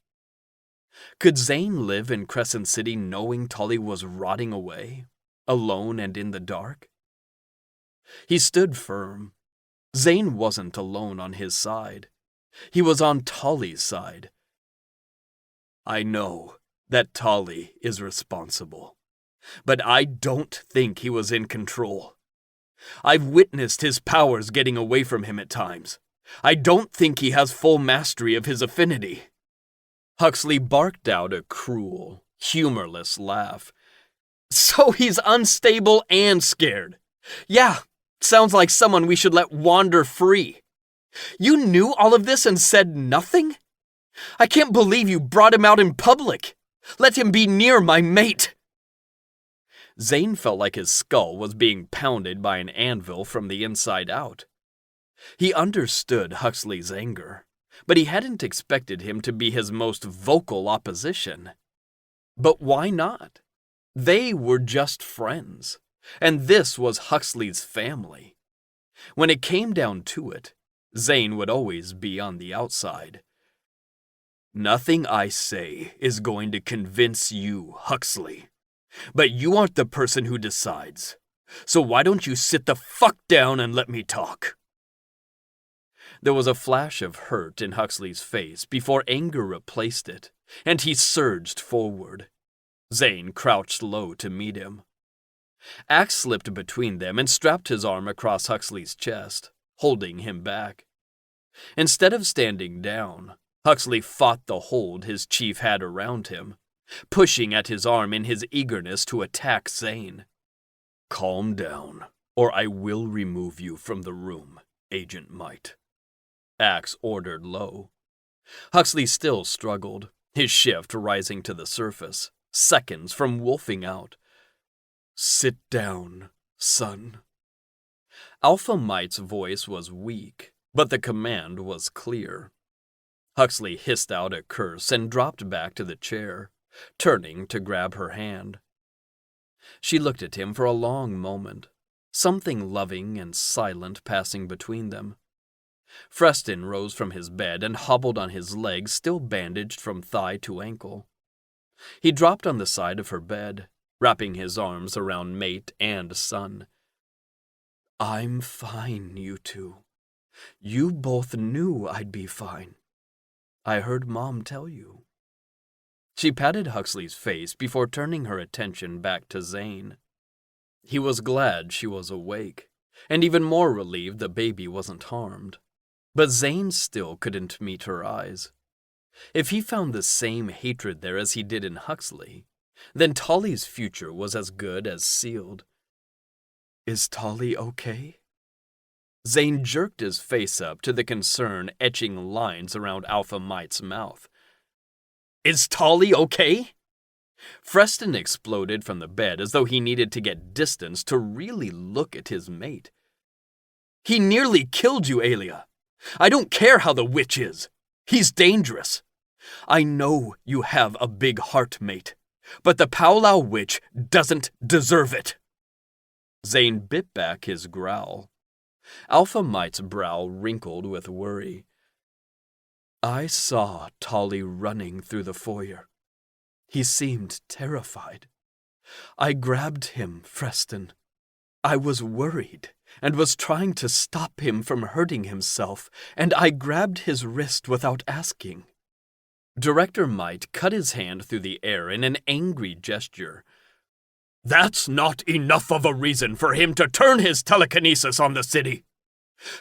Could Zane live in Crescent City knowing Tali was rotting away, alone and in the dark? He stood firm. Zane wasn't alone on his side. He was on Tali's side. I know that Tali is responsible, but I don't think he was in control. I've witnessed his powers getting away from him at times. I don't think he has full mastery of his affinity. Huxley barked out a cruel, humorless laugh. So he's unstable and scared. Yeah, sounds like someone we should let wander free. You knew all of this and said nothing? I can't believe you brought him out in public. Let him be near my mate. Zane felt like his skull was being pounded by an anvil from the inside out. He understood Huxley's anger, but he hadn't expected him to be his most vocal opposition. But why not? They were just friends, and this was Huxley's family. When it came down to it, Zane would always be on the outside. Nothing I say is going to convince you, Huxley. But you aren't the person who decides. So why don't you sit the fuck down and let me talk? There was a flash of hurt in Huxley's face before anger replaced it, and he surged forward. Zane crouched low to meet him. Axe slipped between them and strapped his arm across Huxley's chest, holding him back. Instead of standing down, Huxley fought the hold his chief had around him, pushing at his arm in his eagerness to attack Zane. Calm down, or I will remove you from the room, Agent Might. Axe ordered low. Huxley still struggled, his shift rising to the surface, seconds from wolfing out. Sit down, son. Alpha Might's voice was weak, but the command was clear. Huxley hissed out a curse and dropped back to the chair, turning to grab her hand. She looked at him for a long moment, something loving and silent passing between them. Freston rose from his bed and hobbled on his legs still bandaged from thigh to ankle. He dropped on the side of her bed, wrapping his arms around mate and son. I'm fine, you two. You both knew I'd be fine. I heard Mom tell you. She patted Huxley's face before turning her attention back to Zane. He was glad she was awake, and even more relieved the baby wasn't harmed. But Zane still couldn't meet her eyes. If he found the same hatred there as he did in Huxley, then Tolly's future was as good as sealed. Is Tolly okay? Zane jerked his face up to the concern etching lines around Alpha Mite's mouth. Is Tolly okay? Freston exploded from the bed as though he needed to get distance to really look at his mate. He nearly killed you, Alia. I don't care how the witch is. He's dangerous. I know you have a big heart, mate, but the Powwow witch doesn't deserve it. Zane bit back his growl. Alpha Mite's brow wrinkled with worry. I saw Tolly running through the foyer. He seemed terrified. I grabbed him, Freston. I was worried and was trying to stop him from hurting himself, and I grabbed his wrist without asking. Director Mite cut his hand through the air in an angry gesture. That's not enough of a reason for him to turn his telekinesis on the city.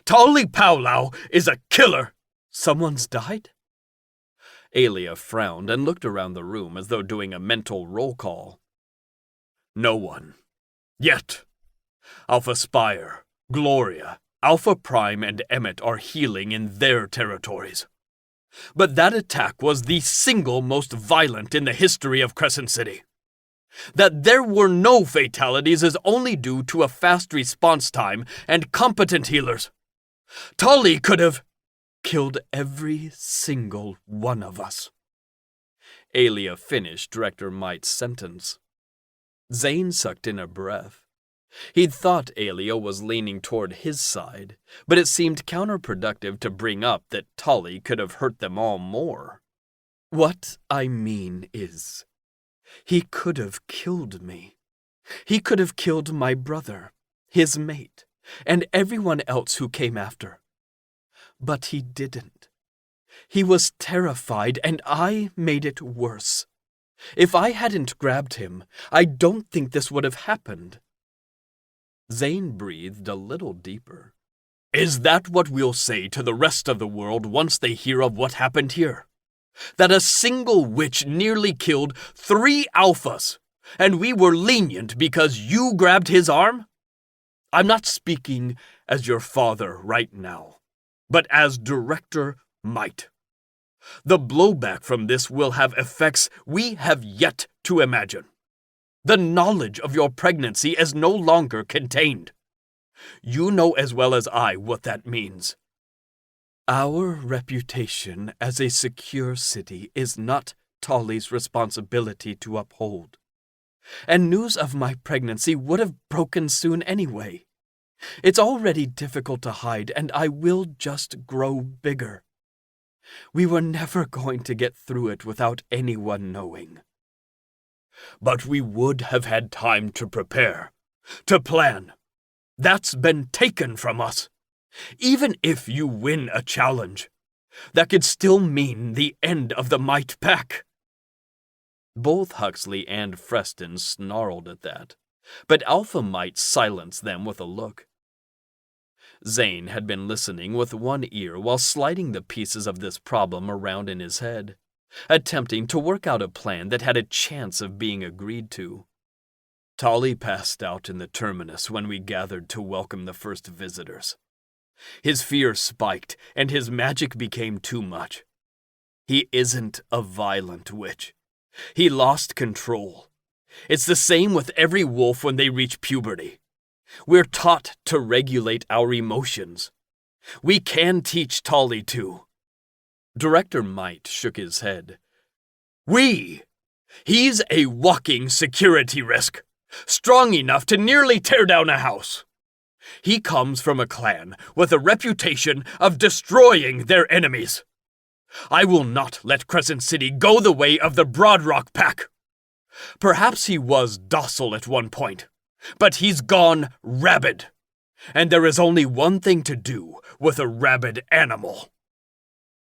Tolly Powwow is a killer. Someone's died? Alia frowned and looked around the room as though doing a mental roll call. No one. Yet. Alpha Spire, Gloria, Alpha Prime, and Emmett are healing in their territories. But that attack was the single most violent in the history of Crescent City. That there were no fatalities is only due to a fast response time and competent healers. Tolly could have killed every single one of us. Alia finished Director Mite's sentence. Zane sucked in a breath. He'd thought Alia was leaning toward his side, but it seemed counterproductive to bring up that Tolly could have hurt them all more. What I mean is, he could have killed me. He could have killed my brother, his mate, and everyone else who came after. But he didn't. He was terrified, and I made it worse. If I hadn't grabbed him, I don't think this would have happened. Zane breathed a little deeper. Is that what we'll say to the rest of the world once they hear of what happened here? That a single witch nearly killed 3 alphas, and we were lenient because you grabbed his arm? I'm not speaking as your father right now, but as Director Mite. The blowback from this will have effects we have yet to imagine. The knowledge of your pregnancy is no longer contained. You know as well as I what that means. Our reputation as a secure city is not Tolly's responsibility to uphold. And news of my pregnancy would have broken soon anyway. It's already difficult to hide, and I will just grow bigger. We were never going to get through it without anyone knowing. But we would have had time to prepare, to plan. That's been taken from us. Even if you win a challenge, that could still mean the end of the Mite Pack. Both Huxley and Freston snarled at that, but Alpha Mite silenced them with a look. Zane had been listening with one ear while sliding the pieces of this problem around in his head, attempting to work out a plan that had a chance of being agreed to. Tolly passed out in the terminus when we gathered to welcome the first visitors. His fear spiked, and his magic became too much. He isn't a violent witch. He lost control. It's the same with every wolf when they reach puberty. We're taught to regulate our emotions. We can teach Tolly to. Director Mite shook his head. He's a walking security risk, strong enough to nearly tear down a house. He comes from a clan with a reputation of destroying their enemies. I will not let Crescent City go the way of the Broadrock Pack. Perhaps he was docile at one point, but he's gone rabid. And there is only one thing to do with a rabid animal.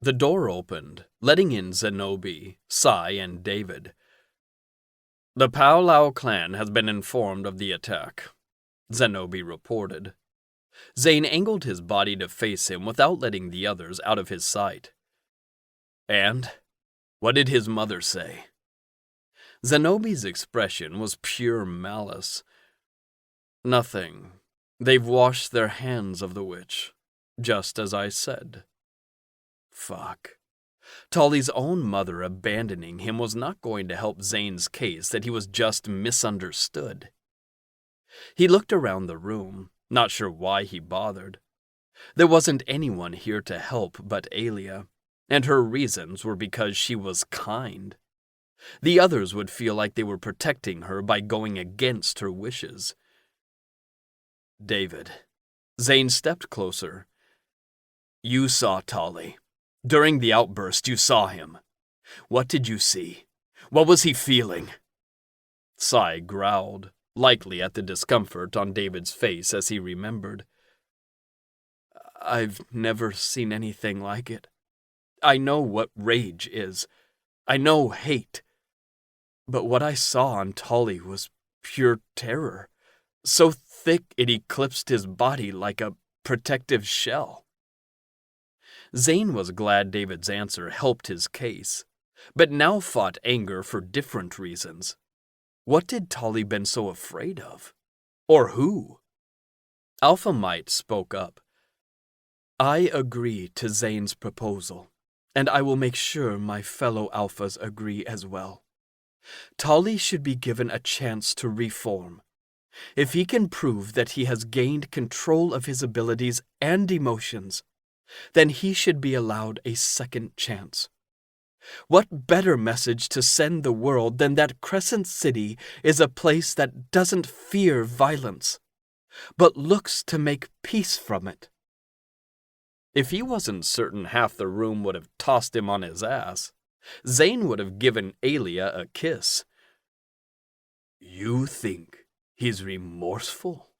The door opened, letting in Zenobi, Sai, and David. "The Powlau clan has been informed of the attack," Zenobi reported. Zane angled his body to face him without letting the others out of his sight. "And? What did his mother say?" Zenobi's expression was pure malice. "Nothing. They've washed their hands of the witch, just as I said." Fuck. Tolly's own mother abandoning him was not going to help Zane's case that he was just misunderstood. He looked around the room, not sure why he bothered. There wasn't anyone here to help but Alia, and her reasons were because she was kind. The others would feel like they were protecting her by going against her wishes. "David." Zane stepped closer. "You saw Tolly. During the outburst, you saw him. What did you see? What was he feeling?" Sai growled, likely at the discomfort on David's face as he remembered. "I've never seen anything like it. I know what rage is. I know hate. But what I saw on Tolly was pure terror, so thick it eclipsed his body like a protective shell." Zane was glad David's answer helped his case, but now fought anger for different reasons. What did Tolly been so afraid of? Or who? Alpha Mite spoke up. "I agree to Zane's proposal, and I will make sure my fellow Alphas agree as well. Tolly should be given a chance to reform. If he can prove that he has gained control of his abilities and emotions, then he should be allowed a second chance. What better message to send the world than that Crescent City is a place that doesn't fear violence, but looks to make peace from it?" If he wasn't certain half the room would have tossed him on his ass, Zane would have given Alia a kiss. "You think he's remorseful?"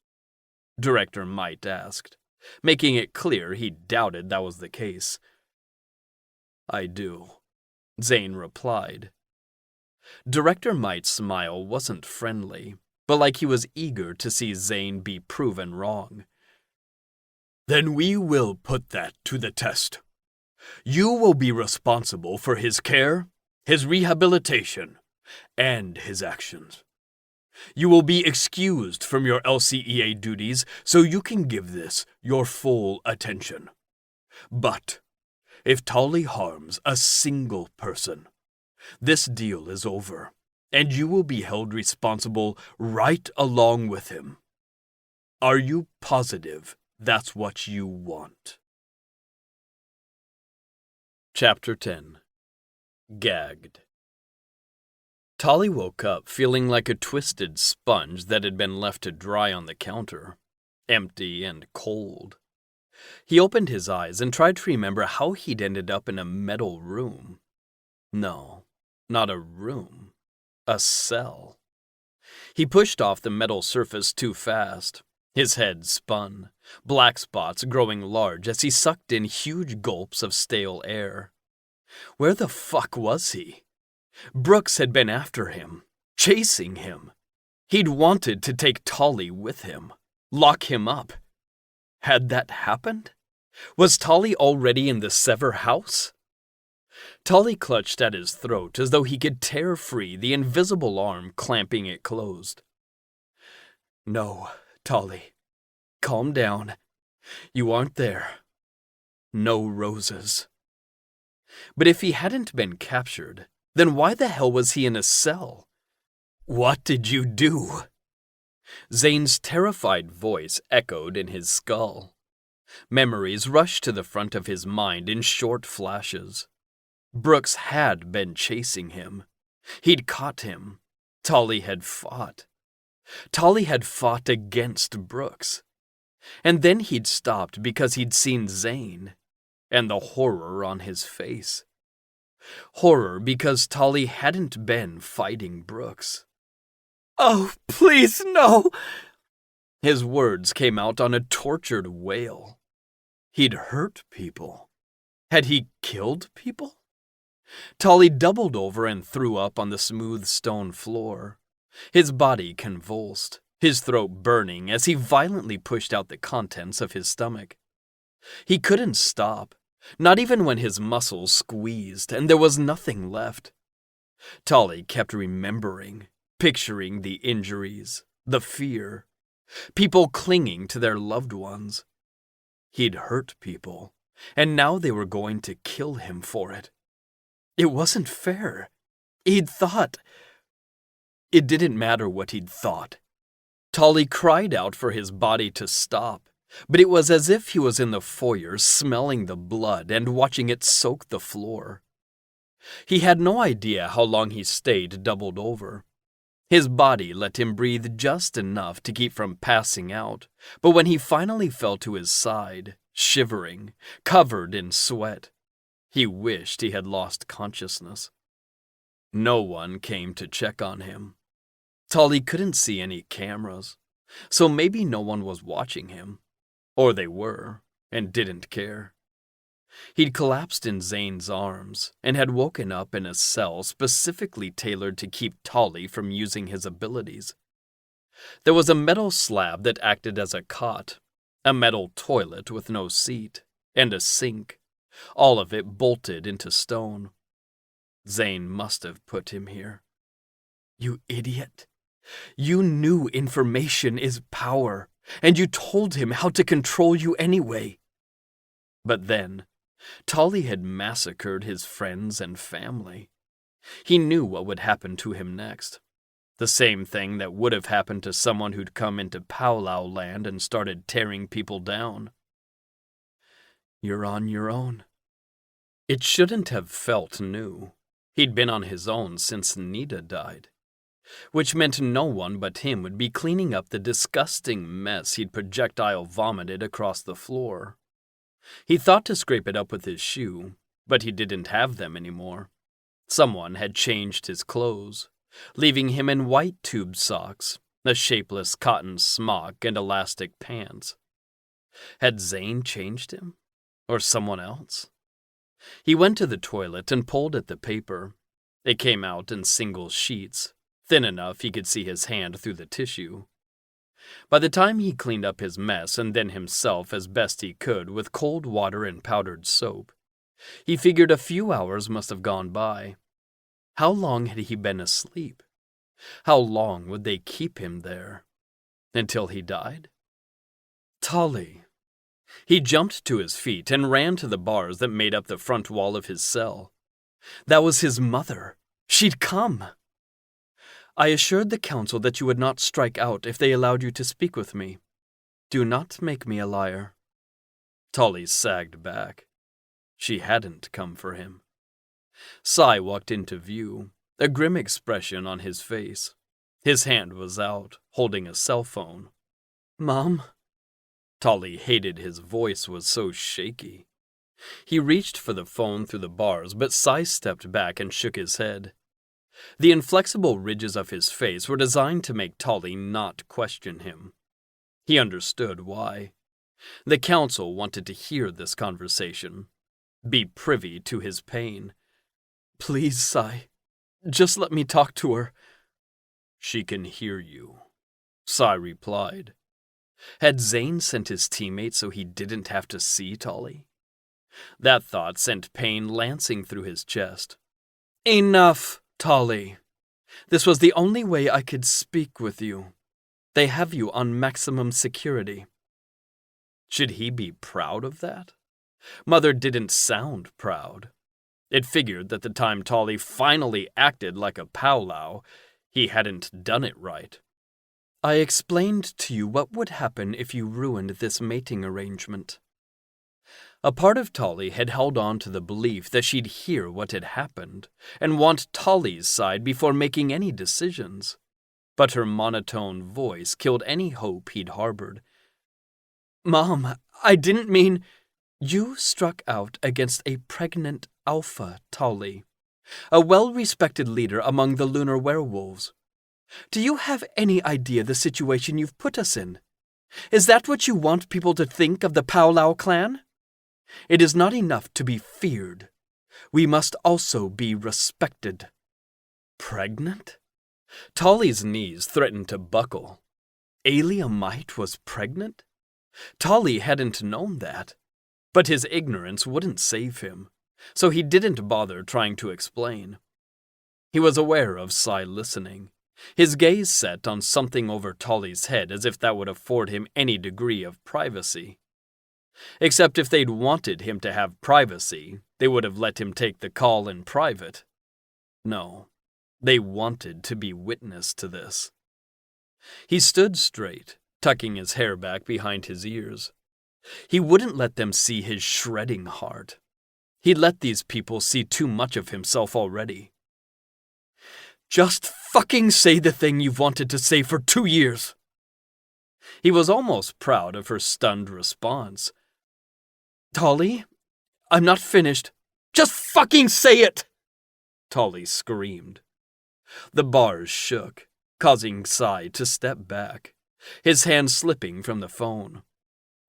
Director Mite asked, making it clear he doubted that was the case. "I do," Zane replied. Director Mite's smile wasn't friendly, but like he was eager to see Zane be proven wrong. "Then we will put that to the test. You will be responsible for his care, his rehabilitation, and his actions. You will be excused from your LCEA duties so you can give this your full attention. But if Tolly harms a single person, this deal is over, and you will be held responsible right along with him. Are you positive that's what you want?" Chapter 10. Gagged. Tolly woke up feeling like a twisted sponge that had been left to dry on the counter, empty and cold. He opened his eyes and tried to remember how he'd ended up in a metal room. No, not a room. A cell. He pushed off the metal surface too fast. His head spun, black spots growing large as he sucked in huge gulps of stale air. Where the fuck was he? Brooks had been after him, chasing him. He'd wanted to take Tolly with him, lock him up. Had that happened? Was Tolly already in the Sever house? Tolly clutched at his throat as though he could tear free the invisible arm clamping it closed. "No, Tolly. Calm down. You aren't there. No roses." But if he hadn't been captured, then why the hell was he in a cell? "What did you do?" Zane's terrified voice echoed in his skull. Memories rushed to the front of his mind in short flashes. Brooks had been chasing him. He'd caught him. Tolly had fought. Tolly had fought against Brooks. And then he'd stopped because he'd seen Zane, and the horror on his face. Horror because Tolly hadn't been fighting Brooks. "Oh, please, no!" His words came out on a tortured wail. He'd hurt people. Had he killed people? Tolly doubled over and threw up on the smooth stone floor. His body convulsed, his throat burning as he violently pushed out the contents of his stomach. He couldn't stop, not even when his muscles squeezed and there was nothing left. Tolly kept remembering, picturing the injuries, the fear, people clinging to their loved ones. He'd hurt people, and now they were going to kill him for it. It wasn't fair. He'd thought. It didn't matter what he'd thought. Tolly cried out for his body to stop, but it was as if he was in the foyer smelling the blood and watching it soak the floor. He had no idea how long he stayed doubled over. His body let him breathe just enough to keep from passing out, but when he finally fell to his side, shivering, covered in sweat, he wished he had lost consciousness. No one came to check on him. Tolly couldn't see any cameras, so maybe no one was watching him. Or they were, and didn't care. He'd collapsed in Zane's arms and had woken up in a cell specifically tailored to keep Tolly from using his abilities. There was a metal slab that acted as a cot, a metal toilet with no seat, and a sink, all of it bolted into stone. Zane must have put him here. You idiot. You knew information is power, and you told him how to control you anyway. But then, Tolly had massacred his friends and family. He knew what would happen to him next. The same thing that would have happened to someone who'd come into Powwow land and started tearing people down. You're on your own. It shouldn't have felt new. He'd been on his own since Nita died, which meant no one but him would be cleaning up the disgusting mess he'd projectile vomited across the floor. He thought to scrape it up with his shoe, but he didn't have them anymore. Someone had changed his clothes, leaving him in white tube socks, a shapeless cotton smock, and elastic pants. Had Zane changed him? Or someone else? He went to the toilet and pulled at the paper. It came out in single sheets, thin enough he could see his hand through the tissue. By the time he cleaned up his mess and then himself as best he could with cold water and powdered soap, he figured a few hours must have gone by. How long had he been asleep? How long would they keep him there? Until he died? Tolly. He jumped to his feet and ran to the bars that made up the front wall of his cell. That was his mother. She'd come. I assured the council that you would not strike out if they allowed you to speak with me. Do not make me a liar. Tolly sagged back. She hadn't come for him. Sai walked into view, a grim expression on his face. His hand was out, holding a cell phone. Mom? Tolly hated his voice was so shaky. He reached for the phone through the bars, but Sai stepped back and shook his head. The inflexible ridges of his face were designed to make Tolly not question him. He understood why. The council wanted to hear this conversation, be privy to his pain. Please, Sai, just let me talk to her. She can hear you, Sai replied. Had Zane sent his teammate so he didn't have to see Tolly? That thought sent pain lancing through his chest. Enough, Tolly. This was the only way I could speak with you. They have you on maximum security. Should he be proud of that? Mother didn't sound proud. It figured that the time Tolly finally acted like a powwow, he hadn't done it right. I explained to you what would happen if you ruined this mating arrangement. A part of Tolly had held on to the belief that she'd hear what had happened and want Tolly's side before making any decisions. But her monotone voice killed any hope he'd harbored. Mom, I didn't mean... You struck out against a pregnant alpha, Tolly, a well-respected leader among the Lunar werewolves. Do you have any idea the situation you've put us in? Is that what you want people to think of the Powwow clan? It is not enough to be feared. We must also be respected. Pregnant? Tolly's knees threatened to buckle. Alia Might was pregnant? Tolly hadn't known that. But his ignorance wouldn't save him, so he didn't bother trying to explain. He was aware of Sai listening, his gaze set on something over Tolly's head as if that would afford him any degree of privacy. Except if they'd wanted him to have privacy, they would have let him take the call in private. No, they wanted to be witness to this. He stood straight, tucking his hair back behind his ears. He wouldn't let them see his shredding heart. He'd let these people see too much of himself already. Just fucking say the thing you've wanted to say for 2 years. He was almost proud of her stunned response. Tolly, I'm not finished. Just fucking say it! Tolly screamed. The bars shook, causing Sai to step back, his hand slipping from the phone.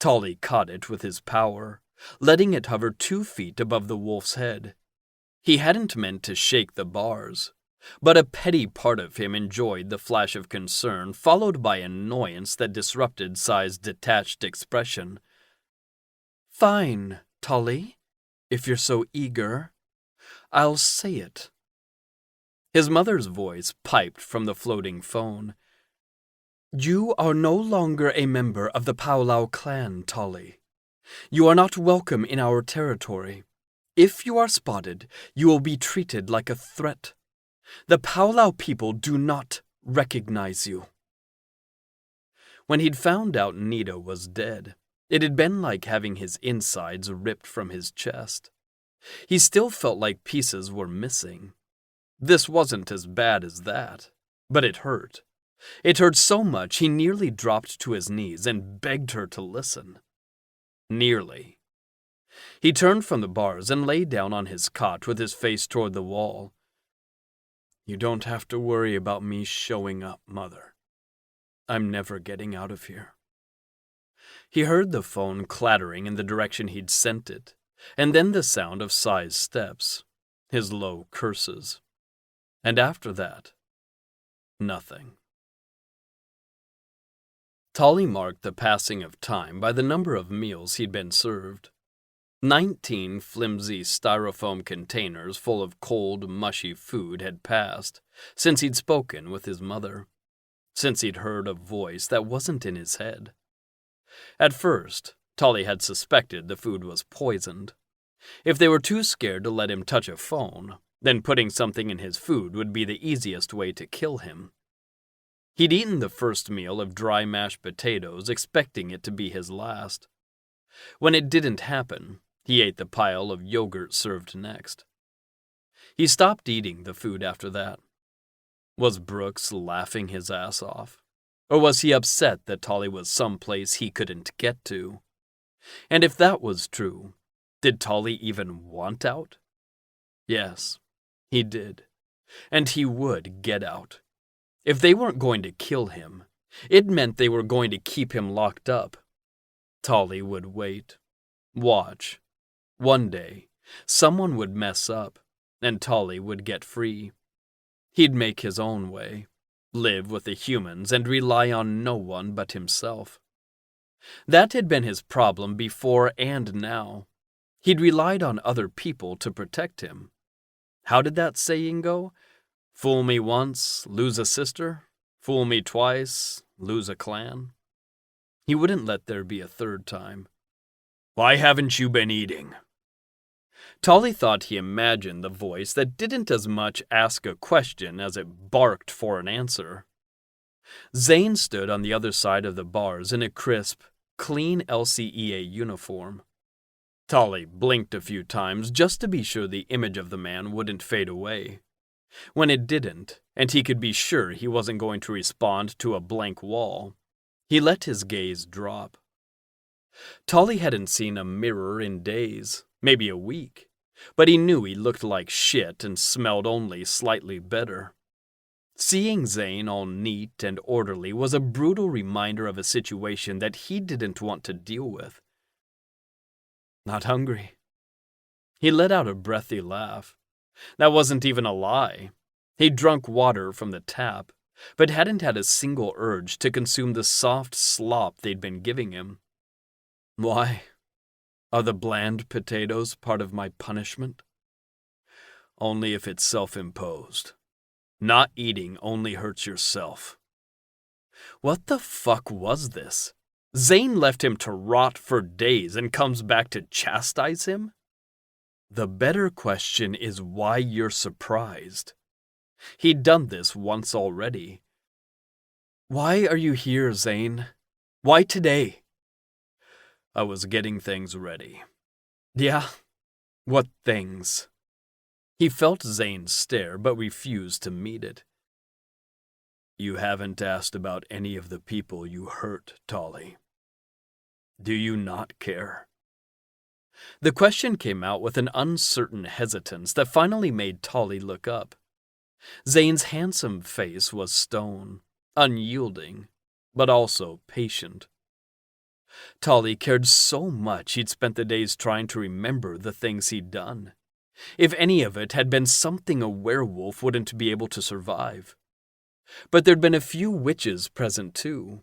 Tolly caught it with his power, letting it hover 2 feet above the wolf's head. He hadn't meant to shake the bars, but a petty part of him enjoyed the flash of concern followed by annoyance that disrupted Sai's detached expression. Fine, Tolly, if you're so eager. I'll say it. His mother's voice piped from the floating phone. You are no longer a member of the Powlau clan, Tolly. You are not welcome in our territory. If you are spotted, you will be treated like a threat. The Powlau people do not recognize you. When he'd found out Nita was dead, it had been like having his insides ripped from his chest. He still felt like pieces were missing. This wasn't as bad as that, but it hurt. It hurt so much he nearly dropped to his knees and begged her to listen. Nearly. He turned from the bars and lay down on his cot with his face toward the wall. You don't have to worry about me showing up, Mother. I'm never getting out of here. He heard the phone clattering in the direction he'd sent it, and then the sound of Sai's steps, his low curses. And after that, nothing. Tolly marked the passing of time by the number of meals he'd been served. 19 flimsy styrofoam containers full of cold, mushy food had passed since he'd spoken with his mother, since he'd heard a voice that wasn't in his head. At first, Tolly had suspected the food was poisoned. If they were too scared to let him touch a phone, then putting something in his food would be the easiest way to kill him. He'd eaten the first meal of dry mashed potatoes, expecting it to be his last. When it didn't happen, he ate the pile of yogurt served next. He stopped eating the food after that. Was Brooks laughing his ass off? Or was he upset that Tolly was someplace he couldn't get to? And if that was true, did Tolly even want out? Yes, he did. And he would get out. If they weren't going to kill him, it meant they were going to keep him locked up. Tolly would wait. Watch. One day, someone would mess up, and Tolly would get free. He'd make his own way, live with the humans, and rely on no one but himself. That had been his problem before and now. He'd relied on other people to protect him. How did that saying go? Fool me once, lose a sister. Fool me twice, lose a clan. He wouldn't let there be a third time. Why haven't you been eating? Tolly thought he imagined the voice that didn't as much ask a question as it barked for an answer. Zane stood on the other side of the bars in a crisp, clean LCEA uniform. Tolly blinked a few times just to be sure the image of the man wouldn't fade away. When it didn't, and he could be sure he wasn't going to respond to a blank wall, he let his gaze drop. Tolly hadn't seen a mirror in days, maybe a week, but he knew he looked like shit and smelled only slightly better. Seeing Zane all neat and orderly was a brutal reminder of a situation that he didn't want to deal with. Not hungry. He let out a breathy laugh. That wasn't even a lie. He'd drunk water from the tap, but hadn't had a single urge to consume the soft slop they'd been giving him. Why? Are the bland potatoes part of my punishment? Only if it's self-imposed. Not eating only hurts yourself. What the fuck was this? Zane left him to rot for days and comes back to chastise him? The better question is why you're surprised. He'd done this once already. Why are you here, Zane? Why today? I was getting things ready. Yeah? What things? He felt Zane's stare, but refused to meet it. You haven't asked about any of the people you hurt, Tolly. Do you not care? The question came out with an uncertain hesitance that finally made Tolly look up. Zane's handsome face was stone, unyielding, but also patient. Tolly cared so much he'd spent the days trying to remember the things he'd done. If any of it had been something a werewolf wouldn't be able to survive. But there'd been a few witches present too.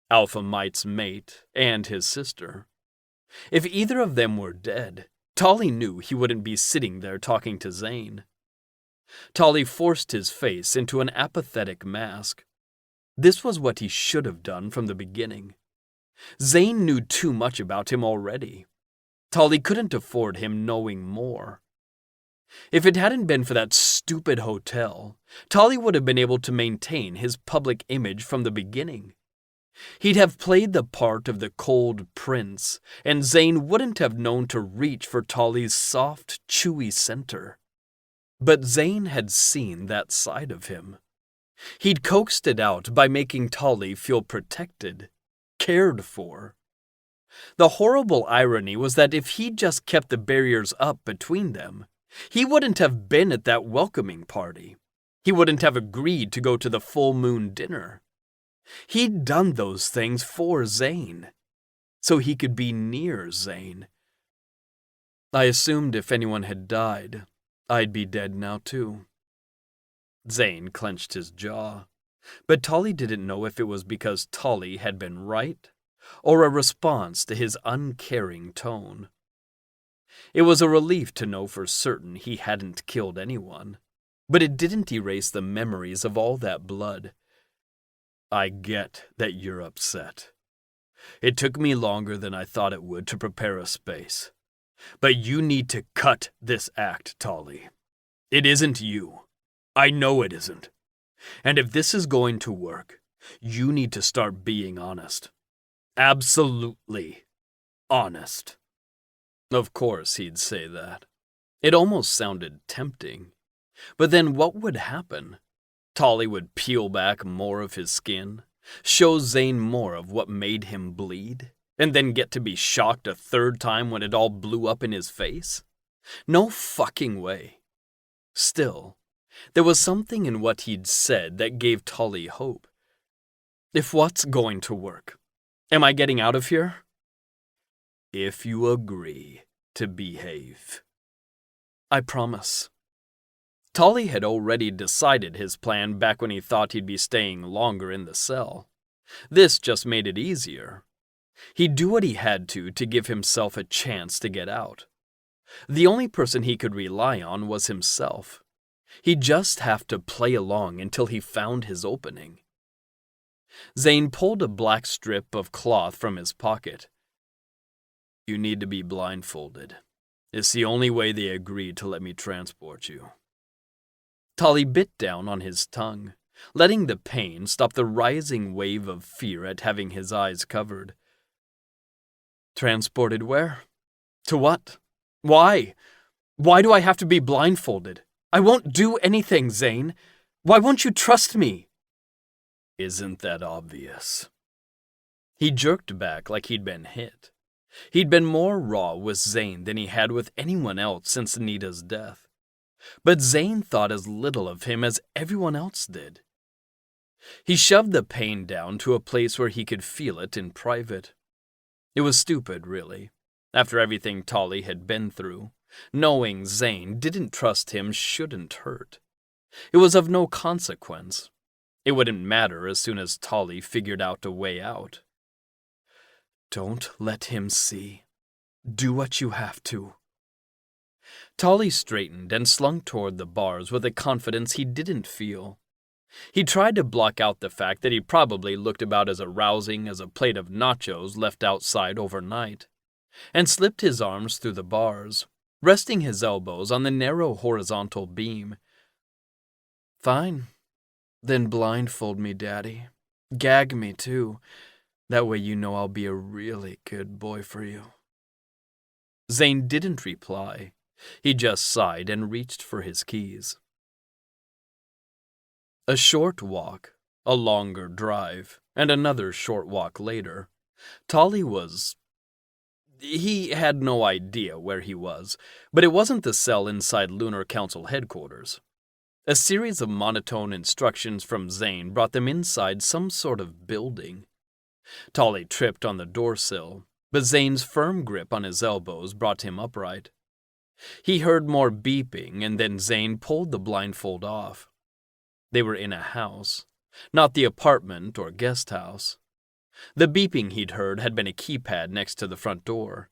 Alpha Mite's mate and his sister. If either of them were dead, Tolly knew he wouldn't be sitting there talking to Zane. Tolly forced his face into an apathetic mask. This was what he should have done from the beginning. Zane knew too much about him already. Tolly couldn't afford him knowing more. If it hadn't been for that stupid hotel, Tolly would have been able to maintain his public image from the beginning. He'd have played the part of the cold prince, and Zane wouldn't have known to reach for Tolly's soft, chewy center. But Zane had seen that side of him. He'd coaxed it out by making Tolly feel protected, cared for. The horrible irony was that if he'd just kept the barriers up between them, he wouldn't have been at that welcoming party. He wouldn't have agreed to go to the full moon dinner. He'd done those things for Zane, so he could be near Zane. I assumed if anyone had died, I'd be dead now too. Zane clenched his jaw, but Tolly didn't know if it was because Tolly had been right or a response to his uncaring tone. It was a relief to know for certain he hadn't killed anyone, but it didn't erase the memories of all that blood. I get that you're upset. It took me longer than I thought it would to prepare a space. But you need to cut this act, Tolly. It isn't you. I know it isn't. And if this is going to work, you need to start being honest. Absolutely honest. Of course he'd say that. It almost sounded tempting. But then what would happen? Tolly would peel back more of his skin, show Zane more of what made him bleed, and then get to be shocked a third time when it all blew up in his face? No fucking way. Still, there was something in what he'd said that gave Tolly hope. If what's going to work? Am I getting out of here? If you agree to behave. I promise. Tolly had already decided his plan back when he thought he'd be staying longer in the cell. This just made it easier. He'd do what he had to give himself a chance to get out. The only person he could rely on was himself. He'd just have to play along until he found his opening. Zane pulled a black strip of cloth from his pocket. You need to be blindfolded. It's the only way they agreed to let me transport you. Tolly bit down on his tongue, letting the pain stop the rising wave of fear at having his eyes covered. Transported where? To what? Why? Why do I have to be blindfolded? I won't do anything, Zane. Why won't you trust me? Isn't that obvious? He jerked back like he'd been hit. He'd been more raw with Zane than he had with anyone else since Anita's death. But Zane thought as little of him as everyone else did. He shoved the pain down to a place where he could feel it in private. It was stupid, really, After everything Tolly had been through, knowing Zane didn't trust him shouldn't hurt. It was of no consequence. It wouldn't matter as soon as Tolly figured out a way out. Don't let him see. Do what you have to. Tolly straightened and slunk toward the bars with a confidence he didn't feel. He tried to block out the fact that he probably looked about as arousing as a plate of nachos left outside overnight, and slipped his arms through the bars, resting his elbows on the narrow horizontal beam. Fine. Then blindfold me, Daddy. Gag me, too. That way you know I'll be a really good boy for you. Zane didn't reply. He just sighed and reached for his keys. A short walk, a longer drive, and another short walk later, Tolly was... He had no idea where he was, but it wasn't the cell inside Lunar Council headquarters. A series of monotone instructions from Zane brought them inside some sort of building. Tolly tripped on the doorsill, but Zane's firm grip on his elbows brought him upright. He heard more beeping, and then Zane pulled the blindfold off. They were in a house, not the apartment or guest house. The beeping he'd heard had been a keypad next to the front door.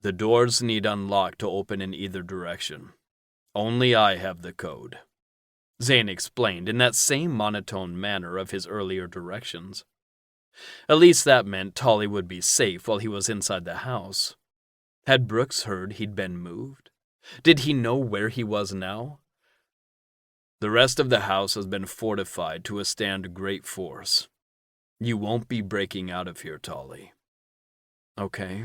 The doors need unlocked to open in either direction. Only I have the code, Zane explained in that same monotone manner of his earlier directions. At least that meant Tolly would be safe while he was inside the house. Had Brooks heard he'd been moved? Did he know where he was now? The rest of the house has been fortified to withstand great force. You won't be breaking out of here, Tolly. Okay.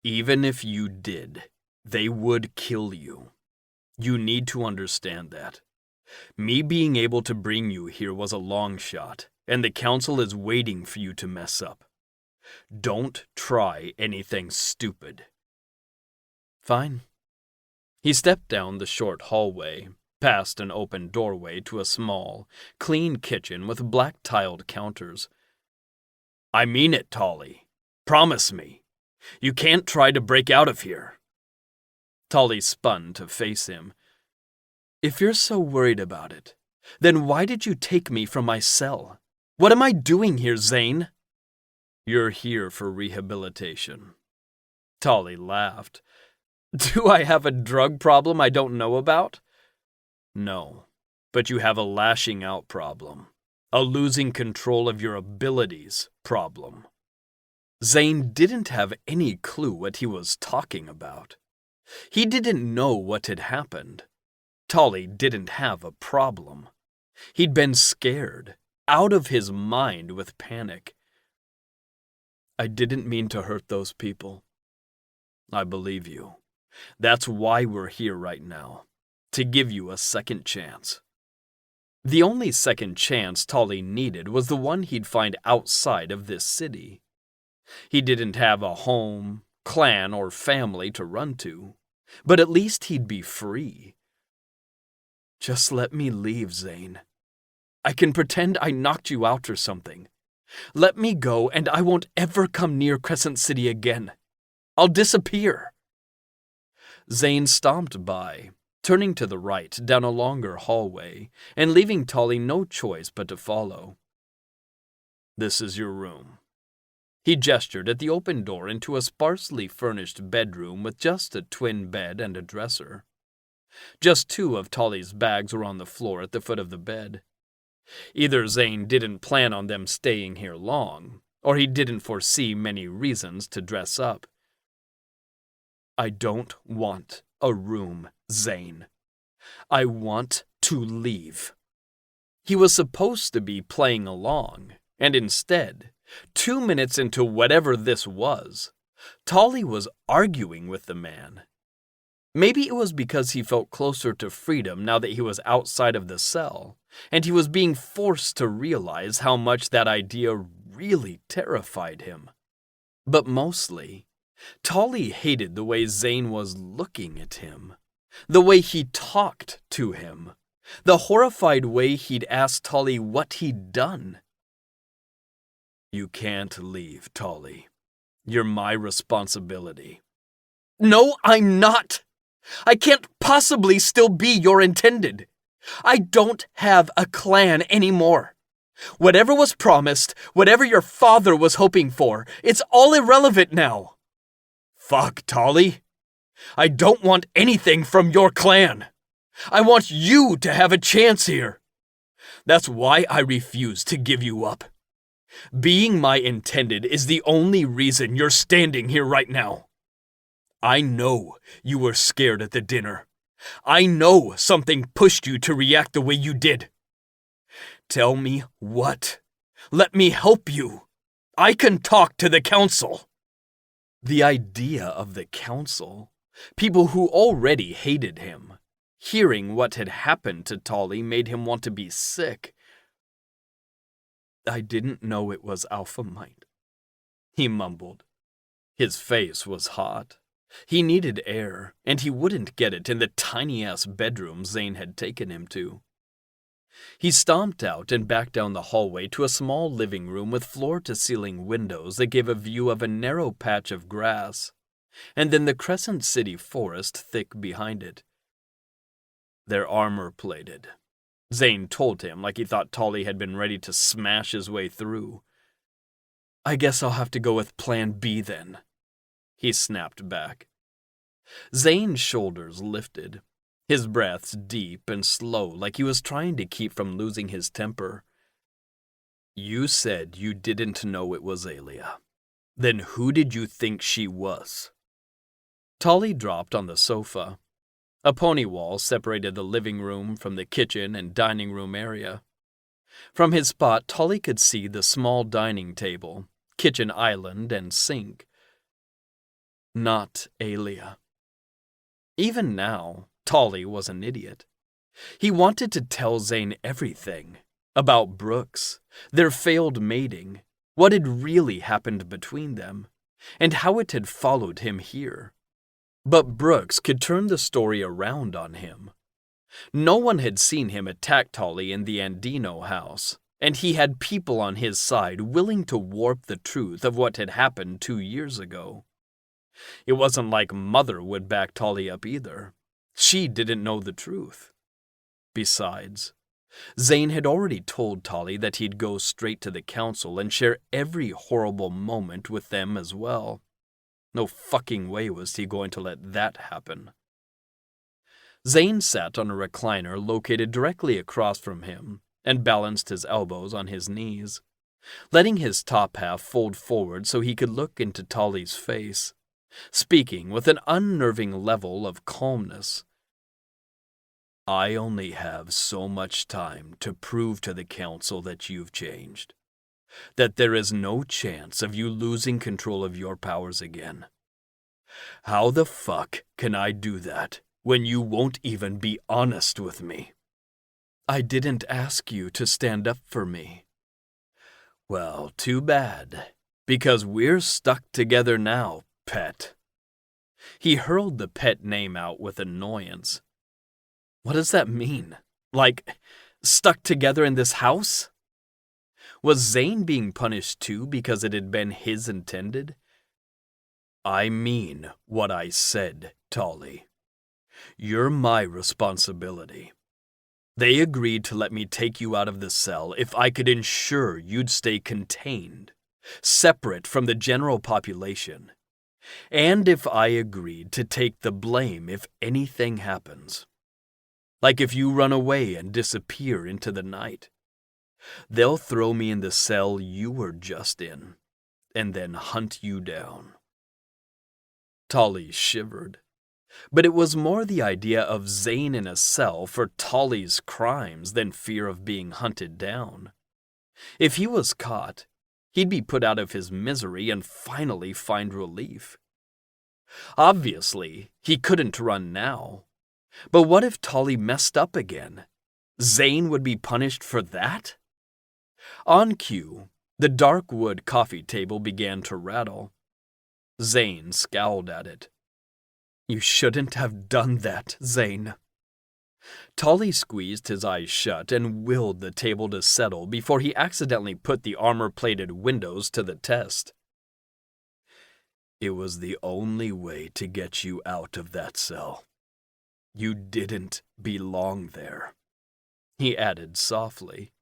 Even if you did, they would kill you. You need to understand that. Me being able to bring you here was a long shot, and the council is waiting for you to mess up. Don't try anything stupid. Fine. He stepped down the short hallway, past an open doorway to a small, clean kitchen with black-tiled counters. I mean it, Tolly. Promise me. You can't try to break out of here. Tolly spun to face him. If you're so worried about it, then why did you take me from my cell? What am I doing here, Zane? You're here for rehabilitation. Tolly laughed. Do I have a drug problem I don't know about? No, but you have a lashing out problem. A losing control of your abilities problem. Zane didn't have any clue what he was talking about. He didn't know what had happened. Tolly didn't have a problem. He'd been scared, out of his mind with panic. I didn't mean to hurt those people. I believe you. That's why we're here right now, to give you a second chance. The only second chance Tolly needed was the one he'd find outside of this city. He didn't have a home, clan, or family to run to, but at least he'd be free. Just let me leave, Zane. I can pretend I knocked you out or something. Let me go and I won't ever come near Crescent City again. I'll disappear. Zane stomped by, turning to the right down a longer hallway and leaving Tolly no choice but to follow. This is your room. He gestured at the open door into a sparsely furnished bedroom with just a twin bed and a dresser. Just 2 of Tolly's bags were on the floor at the foot of the bed. Either Zane didn't plan on them staying here long, or he didn't foresee many reasons to dress up. I don't want a room, Zane. I want to leave. He was supposed to be playing along, and instead, 2 minutes into whatever this was, Tolly was arguing with the man. Maybe it was because he felt closer to freedom now that he was outside of the cell, and he was being forced to realize how much that idea really terrified him. But mostly, Tolly hated the way Zane was looking at him, the way he talked to him, the horrified way he'd asked Tolly what he'd done. You can't leave, Tolly. You're my responsibility. No, I'm not. I can't possibly still be your intended. I don't have a clan anymore. Whatever was promised, whatever your father was hoping for, it's all irrelevant now. Fuck, Tolly. I don't want anything from your clan. I want you to have a chance here. That's why I refuse to give you up. Being my intended is the only reason you're standing here right now. I know you were scared at the dinner. I know something pushed you to react the way you did. Tell me what. Let me help you. I can talk to the council. The idea of the council, people who already hated him, hearing what had happened to Tolly made him want to be sick. I didn't know it was Alpha Might, he mumbled. His face was hot. He needed air, and he wouldn't get it in the tiny-ass bedroom Zane had taken him to. He stomped out and back down the hallway to a small living room with floor-to-ceiling windows that gave a view of a narrow patch of grass, and then the Crescent City forest thick behind it. They're armor-plated, Zane told him like he thought Tolly had been ready to smash his way through. I guess I'll have to go with Plan B then, he snapped back. Zane's shoulders lifted, his breaths deep and slow like he was trying to keep from losing his temper. You said you didn't know it was Alia. Then who did you think she was? Tolly dropped on the sofa. A pony wall separated the living room from the kitchen and dining room area. From his spot, Tolly could see the small dining table, kitchen island, and sink. Not Alia. Even now, Tolly was an idiot. He wanted to tell Zane everything about Brooks, their failed mating, what had really happened between them, and how it had followed him here. But Brooks could turn the story around on him. No one had seen him attack Tolly in the Andino house, and he had people on his side willing to warp the truth of what had happened 2 years ago. It wasn't like Mother would back Tolly up either. She didn't know the truth. Besides, Zane had already told Tolly that he'd go straight to the council and share every horrible moment with them as well. No fucking way was he going to let that happen. Zane sat on a recliner located directly across from him and balanced his elbows on his knees, letting his top half fold forward so he could look into Tolly's face, speaking with an unnerving level of calmness. I only have so much time to prove to the council that you've changed, that there is no chance of you losing control of your powers again. How the fuck can I do that when you won't even be honest with me? I didn't ask you to stand up for me. Well, too bad, because we're stuck together now, pet. He hurled the pet name out with annoyance. What does that mean? Like, stuck together in this house? Was Zane being punished too because it had been his intended? I mean what I said, Tolly. You're my responsibility. They agreed to let me take you out of the cell if I could ensure you'd stay contained, separate from the general population, and if I agreed to take the blame if anything happens. Like if you run away and disappear into the night. They'll throw me in the cell you were just in, and then hunt you down. Tolly shivered, but it was more the idea of Zane in a cell for Tolly's crimes than fear of being hunted down. If he was caught, he'd be put out of his misery and finally find relief. Obviously, he couldn't run now. But what if Tolly messed up again? Zane would be punished for that? On cue, the dark wood coffee table began to rattle. Zane scowled at it. You shouldn't have done that, Zane. Tolly squeezed his eyes shut and willed the table to settle before he accidentally put the armor-plated windows to the test. It was the only way to get you out of that cell. You didn't belong there," he added softly.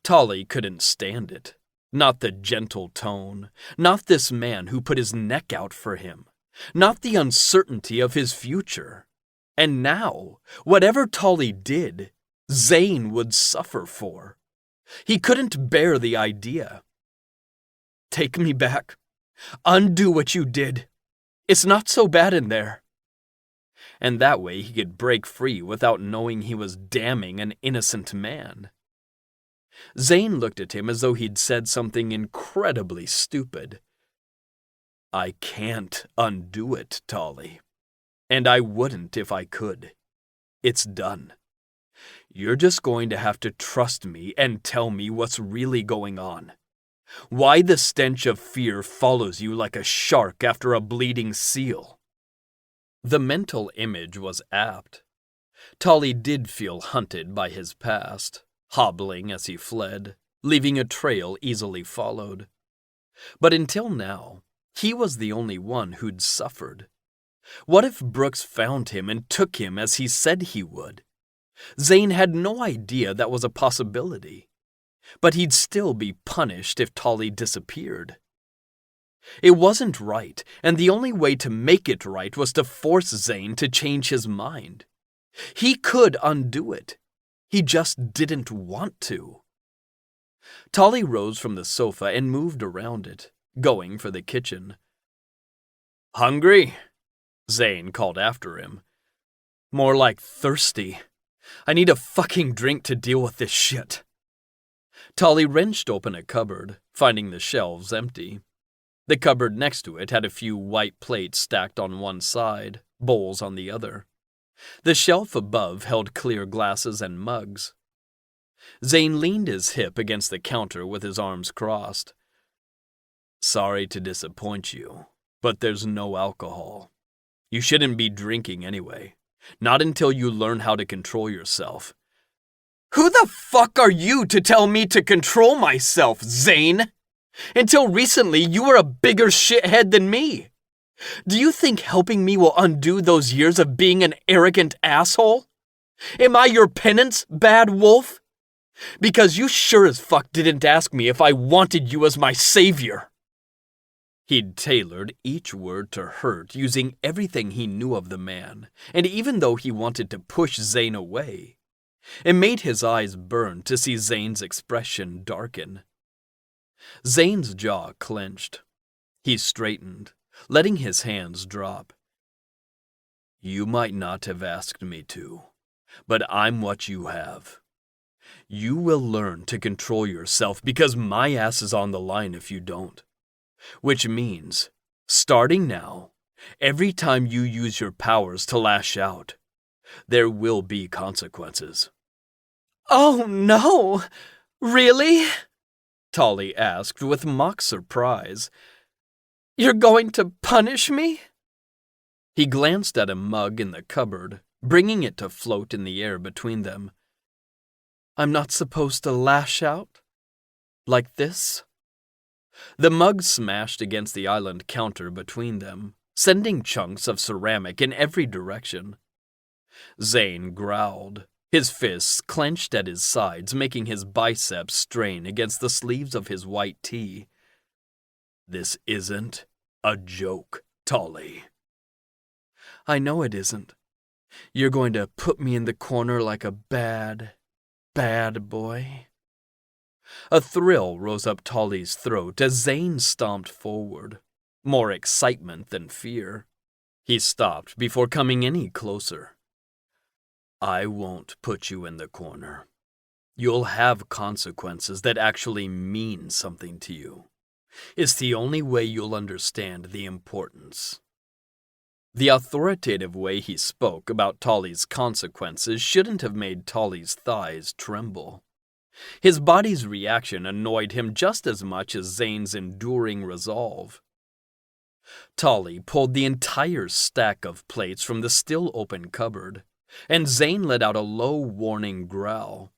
Tolly couldn't stand it. Not the gentle tone, not this man who put his neck out for him, not the uncertainty of his future. And now, whatever Tolly did, Zane would suffer for. He couldn't bear the idea. "Take me back. Undo what you did. It's not so bad in there." And that way he could break free without knowing he was damning an innocent man. Zane looked at him as though he'd said something incredibly stupid. "I can't undo it, Tolly. And I wouldn't if I could. It's done. You're just going to have to trust me and tell me what's really going on. Why the stench of fear follows you like a shark after a bleeding seal." The mental image was apt. Tolly did feel hunted by his past, hobbling as he fled, leaving a trail easily followed. But until now, he was the only one who'd suffered. What if Brooks found him and took him as he said he would? Zane had no idea that was a possibility. But he'd still be punished if Tolly disappeared. It wasn't right, and the only way to make it right was to force Zane to change his mind. He could undo it. He just didn't want to. Tolly rose from the sofa and moved around it, going for the kitchen. "Hungry?" Zane called after him. "More like thirsty. I need a fucking drink to deal with this shit." Tolly wrenched open a cupboard, finding the shelves empty. The cupboard next to it had a few white plates stacked on one side, bowls on the other. The shelf above held clear glasses and mugs. Zane leaned his hip against the counter with his arms crossed. "Sorry to disappoint you, but there's no alcohol. You shouldn't be drinking anyway, not until you learn how to control yourself." "Who the fuck are you to tell me to control myself, Zane? Until recently, you were a bigger shithead than me. Do you think helping me will undo those years of being an arrogant asshole? Am I your penance, bad wolf? Because you sure as fuck didn't ask me if I wanted you as my savior." He'd tailored each word to hurt using everything he knew of the man, and even though he wanted to push Zane away, it made his eyes burn to see Zane's expression darken. Zane's jaw clenched. He straightened, letting his hands drop. "You might not have asked me to, but I'm what you have. You will learn to control yourself because my ass is on the line if you don't. Which means, starting now, every time you use your powers to lash out, there will be consequences." "Oh no! Really?" Tolly asked with mock surprise. "You're going to punish me?" He glanced at a mug in the cupboard, bringing it to float in the air between them. "I'm not supposed to lash out? Like this?" The mug smashed against the island counter between them, sending chunks of ceramic in every direction. Zane growled, his fists clenched at his sides, making his biceps strain against the sleeves of his white tee. "This isn't a joke, Tolly." "I know it isn't. You're going to put me in the corner like a bad boy." A thrill rose up Tolly's throat as Zane stomped forward, more excitement than fear. He stopped before coming any closer. "I won't put you in the corner. You'll have consequences that actually mean something to you. It's the only way you'll understand the importance." The authoritative way he spoke about Tolly's consequences shouldn't have made Tolly's thighs tremble. His body's reaction annoyed him just as much as Zane's enduring resolve. Tolly pulled the entire stack of plates from the still-open cupboard, and Zane let out a low, warning growl.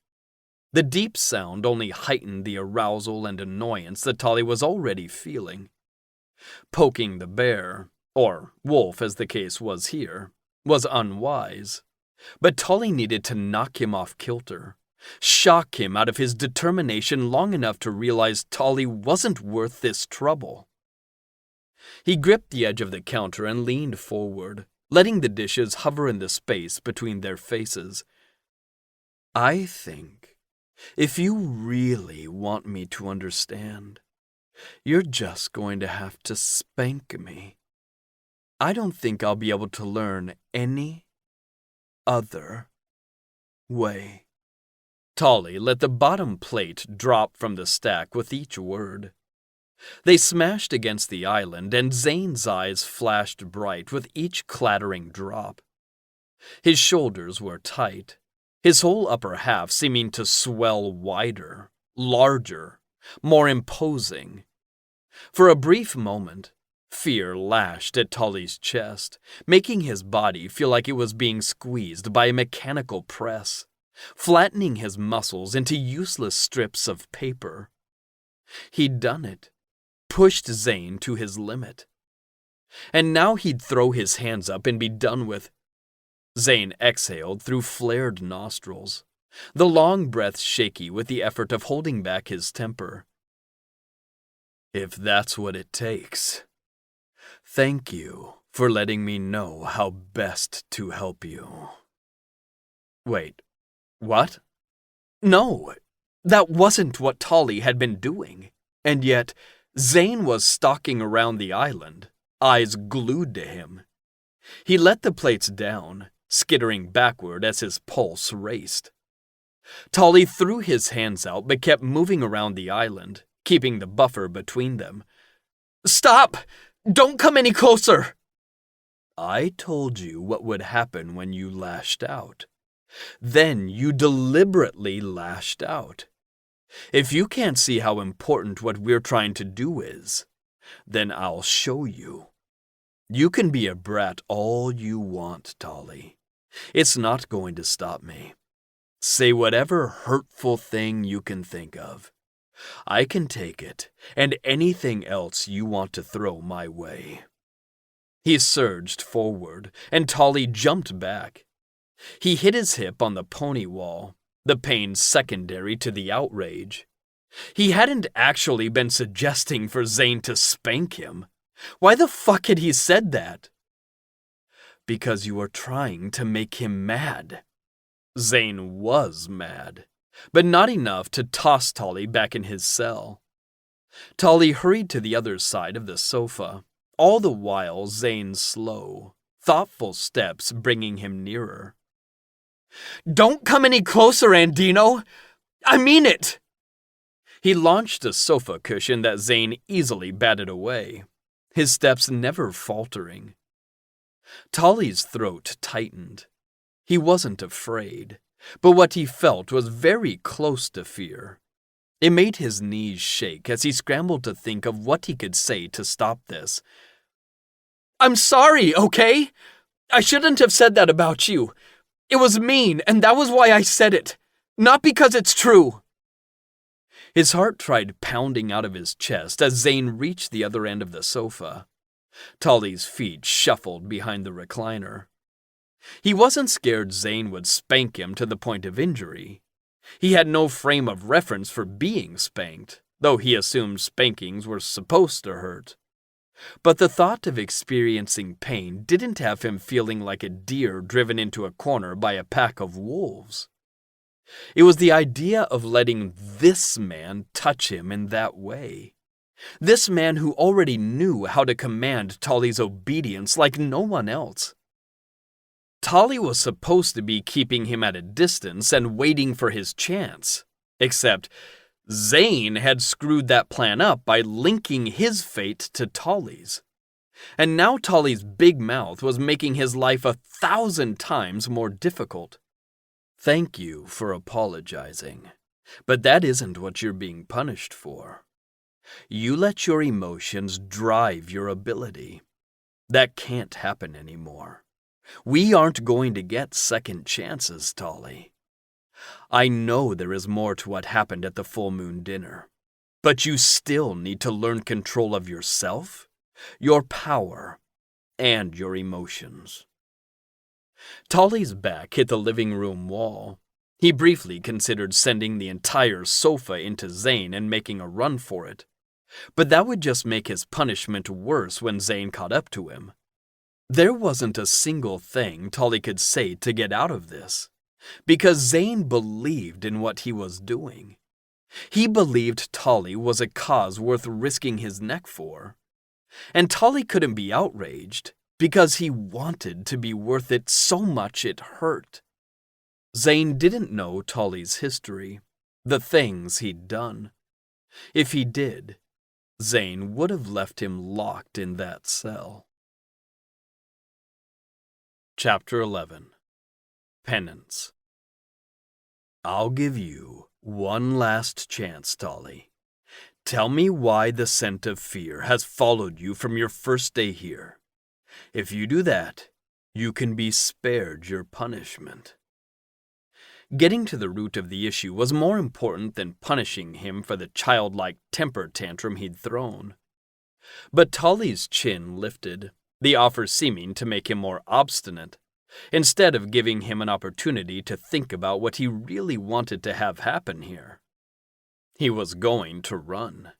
The deep sound only heightened the arousal and annoyance that Tolly was already feeling. Poking the bear, or wolf as the case was here, was unwise. But Tully needed to knock him off kilter, shock him out of his determination long enough to realize Tully wasn't worth this trouble. He gripped the edge of the counter and leaned forward, letting the dishes hover in the space between their faces. I think, if you really want me to understand, you're just going to have to spank me. I don't think I'll be able to learn any other way. Tully let the bottom plate drop from the stack with each word. They smashed against the island, and Zane's eyes flashed bright with each clattering drop. His shoulders were tight, his whole upper half seeming to swell wider, larger, more imposing. For a brief moment, fear lashed at Tully's chest, making his body feel like it was being squeezed by a mechanical press, flattening his muscles into useless strips of paper. He'd done it, pushed Zane to his limit. And now he'd throw his hands up and be done with. Zane exhaled through flared nostrils, the long breath shaky with the effort of holding back his temper. If that's what it takes, thank you for letting me know how best to help you. Wait, what? No, that wasn't what Tully had been doing, and yet Zane was stalking around the island, eyes glued to him. He let the plates down, skittering backward as his pulse raced. Tully threw his hands out but kept moving around the island, keeping the buffer between them. Stop! Don't come any closer! I told you what would happen when you lashed out. Then you deliberately lashed out. If you can't see how important what we're trying to do is, then I'll show you. You can be a brat all you want, Tully. It's not going to stop me. Say whatever hurtful thing you can think of. I can take it, and anything else you want to throw my way. He surged forward, and Tully jumped back. He hit his hip on the pony wall, the pain secondary to the outrage. He hadn't actually been suggesting for Zane to spank him. Why the fuck had he said that? Because you were trying to make him mad. Zane was mad, but not enough to toss Tully back in his cell. Tully hurried to the other side of the sofa, all the while Zane's slow, thoughtful steps bringing him nearer. Don't come any closer, Andino! I mean it! He launched a sofa cushion that Zane easily batted away, his steps never faltering. Tully's throat tightened. He wasn't afraid, but what he felt was very close to fear. It made his knees shake as he scrambled to think of what he could say to stop this. I'm sorry, okay? I shouldn't have said that about you. It was mean, and that was why I said it. Not because it's true. His heart tried pounding out of his chest as Zane reached the other end of the sofa. Tully's feet shuffled behind the recliner. He wasn't scared Zane would spank him to the point of injury. He had no frame of reference for being spanked, though he assumed spankings were supposed to hurt. But the thought of experiencing pain didn't have him feeling like a deer driven into a corner by a pack of wolves. It was the idea of letting this man touch him in that way. This man who already knew how to command Tully's obedience like no one else. Tully was supposed to be keeping him at a distance and waiting for his chance, except Zane had screwed that plan up by linking his fate to Tully's. And now Tully's big mouth was making his life 1,000 times more difficult. Thank you for apologizing, but that isn't what you're being punished for. You let your emotions drive your ability. That can't happen anymore. We aren't going to get second chances, Tully. I know there is more to what happened at the full moon dinner, but you still need to learn control of yourself, your power, and your emotions. Tolly's back hit the living room wall. He briefly considered sending the entire sofa into Zane and making a run for it, but that would just make his punishment worse when Zane caught up to him. There wasn't a single thing Tolly could say to get out of this, because Zane believed in what he was doing. He believed Tolly was a cause worth risking his neck for. And Tolly couldn't be outraged, because he wanted to be worth it so much it hurt. Zane didn't know Tolly's history, the things he'd done. If he did, Zane would have left him locked in that cell. Chapter 11. Penance. I'll give you one last chance, Tolly. Tell me why the scent of fear has followed you from your first day here. If you do that, you can be spared your punishment. Getting to the root of the issue was more important than punishing him for the childlike temper tantrum he'd thrown. But Tolly's chin lifted, the offer seeming to make him more obstinate, instead of giving him an opportunity to think about what he really wanted to have happen here. He was going to run.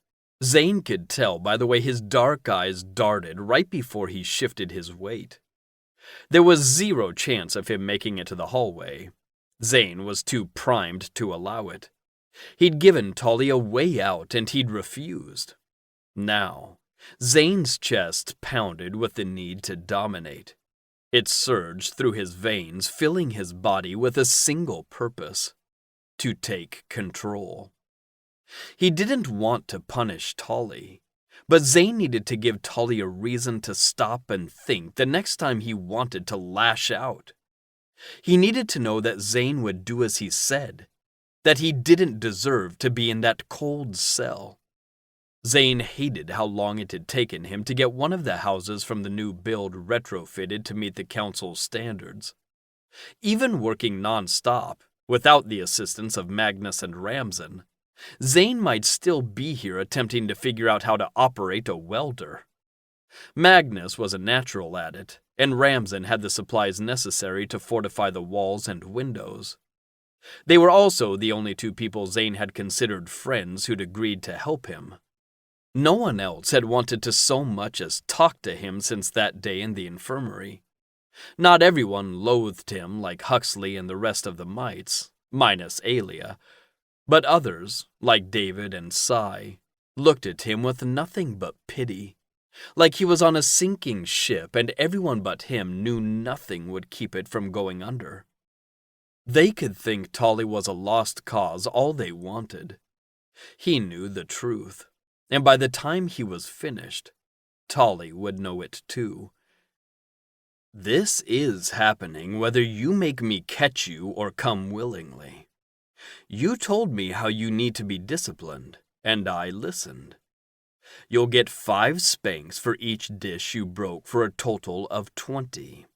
Zane could tell by the way his dark eyes darted right before he shifted his weight. There was zero chance of him making it to the hallway. Zane was too primed to allow it. He'd given Tolly a way out and he'd refused. Now, Zane's chest pounded with the need to dominate. It surged through his veins, filling his body with a single purpose: to take control. He didn't want to punish Tolly, but Zane needed to give Tolly a reason to stop and think the next time he wanted to lash out. He needed to know that Zane would do as he said, that he didn't deserve to be in that cold cell. Zane hated how long it had taken him to get one of the houses from the new build retrofitted to meet the council's standards. Even working non-stop, without the assistance of Magnus and Ramsden, Zane might still be here attempting to figure out how to operate a welder. Magnus was a natural at it, and Ramsden had the supplies necessary to fortify the walls and windows. They were also the only two people Zane had considered friends who'd agreed to help him. No one else had wanted to so much as talk to him since that day in the infirmary. Not everyone loathed him like Huxley and the rest of the mites, minus Alia, but others, like David and Cy, looked at him with nothing but pity, like he was on a sinking ship and everyone but him knew nothing would keep it from going under. They could think Tolly was a lost cause all they wanted. He knew the truth, and by the time he was finished, Tolly would know it too. This is happening whether you make me catch you or come willingly. You told me how you need to be disciplined, and I listened. You'll get 5 spanks for each dish you broke for a total of 20.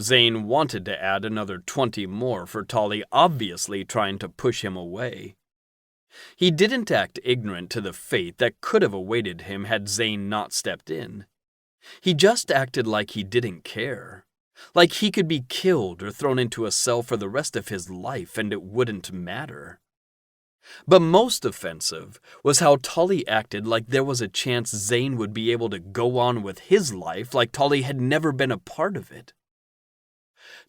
Zane wanted to add another 20 more for Tolly obviously trying to push him away. He didn't act ignorant to the fate that could have awaited him had Zane not stepped in. He just acted like he didn't care, like he could be killed or thrown into a cell for the rest of his life and it wouldn't matter. But most offensive was how Tolly acted like there was a chance Zane would be able to go on with his life like Tolly had never been a part of it.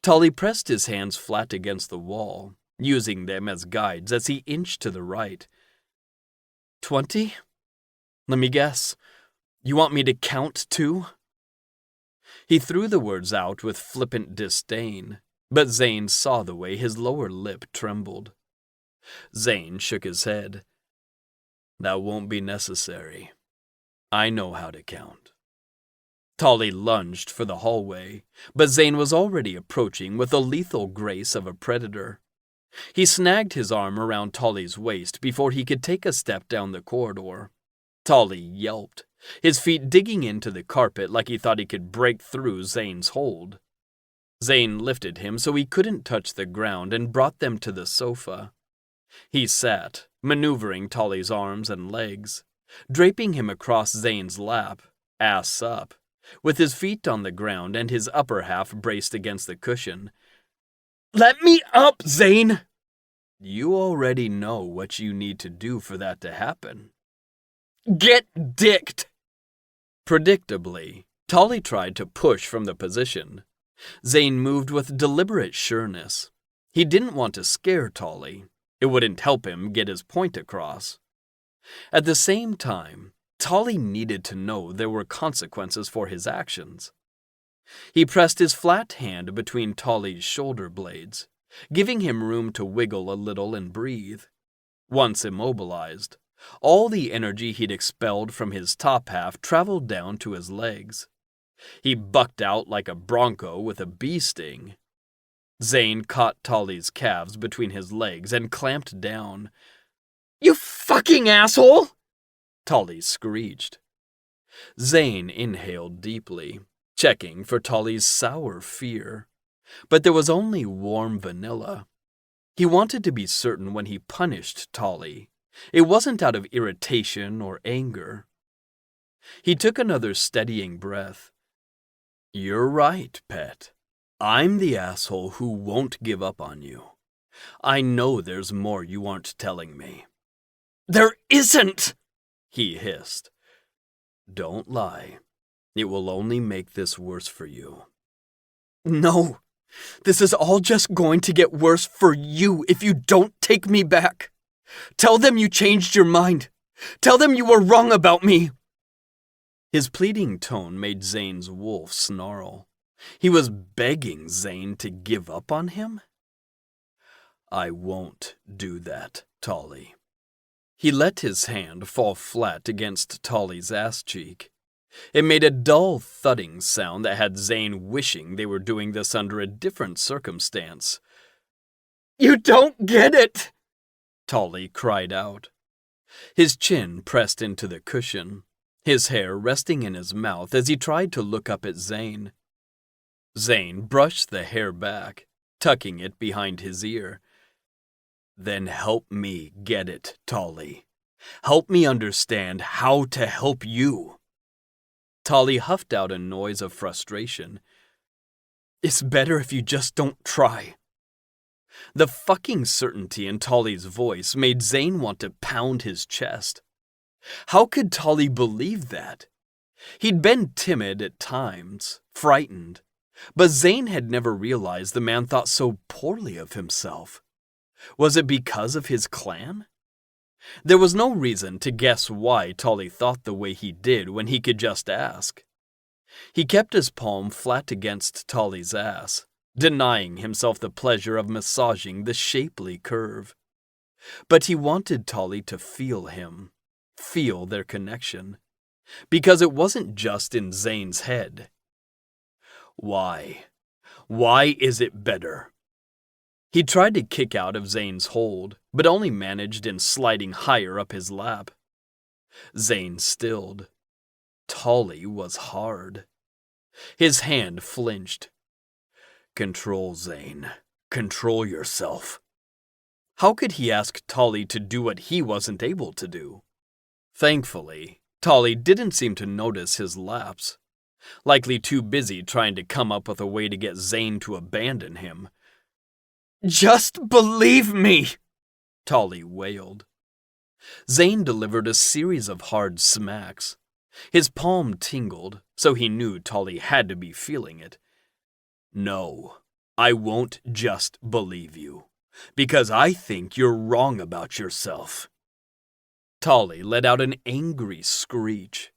Tolly pressed his hands flat against the wall, using them as guides as he inched to the right. 20? Let me guess. You want me to count too? He threw the words out with flippant disdain, but Zane saw the way his lower lip trembled. Zane shook his head. That won't be necessary. I know how to count. Tolly lunged for the hallway, but Zane was already approaching with the lethal grace of a predator. He snagged his arm around Tolly's waist before he could take a step down the corridor. Tolly yelped, his feet digging into the carpet like he thought he could break through Zane's hold. Zane lifted him so he couldn't touch the ground and brought them to the sofa. He sat, maneuvering Tolly's arms and legs, draping him across Zane's lap, ass up, with his feet on the ground and his upper half braced against the cushion. "Let me up, Zane!" You already know what you need to do for that to happen. "Get dicked!" Predictably, Tolly tried to push from the position. Zane moved with deliberate sureness. He didn't want to scare Tolly. It wouldn't help him get his point across. At the same time, Tolly needed to know there were consequences for his actions. He pressed his flat hand between Tolly's shoulder blades, giving him room to wiggle a little and breathe. Once immobilized, all the energy he'd expelled from his top half traveled down to his legs. He bucked out like a bronco with a bee sting. Zane caught Tolly's calves between his legs and clamped down. "You fucking asshole!" Tolly screeched. Zane inhaled deeply, checking for Tolly's sour fear. But there was only warm vanilla. He wanted to be certain when he punished Tolly. It wasn't out of irritation or anger. He took another steadying breath. You're right, pet. I'm the asshole who won't give up on you. I know there's more you aren't telling me. "There isn't!" he hissed. Don't lie. It will only make this worse for you. "No, this is all just going to get worse for you if you don't take me back. Tell them you changed your mind. Tell them you were wrong about me." His pleading tone made Zane's wolf snarl. He was begging Zane to give up on him? I won't do that, Tolly. He let his hand fall flat against Tolly's ass cheek. It made a dull thudding sound that had Zane wishing they were doing this under a different circumstance. "You don't get it!" Tolly cried out. His chin pressed into the cushion, his hair resting in his mouth as he tried to look up at Zane. Zane brushed the hair back, tucking it behind his ear. Then help me get it, Tolly. Help me understand how to help you. Tolly huffed out a noise of frustration. "It's better if you just don't try." The fucking certainty in Tolly's voice made Zane want to pound his chest. How could Tolly believe that? He'd been timid at times, frightened, but Zane had never realized the man thought so poorly of himself. Was it because of his clan? There was no reason to guess why Tolly thought the way he did when he could just ask. He kept his palm flat against Tolly's ass, denying himself the pleasure of massaging the shapely curve. But he wanted Tolly to feel him, feel their connection, because it wasn't just in Zane's head. Why? Why is it better? He tried to kick out of Zane's hold, but only managed in sliding higher up his lap. Zane stilled. Tolly was hard. His hand flinched. Control, Zane. Control yourself. How could he ask Tolly to do what he wasn't able to do? Thankfully, Tolly didn't seem to notice his lapse, likely too busy trying to come up with a way to get Zane to abandon him. "Just believe me!" Tolly wailed. Zane delivered a series of hard smacks. His palm tingled, so he knew Tolly had to be feeling it. No, I won't just believe you, because I think you're wrong about yourself. Tolly let out an angry screech.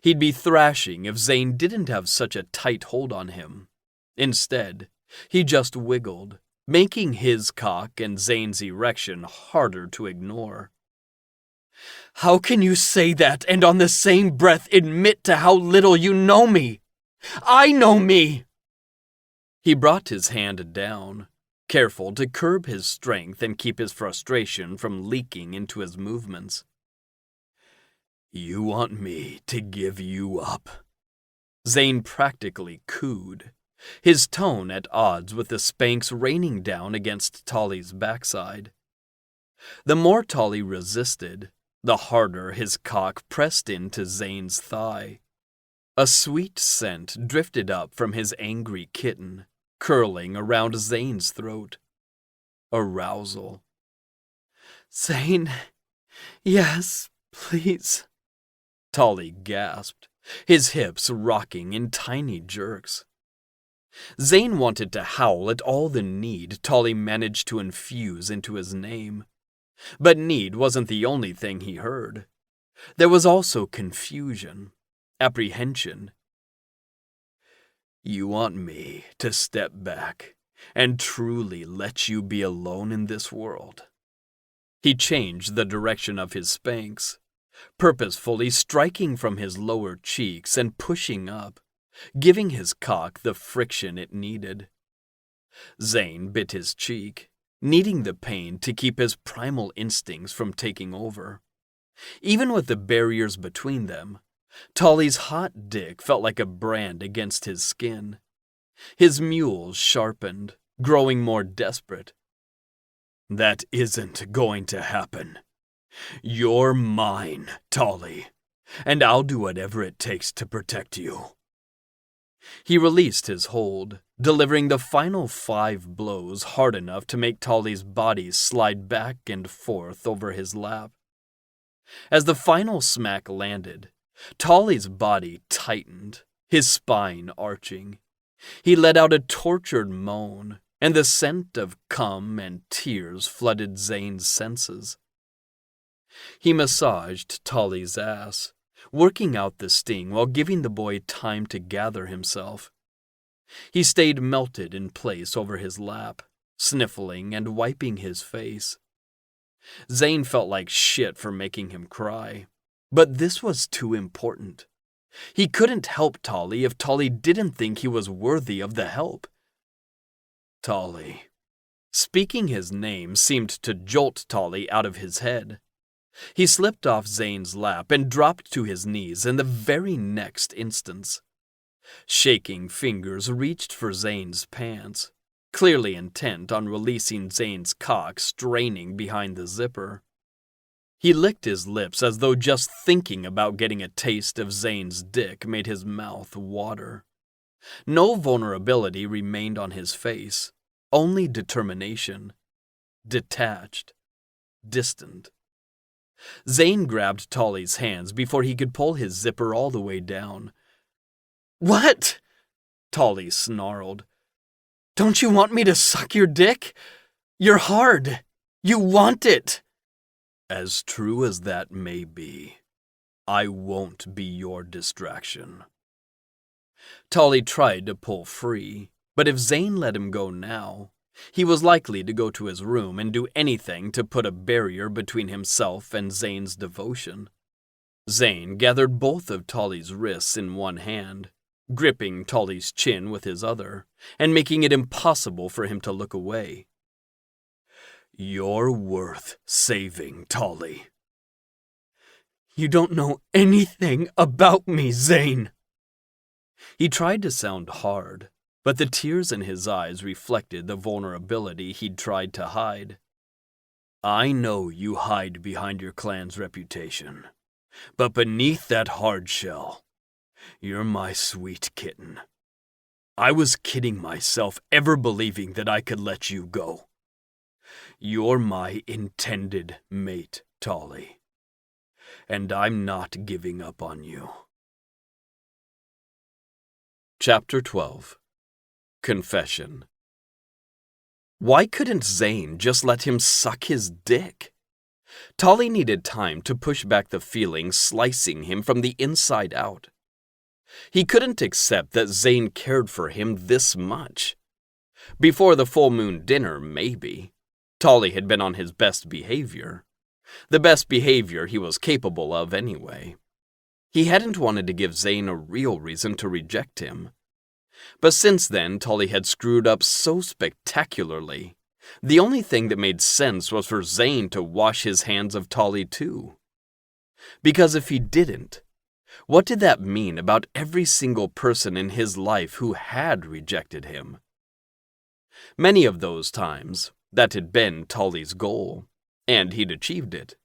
He'd be thrashing if Zane didn't have such a tight hold on him. Instead, he just wiggled, making his cock and Zane's erection harder to ignore. "How can you say that and on the same breath admit to how little you know me? I know me!" He brought his hand down, careful to curb his strength and keep his frustration from leaking into his movements. You want me to give you up? Zane practically cooed, his tone at odds with the spanks raining down against Tolly's backside. The more Tolly resisted, the harder his cock pressed into Zane's thigh. A sweet scent drifted up from his angry kitten, curling around Zane's throat. Arousal. Zane, yes, please, Tolly gasped, his hips rocking in tiny jerks. Zane wanted to howl at all the need Tolly managed to infuse into his name. But need wasn't the only thing he heard. There was also confusion, apprehension. You want me to step back and truly let you be alone in this world? He changed the direction of his spanks, purposefully striking from his lower cheeks and pushing up, giving his cock the friction it needed. Zane bit his cheek, needing the pain to keep his primal instincts from taking over. Even with the barriers between them, Tolly's hot dick felt like a brand against his skin. His mules sharpened, growing more desperate. That isn't going to happen. You're mine, Tolly, and I'll do whatever it takes to protect you. He released his hold, delivering the final 5 blows hard enough to make Tolly's body slide back and forth over his lap. As the final smack landed, Tolly's body tightened, his spine arching. He let out a tortured moan, and the scent of cum and tears flooded Zane's senses. He massaged Tolly's ass, working out the sting while giving the boy time to gather himself. He stayed melted in place over his lap, sniffling and wiping his face. Zane felt like shit for making him cry, but this was too important. He couldn't help Tolly if Tolly didn't think he was worthy of the help. Tolly. Speaking his name seemed to jolt Tolly out of his head. He slipped off Zane's lap and dropped to his knees in the very next instant. Shaking fingers reached for Zane's pants, clearly intent on releasing Zane's cock straining behind the zipper. He licked his lips as though just thinking about getting a taste of Zane's dick made his mouth water. No vulnerability remained on his face, only determination. Detached. Distant. Zane grabbed Tolly's hands before he could pull his zipper all the way down. "What?" Tolly snarled. "Don't you want me to suck your dick? You're hard. You want it." As true as that may be, I won't be your distraction. Tolly tried to pull free, but if Zane let him go now, he was likely to go to his room and do anything to put a barrier between himself and Zane's devotion. Zane gathered both of Tolly's wrists in one hand, gripping Tolly's chin with his other, and making it impossible for him to look away. You're worth saving, Tolly. You don't know anything about me, Zane. He tried to sound hard, but the tears in his eyes reflected the vulnerability he'd tried to hide. I know you hide behind your clan's reputation, but beneath that hard shell, you're my sweet kitten. I was kidding myself ever believing that I could let you go. You're my intended mate, Tolly, and I'm not giving up on you. Chapter 12. Confession. Why couldn't Zane just let him suck his dick? Tolly needed time to push back the feeling slicing him from the inside out. He couldn't accept that Zane cared for him this much. Before the full moon dinner, maybe. Tolly had been on his best behavior. The best behavior he was capable of anyway. He hadn't wanted to give Zane a real reason to reject him. But since then, Tolly had screwed up so spectacularly. The only thing that made sense was for Zane to wash his hands of Tolly too. Because if he didn't, what did that mean about every single person in his life who had rejected him? Many of those times, that had been Tolly's goal, and he'd achieved it.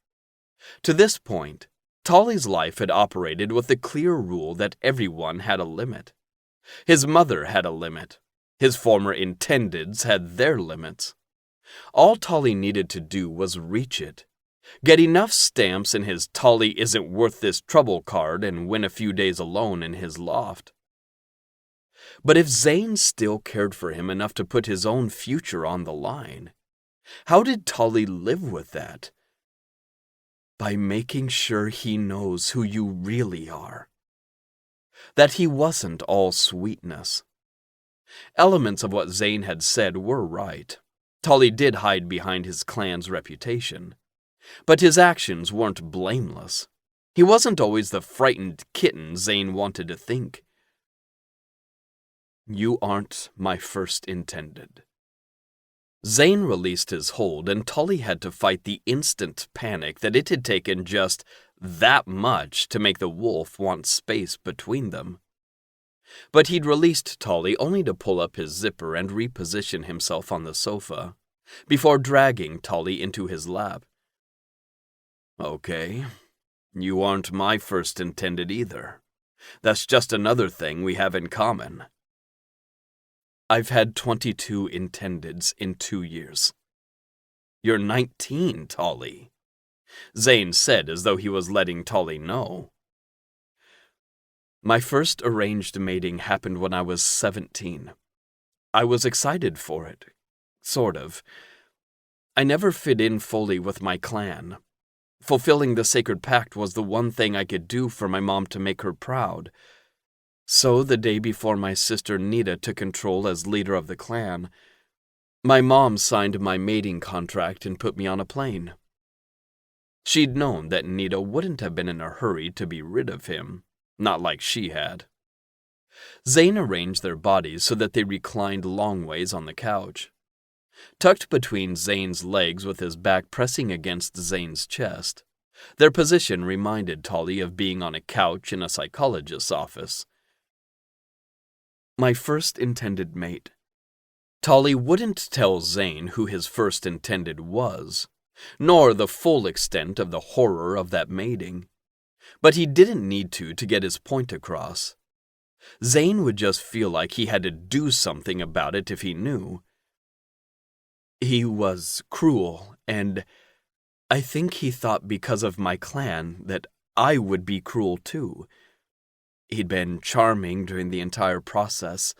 To this point, Tolly's life had operated with the clear rule that everyone had a limit. His mother had a limit. His former intendeds had their limits. All Tolly needed to do was reach it, get enough stamps in his Tolly isn't worth this trouble card, and win a few days alone in his loft. But if Zane still cared for him enough to put his own future on the line, how did Tolly live with that? By making sure he knows who you really are. That he wasn't all sweetness. Elements of what Zane had said were right. Tolly did hide behind his clan's reputation. But his actions weren't blameless. He wasn't always the frightened kitten Zane wanted to think. You aren't my first intended. Zane released his hold, and Tolly had to fight the instant panic that it had taken just that much to make the wolf want space between them. But he'd released Tolly only to pull up his zipper and reposition himself on the sofa, before dragging Tolly into his lap. Okay, you aren't my first intended either. That's just another thing we have in common. I've had 22 intendeds in 2 years. You're 19, Tolly, Zane said as though he was letting Tolly know. My first arranged mating happened when I was 17. I was excited for it. Sort of. I never fit in fully with my clan. Fulfilling the sacred pact was the one thing I could do for my mom to make her proud. So the day before my sister Nita took control as leader of the clan, my mom signed my mating contract and put me on a plane. She'd known that Nita wouldn't have been in a hurry to be rid of him, not like she had. Zane arranged their bodies so that they reclined long ways on the couch. Tucked between Zane's legs with his back pressing against Zane's chest, their position reminded Tolly of being on a couch in a psychologist's office. My first intended mate. Tolly wouldn't tell Zane who his first intended was, nor the full extent of the horror of that mating. But he didn't need to get his point across. Zane would just feel like he had to do something about it if he knew. He was cruel, and I think he thought because of my clan that I would be cruel too. He'd been charming during the entire process,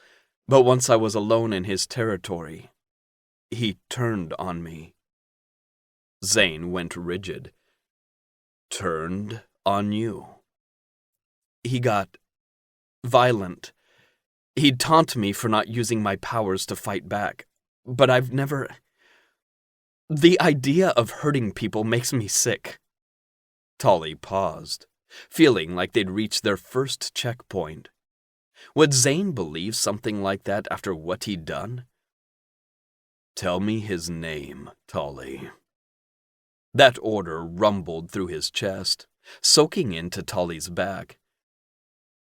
but once I was alone in his territory, he turned on me. Zane went rigid. Turned on you. He got violent. He'd taunt me for not using my powers to fight back, but I've never... The idea of hurting people makes me sick. Tolly paused, feeling like they'd reached their first checkpoint. Would Zane believe something like that after what he'd done? Tell me his name, Tolly. That order rumbled through his chest, soaking into Tolly's back.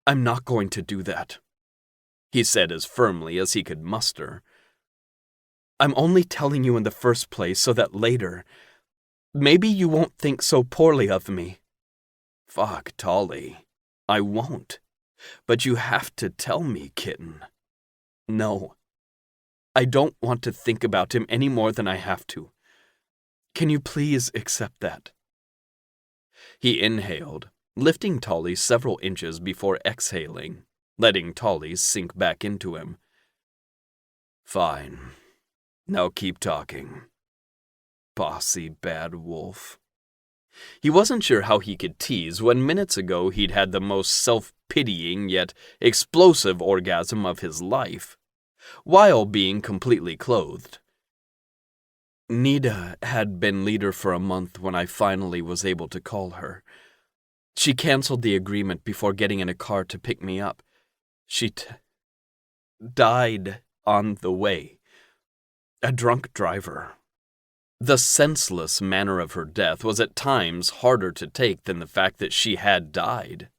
I'm not going to do that, he said as firmly as he could muster. I'm only telling you in the first place so that later, maybe you won't think so poorly of me. Fuck, Tolly. I won't. But you have to tell me, kitten. No. I don't want to think about him any more than I have to. Can you please accept that? He inhaled, lifting Tolly several inches before exhaling, letting Tolly sink back into him. Fine. Now keep talking. Bossy bad wolf. He wasn't sure how he could tease when minutes ago he'd had the most self-pitying yet explosive orgasm of his life, while being completely clothed. Nita had been leader for a month when I finally was able to call her. She canceled the agreement before getting in a car to pick me up. She died on the way. A drunk driver. The senseless manner of her death was at times harder to take than the fact that she had died.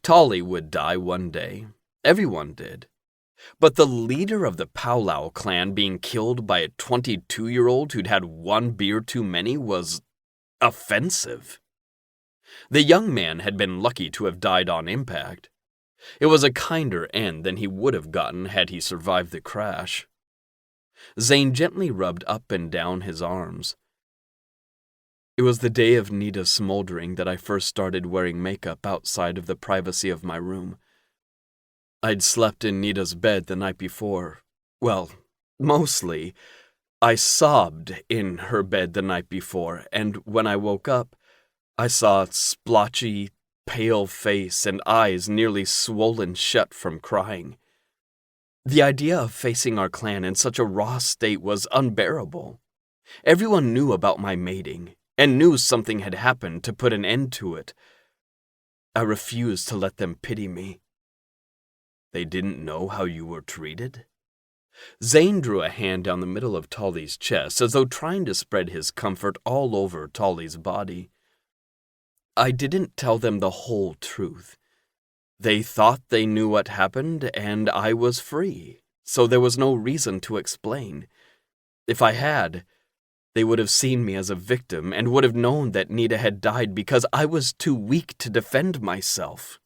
Tolly would die one day. Everyone did. But the leader of the Powwow clan being killed by a 22-year-old who'd had one beer too many was offensive. The young man had been lucky to have died on impact. It was a kinder end than he would have gotten had he survived the crash. Zane gently rubbed up and down his arms. It was the day of Nita's smoldering that I first started wearing makeup outside of the privacy of my room. I'd slept in Nita's bed the night before. Well, mostly. I sobbed in her bed the night before, and when I woke up, I saw a splotchy, pale face and eyes nearly swollen shut from crying. The idea of facing our clan in such a raw state was unbearable. Everyone knew about my mating, and knew something had happened to put an end to it. I refused to let them pity me. They didn't know how you were treated? Zane drew a hand down the middle of Tolly's chest as though trying to spread his comfort all over Tolly's body. I didn't tell them the whole truth. They thought they knew what happened, and I was free, so there was no reason to explain. If I had, they would have seen me as a victim and would have known that Nita had died because I was too weak to defend myself.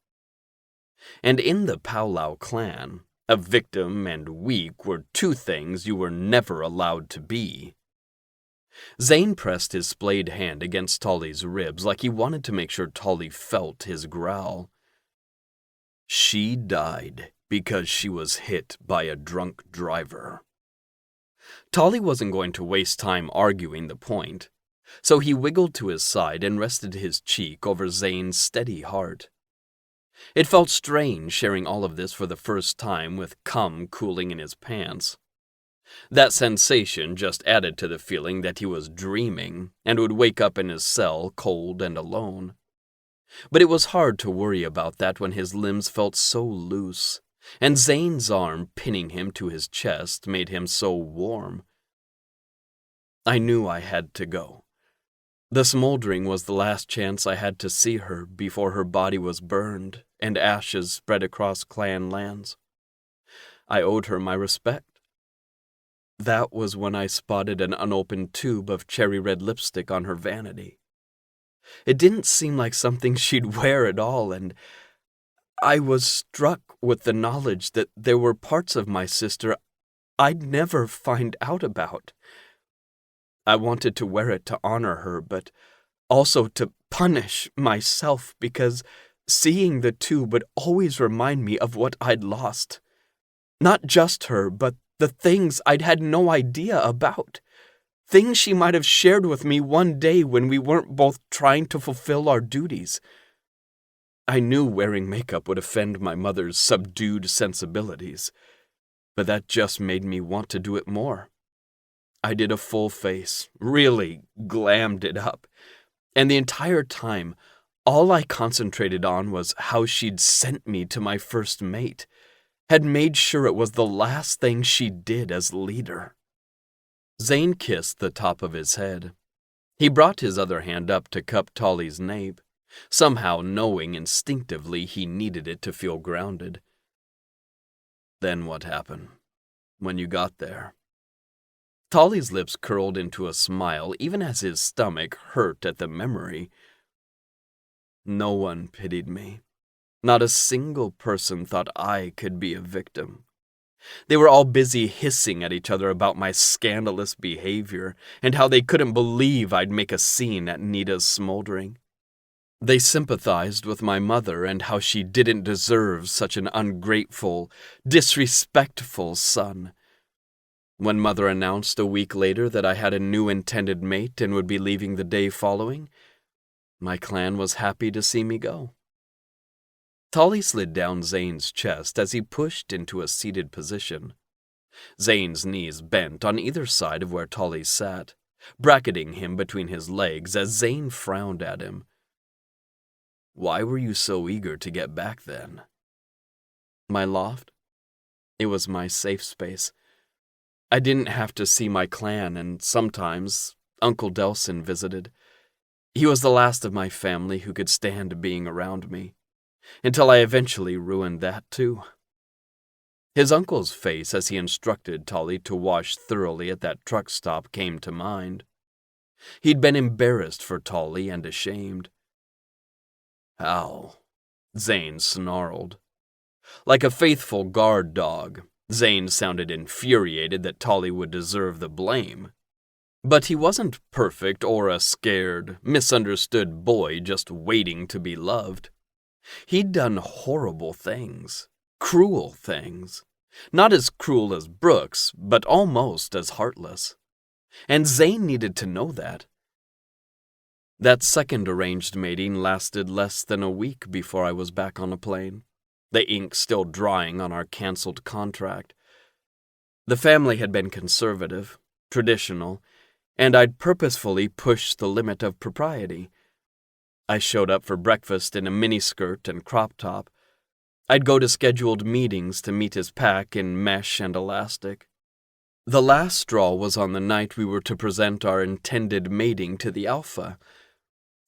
And in the Powwow clan, a victim and weak were two things you were never allowed to be. Zane pressed his splayed hand against Tolly's ribs like he wanted to make sure Tolly felt his growl. She died because she was hit by a drunk driver. Tolly wasn't going to waste time arguing the point, so he wiggled to his side and rested his cheek over Zane's steady heart. It felt strange sharing all of this for the first time with cum cooling in his pants. That sensation just added to the feeling that he was dreaming and would wake up in his cell cold and alone. But it was hard to worry about that when his limbs felt so loose, and Zane's arm pinning him to his chest made him so warm. I knew I had to go. The smoldering was the last chance I had to see her before her body was burned and ashes spread across clan lands. I owed her my respect. That was when I spotted an unopened tube of cherry red lipstick on her vanity. It didn't seem like something she'd wear at all, and I was struck with the knowledge that there were parts of my sister I'd never find out about. I wanted to wear it to honor her, but also to punish myself because seeing the tube would always remind me of what I'd lost. Not just her, but the things I'd had no idea about. Things she might have shared with me one day when we weren't both trying to fulfill our duties. I knew wearing makeup would offend my mother's subdued sensibilities, but that just made me want to do it more. I did a full face, really glammed it up, and the entire time, all I concentrated on was how she'd sent me to my first mate, had made sure it was the last thing she did as leader. Zane kissed the top of his head. He brought his other hand up to cup Tolly's nape, somehow knowing instinctively he needed it to feel grounded. Then what happened? When you got there? Tolly's lips curled into a smile even as his stomach hurt at the memory. No one pitied me. Not a single person thought I could be a victim. They were all busy hissing at each other about my scandalous behavior and how they couldn't believe I'd make a scene at Nita's smoldering. They sympathized with my mother and how she didn't deserve such an ungrateful, disrespectful son. When Mother announced a week later that I had a new intended mate and would be leaving the day following, my clan was happy to see me go. Tolly slid down Zane's chest as he pushed into a seated position. Zane's knees bent on either side of where Tolly sat, bracketing him between his legs as Zane frowned at him. Why were you so eager to get back then? My loft? It was my safe space. I didn't have to see my clan, and sometimes Uncle Delson visited. He was the last of my family who could stand being around me, until I eventually ruined that too. His uncle's face as he instructed Tolly to wash thoroughly at that truck stop came to mind. He'd been embarrassed for Tolly and ashamed. How? Zane snarled. Like a faithful guard dog, Zane sounded infuriated that Tolly would deserve the blame. But he wasn't perfect or a scared, misunderstood boy just waiting to be loved. He'd done horrible things, cruel things. Not as cruel as Brooks, but almost as heartless. And Zane needed to know that. That second arranged mating lasted less than a week before I was back on a plane, the ink still drying on our canceled contract. The family had been conservative, traditional, and I'd purposefully pushed the limit of propriety. I showed up for breakfast in a miniskirt and crop top. I'd go to scheduled meetings to meet his pack in mesh and elastic. The last straw was on the night we were to present our intended mating to the alpha.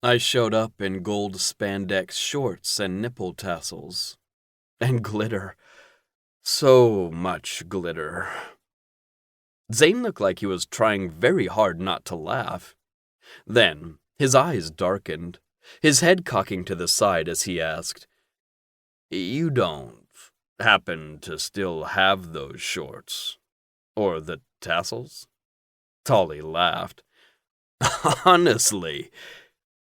I showed up in gold spandex shorts and nipple tassels. And glitter. So much glitter. Zane looked like he was trying very hard not to laugh. Then, his eyes darkened, his head cocking to the side as he asked, "You don't happen to still have those shorts? Or the tassels?" Tolly laughed. "Honestly,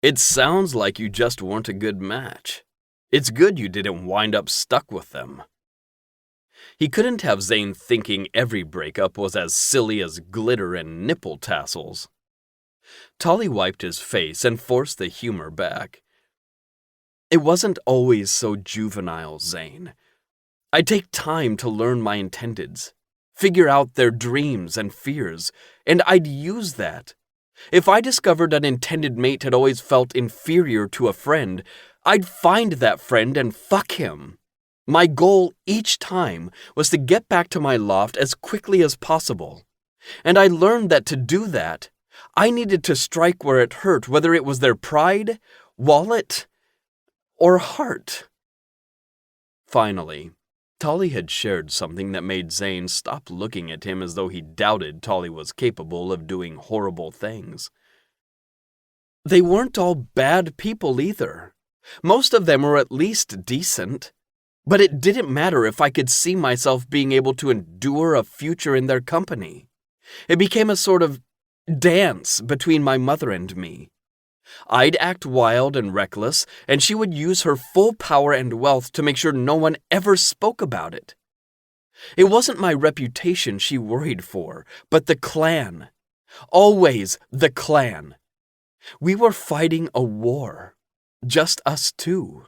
it sounds like you just weren't a good match. It's good you didn't wind up stuck with them." He couldn't have Zane thinking every breakup was as silly as glitter and nipple tassels. Tolly wiped his face and forced the humor back. "It wasn't always so juvenile, Zane. I'd take time to learn my intendeds, figure out their dreams and fears, and I'd use that. If I discovered an intended mate had always felt inferior to a friend, I'd find that friend and fuck him. My goal each time was to get back to my loft as quickly as possible. And I learned that to do that, I needed to strike where it hurt, whether it was their pride, wallet, or heart." Finally, Tolly had shared something that made Zane stop looking at him as though he doubted Tolly was capable of doing horrible things. "They weren't all bad people either. Most of them were at least decent. But it didn't matter if I could see myself being able to endure a future in their company. It became a sort of dance between my mother and me. I'd act wild and reckless, and she would use her full power and wealth to make sure no one ever spoke about it. It wasn't my reputation she worried for, but the clan. Always the clan. We were fighting a war. Just us two.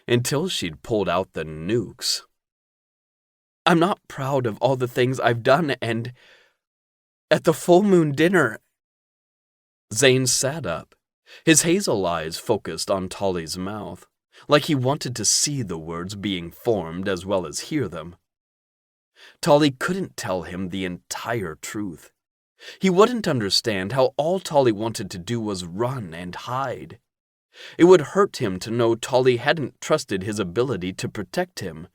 Until she'd pulled out the nukes. I'm not proud of all the things I've done, and at the full moon dinner..." Zane sat up, his hazel eyes focused on Tolly's mouth, like he wanted to see the words being formed as well as hear them. Tolly couldn't tell him the entire truth. He wouldn't understand how all Tolly wanted to do was run and hide. It would hurt him to know Tolly hadn't trusted his ability to protect him.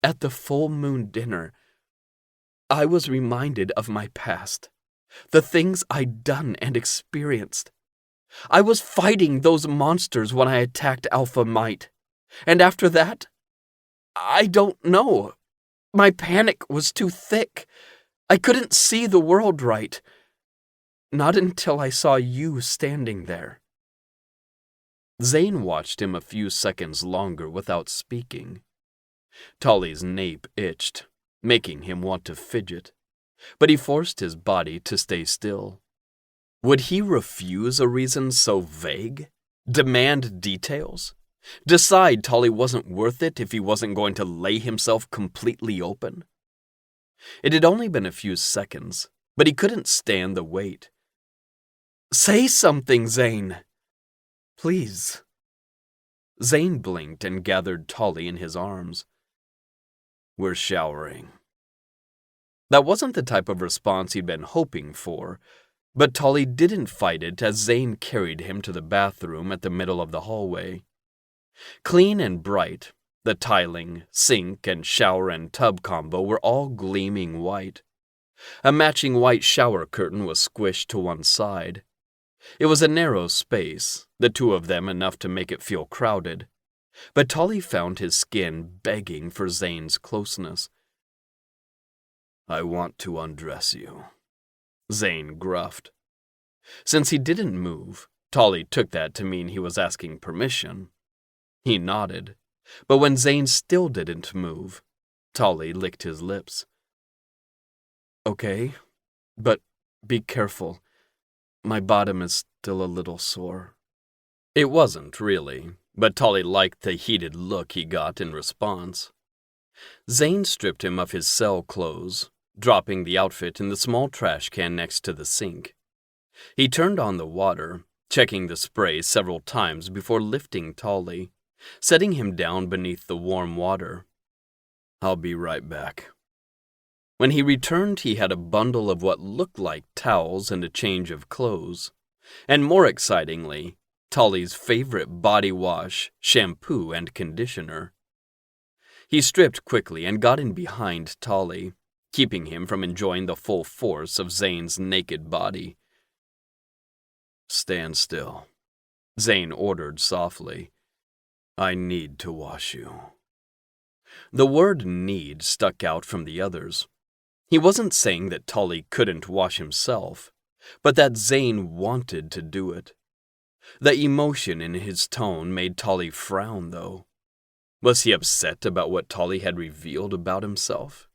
At the full moon dinner, I was reminded of my past, the things I'd done and experienced. I was fighting those monsters when I attacked Alpha Might, and after that, I don't know. My panic was too thick. I couldn't see the world right. Not until I saw you standing there." Zane watched him a few seconds longer without speaking. Tolly's nape itched, making him want to fidget, but he forced his body to stay still. Would he refuse a reason so vague? Demand details? Decide Tolly wasn't worth it if he wasn't going to lay himself completely open? It had only been a few seconds, but he couldn't stand the wait. "Say something, Zane. Please." Zane blinked and gathered Tolly in his arms. "We're showering." That wasn't the type of response he'd been hoping for, but Tolly didn't fight it as Zane carried him to the bathroom at the middle of the hallway. Clean and bright, the tiling, sink, and shower and tub combo were all gleaming white. A matching white shower curtain was squished to one side. It was a narrow space, the two of them enough to make it feel crowded, but Tolly found his skin begging for Zane's closeness. "I want to undress you," Zane gruffed. Since he didn't move, Tolly took that to mean he was asking permission. He nodded, but when Zane still didn't move, Tolly licked his lips. "Okay, but be careful. My bottom is still a little sore." It wasn't, really, but Tolly liked the heated look he got in response. Zane stripped him of his cell clothes, dropping the outfit in the small trash can next to the sink. He turned on the water, checking the spray several times before lifting Tolly, setting him down beneath the warm water. "I'll be right back." When he returned, he had a bundle of what looked like towels and a change of clothes, and more excitingly, Tolly's favorite body wash, shampoo, and conditioner. He stripped quickly and got in behind Tolly, keeping him from enjoying the full force of Zane's naked body. "Stand still," Zane ordered softly. "I need to wash you." The word "need" stuck out from the others. He wasn't saying that Tolly couldn't wash himself, but that Zane wanted to do it. The emotion in his tone made Tolly frown, though. Was he upset about what Tolly had revealed about himself?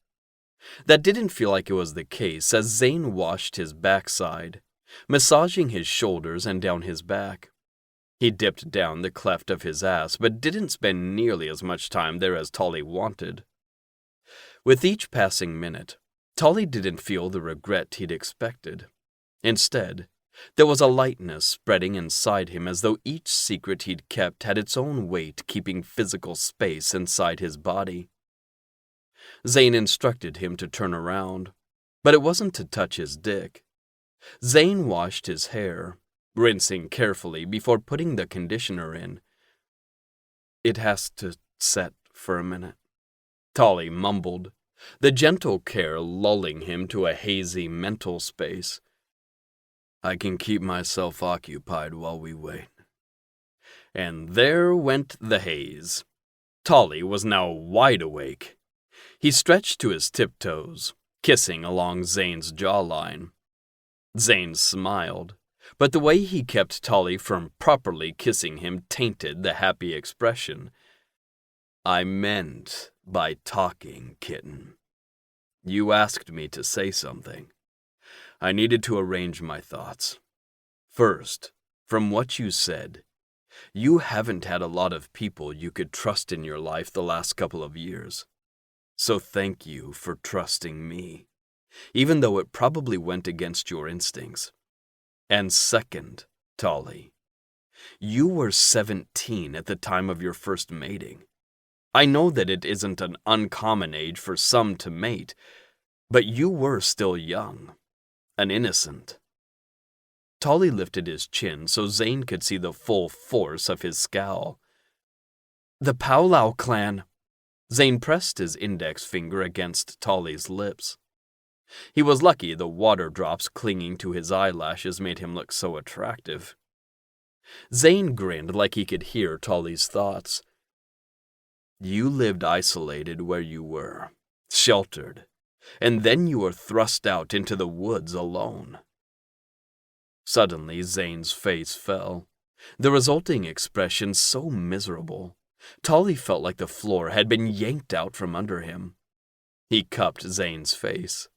That didn't feel like it was the case as Zane washed his backside, massaging his shoulders and down his back. He dipped down the cleft of his ass, but didn't spend nearly as much time there as Tolly wanted. With each passing minute, Tolly didn't feel the regret he'd expected. Instead, there was a lightness spreading inside him as though each secret he'd kept had its own weight keeping physical space inside his body. Zane instructed him to turn around, but it wasn't to touch his dick. Zane washed his hair, rinsing carefully before putting the conditioner in. "It has to set for a minute," Tolly mumbled, the gentle care lulling him to a hazy mental space. "I can keep myself occupied while we wait." And there went the haze. Tolly was now wide awake. He stretched to his tiptoes, kissing along Zane's jawline. Zane smiled, but the way he kept Tolly from properly kissing him tainted the happy expression. "I meant by talking, kitten. You asked me to say something. I needed to arrange my thoughts. First, from what you said, you haven't had a lot of people you could trust in your life the last couple of years. So thank you for trusting me, even though it probably went against your instincts. And second, Tolly, you were 17 at the time of your first mating. I know that it isn't an uncommon age for some to mate, but you were still young, an innocent." Tolly lifted his chin so Zane could see the full force of his scowl. "The Powwow clan." Zane pressed his index finger against Tolly's lips. He was lucky the water drops clinging to his eyelashes made him look so attractive. Zane grinned like he could hear Tolly's thoughts. "You lived isolated where you were, sheltered, and then you were thrust out into the woods alone." Suddenly, Zane's face fell, the resulting expression so miserable. Tolly felt like the floor had been yanked out from under him. He cupped Zane's face.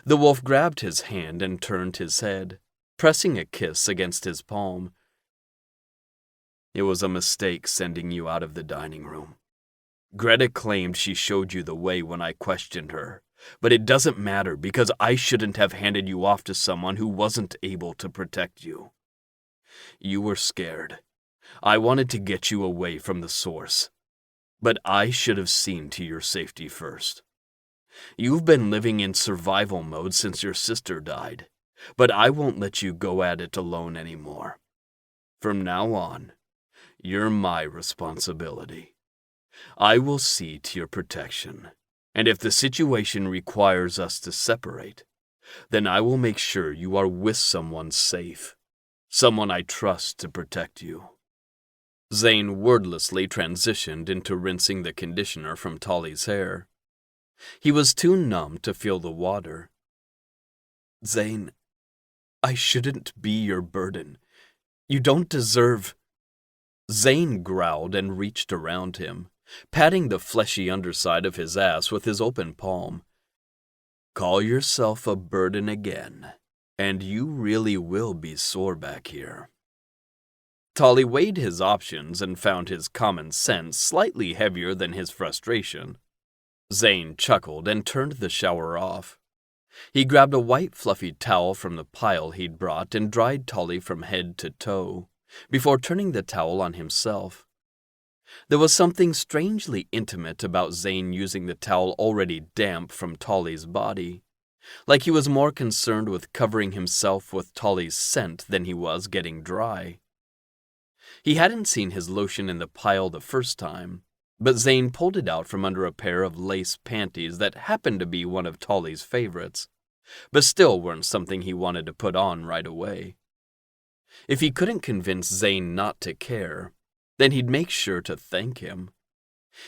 The wolf grabbed his hand and turned his head, pressing a kiss against his palm. "It was a mistake sending you out of the dining room. Greta claimed she showed you the way when I questioned her, but it doesn't matter because I shouldn't have handed you off to someone who wasn't able to protect you. You were scared. I wanted to get you away from the source, but I should have seen to your safety first. You've been living in survival mode since your sister died, but I won't let you go at it alone anymore. From now on, you're my responsibility. I will see to your protection, and if the situation requires us to separate, then I will make sure you are with someone safe. Someone I trust to protect you. Zane wordlessly transitioned into rinsing the conditioner from Tolly's hair. He was too numb to feel the water. Zane, I shouldn't be your burden. You don't deserve... Zane growled and reached around him, patting the fleshy underside of his ass with his open palm. Call yourself a burden again, and you really will be sore back here. Tolly weighed his options and found his common sense slightly heavier than his frustration. Zane chuckled and turned the shower off. He grabbed a white fluffy towel from the pile he'd brought and dried Tolly from head to toe, before turning the towel on himself. There was something strangely intimate about Zane using the towel already damp from Tolly's body, like he was more concerned with covering himself with Tolly's scent than he was getting dry. He hadn't seen his lotion in the pile the first time, but Zane pulled it out from under a pair of lace panties that happened to be one of Tolly's favorites, but still weren't something he wanted to put on right away. If he couldn't convince Zane not to care, then he'd make sure to thank him.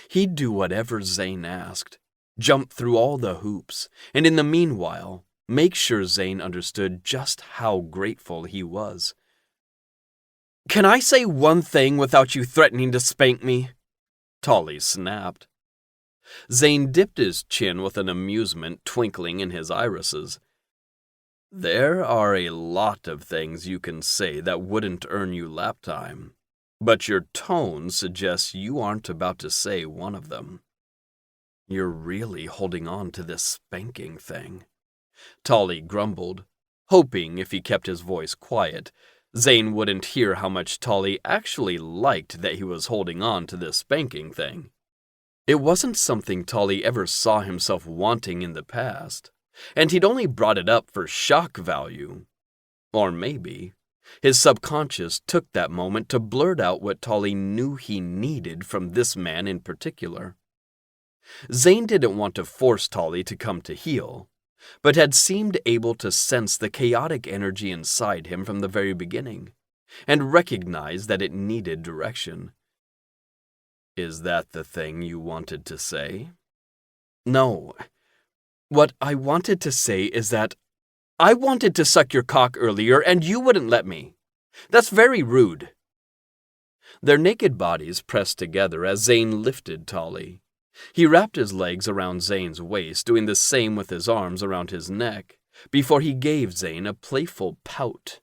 He'd do whatever Zane asked, jump through all the hoops, and in the meanwhile, make sure Zane understood just how grateful he was. "Can I say one thing without you threatening to spank me?" Tolly snapped. Zane dipped his chin with an amusement twinkling in his irises. There are a lot of things you can say that wouldn't earn you lap time, but your tone suggests you aren't about to say one of them. You're really holding on to this spanking thing, Tolly grumbled, hoping if he kept his voice quiet, Zane wouldn't hear how much Tolly actually liked that he was holding on to this spanking thing. It wasn't something Tolly ever saw himself wanting in the past, and he'd only brought it up for shock value. Or maybe his subconscious took that moment to blurt out what Tolly knew he needed from this man in particular. Zane didn't want to force Tolly to come to heel, but had seemed able to sense the chaotic energy inside him from the very beginning, and recognized that it needed direction. Is that the thing you wanted to say? No. What I wanted to say is that I wanted to suck your cock earlier and you wouldn't let me. That's very rude. Their naked bodies pressed together as Zane lifted Tolly. He wrapped his legs around Zane's waist, doing the same with his arms around his neck, before he gave Zane a playful pout.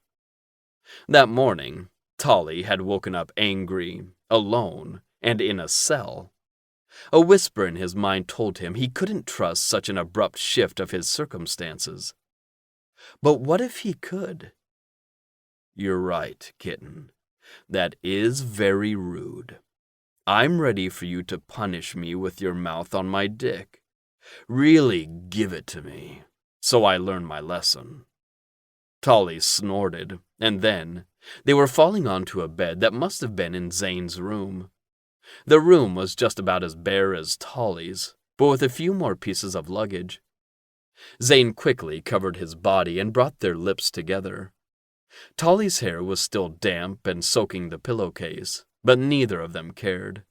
That morning, Tolly had woken up angry, alone, and in a cell. A whisper in his mind told him he couldn't trust such an abrupt shift of his circumstances. But what if he could? You're right, kitten. That is very rude. I'm ready for you to punish me with your mouth on my dick. Really give it to me, so I learn my lesson. Tolly snorted, and then they were falling onto a bed that must have been in Zane's room. The room was just about as bare as Tolly's, but with a few more pieces of luggage. Zane quickly covered his body and brought their lips together. Tolly's hair was still damp and soaking the pillowcase, but neither of them cared.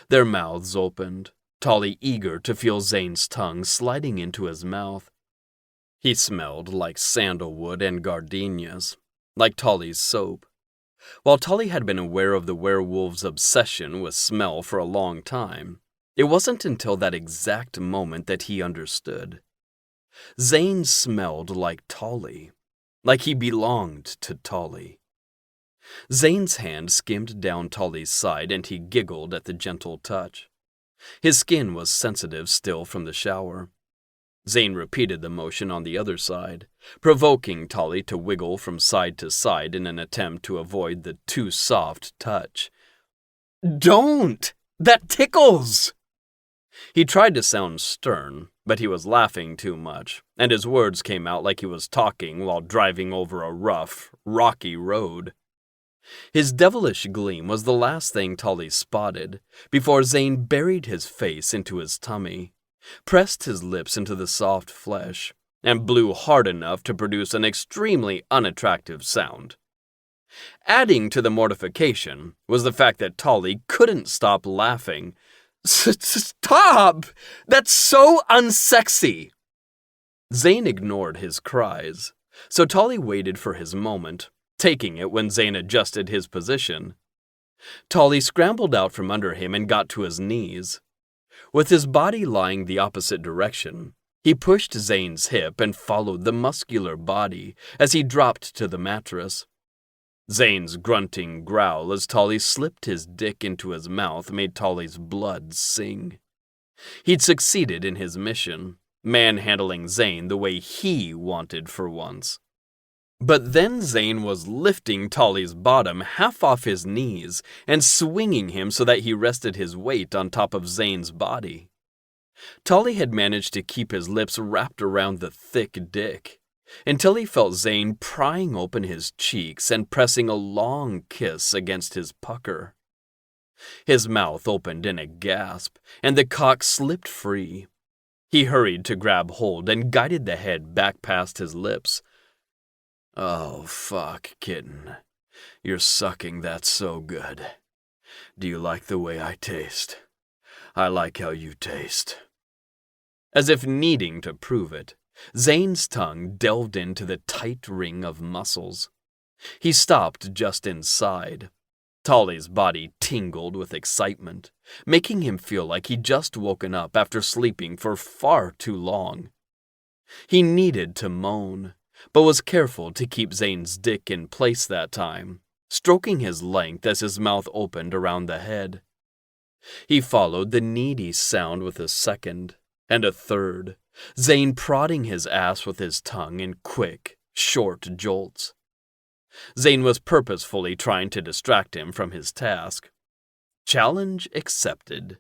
Their mouths opened, Tolly eager to feel Zane's tongue sliding into his mouth. He smelled like sandalwood and gardenias, like Tolly's soap. While Tolly had been aware of the werewolf's obsession with smell for a long time, it wasn't until that exact moment that he understood. Zane smelled like Tolly, like he belonged to Tolly. Zane's hand skimmed down Tolly's side and he giggled at the gentle touch. His skin was sensitive still from the shower. Zane repeated the motion on the other side, provoking Tolly to wiggle from side to side in an attempt to avoid the too soft touch. "Don't! That tickles!" He tried to sound stern, but he was laughing too much, and his words came out like he was talking while driving over a rough, rocky road. His devilish gleam was the last thing Tolly spotted before Zane buried his face into his tummy, pressed his lips into the soft flesh, and blew hard enough to produce an extremely unattractive sound. Adding to the mortification was the fact that Tolly couldn't stop laughing. Stop! That's so unsexy! Zane ignored his cries, so Tolly waited for his moment, taking it when Zane adjusted his position. Tolly scrambled out from under him and got to his knees. With his body lying the opposite direction, he pushed Zane's hip and followed the muscular body as he dropped to the mattress. Zane's grunting growl as Tolly slipped his dick into his mouth made Tolly's blood sing. He'd succeeded in his mission, manhandling Zane the way he wanted for once. But then Zane was lifting Tolly's bottom half off his knees and swinging him so that he rested his weight on top of Zane's body. Tolly had managed to keep his lips wrapped around the thick dick, until he felt Zane prying open his cheeks and pressing a long kiss against his pucker. His mouth opened in a gasp, and the cock slipped free. He hurried to grab hold and guided the head back past his lips. "Oh, fuck, kitten. You're sucking that so good. Do you like the way I taste? I like how you taste." As if needing to prove it, Zane's tongue delved into the tight ring of muscles. He stopped just inside. Tolly's body tingled with excitement, making him feel like he'd just woken up after sleeping for far too long. He needed to moan, but was careful to keep Zane's dick in place that time, stroking his length as his mouth opened around the head. He followed the needy sound with a second, and a third, Zane prodding his ass with his tongue in quick, short jolts. Zane was purposefully trying to distract him from his task. Challenge accepted.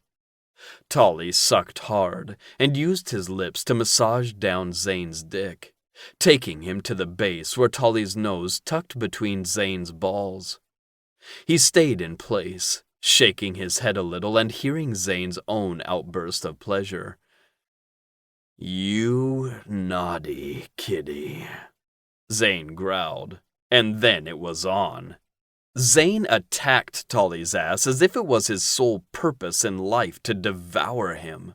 Tolly sucked hard and used his lips to massage down Zane's dick, taking him to the base where Tolly's nose tucked between Zane's balls. He stayed in place, shaking his head a little and hearing Zane's own outburst of pleasure. "You naughty kitty," Zane growled, and then it was on. Zane attacked Tolly's ass as if it was his sole purpose in life to devour him.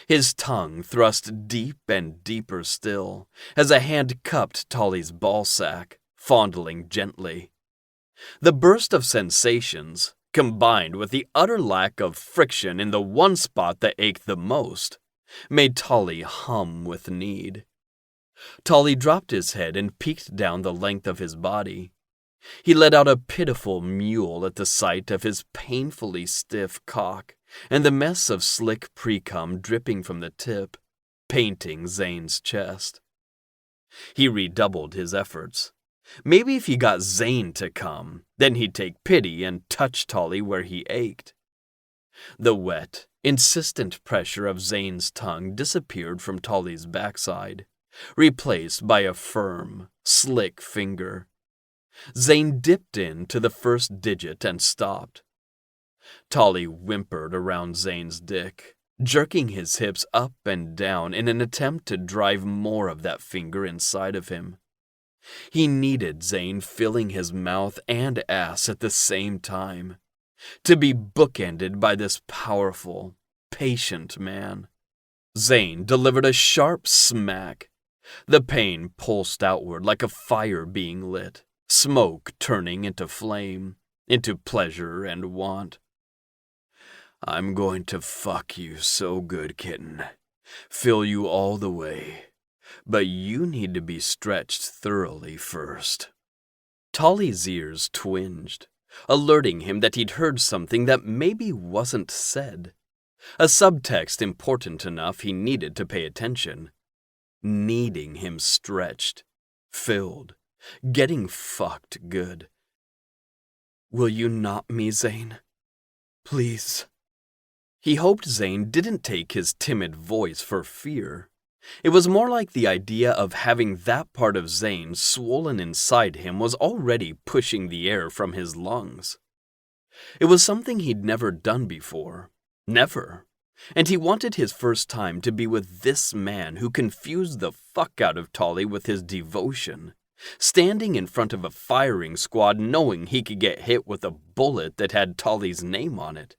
His tongue thrust deep and deeper still, as a hand cupped Tolly's ballsack, fondling gently. The burst of sensations, combined with the utter lack of friction in the one spot that ached the most, made Tolly hum with need. Tolly dropped his head and peeked down the length of his body. He let out a pitiful mewl at the sight of his painfully stiff cock and the mess of slick pre-cum dripping from the tip, painting Zane's chest. He redoubled his efforts. Maybe if he got Zane to come, then he'd take pity and touch Tolly where he ached. The wet, insistent pressure of Zane's tongue disappeared from Tolly's backside, replaced by a firm, slick finger. Zane dipped in to the first digit and stopped. Tolly whimpered around Zane's dick, jerking his hips up and down in an attempt to drive more of that finger inside of him. He needed Zane filling his mouth and ass at the same time, to be bookended by this powerful, patient man. Zane delivered a sharp smack. The pain pulsed outward like a fire being lit, smoke turning into flame, into pleasure and want. "I'm going to fuck you so good, kitten. Fill you all the way. But you need to be stretched thoroughly first." Tolly's ears twinged, alerting him that he'd heard something that maybe wasn't said. A subtext important enough he needed to pay attention. Needing him stretched, filled, getting fucked good. "Will you not me, Zane? Please." He hoped Zane didn't take his timid voice for fear. It was more like the idea of having that part of Zane swollen inside him was already pushing the air from his lungs. It was something he'd never done before. Never. And he wanted his first time to be with this man who confused the fuck out of Tolly with his devotion, standing in front of a firing squad knowing he could get hit with a bullet that had Tolly's name on it.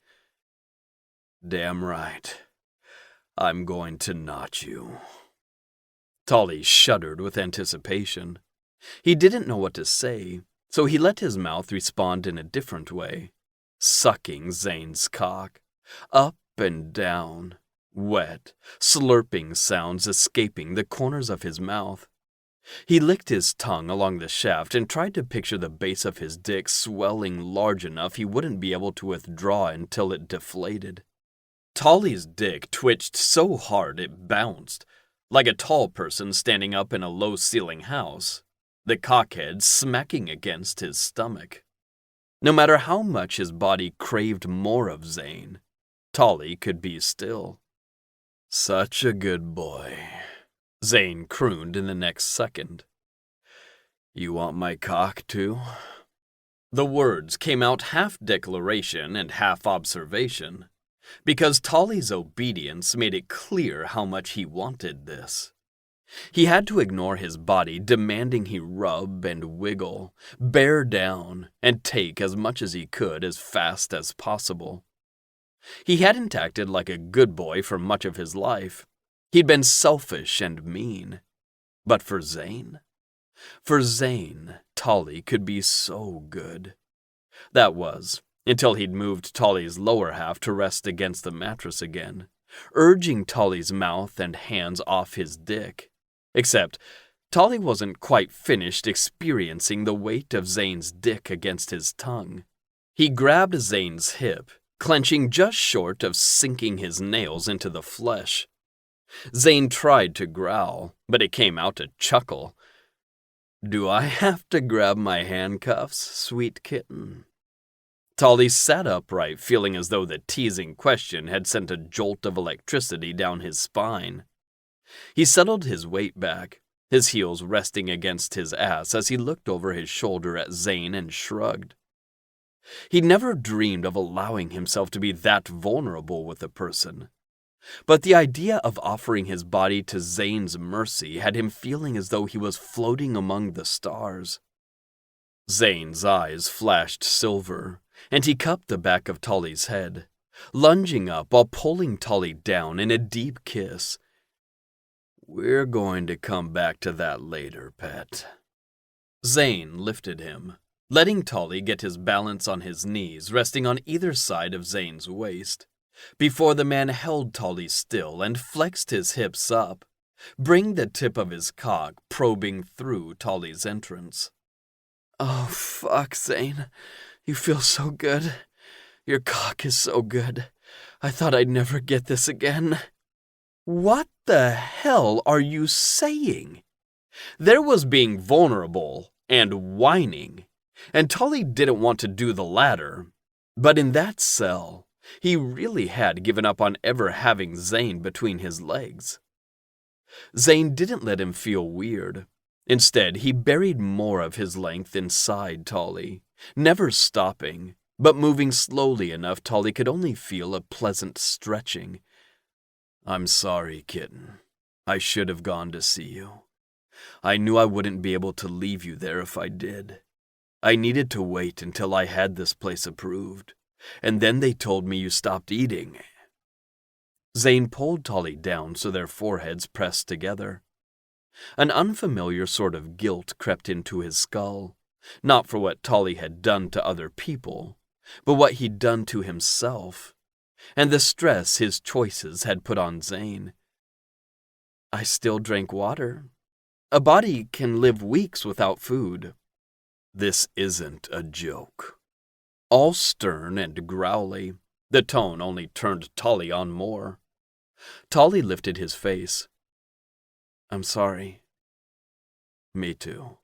Damn right. I'm going to notch you. Tolly shuddered with anticipation. He didn't know what to say, so he let his mouth respond in a different way, sucking Zane's cock, up and down, wet, slurping sounds escaping the corners of his mouth. He licked his tongue along the shaft and tried to picture the base of his dick swelling large enough he wouldn't be able to withdraw until it deflated. Tolly's dick twitched so hard it bounced, like a tall person standing up in a low-ceiling house, the cockhead smacking against his stomach. No matter how much his body craved more of Zane, Tolly could be still. Such a good boy, Zane crooned in the next second. You want my cock, too? The words came out half declaration and half observation, because Tolly's obedience made it clear how much he wanted this. He had to ignore his body demanding he rub and wiggle, bear down, and take as much as he could as fast as possible. He hadn't acted like a good boy for much of his life. He'd been selfish and mean. But for Zane, Tolly could be so good. That was, until he'd moved Tolly's lower half to rest against the mattress again, urging Tolly's mouth and hands off his dick. Except, Tolly wasn't quite finished experiencing the weight of Zane's dick against his tongue. He grabbed Zane's hip, clenching just short of sinking his nails into the flesh. Zane tried to growl, but it came out a chuckle. Do I have to grab my handcuffs, sweet kitten? Tolly sat upright, feeling as though the teasing question had sent a jolt of electricity down his spine. He settled his weight back, his heels resting against his ass as he looked over his shoulder at Zane and shrugged. He'd never dreamed of allowing himself to be that vulnerable with a person. But the idea of offering his body to Zane's mercy had him feeling as though he was floating among the stars. Zane's eyes flashed silver, and he cupped the back of Tolly's head, lunging up while pulling Tolly down in a deep kiss. We're going to come back to that later, pet. Zane lifted him, letting Tolly get his balance on his knees resting on either side of Zane's waist, before the man held Tolly still and flexed his hips up, bringing the tip of his cock probing through Tolly's entrance. Oh, fuck, Zane. You feel so good. Your cock is so good. I thought I'd never get this again. What the hell are you saying? There was being vulnerable and whining, and Tolly didn't want to do the latter, but in that cell, he really had given up on ever having Zane between his legs. Zane didn't let him feel weird. Instead, he buried more of his length inside Tolly, never stopping, but moving slowly enough Tolly could only feel a pleasant stretching. I'm sorry, kitten. I should have gone to see you. I knew I wouldn't be able to leave you there if I did. I needed to wait until I had this place approved, and then they told me you stopped eating. Zane pulled Tolly down so their foreheads pressed together. An unfamiliar sort of guilt crept into his skull, not for what Tolly had done to other people, but what he'd done to himself, and the stress his choices had put on Zane. I still drank water. A body can live weeks without food. This isn't a joke. All stern and growly, the tone only turned Tolly on more. Tolly lifted his face. I'm sorry. Me too.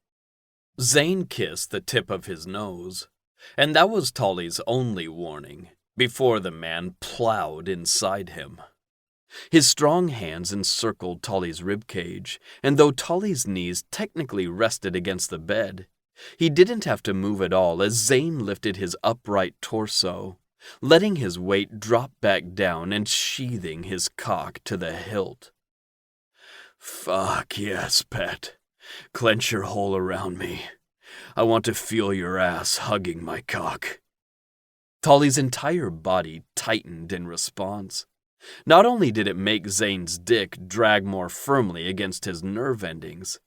Zane kissed the tip of his nose, and that was Tolly's only warning before the man plowed inside him. His strong hands encircled Tolly's ribcage, and though Tolly's knees technically rested against the bed, he didn't have to move at all as Zane lifted his upright torso, letting his weight drop back down and sheathing his cock to the hilt. Fuck yes, pet. Clench your hole around me. I want to feel your ass hugging my cock. Tolly's entire body tightened in response. Not only did it make Zane's dick drag more firmly against his nerve endings,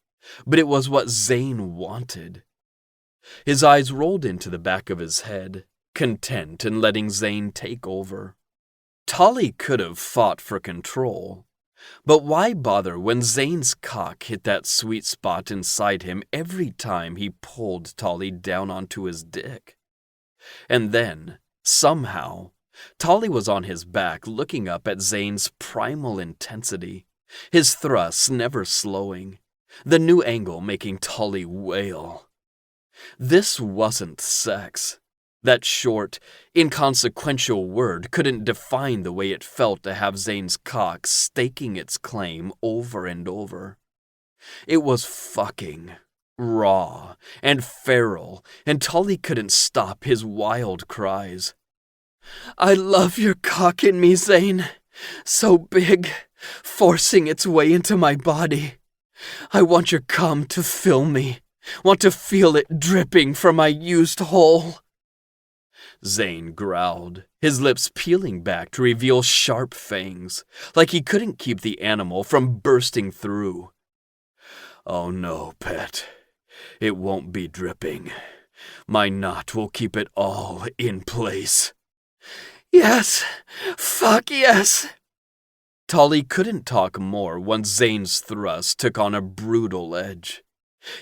but it was what Zane wanted. His eyes rolled into the back of his head, content in letting Zane take over. Tolly could have fought for control, but why bother when Zane's cock hit that sweet spot inside him every time he pulled Tolly down onto his dick? And then, somehow, Tolly was on his back looking up at Zane's primal intensity, his thrusts never slowing, the new angle making Tolly wail. This wasn't sex. That short, inconsequential word couldn't define the way it felt to have Zane's cock staking its claim over and over. It was fucking, raw, and feral, and Tolly couldn't stop his wild cries. I love your cock in me, Zane. So big, forcing its way into my body. I want your cum to fill me. Want to feel it dripping from my used hole. Zane growled, his lips peeling back to reveal sharp fangs, like he couldn't keep the animal from bursting through. Oh no, pet. It won't be dripping. My knot will keep it all in place. Yes! Fuck yes! Tolly couldn't talk more once Zane's thrust took on a brutal edge.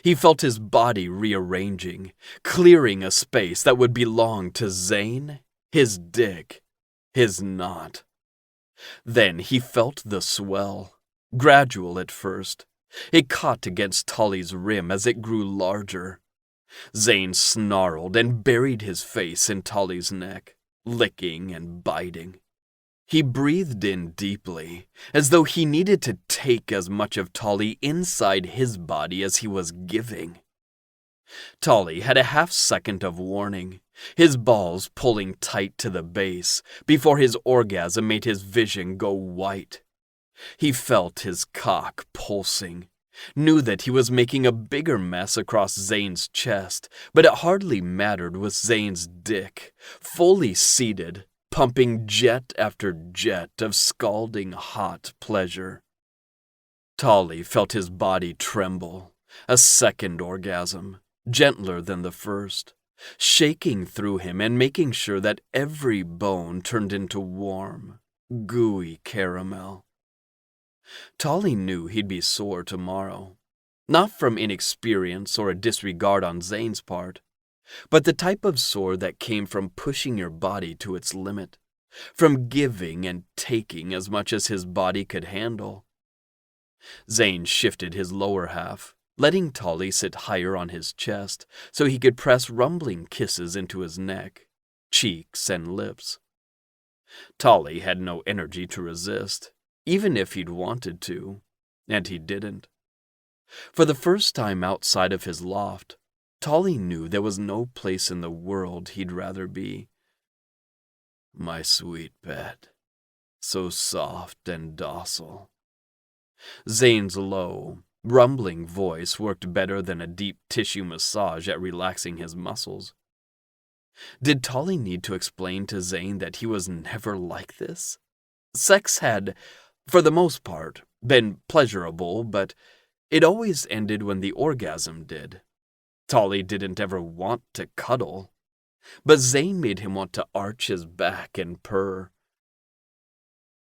He felt his body rearranging, clearing a space that would belong to Zane, his dick, his knot. Then he felt the swell, gradual at first. It caught against Tolly's rim as it grew larger. Zane snarled and buried his face in Tolly's neck, licking and biting. He breathed in deeply, as though he needed to take as much of Tolly inside his body as he was giving. Tolly had a half-second of warning, his balls pulling tight to the base, before his orgasm made his vision go white. He felt his cock pulsing, knew that he was making a bigger mess across Zane's chest, but it hardly mattered with Zane's dick, fully seated, pumping jet after jet of scalding hot pleasure. Tolly felt his body tremble, a second orgasm, gentler than the first, shaking through him and making sure that every bone turned into warm, gooey caramel. Tolly knew he'd be sore tomorrow, not from inexperience or a disregard on Zane's part, but the type of sore that came from pushing your body to its limit, from giving and taking as much as his body could handle. Zane shifted his lower half, letting Tolly sit higher on his chest so he could press rumbling kisses into his neck, cheeks, and lips. Tolly had no energy to resist, even if he'd wanted to, and he didn't. For the first time outside of his loft, Tolly knew there was no place in the world he'd rather be. My sweet pet, so soft and docile. Zane's low, rumbling voice worked better than a deep tissue massage at relaxing his muscles. Did Tolly need to explain to Zane that he was never like this? Sex had, for the most part, been pleasurable, but it always ended when the orgasm did. Tolly didn't ever want to cuddle, but Zane made him want to arch his back and purr.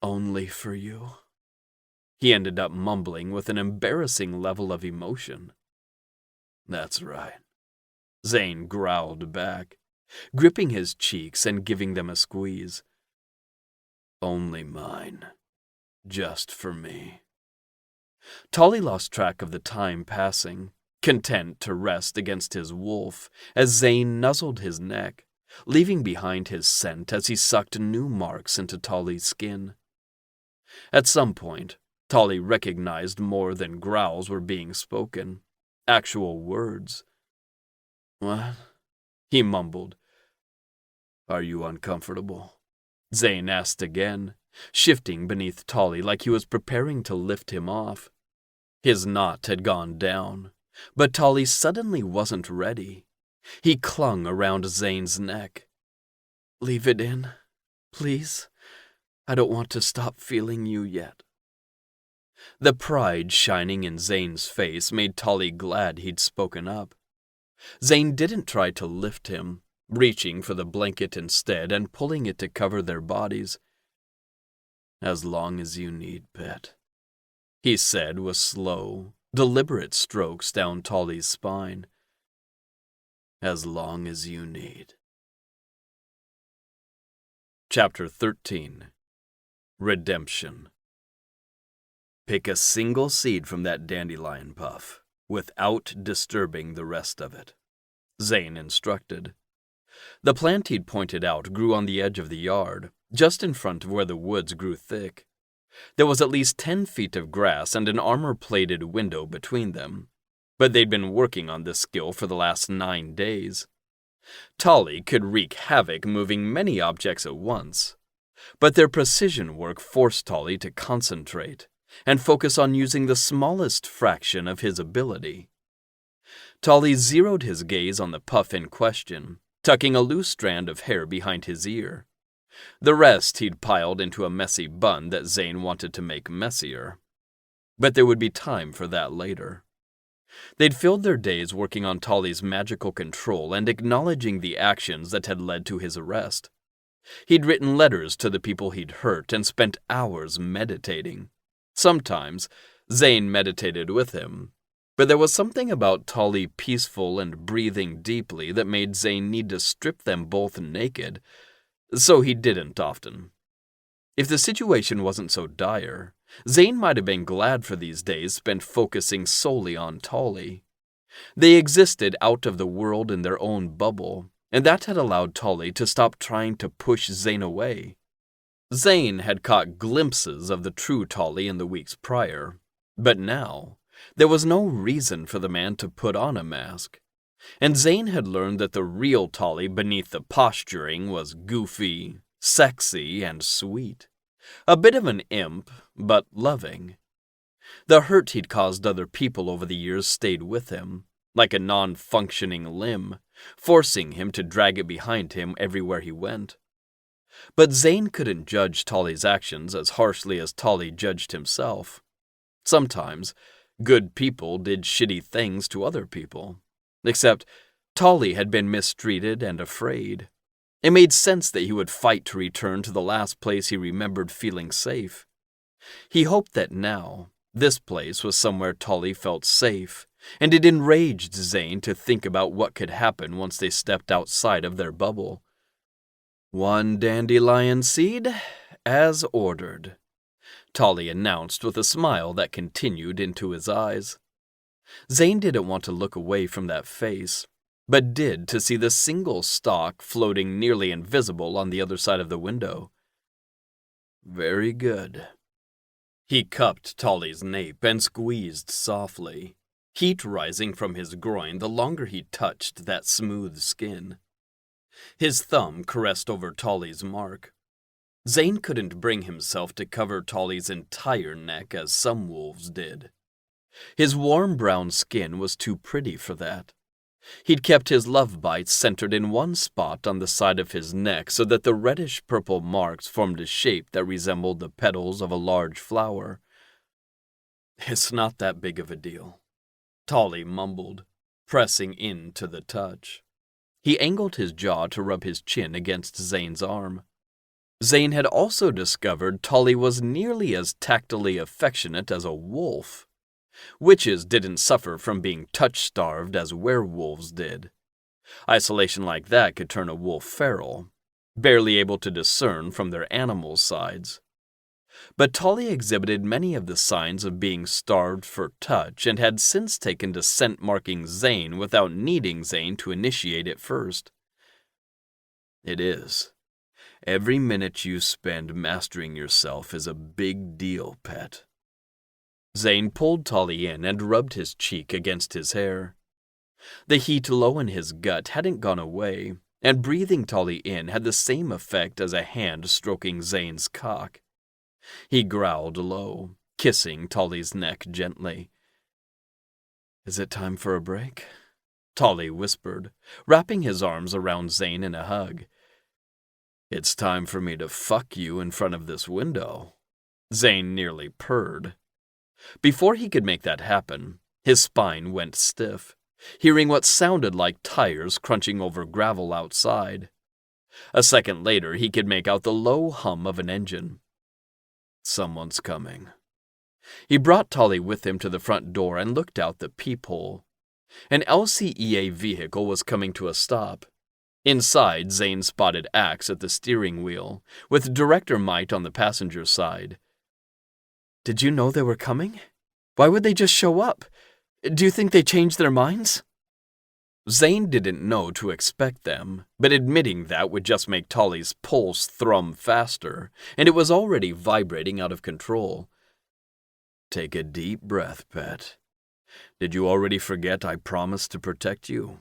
Only for you, he ended up mumbling with an embarrassing level of emotion. That's right, Zane growled back, gripping his cheeks and giving them a squeeze. Only mine, just for me. Tolly lost track of the time passing, content to rest against his wolf as Zane nuzzled his neck, leaving behind his scent as he sucked new marks into Tolly's skin. At some point, Tolly recognized more than growls were being spoken, actual words. What? He mumbled. Are you uncomfortable? Zane asked again, shifting beneath Tolly like he was preparing to lift him off. His knot had gone down, But Tolly suddenly wasn't ready. He clung around Zane's neck. "Leave it in, please. I don't want to stop feeling you yet." The pride shining in Zane's face made Tolly glad he'd spoken up. Zane didn't try to lift him, reaching for the blanket instead and pulling it to cover their bodies. "As long as you need, pet," he said with slow, deliberate strokes down Tolly's spine. "As long as you need." Chapter 13. Redemption. Pick a single seed from that dandelion puff, without disturbing the rest of it, Zane instructed. The plant he'd pointed out grew on the edge of the yard, just in front of where the woods grew thick. There was at least 10 feet of grass and an armor-plated window between them, but they'd been working on this skill for the last 9 days. Tolly could wreak havoc moving many objects at once, but their precision work forced Tolly to concentrate and focus on using the smallest fraction of his ability. Tolly zeroed his gaze on the puff in question, tucking a loose strand of hair behind his ear. The rest he'd piled into a messy bun that Zane wanted to make messier. But there would be time for that later. They'd filled their days working on Tolly's magical control and acknowledging the actions that had led to his arrest. He'd written letters to the people he'd hurt and spent hours meditating. Sometimes, Zane meditated with him, but there was something about Tolly peaceful and breathing deeply that made Zane need to strip them both naked, so he didn't often. If the situation wasn't so dire, Zane might have been glad for these days spent focusing solely on Tolly. They existed out of the world in their own bubble, and that had allowed Tolly to stop trying to push Zane away. Zane had caught glimpses of the true Tolly in the weeks prior, but now there was no reason for the man to put on a mask. And Zane had learned that the real Tolly beneath the posturing was goofy, sexy, and sweet. A bit of an imp, but loving. The hurt he'd caused other people over the years stayed with him, like a non-functioning limb, forcing him to drag it behind him everywhere he went. But Zane couldn't judge Tolly's actions as harshly as Tolly judged himself. Sometimes, good people did shitty things to other people. Except, Tolly had been mistreated and afraid. It made sense that he would fight to return to the last place he remembered feeling safe. He hoped that now, this place was somewhere Tolly felt safe, and it enraged Zane to think about what could happen once they stepped outside of their bubble. "One dandelion seed, as ordered," Tolly announced with a smile that continued into his eyes. Zane didn't want to look away from that face, but did to see the single stalk floating nearly invisible on the other side of the window. "Very good." He cupped Tolly's nape and squeezed softly, heat rising from his groin the longer he touched that smooth skin. His thumb caressed over Tolly's mark. Zane couldn't bring himself to cover Tolly's entire neck as some wolves did. His warm brown skin was too pretty for that. He'd kept his love bites centered in one spot on the side of his neck so that the reddish-purple marks formed a shape that resembled the petals of a large flower. "It's not that big of a deal," Tolly mumbled, pressing into the touch. He angled his jaw to rub his chin against Zane's arm. Zane had also discovered Tolly was nearly as tactily affectionate as a wolf. Witches didn't suffer from being touch-starved as werewolves did. Isolation like that could turn a wolf feral, barely able to discern from their animal sides. But Tolly exhibited many of the signs of being starved for touch and had since taken to scent-marking Zane without needing Zane to initiate it first. "It is. Every minute you spend mastering yourself is a big deal, pet." Zane pulled Tolly in and rubbed his cheek against his hair. The heat low in his gut hadn't gone away, and breathing Tolly in had the same effect as a hand stroking Zane's cock. He growled low, kissing Tolly's neck gently. Is it time for a break? Tolly whispered, wrapping his arms around Zane in a hug. It's time for me to fuck you in front of this window. Zane nearly purred. Before he could make that happen, his spine went stiff, hearing what sounded like tires crunching over gravel outside. A second later, he could make out the low hum of an engine. Someone's coming. He brought Tolly with him to the front door and looked out the peephole. An LCEA vehicle was coming to a stop. Inside, Zane spotted Axe at the steering wheel, with Director Might on the passenger side. Did you know they were coming? Why would they just show up? Do you think they changed their minds? Zane didn't know to expect them, but admitting that would just make Tolly's pulse thrum faster, and it was already vibrating out of control. Take a deep breath, pet. Did you already forget I promised to protect you?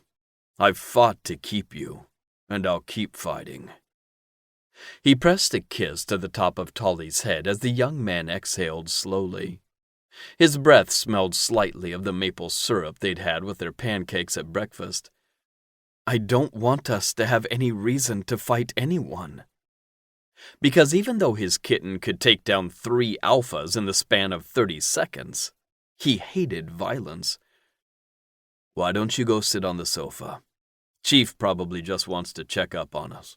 I've fought to keep you, and I'll keep fighting. He pressed a kiss to the top of Tolly's head as the young man exhaled slowly. His breath smelled slightly of the maple syrup they'd had with their pancakes at breakfast. I don't want us to have any reason to fight anyone. Because even though his kitten could take down 3 alphas in the span of 30 seconds, he hated violence. Why don't you go sit on the sofa? Chief probably just wants to check up on us.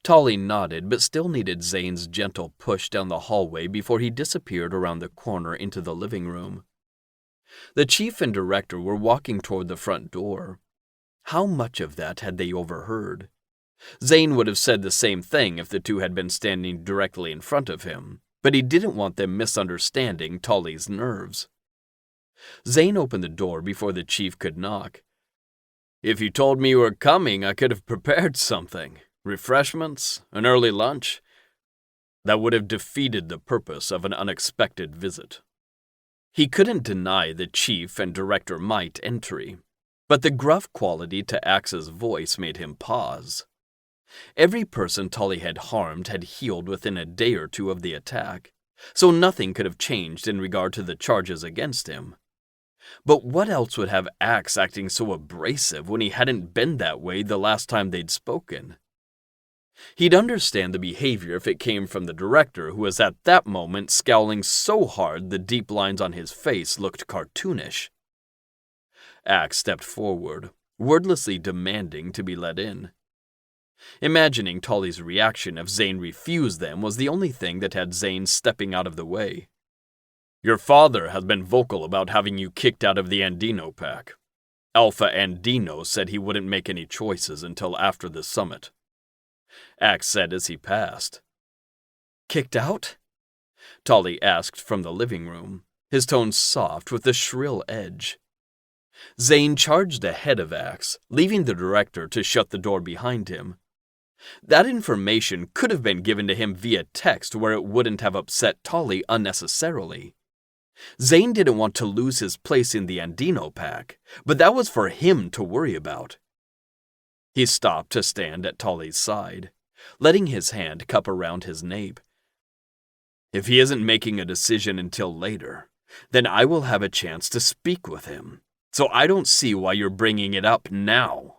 Tolly nodded, but still needed Zane's gentle push down the hallway before he disappeared around the corner into the living room. The chief and director were walking toward the front door. How much of that had they overheard? Zane would have said the same thing if the two had been standing directly in front of him, but he didn't want them misunderstanding Tolly's nerves. Zane opened the door before the chief could knock. If you told me you were coming, I could have prepared something. Refreshments, an early lunch. That would have defeated the purpose of an unexpected visit. He couldn't deny the chief and Director Might entry, but the gruff quality to Axe's voice made him pause. Every person Tolly had harmed had healed within a day or two of the attack, so nothing could have changed in regard to the charges against him. But what else would have Axe acting so abrasive when he hadn't been that way the last time they'd spoken? He'd understand the behavior if it came from the director, who was at that moment scowling so hard the deep lines on his face looked cartoonish. Axe stepped forward, wordlessly demanding to be let in. Imagining Tolly's reaction if Zane refused them was the only thing that had Zane stepping out of the way. Your father has been vocal about having you kicked out of the Andino pack. Alpha Andino said he wouldn't make any choices until after the summit. Axe said as he passed. Kicked out? Tolly asked from the living room, his tone soft with a shrill edge. Zane charged ahead of Axe, leaving the director to shut the door behind him. That information could have been given to him via text where it wouldn't have upset Tolly unnecessarily. Zane didn't want to lose his place in the Andino pack, but that was for him to worry about. He stopped to stand at Tolly's side, letting his hand cup around his nape. If he isn't making a decision until later, then I will have a chance to speak with him, so I don't see why you're bringing it up now.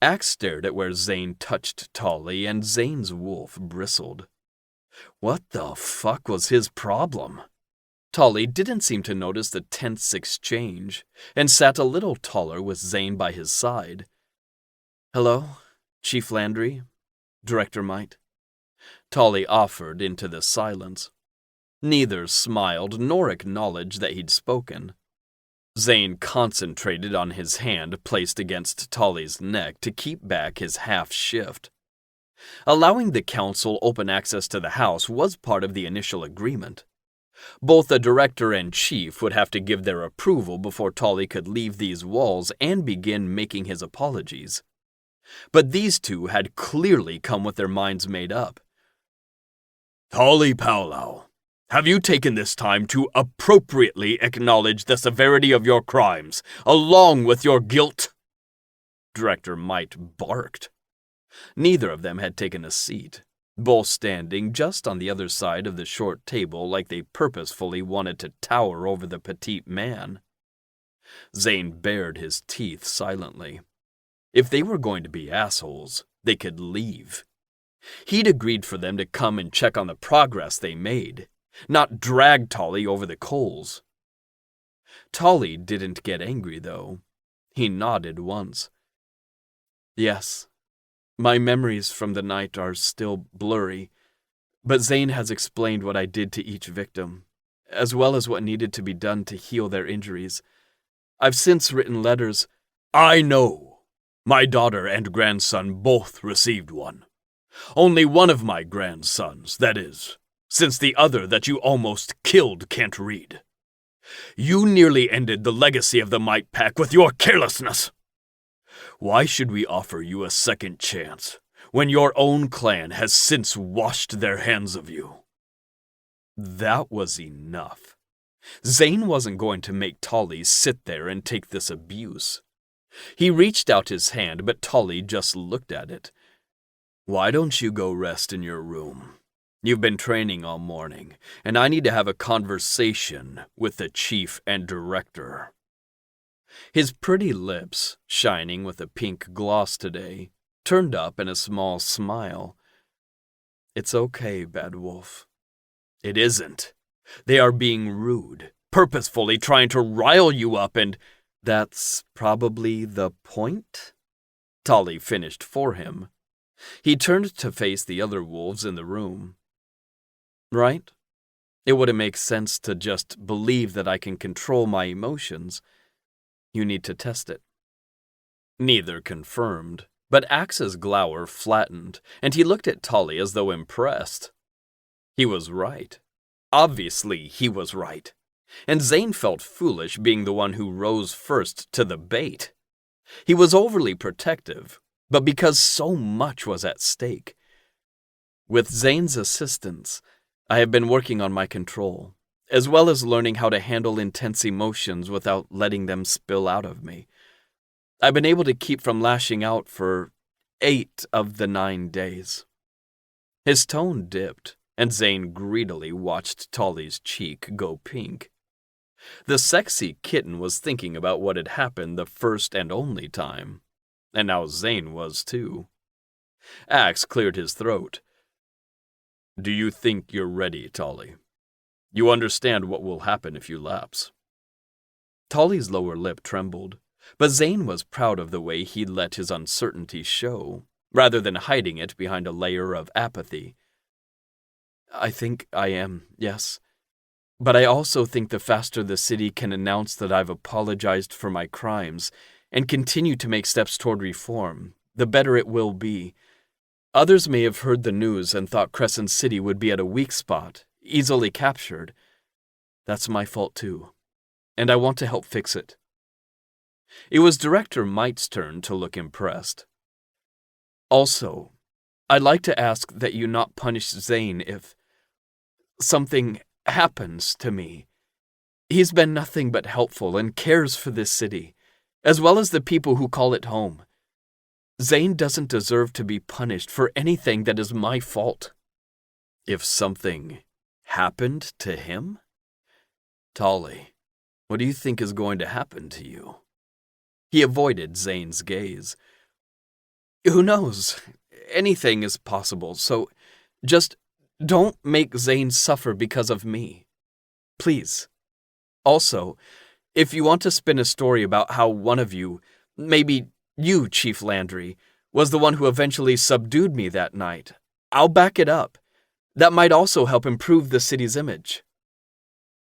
Axe stared at where Zane touched Tolly, and Zane's wolf bristled. What the fuck was his problem? Tolly didn't seem to notice the tense exchange, and sat a little taller with Zane by his side. Hello, Chief Landry, Director Might. Tolly offered into the silence. Neither smiled nor acknowledged that he'd spoken. Zane concentrated on his hand placed against Tolly's neck to keep back his half-shift. Allowing the council open access to the house was part of the initial agreement. Both the director and chief would have to give their approval before Tolly could leave these walls and begin making his apologies. But these two had clearly come with their minds made up. Tolly Paulau, have you taken this time to appropriately acknowledge the severity of your crimes, along with your guilt? Director Might barked. Neither of them had taken a seat. both standing just on the other side of the short table like they purposefully wanted to tower over the petite man. Zane bared his teeth silently. If they were going to be assholes, they could leave. He'd agreed for them to come and check on the progress they made, not drag Tolly over the coals. Tolly didn't get angry, though. He nodded once. Yes, my memories from the night are still blurry, but Zane has explained what I did to each victim, as well as what needed to be done to heal their injuries. I've since written letters. I know. My daughter and grandson both received one. Only one of my grandsons, that is, since the other that you almost killed can't read. You nearly ended the legacy of the Might Pack with your carelessness. Why should we offer you a second chance when your own clan has since washed their hands of you? That was enough. Zane wasn't going to make Tolly sit there and take this abuse. He reached out his hand, but Tolly just looked at it. Why don't you go rest in your room? You've been training all morning, and I need to have a conversation with the chief and director. His pretty lips, shining with a pink gloss today, turned up in a small smile. It's okay, Bad Wolf. It isn't. They are being rude, purposefully trying to rile you up and... That's probably the point? Tolly finished for him. He turned to face the other wolves in the room. Right? It wouldn't make sense to just believe that I can control my emotions. You need to test it. Neither confirmed, but Axe's glower flattened, and he looked at Tolly as though impressed. He was right. Obviously, he was right. And Zane felt foolish being the one who rose first to the bait. He was overly protective, but because so much was at stake. With Zane's assistance, I have been working on my control, as well as learning how to handle intense emotions without letting them spill out of me. I've been able to keep from lashing out for 8 of the 9 days. His tone dipped, and Zane greedily watched Tolly's cheek go pink. The sexy kitten was thinking about what had happened the first and only time, and now Zane was too. Axe cleared his throat. Do you think you're ready, Tolly? You understand what will happen if you lapse? Tolly's lower lip trembled, but Zane was proud of the way he'd let his uncertainty show, rather than hiding it behind a layer of apathy. I think I am, yes. But I also think the faster the city can announce that I've apologized for my crimes and continue to make steps toward reform, the better it will be. Others may have heard the news and thought Crescent City would be at a weak spot, easily captured. That's my fault too, and I want to help fix it. It was Director Might's turn to look impressed. Also, I'd like to ask that you not punish Zane if something happens to me. He's been nothing but helpful and cares for this city, as well as the people who call it home. Zane doesn't deserve to be punished for anything that is my fault. If something happened to him? Tolly, what do you think is going to happen to you? He avoided Zane's gaze. Who knows? Anything is possible, so just don't make Zane suffer because of me. Please. Also, if you want to spin a story about how one of you, maybe you, Chief Landry, was the one who eventually subdued me that night, I'll back it up. That might also help improve the city's image.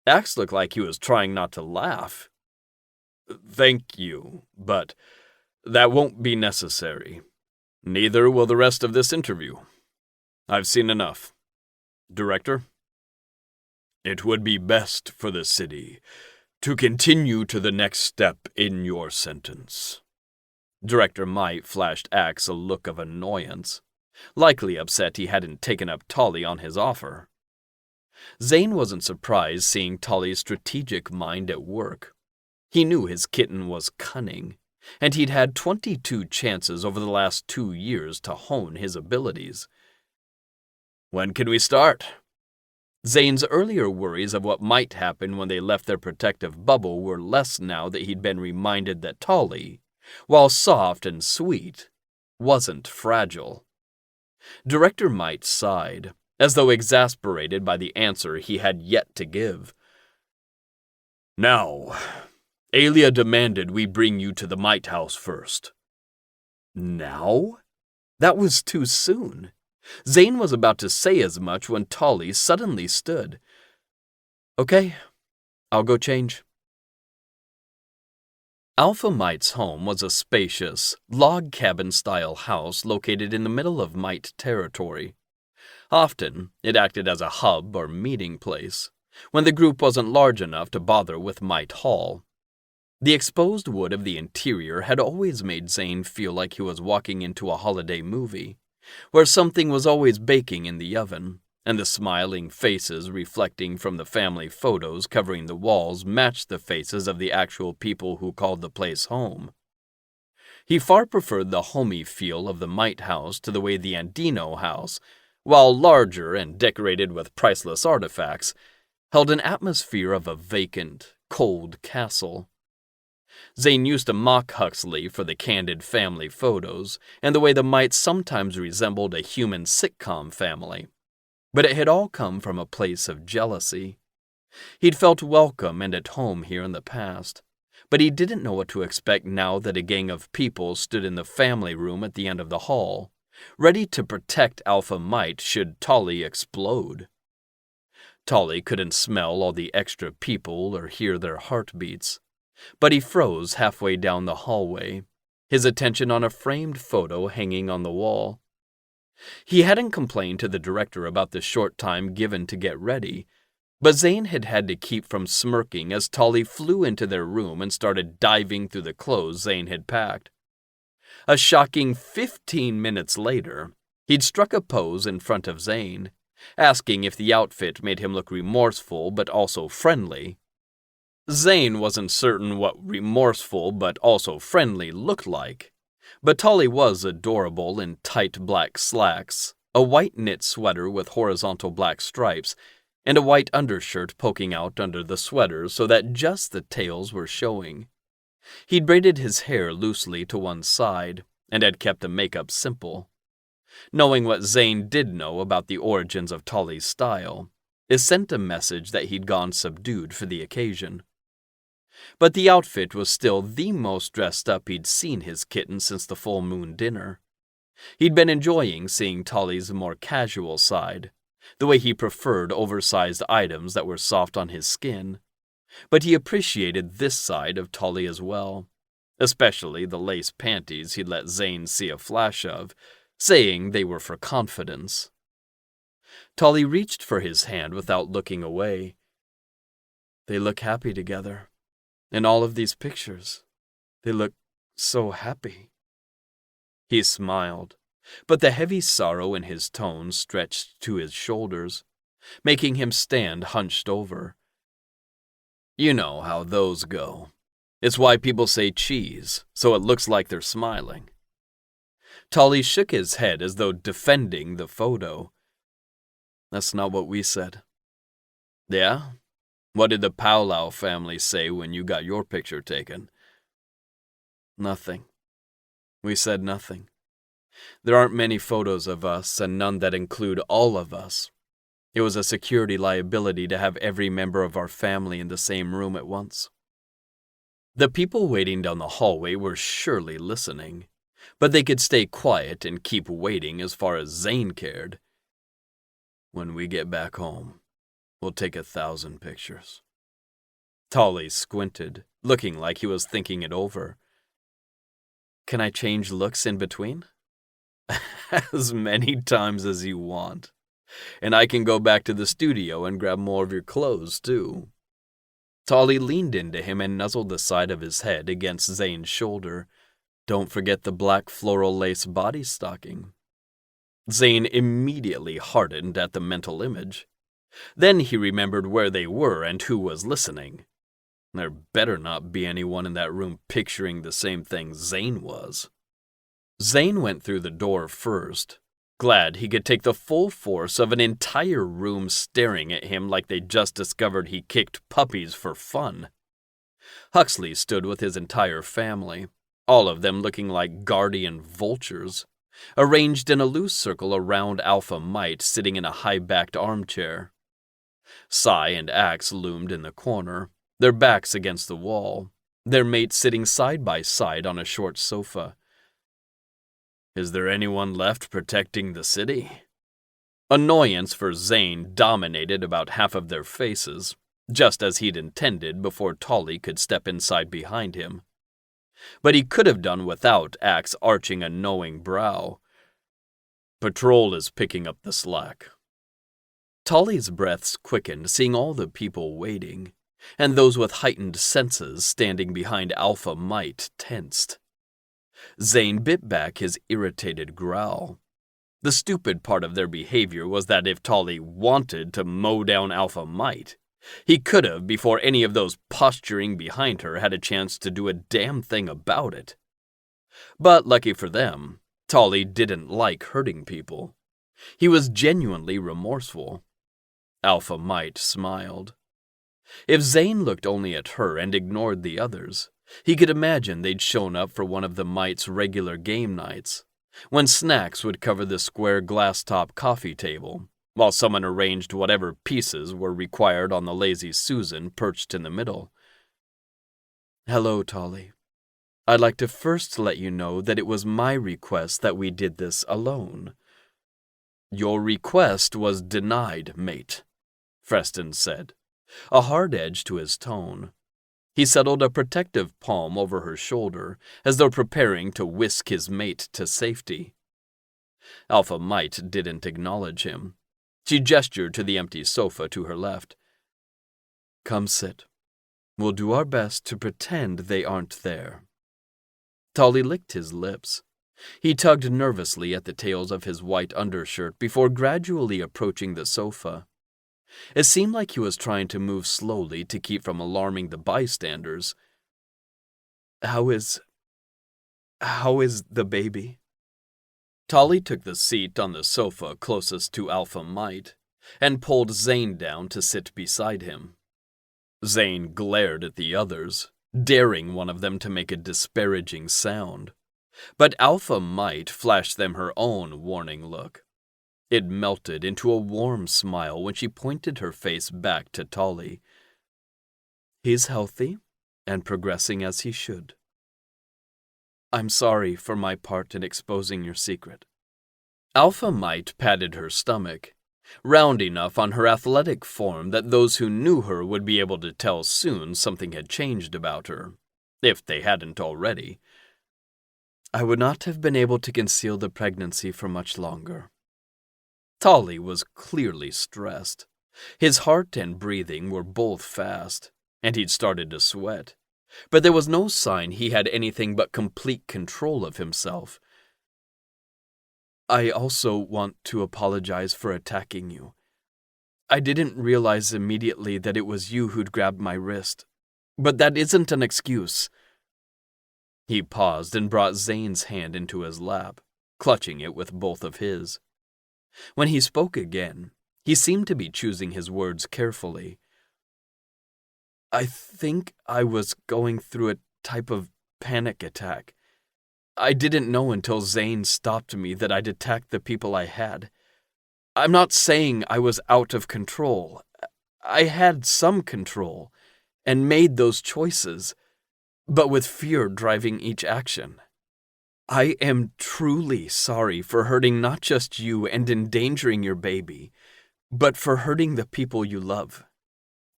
Axe looked like he was trying not to laugh. Thank you, but that won't be necessary. Neither will the rest of this interview. I've seen enough. Director? It would be best for the city to continue to the next step in your sentence. Director Might flashed Axe a look of annoyance, likely upset he hadn't taken up Tolly on his offer. Zane wasn't surprised seeing Tolly's strategic mind at work. He knew his kitten was cunning, and he'd had 22 chances over the last 2 years to hone his abilities. When can we start? Zane's earlier worries of what might happen when they left their protective bubble were less now that he'd been reminded that Tolly, while soft and sweet, wasn't fragile. Director Mite sighed, as though exasperated by the answer he had yet to give. Now, Alia demanded we bring you to the Mite House first. Now? That was too soon. Zane was about to say as much when Tolly suddenly stood. Okay, I'll go change. Alpha Mite's home was a spacious, log cabin-style house located in the middle of Mite territory. Often, it acted as a hub or meeting place, when the group wasn't large enough to bother with Mite Hall. The exposed wood of the interior had always made Zane feel like he was walking into a holiday movie, where something was always baking in the oven, and the smiling faces reflecting from the family photos covering the walls matched the faces of the actual people who called the place home. He far preferred the homey feel of the Mite House to the way the Andino house, while larger and decorated with priceless artifacts, held an atmosphere of a vacant, cold castle. Zane used to mock Huxley for the candid family photos and the way the Mites sometimes resembled a human sitcom family, but it had all come from a place of jealousy. He'd felt welcome and at home here in the past, but he didn't know what to expect now that a gang of people stood in the family room at the end of the hall, ready to protect Alpha Mite should Tolly explode. Tolly couldn't smell all the extra people or hear their heartbeats, but he froze halfway down the hallway, his attention on a framed photo hanging on the wall. He hadn't complained to the director about the short time given to get ready, but Zane had had to keep from smirking as Tolly flew into their room and started diving through the clothes Zane had packed. A shocking 15 minutes later, he'd struck a pose in front of Zane, asking if the outfit made him look remorseful but also friendly. Zane wasn't certain what remorseful but also friendly looked like, but Tolly was adorable in tight black slacks, a white knit sweater with horizontal black stripes, and a white undershirt poking out under the sweater so that just the tails were showing. He'd braided his hair loosely to one side and had kept the makeup simple. Knowing what Zane did know about the origins of Tolly's style, it sent a message that he'd gone subdued for the occasion. But the outfit was still the most dressed up he'd seen his kitten since the full moon dinner. He'd been enjoying seeing Tolly's more casual side, the way he preferred oversized items that were soft on his skin, but he appreciated this side of Tolly as well, especially the lace panties he'd let Zane see a flash of, saying they were for confidence. Tolly reached for his hand without looking away. They look happy together. In all of these pictures, they look so happy. He smiled, but the heavy sorrow in his tone stretched to his shoulders, making him stand hunched over. You know how those go. It's why people say cheese, so it looks like they're smiling. Tolly shook his head as though defending the photo. That's not what we said. Yeah? What did the Powlow family say when you got your picture taken? Nothing. We said nothing. There aren't many photos of us, and none that include all of us. It was a security liability to have every member of our family in the same room at once. The people waiting down the hallway were surely listening, but they could stay quiet and keep waiting as far as Zane cared. When we get back home, we'll take 1,000 pictures. Tolly squinted, looking like he was thinking it over. Can I change looks in between? As many times as you want. And I can go back to the studio and grab more of your clothes, too. Tolly leaned into him and nuzzled the side of his head against Zane's shoulder. Don't forget the black floral lace body stocking. Zane immediately hardened at the mental image. Then he remembered where they were and who was listening. There better not be anyone in that room picturing the same thing Zane was. Zane went through the door first, glad he could take the full force of an entire room staring at him like they just discovered he kicked puppies for fun. Huxley stood with his entire family, all of them looking like guardian vultures, arranged in a loose circle around Alpha Mite sitting in a high-backed armchair. Sai and Axe loomed in the corner, their backs against the wall, their mates sitting side by side on a short sofa. Is there anyone left protecting the city? Annoyance for Zane dominated about half of their faces, just as he'd intended before Tolly could step inside behind him. But he could have done without Axe arching a knowing brow. Patrol is picking up the slack. Tolly's breaths quickened seeing all the people waiting, and those with heightened senses standing behind Alpha Mite tensed. Zane bit back his irritated growl. The stupid part of their behavior was that if Tolly wanted to mow down Alpha Mite, he could have before any of those posturing behind her had a chance to do a damn thing about it. But lucky for them, Tolly didn't like hurting people. He was genuinely remorseful. Alpha Mite smiled. If Zane looked only at her and ignored the others, he could imagine they'd shown up for one of the Mite's regular game nights, when snacks would cover the square glass-top coffee table, while someone arranged whatever pieces were required on the lazy Susan perched in the middle. Hello, Tolly. I'd like to first let you know that it was my request that we did this alone. Your request was denied, mate, Freston said, a hard edge to his tone. He settled a protective palm over her shoulder as though preparing to whisk his mate to safety. Alpha Mite didn't acknowledge him. She gestured to the empty sofa to her left. Come sit. We'll do our best to pretend they aren't there. Tolly licked his lips. He tugged nervously at the tails of his white undershirt before gradually approaching the sofa. It seemed like he was trying to move slowly to keep from alarming the bystanders. How is the baby? Tolly took the seat on the sofa closest to Alpha Mite and pulled Zane down to sit beside him. Zane glared at the others, daring one of them to make a disparaging sound. But Alpha Mite flashed them her own warning look. It melted into a warm smile when she pointed her face back to Tolly. He's healthy and progressing as he should. I'm sorry for my part in exposing your secret. Alpha Mite patted her stomach, round enough on her athletic form that those who knew her would be able to tell soon something had changed about her, if they hadn't already. I would not have been able to conceal the pregnancy for much longer. Tolly was clearly stressed. His heart and breathing were both fast, and he'd started to sweat. But there was no sign he had anything but complete control of himself. I also want to apologize for attacking you. I didn't realize immediately that it was you who'd grabbed my wrist, but that isn't an excuse. He paused and brought Zane's hand into his lap, clutching it with both of his. When he spoke again, he seemed to be choosing his words carefully. I think I was going through a type of panic attack. I didn't know until Zane stopped me that I'd attacked the people I had. I'm not saying I was out of control. I had some control and made those choices, but with fear driving each action. I am truly sorry for hurting not just you and endangering your baby, but for hurting the people you love.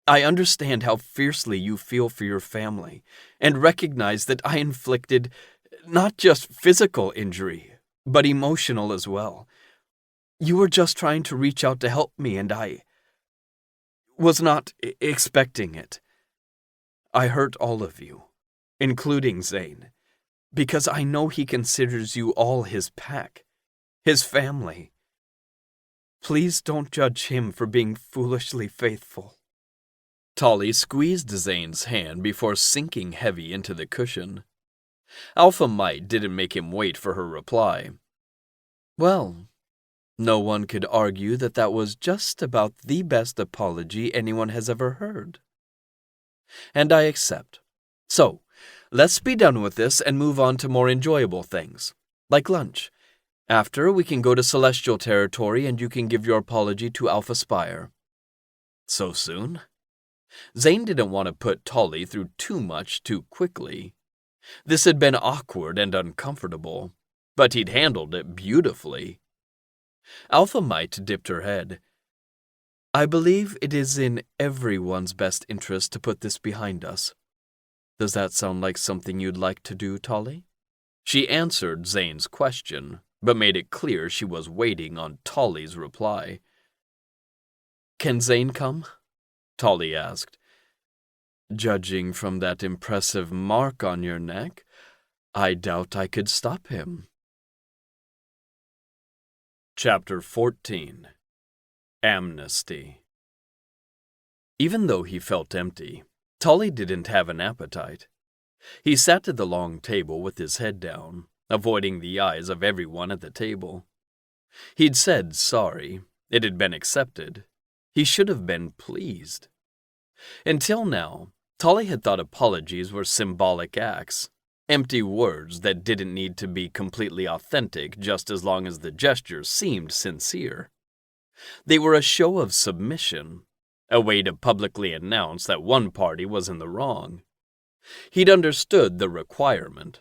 I understand how fiercely you feel for your family and recognize that I inflicted not just physical injury, but emotional as well. You were just trying to reach out to help me, and I was not expecting it. I hurt all of you, including Zane, because I know he considers you all his pack, his family. Please don't judge him for being foolishly faithful. Tolly squeezed Zane's hand before sinking heavy into the cushion. Alpha Mite didn't make him wait for her reply. Well, No one could argue that that was just about the best apology anyone has ever heard. And I accept. So, let's be done with this and move on to more enjoyable things, like lunch. After, we can go to Celestial Territory and you can give your apology to Alpha Spire. So soon? Zane didn't want to put Tolly through too much too quickly. This had been awkward and uncomfortable, but he'd handled it beautifully. Alpha Mite dipped her head. I believe it is in everyone's best interest to put this behind us. Does that sound like something you'd like to do, Tolly? She answered Zane's question, but made it clear she was waiting on Tolly's reply. Can Zane come? Tolly asked. Judging from that impressive mark on your neck, I doubt I could stop him. Chapter 14. Amnesty. Even though he felt empty, Tolly didn't have an appetite. He sat at the long table with his head down, avoiding the eyes of everyone at the table. He'd said sorry. It had been accepted. He should have been pleased. Until now, Tolly had thought apologies were symbolic acts, empty words that didn't need to be completely authentic just as long as the gestures seemed sincere. They were a show of submission, a way to publicly announce that one party was in the wrong. He'd understood the requirement,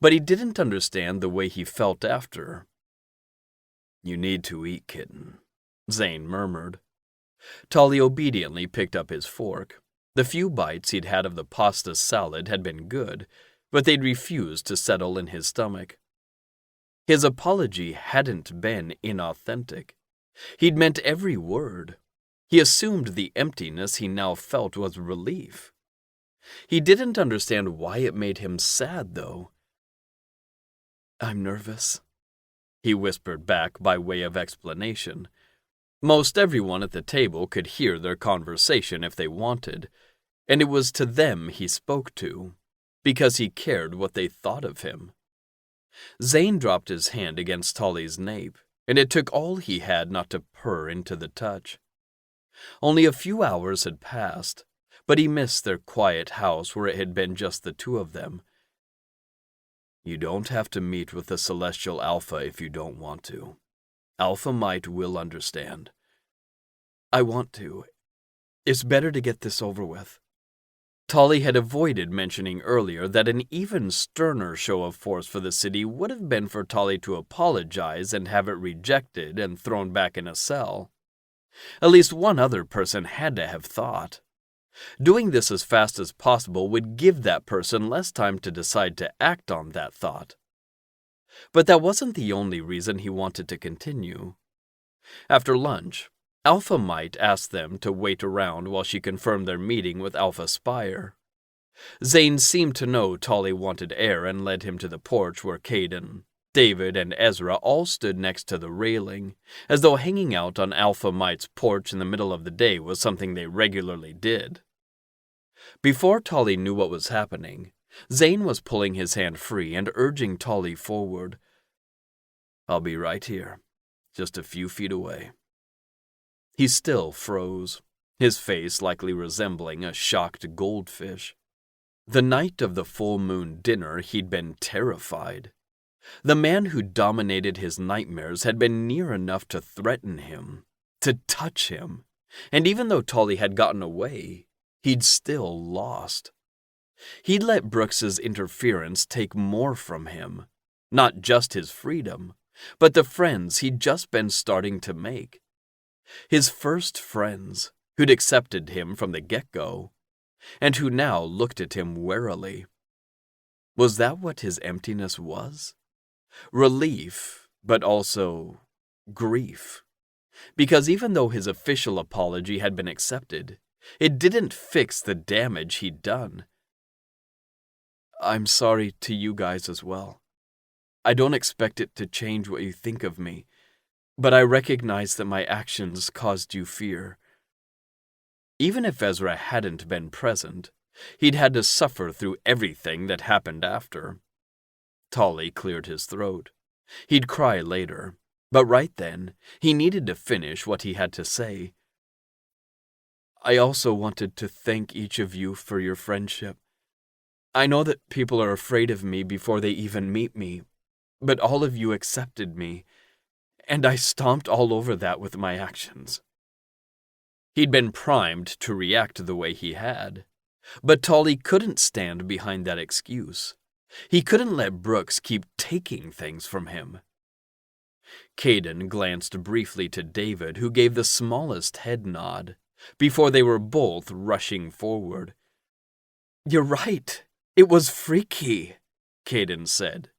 but he didn't understand the way he felt after. You need to eat, kitten, Zane murmured. Tolly obediently picked up his fork. The few bites he'd had of the pasta salad had been good, but they'd refused to settle in his stomach. His apology hadn't been inauthentic. He'd meant every word. He assumed the emptiness he now felt was relief. He didn't understand why it made him sad, though. I'm nervous, he whispered back by way of explanation. Most everyone at the table could hear their conversation if they wanted, and it was to them he spoke to, because he cared what they thought of him. Zane dropped his hand against Tolly's nape, and it took all he had not to purr into the touch. Only a few hours had passed, but he missed their quiet house where it had been just the two of them. You don't have to meet with the Celestial Alpha if you don't want to. Alpha Mite will understand. I want to. It's better to get this over with. Tolly had avoided mentioning earlier that an even sterner show of force for the city would have been for Tolly to apologize and have it rejected and thrown back in a cell. At least one other person had to have thought. Doing this as fast as possible would give that person less time to decide to act on that thought. But that wasn't the only reason he wanted to continue. After lunch, Alpha Mite asked them to wait around while she confirmed their meeting with Alpha Spire. Zane seemed to know Tolly wanted air and led him to the porch where Caden, David, and Ezra all stood next to the railing, as though hanging out on Alpha Mite's porch in the middle of the day was something they regularly did. Before Tolly knew what was happening, Zane was pulling his hand free and urging Tolly forward. I'll be right here, just a few feet away. He still froze, his face likely resembling a shocked goldfish. The night of the full moon dinner, he'd been terrified. The man who dominated his nightmares had been near enough to threaten him, to touch him, and even though Tolly had gotten away, he'd still lost. He'd let Brooks's interference take more from him, not just his freedom, but the friends he'd just been starting to make. His first friends, who'd accepted him from the get-go, and who now looked at him warily. Was that what his emptiness was? Relief, but also grief. Because even though his official apology had been accepted, it didn't fix the damage he'd done. I'm sorry to you guys as well. I don't expect it to change what you think of me, but I recognize that my actions caused you fear. Even if Ezra hadn't been present, he'd had to suffer through everything that happened after. Tolly cleared his throat. He'd cry later, But right then, he needed to finish what he had to say. I also wanted to thank each of you for your friendship. I know that people are afraid of me before they even meet me, but all of you accepted me, and I stomped all over that with my actions. He'd been primed to react the way he had, but Tolly couldn't stand behind that excuse. He couldn't let Brooks keep taking things from him. Caden glanced briefly to David, who gave the smallest head nod, before they were both rushing forward. You're right. It was freaky, Caden said,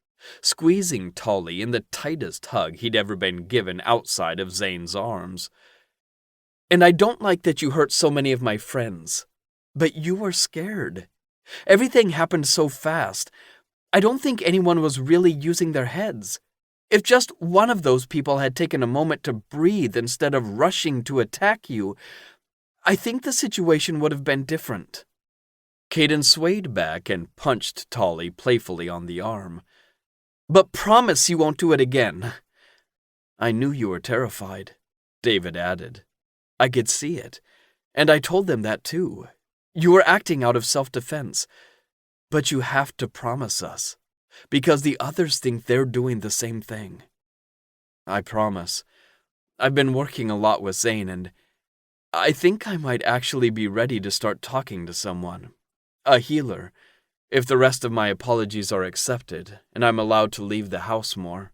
squeezing Tolly in the tightest hug he'd ever been given outside of Zane's arms. And I don't like that you hurt so many of my friends. But you were scared. Everything happened so fast. I don't think anyone was really using their heads. If just one of those people had taken a moment to breathe instead of rushing to attack you, I think the situation would have been different. Caden swayed back and punched Tolly playfully on the arm. But promise you won't do it again. I knew you were terrified, David added. I could see it, and I told them that too. You were acting out of self-defense. But you have to promise us, because the others think they're doing the same thing. I promise. I've been working a lot with Zane, and I think I might actually be ready to start talking to someone. A healer, if the rest of my apologies are accepted, and I'm allowed to leave the house more.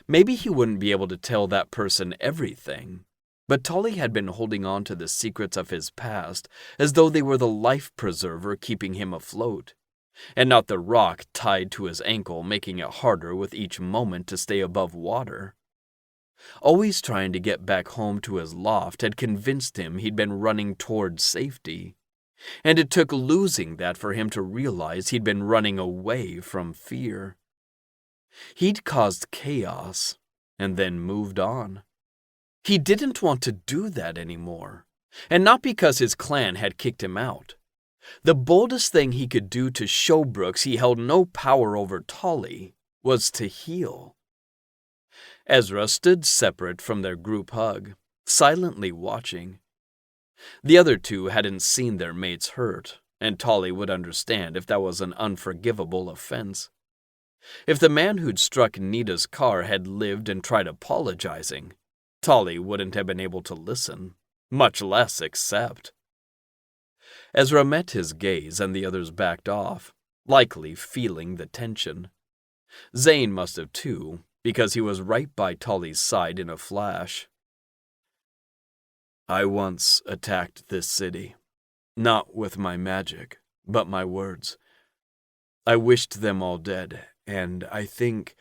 Maybe he wouldn't be able to tell that person everything, but Tolly had been holding on to the secrets of his past as though they were the life preserver keeping him afloat, and not the rock tied to his ankle making it harder with each moment to stay above water. Always trying to get back home to his loft had convinced him he'd been running towards safety, and it took losing that for him to realize he'd been running away from fear. He'd caused chaos and then moved on. He didn't want to do that anymore, and not because his clan had kicked him out. The boldest thing he could do to show Brooks he held no power over Tolly was to heal. Ezra stood separate from their group hug, silently watching. The other two hadn't seen their mates hurt, and Tolly would understand if that was an unforgivable offense. If the man who'd struck Nita's car had lived and tried apologizing, Tolly wouldn't have been able to listen, much less accept. Ezra met his gaze and the others backed off, likely feeling the tension. Zane must have too, because he was right by Tolly's side in a flash. I once attacked this city, not with my magic, but my words. I wished them all dead, and I think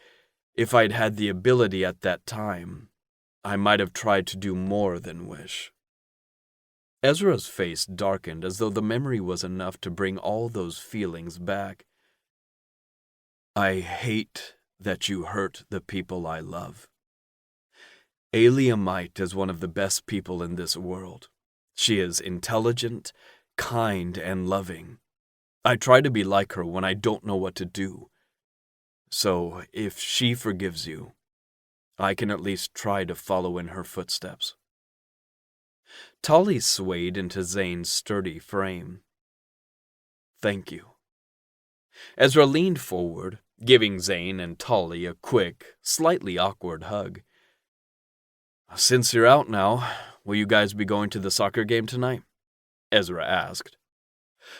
if I'd had the ability at that time, I might have tried to do more than wish. Ezra's face darkened as though the memory was enough to bring all those feelings back. I hate that you hurt the people I love. Alia Might is one of the best people in this world. She is intelligent, kind, and loving. I try to be like her when I don't know what to do. So, if she forgives you, I can at least try to follow in her footsteps. Tolly swayed into Zane's sturdy frame. Thank you. Ezra leaned forward, giving Zane and Tolly a quick, slightly awkward hug. Since you're out now, will you guys be going to the soccer game tonight? Ezra asked.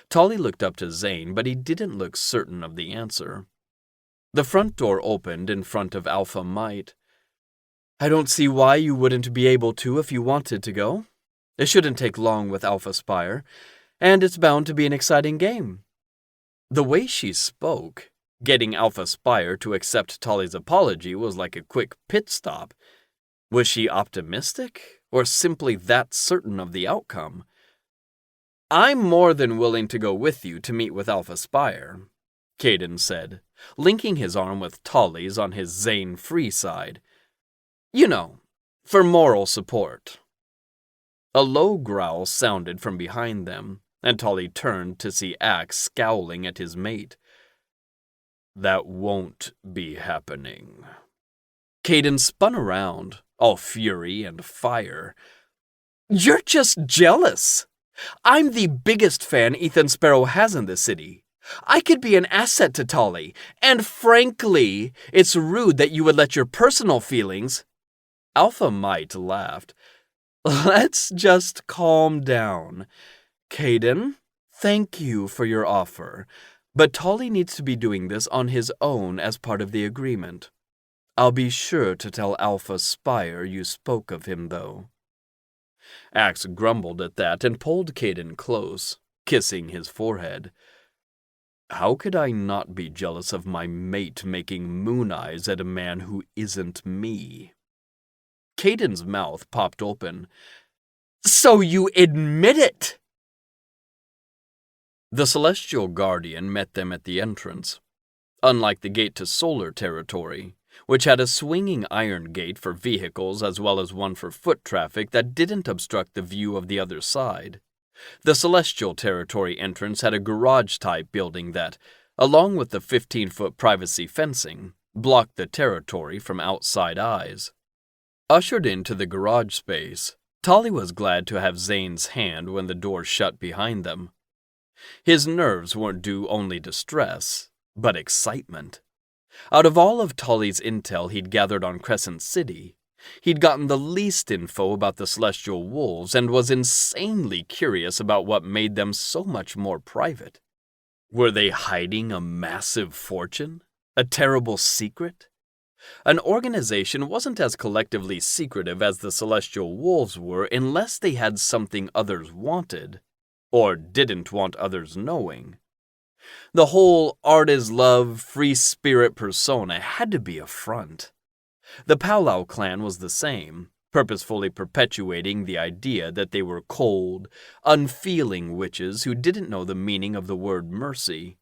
Tolly looked up to Zane, but he didn't look certain of the answer. The front door opened in front of Alpha Might. I don't see why you wouldn't be able to if you wanted to go. It shouldn't take long with Alpha Spire, and it's bound to be an exciting game. The way she spoke, getting Alpha Spire to accept Tolly's apology was like a quick pit stop. Was she optimistic, or simply that certain of the outcome? I'm more than willing to go with you to meet with Alpha Spire, Caden said, linking his arm with Tolly's on his Zane-free side. You know, for moral support. A low growl sounded from behind them, and Tolly turned to see Axe scowling at his mate. That won't be happening. Caden spun around, all fury and fire. You're just jealous. I'm the biggest fan Ethan Sparrow has in the city. I could be an asset to Tolly, and frankly, it's rude that you would let your personal feelings... Alpha Mite laughed. Let's just calm down. Caden, thank you for your offer, but Tolly needs to be doing this on his own as part of the agreement. I'll be sure to tell Alpha Spire you spoke of him, though. Axe grumbled at that and pulled Caden close, kissing his forehead. How could I not be jealous of my mate making moon eyes at a man who isn't me? Caden's mouth popped open. So you admit it! The Celestial Guardian met them at the entrance. Unlike the gate to Solar Territory, which had a swinging iron gate for vehicles as well as one for foot traffic that didn't obstruct the view of the other side, the Celestial Territory entrance had a garage-type building that, along with the 15-foot privacy fencing, blocked the territory from outside eyes. Ushered into the garage space, Tolly was glad to have Zane's hand when the door shut behind them. His nerves weren't due only to stress, but excitement. Out of all of Tolly's intel he'd gathered on Crescent City, he'd gotten the least info about the Celestial Wolves and was insanely curious about what made them so much more private. Were they hiding a massive fortune? A terrible secret? An organization wasn't as collectively secretive as the Celestial Wolves were unless they had something others wanted, or didn't want others knowing. The whole art is love, free spirit persona had to be a front. The Powwow clan was the same, purposefully perpetuating the idea that they were cold, unfeeling witches who didn't know the meaning of the word mercy.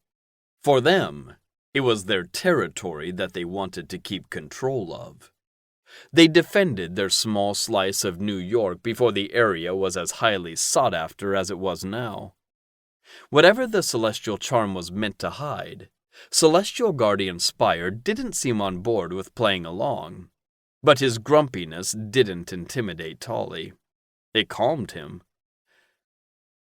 For them, it was their territory that they wanted to keep control of. They defended their small slice of New York before the area was as highly sought after as it was now. Whatever the celestial charm was meant to hide, Celestial Guardian Spire didn't seem on board with playing along. But his grumpiness didn't intimidate Tolly. It calmed him.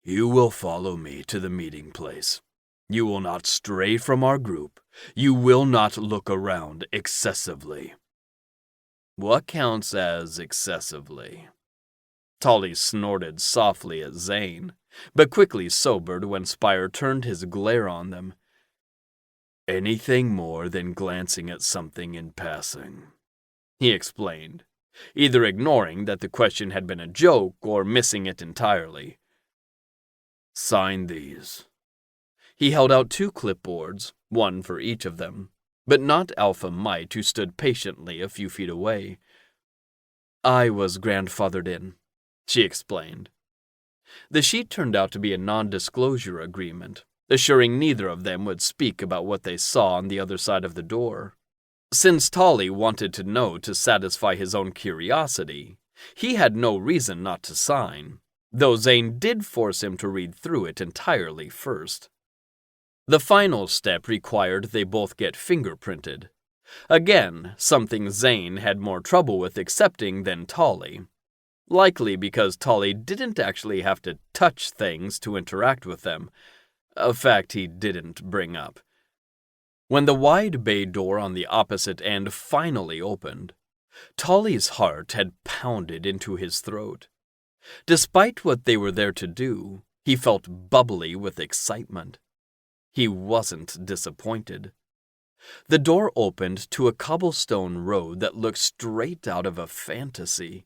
You will follow me to the meeting place. You will not stray from our group. You will not look around excessively. What counts as excessively? Tolly snorted softly at Zane, but quickly sobered when Spire turned his glare on them. Anything more than glancing at something in passing, he explained, either ignoring that the question had been a joke or missing it entirely. Sign these. He held out 2 clipboards, one for each of them, but not Alpha Mite, who stood patiently a few feet away. I was grandfathered in, she explained. The sheet turned out to be a non-disclosure agreement, assuring neither of them would speak about what they saw on the other side of the door. Since Tolly wanted to know to satisfy his own curiosity, he had no reason not to sign, though Zane did force him to read through it entirely first. The final step required they both get fingerprinted. Again, something Zane had more trouble with accepting than Tolly. Likely because Tolly didn't actually have to touch things to interact with them, a fact he didn't bring up. When the wide bay door on the opposite end finally opened, Tolly's heart had pounded into his throat. Despite what they were there to do, he felt bubbly with excitement. He wasn't disappointed. The door opened to a cobblestone road that looked straight out of a fantasy.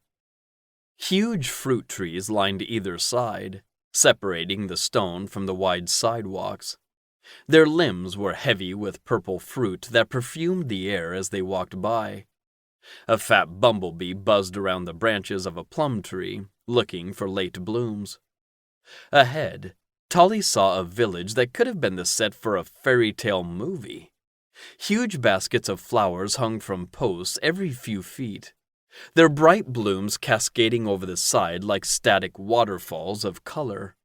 Huge fruit trees lined either side, separating the stone from the wide sidewalks. Their limbs were heavy with purple fruit that perfumed the air as they walked by. A fat bumblebee buzzed around the branches of a plum tree, looking for late blooms. Ahead, Tolly saw a village that could have been the set for a fairy tale movie. Huge baskets of flowers hung from posts every few feet, their bright blooms cascading over the side like static waterfalls of color.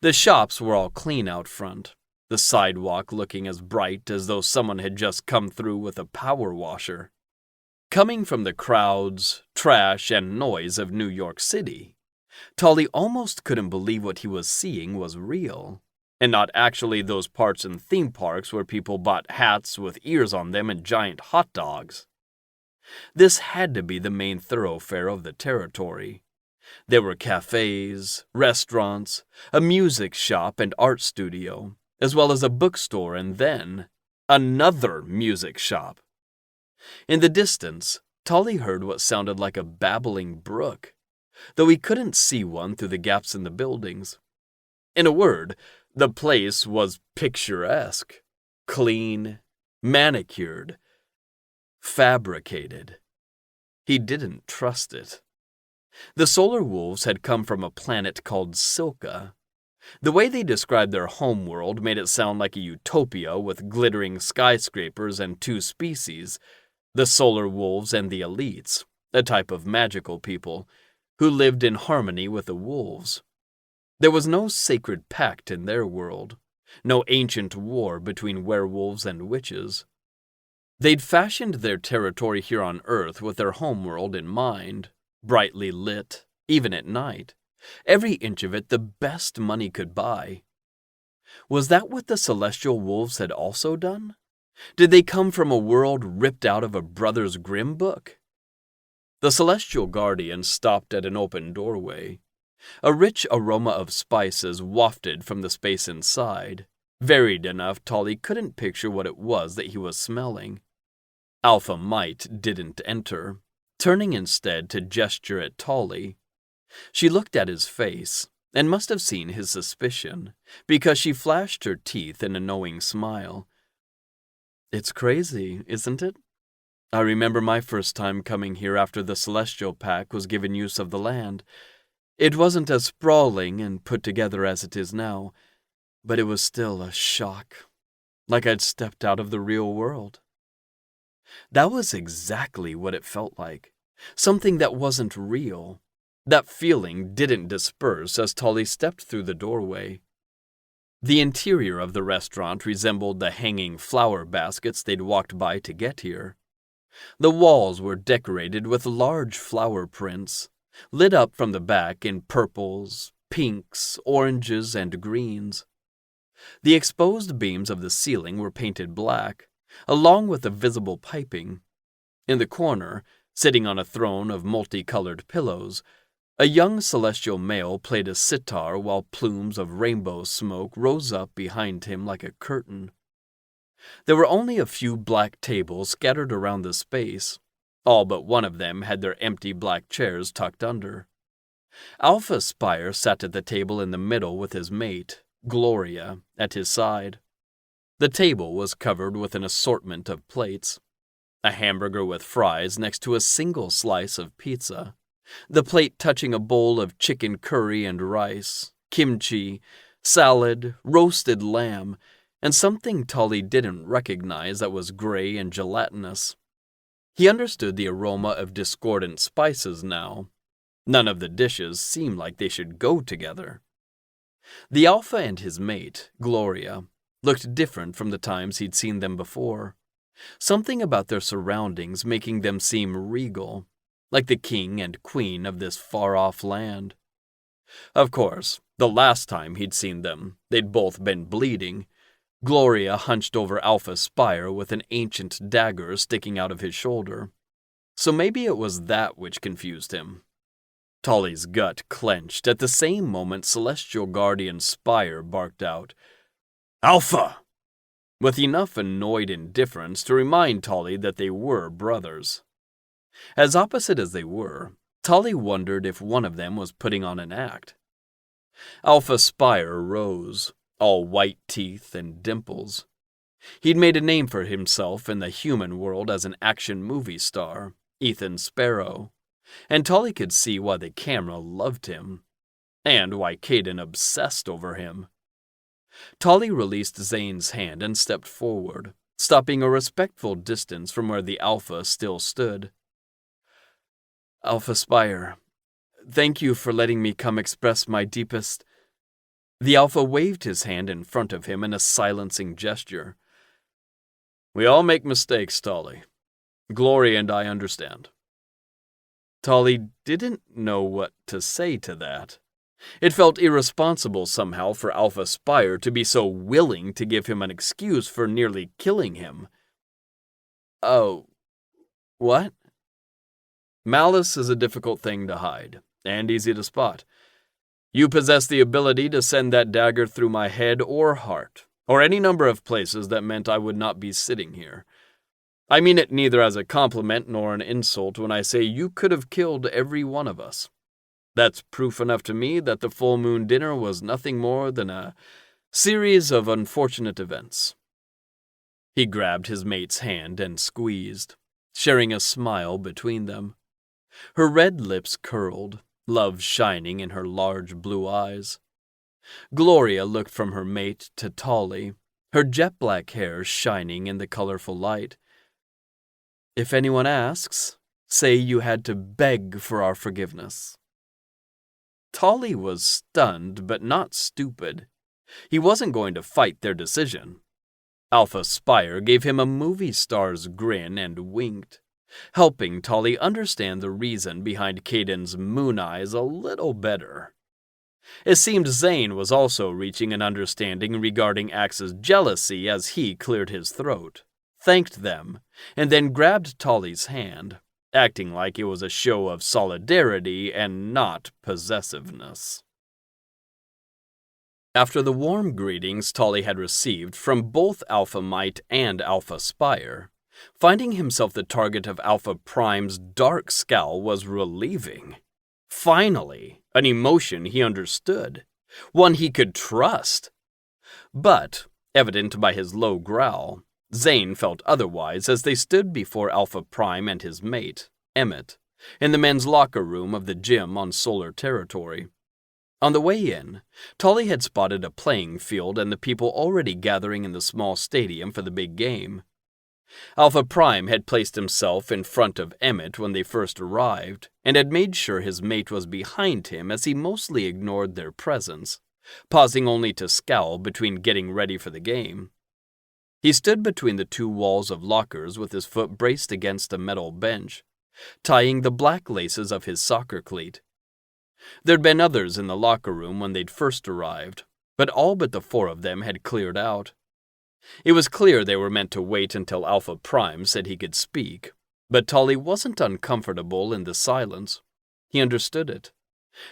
The shops were all clean out front, the sidewalk looking as bright as though someone had just come through with a power washer. Coming from the crowds, trash, and noise of New York City, Tully almost couldn't believe what he was seeing was real, and not actually those parts in theme parks where people bought hats with ears on them and giant hot dogs. This had to be the main thoroughfare of the territory. There were cafes, restaurants, a music shop and art studio, as well as a bookstore and then another music shop. In the distance, Tully heard what sounded like a babbling brook, though he couldn't see one through the gaps in the buildings. In a word, the place was picturesque, clean, manicured, fabricated. He didn't trust it. The solar wolves had come from a planet called Silka. The way they described their homeworld made it sound like a utopia with glittering skyscrapers and two species, the solar wolves and the elites, a type of magical people, who lived in harmony with the wolves. There was no sacred pact in their world, no ancient war between werewolves and witches. They'd fashioned their territory here on Earth with their homeworld in mind, brightly lit, even at night, every inch of it the best money could buy. Was that what the celestial wolves had also done? Did they come from a world ripped out of a Brothers Grimm book? The celestial guardian stopped at an open doorway. A rich aroma of spices wafted from the space inside, varied enough Tully couldn't picture what it was that he was smelling. Alpha Mite didn't enter, turning instead to gesture at Tully. She looked at his face, and must have seen his suspicion, because she flashed her teeth in a knowing smile. "It's crazy, isn't it? I remember my first time coming here after the Celestial Pack was given use of the land. It wasn't as sprawling and put together as it is now, but it was still a shock, like I'd stepped out of the real world." That was exactly what it felt like, something that wasn't real. That feeling didn't disperse as Tully stepped through the doorway. The interior of the restaurant resembled the hanging flower baskets they'd walked by to get here. The walls were decorated with large flower prints, lit up from the back in purples, pinks, oranges, and greens. The exposed beams of the ceiling were painted black, along with the visible piping. In the corner, sitting on a throne of multicolored pillows, a young celestial male played a sitar while plumes of rainbow smoke rose up behind him like a curtain. There were only a few black tables scattered around the space. All but one of them had their empty black chairs tucked under. Alpha Spire sat at the table in the middle with his mate, Gloria, at his side. The table was covered with an assortment of plates. A hamburger with fries next to a single slice of pizza. The plate touching a bowl of chicken curry and rice, kimchi, salad, roasted lamb, and something Tully didn't recognize that was gray and gelatinous. He understood the aroma of discordant spices now. None of the dishes seemed like they should go together. The Alpha and his mate, Gloria, looked different from the times he'd seen them before. Something about their surroundings making them seem regal, like the king and queen of this far-off land. Of course, the last time he'd seen them, they'd both been bleeding. Gloria hunched over Alpha Spire with an ancient dagger sticking out of his shoulder. So maybe it was that which confused him. Tully's gut clenched at the same moment Celestial Guardian Spire barked out, "Alpha!" with enough annoyed indifference to remind Tully that they were brothers. As opposite as they were, Tully wondered if one of them was putting on an act. Alpha Spire rose, all white teeth and dimples. He'd made a name for himself in the human world as an action movie star, Ethan Sparrow, and Tully could see why the camera loved him, and why Caden obsessed over him. Tully released Zane's hand and stepped forward, stopping a respectful distance from where the Alpha still stood. "Alpha Spire, thank you for letting me come express my deepest..." The Alpha waved his hand in front of him in a silencing gesture. "We all make mistakes, Tully. Gloria and I understand. Tolly didn't know what to say to that. It felt irresponsible somehow for Alpha Spire to be so willing to give him an excuse for nearly killing him. Oh, what? Malice is a difficult thing to hide, and easy to spot. You possess the ability to send that dagger through my head or heart, or any number of places that meant I would not be sitting here. I mean it neither as a compliment nor an insult when I say you could have killed every one of us. That's proof enough to me that the full moon dinner was nothing more than a series of unfortunate events. He grabbed his mate's hand and squeezed, sharing a smile between them. Her red lips curled, love shining in her large blue eyes. Gloria looked from her mate to Tolly, her jet-black hair shining in the colorful light. If anyone asks, say you had to beg for our forgiveness. Tolly was stunned, but not stupid. He wasn't going to fight their decision. Alpha Spire gave him a movie star's grin and winked, helping Tolly understand the reason behind Caden's moon eyes a little better. It seemed Zane was also reaching an understanding regarding Axe's jealousy as he cleared his throat, thanked them, and then grabbed Tolly's hand, acting like it was a show of solidarity and not possessiveness. After the warm greetings Tolly had received from both Alpha Mite and Alpha Spire, finding himself the target of Alpha Prime's dark scowl was relieving. Finally, an emotion he understood, one he could trust. But, evident by his low growl, Zane felt otherwise as they stood before Alpha Prime and his mate, Emmett, in the men's locker room of the gym on Solar Territory. On the way in, Tolly had spotted a playing field and the people already gathering in the small stadium for the big game. Alpha Prime had placed himself in front of Emmett when they first arrived, and had made sure his mate was behind him as he mostly ignored their presence, pausing only to scowl between getting ready for the game. He stood between the two walls of lockers with his foot braced against a metal bench, tying the black laces of his soccer cleat. There'd been others in the locker room when they'd first arrived, but all but the four of them had cleared out. It was clear they were meant to wait until Alpha Prime said he could speak, but Tolly wasn't uncomfortable in the silence. He understood it.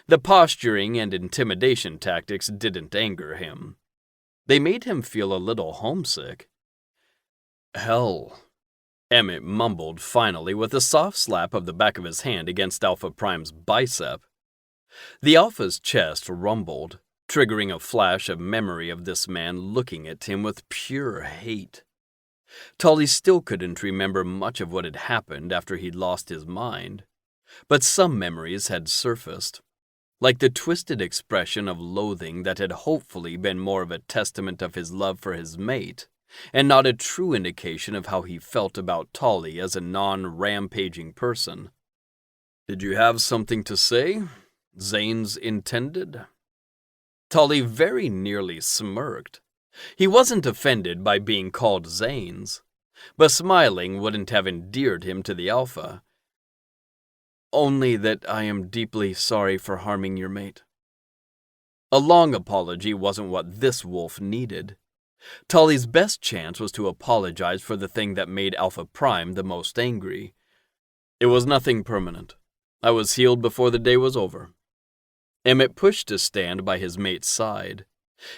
The posturing and intimidation tactics didn't anger him. They made him feel a little homesick. Hell, Emmett mumbled finally with a soft slap of the back of his hand against Alpha Prime's bicep. The Alpha's chest rumbled, triggering a flash of memory of this man looking at him with pure hate. Tolly still couldn't remember much of what had happened after he'd lost his mind, but some memories had surfaced, like the twisted expression of loathing that had hopefully been more of a testament of his love for his mate, and not a true indication of how he felt about Tolly as a non-rampaging person. "Did you have something to say? Zane's intended?" Tolly very nearly smirked. He wasn't offended by being called Zane's, but smiling wouldn't have endeared him to the Alpha. "Only that I am deeply sorry for harming your mate." A long apology wasn't what this wolf needed. Tolly's best chance was to apologize for the thing that made Alpha Prime the most angry. "It was nothing permanent. I was healed before the day was over." Emmett pushed to stand by his mate's side.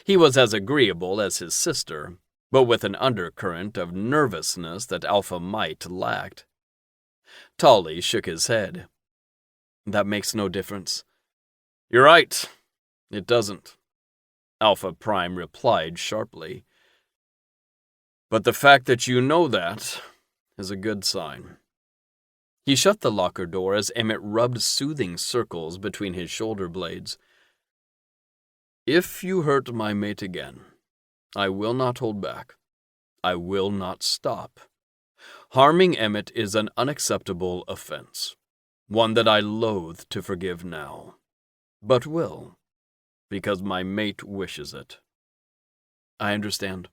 He was as agreeable as his sister, but with an undercurrent of nervousness that Alpha Mite lacked. Tolly shook his head. "That makes no difference." "You're right. It doesn't," Alpha Prime replied sharply. "But the fact that you know that is a good sign." He shut the locker door as Emmett rubbed soothing circles between his shoulder blades. "If you hurt my mate again, I will not hold back. I will not stop. Harming Emmett is an unacceptable offense, one that I loathe to forgive now, but will, because my mate wishes it." "I understand,"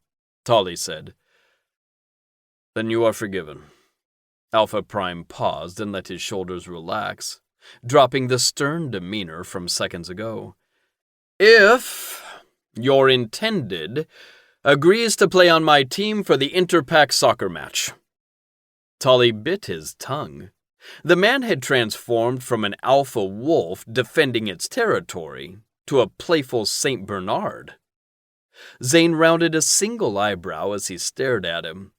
Tolly said. "Then you are forgiven. Alpha Prime paused and let his shoulders relax, dropping the stern demeanor from seconds ago. If your intended agrees to play on my team for the Interpack soccer match. Tully bit his tongue. The man had transformed from an alpha wolf defending its territory to a playful Saint Bernard. Zane rounded a single eyebrow as he stared at him.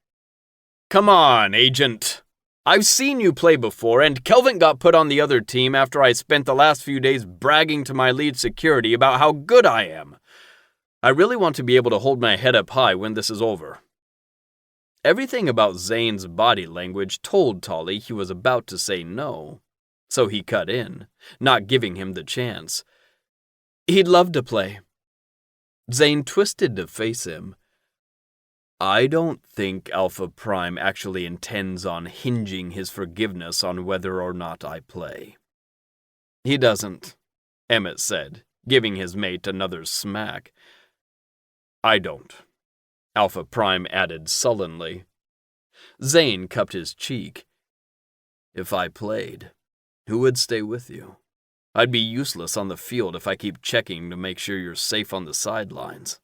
Come on, Agent. I've seen you play before, and Kelvin got put on the other team after I spent the last few days bragging to my lead security about how good I am. I really want to be able to hold my head up high when this is over. Everything about Zane's body language told Tully he was about to say no, so he cut in, not giving him the chance. He'd love to play. Zane twisted to face him. I don't think Alpha Prime actually intends on hinging his forgiveness on whether or not I play. He doesn't, Emmett said, giving his mate another smack. I don't, Alpha Prime added sullenly. Zane cupped his cheek. If I played, who would stay with you? I'd be useless on the field if I keep checking to make sure you're safe on the sidelines.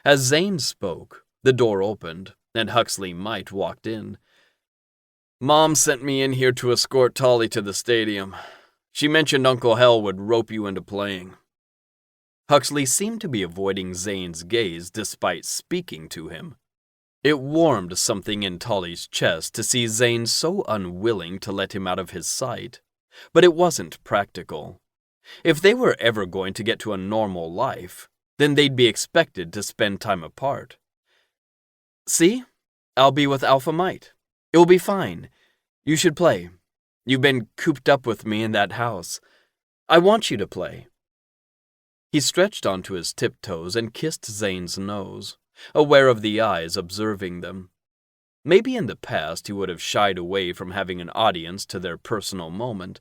As Zane spoke, the door opened, and Huxley Might walked in. Mom sent me in here to escort Tully to the stadium. She mentioned Uncle Hell would rope you into playing. Huxley seemed to be avoiding Zane's gaze despite speaking to him. It warmed something in Tully's chest to see Zane so unwilling to let him out of his sight, but it wasn't practical. If they were ever going to get to a normal life, then they'd be expected to spend time apart. See? I'll be with Alpha Might. It will be fine. You should play. You've been cooped up with me in that house. I want you to play. He stretched onto his tiptoes and kissed Zane's nose, aware of the eyes observing them. Maybe in the past he would have shied away from having an audience to their personal moment,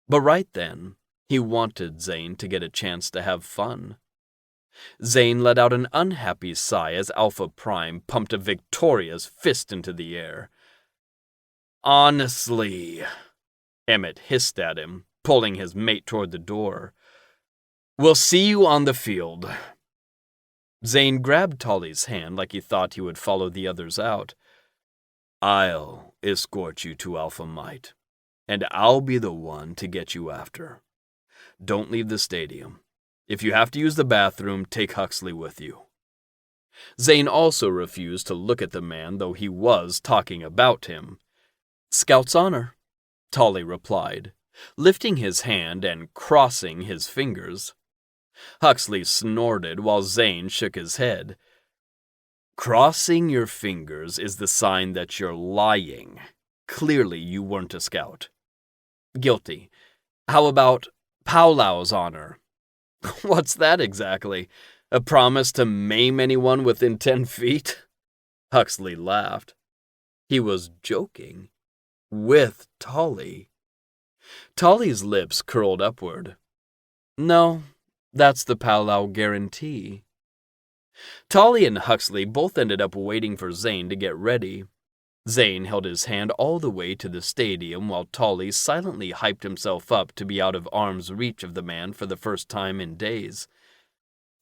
but right then, he wanted Zane to get a chance to have fun. Zane let out an unhappy sigh as Alpha Prime pumped a victorious fist into the air. Honestly, Emmett hissed at him, pulling his mate toward the door. We'll see you on the field. Zane grabbed Tully's hand like he thought he would follow the others out. I'll escort you to Alpha Might, and I'll be the one to get you after. Don't leave the stadium. If you have to use the bathroom, take Huxley with you. Zane also refused to look at the man, though he was talking about him. Scout's honor, Tully replied, lifting his hand and crossing his fingers. Huxley snorted while Zane shook his head. Crossing your fingers is the sign that you're lying. Clearly you weren't a scout. Guilty. How about Powlow's honor? What's that exactly? A promise to maim anyone within 10 feet? Huxley laughed. He was joking. With Tully. Tully's lips curled upward. No, that's the Powlow guarantee. Tully and Huxley both ended up waiting for Zane to get ready. Zane held his hand all the way to the stadium while Tully silently hyped himself up to be out of arm's reach of the man for the first time in days.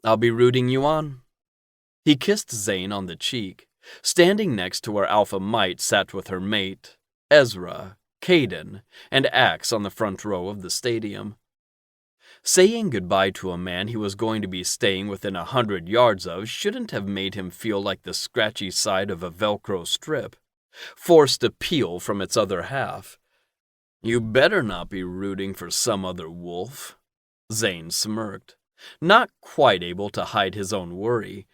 I'll be rooting you on. He kissed Zane on the cheek, standing next to where Alpha Might sat with her mate, Ezra, Caden, and Axe on the front row of the stadium. Saying goodbye to a man he was going to be staying within 100 yards of shouldn't have made him feel like the scratchy side of a Velcro strip, forced to peel from its other half. You better not be rooting for some other wolf, Zane smirked, not quite able to hide his own worry.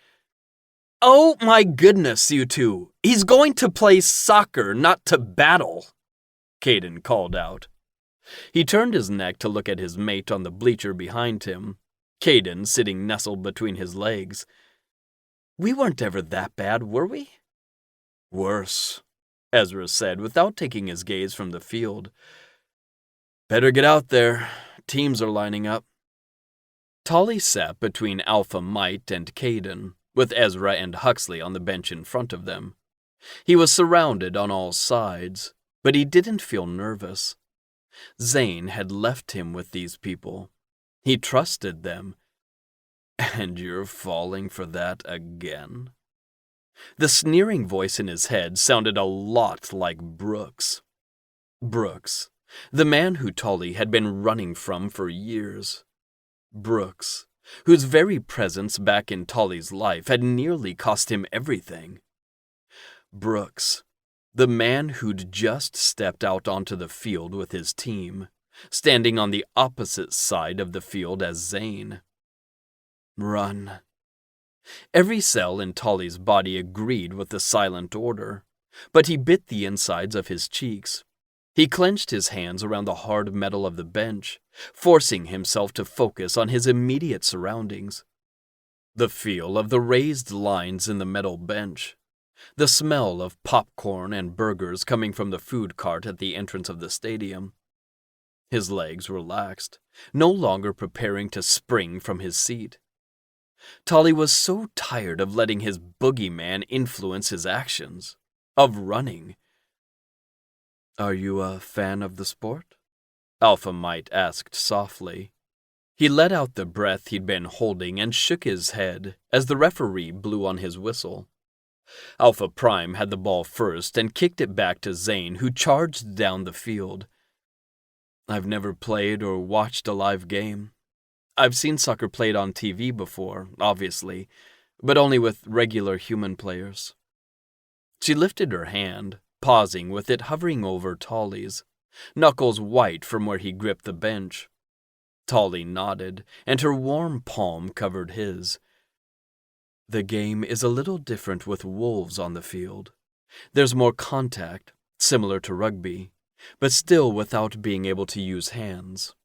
Oh my goodness, you two! He's going to play soccer, not to battle, Caden called out. He turned his neck to look at his mate on the bleacher behind him, Caden sitting nestled between his legs. We weren't ever that bad, were we? Worse, Ezra said without taking his gaze from the field. Better get out there. Teams are lining up. Tully sat between Alpha Might and Caden, with Ezra and Huxley on the bench in front of them. He was surrounded on all sides, but he didn't feel nervous. Zane had left him with these people. He trusted them. And you're falling for that again? The sneering voice in his head sounded a lot like Brooks. Brooks, the man who Tully had been running from for years. Brooks, whose very presence back in Tully's life had nearly cost him everything. Brooks, the man who'd just stepped out onto the field with his team, standing on the opposite side of the field as Zane. Run. Every cell in Tully's body agreed with the silent order, but he bit the insides of his cheeks. He clenched his hands around the hard metal of the bench, forcing himself to focus on his immediate surroundings. The feel of the raised lines in the metal bench, the smell of popcorn and burgers coming from the food cart at the entrance of the stadium. His legs relaxed, no longer preparing to spring from his seat. Tully was so tired of letting his boogeyman influence his actions, of running. Are you a fan of the sport? Alpha Mite asked softly. He let out the breath he'd been holding and shook his head as the referee blew on his whistle. Alpha Prime had the ball first and kicked it back to Zane, who charged down the field. I've never played or watched a live game. I've seen soccer played on TV before, obviously, but only with regular human players. She lifted her hand, pausing with it hovering over Tully's, knuckles white from where he gripped the bench. Tully nodded, and her warm palm covered his. The game is a little different with wolves on the field. There's more contact, similar to rugby, but still without being able to use hands.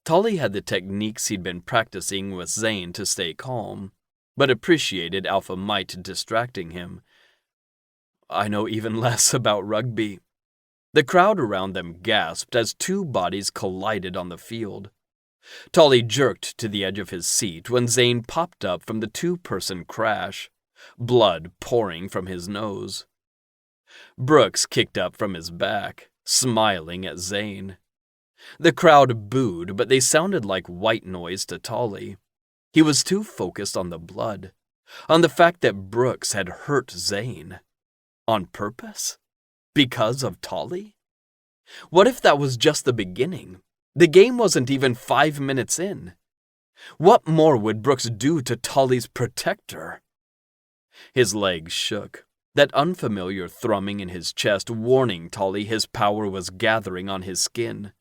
Tully had the techniques he'd been practicing with Zane to stay calm, but appreciated Alpha Mite distracting him. I know even less about rugby. The crowd around them gasped as two bodies collided on the field. Tully jerked to the edge of his seat when Zane popped up from the two-person crash, blood pouring from his nose. Brooks kicked up from his back, smiling at Zane. The crowd booed, but they sounded like white noise to Tully. He was too focused on the blood, on the fact that Brooks had hurt Zane. On purpose? Because of Tully? What if that was just the beginning? The game wasn't even 5 minutes in. What more would Brooks do to Tully's protector? His legs shook, that unfamiliar thrumming in his chest warning Tully his power was gathering on his skin.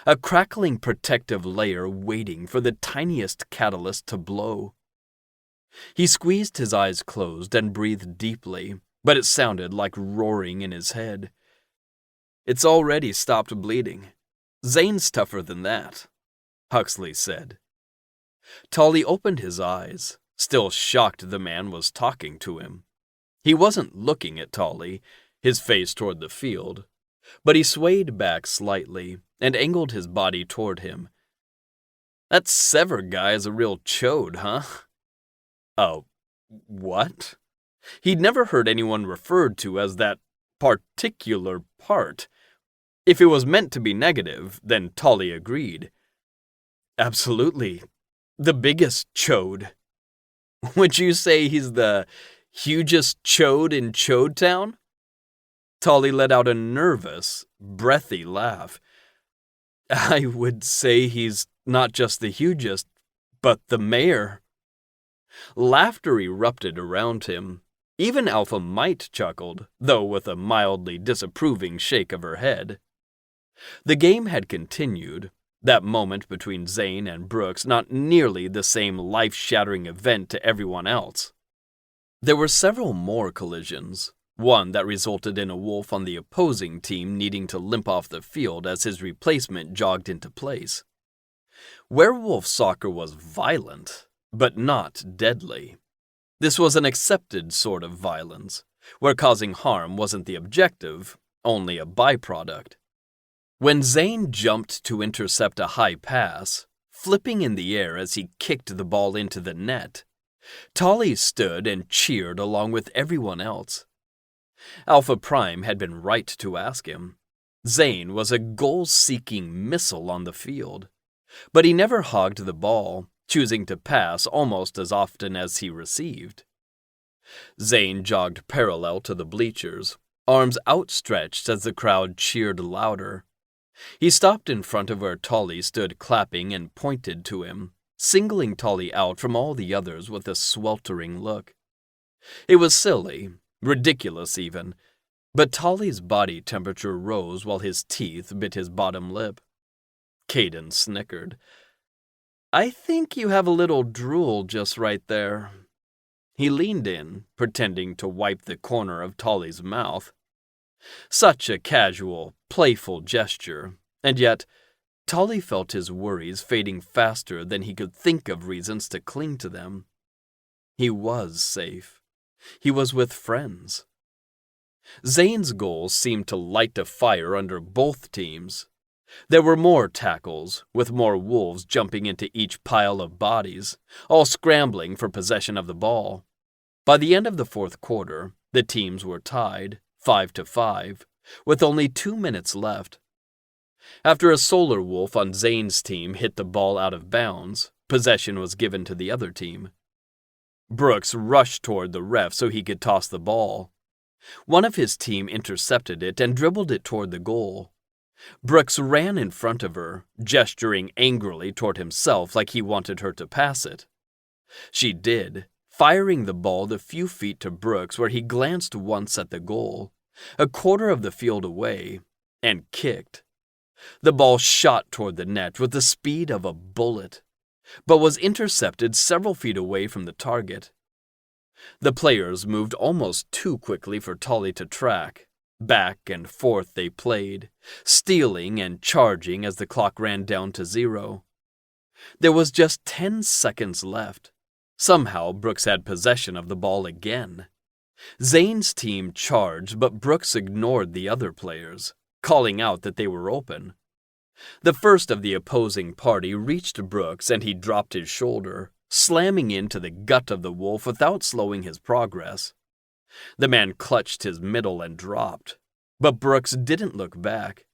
A crackling protective layer waiting for the tiniest catalyst to blow. He squeezed his eyes closed and breathed deeply, but it sounded like roaring in his head. It's already stopped bleeding. Zane's tougher than that, Huxley said. Tully opened his eyes, still shocked the man was talking to him. He wasn't looking at Tully, his face toward the field, but he swayed back slightly and angled his body toward him. That Sever guy is a real chode, huh? Oh, what? He'd never heard anyone referred to as that particular part. If it was meant to be negative, then Tully agreed. Absolutely. The biggest chode. Would you say he's the hugest chode in Chode Town? Tully let out a nervous, breathy laugh. I would say he's not just the hugest, but the mayor. Laughter erupted around him. Even Alpha Mite chuckled, though with a mildly disapproving shake of her head. The game had continued, that moment between Zane and Brooks not nearly the same life-shattering event to everyone else. There were several more collisions, one that resulted in a wolf on the opposing team needing to limp off the field as his replacement jogged into place. Werewolf soccer was violent, but not deadly. This was an accepted sort of violence, where causing harm wasn't the objective, only a byproduct. When Zane jumped to intercept a high pass, flipping in the air as he kicked the ball into the net, Tully stood and cheered along with everyone else. Alpha Prime had been right to ask him. Zane was a goal-seeking missile on the field, but he never hogged the ball, choosing to pass almost as often as he received. Zane jogged parallel to the bleachers, arms outstretched as the crowd cheered louder. He stopped in front of where Tolly stood clapping and pointed to him, singling Tolly out from all the others with a sweltering look. It was silly, ridiculous even, but Tolly's body temperature rose while his teeth bit his bottom lip. Caden snickered. "I think you have a little drool just right there." He leaned in, pretending to wipe the corner of Tolly's mouth. Such a casual, playful gesture, and yet Tolly felt his worries fading faster than he could think of reasons to cling to them. He was safe. He was with friends. Zane's goals seemed to light a fire under both teams. There were more tackles, with more wolves jumping into each pile of bodies, all scrambling for possession of the ball. By the end of the fourth quarter, the teams were tied, 5-5, with only 2 minutes left. After a solar wolf on Zane's team hit the ball out of bounds, possession was given to the other team. Brooks rushed toward the ref so he could toss the ball. One of his team intercepted it and dribbled it toward the goal. Brooks ran in front of her, gesturing angrily toward himself like he wanted her to pass it. She did, firing the ball the few feet to Brooks where he glanced once at the goal, a quarter of the field away, and kicked. The ball shot toward the net with the speed of a bullet, but was intercepted several feet away from the target. The players moved almost too quickly for Tolly to track. Back and forth they played, stealing and charging as the clock ran down to 0. There was just 10 seconds left. Somehow Brooks had possession of the ball again. Zane's team charged, but Brooks ignored the other players, calling out that they were open. The first of the opposing party reached Brooks and he dropped his shoulder, slamming into the gut of the wolf without slowing his progress. The man clutched his middle and dropped, but Brooks didn't look back.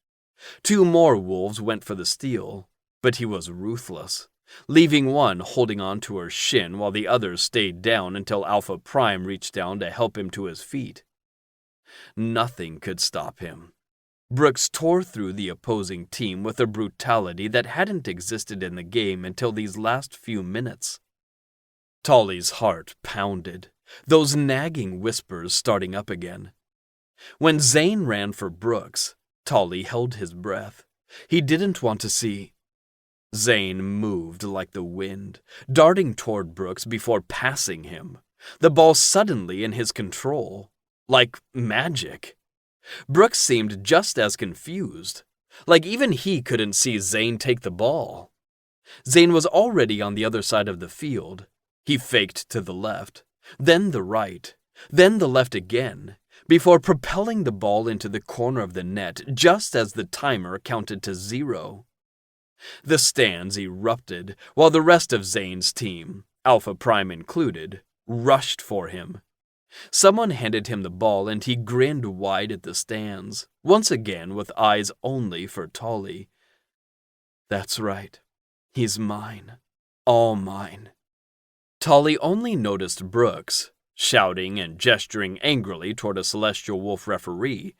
2 more wolves went for the steal, but he was ruthless, leaving one holding on to her shin while the others stayed down until Alpha Prime reached down to help him to his feet. Nothing could stop him. Brooks tore through the opposing team with a brutality that hadn't existed in the game until these last few minutes. Tolly's heart pounded, those nagging whispers starting up again. When Zane ran for Brooks, Tolly held his breath. He didn't want to see. Zane moved like the wind, darting toward Brooks before passing him, the ball suddenly in his control, like magic. Brooks seemed just as confused, like even he couldn't see Zane take the ball. Zane was already on the other side of the field. He faked to the left, then the right, then the left again, before propelling the ball into the corner of the net just as the timer counted to 0. The stands erupted while the rest of Zane's team, Alpha Prime included, rushed for him. Someone handed him the ball and he grinned wide at the stands, once again with eyes only for Tolly. That's right. He's mine. All mine. Tolly only noticed Brooks, shouting and gesturing angrily toward a Celestial Wolf referee,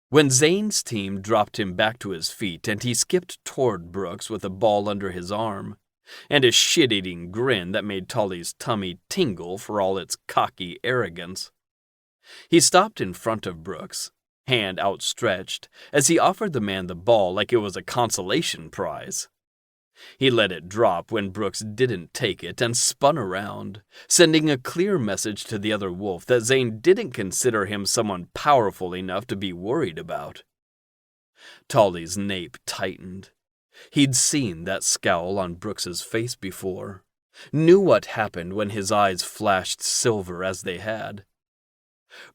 when Zane's team dropped him back to his feet and he skipped toward Brooks with a ball under his arm, and a shit-eating grin that made Tolly's tummy tingle for all its cocky arrogance. He stopped in front of Brooks, hand outstretched, as he offered the man the ball like it was a consolation prize. He let it drop when Brooks didn't take it and spun around, sending a clear message to the other wolf that Zane didn't consider him someone powerful enough to be worried about. Tolly's nape tightened. He'd seen that scowl on Brooks's face before, knew what happened when his eyes flashed silver as they had.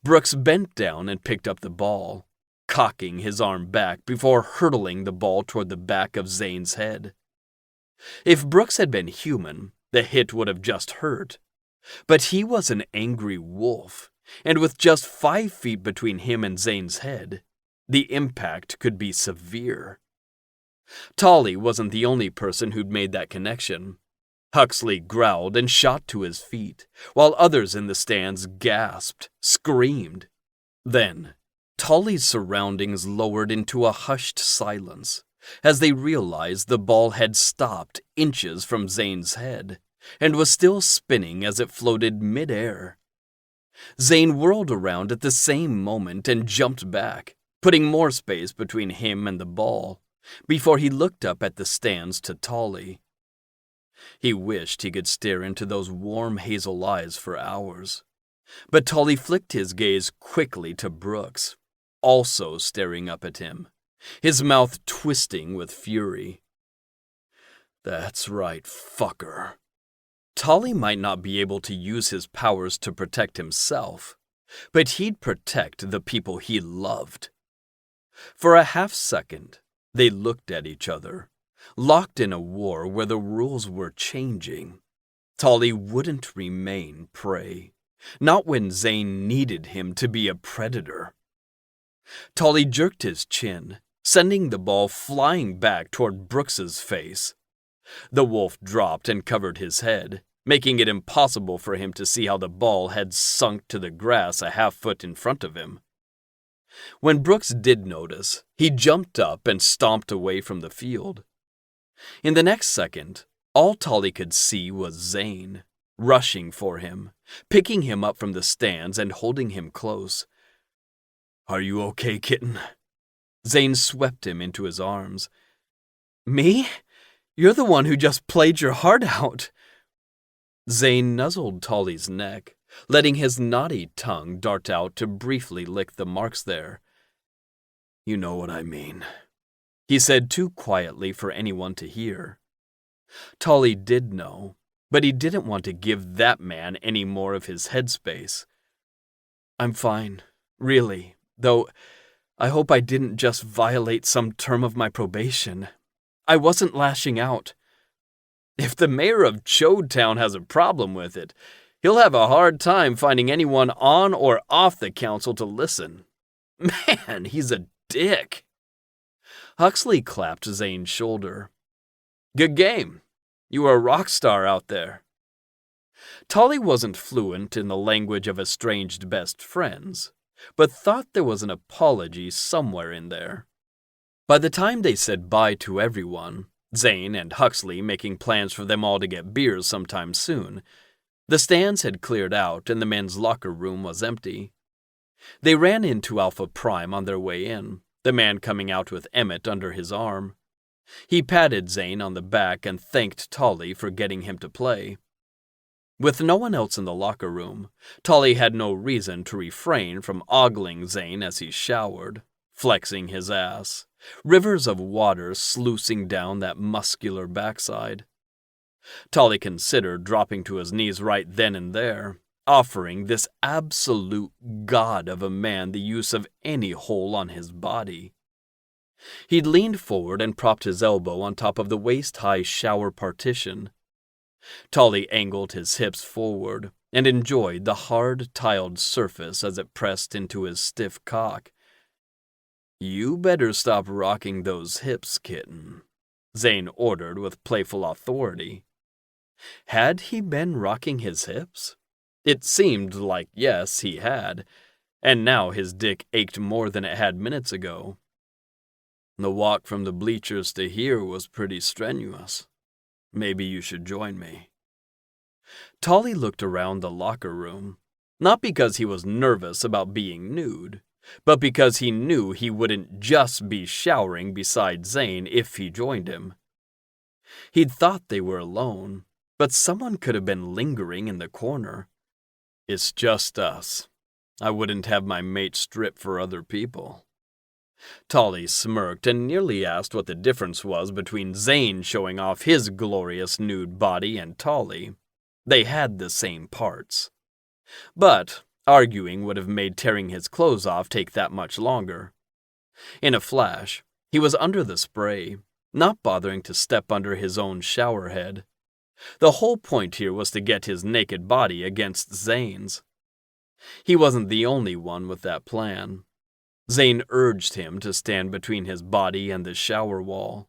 Brooks bent down and picked up the ball, cocking his arm back before hurtling the ball toward the back of Zane's head. If Brooks had been human, the hit would have just hurt. But he was an angry wolf, and with just 5 feet between him and Zane's head, the impact could be severe. Tolly wasn't the only person who'd made that connection. Huxley growled and shot to his feet, while others in the stands gasped, screamed. Then, Tolly's surroundings lowered into a hushed silence as they realized the ball had stopped inches from Zane's head and was still spinning as it floated mid-air. Zane whirled around at the same moment and jumped back, putting more space between him and the ball, before he looked up at the stands to Tolly. He wished he could stare into those warm hazel eyes for hours, but Tolly flicked his gaze quickly to Brooks, also staring up at him, his mouth twisting with fury. "That's right, fucker." Tolly might not be able to use his powers to protect himself, but he'd protect the people he loved. For a half-second, they looked at each other, locked in a war where the rules were changing. Tolly wouldn't remain prey, not when Zane needed him to be a predator. Tolly jerked his chin, sending the ball flying back toward Brooks's face. The wolf dropped and covered his head, making it impossible for him to see how the ball had sunk to the grass a half-foot in front of him. When Brooks did notice, he jumped up and stomped away from the field. In the next second, all Tolly could see was Zane, rushing for him, picking him up from the stands and holding him close. "Are you okay, kitten?" Zane swept him into his arms. "Me? You're the one who just played your heart out." Zane nuzzled Tolly's neck, letting his knotty tongue dart out to briefly lick the marks there. "You know what I mean," he said too quietly for anyone to hear. Tolly did know, but he didn't want to give that man any more of his headspace. "I'm fine, really, though I hope I didn't just violate some term of my probation. I wasn't lashing out." "If the mayor of Chodetown has a problem with it, he'll have a hard time finding anyone on or off the council to listen. Man, he's a dick." Huxley clapped Zane's shoulder. "Good game. You were a rock star out there." Tolly wasn't fluent in the language of estranged best friends, but thought there was an apology somewhere in there. By the time they said bye to everyone, Zane and Huxley making plans for them all to get beers sometime soon, the stands had cleared out and the men's locker room was empty. They ran into Alpha Prime on their way in, the man coming out with Emmett under his arm. He patted Zane on the back and thanked Tolly for getting him to play. With no one else in the locker room, Tolly had no reason to refrain from ogling Zane as he showered, flexing his ass, rivers of water sluicing down that muscular backside. Tolly considered dropping to his knees right then and there, offering this absolute god of a man the use of any hole on his body. He'd leaned forward and propped his elbow on top of the waist-high shower partition. Tolly angled his hips forward and enjoyed the hard, tiled surface as it pressed into his stiff cock. "You better stop rocking those hips, kitten," Zane ordered with playful authority. Had he been rocking his hips? It seemed like yes, he had, and now his dick ached more than it had minutes ago. "The walk from the bleachers to here was pretty strenuous. Maybe you should join me." Tolly looked around the locker room, not because he was nervous about being nude, but because he knew he wouldn't just be showering beside Zane if he joined him. He'd thought they were alone, but someone could have been lingering in the corner. "It's just us. I wouldn't have my mate strip for other people." Tolly smirked and nearly asked what the difference was between Zane showing off his glorious nude body and Tolly. They had the same parts. But arguing would have made tearing his clothes off take that much longer. In a flash, he was under the spray, not bothering to step under his own shower head. The whole point here was to get his naked body against Zane's. He wasn't the only one with that plan. Zane urged him to stand between his body and the shower wall.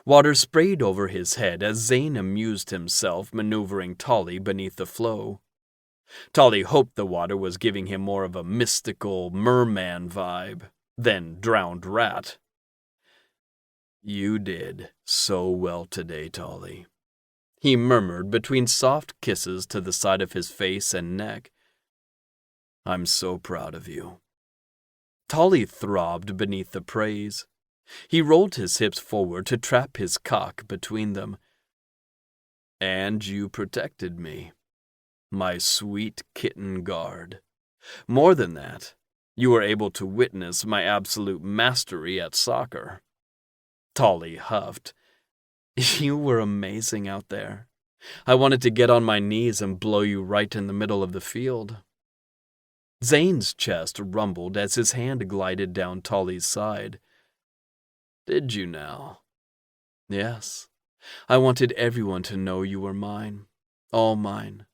Water sprayed over his head as Zane amused himself maneuvering Tolly beneath the flow. Tolly hoped the water was giving him more of a mystical merman vibe than drowned rat. "You did so well today, Tolly," he murmured between soft kisses to the side of his face and neck. "I'm so proud of you." Tolly throbbed beneath the praise. He rolled his hips forward to trap his cock between them. "And you protected me, my sweet kitten guard. More than that, you were able to witness my absolute mastery at soccer." Tolly huffed. "You were amazing out there. I wanted to get on my knees and blow you right in the middle of the field." Zane's chest rumbled as his hand glided down Tolly's side. "Did you now?" "Yes. I wanted everyone to know you were mine. All mine.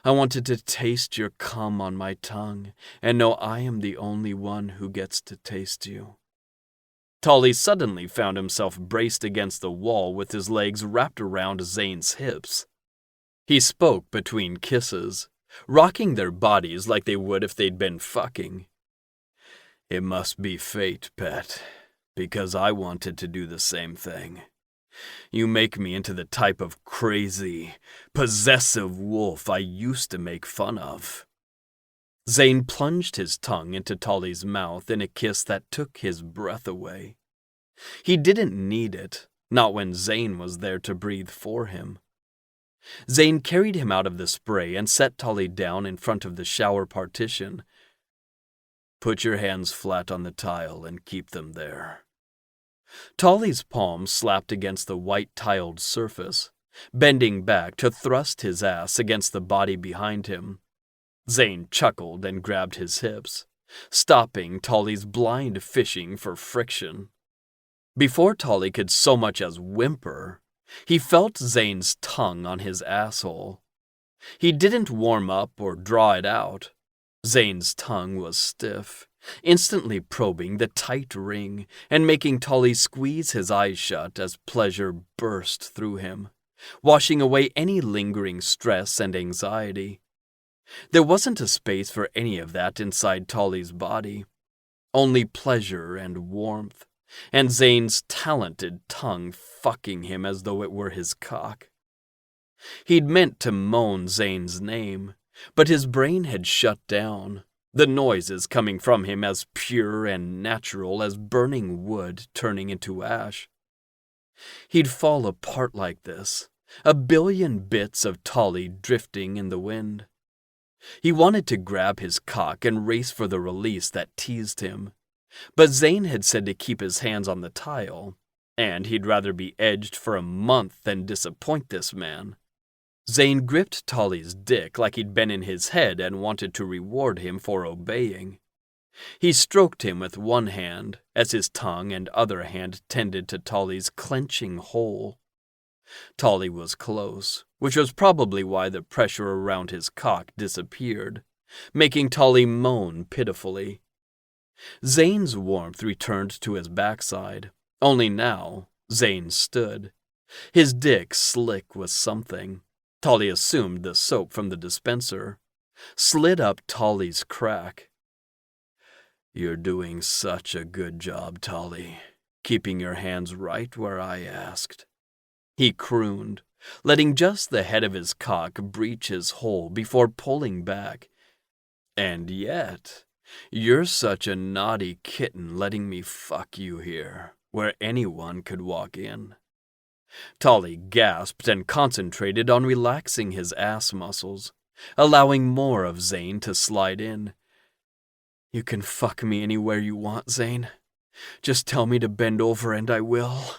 I wanted to taste your cum on my tongue and know I am the only one who gets to taste you." Tolly suddenly found himself braced against the wall with his legs wrapped around Zane's hips. He spoke between kisses, rocking their bodies like they would if they'd been fucking. "It must be fate, pet, because I wanted to do the same thing. You make me into the type of crazy, possessive wolf I used to make fun of." Zane plunged his tongue into Tolly's mouth in a kiss that took his breath away. He didn't need it, not when Zane was there to breathe for him. Zane carried him out of the spray and set Tolly down in front of the shower partition. "Put your hands flat on the tile and keep them there." Tolly's palms slapped against the white-tiled surface, bending back to thrust his ass against the body behind him. Zane chuckled and grabbed his hips, stopping Tolly's blind fishing for friction. Before Tolly could so much as whimper, he felt Zane's tongue on his asshole. He didn't warm up or draw it out. Zane's tongue was stiff, instantly probing the tight ring and making Tolly squeeze his eyes shut as pleasure burst through him, washing away any lingering stress and anxiety. There wasn't a space for any of that inside Tolly's body, only pleasure and warmth, and Zane's talented tongue fucking him as though it were his cock. He'd meant to moan Zane's name, but his brain had shut down, the noises coming from him as pure and natural as burning wood turning into ash. He'd fall apart like this, a billion bits of Tolly drifting in the wind. He wanted to grab his cock and race for the release that teased him, but Zane had said to keep his hands on the tile, and he'd rather be edged for a month than disappoint this man. Zane gripped Tolly's dick like he'd been in his head and wanted to reward him for obeying. He stroked him with one hand as his tongue and other hand tended to Tolly's clenching hole. Tolly was close, which was probably why the pressure around his cock disappeared, making Tolly moan pitifully. Zane's warmth returned to his backside, only now Zane stood, his dick slick with something. Tolly assumed the soap from the dispenser, slid up Tolly's crack. "You're doing such a good job, Tolly, keeping your hands right where I asked," he crooned, letting just the head of his cock breach his hole before pulling back. "And yet, you're such a naughty kitten letting me fuck you here, where anyone could walk in." Tolly gasped and concentrated on relaxing his ass muscles, allowing more of Zane to slide in. "You can fuck me anywhere you want, Zane. Just tell me to bend over and I will."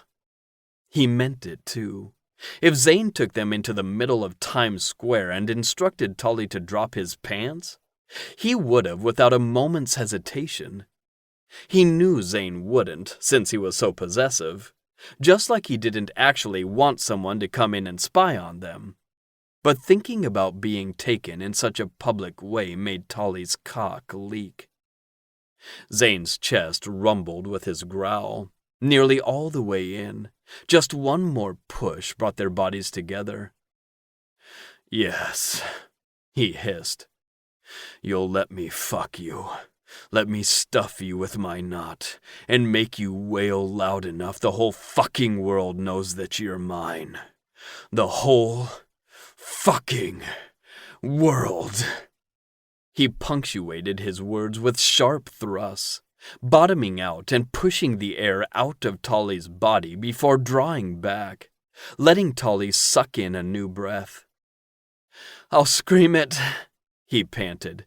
He meant it, too. If Zane took them into the middle of Times Square and instructed Tolly to drop his pants, he would have without a moment's hesitation. He knew Zane wouldn't, since he was so possessive, just like he didn't actually want someone to come in and spy on them. but thinking about being taken in such a public way made Tolly's cock leak. Zane's chest rumbled with his growl, nearly all the way in. Just one more push brought their bodies together. "Yes," he hissed. "You'll let me fuck you. Let me stuff you with my nut and make you wail loud enough the whole fucking world knows that you're mine. The whole fucking world." He punctuated his words with sharp thrusts, bottoming out and pushing the air out of Tolly's body before drawing back, letting Tolly suck in a new breath. "I'll scream it," he panted.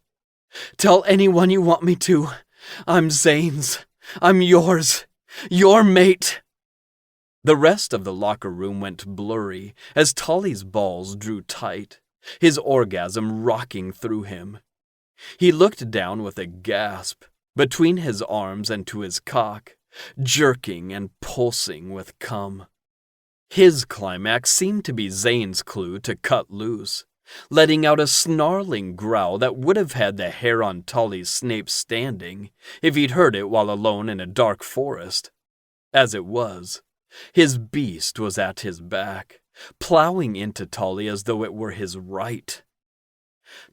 "Tell anyone you want me to. I'm Zane's. I'm yours. Your mate." The rest of the locker room went blurry as Tolly's balls drew tight, his orgasm rocking through him. He looked down with a gasp, between his arms and to his cock, jerking and pulsing with cum. His climax seemed to be Zane's clue to cut loose, letting out a snarling growl that would have had the hair on Tolly's snape standing if he'd heard it while alone in a dark forest. As it was, his beast was at his back, plowing into Tolly as though it were his right.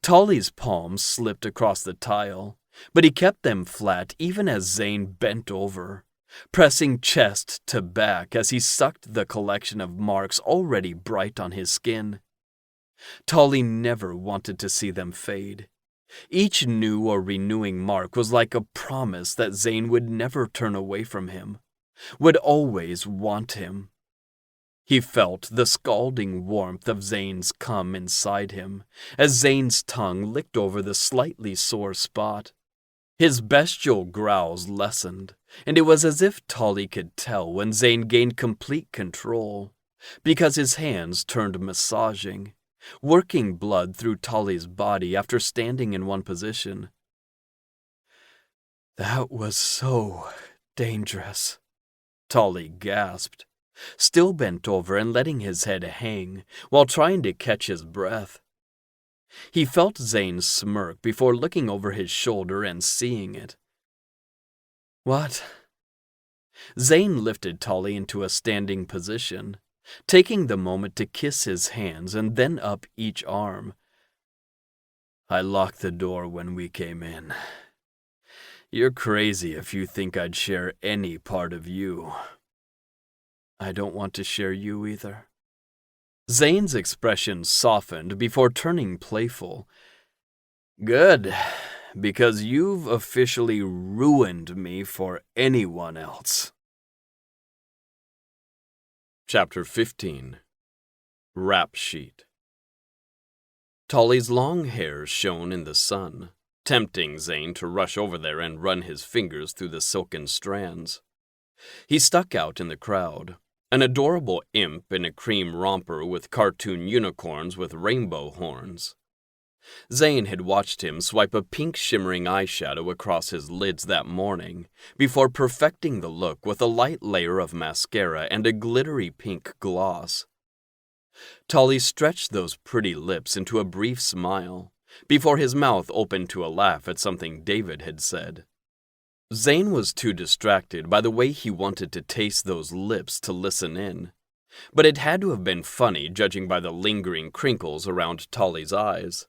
Tolly's palms slipped across the tile, but he kept them flat even as Zane bent over, pressing chest to back as he sucked the collection of marks already bright on his skin. Tolly never wanted to see them fade. Each new or renewing mark was like a promise that Zane would never turn away from him, would always want him. He felt the scalding warmth of Zane's cum inside him as Zane's tongue licked over the slightly sore spot. His bestial growls lessened, and it was as if Tolly could tell when Zane gained complete control, because his hands turned massaging, working blood through Tolly's body after standing in one position. "That was so dangerous," Tolly gasped, still bent over and letting his head hang while trying to catch his breath. He felt Zane smirk before looking over his shoulder and seeing it. "What?" Zane lifted Tolly into a standing position, taking the moment to kiss his hands and then up each arm. "I locked the door when we came in. You're crazy if you think I'd share any part of you." "I don't want to share you either." Zane's expression softened before turning playful. "Good, because you've officially ruined me for anyone else." Chapter 15. Rap Sheet. Tolly's long hair shone in the sun, tempting Zane to rush over there and run his fingers through the silken strands. He stuck out in the crowd, an adorable imp in a cream romper with cartoon unicorns with rainbow horns. Zane had watched him swipe a pink shimmering eyeshadow across his lids that morning before perfecting the look with a light layer of mascara and a glittery pink gloss. Tolly stretched those pretty lips into a brief smile before his mouth opened to a laugh at something David had said. Zane was too distracted by the way he wanted to taste those lips to listen in, but it had to have been funny judging by the lingering crinkles around Tolly's eyes.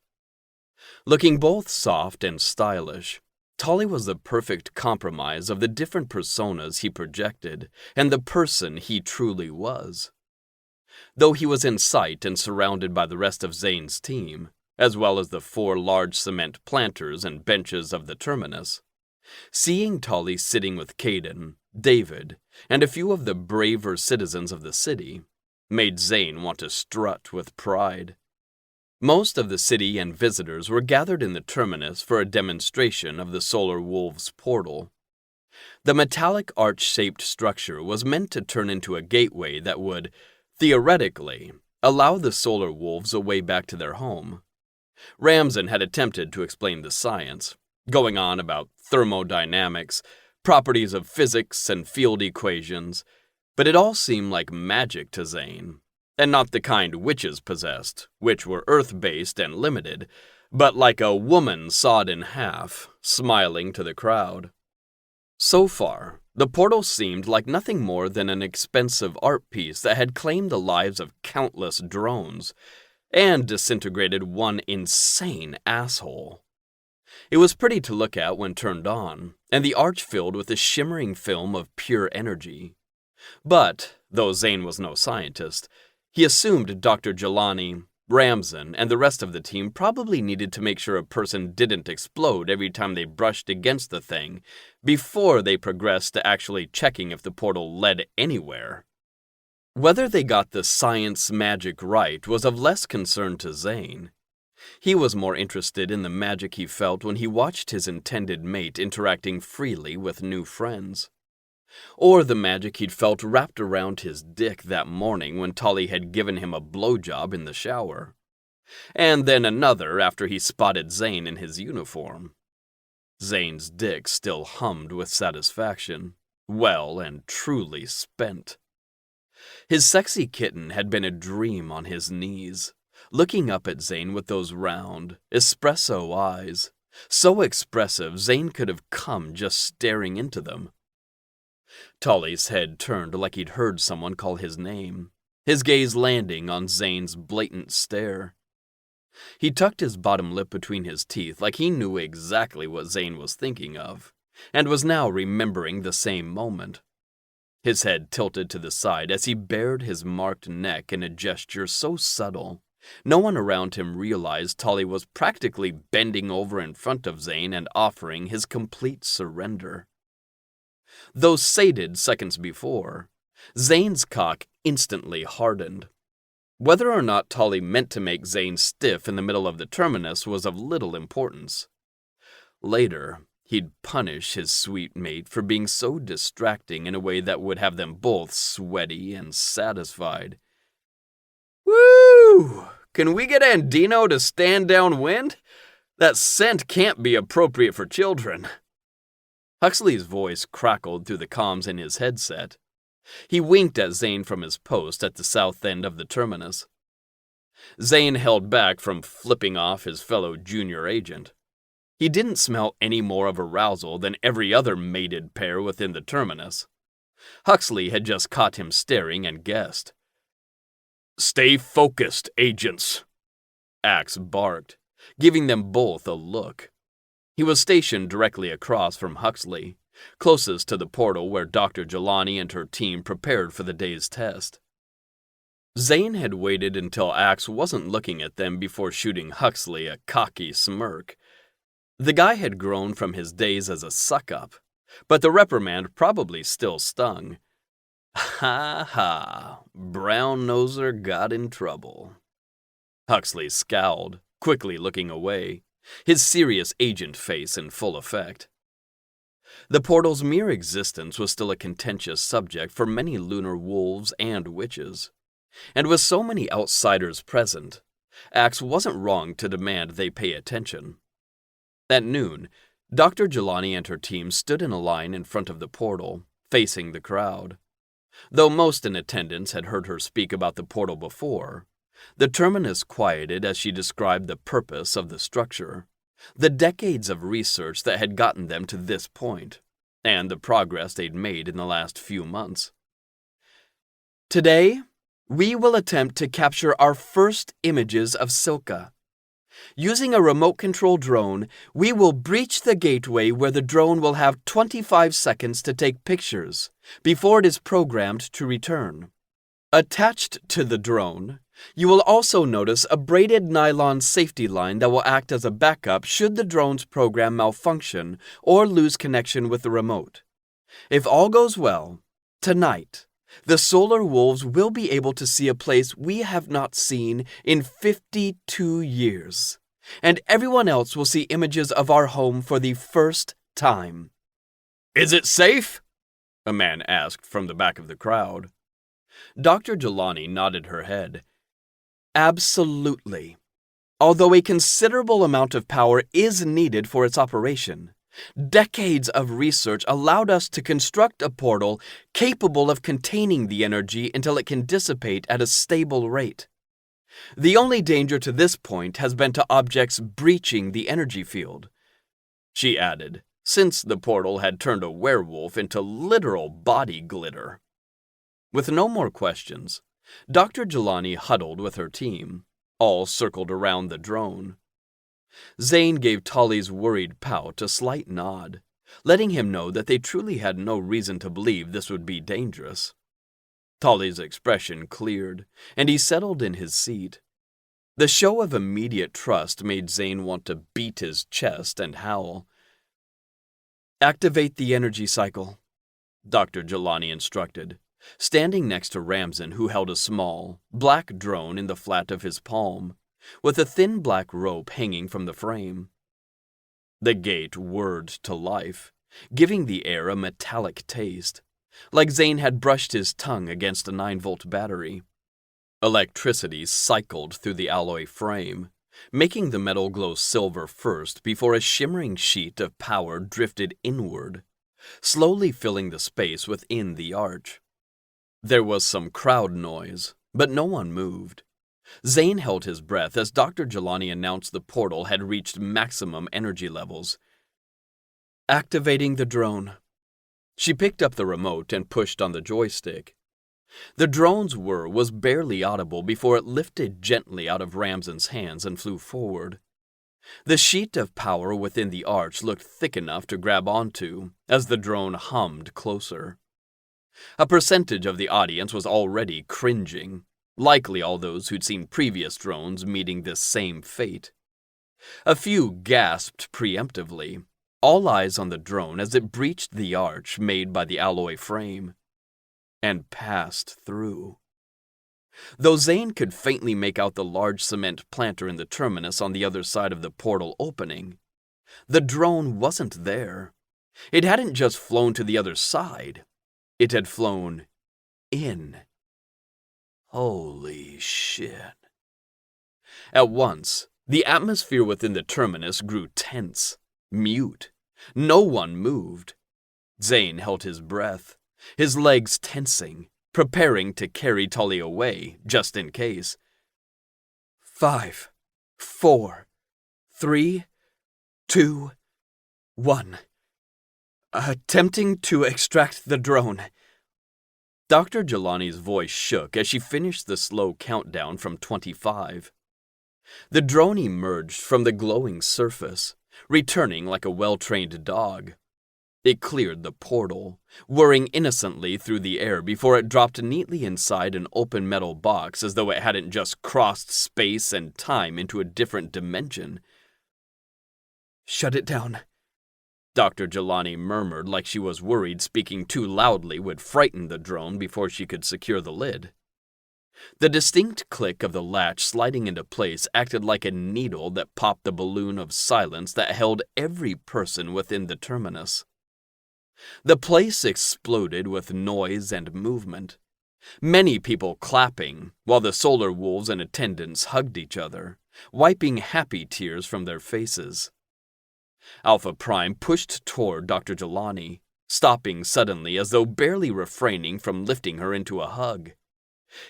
Looking both soft and stylish, Tolly was the perfect compromise of the different personas he projected and the person he truly was. Though he was in sight and surrounded by the rest of Zane's team, as well as the 4 large cement planters and benches of the terminus, seeing Tolly sitting with Caden, David, and a few of the braver citizens of the city made Zane want to strut with pride. Most of the city and visitors were gathered in the terminus for a demonstration of the Solar Wolves portal. The metallic arch-shaped structure was meant to turn into a gateway that would, theoretically, allow the Solar Wolves a way back to their home. Ramsden had attempted to explain the science, going on about thermodynamics, properties of physics, and field equations, but it all seemed like magic to Zane, And not the kind witches possessed, which were earth-based and limited, but like a woman sawed in half, smiling to the crowd. So far, the portal seemed like nothing more than an expensive art piece that had claimed the lives of countless drones and disintegrated one insane asshole. It was pretty to look at when turned on, and the arch filled with a shimmering film of pure energy. But, though Zane was no scientist, he assumed Dr. Jelani, Ramzan, and the rest of the team probably needed to make sure a person didn't explode every time they brushed against the thing before they progressed to actually checking if the portal led anywhere. Whether they got the science magic right was of less concern to Zane. He was more interested in the magic he felt when he watched his intended mate interacting freely with new friends. Or the magic he'd felt wrapped around his dick that morning when Tolly had given him a blowjob in the shower. And then another after he spotted Zane in his uniform. Zane's dick still hummed with satisfaction, well and truly spent. His sexy kitten had been a dream on his knees, looking up at Zane with those round, espresso eyes, so expressive Zane could have come just staring into them. Tolly's head turned like he'd heard someone call his name, his gaze landing on Zane's blatant stare. He tucked his bottom lip between his teeth like he knew exactly what Zane was thinking of, and was now remembering the same moment. His head tilted to the side as he bared his marked neck in a gesture so subtle, no one around him realized Tolly was practically bending over in front of Zane and offering his complete surrender. Though sated seconds before, Zane's cock instantly hardened. Whether or not Tolly meant to make Zane stiff in the middle of the terminus was of little importance. Later, he'd punish his sweet mate for being so distracting in a way that would have them both sweaty and satisfied. Woo! Can we get Andino to stand downwind? That scent can't be appropriate for children. Huxley's voice crackled through the comms in his headset. He winked at Zane from his post at the south end of the terminus. Zane held back from flipping off his fellow junior agent. He didn't smell any more of arousal than every other mated pair within the terminus. Huxley had just caught him staring and guessed. "Stay focused, agents," Axe barked, giving them both a look. He was stationed directly across from Huxley, closest to the portal where Dr. Jelani and her team prepared for the day's test. Zane had waited until Axe wasn't looking at them before shooting Huxley a cocky smirk. The guy had grown from his days as a suck-up, but the reprimand probably still stung. Ha ha, brown-noser got in trouble. Huxley scowled, quickly looking away, his serious agent face in full effect. The portal's mere existence was still a contentious subject for many lunar wolves and witches. And with so many outsiders present, Axe wasn't wrong to demand they pay attention. At noon, Dr. Jelani and her team stood in a line in front of the portal, facing the crowd. Though most in attendance had heard her speak about the portal before, the terminus quieted as she described the purpose of the structure, the decades of research that had gotten them to this point, and the progress they'd made in the last few months. Today, we will attempt to capture our first images of Silka. Using a remote-control drone, we will breach the gateway where the drone will have 25 seconds to take pictures before it is programmed to return. Attached to the drone, you will also notice a braided nylon safety line that will act as a backup should the drone's program malfunction or lose connection with the remote. If all goes well, tonight, the solar wolves will be able to see a place we have not seen in 52 years, and everyone else will see images of our home for the first time. "Is it safe?" a man asked from the back of the crowd. Dr. Jelani nodded her head. Absolutely. Although a considerable amount of power is needed for its operation, Decades of research allowed us to construct a portal capable of containing the energy until it can dissipate at a stable rate. The only danger to this point has been to objects breaching the energy field," she added, since the portal had turned a werewolf into literal body glitter. With no more questions, Dr. Jelani huddled with her team, all circled around the drone. Zane gave Tolly's worried pout a slight nod, letting him know that they truly had no reason to believe this would be dangerous. Tolly's expression cleared, and he settled in his seat. The show of immediate trust made Zane want to beat his chest and howl. "Activate the energy cycle," Dr. Jelani instructed, standing next to Ramzan, who held a small, black drone in the flat of his palm, with a thin black rope hanging from the frame. The gate whirred to life, giving the air a metallic taste, like Zane had brushed his tongue against a 9-volt battery. Electricity cycled through the alloy frame, making the metal glow silver first before a shimmering sheet of power drifted inward, slowly filling the space within the arch. There was some crowd noise, but no one moved. Zane held his breath as Dr. Jelani announced the portal had reached maximum energy levels. "Activating the drone." She picked up the remote and pushed on the joystick. The drone's whir was barely audible before it lifted gently out of Ramzan's hands and flew forward. The sheet of power within the arch looked thick enough to grab onto as the drone hummed closer. A percentage of the audience was already cringing, likely all those who'd seen previous drones meeting this same fate. A few gasped preemptively, all eyes on the drone as it breached the arch made by the alloy frame, and passed through. Though Zane could faintly make out the large cement planter in the terminus on the other side of the portal opening, the drone wasn't there. It hadn't just flown to the other side, it had flown in. Holy shit. At once, the atmosphere within the terminus grew tense, mute. No one moved. Zane held his breath, his legs tensing, preparing to carry Tully away, just in case. 5, 4, 3, 2, 1. Attempting to extract the drone. Dr. Jelani's voice shook as she finished the slow countdown from 25. The drone emerged from the glowing surface, returning like a well-trained dog. It cleared the portal, whirring innocently through the air before it dropped neatly inside an open metal box as though it hadn't just crossed space and time into a different dimension. "Shut it down," Dr. Jelani murmured like she was worried speaking too loudly would frighten the drone before she could secure the lid. The distinct click of the latch sliding into place acted like a needle that popped the balloon of silence that held every person within the terminus. The place exploded with noise and movement, many people clapping while the solar wolves and attendants hugged each other, wiping happy tears from their faces. Alpha Prime pushed toward Dr. Jelani, stopping suddenly as though barely refraining from lifting her into a hug.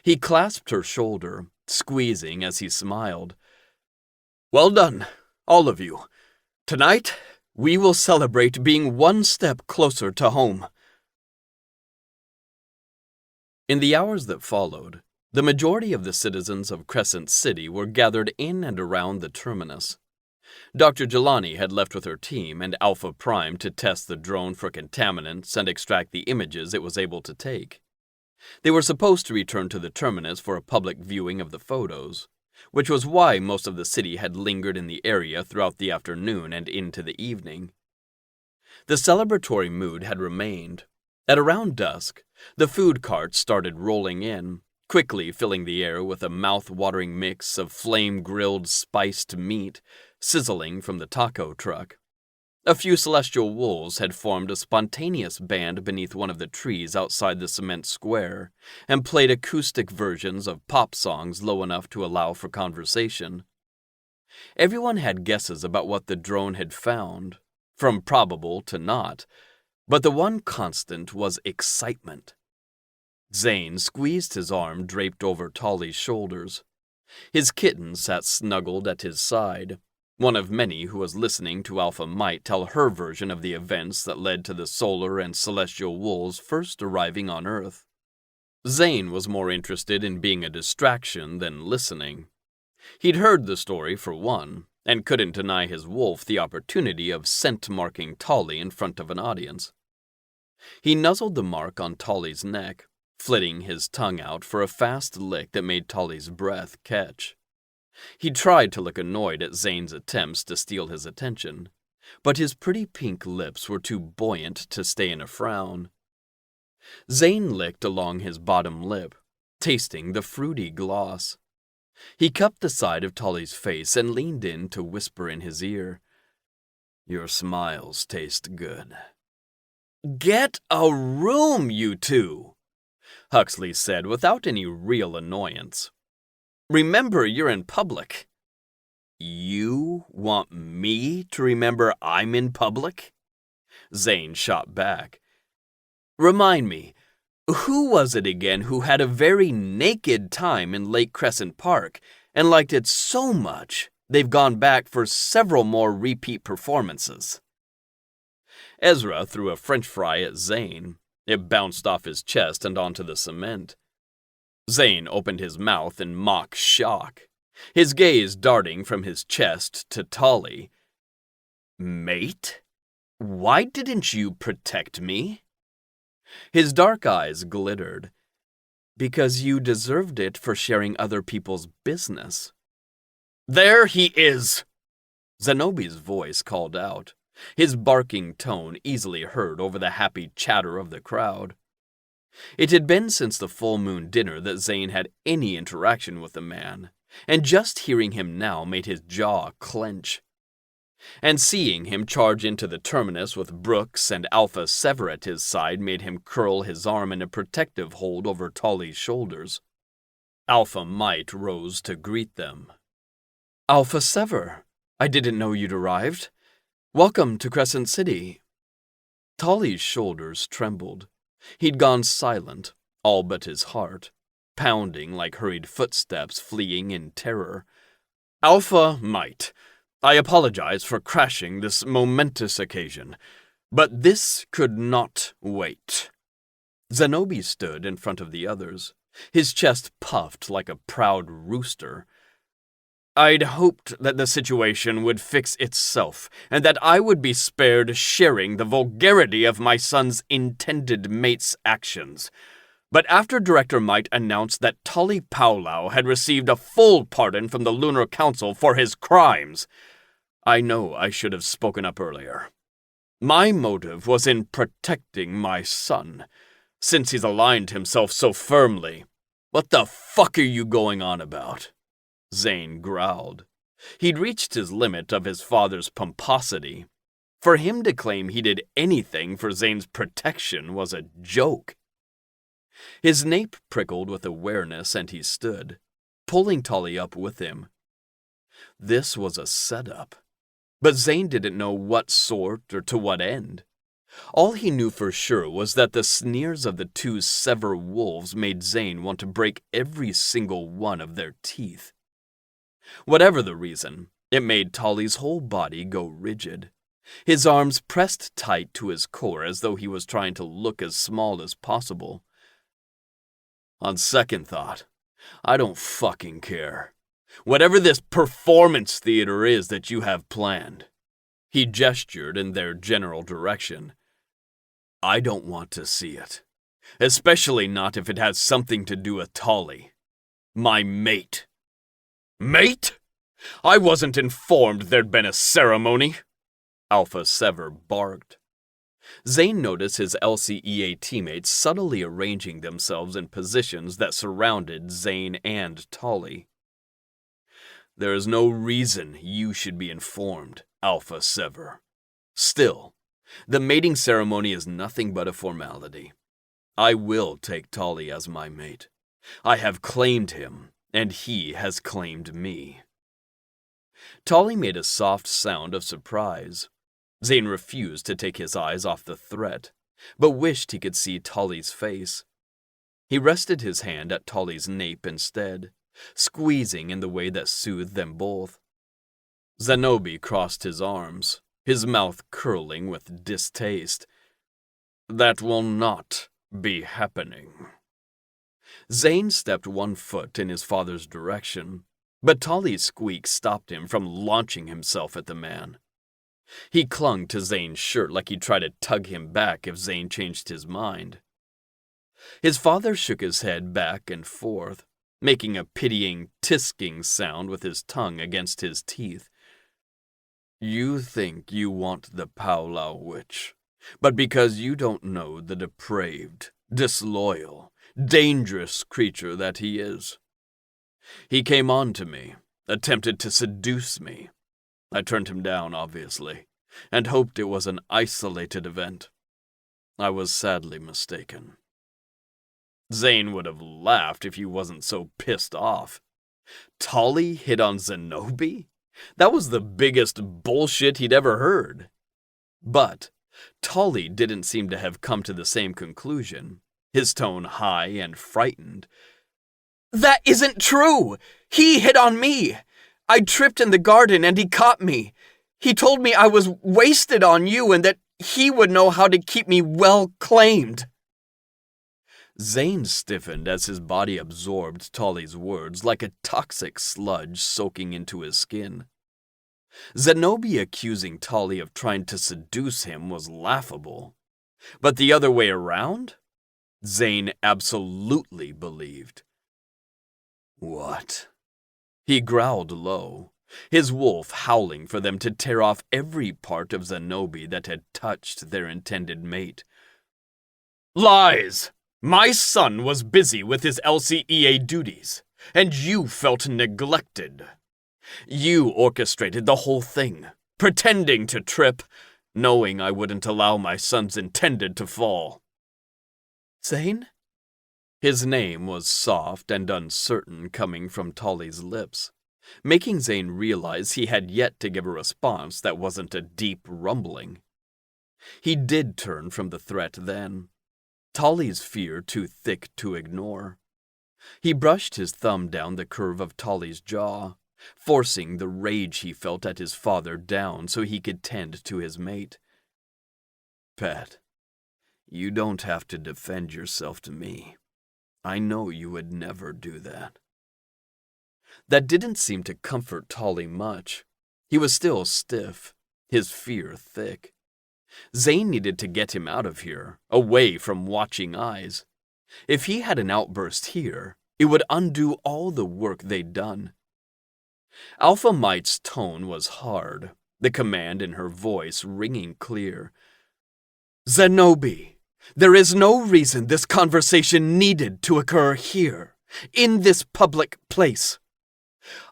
He clasped her shoulder, squeezing as he smiled. "Well done, all of you. Tonight, we will celebrate being one step closer to home." In the hours that followed, the majority of the citizens of Crescent City were gathered in and around the terminus. Dr. Jelani had left with her team and Alpha Prime to test the drone for contaminants and extract the images it was able to take. They were supposed to return to the terminus for a public viewing of the photos, which was why most of the city had lingered in the area throughout the afternoon and into the evening. The celebratory mood had remained. At around dusk, the food carts started rolling in, quickly filling the air with a mouth-watering mix of flame-grilled spiced meat sizzling from the taco truck. A few celestial wolves had formed a spontaneous band beneath one of the trees outside the cement square and played acoustic versions of pop songs low enough to allow for conversation. Everyone had guesses about what the drone had found, from probable to not, but the one constant was excitement. Zane squeezed his arm draped over Tolly's shoulders. His kitten sat snuggled at his side, one of many who was listening to Alpha Might tell her version of the events that led to the solar and celestial wolves first arriving on Earth. Zane was more interested in being a distraction than listening. He'd heard the story for one, and couldn't deny his wolf the opportunity of scent-marking Tolly in front of an audience. He nuzzled the mark on Tolly's neck, flitting his tongue out for a fast lick that made Tolly's breath catch. He tried to look annoyed at Zane's attempts to steal his attention, but his pretty pink lips were too buoyant to stay in a frown. Zane licked along his bottom lip, tasting the fruity gloss. He cupped the side of Tolly's face and leaned in to whisper in his ear, "Your smiles taste good." "Get a room, you two," Huxley said without any real annoyance. "Remember you're in public." "You want me to remember I'm in public?" Zane shot back. "Remind me, who was it again who had a very naked time in Lake Crescent Park and liked it so much they've gone back for several more repeat performances?" Ezra threw a French fry at Zane. It bounced off his chest and onto the cement. Zane opened his mouth in mock shock, his gaze darting from his chest to Tolly. "Mate? Why didn't you protect me?" His dark eyes glittered. "Because you deserved it for sharing other people's business." "There he is!" Zenobi's voice called out, his barking tone easily heard over the happy chatter of the crowd. It had been since the full moon dinner that Zane had any interaction with the man, and just hearing him now made his jaw clench. And seeing him charge into the terminus with Brooks and Alpha Sever at his side made him curl his arm in a protective hold over Tolly's shoulders. Alpha Might rose to greet them. "Alpha Sever, I didn't know you'd arrived. Welcome to Crescent City." Tolly's shoulders trembled. He'd gone silent, all but his heart, pounding like hurried footsteps fleeing in terror. "Alpha Might, I apologize for crashing this momentous occasion, but this could not wait." Zenobi stood in front of the others, his chest puffed like a proud rooster. "I'd hoped that the situation would fix itself, and that I would be spared sharing the vulgarity of my son's intended mate's actions. But after Director Might announced that Tolly Powlow had received a full pardon from the Lunar Council for his crimes, I know I should have spoken up earlier. My motive was in protecting my son, since he's aligned himself so firmly." "What the fuck are you going on about?" Zane growled. He'd reached his limit of his father's pomposity. For him to claim he did anything for Zane's protection was a joke. His nape prickled with awareness and he stood, pulling Tolly up with him. This was a setup, but Zane didn't know what sort or to what end. All he knew for sure was that the sneers of the two Sever wolves made Zane want to break every single one of their teeth. Whatever the reason, it made Tolly's whole body go rigid. His arms pressed tight to his core as though he was trying to look as small as possible. "On second thought, I don't fucking care. Whatever this performance theater is that you have planned," he gestured in their general direction, "I don't want to see it. Especially not if it has something to do with Tolly, my mate." "Mate? I wasn't informed there'd been a ceremony," Alpha Sever barked. Zane noticed his LCEA teammates subtly arranging themselves in positions that surrounded Zane and Tolly. "There is no reason you should be informed, Alpha Sever. Still, the mating ceremony is nothing but a formality. I will take Tolly as my mate. I have claimed him, and he has claimed me." Tolly made a soft sound of surprise. Zane refused to take his eyes off the threat, but wished he could see Tolly's face. He rested his hand at Tolly's nape instead, squeezing in the way that soothed them both. Zenobi crossed his arms, his mouth curling with distaste. "That will not be happening." Zane stepped one foot in his father's direction, but Tolly's squeak stopped him from launching himself at the man. He clung to Zane's shirt like he'd try to tug him back if Zane changed his mind. His father shook his head back and forth, making a pitying, tisking sound with his tongue against his teeth. "You think you want the Powwow Witch, but because you don't know the depraved, disloyal, dangerous creature that he is. He came on to me, attempted to seduce me. I turned him down, obviously, and hoped it was an isolated event. I was sadly mistaken." Zane would have laughed if he wasn't so pissed off. Tolly hit on Zenobi? That was the biggest bullshit he'd ever heard. But Tolly didn't seem to have come to the same conclusion, his tone high and frightened. "That isn't true! He hit on me! I tripped in the garden and he caught me. He told me I was wasted on you and that he would know how to keep me well claimed." Zane stiffened as his body absorbed Tolly's words like a toxic sludge soaking into his skin. Zenobi accusing Tolly of trying to seduce him was laughable. But the other way around? Zane absolutely believed. "What?" He growled low, his wolf howling for them to tear off every part of Zenobi that had touched their intended mate. "Lies! My son was busy with his LCEA duties, and you felt neglected. You orchestrated the whole thing, pretending to trip, knowing I wouldn't allow my son's intended to fall." "Zane?" His name was soft and uncertain coming from Tolly's lips, making Zane realize he had yet to give a response that wasn't a deep rumbling. He did turn from the threat then, Tolly's fear too thick to ignore. He brushed his thumb down the curve of Tolly's jaw, forcing the rage he felt at his father down so he could tend to his mate. "Pat, you don't have to defend yourself to me. I know you would never do that." That didn't seem to comfort Tolly much. He was still stiff, his fear thick. Zane needed to get him out of here, away from watching eyes. If he had an outburst here, it would undo all the work they'd done. Alpha Mite's tone was hard, the command in her voice ringing clear. "Zenobi, there is no reason this conversation needed to occur here, in this public place.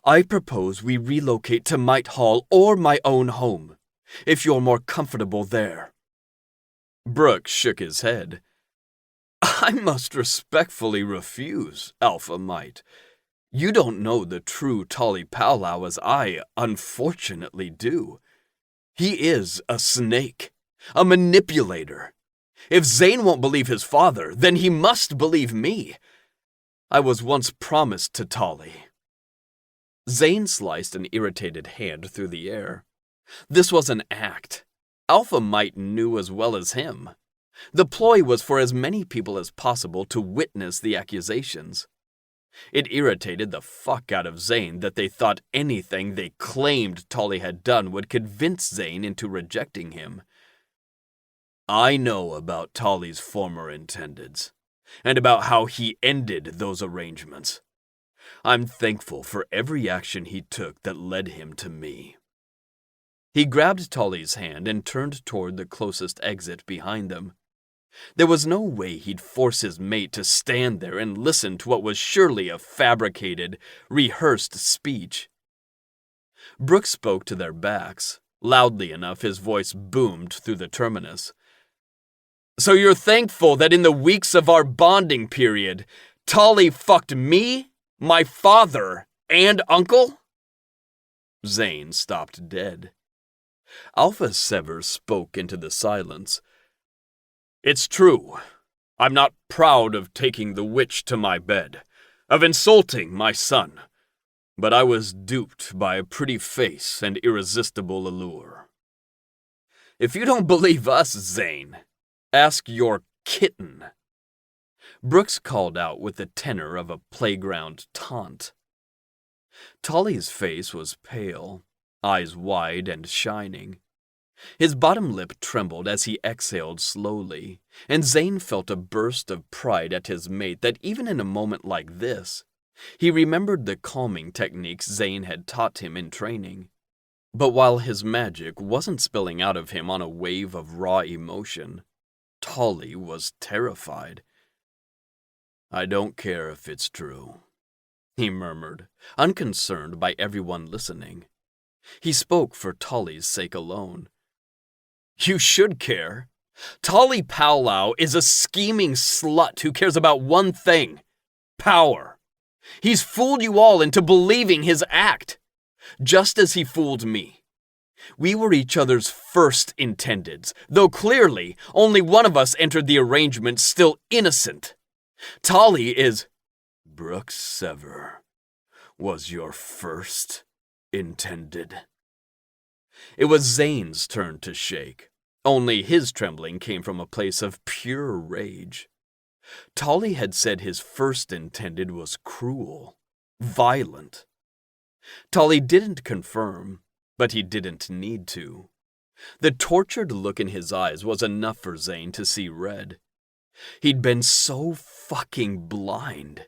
I propose we relocate to Mite Hall or my own home, if you're more comfortable there." Brooks shook his head. "I must respectfully refuse, Alpha Mite. You don't know the true Tolly Powwow as I, unfortunately, do. He is a snake, a manipulator. If Zane won't believe his father, then he must believe me. I was once promised to Tolly." Zane sliced an irritated hand through the air. This was an act. Alpha Mite knew as well as him. The ploy was for as many people as possible to witness the accusations. It irritated the fuck out of Zane that they thought anything they claimed Tolly had done would convince Zane into rejecting him. "I know about Tolly's former intendeds, and about how he ended those arrangements. I'm thankful for every action he took that led him to me." He grabbed Tolly's hand and turned toward the closest exit behind them. There was no way he'd force his mate to stand there and listen to what was surely a fabricated, rehearsed speech. Brooks spoke to their backs, loudly enough his voice boomed through the terminus. "So you're thankful that in the weeks of our bonding period, Tolly fucked me, my father, and uncle?" Zane stopped dead. Alpha Sever spoke into the silence. It's true. I'm not proud of taking the witch to my bed, of insulting my son, but I was duped by a pretty face and irresistible allure. If you don't believe us, Zane, ask your kitten. Brooks called out with the tenor of a playground taunt. Tolly's face was pale, eyes wide and shining. His bottom lip trembled as he exhaled slowly, and Zane felt a burst of pride at his mate that even in a moment like this, he remembered the calming techniques Zane had taught him in training. But while his magic wasn't spilling out of him on a wave of raw emotion, Tolly was terrified. I don't care if it's true, he murmured, unconcerned by everyone listening. He spoke for Tolly's sake alone. You should care. Tolly Powlow is a scheming slut who cares about one thing: power. He's fooled you all into believing his act, just as he fooled me. We were each other's first intendeds, though clearly only one of us entered the arrangement still innocent. Tolly is... Brooks Sever was your first intended. It was Zane's turn to shake, only his trembling came from a place of pure rage. Tolly had said his first intended was cruel, violent. Tolly didn't confirm, but he didn't need to. The tortured look in his eyes was enough for Zane to see red. He'd been so fucking blind.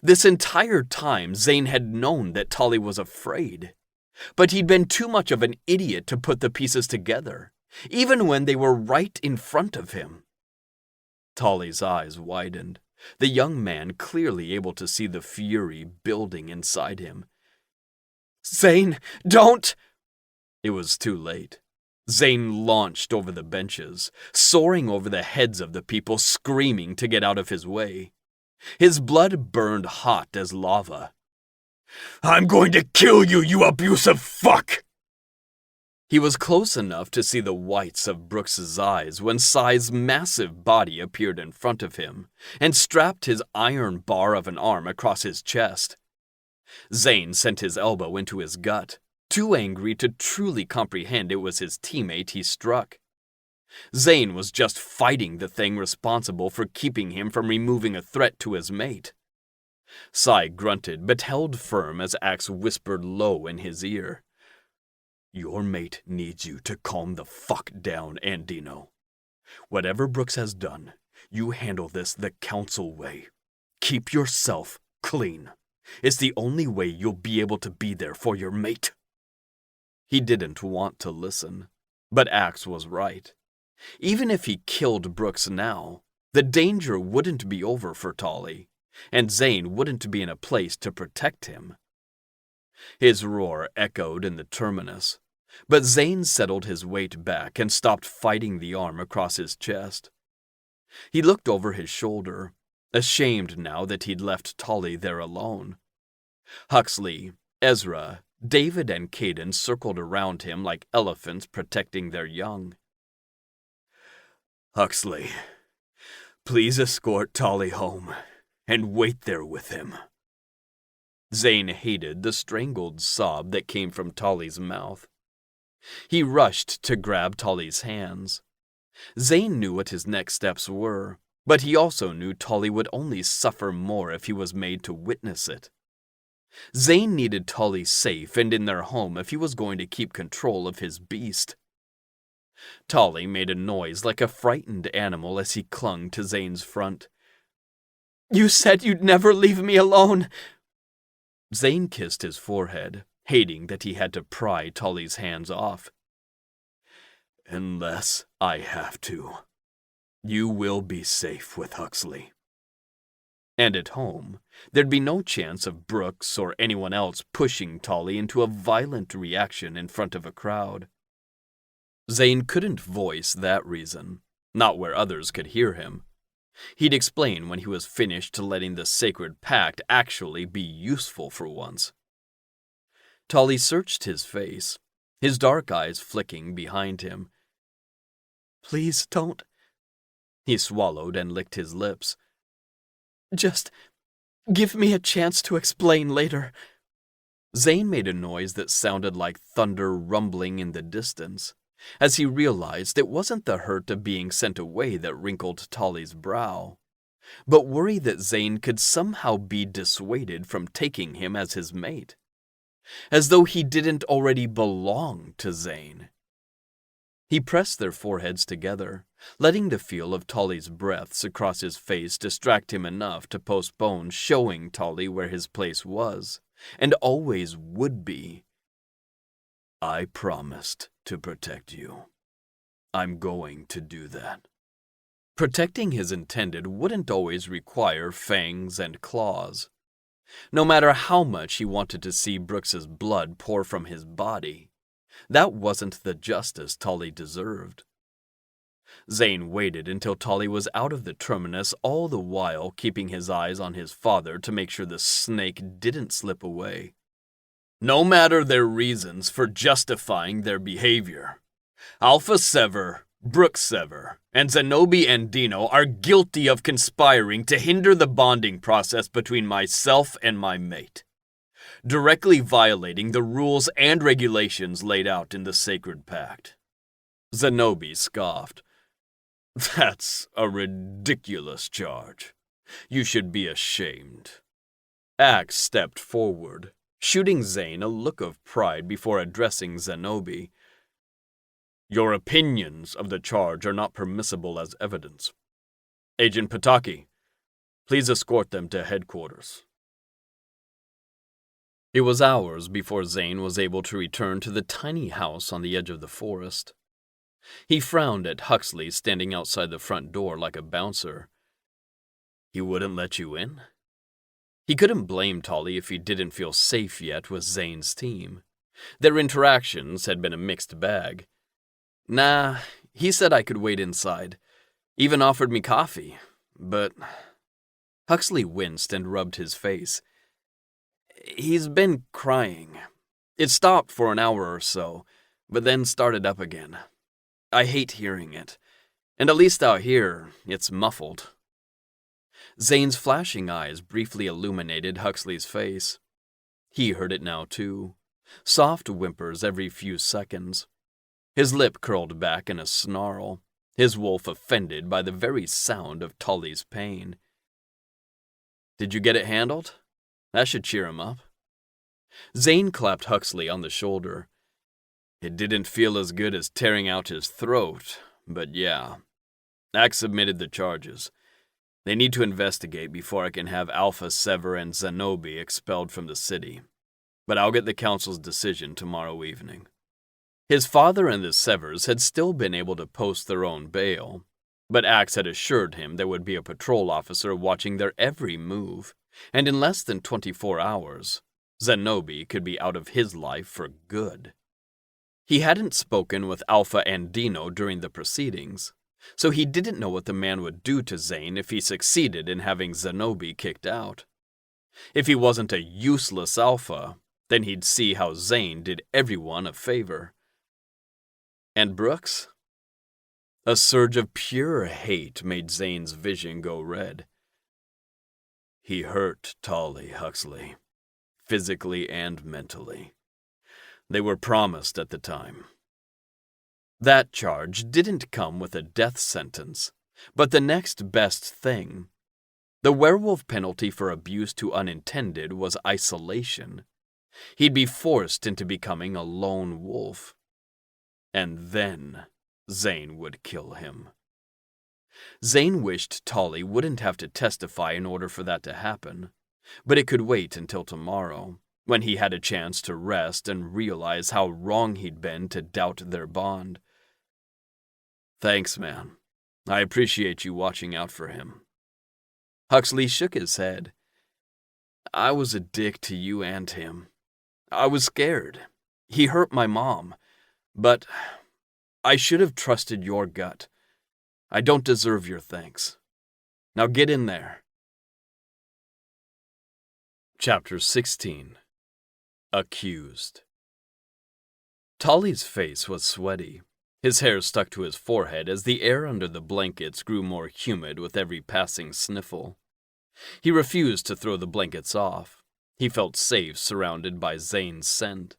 This entire time, Zane had known that Tolly was afraid. But he'd been too much of an idiot to put the pieces together, even when they were right in front of him. Tolly's eyes widened, the young man clearly able to see the fury building inside him. Zane, don't! It was too late. Zane launched over the benches, soaring over the heads of the people, screaming to get out of his way. His blood burned hot as lava. I'm going to kill you, you abusive fuck! He was close enough to see the whites of Brooks's eyes when Sai's massive body appeared in front of him and strapped his iron bar of an arm across his chest. Zane sent his elbow into his gut, too angry to truly comprehend it was his teammate he struck. Zane was just fighting the thing responsible for keeping him from removing a threat to his mate. Sai grunted but held firm as Axe whispered low in his ear. Your mate needs you to calm the fuck down, Andino. Whatever Brooks has done, you handle this the council way. Keep yourself clean. It's the only way you'll be able to be there for your mate. He didn't want to listen, but Axe was right. Even if he killed Brooks now, the danger wouldn't be over for Tolly, and Zane wouldn't be in a place to protect him. His roar echoed in the terminus, but Zane settled his weight back and stopped fighting the arm across his chest. He looked over his shoulder, ashamed now that he'd left Tolly there alone. Huxley, Ezra, David, and Caden circled around him like elephants protecting their young. Huxley, please escort Tolly home and wait there with him. Zane hated the strangled sob that came from Tolly's mouth. He rushed to grab Tolly's hands. Zane knew what his next steps were, but he also knew Tolly would only suffer more if he was made to witness it. Zane needed Tolly safe and in their home if he was going to keep control of his beast. Tolly made a noise like a frightened animal as he clung to Zane's front. You said you'd never leave me alone. Zane kissed his forehead, hating that he had to pry Tolly's hands off. Unless I have to. You will be safe with Huxley. And at home, there'd be no chance of Brooks or anyone else pushing Tolly into a violent reaction in front of a crowd. Zane couldn't voice that reason, not where others could hear him. He'd explain when he was finished letting the sacred pact actually be useful for once. Tolly searched his face. his dark eyes flicking behind him. Please don't. He swallowed and licked his lips. Just give me a chance to explain later. Zane made a noise that sounded like thunder rumbling in the distance, as he realized it wasn't the hurt of being sent away that wrinkled Tolly's brow, but worry that Zane could somehow be dissuaded from taking him as his mate, as though he didn't already belong to Zane. He pressed their foreheads together, letting the feel of Tolly's breaths across his face distract him enough to postpone showing Tolly where his place was, and always would be. I promised to protect you. I'm going to do that. Protecting his intended wouldn't always require fangs and claws. No matter how much he wanted to see Brooks's blood pour from his body, that wasn't the justice Tolly deserved. Zane waited until Tolly was out of the terminus, all the while keeping his eyes on his father to make sure the snake didn't slip away. No matter their reasons for justifying their behavior, Alpha Sever, Brooks Sever, and Zenobi and Dino are guilty of conspiring to hinder the bonding process between myself and my mate, directly violating the rules and regulations laid out in the Sacred Pact. Zenobi scoffed. That's a ridiculous charge. You should be ashamed. Axe stepped forward, shooting Zane a look of pride before addressing Zenobi. Your opinions of the charge are not permissible as evidence. Agent Pataki, please escort them to headquarters. It was hours before Zane was able to return to the tiny house on the edge of the forest. He frowned at Huxley standing outside the front door like a bouncer. He wouldn't let you in? He couldn't blame Tolly if he didn't feel safe yet with Zane's team. Their interactions had been a mixed bag. Nah, he said I could wait inside. Even offered me coffee, but... Huxley winced and rubbed his face. He's been crying. It stopped for an hour or so, but then started up again. I hate hearing it, and at least out here, it's muffled. Zane's flashing eyes briefly illuminated Huxley's face. He heard it now, too. Soft whimpers every few seconds. His lip curled back in a snarl, his wolf offended by the very sound of Tolly's pain. Did you get it handled? That should cheer him up. Zane clapped Huxley on the shoulder. It didn't feel as good as tearing out his throat, but yeah. Axe submitted the charges. They need to investigate before I can have Alpha, Sever, and Zenobi expelled from the city. But I'll get the council's decision tomorrow evening. His father and the Severs had still been able to post their own bail, but Axe had assured him there would be a patrol officer watching their every move, and in less than 24 hours, Zenobi could be out of his life for good. He hadn't spoken with Alpha and Dino during the proceedings, so he didn't know what the man would do to Zane if he succeeded in having Zenobi kicked out. If he wasn't a useless Alpha, then he'd see how Zane did everyone a favor. And Brooks? A surge of pure hate made Zane's vision go red. He hurt Tolly, Huxley, physically and mentally. They were promised at the time. That charge didn't come with a death sentence, but the next best thing. The werewolf penalty for abuse to unintended was isolation. He'd be forced into becoming a lone wolf. And then Zane would kill him. Zane wished Tolly wouldn't have to testify in order for that to happen, but it could wait until tomorrow, when he had a chance to rest and realize how wrong he'd been to doubt their bond. Thanks, man. I appreciate you watching out for him. Huxley shook his head. I was a dick to you and him. I was scared. He hurt my mom. But I should have trusted your gut. I don't deserve your thanks. Now get in there. Chapter 16. Accused. Tolly's face was sweaty. His hair stuck to his forehead as the air under the blankets grew more humid with every passing sniffle. He refused to throw the blankets off. He felt safe surrounded by Zane's scent.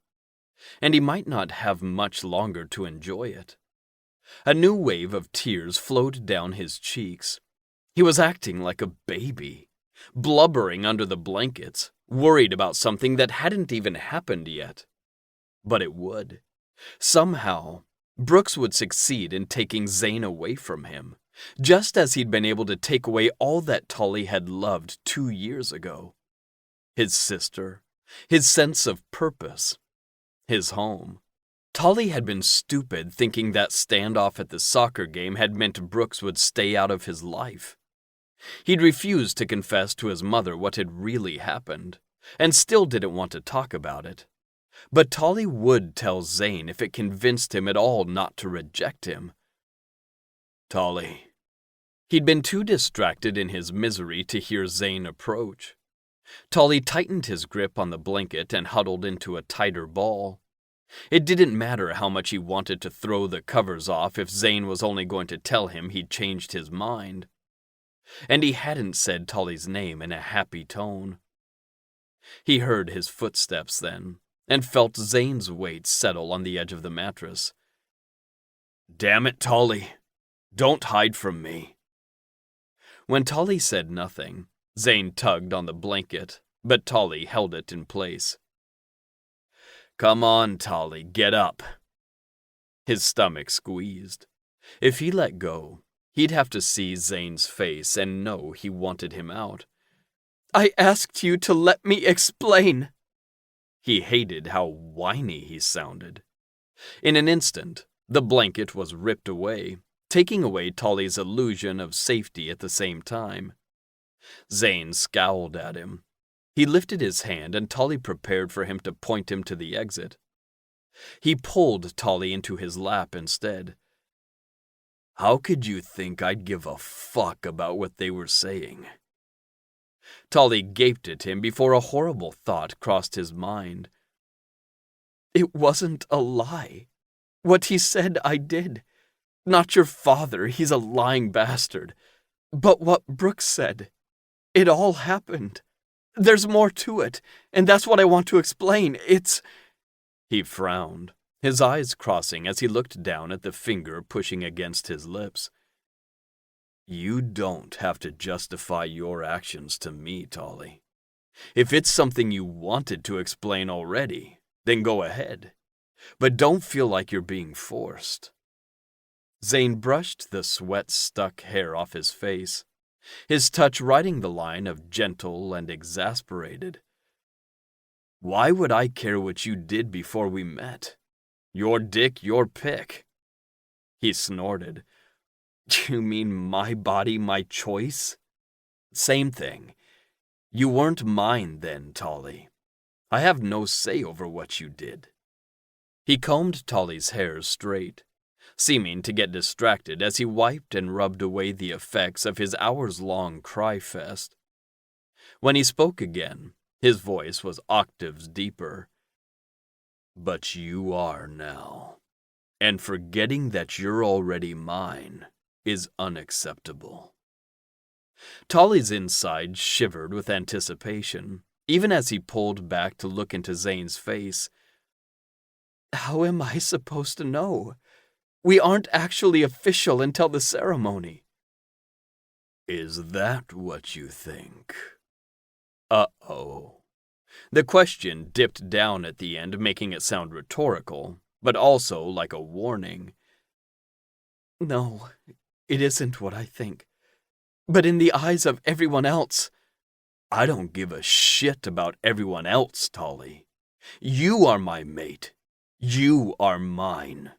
And he might not have much longer to enjoy it. A new wave of tears flowed down his cheeks. He was acting like a baby, blubbering under the blankets, worried about something that hadn't even happened yet. But it would. Somehow, Brooks would succeed in taking Zane away from him, just as he'd been able to take away all that Tolly had loved 2 years ago. His sister, his sense of purpose, his home. Tolly had been stupid thinking that standoff at the soccer game had meant Brooks would stay out of his life. He'd refused to confess to his mother what had really happened, and still didn't want to talk about it. But Tolly would tell Zane if it convinced him at all not to reject him. Tolly. He'd been too distracted in his misery to hear Zane approach. Tolly tightened his grip on the blanket and huddled into a tighter ball. It didn't matter how much he wanted to throw the covers off if Zane was only going to tell him he'd changed his mind. And he hadn't said Tolly's name in a happy tone. He heard his footsteps then, and felt Zane's weight settle on the edge of the mattress. Damn it, Tolly. Don't hide from me. When Tolly said nothing, Zane tugged on the blanket, but Tolly held it in place. Come on, Tolly, get up. His stomach squeezed. If he let go, he'd have to see Zane's face and know he wanted him out. I asked you to let me explain. He hated how whiny he sounded. In an instant, the blanket was ripped away, taking away Tolly's illusion of safety at the same time. Zane scowled at him. He lifted his hand and Tolly prepared for him to point him to the exit. He pulled Tolly into his lap instead. How could you think I'd give a fuck about what they were saying? Tolly gaped at him before a horrible thought crossed his mind. It wasn't a lie. What he said I did. Not your father, he's a lying bastard. But what Brooks said. It all happened. There's more to it, and that's what I want to explain. It's... He frowned, his eyes crossing as he looked down at the finger pushing against his lips. You don't have to justify your actions to me, Tolly. If it's something you wanted to explain already, then go ahead. But don't feel like you're being forced. Zane brushed the sweat-stuck hair off his face, his touch riding the line of gentle and exasperated. Why would I care what you did before we met? Your dick, your pick. He snorted. You mean my body, my choice? Same thing. You weren't mine then, Tolly. I have no say over what you did. He combed Tolly's hair straight, seeming to get distracted as he wiped and rubbed away the effects of his hours-long cry-fest. When he spoke again, his voice was octaves deeper. But you are now, and forgetting that you're already mine is unacceptable. Tolly's insides shivered with anticipation, even as he pulled back to look into Zane's face. How am I supposed to know? We aren't actually official until the ceremony. Is that what you think? Uh-oh. The question dipped down at the end, making it sound rhetorical, but also like a warning. No, it isn't what I think. But in the eyes of everyone else... I don't give a shit about everyone else, Tolly. You are my mate. You are mine.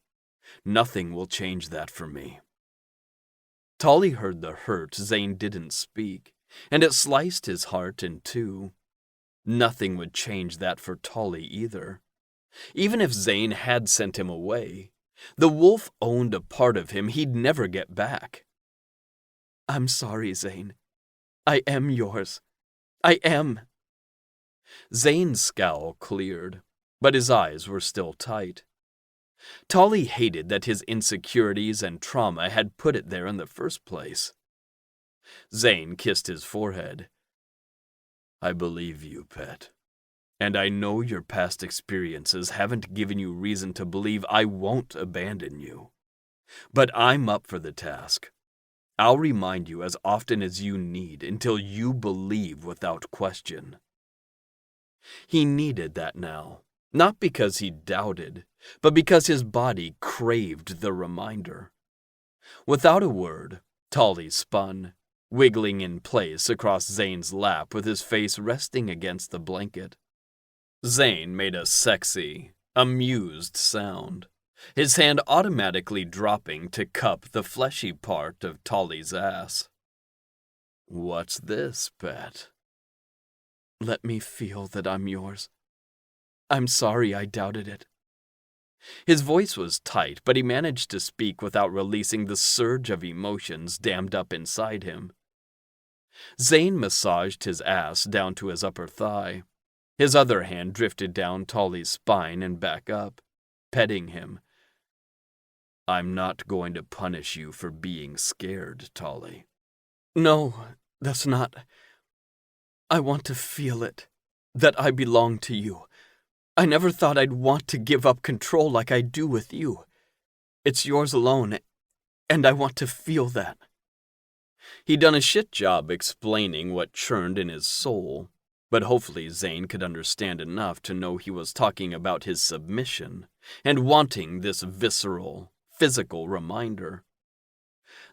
Nothing will change that for me. Tolly heard the hurt Zane didn't speak, and it sliced his heart in two. Nothing would change that for Tolly either. Even if Zane had sent him away, the wolf owned a part of him he'd never get back. I'm sorry, Zane. I am yours. I am. Zane's scowl cleared, but his eyes were still tight. Tolly hated that his insecurities and trauma had put it there in the first place. Zane kissed his forehead. I believe you, pet. And I know your past experiences haven't given you reason to believe I won't abandon you. But I'm up for the task. I'll remind you as often as you need until you believe without question. He needed that now, not because he doubted, but because his body craved the reminder. Without a word, Tolly spun, wiggling in place across Zane's lap with his face resting against the blanket. Zane made a sexy, amused sound, his hand automatically dropping to cup the fleshy part of Tolly's ass. What's this, pet? Let me feel that I'm yours. I'm sorry I doubted it. His voice was tight, but he managed to speak without releasing the surge of emotions dammed up inside him. Zane massaged his ass down to his upper thigh. His other hand drifted down Tolly's spine and back up, petting him. I'm not going to punish you for being scared, Tolly. No, that's not. I want to feel it, that I belong to you. I never thought I'd want to give up control like I do with you. It's yours alone, and I want to feel that. He'd done a shit job explaining what churned in his soul, but hopefully Zane could understand enough to know he was talking about his submission and wanting this visceral, physical reminder.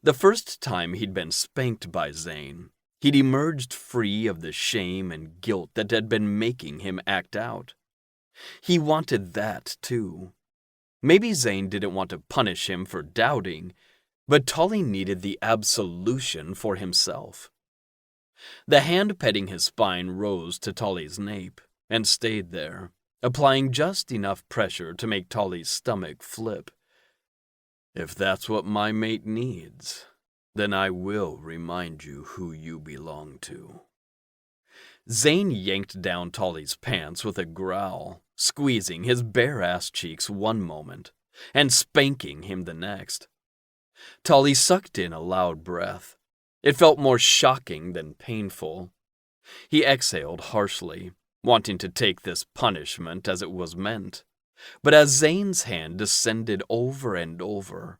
The first time he'd been spanked by Zane, he'd emerged free of the shame and guilt that had been making him act out. He wanted that, too. Maybe Zane didn't want to punish him for doubting, but Tolly needed the absolution for himself. The hand petting his spine rose to Tolly's nape and stayed there, applying just enough pressure to make Tolly's stomach flip. If that's what my mate needs, then I will remind you who you belong to. Zane yanked down Tolly's pants with a growl, squeezing his bare ass cheeks one moment and spanking him the next. Tolly sucked in a loud breath. It felt more shocking than painful. He exhaled harshly, wanting to take this punishment as it was meant. But as Zane's hand descended over and over,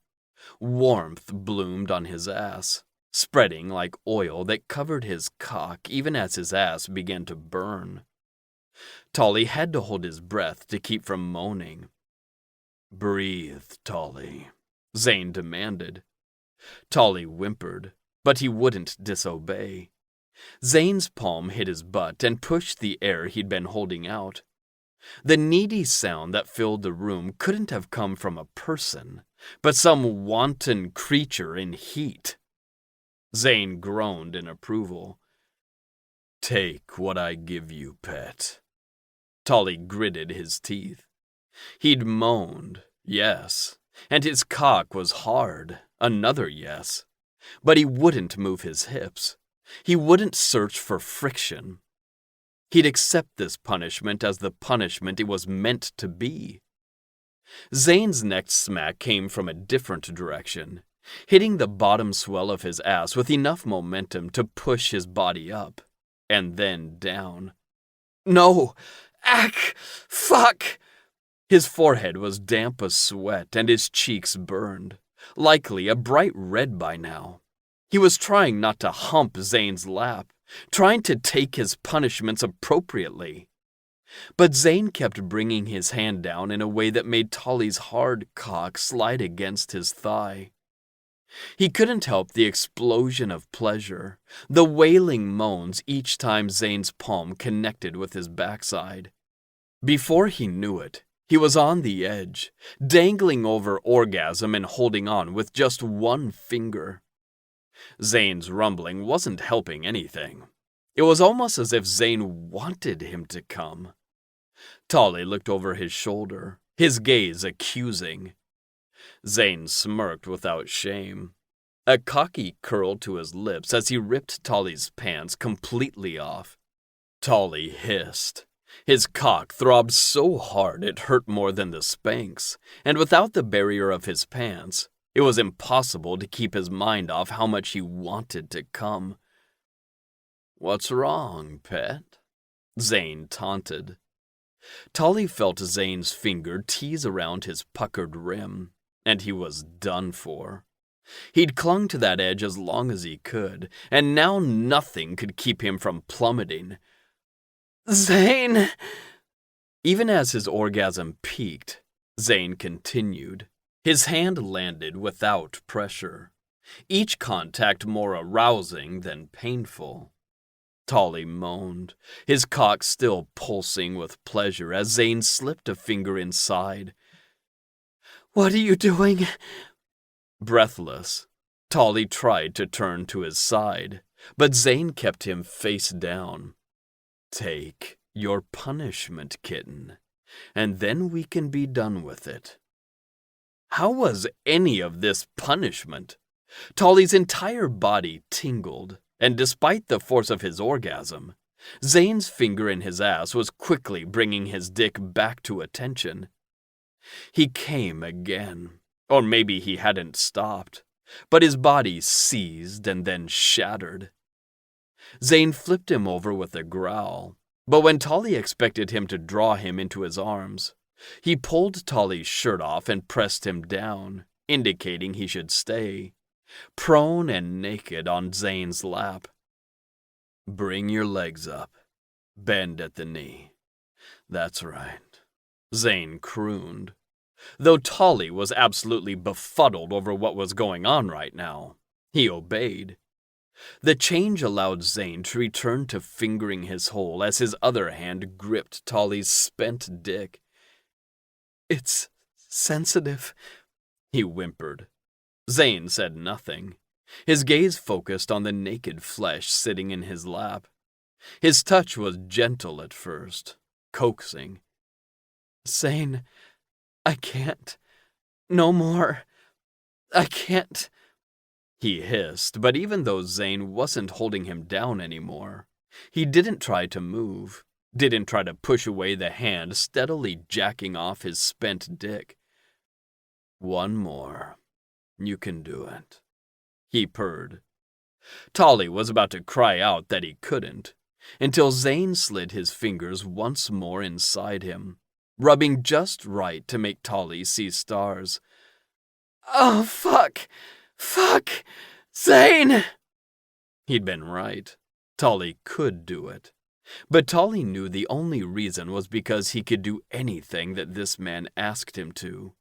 warmth bloomed on his ass, spreading like oil that covered his cock even as his ass began to burn. Tolly had to hold his breath to keep from moaning. Breathe, Tolly, Zane demanded. Tolly whimpered, but he wouldn't disobey. Zane's palm hit his butt and pushed the air he'd been holding out. The needy sound that filled the room couldn't have come from a person, but some wanton creature in heat. Zane groaned in approval. Take what I give you, pet. Tolly gritted his teeth. He'd moaned, yes, and his cock was hard, another yes. But he wouldn't move his hips. He wouldn't search for friction. He'd accept this punishment as the punishment it was meant to be. Zane's next smack came from a different direction, hitting the bottom swell of his ass with enough momentum to push his body up, and then down. No! Ack! Fuck! His forehead was damp with sweat and his cheeks burned, likely a bright red by now. He was trying not to hump Zane's lap, trying to take his punishments appropriately. But Zane kept bringing his hand down in a way that made Tolly's hard cock slide against his thigh. He couldn't help the explosion of pleasure, the wailing moans each time Zane's palm connected with his backside. Before he knew it, he was on the edge, dangling over orgasm and holding on with just one finger. Zane's rumbling wasn't helping anything. It was almost as if Zane wanted him to come. Tolly looked over his shoulder, his gaze accusing. Zane smirked without shame. A cocky curled to his lips as he ripped Tolly's pants completely off. Tolly hissed. His cock throbbed so hard it hurt more than the Spanx, and without the barrier of his pants, it was impossible to keep his mind off how much he wanted to come. "What's wrong, pet?" Zane taunted. Tolly felt Zane's finger tease around his puckered rim, and he was done for. He'd clung to that edge as long as he could, and now nothing could keep him from plummeting. "Zane!" Even as his orgasm peaked, Zane continued. His hand landed without pressure, each contact more arousing than painful. Tolly moaned, his cock still pulsing with pleasure as Zane slipped a finger inside. "What are you doing?" Breathless, Tolly tried to turn to his side, but Zane kept him face down. "Take your punishment, kitten, and then we can be done with it." How was any of this punishment? Tolly's entire body tingled, and despite the force of his orgasm, Zane's finger in his ass was quickly bringing his dick back to attention. He came again, or maybe he hadn't stopped, but his body seized and then shattered. Zane flipped him over with a growl, but when Tolly expected him to draw him into his arms, he pulled Tolly's shirt off and pressed him down, indicating he should stay, prone and naked on Zane's lap. "Bring your legs up. Bend at the knee. That's right," Zane crooned, though Tolly was absolutely befuddled over what was going on right now. He obeyed. The change allowed Zane to return to fingering his hole as his other hand gripped Tolly's spent dick. "It's sensitive," he whimpered. Zane said nothing. His gaze focused on the naked flesh sitting in his lap. His touch was gentle at first, coaxing. "Zane, I can't. No more. I can't," he hissed, but even though Zane wasn't holding him down anymore, he didn't try to move, didn't try to push away the hand steadily jacking off his spent dick. "One more. You can do it," he purred. Tolly was about to cry out that he couldn't, until Zane slid his fingers once more inside him, rubbing just right to make Tolly see stars. "Oh, fuck! Fuck! Zane!" He'd been right. Tolly could do it. But Tolly knew the only reason was because he could do anything that this man asked him to.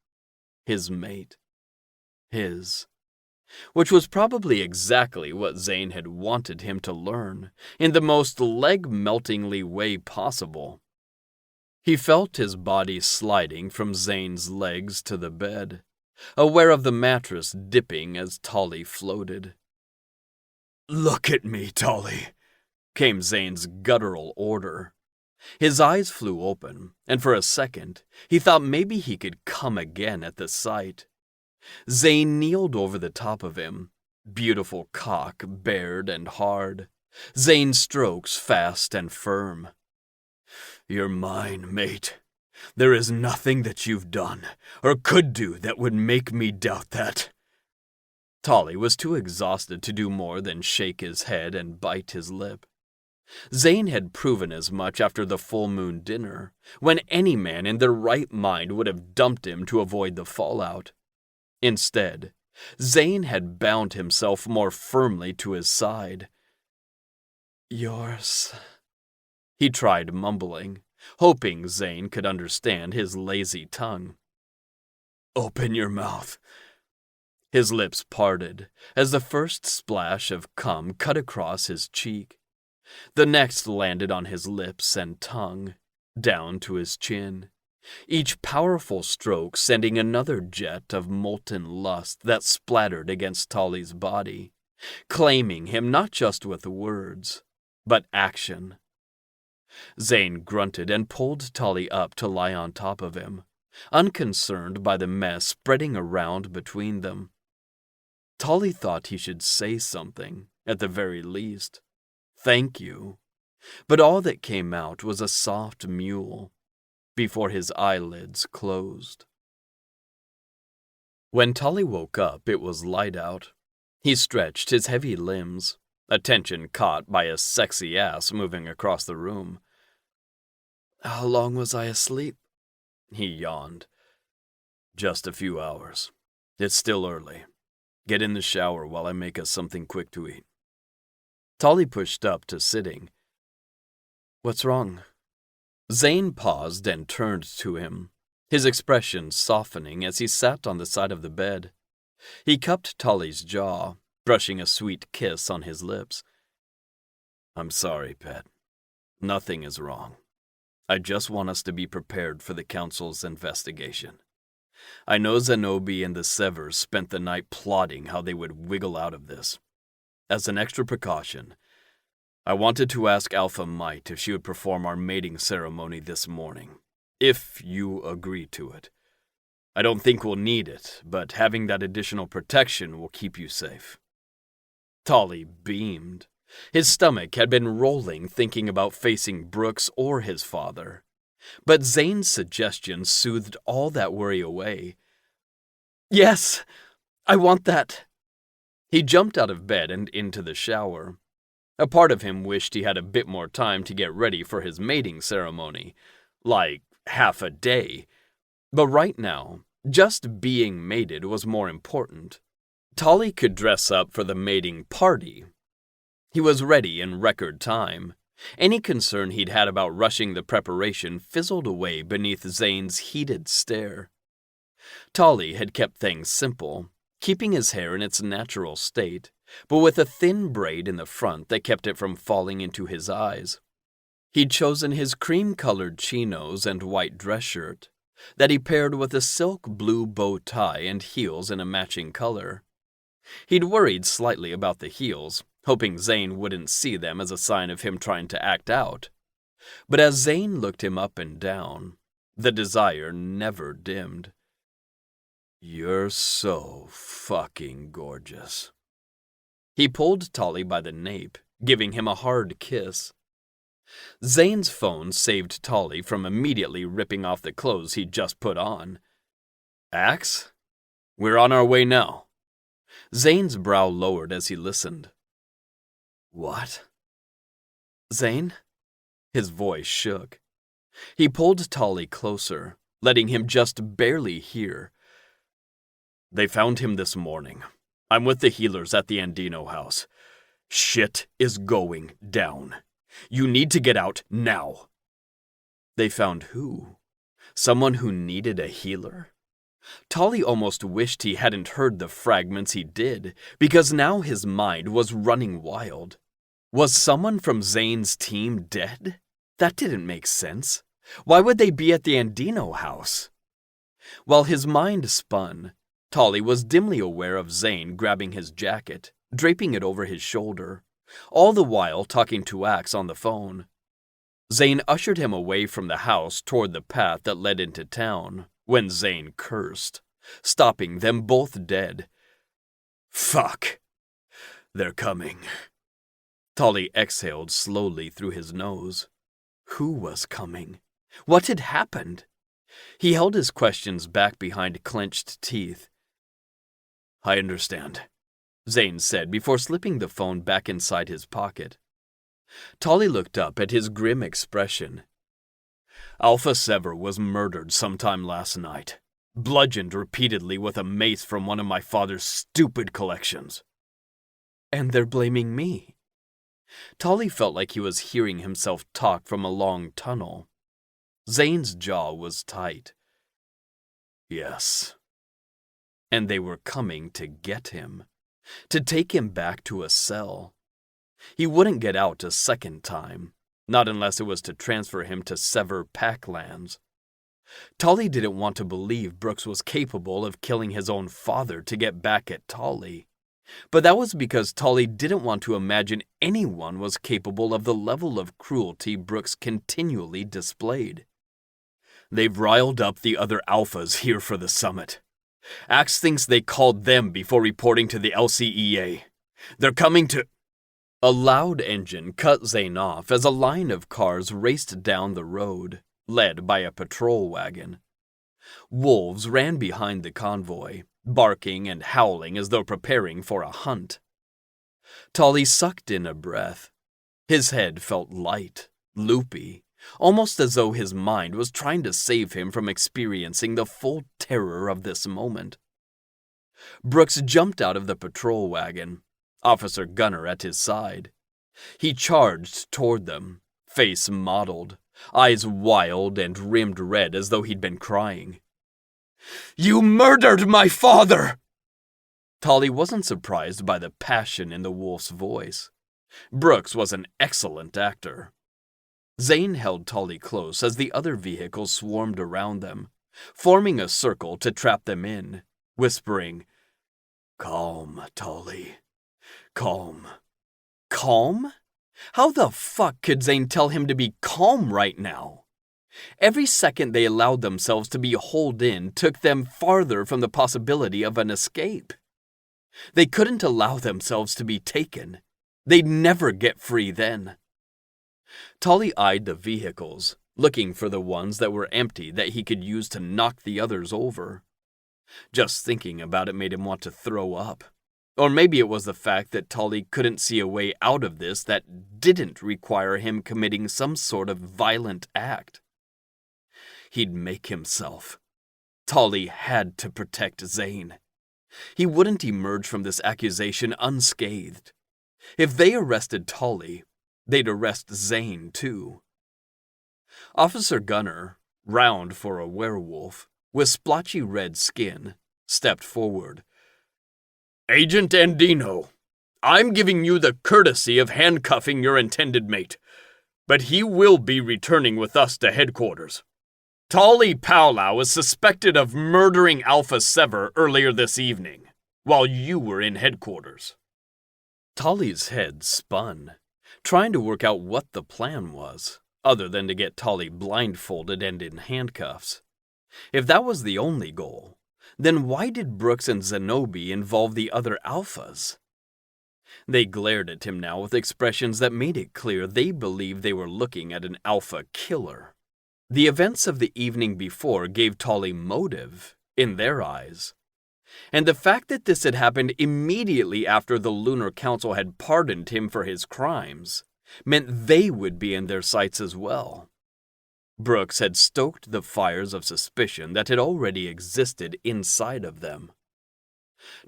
His mate. His. Which was probably exactly what Zane had wanted him to learn, in the most leg-meltingly way possible. He felt his body sliding from Zane's legs to the bed, aware of the mattress dipping as Tolly floated. "Look at me, Tolly," came Zane's guttural order. His eyes flew open, and for a second, he thought maybe he could come again at the sight. Zane kneeled over the top of him, beautiful cock bared and hard, Zane's strokes fast and firm. "You're mine, mate. There is nothing that you've done, or could do, that would make me doubt that." Tolly was too exhausted to do more than shake his head and bite his lip. Zane had proven as much after the full moon dinner, when any man in their right mind would have dumped him to avoid the fallout. Instead, Zane had bound himself more firmly to his side. "Yours," he tried mumbling, hoping Zane could understand his lazy tongue. "Open your mouth." His lips parted as the first splash of cum cut across his cheek. The next landed on his lips and tongue, down to his chin, each powerful stroke sending another jet of molten lust that splattered against Tolly's body, claiming him not just with words, but action. Zane grunted and pulled Tolly up to lie on top of him, unconcerned by the mess spreading around between them. Tolly thought he should say something, at the very least. Thank you. But all that came out was a soft mewl before his eyelids closed. When Tully woke up, it was light out. He stretched his heavy limbs, attention caught by a sexy ass moving across the room. "How long was I asleep?" He yawned. "Just a few hours. It's still early. Get in the shower while I make us something quick to eat." Tully pushed up to sitting. "What's wrong?" Zane paused and turned to him, his expression softening as he sat on the side of the bed. He cupped Tully's jaw, brushing a sweet kiss on his lips. "I'm sorry, pet. Nothing is wrong. I just want us to be prepared for the Council's investigation. I know Zenobi and the Severs spent the night plotting how they would wiggle out of this. As an extra precaution, I wanted to ask Alpha Might if she would perform our mating ceremony this morning, if you agree to it. I don't think we'll need it, but having that additional protection will keep you safe." Tully beamed. His stomach had been rolling thinking about facing Brooks or his father. But Zane's suggestion soothed all that worry away. "Yes, I want that." He jumped out of bed and into the shower. A part of him wished he had a bit more time to get ready for his mating ceremony, like half a day. But right now, just being mated was more important. Tully could dress up for the mating party. He was ready in record time. Any concern he'd had about rushing the preparation fizzled away beneath Zane's heated stare. Tully had kept things simple, keeping his hair in its natural state, but with a thin braid in the front that kept it from falling into his eyes. He'd chosen his cream-colored chinos and white dress shirt, that he paired with a silk blue bow tie and heels in a matching color. He'd worried slightly about the heels, hoping Zane wouldn't see them as a sign of him trying to act out. But as Zane looked him up and down, the desire never dimmed. "You're so fucking gorgeous." He pulled Tully by the nape, giving him a hard kiss. Zane's phone saved Tully from immediately ripping off the clothes he'd just put on. "Axe? We're on our way now." Zane's brow lowered as he listened. "What?" "Zane?" His voice shook. He pulled Tully closer, letting him just barely hear. "They found him this morning. I'm with the healers at the Andino house. Shit is going down. You need to get out now." "They found who? Someone who needed a healer?" Tully almost wished he hadn't heard the fragments he did, because now his mind was running wild. Was someone from Zane's team dead? That didn't make sense. Why would they be at the Andino house? While his mind spun, Tully was dimly aware of Zane grabbing his jacket, draping it over his shoulder, all the while talking to Axe on the phone. Zane ushered him away from the house toward the path that led into town, when Zane cursed, stopping them both dead. "Fuck! They're coming." Tully exhaled slowly through his nose. Who was coming? What had happened? He held his questions back behind clenched teeth. "I understand," Zane said before slipping the phone back inside his pocket. Tully looked up at his grim expression. "Alpha Sever was murdered sometime last night, bludgeoned repeatedly with a mace from one of my father's stupid collections." "And they're blaming me." Tully felt like he was hearing himself talk from a long tunnel. Zane's jaw was tight. "Yes." And they were coming to get him, to take him back to a cell. He wouldn't get out a second time, not unless it was to transfer him to Sever Packlands. Tully didn't want to believe Brooks was capable of killing his own father to get back at Tully. But that was because Tully didn't want to imagine anyone was capable of the level of cruelty Brooks continually displayed. "They've riled up the other alphas here for the summit. Axe thinks they called them before reporting to the LCEA. They're coming to..." A loud engine cut Zane off as a line of cars raced down the road, led by a patrol wagon. Wolves ran behind the convoy, barking and howling as though preparing for a hunt. Tolly sucked in a breath. His head felt light, loopy, almost as though his mind was trying to save him from experiencing the full terror of this moment. Brooks jumped out of the patrol wagon, Officer Gunner at his side. He charged toward them, face mottled, eyes wild and rimmed red as though he'd been crying. "You murdered my father!" Tolly wasn't surprised by the passion in the wolf's voice. Brooks was an excellent actor. Zane held Tolly close as the other vehicles swarmed around them, forming a circle to trap them in, whispering, "Calm, Tolly. Calm." Calm? How the fuck could Zane tell him to be calm right now? Every second they allowed themselves to be holed in took them farther from the possibility of an escape. They couldn't allow themselves to be taken. They'd never get free then. Tolly eyed the vehicles, looking for the ones that were empty that he could use to knock the others over. Just thinking about it made him want to throw up. Or maybe it was the fact that Tolly couldn't see a way out of this that didn't require him committing some sort of violent act. He'd make himself. Tolly had to protect Zane. He wouldn't emerge from this accusation unscathed. If they arrested Tolly, they'd arrest Zane too. Officer Gunner, round for a werewolf, with splotchy red skin, stepped forward. "Agent Andino, I'm giving you the courtesy of handcuffing your intended mate, but he will be returning with us to headquarters. Tolly Powlow is suspected of murdering Alpha Sever earlier this evening, while you were in headquarters." Tolly's head spun, trying to work out what the plan was, other than to get Tolly blindfolded and in handcuffs. If that was the only goal, then why did Brooks and Zenobi involve the other alphas? They glared at him now with expressions that made it clear they believed they were looking at an alpha killer. The events of the evening before gave Tolly motive, in their eyes. And the fact that this had happened immediately after the Lunar Council had pardoned him for his crimes meant they would be in their sights as well. Brooks had stoked the fires of suspicion that had already existed inside of them.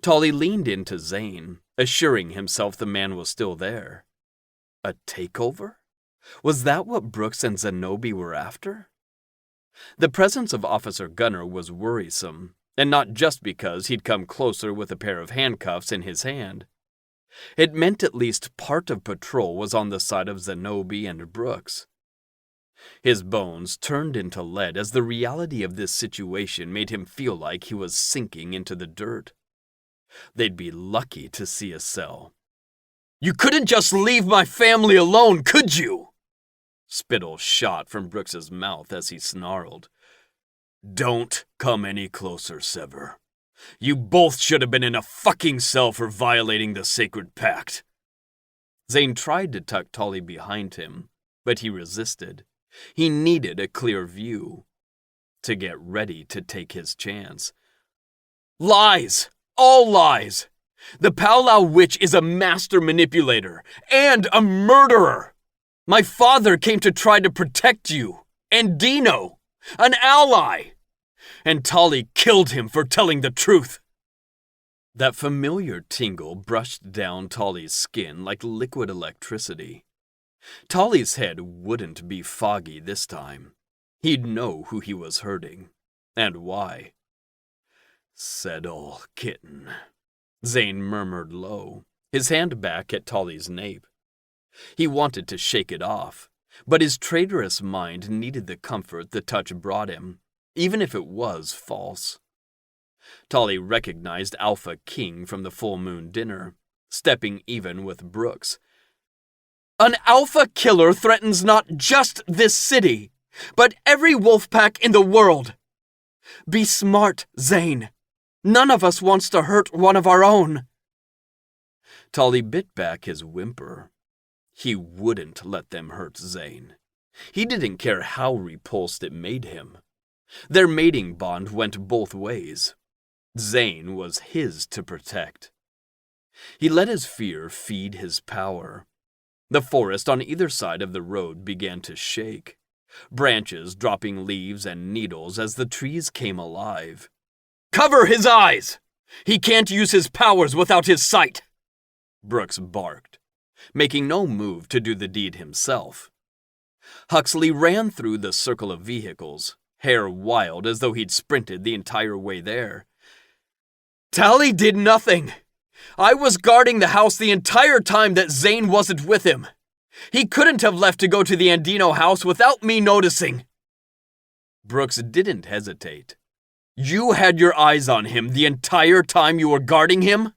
Tolly leaned into Zane, assuring himself the man was still there. A takeover? Was that what Brooks and Zenobi were after? The presence of Officer Gunner was worrisome, and not just because he'd come closer with a pair of handcuffs in his hand. It meant at least part of patrol was on the side of Zenobi and Brooks. His bones turned into lead as the reality of this situation made him feel like he was sinking into the dirt. They'd be lucky to see a cell. "You couldn't just leave my family alone, could you?" Spittle shot from Brooks's mouth as he snarled. "Don't come any closer, Sever. You both should have been in a fucking cell for violating the sacred pact." Zane tried to tuck Tolly behind him, but he resisted. He needed a clear view to get ready to take his chance. "Lies! All lies! The Powlow witch is a master manipulator and a murderer! My father came to try to protect you, and Dino, an ally! And Tolly killed him for telling the truth." That familiar tingle brushed down Tolly's skin like liquid electricity. Tolly's head wouldn't be foggy this time. He'd know who he was hurting, and why. "Settle, kitten," Zane murmured low, his hand back at Tolly's nape. He wanted to shake it off, but his traitorous mind needed the comfort the touch brought him, even if it was false. Tolly recognized Alpha King from the full moon dinner, stepping even with Brooks. "An alpha killer threatens not just this city, but every wolf pack in the world. Be smart, Zane. None of us wants to hurt one of our own." Tolly bit back his whimper, He wouldn't let them hurt Zane. He didn't care how repulsed it made him. Their mating bond went both ways. Zane was his to protect. He let his fear feed his power. The forest on either side of the road began to shake, branches dropping leaves and needles as the trees came alive. "Cover his eyes! He can't use his powers without his sight!" Brooks barked, making no move to do the deed himself. Huxley ran through the circle of vehicles, hair wild as though he'd sprinted the entire way there. "Tally did nothing. I was guarding the house the entire time that Zane wasn't with him. He couldn't have left to go to the Andino house without me noticing." Brooks didn't hesitate. "You had your eyes on him the entire time you were guarding him?"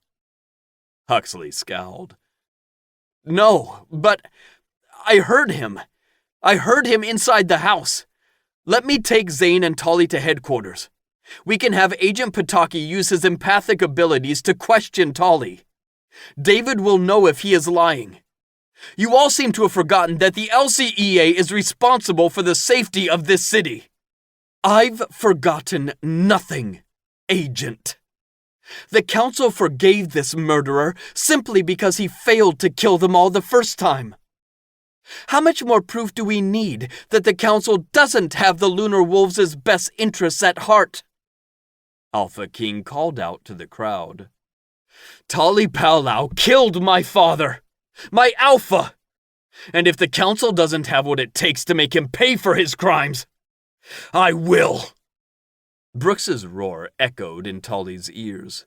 Huxley scowled. "No, but I heard him. I heard him inside the house. Let me take Zane and Tolly to headquarters. We can have Agent Pataki use his empathic abilities to question Tolly. David will know if he is lying. You all seem to have forgotten that the LCEA is responsible for the safety of this city." "I've forgotten nothing, Agent. The Council forgave this murderer simply because he failed to kill them all the first time. How much more proof do we need that the Council doesn't have the Lunar Wolves' best interests at heart?" Alpha King called out to the crowd. "Tolly Palau killed my father, my Alpha! And if the Council doesn't have what it takes to make him pay for his crimes, I will!" Brooks's roar echoed in Tolly's ears.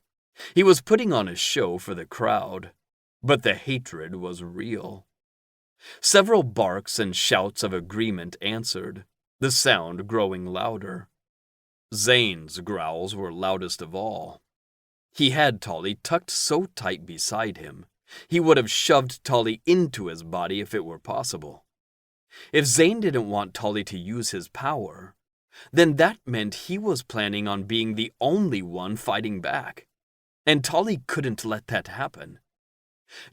He was putting on a show for the crowd, but the hatred was real. Several barks and shouts of agreement answered, the sound growing louder. Zane's growls were loudest of all. He had Tolly tucked so tight beside him, he would have shoved Tolly into his body if it were possible. If Zane didn't want Tolly to use his power, then that meant he was planning on being the only one fighting back, and Tolly couldn't let that happen.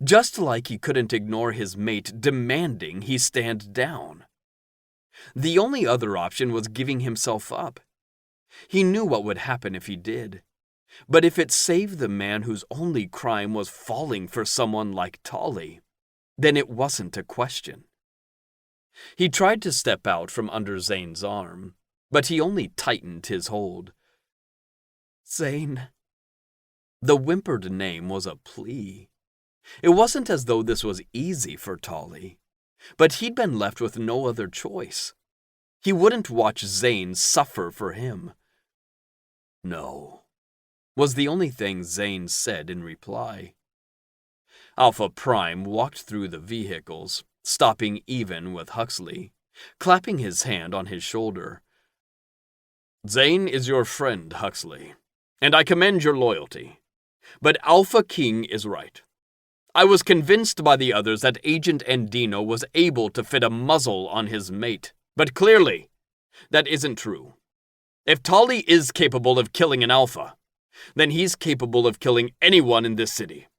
Just like he couldn't ignore his mate demanding he stand down. The only other option was giving himself up. He knew what would happen if he did. But if it saved the man whose only crime was falling for someone like Tolly, then it wasn't a question. He tried to step out from under Zane's arm, but he only tightened his hold. "Zane." The whimpered name was a plea. It wasn't as though this was easy for Tolly, but he'd been left with no other choice. He wouldn't watch Zane suffer for him. "No," was the only thing Zane said in reply. Alpha Prime walked through the vehicles, stopping even with Huxley, clapping his hand on his shoulder. "Zane is your friend, Huxley, and I commend your loyalty. But Alpha King is right. I was convinced by the others that Agent Andino was able to fit a muzzle on his mate, but clearly, that isn't true. If Tolly is capable of killing an Alpha, then he's capable of killing anyone in this city.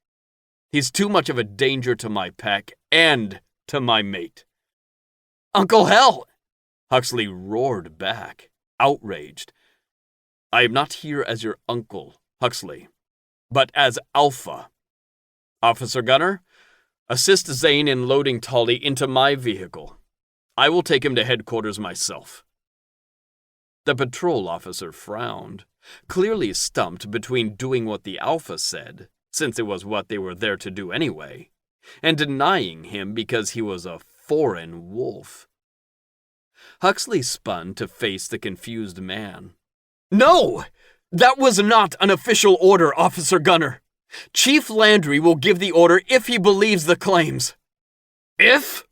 He's too much of a danger to my pack and to my mate." "Uncle Hell!" Huxley roared back, outraged. "I am not here as your uncle, Huxley, but as Alpha. Officer Gunner, assist Zane in loading Tolly into my vehicle. I will take him to headquarters myself." The patrol officer frowned, clearly stumped between doing what the Alpha said, since it was what they were there to do anyway, and denying him because he was a foreign wolf. Huxley spun to face the confused man. "No! That was not an official order, Officer Gunner. Chief Landry will give the order if he believes the claims." "If?"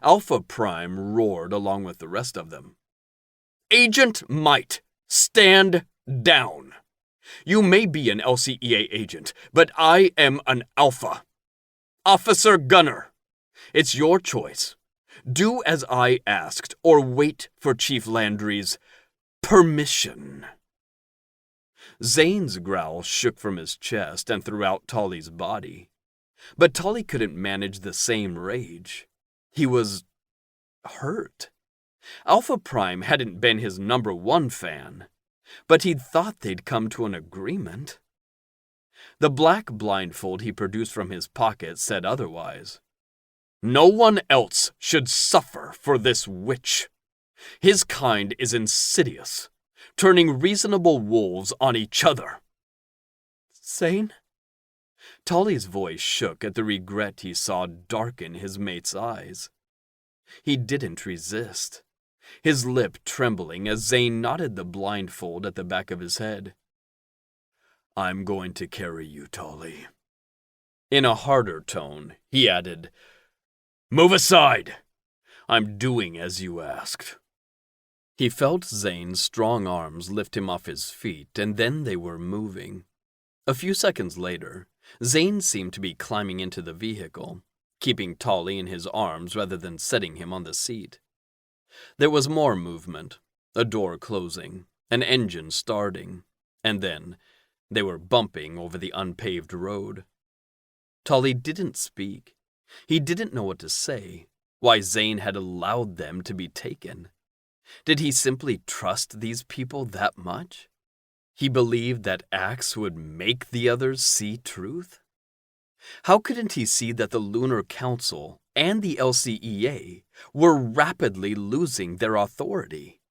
Alpha Prime roared along with the rest of them. "Agent Might, stand down. You may be an LCEA agent, but I am an Alpha. Officer Gunner, it's your choice. Do as I asked, or wait for Chief Landry's permission." Zane's growl shook from his chest and throughout Tolly's body. But Tolly couldn't manage the same rage. He was hurt. Alpha Prime hadn't been his #1 fan, but he'd thought they'd come to an agreement. The black blindfold he produced from his pocket said otherwise. No one else should suffer for this witch. His kind is insidious, turning reasonable wolves on each other. Zane? Tolly's voice shook at the regret he saw darken his mate's eyes. He didn't resist, his lip trembling as Zane knotted the blindfold at the back of his head. I'm going to carry you, Tolly. In a harder tone, he added, Move aside! I'm doing as you asked. He felt Zane's strong arms lift him off his feet, and then they were moving. A few seconds later, Zane seemed to be climbing into the vehicle, keeping Tolly in his arms rather than setting him on the seat. There was more movement, a door closing, an engine starting, and then they were bumping over the unpaved road. Tolly didn't speak. He didn't know what to say, why Zane had allowed them to be taken. Did he simply trust these people that much? He believed that acts would make the others see truth? How couldn't he see that the Lunar Council and the LCEA were rapidly losing their authority?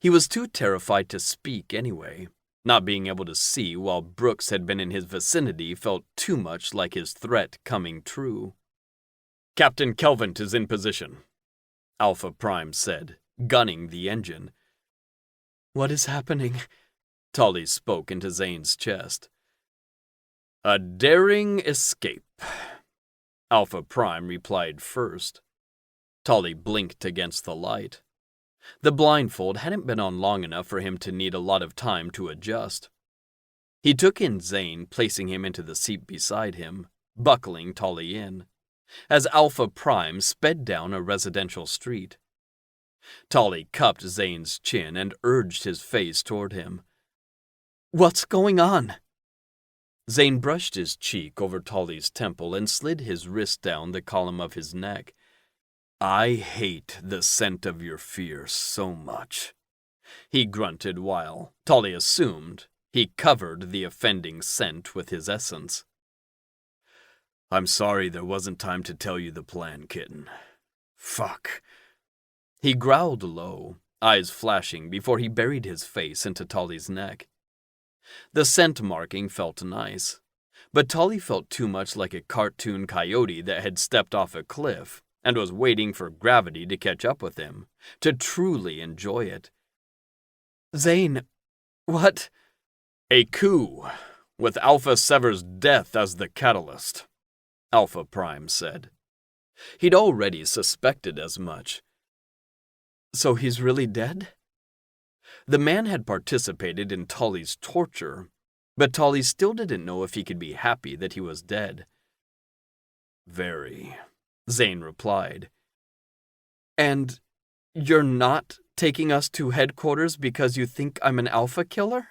He was too terrified to speak anyway. Not being able to see while Brooks had been in his vicinity felt too much like his threat coming true. Captain Kelvin is in position, Alpha Prime said, gunning the engine. What is happening? Tolly spoke into Zane's chest. A daring escape, Alpha Prime replied first. Tolly blinked against the light. The blindfold hadn't been on long enough for him to need a lot of time to adjust. He took in Zane, placing him into the seat beside him, buckling Tolly in, as Alpha Prime sped down a residential street. Tolly cupped Zane's chin and urged his face toward him. What's going on? Zane brushed his cheek over Tolly's temple and slid his wrist down the column of his neck. I hate the scent of your fear so much, he grunted while, Tolly assumed, he covered the offending scent with his essence. I'm sorry there wasn't time to tell you the plan, kitten. Fuck. He growled low, eyes flashing before he buried his face into Tolly's neck. The scent marking felt nice, but Tolly felt too much like a cartoon coyote that had stepped off a cliff and was waiting for gravity to catch up with him, to truly enjoy it. Zane, what? A coup, with Alpha Sever's death as the catalyst, Alpha Prime said. He'd already suspected as much. So he's really dead? The man had participated in Tolly's torture, but Tolly still didn't know if he could be happy that he was dead. Very, Zane replied. And you're not taking us to headquarters because you think I'm an alpha killer?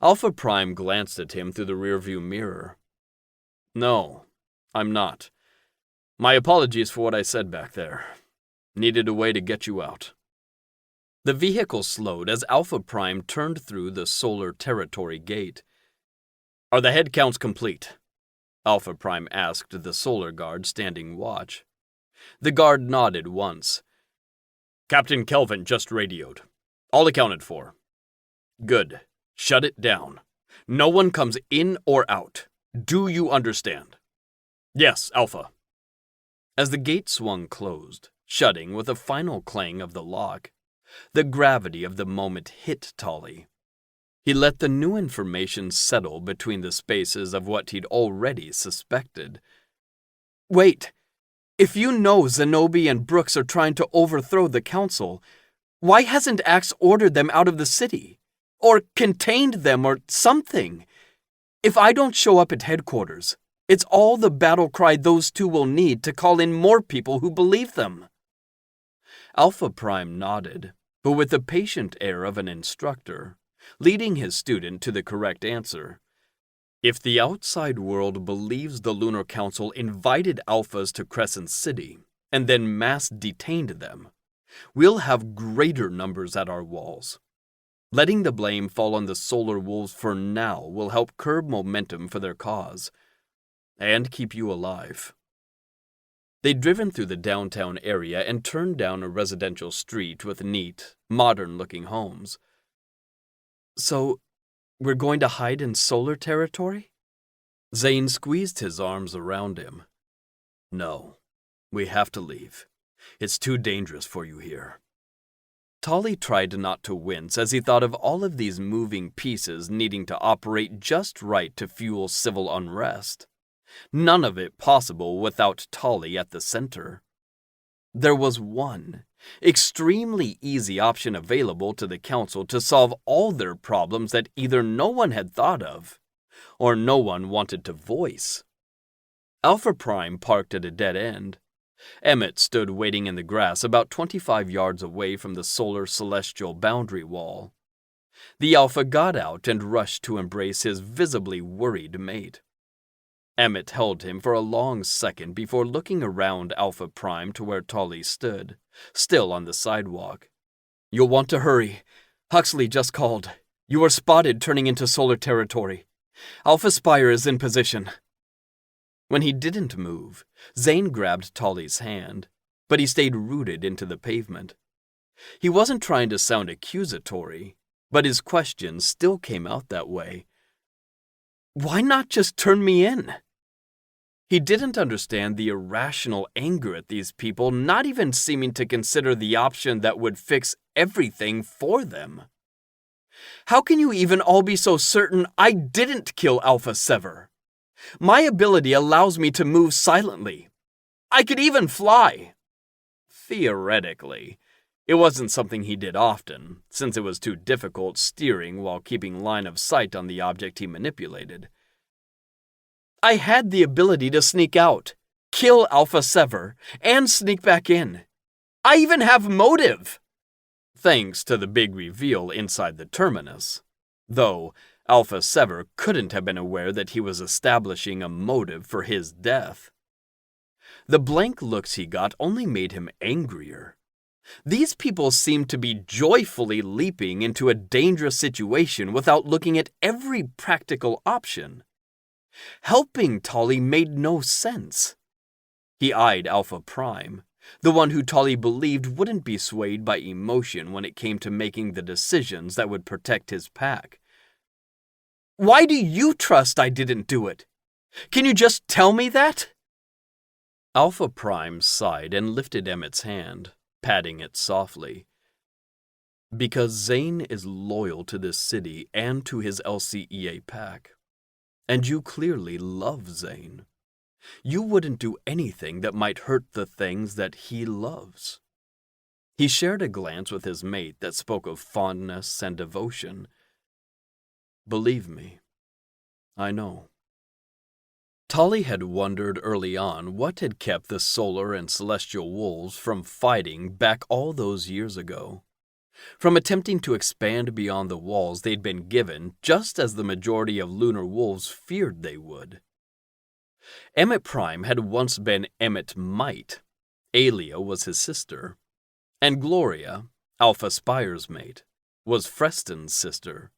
Alpha Prime glanced at him through the rearview mirror. No, I'm not. My apologies for what I said back there. Needed a way to get you out. The vehicle slowed as Alpha Prime turned through the solar territory gate. Are the head counts complete? Alpha Prime asked the solar guard standing watch. The guard nodded once. Captain Kelvin just radioed. All accounted for. Good. Shut it down. No one comes in or out. Do you understand? Yes, Alpha. As the gate swung closed, shutting with a final clang of the lock, the gravity of the moment hit Tolly. He let the new information settle between the spaces of what he'd already suspected. Wait, if you know Zenobi and Brooks are trying to overthrow the council, why hasn't Axe ordered them out of the city? Or contained them or something? If I don't show up at headquarters, it's all the battle cry those two will need to call in more people who believe them. Alpha Prime nodded, but with the patient air of an instructor, leading his student to the correct answer. If the outside world believes the Lunar Council invited Alphas to Crescent City and then mass detained them, we'll have greater numbers at our walls. Letting the blame fall on the Solar Wolves for now will help curb momentum for their cause and keep you alive. They'd driven through the downtown area and turned down a residential street with neat, modern-looking homes. So, we're going to hide in Solar territory? Zane squeezed his arms around him. No, we have to leave. It's too dangerous for you here. Tolly tried not to wince as he thought of all of these moving pieces needing to operate just right to fuel civil unrest. None of it possible without Tolly at the center. There was one, extremely easy option available to the Council to solve all their problems that either no one had thought of, or no one wanted to voice. Alpha Prime parked at a dead end. Emmett stood waiting in the grass about 25 yards away from the solar celestial boundary wall. The Alpha got out and rushed to embrace his visibly worried mate. Emmett held him for a long second before looking around Alpha Prime to where Tolly stood, still on the sidewalk. You'll want to hurry. Huxley just called. You were spotted turning into solar territory. Alpha Spire is in position. When he didn't move, Zane grabbed Tolly's hand, but he stayed rooted into the pavement. He wasn't trying to sound accusatory, but his questions still came out that way. Why not just turn me in? He didn't understand the irrational anger at these people not even seeming to consider the option that would fix everything for them. How can you even all be so certain I didn't kill Alpha Sever? My ability allows me to move silently. I could even fly. Theoretically, it wasn't something he did often, since it was too difficult steering while keeping line of sight on the object he manipulated. I had the ability to sneak out, kill Alpha Sever, and sneak back in. I even have motive! Thanks to the big reveal inside the terminus. Though, Alpha Sever couldn't have been aware that he was establishing a motive for his death. The blank looks he got only made him angrier. These people seemed to be joyfully leaping into a dangerous situation without looking at every practical option. Helping Tolly made no sense. He eyed Alpha Prime, the one who Tolly believed wouldn't be swayed by emotion when it came to making the decisions that would protect his pack. Why do you trust I didn't do it? Can you just tell me that? Alpha Prime sighed and lifted Emmett's hand, patting it softly. Because Zane is loyal to this city and to his LCEA pack. And you clearly love Zane. You wouldn't do anything that might hurt the things that he loves. He shared a glance with his mate that spoke of fondness and devotion. Believe me, I know. Tolly had wondered early on what had kept the solar and celestial wolves from fighting back all those years ago. From attempting to expand beyond the walls they'd been given, just as the majority of lunar wolves feared they would. Emmett Prime had once been Emmett Might. Alia was his sister. And Gloria, Alpha Spire's mate, was Freston's sister.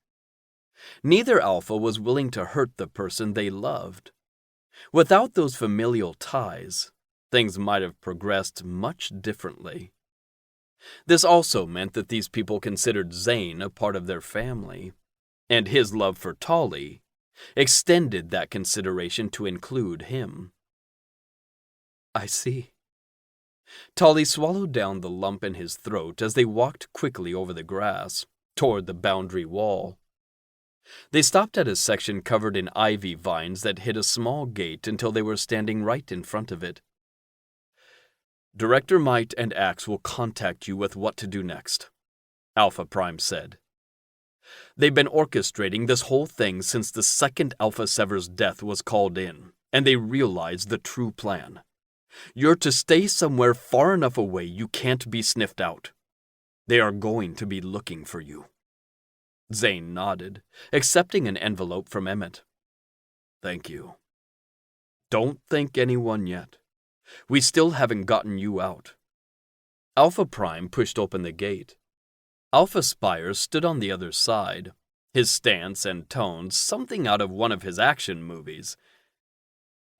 Neither Alpha was willing to hurt the person they loved. Without those familial ties, things might have progressed much differently. This also meant that these people considered Zane a part of their family, and his love for Tolly extended that consideration to include him. I see. Tolly swallowed down the lump in his throat as they walked quickly over the grass, toward the boundary wall. They stopped at a section covered in ivy vines that hid a small gate until they were standing right in front of it. Director Might and Axe will contact you with what to do next, Alpha Prime said. They've been orchestrating this whole thing since the second Alpha Sever's death was called in, and they realized the true plan. You're to stay somewhere far enough away you can't be sniffed out. They are going to be looking for you. Zane nodded, accepting an envelope from Emmett. Thank you. Don't thank anyone yet. We still haven't gotten you out. Alpha Prime pushed open the gate. Alpha Spire stood on the other side, his stance and tones something out of one of his action movies.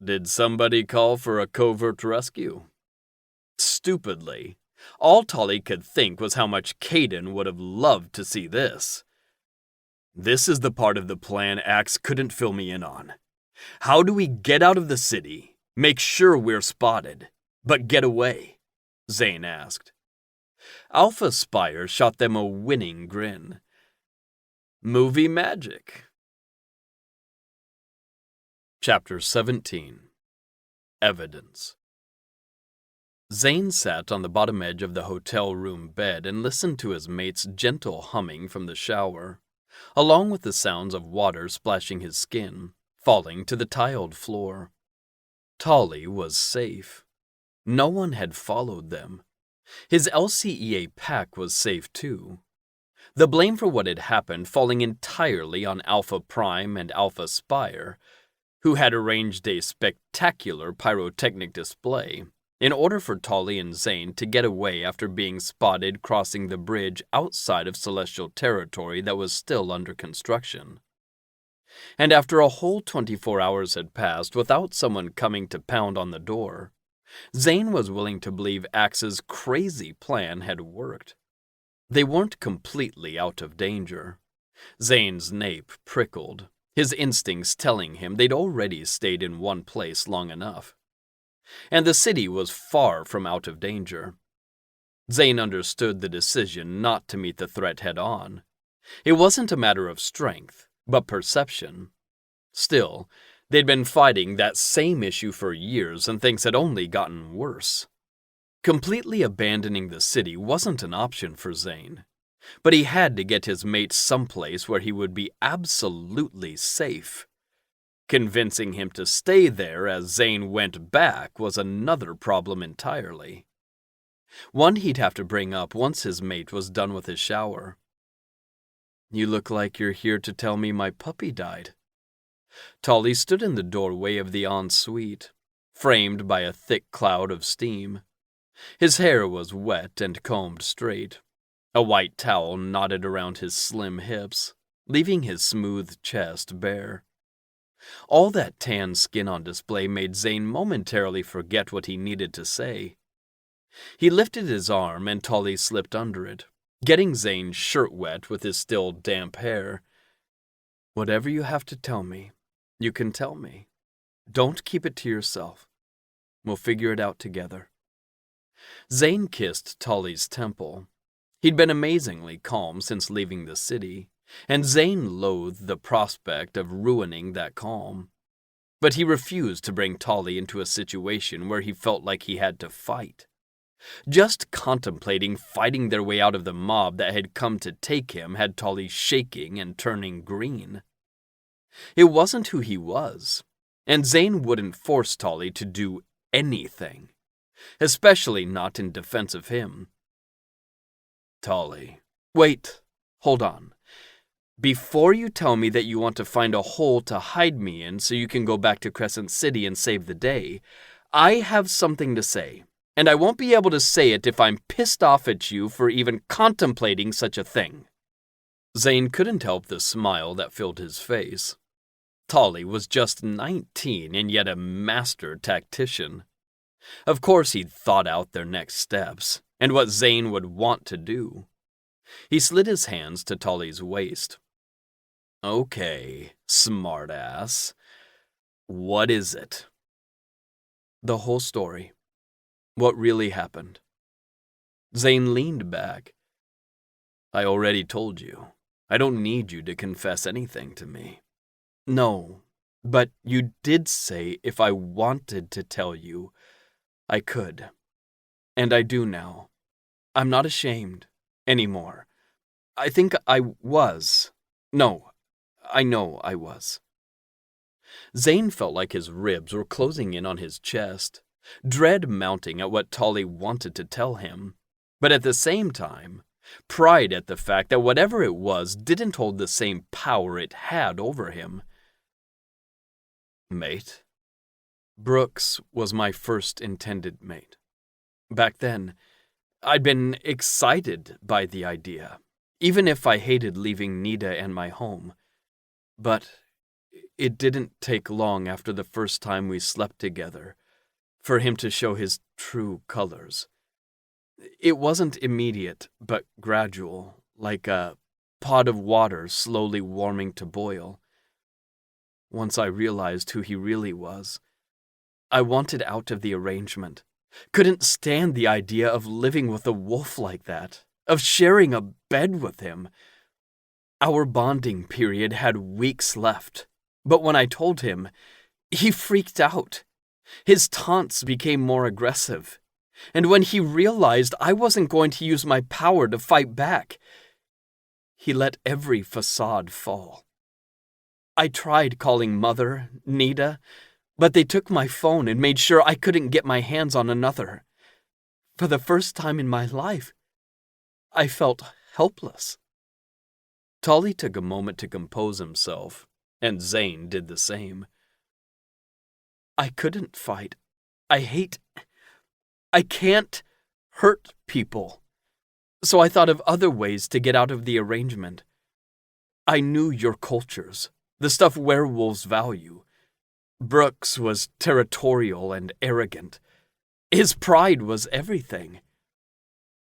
Did somebody call for a covert rescue? Stupidly, all Tolly could think was how much Caden would have loved to see this. This is the part of the plan Axe couldn't fill me in on. How do we get out of the city, make sure we're spotted, but get away? Zane asked. Alpha Spire shot them a winning grin. Movie magic. Chapter 17. Evidence. Zane sat on the bottom edge of the hotel room bed and listened to his mate's gentle humming from the shower, along with the sounds of water splashing his skin, falling to the tiled floor. Tolly was safe. No one had followed them. His LCEA pack was safe too. The blame for what had happened falling entirely on Alpha Prime and Alpha Spire, who had arranged a spectacular pyrotechnic display in order for Tolly and Zane to get away after being spotted crossing the bridge outside of Celestial territory that was still under construction. And after a whole 24 hours had passed without someone coming to pound on the door, Zane was willing to believe Axe's crazy plan had worked. They weren't completely out of danger. Zane's nape prickled, his instincts telling him they'd already stayed in one place long enough. And the city was far from out of danger. Zane understood the decision not to meet the threat head-on. It wasn't a matter of strength, but perception. Still, they'd been fighting that same issue for years and things had only gotten worse. Completely abandoning the city wasn't an option for Zane, but he had to get his mate someplace where he would be absolutely safe. Convincing him to stay there as Zane went back was another problem entirely. One he'd have to bring up once his mate was done with his shower. "You look like you're here to tell me my puppy died." Tolly stood in the doorway of the ensuite, framed by a thick cloud of steam. His hair was wet and combed straight. A white towel knotted around his slim hips, leaving his smooth chest bare. All that tan skin on display made Zane momentarily forget what he needed to say. He lifted his arm and Tolly slipped under it, getting Zane's shirt wet with his still damp hair. "Whatever you have to tell me, you can tell me. Don't keep it to yourself. We'll figure it out together." Zane kissed Tolly's temple. He'd been amazingly calm since leaving the city, and Zane loathed the prospect of ruining that calm. But he refused to bring Tolly into a situation where he felt like he had to fight. Just contemplating fighting their way out of the mob that had come to take him had Tolly shaking and turning green. It wasn't who he was, and Zane wouldn't force Tolly to do anything, especially not in defense of him. "Tolly, wait, hold on. Before you tell me that you want to find a hole to hide me in so you can go back to Crescent City and save the day, I have something to say, and I won't be able to say it if I'm pissed off at you for even contemplating such a thing." Zane couldn't help the smile that filled his face. Tolly was just 19 and yet a master tactician. Of course he'd thought out their next steps, and what Zane would want to do. He slid his hands to Tolly's waist. "Okay, smartass. What is it?" "The whole story. What really happened." Zane leaned back. "I already told you. I don't need you to confess anything to me." "No, but you did say if I wanted to tell you, I could. And I do now. I'm not ashamed anymore. I think I was. No, I know I was." Zane felt like his ribs were closing in on his chest, dread mounting at what Tolly wanted to tell him, but at the same time, pride at the fact that whatever it was didn't hold the same power it had over him. Mate? Brooks was my first intended mate. Back then, I'd been excited by the idea, even if I hated leaving Nita and my home. But it didn't take long after the first time we slept together for him to show his true colors. It wasn't immediate, but gradual, like a pot of water slowly warming to boil. Once I realized who he really was, I wanted out of the arrangement. Couldn't stand the idea of living with a wolf like that, of sharing a bed with him. Our bonding period had weeks left, but when I told him, he freaked out. His taunts became more aggressive, and when he realized I wasn't going to use my power to fight back, he let every facade fall. I tried calling Mother, Nita, but they took my phone and made sure I couldn't get my hands on another. For the first time in my life, I felt helpless. Tolly took a moment to compose himself, and Zane did the same. I couldn't fight. I can't hurt people. So I thought of other ways to get out of the arrangement. I knew your cultures, the stuff werewolves value. Brooks was territorial and arrogant. His pride was everything.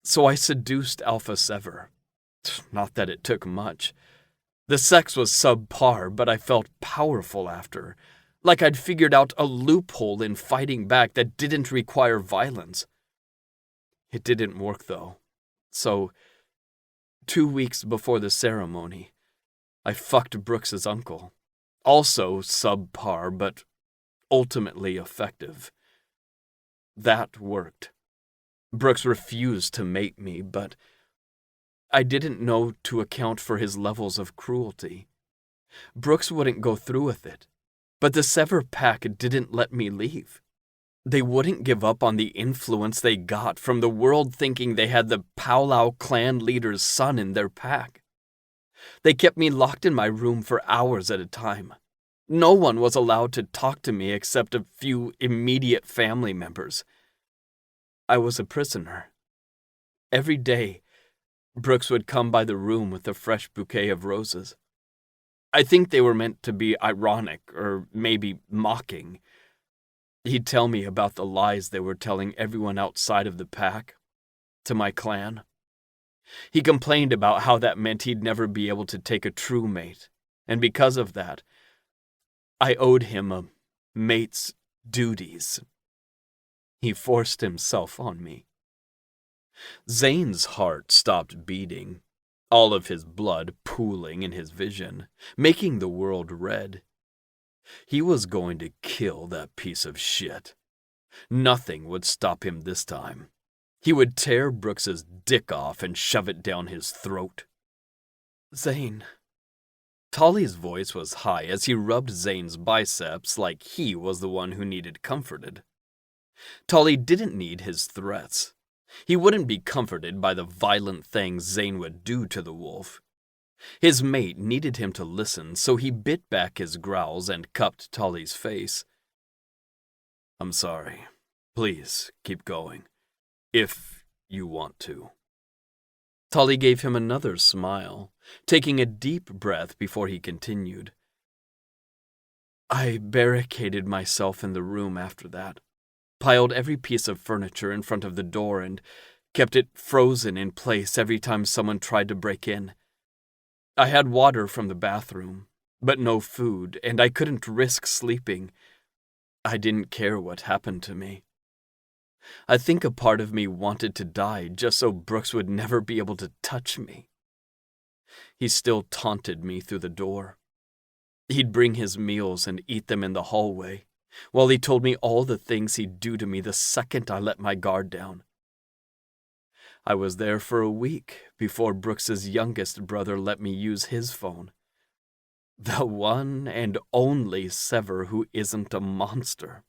So I seduced Alpha Sever. Not that it took much. The sex was subpar, but I felt powerful after, like I'd figured out a loophole in fighting back that didn't require violence. It didn't work, though. So, 2 weeks before the ceremony, I fucked Brooks's uncle. Also subpar, but ultimately effective. That worked. Brooks refused to mate me, but I didn't know to account for his levels of cruelty. Brooks wouldn't go through with it, but the Sever pack didn't let me leave. They wouldn't give up on the influence they got from the world thinking they had the Powwow clan leader's son in their pack. They kept me locked in my room for hours at a time. No one was allowed to talk to me except a few immediate family members. I was a prisoner. Every day, Brooks would come by the room with a fresh bouquet of roses. I think they were meant to be ironic or maybe mocking. He'd tell me about the lies they were telling everyone outside of the pack, to my clan. He complained about how that meant he'd never be able to take a true mate, and because of that, I owed him a mate's duties. He forced himself on me. Zane's heart stopped beating, all of his blood pooling in his vision, making the world red. He was going to kill that piece of shit. Nothing would stop him this time. He would tear Brooks's dick off and shove it down his throat. Zane. Tolly's voice was high as he rubbed Zane's biceps like he was the one who needed comforted. Tolly didn't need his threats. He wouldn't be comforted by the violent things Zane would do to the wolf. His mate needed him to listen, so he bit back his growls and cupped Tolly's face. I'm sorry. Please keep going, if you want to. Tolly gave him another smile, taking a deep breath before he continued. I barricaded myself in the room after that, piled every piece of furniture in front of the door and kept it frozen in place every time someone tried to break in. I had water from the bathroom, but no food, and I couldn't risk sleeping. I didn't care what happened to me. I think a part of me wanted to die just so Brooks would never be able to touch me. He still taunted me through the door. He'd bring his meals and eat them in the hallway, while he told me all the things he'd do to me the second I let my guard down. I was there for a week before Brooks's youngest brother let me use his phone. The one and only Sever who isn't a monster.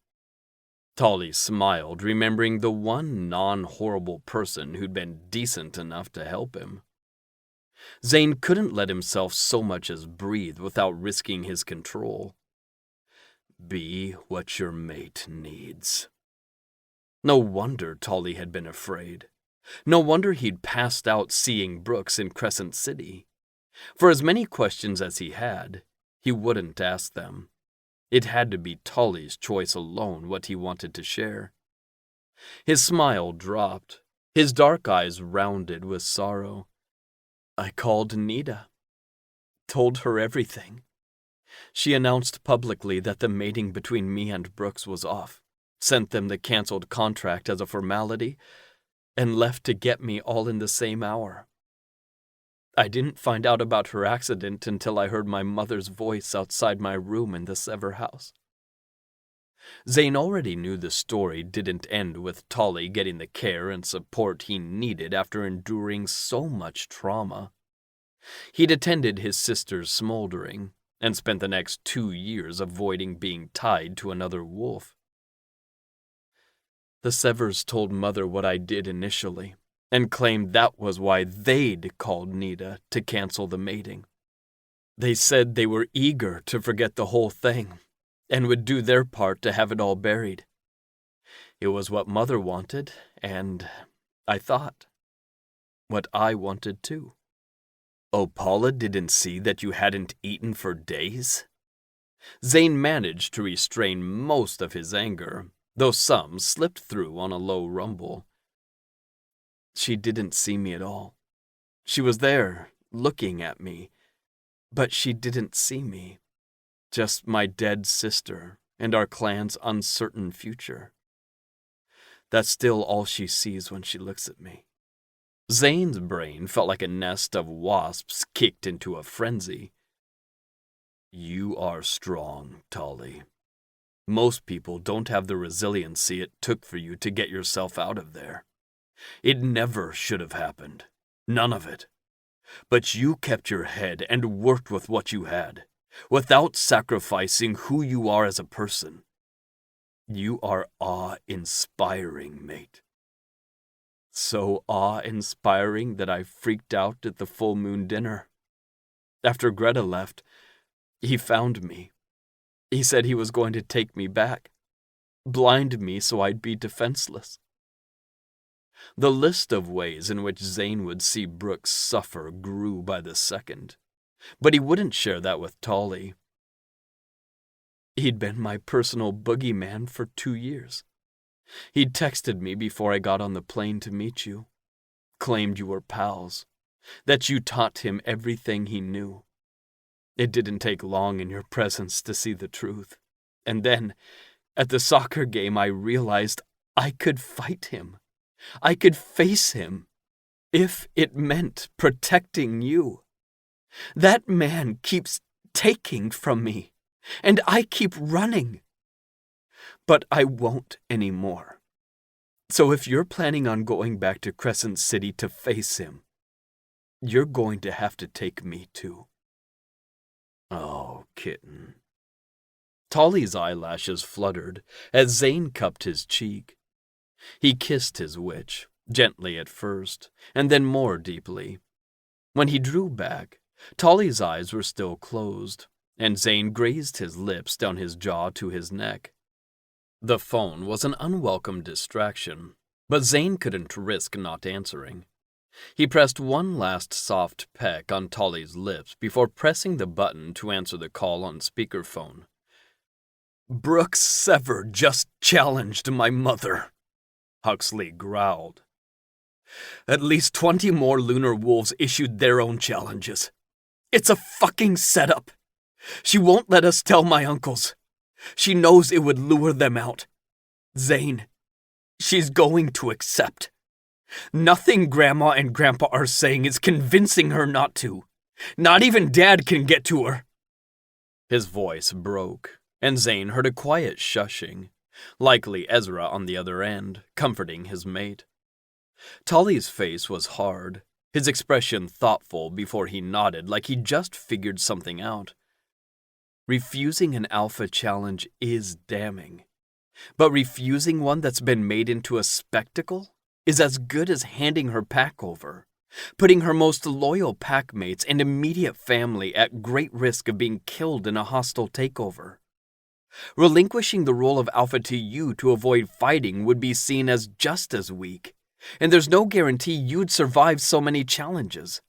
Tolly smiled, remembering the one non-horrible person who'd been decent enough to help him. Zane couldn't let himself so much as breathe without risking his control. Be what your mate needs. No wonder Tolly had been afraid. No wonder he'd passed out seeing Brooks in Crescent City. For as many questions as he had, he wouldn't ask them. It had to be Tolly's choice alone what he wanted to share. His smile dropped, his dark eyes rounded with sorrow. I called Nita. Told her everything. She announced publicly that the mating between me and Brooks was off, sent them the canceled contract as a formality, and left to get me all in the same hour. I didn't find out about her accident until I heard my mother's voice outside my room in the Sever house. Zane already knew the story didn't end with Tolly getting the care and support he needed after enduring so much trauma. He'd attended his sister's smoldering and spent the next 2 years avoiding being tied to another wolf. The Severs told Mother what I did initially, and claimed that was why they'd called Nita to cancel the mating. They said they were eager to forget the whole thing, and would do their part to have it all buried. It was what Mother wanted, and, I thought, what I wanted too. Oh, Paula didn't see that you hadn't eaten for days? Zane managed to restrain most of his anger, though some slipped through on a low rumble. She didn't see me at all. She was there, looking at me, but she didn't see me. Just my dead sister and our clan's uncertain future. That's still all she sees when she looks at me. Zane's brain felt like a nest of wasps kicked into a frenzy. You are strong, Tolly. Most people don't have the resiliency it took for you to get yourself out of there. It never should have happened. None of it. But you kept your head and worked with what you had, without sacrificing who you are as a person. You are awe-inspiring, mate. So awe-inspiring that I freaked out at the full moon dinner. After Greta left, he found me. He said he was going to take me back, blind me so I'd be defenseless. The list of ways in which Zane would see Brooks suffer grew by the second, but he wouldn't share that with Tolly. He'd been my personal boogeyman for 2 years. He'd texted me before I got on the plane to meet you, claimed you were pals, that you taught him everything he knew. It didn't take long in your presence to see the truth. And then, at the soccer game, I realized I could fight him. I could face him, if it meant protecting you. That man keeps taking from me, and I keep running. But I won't anymore. So if you're planning on going back to Crescent City to face him, you're going to have to take me too. Oh, kitten. Tolly's eyelashes fluttered as Zane cupped his cheek. He kissed his witch, gently at first, and then more deeply. When he drew back, Tolly's eyes were still closed, and Zane grazed his lips down his jaw to his neck. The phone was an unwelcome distraction, but Zane couldn't risk not answering. He pressed one last soft peck on Tolly's lips before pressing the button to answer the call on speakerphone. Brooks Sever just challenged my mother, Huxley growled. At least 20 more lunar wolves issued their own challenges. It's a fucking setup. She won't let us tell my uncles. She knows it would lure them out. Zane, she's going to accept. Nothing Grandma and Grandpa are saying is convincing her not to. Not even Dad can get to her. His voice broke, and Zane heard a quiet shushing, likely Ezra on the other end, comforting his mate. Tolly's face was hard, his expression thoughtful before he nodded like he'd just figured something out. Refusing an alpha challenge is damning, but refusing one that's been made into a spectacle is as good as handing her pack over, putting her most loyal packmates and immediate family at great risk of being killed in a hostile takeover. Relinquishing the role of alpha to you to avoid fighting would be seen as just as weak, and there's no guarantee you'd survive so many challenges.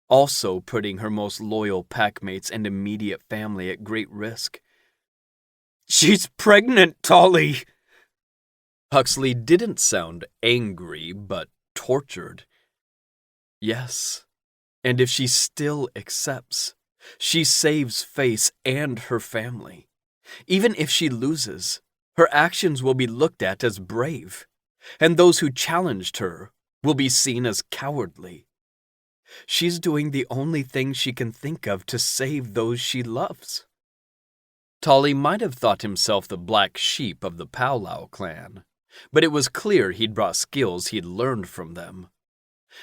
Also putting her most loyal packmates and immediate family at great risk. "She's pregnant, Tolly!" Huxley didn't sound angry, but tortured. Yes, and if she still accepts, she saves Face and her family. Even if she loses, her actions will be looked at as brave, and those who challenged her will be seen as cowardly. She's doing the only thing she can think of to save those she loves. Tolly might have thought himself the black sheep of the Powwow clan, but it was clear he'd brought skills he'd learned from them.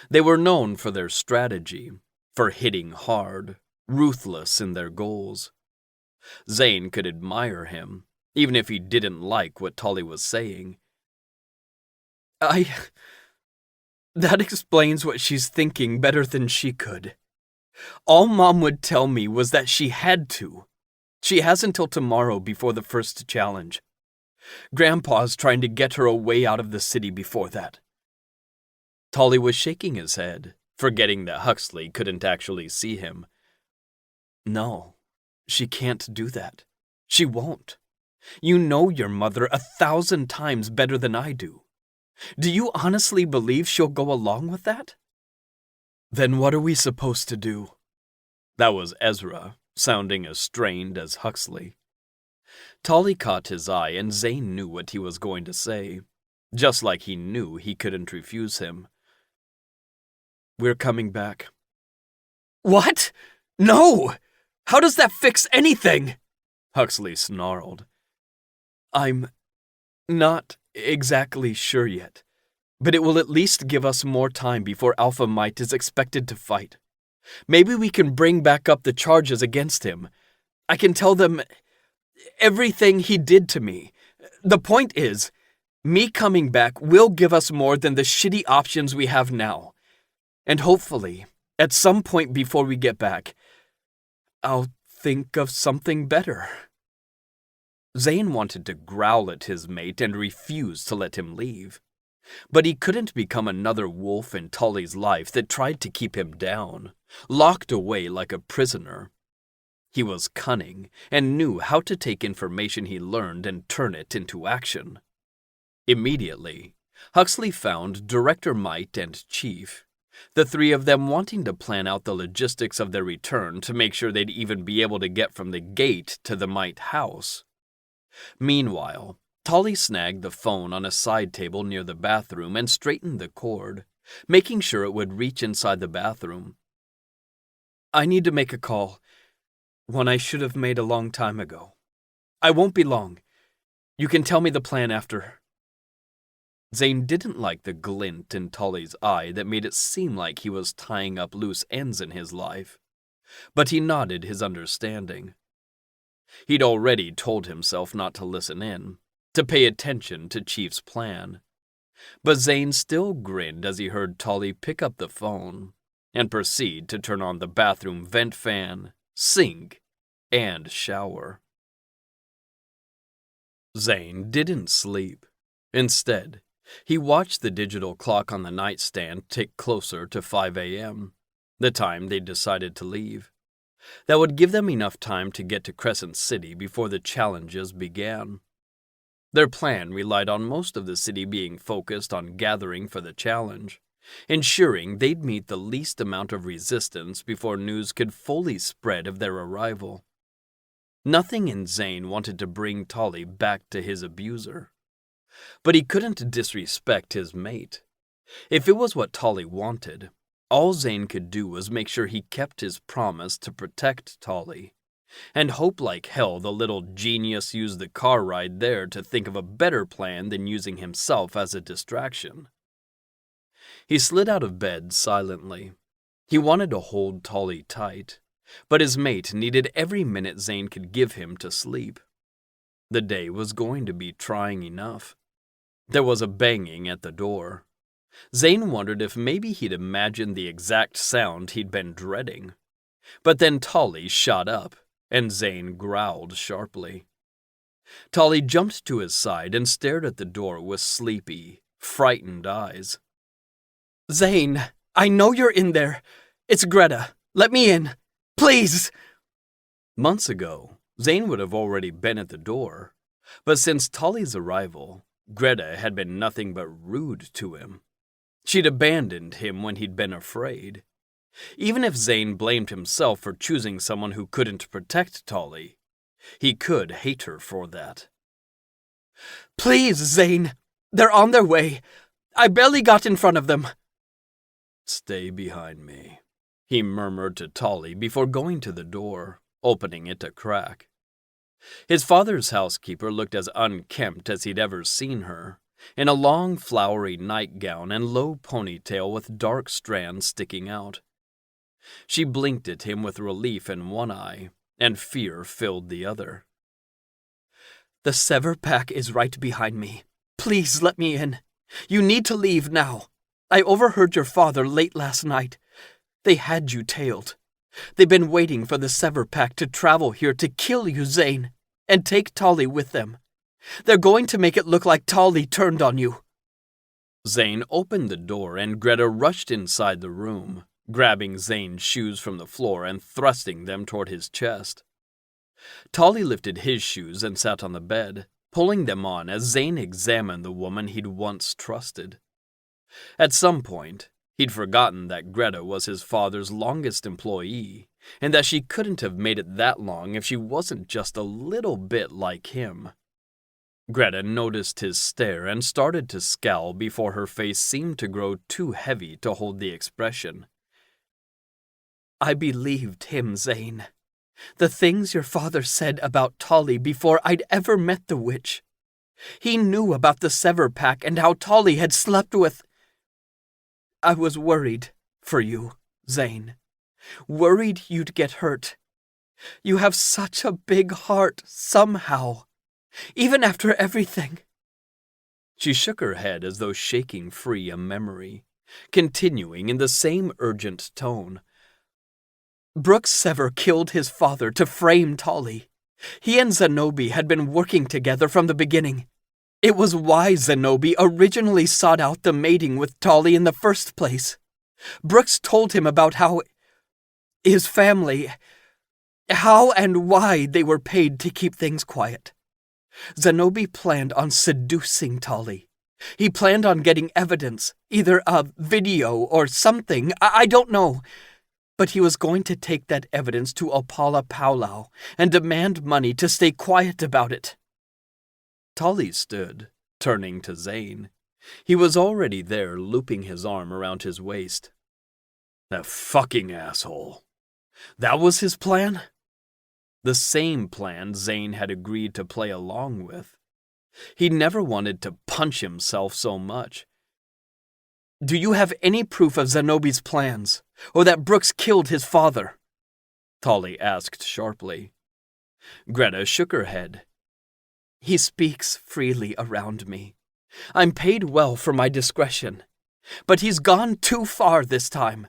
They were known for their strategy, for hitting hard, ruthless in their goals. Zane could admire him, even if he didn't like what Tolly was saying. That explains what she's thinking better than she could. All Mom would tell me was that she had to. She has until tomorrow before the first challenge. Grandpa's trying to get her away out of the city before that. Tolly was shaking his head, forgetting that Huxley couldn't actually see him. No, she can't do that. She won't. You know your mother 1,000 times better than I do. Do you honestly believe she'll go along with that? Then what are we supposed to do? That was Ezra, sounding as strained as Huxley. Tolly caught his eye, and Zane knew what he was going to say, just like he knew he couldn't refuse him. We're coming back. What? No! How does that fix anything? Huxley snarled. I'm not exactly sure yet, but it will at least give us more time before Alpha Might is expected to fight. Maybe we can bring back up the charges against him. I can tell them everything he did to me. The point is, me coming back will give us more than the shitty options we have now. And hopefully, at some point before we get back, I'll think of something better. Zane wanted to growl at his mate and refuse to let him leave. But he couldn't become another wolf in Tolly's life that tried to keep him down, locked away like a prisoner. He was cunning and knew how to take information he learned and turn it into action. Immediately, Huxley found Director Might and Chief, the three of them wanting to plan out the logistics of their return to make sure they'd even be able to get from the gate to the Might house. Meanwhile, Tolly snagged the phone on a side table near the bathroom and straightened the cord, making sure it would reach inside the bathroom. I need to make a call, one I should have made a long time ago. I won't be long. You can tell me the plan after. Zane didn't like the glint in Tolly's eye that made it seem like he was tying up loose ends in his life, but he nodded his understanding. He'd already told himself not to listen in, to pay attention to Chief's plan. But Zane still grinned as he heard Tolly pick up the phone and proceed to turn on the bathroom vent fan, sink, and shower. Zane didn't sleep. Instead, he watched the digital clock on the nightstand tick closer to 5 a.m., the time they decided to leave. That would give them enough time to get to Crescent City before the challenges began. Their plan relied on most of the city being focused on gathering for the challenge, ensuring they'd meet the least amount of resistance before news could fully spread of their arrival. Nothing in Zane wanted to bring Tolly back to his abuser. But he couldn't disrespect his mate. If it was what Tolly wanted, all Zane could do was make sure he kept his promise to protect Tolly, and hope like hell the little genius used the car ride there to think of a better plan than using himself as a distraction. He slid out of bed silently. He wanted to hold Tolly tight, but his mate needed every minute Zane could give him to sleep. The day was going to be trying enough. There was a banging at the door. Zane wondered if maybe he'd imagined the exact sound he'd been dreading. But then Tolly shot up, and Zane growled sharply. Tolly jumped to his side and stared at the door with sleepy, frightened eyes. Zane, I know you're in there. It's Greta. Let me in. Please! Months ago, Zane would have already been at the door, but since Tolly's arrival, Greta had been nothing but rude to him. She'd abandoned him when he'd been afraid. Even if Zane blamed himself for choosing someone who couldn't protect Tolly, he could hate her for that. Please, Zane! They're on their way. I barely got in front of them. Stay behind me, he murmured to Tolly before going to the door, opening it a crack. His father's housekeeper looked as unkempt as he'd ever seen her, in a long flowery nightgown and low ponytail with dark strands sticking out. She blinked at him with relief in one eye, and fear filled the other. The Sever Pack is right behind me. Please let me in. You need to leave now. I overheard your father late last night. They had you tailed. They've been waiting for the Sever Pack to travel here to kill you, Zane, and take Tolly with them. They're going to make it look like Tolly turned on you. Zane opened the door and Greta rushed inside the room, grabbing Zane's shoes from the floor and thrusting them toward his chest. Tolly lifted his shoes and sat on the bed, pulling them on as Zane examined the woman he'd once trusted. At some point, he'd forgotten that Greta was his father's longest employee, and that she couldn't have made it that long if she wasn't just a little bit like him. Greta noticed his stare and started to scowl before her face seemed to grow too heavy to hold the expression. I believed him, Zane. The things your father said about Tolly before I'd ever met the witch. He knew about the Sever Pack and how Tolly had slept with... I was worried for you, Zane. Worried you'd get hurt. You have such a big heart, somehow. Even after everything. She shook her head as though shaking free a memory, continuing in the same urgent tone. Brooks Sever killed his father to frame Tolly. He and Zenobi had been working together from the beginning. It was why Zenobi originally sought out the mating with Tolly in the first place. Brooks told him about how his family, how and why they were paid to keep things quiet. Zenobi planned on seducing Tolly. He planned on getting evidence, either a video or something, I don't know. But he was going to take that evidence to Opala Paulau and demand money to stay quiet about it. Tolly stood, turning to Zane. He was already there, looping his arm around his waist. That fucking asshole. That was his plan? The same plan Zane had agreed to play along with. He never wanted to punch himself so much. Do you have any proof of Zenobi's plans, or that Brooks killed his father? Tolly asked sharply. Greta shook her head. He speaks freely around me. I'm paid well for my discretion. But he's gone too far this time.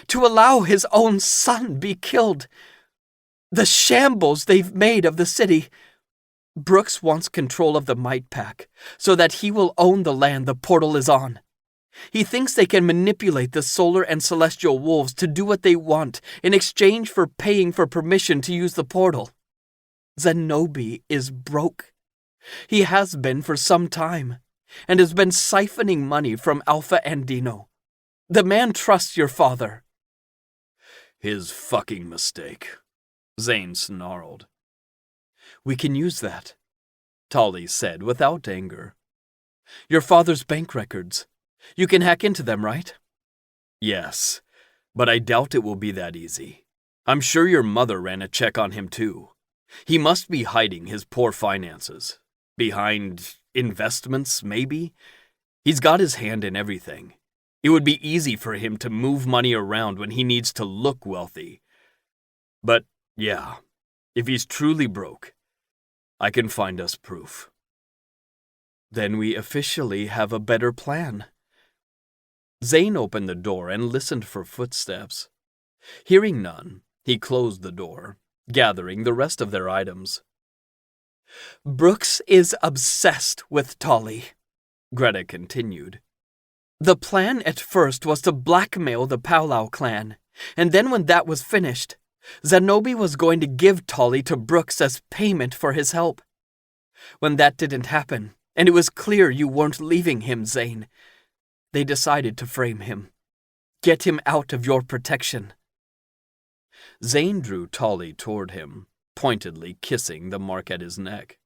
To allow his own son be killed. The shambles they've made of the city. Brooks wants control of the Might Pack, so that he will own the land the portal is on. He thinks they can manipulate the solar and celestial wolves to do what they want in exchange for paying for permission to use the portal. Zenobi is broke. He has been for some time, and has been siphoning money from Alpha and Dino. The man trusts your father. His fucking mistake, Zane snarled. We can use that, Tolly said without anger. Your father's bank records. You can hack into them, right? Yes, but I doubt it will be that easy. I'm sure your mother ran a check on him too. He must be hiding his poor finances. Behind investments, maybe? He's got his hand in everything. It would be easy for him to move money around when he needs to look wealthy. But, yeah, if he's truly broke, I can find us proof. Then we officially have a better plan. Zane opened the door and listened for footsteps. Hearing none, he closed the door, gathering the rest of their items. Brooks is obsessed with Tolly, Greta continued. The plan at first was to blackmail the Powwow clan, and then when that was finished, Zanobi was going to give Tolly to Brooks as payment for his help. When that didn't happen, and it was clear you weren't leaving him, Zane, they decided to frame him. Get him out of your protection. Zane drew Tolly toward him, pointedly kissing the mark at his neck.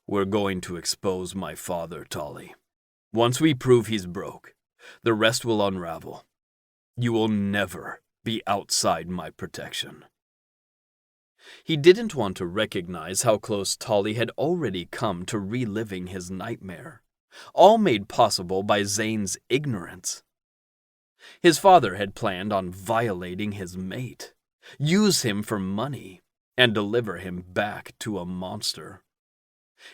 We're going to expose my father, Tolly. Once we prove he's broke, the rest will unravel. You will never be outside my protection. He didn't want to recognize how close Tolly had already come to reliving his nightmare, all made possible by Zane's ignorance. His father had planned on violating his mate, use him for money, and deliver him back to a monster.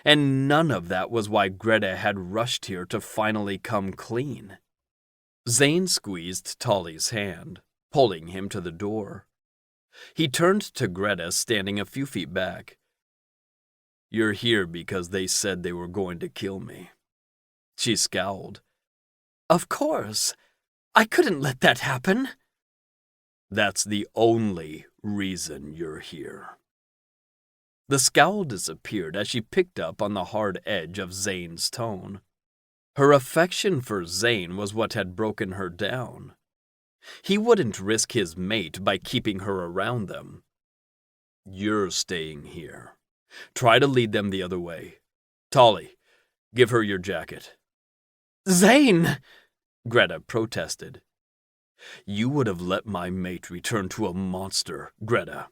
And none of that was why Greta had rushed here to finally come clean. Zane squeezed Tolly's hand, pulling him to the door. He turned to Greta, standing a few feet back. You're here because they said they were going to kill me. She scowled. Of course. I couldn't let that happen. That's the only reason you're here. The scowl disappeared as she picked up on the hard edge of Zane's tone. Her affection for Zane was what had broken her down. He wouldn't risk his mate by keeping her around them. You're staying here. Try to lead them the other way. Tolly, give her your jacket. Zane! Greta protested. You would have let my mate return to a monster, Greta.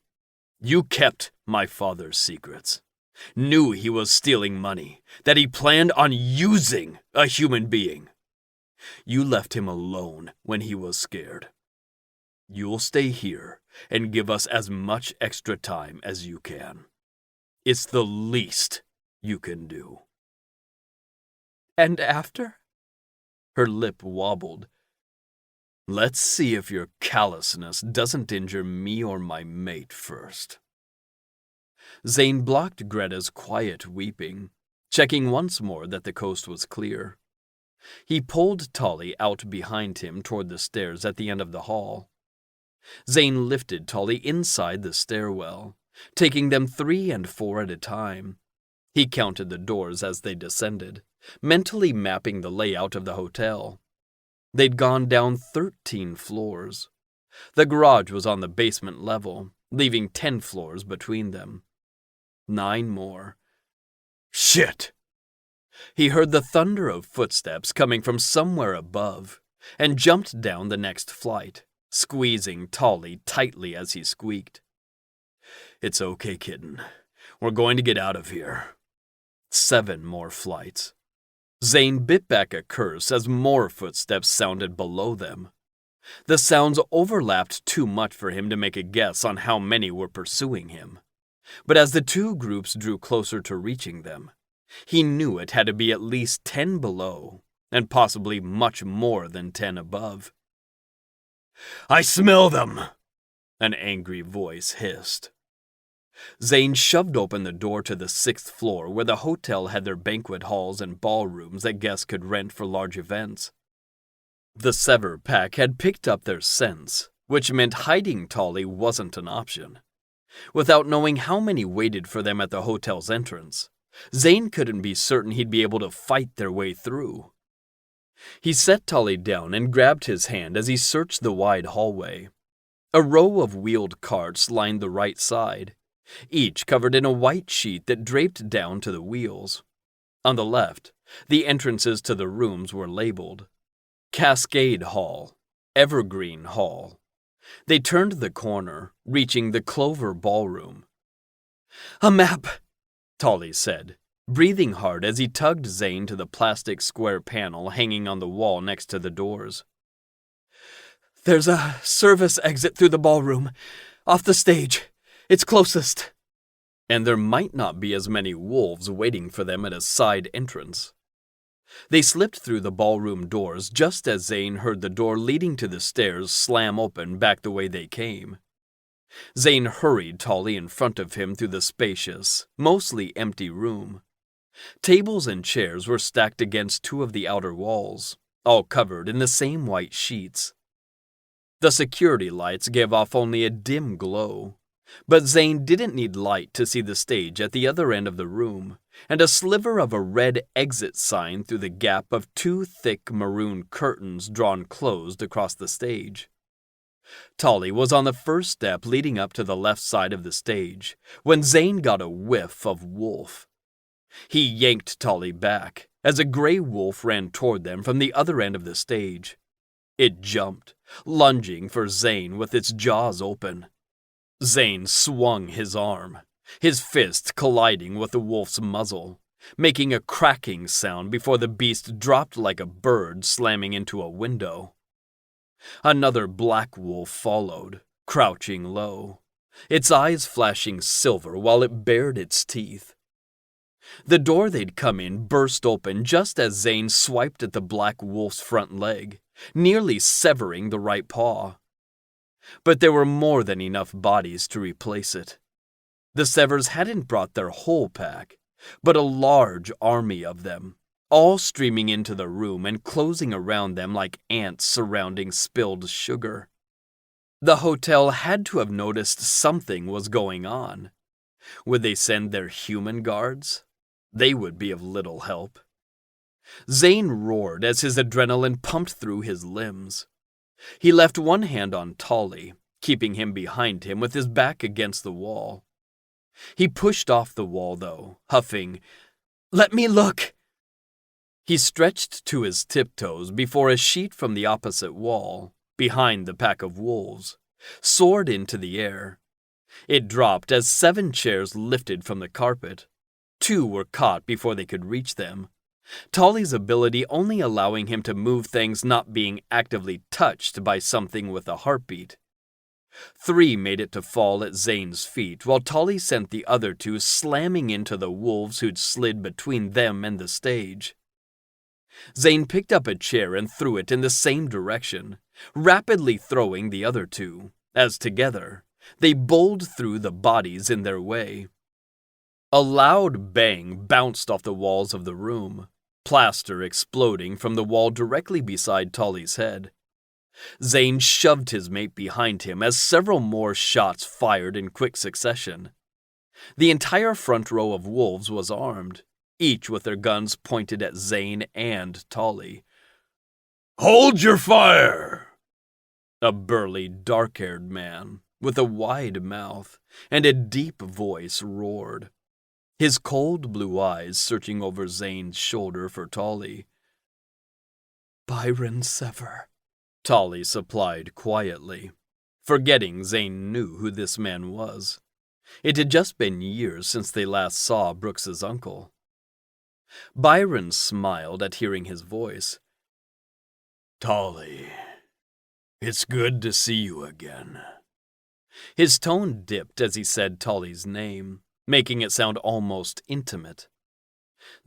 You kept my father's secrets. Knew he was stealing money, that he planned on using a human being. You left him alone when he was scared. You'll stay here and give us as much extra time as you can. It's the least you can do. And after? Her lip wobbled. Let's see if your callousness doesn't injure me or my mate first. Zane blocked Greta's quiet weeping, checking once more that the coast was clear. He pulled Tolly out behind him toward the stairs at the end of the hall. Zane lifted Tolly inside the stairwell, taking them 3 and 4 at a time. He counted the doors as they descended, mentally mapping the layout of the hotel. They'd gone down 13 floors. The garage was on the basement level, leaving 10 floors between them. 9 more. Shit! He heard the thunder of footsteps coming from somewhere above, and jumped down the next flight, squeezing Tolly tightly as he squeaked. It's okay, kitten. We're going to get out of here. 7 more flights. Zane bit back a curse as more footsteps sounded below them. The sounds overlapped too much for him to make a guess on how many were pursuing him. But as the 2 groups drew closer to reaching them, he knew it had to be at least 10 below, and possibly much more than 10 above. I smell them! An angry voice hissed. Zane shoved open the door to the 6th floor where the hotel had their banquet halls and ballrooms that guests could rent for large events. The Sever pack had picked up their scents, which meant hiding Tolly wasn't an option. Without knowing how many waited for them at the hotel's entrance, Zane couldn't be certain he'd be able to fight their way through. He set Tolly down and grabbed his hand as he searched the wide hallway. A row of wheeled carts lined the right side, each covered in a white sheet that draped down to the wheels. On the left, the entrances to the rooms were labeled Cascade Hall, Evergreen Hall. They turned the corner, reaching the Clover Ballroom. A map, Tolly said, breathing hard as he tugged Zane to the plastic square panel hanging on the wall next to the doors. There's a service exit through the ballroom, off the stage. It's closest. And there might not be as many wolves waiting for them at a side entrance. They slipped through the ballroom doors just as Zane heard the door leading to the stairs slam open back the way they came. Zane hurried Tolly in front of him through the spacious, mostly empty room. Tables and chairs were stacked against two of the outer walls, all covered in the same white sheets. The security lights gave off only a dim glow, but Zane didn't need light to see the stage at the other end of the room, and a sliver of a red exit sign through the gap of two thick maroon curtains drawn closed across the stage. Tolly was on the first step leading up to the left side of the stage when Zane got a whiff of wolf. He yanked Tolly back as a gray wolf ran toward them from the other end of the stage. It jumped, lunging for Zane with its jaws open. Zane swung his arm, his fist colliding with the wolf's muzzle, making a cracking sound before the beast dropped like a bird slamming into a window. Another black wolf followed, crouching low, its eyes flashing silver while it bared its teeth. The door they'd come in burst open just as Zane swiped at the black wolf's front leg, nearly severing the right paw. But there were more than enough bodies to replace it. The Severs hadn't brought their whole pack, but a large army of them, all streaming into the room and closing around them like ants surrounding spilled sugar. The hotel had to have noticed something was going on. Would they send their human guards? They would be of little help. Zane roared as his adrenaline pumped through his limbs. He left one hand on Tolly, keeping him behind him with his back against the wall. He pushed off the wall, though, huffing, "Let me look!" He stretched to his tiptoes before a sheet from the opposite wall, behind the pack of wolves, soared into the air. It dropped as 7 chairs lifted from the carpet. 2 were caught before they could reach them, Tolly's ability only allowing him to move things not being actively touched by something with a heartbeat. 3 made it to fall at Zane's feet, while Tolly sent the other 2 slamming into the wolves who'd slid between them and the stage. Zane picked up a chair and threw it in the same direction, rapidly throwing the other 2, as together, they bowled through the bodies in their way. A loud bang bounced off the walls of the room, plaster exploding from the wall directly beside Tolly's head. Zane shoved his mate behind him as several more shots fired in quick succession. The entire front row of wolves was armed, each with their guns pointed at Zane and Tolly. "Hold your fire!" A burly, dark-haired man with a wide mouth and a deep voice roared, his cold blue eyes searching over Zane's shoulder for Tolly. "Byron Sever," Tolly supplied quietly, forgetting Zane knew who this man was. It had just been years since they last saw Brooks's uncle. Byron smiled at hearing his voice. "Tolly, it's good to see you again." His tone dipped as he said Tolly's name, making it sound almost intimate.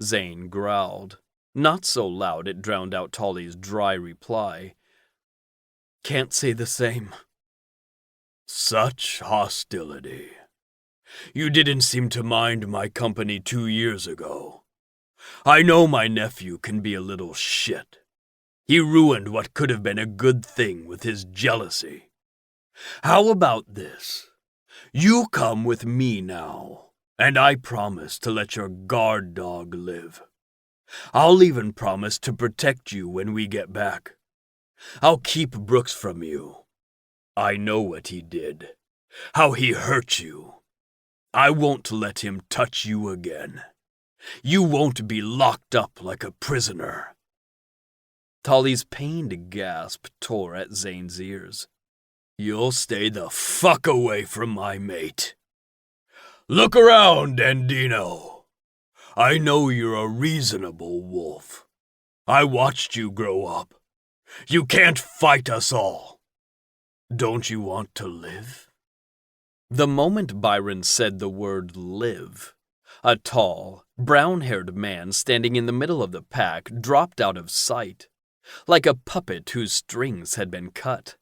Zane growled, not so loud it drowned out Tolly's dry reply. "Can't say the same." "Such hostility. You didn't seem to mind my company 2 years ago. I know my nephew can be a little shit. He ruined what could have been a good thing with his jealousy. How about this? You come with me now, and I promise to let your guard dog live. I'll even promise to protect you when we get back. I'll keep Brooks from you. I know what he did, how he hurt you. I won't let him touch you again. You won't be locked up like a prisoner." Tolly's pained gasp tore at Zane's ears. "You'll stay the fuck away from my mate. Look around, Dandino. I know you're a reasonable wolf. I watched you grow up. You can't fight us all. Don't you want to live?" The moment Byron said the word live, a tall, brown-haired man standing in the middle of the pack dropped out of sight, like a puppet whose strings had been cut.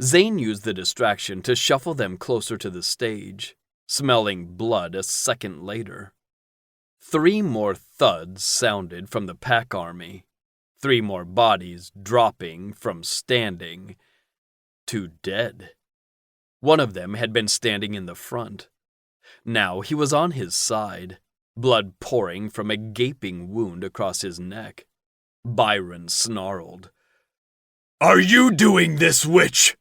Zane used the distraction to shuffle them closer to the stage, smelling blood a second later. 3 more thuds sounded from the pack army. 3 more bodies dropping from standing to dead. One of them had been standing in the front. Now he was on his side, blood pouring from a gaping wound across his neck. Byron snarled, "Are you doing this, witch?"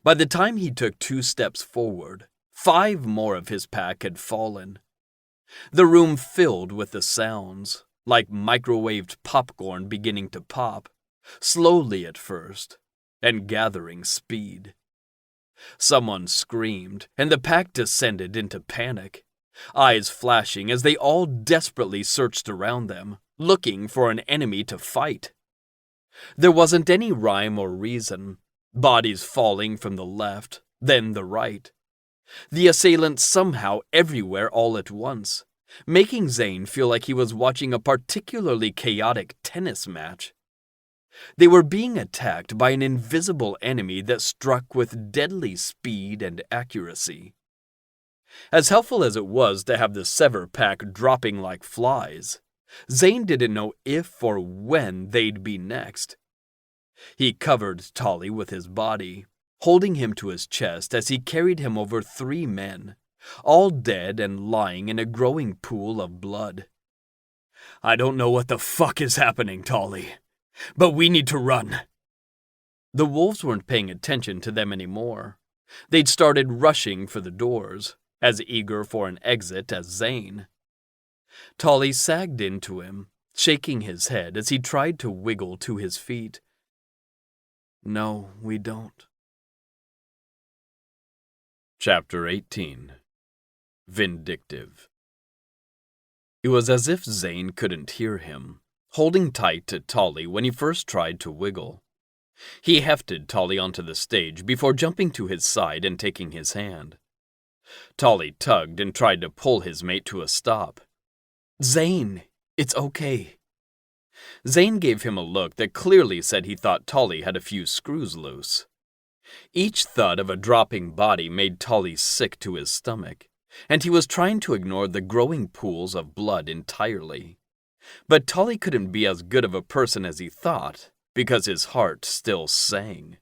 By the time he took 2 steps forward, 5 more of his pack had fallen. The room filled with the sounds, like microwaved popcorn beginning to pop, slowly at first, and gathering speed. Someone screamed, and the pack descended into panic, eyes flashing as they all desperately searched around them, looking for an enemy to fight. There wasn't any rhyme or reason, bodies falling from the left, then the right. The assailants somehow everywhere all at once, making Zane feel like he was watching a particularly chaotic tennis match. They were being attacked by an invisible enemy that struck with deadly speed and accuracy. As helpful as it was to have the Sever pack dropping like flies, Zane didn't know if or when they'd be next. He covered Tolly with his body, holding him to his chest as he carried him over 3 men, all dead and lying in a growing pool of blood. "I don't know what the fuck is happening, Tolly, but we need to run." The wolves weren't paying attention to them anymore. They'd started rushing for the doors, as eager for an exit as Zane. Tolly sagged into him, shaking his head as he tried to wiggle to his feet. "No, we don't." Chapter 18. Vindictive. It was as if Zane couldn't hear him, holding tight to Tolly when he first tried to wiggle. He hefted Tolly onto the stage before jumping to his side and taking his hand. Tolly tugged and tried to pull his mate to a stop. "Zane, it's okay." Zane gave him a look that clearly said he thought Tolly had a few screws loose. Each thud of a dropping body made Tolly sick to his stomach, and he was trying to ignore the growing pools of blood entirely. But Tolly couldn't be as good of a person as he thought, because his heart still sang.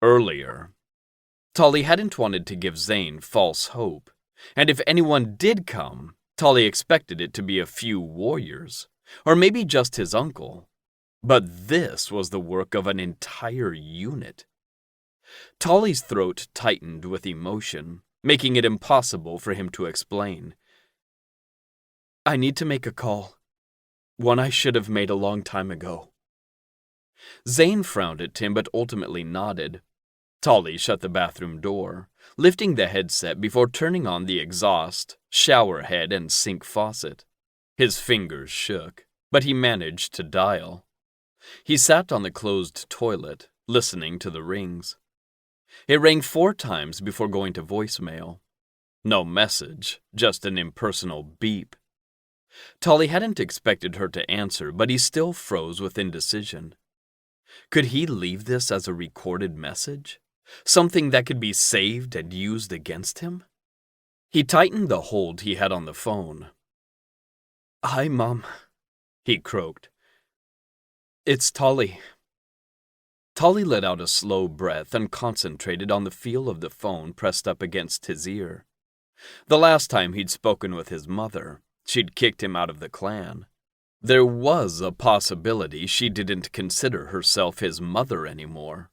Earlier, Tolly hadn't wanted to give Zane false hope, and if anyone did come, Tolly expected it to be a few warriors, or maybe just his uncle. But this was the work of an entire unit. Tolly's throat tightened with emotion, making it impossible for him to explain. "I need to make a call. One I should have made a long time ago." Zane frowned at him but ultimately nodded. Tolly shut the bathroom door, lifting the headset before turning on the exhaust, shower head, and sink faucet. His fingers shook, but he managed to dial. He sat on the closed toilet, listening to the rings. It rang 4 times before going to voicemail. No message, just an impersonal beep. Tolly hadn't expected her to answer, but he still froze with indecision. Could he leave this as a recorded message? Something that could be saved and used against him? He tightened the hold he had on the phone. "Hi, Mom," he croaked. "It's Tolly." Tolly let out a slow breath and concentrated on the feel of the phone pressed up against his ear. The last time he'd spoken with his mother, she'd kicked him out of the clan. There was a possibility she didn't consider herself his mother anymore.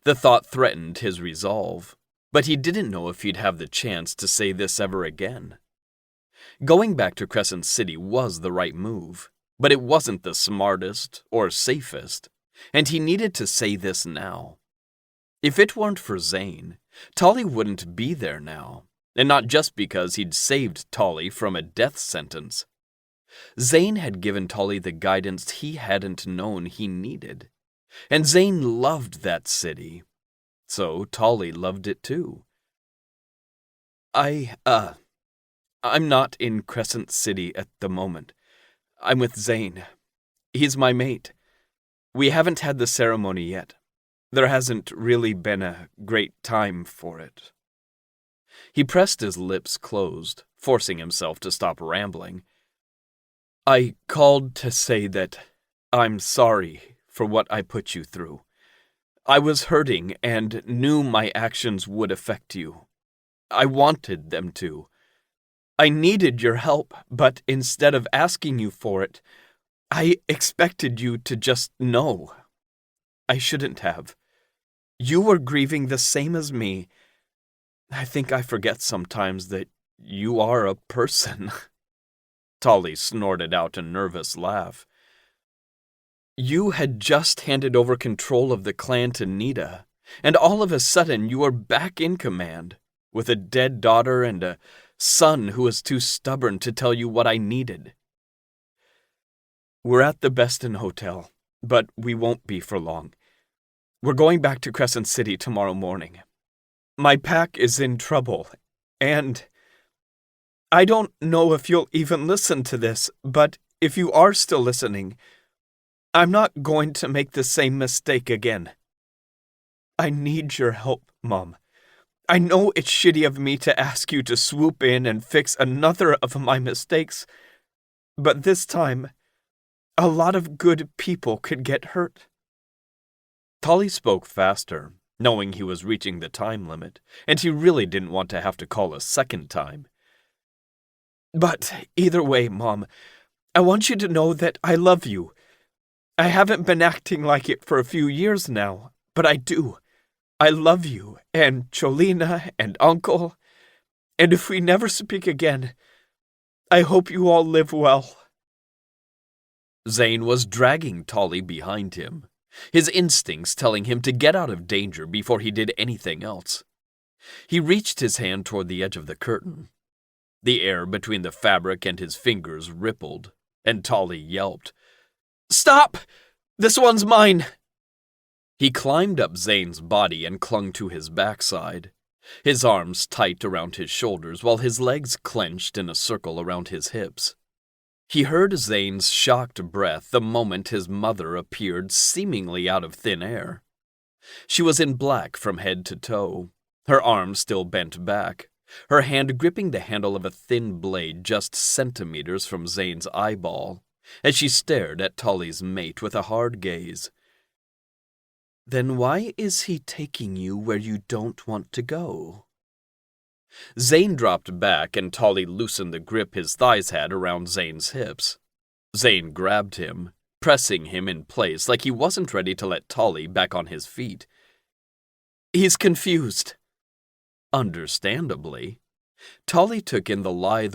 The thought threatened his resolve, but he didn't know if he'd have the chance to say this ever again. Going back to Crescent City was the right move, but it wasn't the smartest or safest, and he needed to say this now. If it weren't for Zane, Tolly wouldn't be there now, and not just because he'd saved Tolly from a death sentence. Zane had given Tolly the guidance he hadn't known he needed, and Zane loved that city, so Tolly loved it too. I'm not in Crescent City at the moment. I'm with Zane. He's my mate. We haven't had the ceremony yet. There hasn't really been a great time for it. He pressed his lips closed, forcing himself to stop rambling. I called to say that I'm sorry for what I put you through. I was hurting and knew my actions would affect you. I wanted them to. I needed your help, but instead of asking you for it, I expected you to just know. I shouldn't have. You were grieving the same as me. I think I forget sometimes that you are a person. Tolly snorted out a nervous laugh. You had just handed over control of the clan to Nita, and all of a sudden you were back in command, with a dead daughter and a son who was too stubborn to tell you what I needed. We're at the Beston Hotel, but we won't be for long. We're going back to Crescent City tomorrow morning. My pack is in trouble, and I don't know if you'll even listen to this, but if you are still listening, I'm not going to make the same mistake again. I need your help, Mom. I know it's shitty of me to ask you to swoop in and fix another of my mistakes, but this time, a lot of good people could get hurt. Tolly spoke faster, knowing he was reaching the time limit, and he really didn't want to have to call a second time. But either way, Mom, I want you to know that I love you. I haven't been acting like it for a few years now, but I do. I love you, and Cholina, and Uncle, and if we never speak again, I hope you all live well. Zane was dragging Tolly behind him, his instincts telling him to get out of danger before he did anything else. He reached his hand toward the edge of the curtain. The air between the fabric and his fingers rippled, and Tolly yelped, "Stop! This one's mine!" He climbed up Zane's body and clung to his backside, his arms tight around his shoulders while his legs clenched in a circle around his hips. He heard Zane's shocked breath the moment his mother appeared seemingly out of thin air. She was in black from head to toe, her arms still bent back, her hand gripping the handle of a thin blade just centimeters from Zane's eyeball, as she stared at Tolly's mate with a hard gaze. Then why is he taking you where you don't want to go? Zane dropped back and Tolly loosened the grip his thighs had around Zane's hips. Zane grabbed him, pressing him in place like he wasn't ready to let Tolly back on his feet. He's confused. Understandably. Tolly took in the lithe